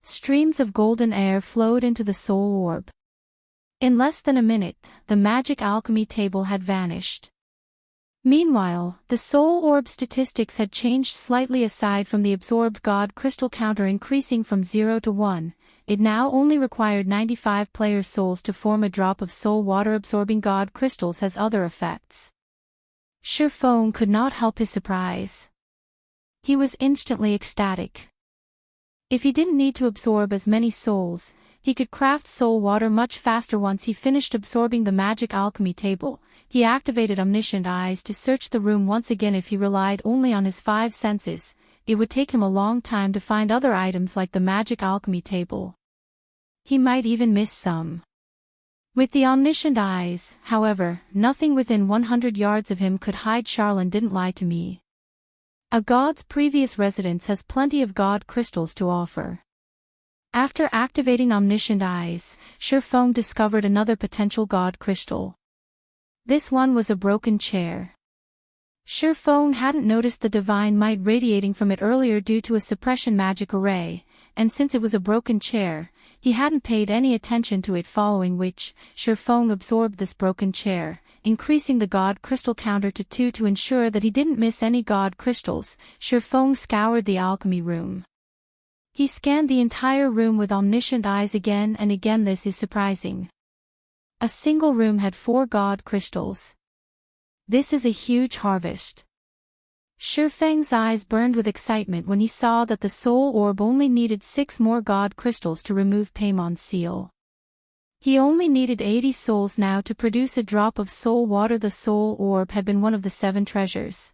Streams of golden air flowed into the soul orb. In less than a minute, the magic alchemy table had vanished. Meanwhile, the soul orb statistics had changed slightly. Aside from the absorbed god crystal counter increasing from 0 to 1, it now only required 95 players' souls to form a drop of soul water. Absorbing god crystals has other effects. Shifeng could not help his surprise. He was instantly ecstatic. If he didn't need to absorb as many souls, he could craft soul water much faster. Once he finished absorbing the magic alchemy table, he activated omniscient eyes to search the room once again. If he relied only on his 5 senses, it would take him a long time to find other items like the magic alchemy table. He might even miss some. With the omniscient eyes, however, nothing within 100 yards of him could hide. Charlene didn't lie to me. A god's previous residence has plenty of god crystals to offer. After activating omniscient eyes, Shifeng discovered another potential god crystal. This one was a broken chair. Shifeng hadn't noticed the divine might radiating from it earlier due to a suppression magic array, and since it was a broken chair, he hadn't paid any attention to it, following which, Shifeng absorbed this broken chair, increasing the god crystal counter to 2 to ensure that he didn't miss any god crystals. Shifeng scoured the alchemy room. He scanned the entire room with omniscient eyes again and again. This is surprising. A single room had 4 god crystals. This is a huge harvest. Shifeng's eyes burned with excitement when he saw that the soul orb only needed 6 more god crystals to remove Paimon's seal. He only needed 80 souls now to produce a drop of soul water. The soul orb had been one of the 7 treasures.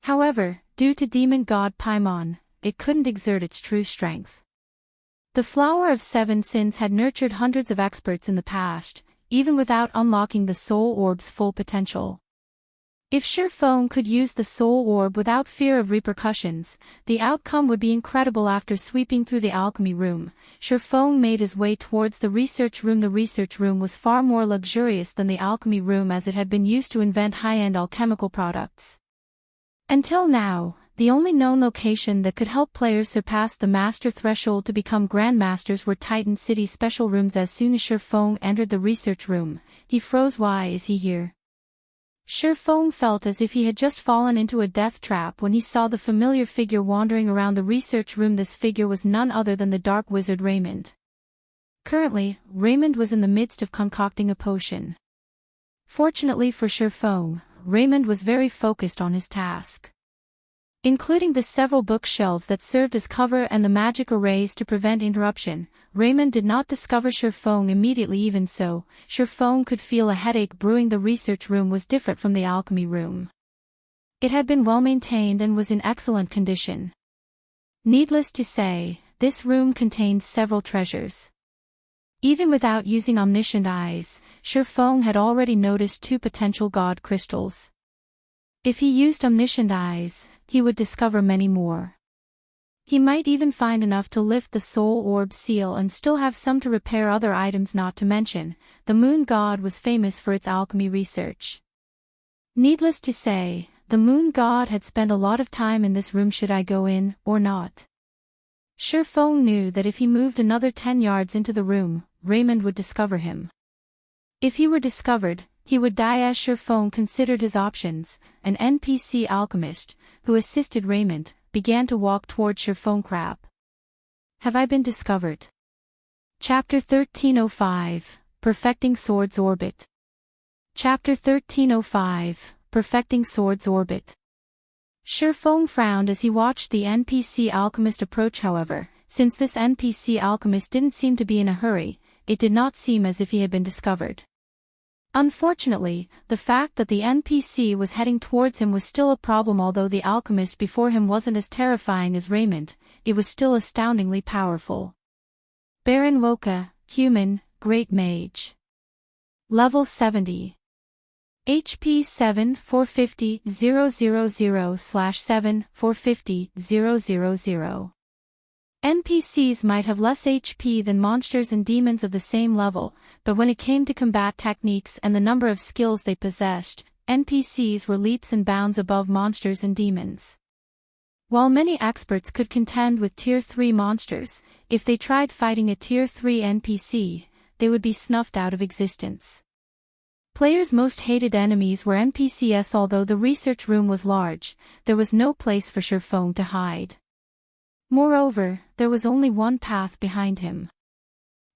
However, due to demon god Paimon, it couldn't exert its true strength. The Flower of 7 Sins had nurtured hundreds of experts in the past, even without unlocking the soul orb's full potential. If Shifeng could use the soul orb without fear of repercussions, the outcome would be incredible. After sweeping through the alchemy room, Shifeng made his way towards the research room. The research room was far more luxurious than the alchemy room, as it had been used to invent high-end alchemical products. Until now, the only known location that could help players surpass the master threshold to become grandmasters were Titan City special rooms. As soon as Shifeng entered the research room, he froze. Why is he here? Shifeng felt as if he had just fallen into a death trap when he saw the familiar figure wandering around the research room. This figure was none other than the dark wizard Raymond. Currently, Raymond was in the midst of concocting a potion. Fortunately for Shifeng, Raymond was very focused on his task. Including the several bookshelves that served as cover and the magic arrays to prevent interruption, Raymond did not discover Shifeng immediately. Even so, Shifeng could feel a headache brewing. The research room was different from the alchemy room. It had been well maintained and was in excellent condition. Needless to say, this room contained several treasures. Even without using omniscient eyes, Shifeng had already noticed 2 potential god crystals. If he used omniscient eyes, he would discover many more. He might even find enough to lift the soul orb seal and still have some to repair other items. Not to mention, the moon god was famous for its alchemy research. Needless to say, the moon god had spent a lot of time in this room. Should I go in, or not? Shifeng knew that if he moved another 10 yards into the room, Raymond would discover him. If he were discovered, he would die. As Shifeng considered his options, an NPC alchemist, who assisted Raymond, began to walk toward Shifeng. Crap. Have I been discovered? Chapter 1305, Perfecting Sword's Orbit. Chapter 1305, Perfecting Sword's Orbit. Shifeng frowned as he watched the NPC alchemist approach. However, since this NPC alchemist didn't seem to be in a hurry, it did not seem as if he had been discovered. Unfortunately, the fact that the NPC was heading towards him was still a problem. Although the alchemist before him wasn't as terrifying as Raymond, it was still astoundingly powerful. Baron Woka, Human, Great Mage. Level 70. HP 7 450 000/7 450 000. NPCs might have less HP than monsters and demons of the same level, but when it came to combat techniques and the number of skills they possessed, NPCs were leaps and bounds above monsters and demons. While many experts could contend with Tier 3 monsters, if they tried fighting a Tier 3 NPC, they would be snuffed out of existence. Players' most hated enemies were NPCs. Although the research room was large, there was no place for Sherfong to hide. Moreover, there was only one path behind him.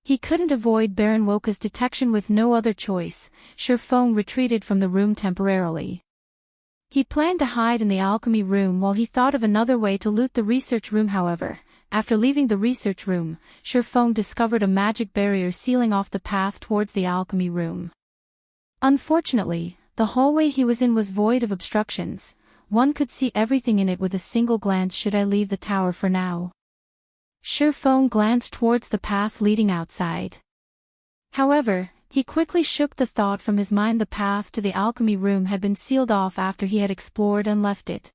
He couldn't avoid Baron Woka's detection. With no other choice, Sherfong retreated from the room temporarily. He planned to hide in the alchemy room while he thought of another way to loot the research room. However, after leaving the research room, Sherfong discovered a magic barrier sealing off the path towards the alchemy room. Unfortunately, the hallway he was in was void of obstructions. One could see everything in it with a single glance. Should I leave the tower for now? Sherfong glanced towards the path leading outside. However, he quickly shook the thought from his mind. The path to the alchemy room had been sealed off after he had explored and left it.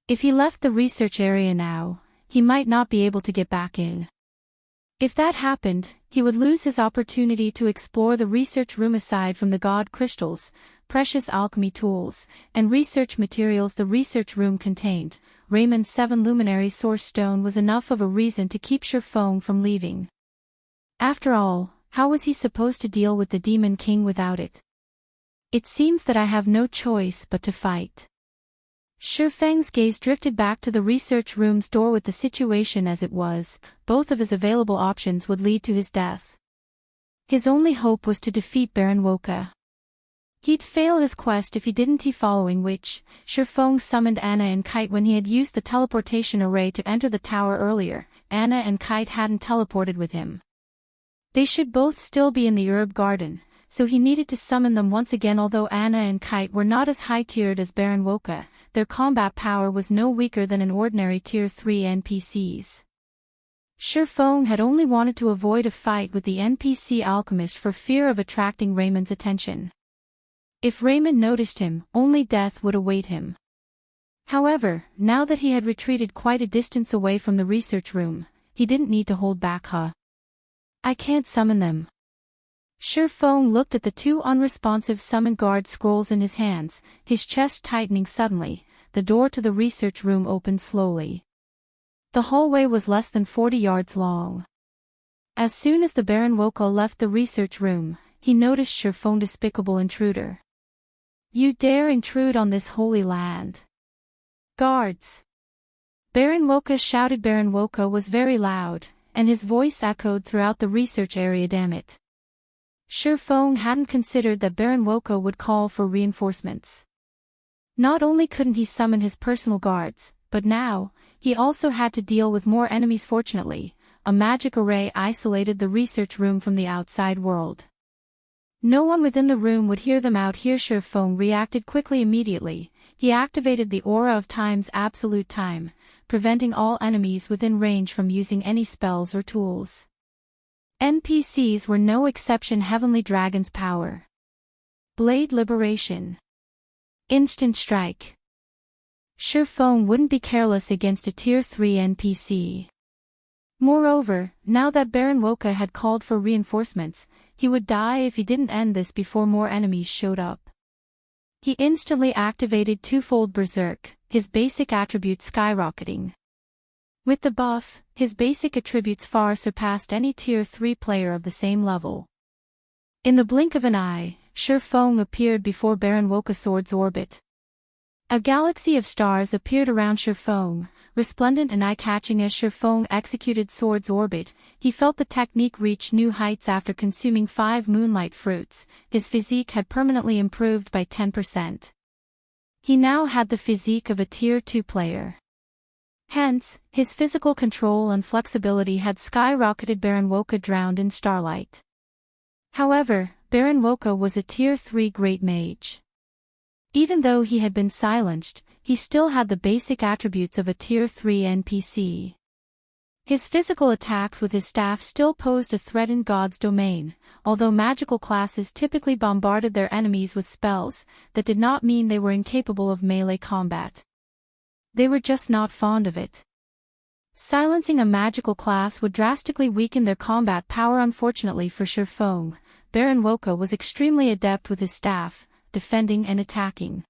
If he left the research area now, he might not be able to get back in. If that happened, he would lose his opportunity to explore the research room. Aside from the god crystals, precious alchemy tools, and research materials the research room contained, Raymond's 7 luminary source stone was enough of a reason to keep Sherfong from leaving. After all, how was he supposed to deal with the Demon King without it? It seems that I have no choice but to fight. Sherfeng's gaze drifted back to the research room's door. With the situation as it was, both of his available options would lead to his death. His only hope was to defeat Baron Woka. He'd fail his quest if he didn't. Following which, Sherfong summoned Anna and Kite. When he had used the teleportation array to enter the tower earlier, Anna and Kite hadn't teleported with him. They should both still be in the herb garden, so he needed to summon them once again. Although Anna and Kite were not as high-tiered as Baron Woka, their combat power was no weaker than an ordinary Tier 3 NPCs. Sherfong had only wanted to avoid a fight with the NPC alchemist for fear of attracting Raymond's attention. If Raymond noticed him, only death would await him. However, now that he had retreated quite a distance away from the research room, he didn't need to hold back. I can't summon them. Sherfong looked at the 2 unresponsive summon guard scrolls in his hands, his chest tightening suddenly. The door to the research room opened slowly. The hallway was less than 40 yards long. As soon as the Baron Woka left the research room, he noticed Sherfong. Despicable intruder. You dare intrude on this holy land? Guards! Baron Woka shouted. Baron Woka was very loud, and his voice echoed throughout the research area. Damn it. Sherfong hadn't considered that Baron Woka would call for reinforcements. Not only couldn't he summon his personal guards, but now, he also had to deal with more enemies. Fortunately, a magic array isolated the research room from the outside world. No one within the room would hear them out here. Sherfong reacted quickly. Immediately, he activated the aura of time's absolute time, preventing all enemies within range from using any spells or tools. NPCs were no exception. Heavenly Dragon's power. Blade Liberation. Instant Strike. Sherfong wouldn't be careless against a Tier 3 NPC. Moreover, now that Baron Woka had called for reinforcements, he would die if he didn't end this before more enemies showed up. He instantly activated Twofold Berserk, his basic attributes skyrocketing. With the buff, his basic attributes far surpassed any Tier 3 player of the same level. In the blink of an eye, Sherfong appeared before Baron Woka's sword's orbit. A galaxy of stars appeared around Sherfong, resplendent and eye-catching. As Sherfong executed sword's orbit, he felt the technique reach new heights. After consuming 5 moonlight fruits, his physique had permanently improved by 10%. He now had the physique of a Tier 2 player. Hence, his physical control and flexibility had skyrocketed. Baron Woka drowned in starlight. However, Baron Woka was a Tier 3 great mage. Even though he had been silenced, he still had the basic attributes of a Tier 3 NPC. His physical attacks with his staff still posed a threat in God's domain. Although magical classes typically bombarded their enemies with spells, that did not mean they were incapable of melee combat. They were just not fond of it. Silencing a magical class would drastically weaken their combat power. Unfortunately for Sherfong, Baron Woka was extremely adept with his staff, defending and attacking.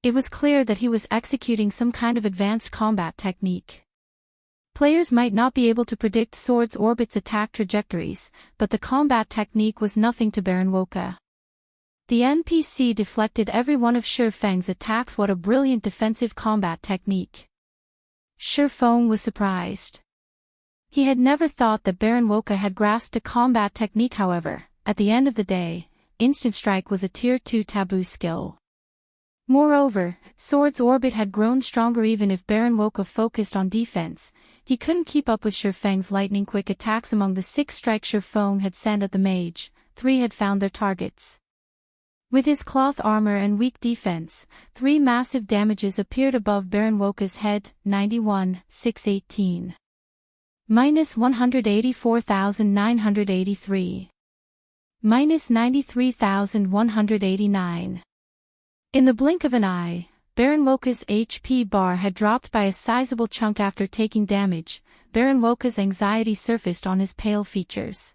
It was clear that he was executing some kind of advanced combat technique. Players might not be able to predict Sword's orbit's attack trajectories, but the combat technique was nothing to Baron Woka. The NPC deflected every one of Shi Feng's attacks. What a brilliant defensive combat technique. Shi Feng was surprised. He had never thought that Baron Woka had grasped a combat technique. However, at the end of the day, Instant Strike was a Tier 2 taboo skill. Moreover, Sword's orbit had grown stronger. Even if Baron Woka focused on defense, he couldn't keep up with Shi Feng's lightning-quick attacks. Among the 6 strikes Shi Feng had sent at the mage, 3 had found their targets. With his cloth armor and weak defense, 3 massive damages appeared above Baron Woka's head, 91, 618. Minus 184,983. Minus 93,189. In the blink of an eye, Baron Woka's HP bar had dropped by a sizable chunk after taking damage. Baron Woka's anxiety surfaced on his pale features.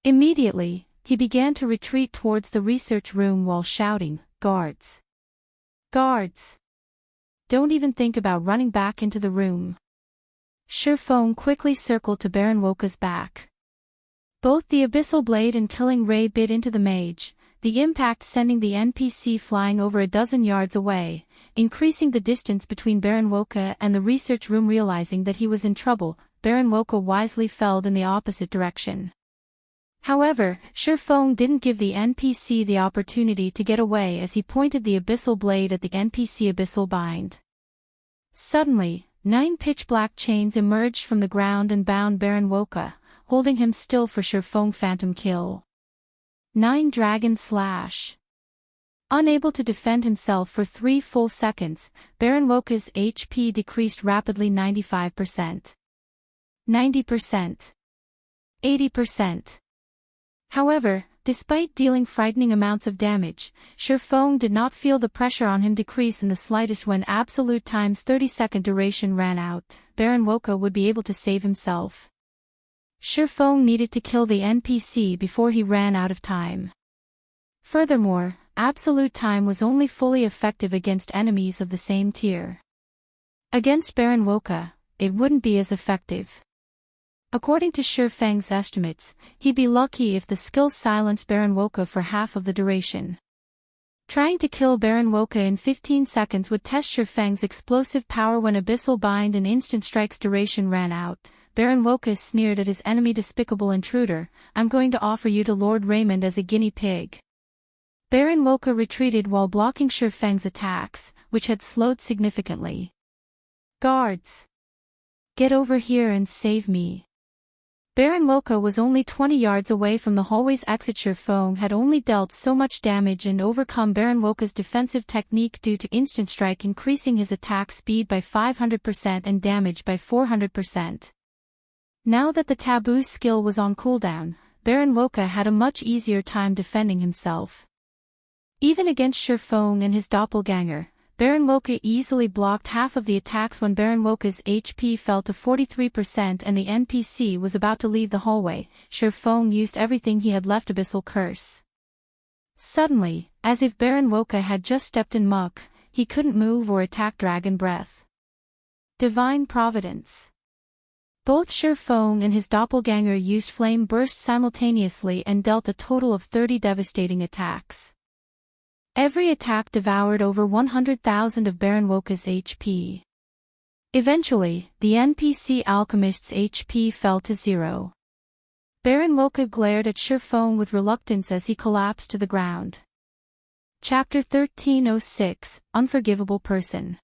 Immediately, he began to retreat towards the research room while shouting, "Guards! Guards! Don't even think about running back into the room." Shi Feng quickly circled to Baron Woka's back. Both the Abyssal Blade and Killing Ray bit into the mage, the impact sending the NPC flying over a dozen yards away, increasing the distance between Baron Woka and the research room. Realizing that he was in trouble, Baron Woka wisely fell in the opposite direction. However, Shi Feng didn't give the NPC the opportunity to get away as he pointed the Abyssal Blade at the NPC Abyssal Bind. Suddenly, 9 pitch-black chains emerged from the ground and bound Baron Woka, holding him still for Shi Feng phantom kill. 9 Dragon Slash. Unable to defend himself for 3 full seconds, Baron Woka's HP decreased rapidly. 95%. 90%. 80%. However, despite dealing frightening amounts of damage, Shi Feng did not feel the pressure on him decrease in the slightest. When absolute time's 30-second duration ran out, Baron Woka would be able to save himself. Shi Feng needed to kill the NPC before he ran out of time. Furthermore, absolute time was only fully effective against enemies of the same tier. Against Baron Woka, it wouldn't be as effective. According to Shi Feng's estimates, he'd be lucky if the skill silenced Baron Woka for half of the duration. Trying to kill Baron Woka in 15 seconds would test Shi Feng's explosive power. When Abyssal Bind and Instant Strike's duration ran out, Baron Woka sneered at his enemy. "Despicable intruder, I'm going to offer you to Lord Raymond as a guinea pig." Baron Woka retreated while blocking Shi Feng's attacks, which had slowed significantly. "Guards! Get over here and save me." Baron Woka was only 20 yards away from the hallway's exit. Shi Feng had only dealt so much damage and overcome Baron Woka's defensive technique due to Instant Strike increasing his attack speed by 500% and damage by 400%. Now that the taboo skill was on cooldown, Baron Woka had a much easier time defending himself. Even against Shi Feng and his doppelganger, Baron Woka easily blocked half of the attacks. When Baron Woka's HP fell to 43% and the NPC was about to leave the hallway, Shi Feng used everything he had left. Abyssal Curse. Suddenly, as if Baron Woka had just stepped in muck, he couldn't move or attack. Dragon Breath. Divine Providence. Both Shi Feng and his doppelganger used Flame Burst simultaneously and dealt a total of 30 devastating attacks. Every attack devoured over 100,000 of Baron Woka's HP. Eventually, the NPC alchemist's HP fell to 0. Baron Woka glared at Shi Feng with reluctance as he collapsed to the ground. Chapter 1306, Unforgivable Person.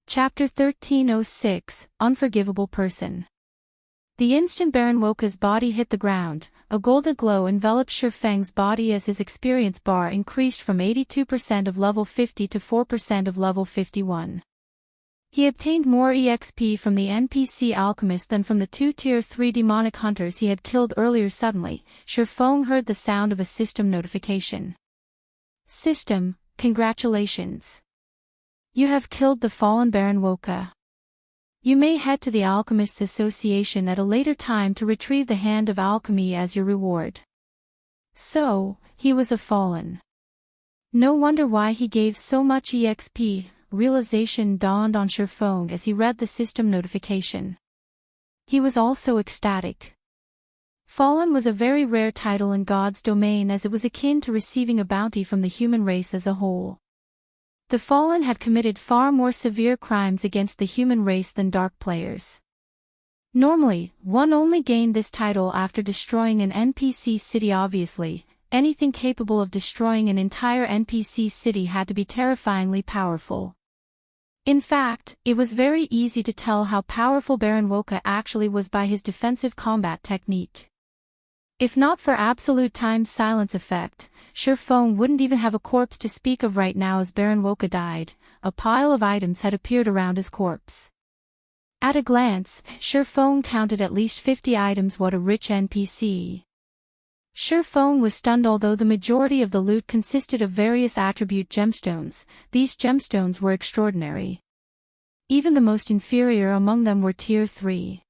Chapter 1306, Unforgivable Person. The instant Baron Woka's body hit the ground, a golden glow enveloped Shi Feng's body as his experience bar increased from 82% of level 50 to 4% of level 51. He obtained more EXP from the NPC alchemist than from the 2 Tier 3 demonic hunters he had killed earlier. Suddenly, Shi Feng heard the sound of a system notification. "System, congratulations. You have killed the fallen Baron Woka. You may head to the Alchemists Association at a later time to retrieve the Hand of Alchemy as your reward." So, he was a fallen. No wonder why he gave so much EXP, realization dawned on Shifeng as he read the system notification. He was also ecstatic. Fallen was a very rare title in God's domain as it was akin to receiving a bounty from the human race as a whole. The Fallen had committed far more severe crimes against the human race than Dark players. Normally, one only gained this title after destroying an NPC city. Obviously, anything capable of destroying an entire NPC city had to be terrifyingly powerful. In fact, it was very easy to tell how powerful Baron Woka actually was by his defensive combat technique. If not for absolute time silence effect, Shifeng wouldn't even have a corpse to speak of right now. As Baron Woka died, a pile of items had appeared around his corpse. At a glance, Shifeng counted at least 50 items. What a rich NPC. Shifeng was stunned. Although the majority of the loot consisted of various attribute gemstones, these gemstones were extraordinary. Even the most inferior among them were tier 3.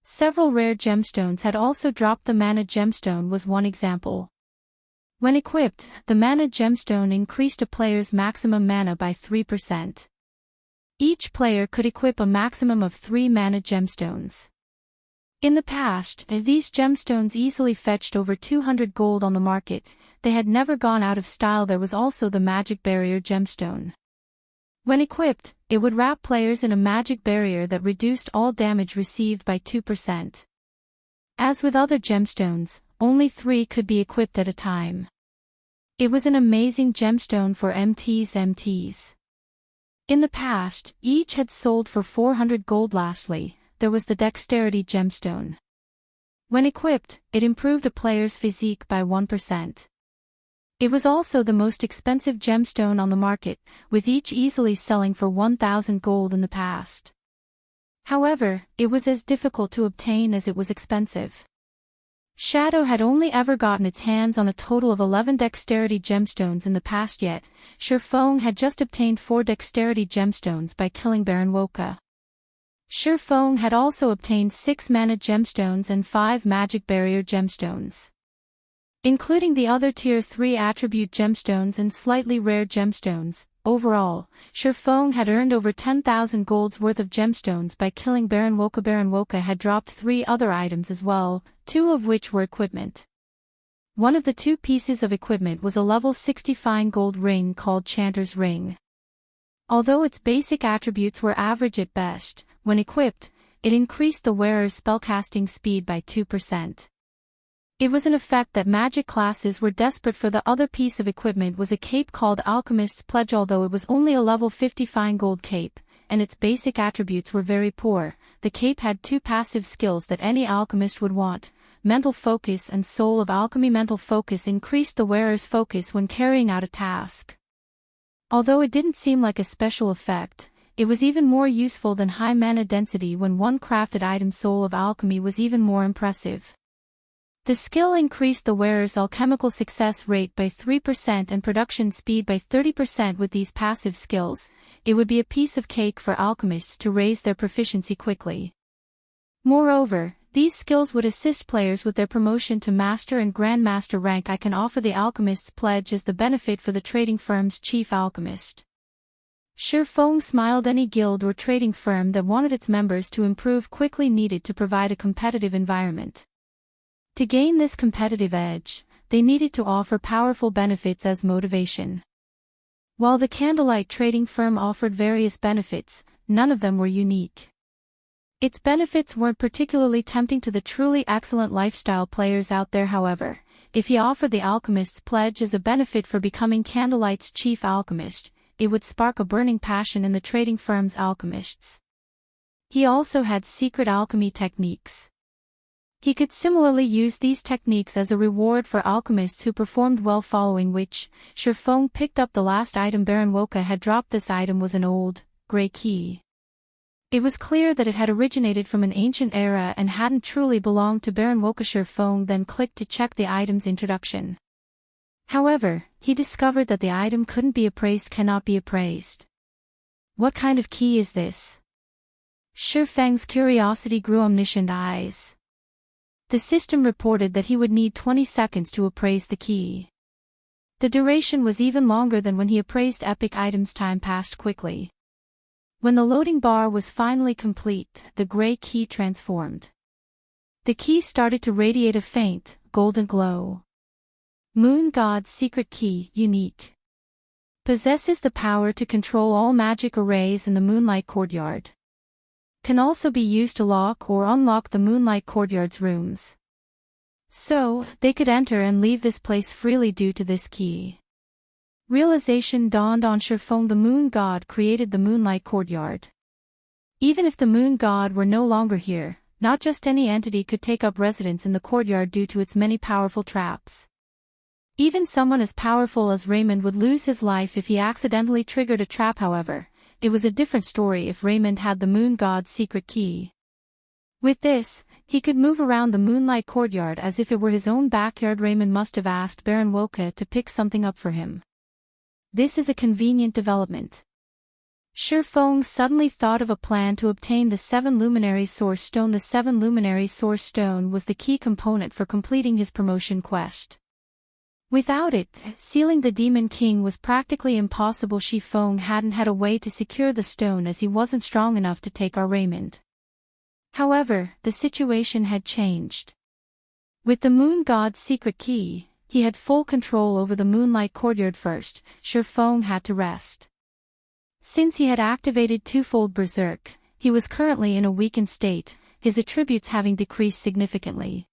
Several rare gemstones had also dropped. The mana gemstone was one example. When equipped, the mana gemstone increased a player's maximum mana by 3%. Each player could equip a maximum of 3 mana gemstones. In the past, these gemstones easily fetched over 200 gold on the market. They had never gone out of style. There was also the magic barrier gemstone. When equipped, it would wrap players in a magic barrier that reduced all damage received by 2%. As with other gemstones, only 3 could be equipped at a time. It was an amazing gemstone for MTs. In the past, each had sold for 400 gold. Lastly, there was the dexterity gemstone. When equipped, it improved a player's physique by 1%. It was also the most expensive gemstone on the market, with each easily selling for 1,000 gold in the past. However, it was as difficult to obtain as it was expensive. Shadow had only ever gotten its hands on a total of 11 dexterity gemstones in the past, yet Shifeng had just obtained 4 dexterity gemstones by killing Baron Woka. Shifeng had also obtained 6 mana gemstones and 5 magic barrier gemstones. Including the other tier 3 attribute gemstones and slightly rare gemstones, overall, Shifeng had earned over 10,000 gold's worth of gemstones by killing Baron Woka. Baron Woka had dropped 3 other items as well, 2 of which were equipment. One of the 2 pieces of equipment was a level 60 fine gold ring called Chanter's Ring. Although its basic attributes were average at best, when equipped, it increased the wearer's spellcasting speed by 2%. It was an effect that magic classes were desperate for. The other piece of equipment was a cape called Alchemist's Pledge. Although it was only a level 50 fine gold cape, and its basic attributes were very poor, the cape had 2 passive skills that any alchemist would want: Mental Focus and Soul of Alchemy. Mental Focus increased the wearer's focus when carrying out a task. Although it didn't seem like a special effect, it was even more useful than high mana density when one crafted item. Soul of Alchemy was even more impressive. The skill increased the wearer's alchemical success rate by 3% and production speed by 30%. With these passive skills, it would be a piece of cake for alchemists to raise their proficiency quickly. Moreover, these skills would assist players with their promotion to Master and Grandmaster rank. I can offer the Alchemist's Pledge as the benefit for the trading firm's chief alchemist. Shifeng smiled. Any guild or trading firm that wanted its members to improve quickly needed to provide a competitive environment. To gain this competitive edge, they needed to offer powerful benefits as motivation. While the Candlelight trading firm offered various benefits, none of them were unique. Its benefits weren't particularly tempting to the truly excellent lifestyle players out there. However, if he offered the Alchemist's Pledge as a benefit for becoming Candlelight's chief alchemist, it would spark a burning passion in the trading firm's alchemists. He also had secret alchemy techniques. He could similarly use these techniques as a reward for alchemists who performed well, following which, Shifeng picked up the last item Baron Woka had dropped. This item was an old, grey key. It was clear that it had originated from an ancient era and hadn't truly belonged to Baron Woka. Shifeng then clicked to check the item's introduction. However, he discovered that the item couldn't be appraised. Cannot be appraised. What kind of key is this? Shifeng's curiosity grew. Omniscient eyes. The system reported that he would need 20 seconds to appraise the key. The duration was even longer than when he appraised epic items. Time passed quickly. When the loading bar was finally complete, the gray key transformed. The key started to radiate a faint, golden glow. Moon God's secret key, unique. Possesses the power to control all magic arrays in the Moonlight Courtyard. Can also be used to lock or unlock the Moonlight Courtyard's rooms. So, they could enter and leave this place freely due to this key. Realization dawned on Shurfeng. The Moon God created the Moonlight Courtyard. Even if the Moon God were no longer here, not just any entity could take up residence in the courtyard due to its many powerful traps. Even someone as powerful as Raymond would lose his life if he accidentally triggered a trap. However, it was a different story if Raymond had the Moon God's secret key. With this, he could move around the Moonlight Courtyard as if it were his own backyard. Raymond must have asked Baron Woka to pick something up for him. This is a convenient development. Shurfeng suddenly thought of a plan to obtain the 7 Luminary Source Stone. The 7 Luminary Source Stone was the key component for completing his promotion quest. Without it, sealing the Demon King was practically impossible. Shurfeng hadn't had a way to secure the stone as he wasn't strong enough to take our Raymond. However, the situation had changed. With the Moon God's secret key, he had full control over the Moonlight Courtyard. First, Shurfeng had to rest. Since he had activated twofold Berserk, he was currently in a weakened state, his attributes having decreased significantly.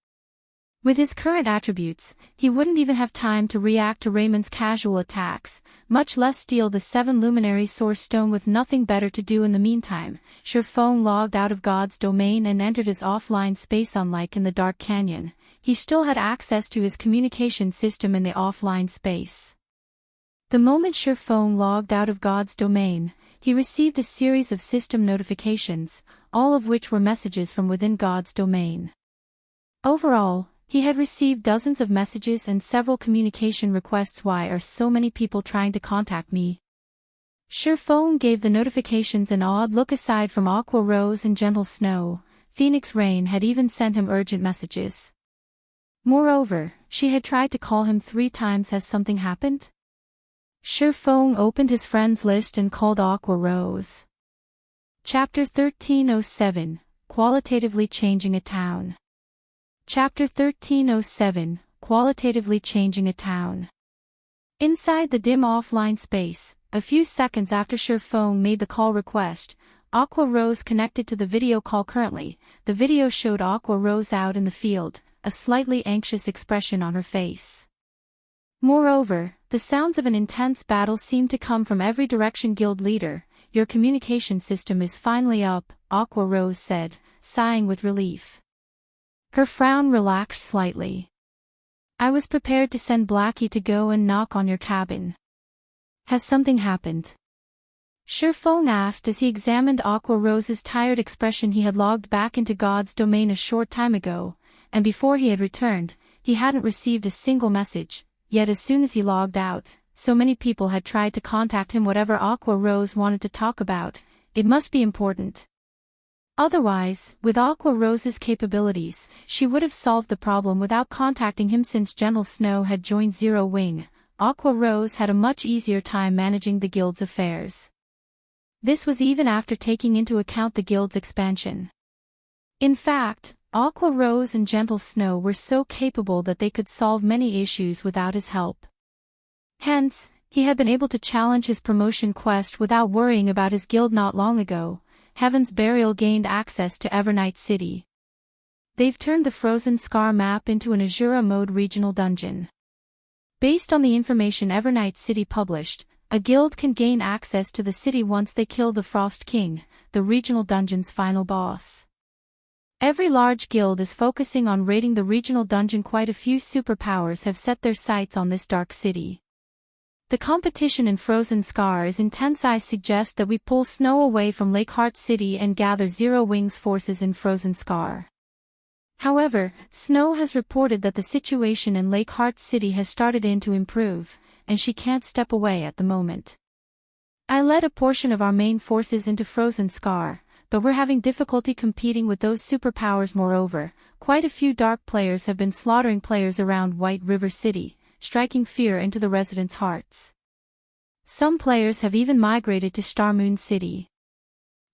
With his current attributes, he wouldn't even have time to react to Raymond's casual attacks, much less steal the 7 Luminary Source Stone. With nothing better to do in the meantime, Shurfeng logged out of God's domain and entered his offline space. Unlike in the Dark Canyon, he still had access to his communication system in the offline space. The moment Shurfeng logged out of God's domain, he received a series of system notifications, all of which were messages from within God's domain. Overall, he had received dozens of messages and several communication requests. Why are so many people trying to contact me? Shurfeng gave the notifications an odd look. Aside from Aqua Rose and Gentle Snow, Phoenix Rain had even sent him urgent messages. Moreover, she had tried to call him 3 times. Has something happened? Shurfeng opened his friends list and called Aqua Rose. Chapter 1307, Qualitatively Changing a Town. Chapter 1307, Qualitatively Changing a Town. Inside the dim offline space, a few seconds after Shurfeng made the call request, Aqua Rose connected to the video call. Currently, the video showed Aqua Rose out in the field, a slightly anxious expression on her face. Moreover, the sounds of an intense battle seemed to come from every direction. Guild leader, your communication system is finally up, Aqua Rose said, sighing with relief. Her frown relaxed slightly. I was prepared to send Blackie to go and knock on your cabin. Has something happened? Shurfeng asked as he examined Aqua Rose's tired expression. He had logged back into God's domain a short time ago, and before he had returned, he hadn't received a single message, yet as soon as he logged out, so many people had tried to contact him. Whatever Aqua Rose wanted to talk about, it must be important. Otherwise, with Aqua Rose's capabilities, she would have solved the problem without contacting him. Since Gentle Snow had joined Zero Wing, Aqua Rose had a much easier time managing the guild's affairs. This was even after taking into account the guild's expansion. In fact, Aqua Rose and Gentle Snow were so capable that they could solve many issues without his help. Hence, he had been able to challenge his promotion quest without worrying about his guild. Not long ago, Heaven's Burial gained access to Evernight City. They've turned the Frozen Scar map into an Azura mode regional dungeon. Based on the information Evernight City published, a guild can gain access to the city once they kill the Frost King, the regional dungeon's final boss. Every large guild is focusing on raiding the regional dungeon. Quite a few superpowers have set their sights on this dark city. The competition in Frozen Scar is intense. I suggest that we pull Snow away from Lakeheart City and gather Zero Wing's forces in Frozen Scar. However, Snow has reported that the situation in Lakeheart City has started to improve, and she can't step away at the moment. I led a portion of our main forces into Frozen Scar, but we're having difficulty competing with those superpowers. Moreover, quite a few dark players have been slaughtering players around White River City, striking fear into the residents' hearts. Some players have even migrated to Starmoon City.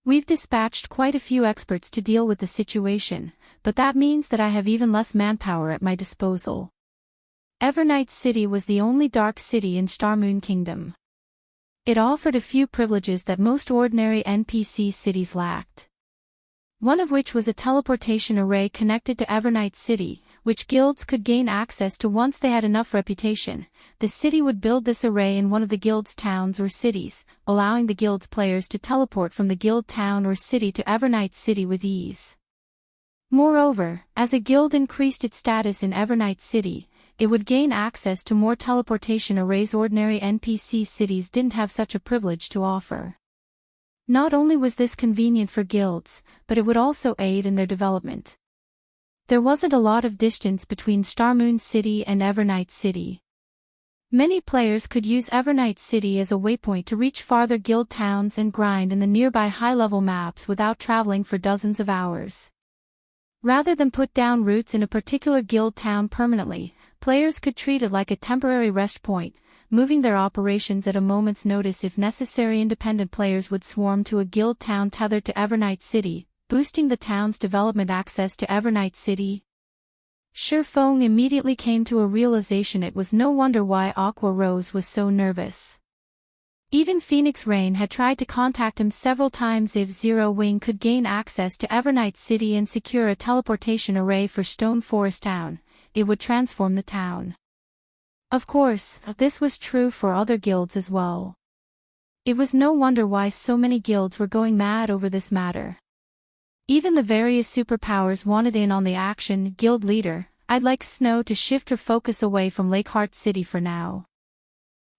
We've dispatched quite a few experts to deal with the situation, but that means that I have even less manpower at my disposal. Evernight City was the only dark city in Starmoon Kingdom. It offered a few privileges that most ordinary NPC cities lacked. One of which was a teleportation array connected to Evernight City, which guilds could gain access to once they had enough reputation. The city would build this array in one of the guild's towns or cities, allowing the guild's players to teleport from the guild town or city to Evernight City with ease. Moreover, as a guild increased its status in Evernight City, it would gain access to more teleportation arrays ordinary NPC cities didn't have such a privilege to offer. Not only was this convenient for guilds, but it would also aid in their development. There wasn't a lot of distance between Starmoon City and Evernight City. Many players could use Evernight City as a waypoint to reach farther guild towns and grind in the nearby high-level maps without traveling for dozens of hours. Rather than put down roots in a particular guild town permanently, players could treat it like a temporary rest point, moving their operations at a moment's notice if necessary. Independent players would swarm to a guild town tethered to Evernight City, boosting the town's development. Access to Evernight City. Shifeng immediately came to a realization. It was no wonder why Aqua Rose was so nervous. Even Phoenix Rain had tried to contact him several times. If Zero Wing could gain access to Evernight City and secure a teleportation array for Stone Forest Town, it would transform the town. Of course, this was true for other guilds as well. It was no wonder why so many guilds were going mad over this matter. Even the various superpowers wanted in on the action. Guild leader, I'd like Snow to shift her focus away from Lakeheart City for now.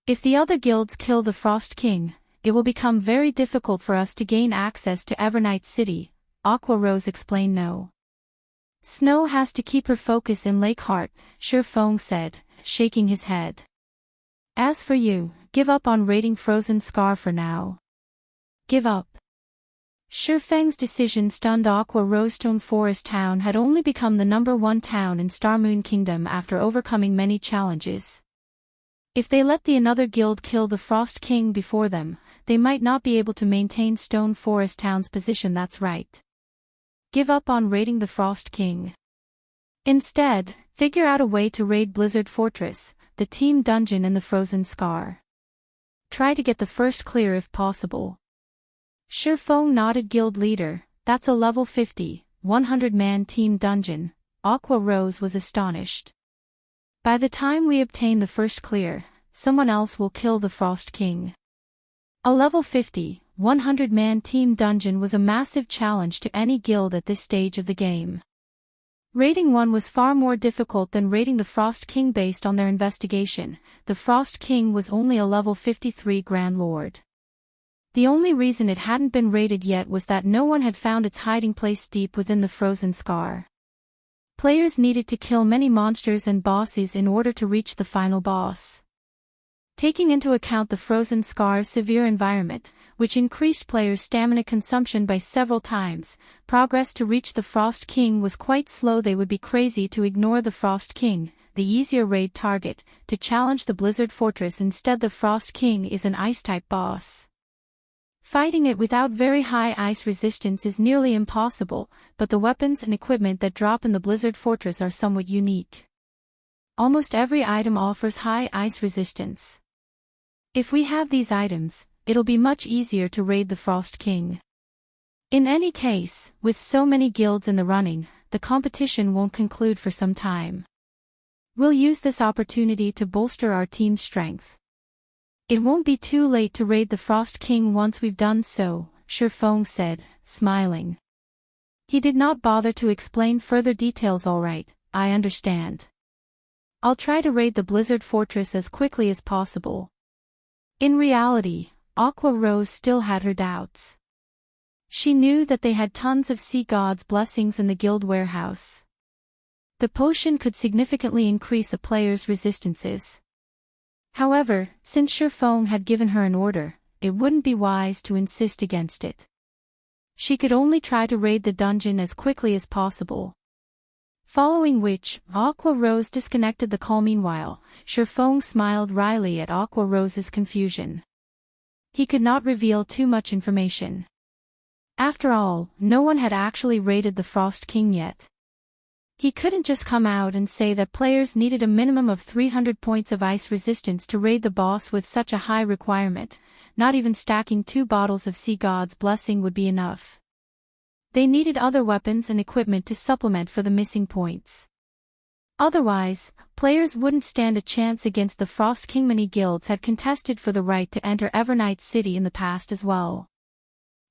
If the other guilds kill the Frost King, it will become very difficult for us to gain access to Evernight City, Aqua Rose explained. No. Snow has to keep her focus in Lakeheart, Shifeng said, shaking his head. As for you, give up on raiding Frozen Scar for now. Give up. Shifeng's decision stunned Aqua Rose. Stone Forest Town had only become the #1 town in Starmoon Kingdom after overcoming many challenges. If they let the another guild kill the Frost King before them, they might not be able to maintain Stone Forest Town's position. That's right. Give up on raiding the Frost King. Instead, figure out a way to raid Blizzard Fortress, the team dungeon and the Frozen Scar. Try to get the first clear if possible. Shifeng nodded. Guild leader, that's a level 50, 100-man team dungeon. Aqua Rose was astonished. By the time we obtain the first clear, someone else will kill the Frost King. A level 50, 100-man team dungeon was a massive challenge to any guild at this stage of the game. Raiding one was far more difficult than raiding the Frost King. Based on their investigation, the Frost King was only a level 53 Grand Lord. The only reason it hadn't been raided yet was that no one had found its hiding place deep within the Frozen Scar. Players needed to kill many monsters and bosses in order to reach the final boss. Taking into account the Frozen Scar's severe environment, which increased players' stamina consumption by several times, progress to reach the Frost King was quite slow. They would be crazy to ignore the Frost King, the easier raid target, to challenge the Blizzard Fortress. Instead, the Frost King is an Ice-type boss. Fighting it without very high ice resistance is nearly impossible, but the weapons and equipment that drop in the Blizzard Fortress are somewhat unique. Almost every item offers high ice resistance. If we have these items, it'll be much easier to raid the Frost King. In any case, with so many guilds in the running, the competition won't conclude for some time. We'll use this opportunity to bolster our team's strength. It won't be too late to raid the Frost King once we've done so, Shifeng said, smiling. He did not bother to explain further details. All right, I understand. I'll try to raid the Blizzard Fortress as quickly as possible. In reality, Aqua Rose still had her doubts. She knew that they had tons of Sea God's blessings in the guild warehouse. The potion could significantly increase a player's resistances. However, since Shifeng had given her an order, it wouldn't be wise to insist against it. She could only try to raid the dungeon as quickly as possible. Following which, Aqua Rose disconnected the call. Meanwhile, Shifeng smiled wryly at Aqua Rose's confusion. He could not reveal too much information. After all, no one had actually raided the Frost King yet. He couldn't just come out and say that players needed a minimum of 300 points of ice resistance to raid the boss with such a high requirement. Not even stacking 2 bottles of Sea God's Blessing would be enough. They needed other weapons and equipment to supplement for the missing points. Otherwise, players wouldn't stand a chance against the Frost King. Many guilds had contested for the right to enter Evernight City in the past as well.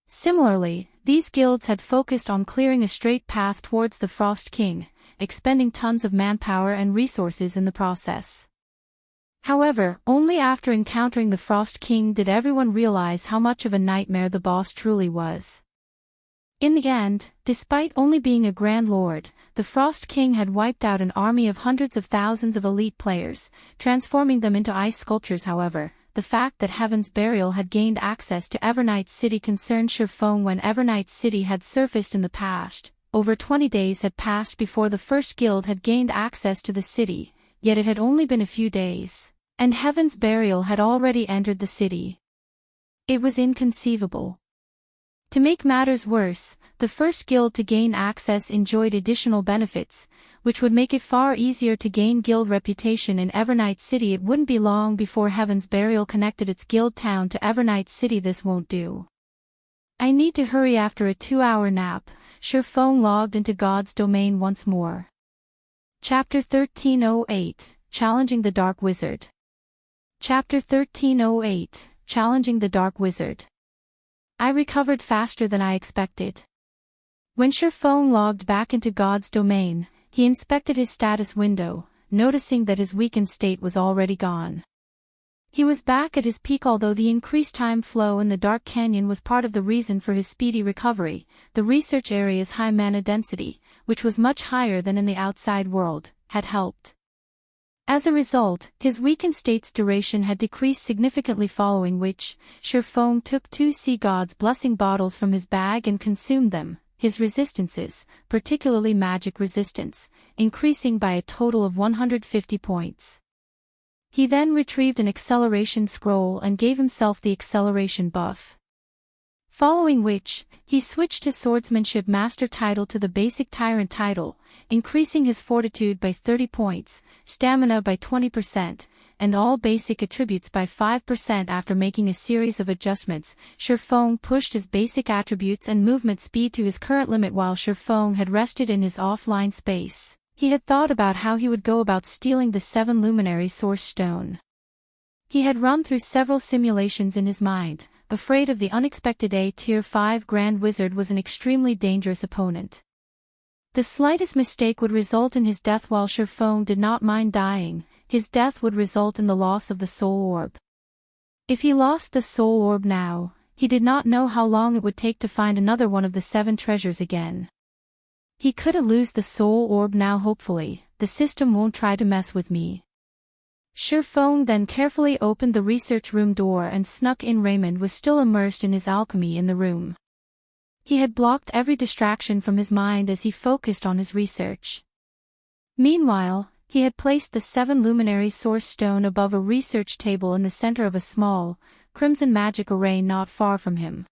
Similarly, these guilds had focused on clearing a straight path towards the Frost King, expending tons of manpower and resources in the process. However, only after encountering the Frost King did everyone realize how much of a nightmare the boss truly was. In the end, despite only being a Grand Lord, the Frost King had wiped out an army of hundreds of thousands of elite players, transforming them into ice sculptures. However, the fact that Heaven's Burial had gained access to Evernight City concerned Shifeng. When Evernight City had surfaced in the past, over 20 days had passed before the first guild had gained access to the city, yet it had only been a few days, and Heaven's Burial had already entered the city. It was inconceivable. To make matters worse, the first guild to gain access enjoyed additional benefits, which would make it far easier to gain guild reputation in Evernight City. It wouldn't be long before Heaven's Burial connected its guild town to Evernight City. This won't do. I need to hurry. After a 2-hour nap, Shifeng logged into God's domain once more. Chapter 1308, Challenging the Dark Wizard. Chapter 1308, Challenging the Dark Wizard. I recovered faster than I expected. When Shifeng logged back into God's domain, he inspected his status window, noticing that his weakened state was already gone. He was back at his peak. Although the increased time flow in the Dark Canyon was part of the reason for his speedy recovery, the research area's high mana density, which was much higher than in the outside world, had helped. As a result, his weakened state's duration had decreased significantly, following which, Shifeng took 2 Sea God's Blessing bottles from his bag and consumed them, his resistances, particularly magic resistance, increasing by a total of 150 points. He then retrieved an acceleration scroll and gave himself the acceleration buff. Following which, he switched his Swordsmanship Master title to the basic Tyrant title, increasing his Fortitude by 30 points, Stamina by 20%, and all basic attributes by 5%. After making a series of adjustments, Shifeng pushed his basic attributes and movement speed to his current limit. While Shifeng had rested in his offline space, he had thought about how he would go about stealing the 7 Luminary Source Stone. He had run through several simulations in his mind, afraid of the unexpected. A Tier 5 Grand Wizard was an extremely dangerous opponent. The slightest mistake would result in his death. While Shifeng did not mind dying, his death would result in the loss of the Soul Orb. If he lost the Soul Orb now, he did not know how long it would take to find another one of the 7 treasures again. He couldn't lose the Soul Orb now. Hopefully, the system won't try to mess with me. Shifeng then carefully opened the research room door and snuck in. Raymond was still immersed in his alchemy in the room. He had blocked every distraction from his mind as he focused on his research. Meanwhile, he had placed the 7 Luminary Source Stone above a research table in the center of a small, crimson magic array not far from him.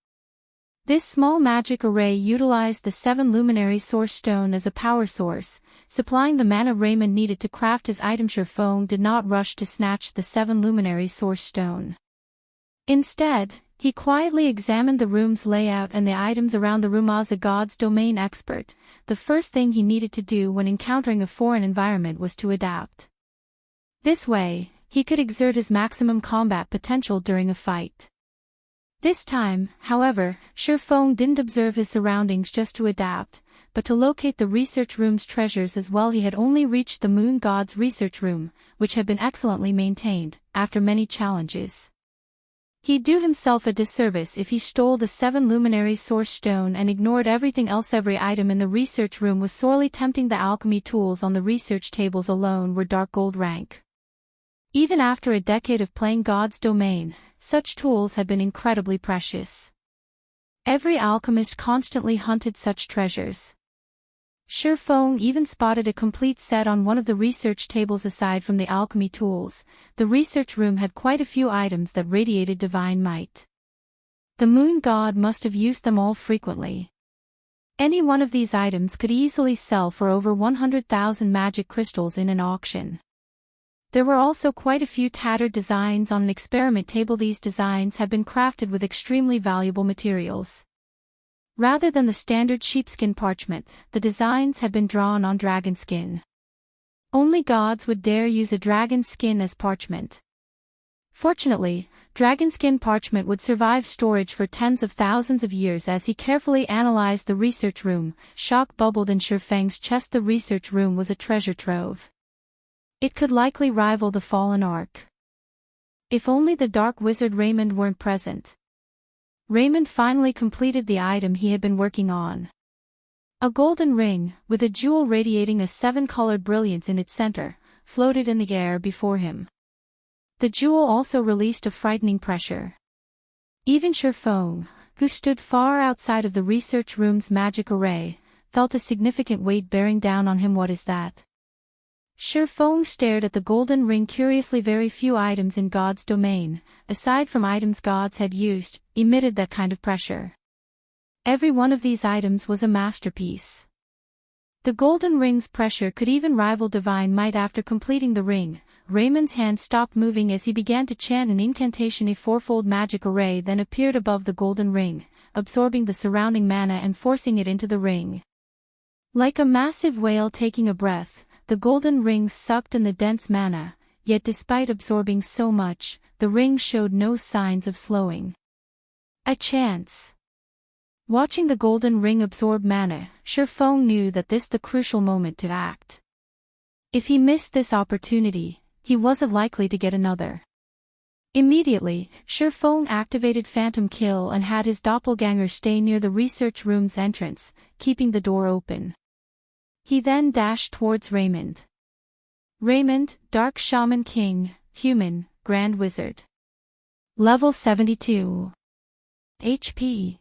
This small magic array utilized the 7 Luminary Source Stone as a power source, supplying the mana Raymond needed to craft his item. Shifeng did not rush to snatch the 7 Luminary Source Stone. Instead, he quietly examined the room's layout and the items around the room. As a God's domain expert, the first thing he needed to do when encountering a foreign environment was to adapt. This way, he could exert his maximum combat potential during a fight. This time, however, Shifeng didn't observe his surroundings just to adapt, but to locate the research room's treasures as well. He had only reached the Moon God's research room, which had been excellently maintained, after many challenges. He'd do himself a disservice if he stole the 7 Luminary Source Stone and ignored everything else. Every item in the research room was sorely tempting. The alchemy tools on the research tables alone were dark gold rank. Even after a decade of playing God's domain, such tools had been incredibly precious. Every alchemist constantly hunted such treasures. Feng even spotted a complete set on one of the research tables. Aside from the alchemy tools, the research room had quite a few items that radiated divine might. The moon god must have used them all frequently. Any one of these items could easily sell for over 100,000 magic crystals in an auction. There were also quite a few tattered designs on an experiment table. These designs had been crafted with extremely valuable materials. Rather than the standard sheepskin parchment, the designs had been drawn on dragon skin. Only gods would dare use a dragon skin as parchment. Fortunately, dragonskin parchment would survive storage for tens of thousands of years. As he carefully analyzed the research room, shock bubbled in Feng's chest. The research room was a treasure trove. It could likely rival the Fallen Ark. If only the Dark Wizard Raymond weren't present. Raymond finally completed the item he had been working on. A golden ring, with a jewel radiating a 7-colored brilliance in its center, floated in the air before him. The jewel also released a frightening pressure. Even Feng, who stood far outside of the research room's magic array, felt a significant weight bearing down on him. What is that? Feng stared at the golden ring curiously. Very few items in God's domain, aside from items gods had used, emitted that kind of pressure. Every one of these items was a masterpiece. The golden ring's pressure could even rival divine might. After completing the ring, Raymond's hand stopped moving as he began to chant an incantation. A fourfold magic array then appeared above the golden ring, absorbing the surrounding mana and forcing it into the ring. Like a massive whale taking a breath, the golden ring sucked in the dense mana, yet despite absorbing so much, the ring showed no signs of slowing. A chance. Watching the golden ring absorb mana, Feng knew that this was the crucial moment to act. If he missed this opportunity, he wasn't likely to get another. Immediately, Feng activated Phantom Kill and had his doppelganger stay near the research room's entrance, keeping the door open. He then dashed towards Raymond. Raymond, Dark Shaman King, Human, Grand Wizard. Level 72. HP.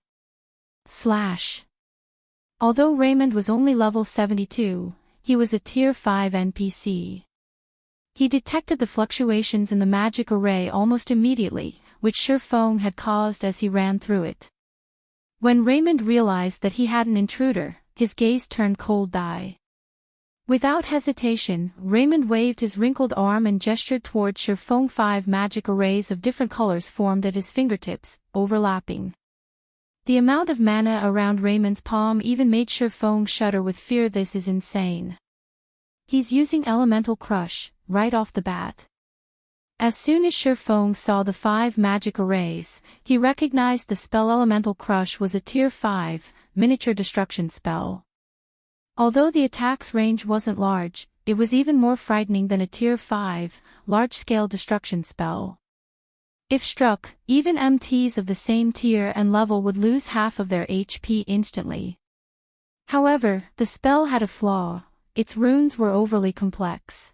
/ Although Raymond was only level 72, he was a Tier 5 NPC. He detected the fluctuations in the magic array almost immediately, which Feng had caused as he ran through it. When Raymond realized that he had an intruder, his gaze turned cold. Without hesitation, Raymond waved his wrinkled arm and gestured towards Feng. 5 magic arrays of different colors formed at his fingertips, overlapping. The amount of mana around Raymond's palm even made Feng shudder with fear. This is insane. He's using Elemental Crush, right off the bat. As soon as Feng saw the 5 magic arrays, he recognized the spell. Elemental Crush was a Tier 5, miniature destruction spell. Although the attack's range wasn't large, it was even more frightening than a Tier 5, large-scale destruction spell. If struck, even MTs of the same tier and level would lose half of their HP instantly. However, the spell had a flaw: its runes were overly complex.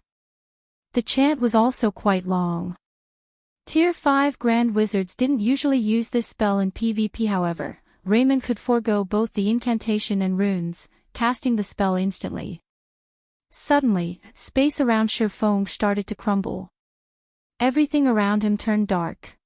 The chant was also quite long. Tier 5 Grand Wizards didn't usually use this spell in PvP. However, Raymond could forego both the incantation and runes, casting the spell instantly. Suddenly, space around Feng started to crumble. Everything around him turned dark.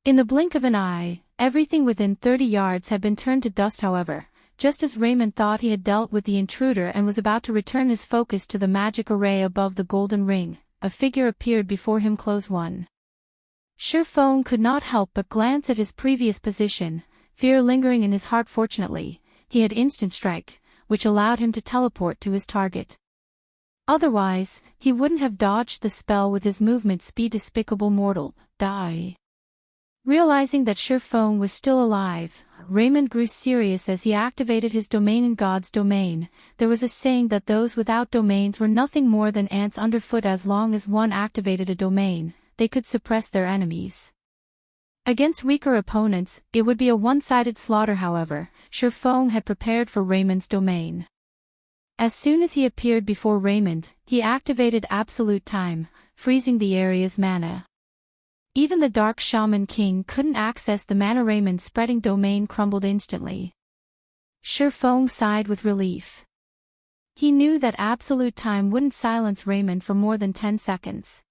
In the blink of an eye, everything within 30 yards had been turned to dust. However, just as Raymond thought he had dealt with the intruder and was about to return his focus to the magic array above the golden ring, a figure appeared before him. Close one. Feng could not help but glance at his previous position, fear lingering in his heart. Fortunately, he had instant strike, which allowed him to teleport to his target. Otherwise, he wouldn't have dodged the spell with his movement speed. Despicable mortal, die. Realizing that Feng was still alive, Raymond grew serious as he activated his domain. In God's domain, there was a saying that those without domains were nothing more than ants underfoot. As long as one activated a domain, they could suppress their enemies. Against weaker opponents, it would be a one-sided slaughter. However, Feng had prepared for Raymond's domain. As soon as he appeared before Raymond, he activated Absolute Time, freezing the area's mana. Even the Dark Shaman King couldn't access the mana. Raymond's spreading domain crumbled instantly. Feng sighed with relief. He knew that absolute time wouldn't silence Raymond for more than 10 seconds.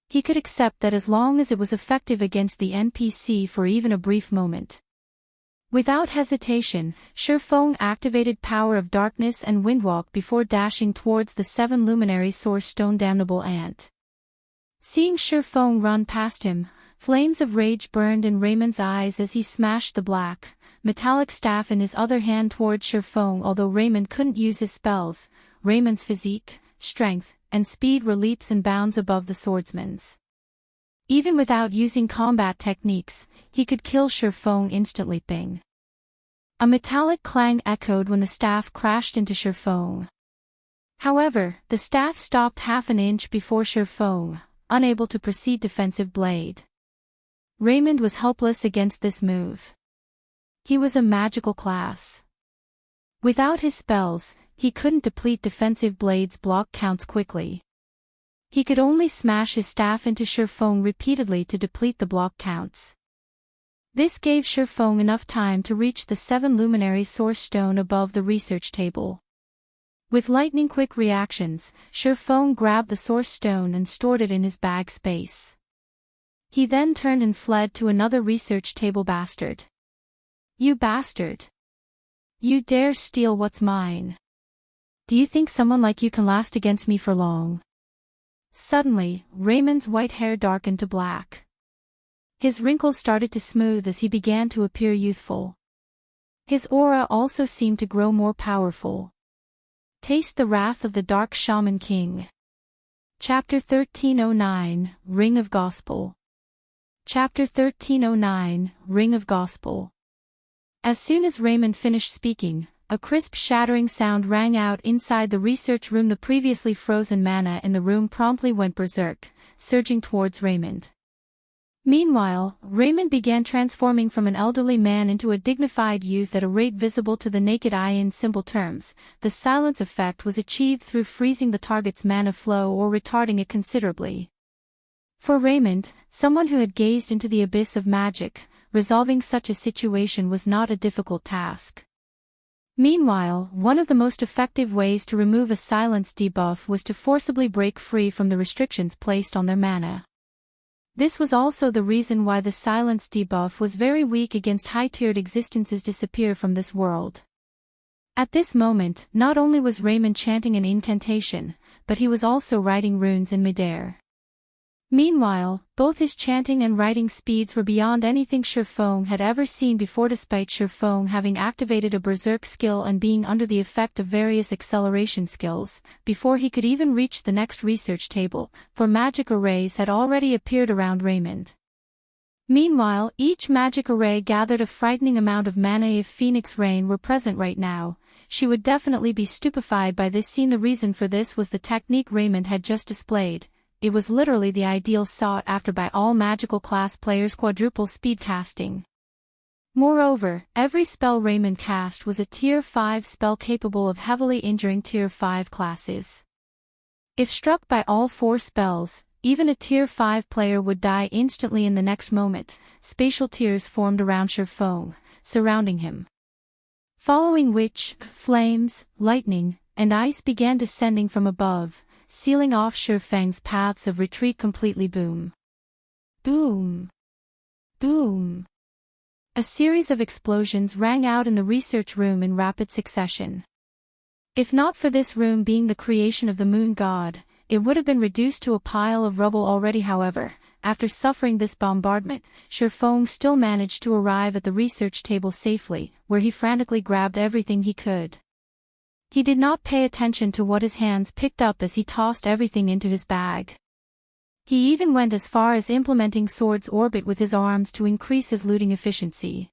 He could accept that as long as it was effective against the NPC for even a brief moment. Without hesitation, Shifeng activated Power of Darkness and Windwalk before dashing towards the 7 Luminary Source Stone Damnable Ant. Seeing Shifeng run past him, flames of rage burned in Raymond's eyes as he smashed the black, metallic staff in his other hand towards Shifeng. Although Raymond couldn't use his spells, Raymond's physique, strength, and speed were leaps and bounds above the swordsman's. Even without using combat techniques, he could kill Shifeng instantly. Bing! A metallic clang echoed when the staff crashed into Shifeng. However, the staff stopped half an inch before Shifeng, unable to proceed defensive blade. Raymond was helpless against this move. He was a magical class. Without his spells, he couldn't deplete defensive blade's block counts quickly. He could only smash his staff into Shifeng repeatedly to deplete the block counts. This gave Shifeng enough time to reach the 7 Luminary Source Stone above the research table. With lightning-quick reactions, Shifeng grabbed the Source Stone and stored it in his bag space. He then turned and fled to another research table. Bastard! You bastard! You dare steal what's mine! Do you think someone like you can last against me for long? Suddenly, Raymond's white hair darkened to black. His wrinkles started to smooth as he began to appear youthful. His aura also seemed to grow more powerful. Taste the wrath of the Dark Shaman King. Chapter 1309, Ring of Gospel. Chapter 1309, Ring of Gospel. As soon as Raymond finished speaking, a crisp shattering sound rang out inside the research room. The previously frozen mana in the room promptly went berserk, surging towards Raymond. Meanwhile, Raymond began transforming from an elderly man into a dignified youth at a rate visible to the naked eye. In simple terms, the silence effect was achieved through freezing the target's mana flow or retarding it considerably. For Raymond, someone who had gazed into the abyss of magic, resolving such a situation was not a difficult task. Meanwhile, one of the most effective ways to remove a silence debuff was to forcibly break free from the restrictions placed on their mana. This was also the reason why the silence debuff was very weak against high-tiered existences disappear from this world. At this moment, not only was Raymond chanting an incantation, but he was also writing runes in midair. Meanwhile, both his chanting and writing speeds were beyond anything Shifeng had ever seen before. Despite Shifeng having activated a berserk skill and being under the effect of various acceleration skills, before he could even reach the next research table, for magic arrays had already appeared around Raymond. Meanwhile, each magic array gathered a frightening amount of mana. If Phoenix Rain were present right now, she would definitely be stupefied by this scene. The reason for this was the technique Raymond had just displayed. It was literally the ideal sought after by all magical class players: quadruple speed casting. Moreover, every spell Raymond cast was a Tier 5 spell capable of heavily injuring Tier 5 classes. If struck by all 4 spells, even a Tier 5 player would die instantly in the next moment. Spatial tiers formed around Shifeng, surrounding him. Following which, flames, lightning, and ice began descending from above, sealing off Shifeng's paths of retreat completely. Boom! Boom! Boom! A series of explosions rang out in the research room in rapid succession. If not for this room being the creation of the moon god, it would have been reduced to a pile of rubble already. However, after suffering this bombardment, Shifeng still managed to arrive at the research table safely, where he frantically grabbed everything he could. He did not pay attention to what his hands picked up as he tossed everything into his bag. He even went as far as implementing Sword's Orbit with his arms to increase his looting efficiency.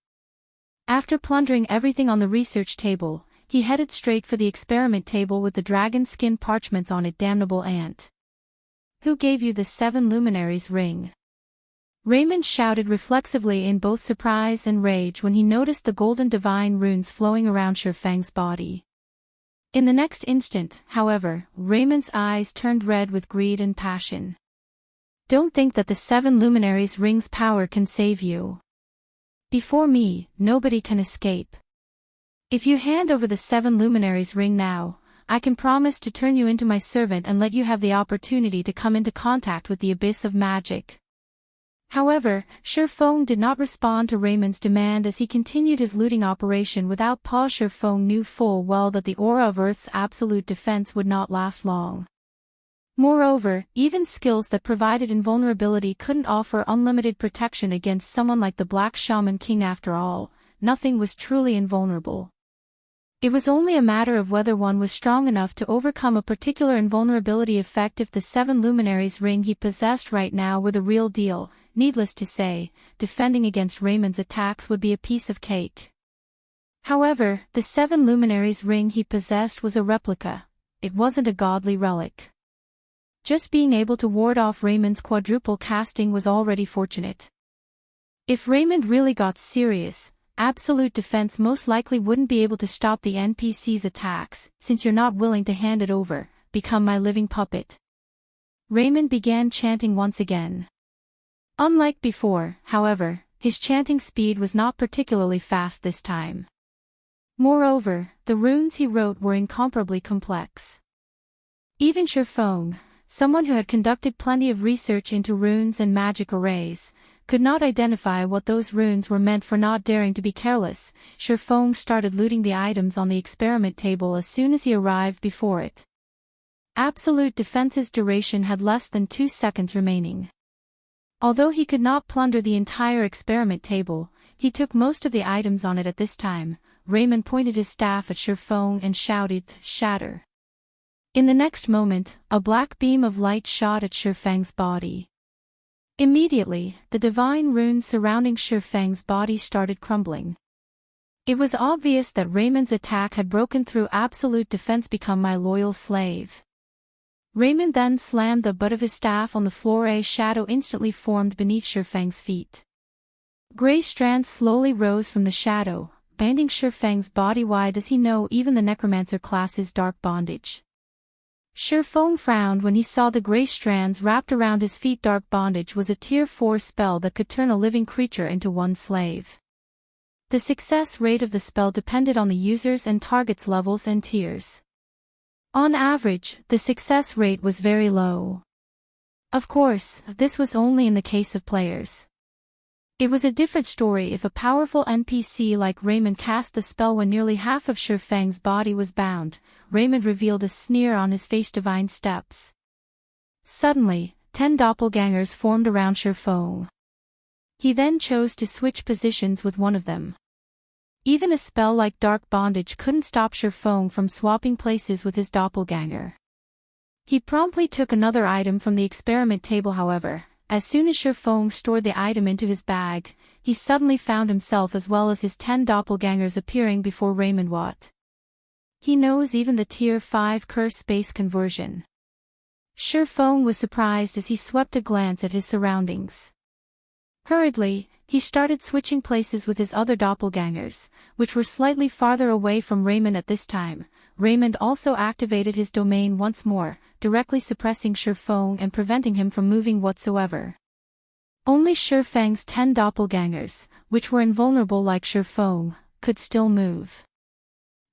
After plundering everything on the research table, he headed straight for the experiment table with the dragon skin parchments on it. Damnable ant! Who gave you the 7 Luminaries ring? Raymond shouted reflexively in both surprise and rage when he noticed the golden divine runes flowing around Shifeng's body. In the next instant, however, Raymond's eyes turned red with greed and passion. Don't think that the 7 Luminaries ring's power can save you. Before me, nobody can escape. If you hand over the 7 Luminaries ring now, I can promise to turn you into my servant and let you have the opportunity to come into contact with the abyss of magic." However, Shifeng did not respond to Raymond's demand as he continued his looting operation without pause. Shifeng knew full well that the aura of Earth's absolute defense would not last long. Moreover, even skills that provided invulnerability couldn't offer unlimited protection against someone like the Black Shaman King. After all, nothing was truly invulnerable. It was only a matter of whether one was strong enough to overcome a particular invulnerability effect. If the 7 luminaries ring he possessed right now were the real deal, needless to say, defending against Raymond's attacks would be a piece of cake. However, the 7 luminaries ring he possessed was a replica. It wasn't a godly relic. Just being able to ward off Raymond's quadruple casting was already fortunate. If Raymond really got serious, absolute defense most likely wouldn't be able to stop the NPC's attacks. "Since you're not willing to hand it over, become my living puppet." Raymond began chanting once again. Unlike before, however, his chanting speed was not particularly fast this time. Moreover, the runes he wrote were incomparably complex. Even Shifeng, someone who had conducted plenty of research into runes and magic arrays, could not identify what those runes were meant for. Not daring to be careless, Shifeng started looting the items on the experiment table as soon as he arrived before it. Absolute defense's duration had less than 2 seconds remaining. Although he could not plunder the entire experiment table, he took most of the items on it at this time. Raymond pointed his staff at Shifeng and shouted, "Shatter." In the next moment, a black beam of light shot at Shifeng's body. Immediately, the divine runes surrounding Shifeng's body started crumbling. It was obvious that Raymond's attack had broken through absolute defense. "Become my loyal slave." Raymond then slammed the butt of his staff on the floor. A shadow instantly formed beneath Shifeng's feet. Gray strands slowly rose from the shadow, banding Shifeng's body. Why does he know even the necromancer class's dark bondage? Shifeng frowned when he saw the gray strands wrapped around his feet. Dark bondage was a tier 4 spell that could turn a living creature into one slave. The success rate of the spell depended on the user's and target's levels and tiers. On average, the success rate was very low. Of course, this was only in the case of players. It was a different story if a powerful NPC like Raymond cast the spell when nearly half of Shifeng's body was bound. Raymond revealed a sneer on his face. "Divine steps." Suddenly, 10 doppelgangers formed around Shifeng. He then chose to switch positions with one of them. Even a spell like Dark Bondage couldn't stop Shifeng from swapping places with his doppelganger. He promptly took another item from the experiment table. However, as soon as Shifeng stored the item into his bag, he suddenly found himself as well as his 10 doppelgangers appearing before Raymond. What? He knows even the tier 5 curse space conversion. Shifeng was surprised as he swept a glance at his surroundings. Hurriedly, he started switching places with his other doppelgangers, which were slightly farther away from Raymond at this time. Raymond also activated his domain once more, directly suppressing Shifeng and preventing him from moving whatsoever. Only Shifeng's 10 doppelgangers, which were invulnerable like Shifeng, could still move.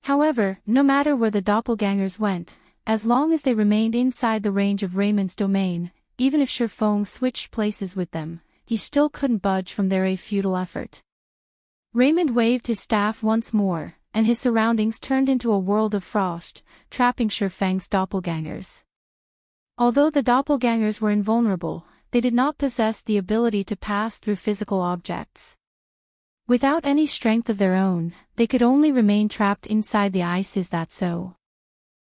However, no matter where the doppelgangers went, as long as they remained inside the range of Raymond's domain, even if Shifeng switched places with them, he still couldn't budge from there. A futile effort. Raymond waved his staff once more, and his surroundings turned into a world of frost, trapping Shifeng's doppelgangers. Although the doppelgangers were invulnerable, they did not possess the ability to pass through physical objects. Without any strength of their own, they could only remain trapped inside the ice. Is that so?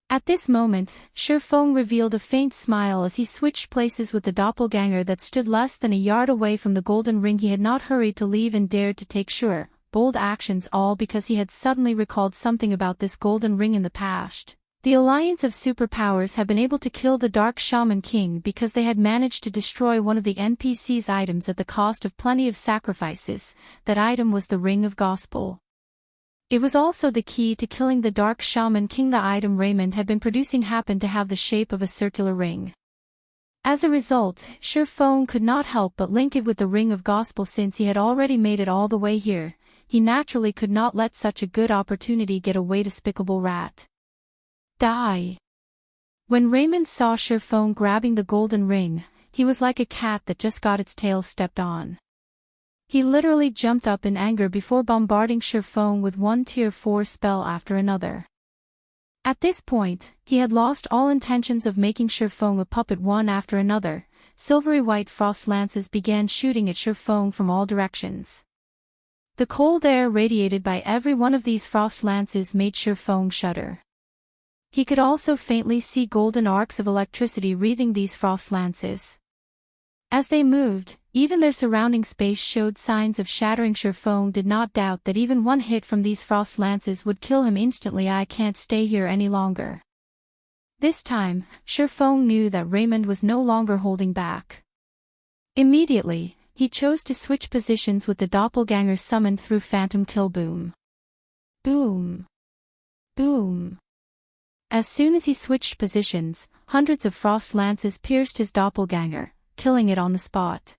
At this moment, Shifeng revealed a faint smile as he switched places with the doppelganger that stood less than a yard away from the golden ring. He had not hurried to leave and dared to take sure, bold actions, all because he had suddenly recalled something about this golden ring in the past. The alliance of superpowers had been able to kill the Dark Shaman King because they had managed to destroy one of the NPC's items at the cost of plenty of sacrifices. That item was the Ring of Gospel. It was also the key to killing the Dark Shaman King. The item Raymond had been producing happened to have the shape of a circular ring. As a result, Shifeng could not help but link it with the Ring of Gospel. Since he had already made it all the way here, he naturally could not let such a good opportunity get away. Despicable rat. Die. When Raymond saw Sherfone grabbing the golden ring, he was like a cat that just got its tail stepped on. He literally jumped up in anger before bombarding Sherfone with one tier 4 spell after another. At this point, he had lost all intentions of making Sherfone a puppet one after another. Silvery white frost lances began shooting at Sherfone from all directions. The cold air radiated by every one of these frost lances made Sherfone shudder. He could also faintly see golden arcs of electricity wreathing these frost lances. As they moved, even their surrounding space showed signs of shattering. Sherfone did not doubt that even one hit from these frost lances would kill him instantly. I can't stay here any longer. This time, Sherfone knew that Raymond was no longer holding back. Immediately, he chose to switch positions with the doppelganger summoned through Phantom Kill. Boom. Boom. Boom. As soon as he switched positions, hundreds of frost lances pierced his doppelganger, killing it on the spot.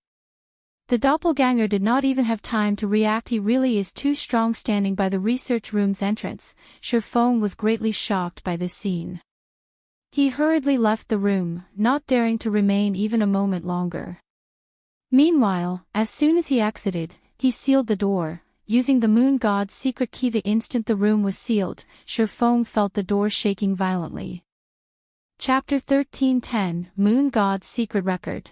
The doppelganger did not even have time to react. He really is too strong. Standing by the research room's entrance, Sherfone was greatly shocked by this scene. He hurriedly left the room, not daring to remain even a moment longer. Meanwhile, as soon as he exited, he sealed the door, using the moon god's secret key. The instant the room was sealed, Sherfone felt the door shaking violently. Chapter 1310, Moon God's Secret Record.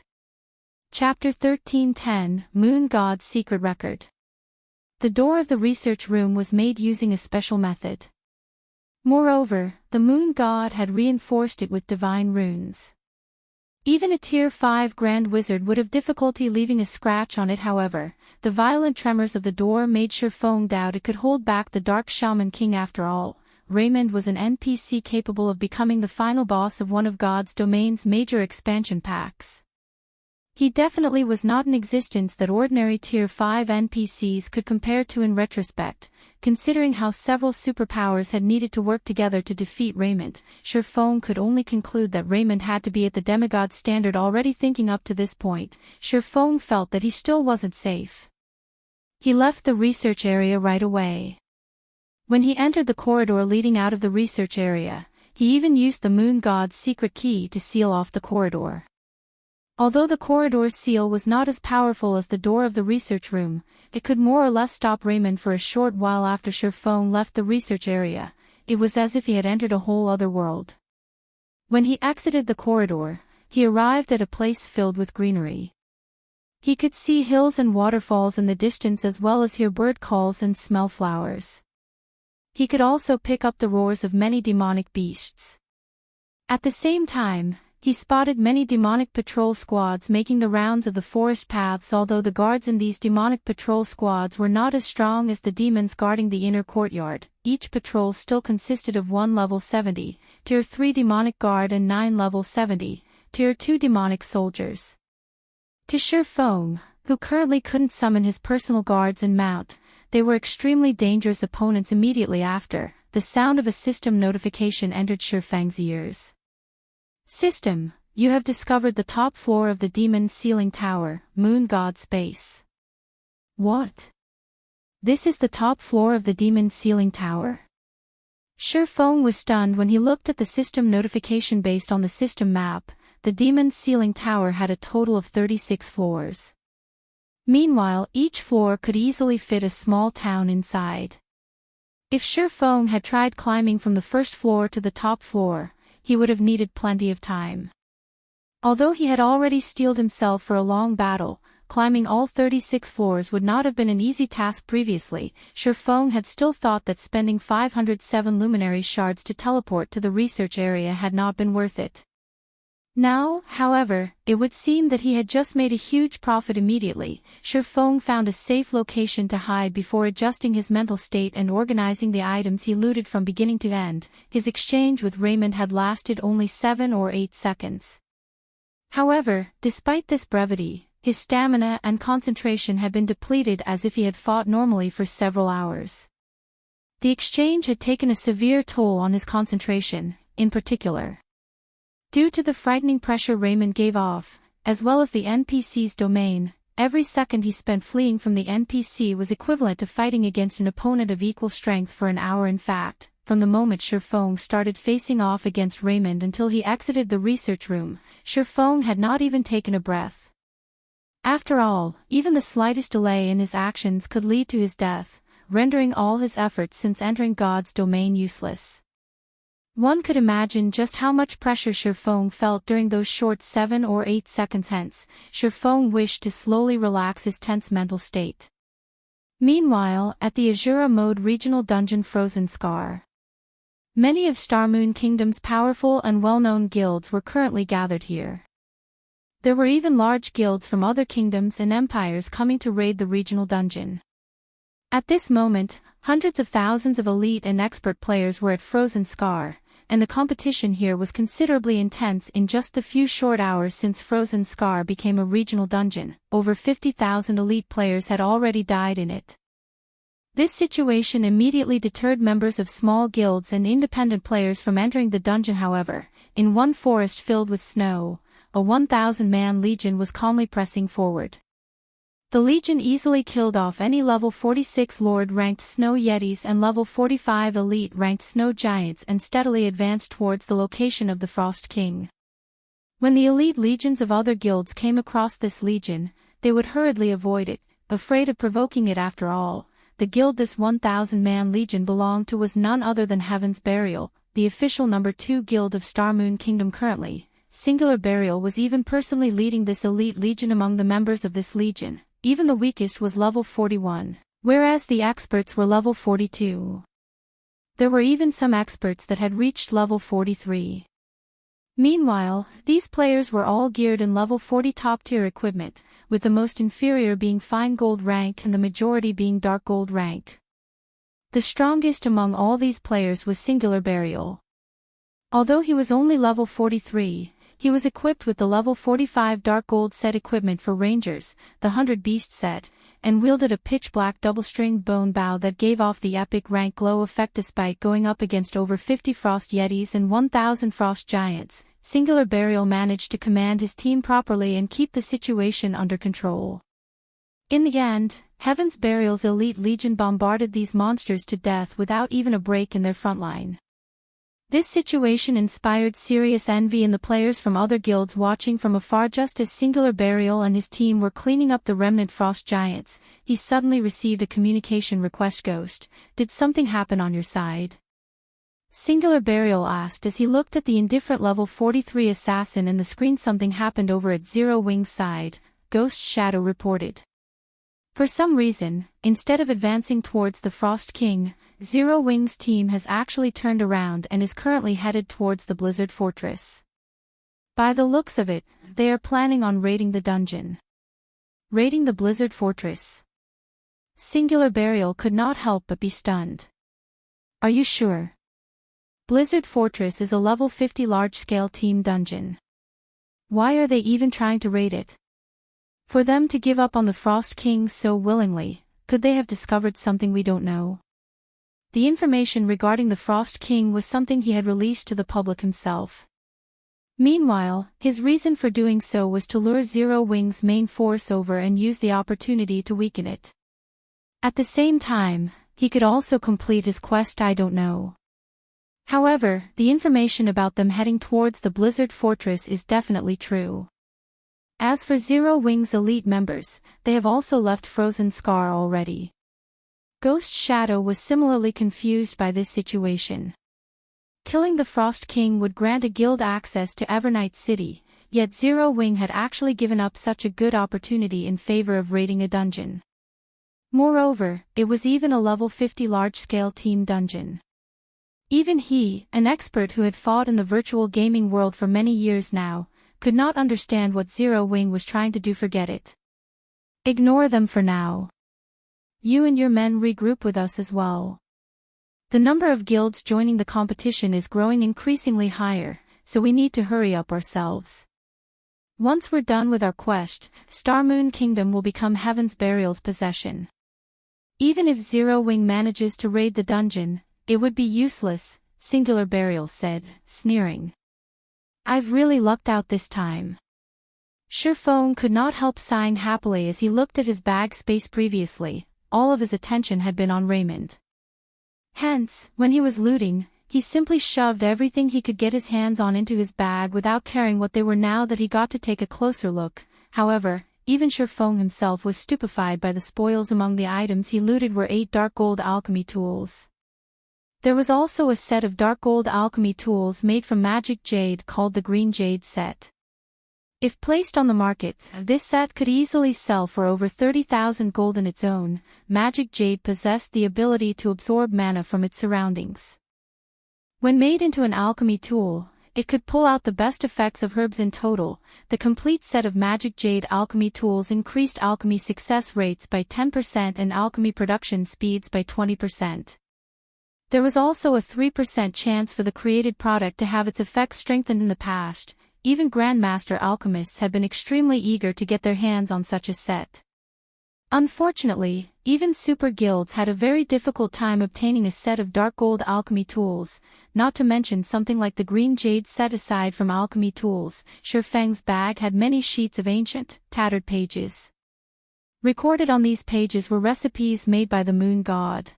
Chapter 1310, Moon God's Secret Record. The door of the research room was made using a special method. Moreover, the moon god had reinforced it with divine runes. Even a tier 5 grand wizard would have difficulty leaving a scratch on it. However, the violent tremors of the door made Sherfone doubt it could hold back the Dark Shaman King. After all, Raymond was an NPC capable of becoming the final boss of one of God's domain's major expansion packs. He definitely was not an existence that ordinary tier 5 NPCs could compare to. In retrospect, considering how several superpowers had needed to work together to defeat Raymond, Sherfone could only conclude that Raymond had to be at the demigod standard already. Thinking up to this point, Sherfone felt that he still wasn't safe. He left the research area right away. When he entered the corridor leading out of the research area, he even used the moon god's secret key to seal off the corridor. Although the corridor's seal was not as powerful as the door of the research room, it could more or less stop Raymond for a short while. After Sherfone left the research area, it was as if he had entered a whole other world. When he exited the corridor, he arrived at a place filled with greenery. He could see hills and waterfalls in the distance, as well as hear bird calls and smell flowers. He could also pick up the roars of many demonic beasts. At the same time, he spotted many demonic patrol squads making the rounds of the forest paths. Although the guards in these demonic patrol squads were not as strong as the demons guarding the inner courtyard, each patrol still consisted of 1 level 70, tier 3 demonic guard and 9 level 70, tier 2 demonic soldiers. To Sherfone, who currently couldn't summon his personal guards and mount, they were extremely dangerous opponents. Immediately after, the sound of a system notification entered Sherfang's ears. System, you have discovered the top floor of the demon ceiling tower, Moon God Space. What? This is the top floor of the demon ceiling tower? Sherfone was stunned when he looked at the system notification. Based on the system map, the demon ceiling tower had a total of 36 floors. Meanwhile, each floor could easily fit a small town inside. If Sherfone had tried climbing from the first floor to the top floor, he would have needed plenty of time. Although he had already steeled himself for a long battle, climbing all 36 floors would not have been an easy task previously. Sherfone had still thought that spending 507 luminary shards to teleport to the research area had not been worth it. Now, however, it would seem that he had just made a huge profit. Immediately, Sherfone found a safe location to hide before adjusting his mental state and organizing the items he looted from beginning to end. His exchange with Raymond had lasted only 7 or 8 seconds. However, despite this brevity, his stamina and concentration had been depleted as if he had fought normally for several hours. The exchange had taken a severe toll on his concentration, in particular. Due to the frightening pressure Raymond gave off, as well as the NPC's domain, every second he spent fleeing from the NPC was equivalent to fighting against an opponent of equal strength for an hour. In fact, from the moment Shifeng started facing off against Raymond until he exited the research room, Shifeng had not even taken a breath. After all, even the slightest delay in his actions could lead to his death, rendering all his efforts since entering God's domain useless. One could imagine just how much pressure Shifeng felt during those short 7 or 8 seconds. Hence, Shifeng wished to slowly relax his tense mental state. Meanwhile, at the Azura mode regional dungeon Frozen Scar, many of Starmoon Kingdom's powerful and well-known guilds were currently gathered here. There were even large guilds from other kingdoms and empires coming to raid the regional dungeon. At this moment, hundreds of thousands of elite and expert players were at Frozen Scar, and the competition here was considerably intense. In just the few short hours since Frozen Scar became a regional dungeon, over 50,000 elite players had already died in it. This situation immediately deterred members of small guilds and independent players from entering the dungeon. However, in one forest filled with snow, a 1,000-man legion was calmly pressing forward. The legion easily killed off any level 46 Lord-ranked snow yetis and level 45 elite-ranked snow giants and steadily advanced towards the location of the Frost King. When the elite legions of other guilds came across this legion, they would hurriedly avoid it, afraid of provoking it. After all, the guild this 1,000-man legion belonged to was none other than Heaven's Burial, the official number 2 guild of Starmoon Kingdom currently. Singular Burial was even personally leading this elite legion. Among the members of this legion, even the weakest was level 41, whereas the experts were level 42. There were even some experts that had reached level 43. Meanwhile, these players were all geared in level 40 top-tier equipment, with the most inferior being fine gold rank and the majority being dark gold rank. The strongest among all these players was Singular Burial. Although he was only level 43, he was equipped with the level 45 Dark Gold set equipment for Rangers, the 100 Beast set, and wielded a pitch-black double-stringed bone bow that gave off the epic rank glow effect despite going up against over 50 Frost Yetis and 1,000 Frost Giants. Singular Burial managed to command his team properly and keep the situation under control. In the end, Heaven's Burial's elite legion bombarded these monsters to death without even a break in their front line. This situation inspired serious envy in the players from other guilds watching from afar. Just as Singular Burial and his team were cleaning up the remnant Frost Giants, he suddenly received a communication request. Ghost, did something happen on your side? Singular Burial asked as he looked at the indifferent level 43 assassin in the screen. Something happened over at Zero Wing's side, Ghost's shadow reported. For some reason, instead of advancing towards the Frost King, Zero Wing's team has actually turned around and is currently headed towards the Blizzard Fortress. By the looks of it, they are planning on raiding the dungeon. Raiding the Blizzard Fortress. Singular Burial could not help but be stunned. Are you sure? Blizzard Fortress is a level 50 large-scale team dungeon. Why are they even trying to raid it? For them to give up on the Frost King so willingly, could they have discovered something we don't know? The information regarding the Frost King was something he had released to the public himself. Meanwhile, his reason for doing so was to lure Zero Wing's main force over and use the opportunity to weaken it. At the same time, he could also complete his quest. I don't know. However, the information about them heading towards the Blizzard Fortress is definitely true. As for Zero Wing's elite members, they have also left Frozen Scar already. Ghost Shadow was similarly confused by this situation. Killing the Frost King would grant a guild access to Evernight City, yet Zero Wing had actually given up such a good opportunity in favor of raiding a dungeon. Moreover, it was even a level 50 large-scale team dungeon. Even he, an expert who had fought in the virtual gaming world for many years now, could not understand what Zero Wing was trying to do. Forget it. Ignore them for now. You and your men regroup with us as well. The number of guilds joining the competition is growing increasingly higher, so we need to hurry up ourselves. Once we're done with our quest, Starmoon Kingdom will become Heaven's Burial's possession. Even if Zero Wing manages to raid the dungeon, it would be useless, Singular Burial said, sneering. I've really lucked out this time. Shifeng could not help sighing happily as he looked at his bag space. Previously, all of his attention had been on Raymond. Hence, when he was looting, he simply shoved everything he could get his hands on into his bag without caring what they were now that he got to take a closer look. However, even Shifeng himself was stupefied by the spoils. Among the items he looted were 8 dark gold alchemy tools. There was also a set of dark gold alchemy tools made from magic jade called the Green Jade set. If placed on the market, this set could easily sell for over 30,000 gold in its own. Magic jade possessed the ability to absorb mana from its surroundings. When made into an alchemy tool, it could pull out the best effects of herbs in total. The complete set of magic jade alchemy tools increased alchemy success rates by 10% and alchemy production speeds by 20%. There was also a 3% chance for the created product to have its effects strengthened in the past. Even Grandmaster alchemists had been extremely eager to get their hands on such a set. Unfortunately, even super guilds had a very difficult time obtaining a set of dark gold alchemy tools, not to mention something like the Green Jade set. Aside from alchemy tools, Shifeng's bag had many sheets of ancient, tattered pages. Recorded on these pages were recipes made by the moon god.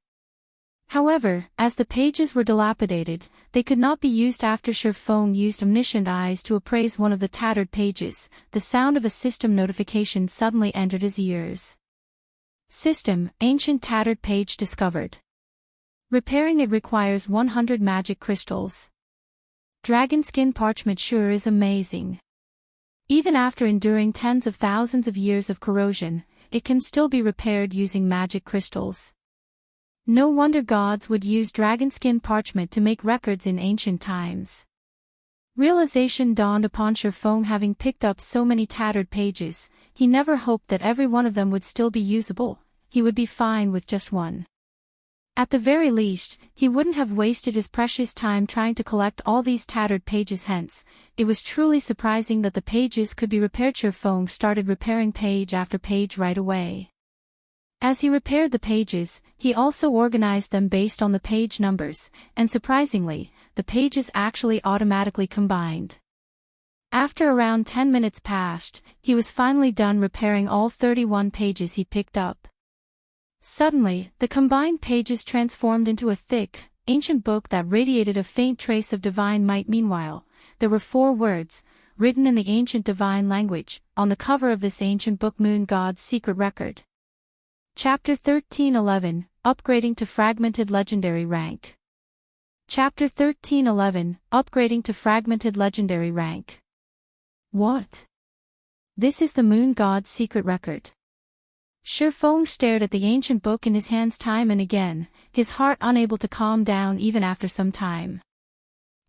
However, as the pages were dilapidated, they could not be used. After Shifeng used omniscient eyes to appraise one of the tattered pages, the sound of a system notification suddenly entered his ears. System, ancient tattered page discovered. Repairing it requires 100 magic crystals. Dragonskin parchment sure is amazing. Even after enduring tens of thousands of years of corrosion, it can still be repaired using magic crystals. No wonder gods would use dragonskin parchment to make records in ancient times. Realization dawned upon Shifeng. Having picked up so many tattered pages, he never hoped that every one of them would still be usable. He would be fine with just one. At the very least, he wouldn't have wasted his precious time trying to collect all these tattered pages. Hence, it was truly surprising that the pages could be repaired. Shifeng started repairing page after page right away. As he repaired the pages, he also organized them based on the page numbers, and surprisingly, the pages actually automatically combined. After around 10 minutes passed, he was finally done repairing all 31 pages he picked up. Suddenly, the combined pages transformed into a thick, ancient book that radiated a faint trace of divine might. Meanwhile, there were 4 words, written in the ancient divine language, on the cover of this ancient book: Moon God's Secret Record. Chapter 13:11, Upgrading to Fragmented Legendary Rank. Chapter 13:11, Upgrading to Fragmented Legendary Rank. What? This is the Moon God's Secret Record. Shifeng stared at the ancient book in his hands time and again, his heart unable to calm down even after some time.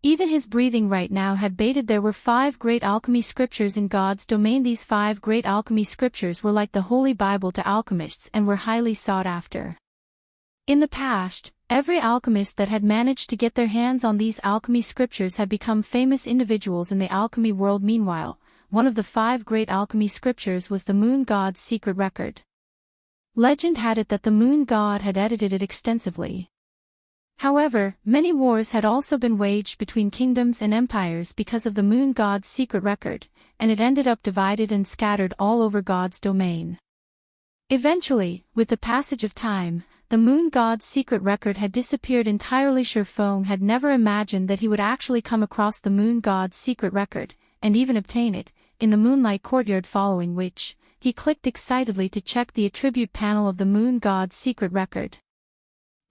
Even his breathing right now had bated. There were 5 great alchemy scriptures in God's domain. These 5 great alchemy scriptures were like the Holy Bible to alchemists and were highly sought after. In the past, every alchemist that had managed to get their hands on these alchemy scriptures had become famous individuals in the alchemy world. Meanwhile, one of the 5 great alchemy scriptures was the Moon God's Secret Record. Legend had it that the Moon God had edited it extensively. However, many wars had also been waged between kingdoms and empires because of the Moon God's Secret Record, and it ended up divided and scattered all over God's domain. Eventually, with the passage of time, the Moon God's Secret Record had disappeared entirely. Shifeng had never imagined that he would actually come across the Moon God's Secret Record, and even obtain it, in the Moonlight Courtyard, following which, he clicked excitedly to check the attribute panel of the Moon God's Secret Record.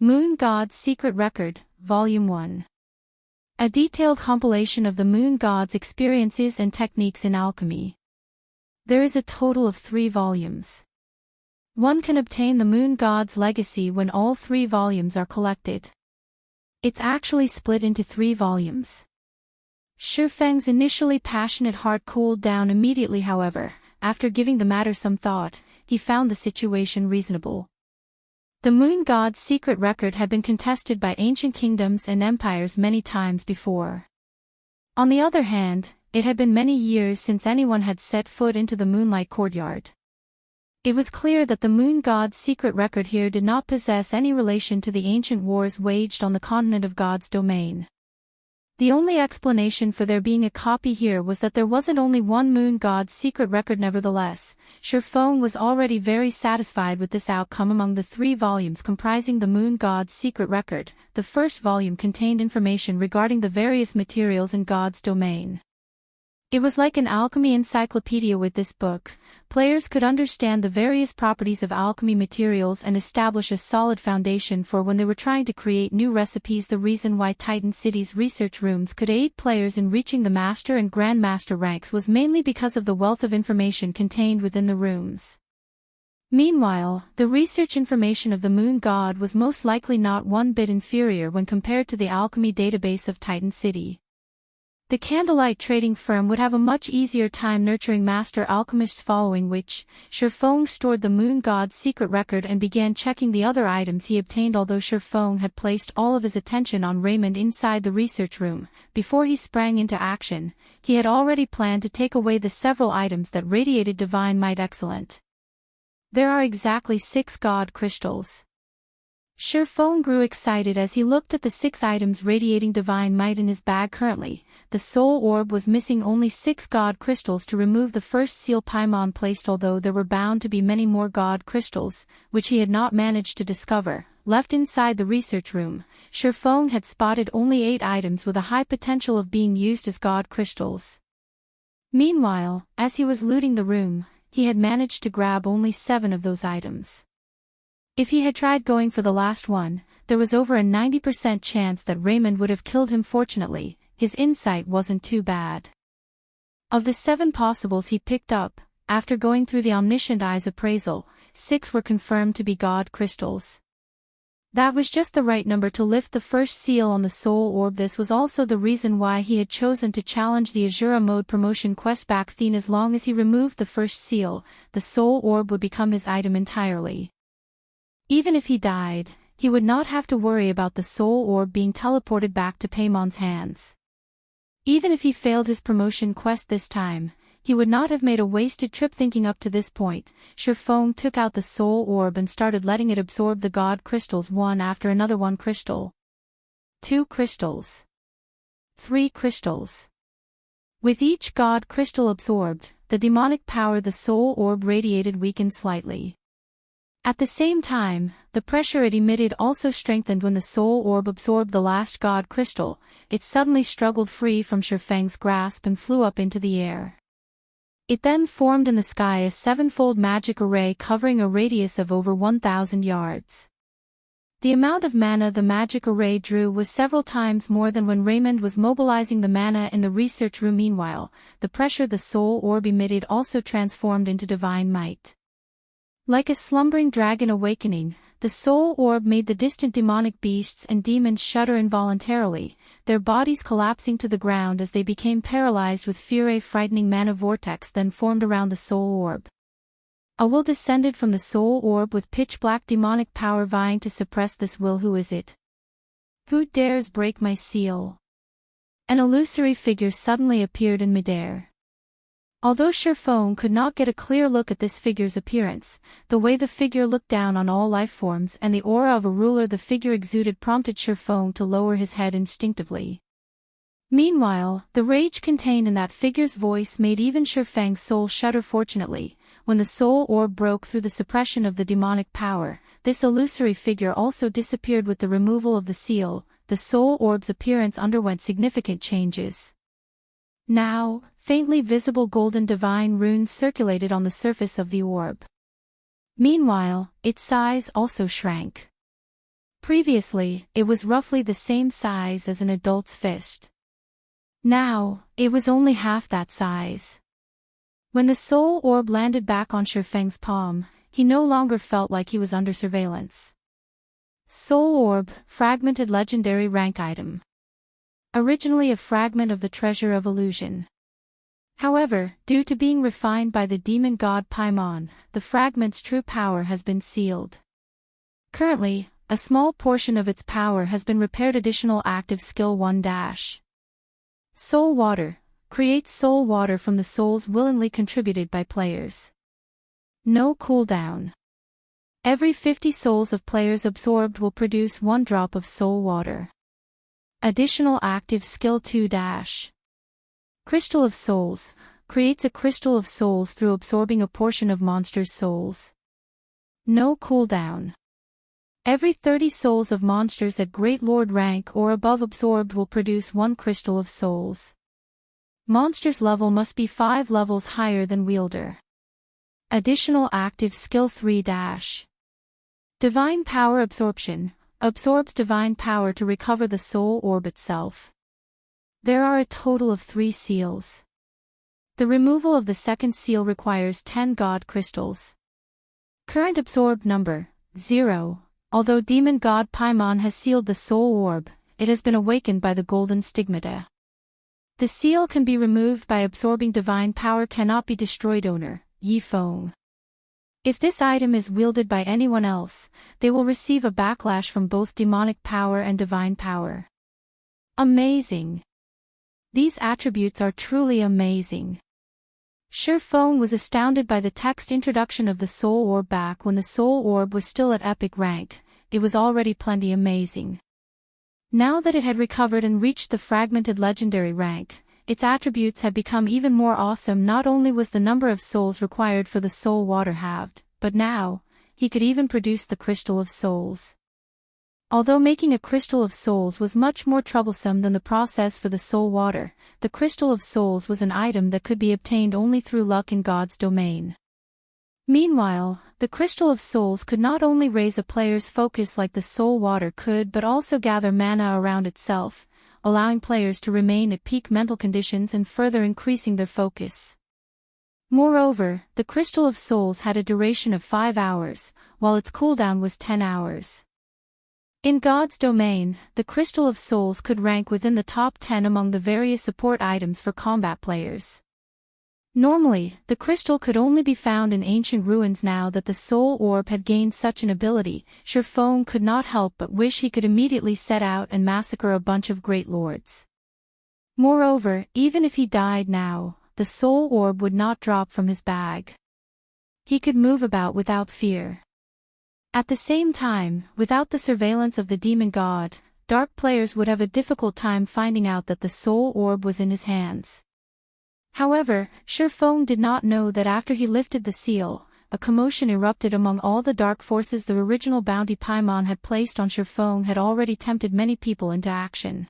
Moon God's Secret Record, Volume 1. A detailed compilation of the Moon God's experiences and techniques in alchemy. There is a total of 3 volumes. One can obtain the Moon God's legacy when all 3 volumes are collected. It's actually split into 3 volumes. Shifeng's initially passionate heart cooled down immediately. However, after giving the matter some thought, he found the situation reasonable. The Moon God's Secret Record had been contested by ancient kingdoms and empires many times before. On the other hand, it had been many years since anyone had set foot into the Moonlight Courtyard. It was clear that the Moon God's Secret Record here did not possess any relation to the ancient wars waged on the continent of God's domain. The only explanation for there being a copy here was that there wasn't only one Moon God's secret record. Nevertheless, Shurfeng was already very satisfied with this outcome. Among the 3 volumes comprising the Moon God's secret record, the first volume contained information regarding the various materials in God's domain. It was like an alchemy encyclopedia. With this book, players could understand the various properties of alchemy materials and establish a solid foundation for when they were trying to create new recipes. The reason why Titan City's research rooms could aid players in reaching the Master and Grandmaster ranks was mainly because of the wealth of information contained within the rooms. Meanwhile, the research information of the Moon God was most likely not one bit inferior when compared to the alchemy database of Titan City. The Candlelight trading firm would have a much easier time nurturing master alchemists, following which, Shurfeng stored the Moon God's secret record and began checking the other items he obtained. Although Shurfeng had placed all of his attention on Raymond inside the research room, before he sprang into action, he had already planned to take away the several items that radiated divine might. Excellent. There are exactly 6 God crystals. Shurfeng grew excited as he looked at the 6 items radiating divine might in his bag. Currently, the soul orb was missing only 6 God crystals to remove the first seal Paimon placed. Although there were bound to be many more God crystals, which he had not managed to discover, left inside the research room, Shurfeng had spotted only 8 items with a high potential of being used as God crystals. Meanwhile, as he was looting the room, he had managed to grab only 7 of those items. If he had tried going for the last one, there was over a 90% chance that Raymond would have killed him. Fortunately, his insight wasn't too bad. Of the 7 possibles he picked up, after going through the Omniscient Eye's appraisal, 6 were confirmed to be God crystals. That was just the right number to lift the first seal on the soul orb. This was also the reason why he had chosen to challenge the Azura mode promotion quest back then. As long as he removed the first seal, the soul orb would become his item entirely. Even if he died, he would not have to worry about the soul orb being teleported back to Paimon's hands. Even if he failed his promotion quest this time, he would not have made a wasted trip. Thinking up to this point, Shurfeng took out the soul orb and started letting it absorb the God crystals one after another. 1 crystal. 2 crystals. 3 crystals. With each God crystal absorbed, the demonic power the soul orb radiated weakened slightly. At the same time, the pressure it emitted also strengthened. When the soul orb absorbed the last God crystal, it suddenly struggled free from Shurfeng's grasp and flew up into the air. It then formed in the sky a 7-fold magic array covering a radius of over 1,000 yards. The amount of mana the magic array drew was several times more than when Raymond was mobilizing the mana in the research room. Meanwhile, the pressure the soul orb emitted also transformed into divine might. Like a slumbering dragon awakening, the soul orb made the distant demonic beasts and demons shudder involuntarily, their bodies collapsing to the ground as they became paralyzed with fear. A frightening mana vortex then formed around the soul orb. A will descended from the soul orb with pitch-black demonic power vying to suppress this will. Who is it? Who dares break my seal? An illusory figure suddenly appeared in midair. Although Shurfeng could not get a clear look at this figure's appearance, the way the figure looked down on all life forms and the aura of a ruler the figure exuded prompted Shurfeng to lower his head instinctively. Meanwhile, the rage contained in that figure's voice made even Shurfeng's soul shudder. Fortunately, when the soul orb broke through the suppression of the demonic power, this illusory figure also disappeared. With the removal of the seal, the soul orb's appearance underwent significant changes. Now, faintly visible golden divine runes circulated on the surface of the orb. Meanwhile, its size also shrank. Previously, it was roughly the same size as an adult's fist. Now, it was only half that size. When the soul orb landed back on Shurfeng's palm, he no longer felt like he was under surveillance. Soul orb, fragmented legendary rank item. Originally a fragment of the treasure of illusion. However, due to being refined by the demon god Paimon, the fragment's true power has been sealed. Currently, a small portion of its power has been repaired. Additional active skill 1-. Soul water. Creates soul water from the souls willingly contributed by players. No cooldown. Every 50 souls of players absorbed will produce 1 drop of soul water. Additional active skill 2 dash. Crystal of Souls. Creates a Crystal of Souls through absorbing a portion of monsters' souls. No cooldown. Every 30 souls of monsters at Great Lord rank or above absorbed will produce 1 Crystal of Souls. Monster's level must be 5 levels higher than wielder. Additional active skill 3 dash. Divine Power Absorption. Absorbs divine power to recover the soul orb itself. There are a total of 3 seals. The removal of the second seal requires 10 God crystals. Current absorbed number, 0. Although Demon God Paimon has sealed the soul orb, it has been awakened by the golden stigmata. The seal can be removed by absorbing divine power, cannot be destroyed. Owner, Yi Feng. If this item is wielded by anyone else, they will receive a backlash from both demonic power and divine power. Amazing. These attributes are truly amazing. Shi Feng was astounded by the text introduction of the soul orb. Back when the soul orb was still at epic rank, it was already plenty amazing. Now that it had recovered and reached the fragmented legendary rank, its attributes had become even more awesome. Not only was the number of souls required for the soul water halved, but now, he could even produce the Crystal of Souls. Although making a Crystal of Souls was much more troublesome than the process for the soul water, the Crystal of Souls was an item that could be obtained only through luck in God's domain. Meanwhile, the Crystal of Souls could not only raise a player's focus like the soul water could, but also gather mana around itself, allowing players to remain at peak mental conditions and further increasing their focus. Moreover, the Crystal of Souls had a duration of 5 hours, while its cooldown was 10 hours. In God's domain, the Crystal of Souls could rank within the top 10 among the various support items for combat players. Normally, the crystal could only be found in ancient ruins. Now that the soul orb had gained such an ability, Shi Feng could not help but wish he could immediately set out and massacre a bunch of great lords. Moreover, even if he died now, the soul orb would not drop from his bag. He could move about without fear. At the same time, without the surveillance of the demon god, dark players would have a difficult time finding out that the soul orb was in his hands. However, Shi Feng did not know that after he lifted the seal, a commotion erupted among all the dark forces. The original bounty Paimon had placed on Shi Feng had already tempted many people into action.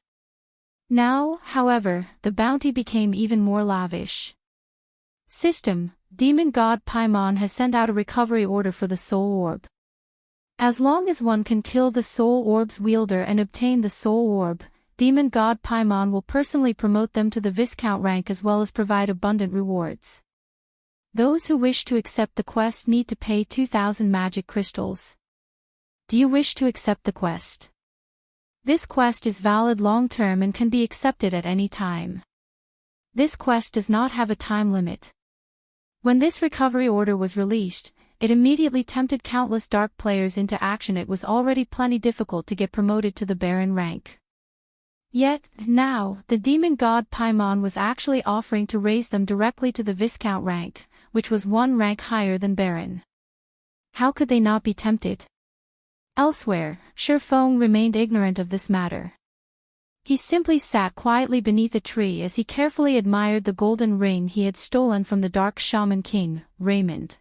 Now, however, the bounty became even more lavish. System: Demon God Paimon has sent out a recovery order for the soul orb. As long as one can kill the soul orb's wielder and obtain the soul orb, Demon God Paimon will personally promote them to the Viscount rank as well as provide abundant rewards. Those who wish to accept the quest need to pay 2,000 magic crystals. Do you wish to accept the quest? This quest is valid long-term and can be accepted at any time. This quest does not have a time limit. When this recovery order was released, it immediately tempted countless dark players into action. It was already plenty difficult to get promoted to the Baron rank. Yet, now, the demon god Paimon was actually offering to raise them directly to the Viscount rank, which was 1 rank higher than Baron. How could they not be tempted? Elsewhere, Shi Feng remained ignorant of this matter. He simply sat quietly beneath a tree as he carefully admired the golden ring he had stolen from the dark shaman king, Raymond.